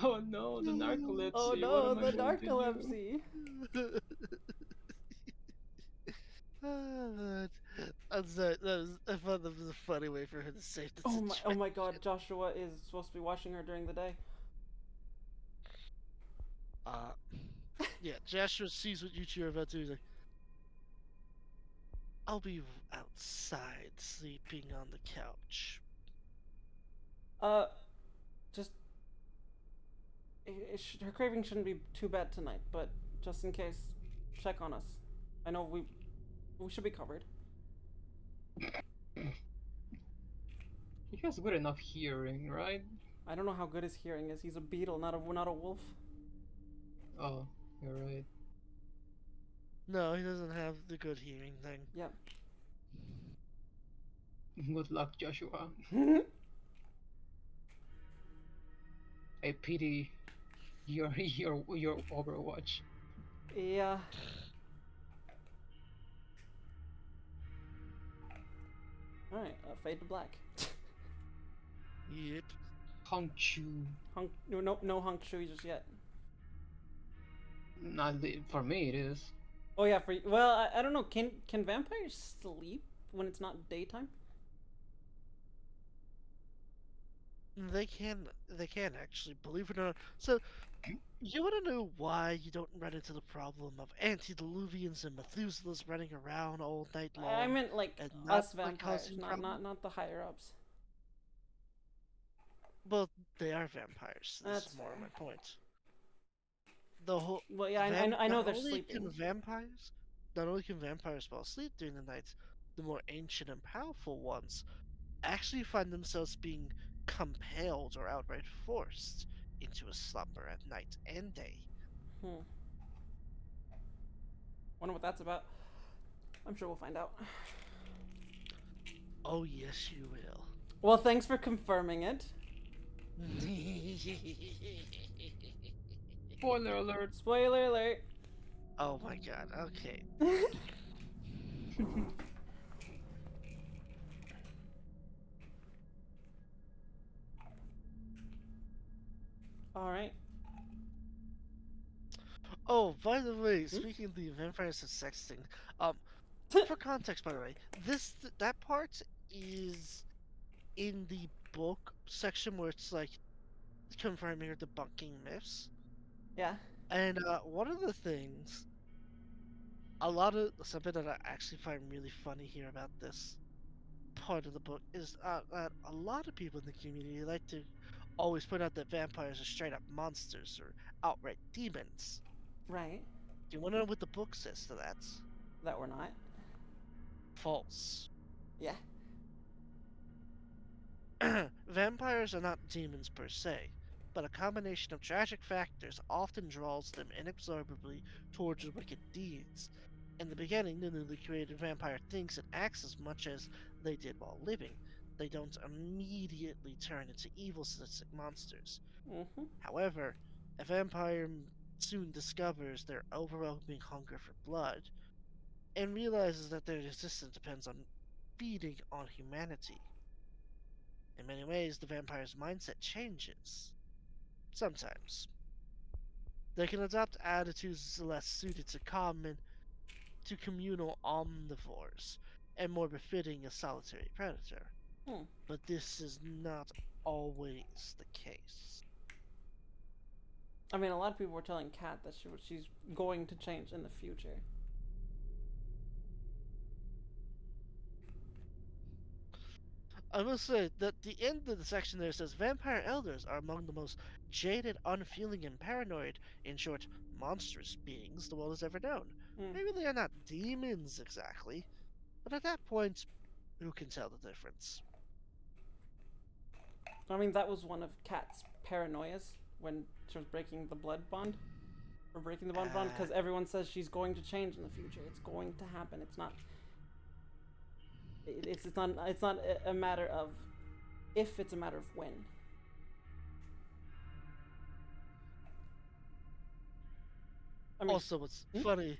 Oh no, the narcolepsy. Oh What no, am I the going to do? narcolepsy. I'm sorry, I thought that was a funny way for her to save the Oh my God, Joshua is supposed to be watching her during the day. Yeah, Joshua sees what you two are about to do. He's like, I'll be outside sleeping on the couch. Just her craving shouldn't be too bad tonight, but just in case, check on us. I know we should be covered. He has good enough hearing, right? I don't know how good his hearing is. He's a beetle, not a wolf. Oh, you're right. No, he doesn't have the good hearing thing. Yep. Good luck, Joshua. I pity your Overwatch. Yeah. All right, fade to black. Yep. Hong Chu. No hunk shui just yet. For me, it is. Oh yeah, well, I don't know. Can vampires sleep when it's not daytime? They can actually, believe it or not. So, you want to know why you don't run into the problem of antediluvians and Methuselahs running around all night long? I meant like and not, us like, vampires, causing not problem? not the higher ups. Well, they are vampires. This That's is more fair. my point. The whole Well, yeah, I know not they're only sleeping. Not only can vampires fall asleep during the night, the more ancient and powerful ones actually find themselves being compelled or outright forced into a slumber at night and day. Wonder what that's about. I'm sure we'll find out. Oh yes, you will. Well, thanks for confirming it. Spoiler alert. Spoiler alert. Oh my god. Okay. All right. Oh, by the way, speaking of the vampires and sex thing, for context, by the way, that part is in the book section where it's like confirming or debunking myths. Yeah. And one of the things a lot of something that I actually find really funny here about this part of the book is that a lot of people in the community like to always point out that vampires are straight up monsters or outright demons. Right. Do you want to know what the book says to that? That we're not. False. Yeah. Vampires are not demons per se, but a combination of tragic factors often draws them inexorably towards wicked deeds. In the beginning, the newly created vampire thinks and acts as much as they did while living. They don't immediately turn into evil sadistic monsters. Mm-hmm. However, a vampire soon discovers their overwhelming hunger for blood and realizes that their existence depends on feeding on humanity. In many ways, the vampire's mindset changes. Sometimes. They can adopt attitudes less suited to communal omnivores and more befitting a solitary predator. Hmm. But this is not always the case. I mean, a lot of people were telling Kat that she's going to change in the future. I must say that the end of the section there says vampire elders are among the most jaded, unfeeling, and paranoid, in short, monstrous beings the world has ever known. Mm. Maybe they are not demons exactly, but at that point, who can tell the difference? I mean, that was one of Kat's paranoias when she was breaking the blood bond. Or breaking the bond because everyone says she's going to change in the future. It's going to happen. It's not. It's not a matter of if. It's a matter of when. I mean, Also, what's funny,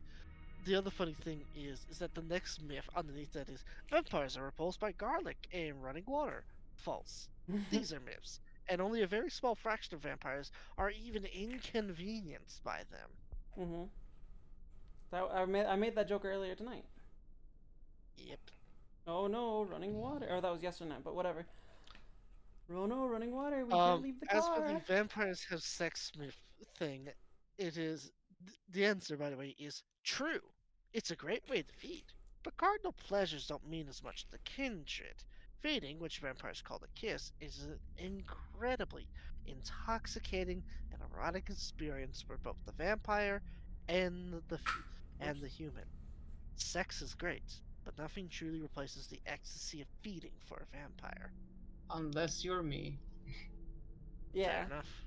the other funny thing is that the next myth underneath that is vampires are repulsed by garlic and running water. False. These are myths, and only a very small fraction of vampires are even inconvenienced by them. mm-hmm. I made that joke earlier tonight. Yep. Oh no, running water. Oh, that was yesterday night, but whatever. Oh no, running water. We can't leave the As for car. the vampires have sex myth thing, it is the answer, by the way, is true. It's a great way to feed, but cardinal pleasures don't mean as much to kindred. Feeding, which vampires call the kiss, is an incredibly intoxicating and erotic experience for both the vampire and and the human. Sex is great, but nothing truly replaces the ecstasy of feeding for a vampire. Unless you're me. Fair Yeah. enough.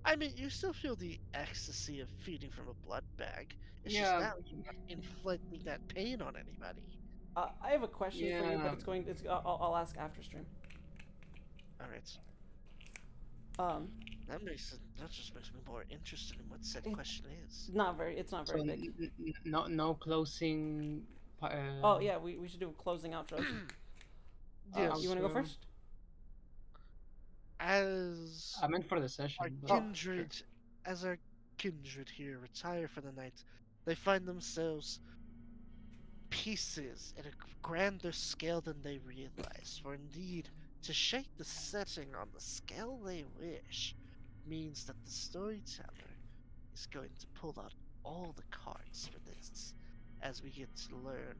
I mean, you still feel the ecstasy of feeding from a blood bag. It's just Yeah, now you're not inflicting that pain on anybody. I have a question for you, but yeah. it's going. It's. I'll ask after stream. Alright. Um, That just makes me more interested in what said It- question is. not very. It's not So very big. no closing. Oh yeah, we should do closing outros. Yes. You want to go outro. first? As I meant for the our session, but kindred sure. as our kindred here retire for the night, they find themselves pieces at a grander scale than they realize. For indeed, to shake the setting on the scale they wish means that the storyteller is going to pull out all the cards for this, as we get to learn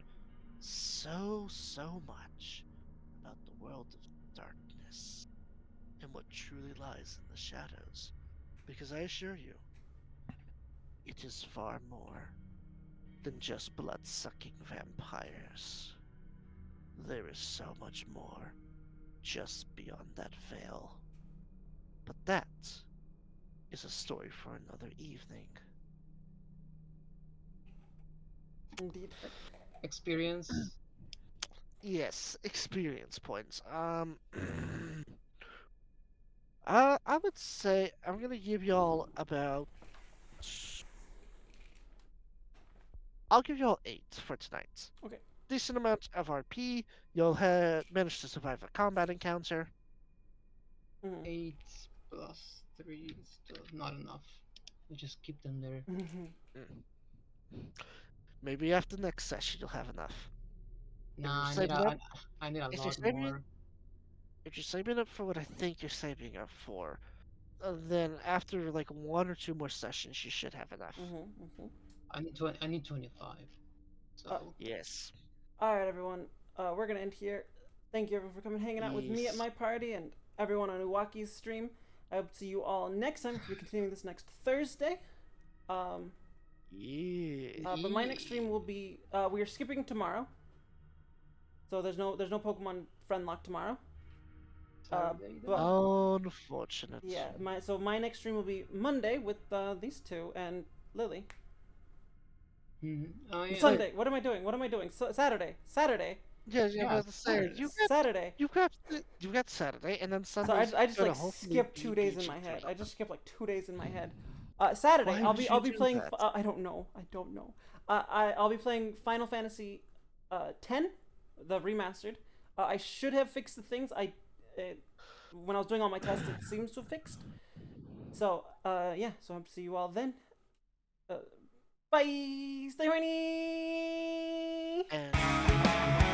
so much about the world of darkness and what truly lies in the shadows. Because I assure you, it is far more than just blood-sucking vampires. There is so much more just beyond that veil. But that is a story for another evening. Indeed. Experience. Yes, experience points. I would say I'm gonna give y'all about. I'll give y'all 8 for tonight. Okay. Decent amount of RP. You'll have managed to survive a combat encounter. 8 plus 3 is still not enough. We just keep them there. Maybe after next session you'll have enough. Nah, I need a If you're lot saving, more. if you're saving up for what I think you're saving up for, then after like 1 or 2 more sessions, you should have enough. I need 25. So Yes. All right, everyone. We're gonna end here. Thank you everyone for coming, hanging out with me at Yes. my party, and everyone on Uwaki's stream. I hope to see you all next time. We'll be continuing this next Thursday. Yeah. But my next stream will be. We are skipping tomorrow, so there's no Pokemon Friend Lock tomorrow. Saturday then? but- Unfortunate. Yeah, my next stream will be Monday with these two and Lily. Oh yeah. Sunday. What am I doing? What am I doing? Saturday. Yeah, Yeah, about to say Saturday. you got Saturday and then Sunday. So I just like skipped 2 days in my head. I just skipped like 2 days in my head. Saturday Why I'll would be you do playing. that? I don't know. I'll be playing Final Fantasy 10, the remastered. I should have fixed the things when I was doing all my tests. It seems to have fixed. So yeah. So I'll see you all then. Bye. Stay horny. And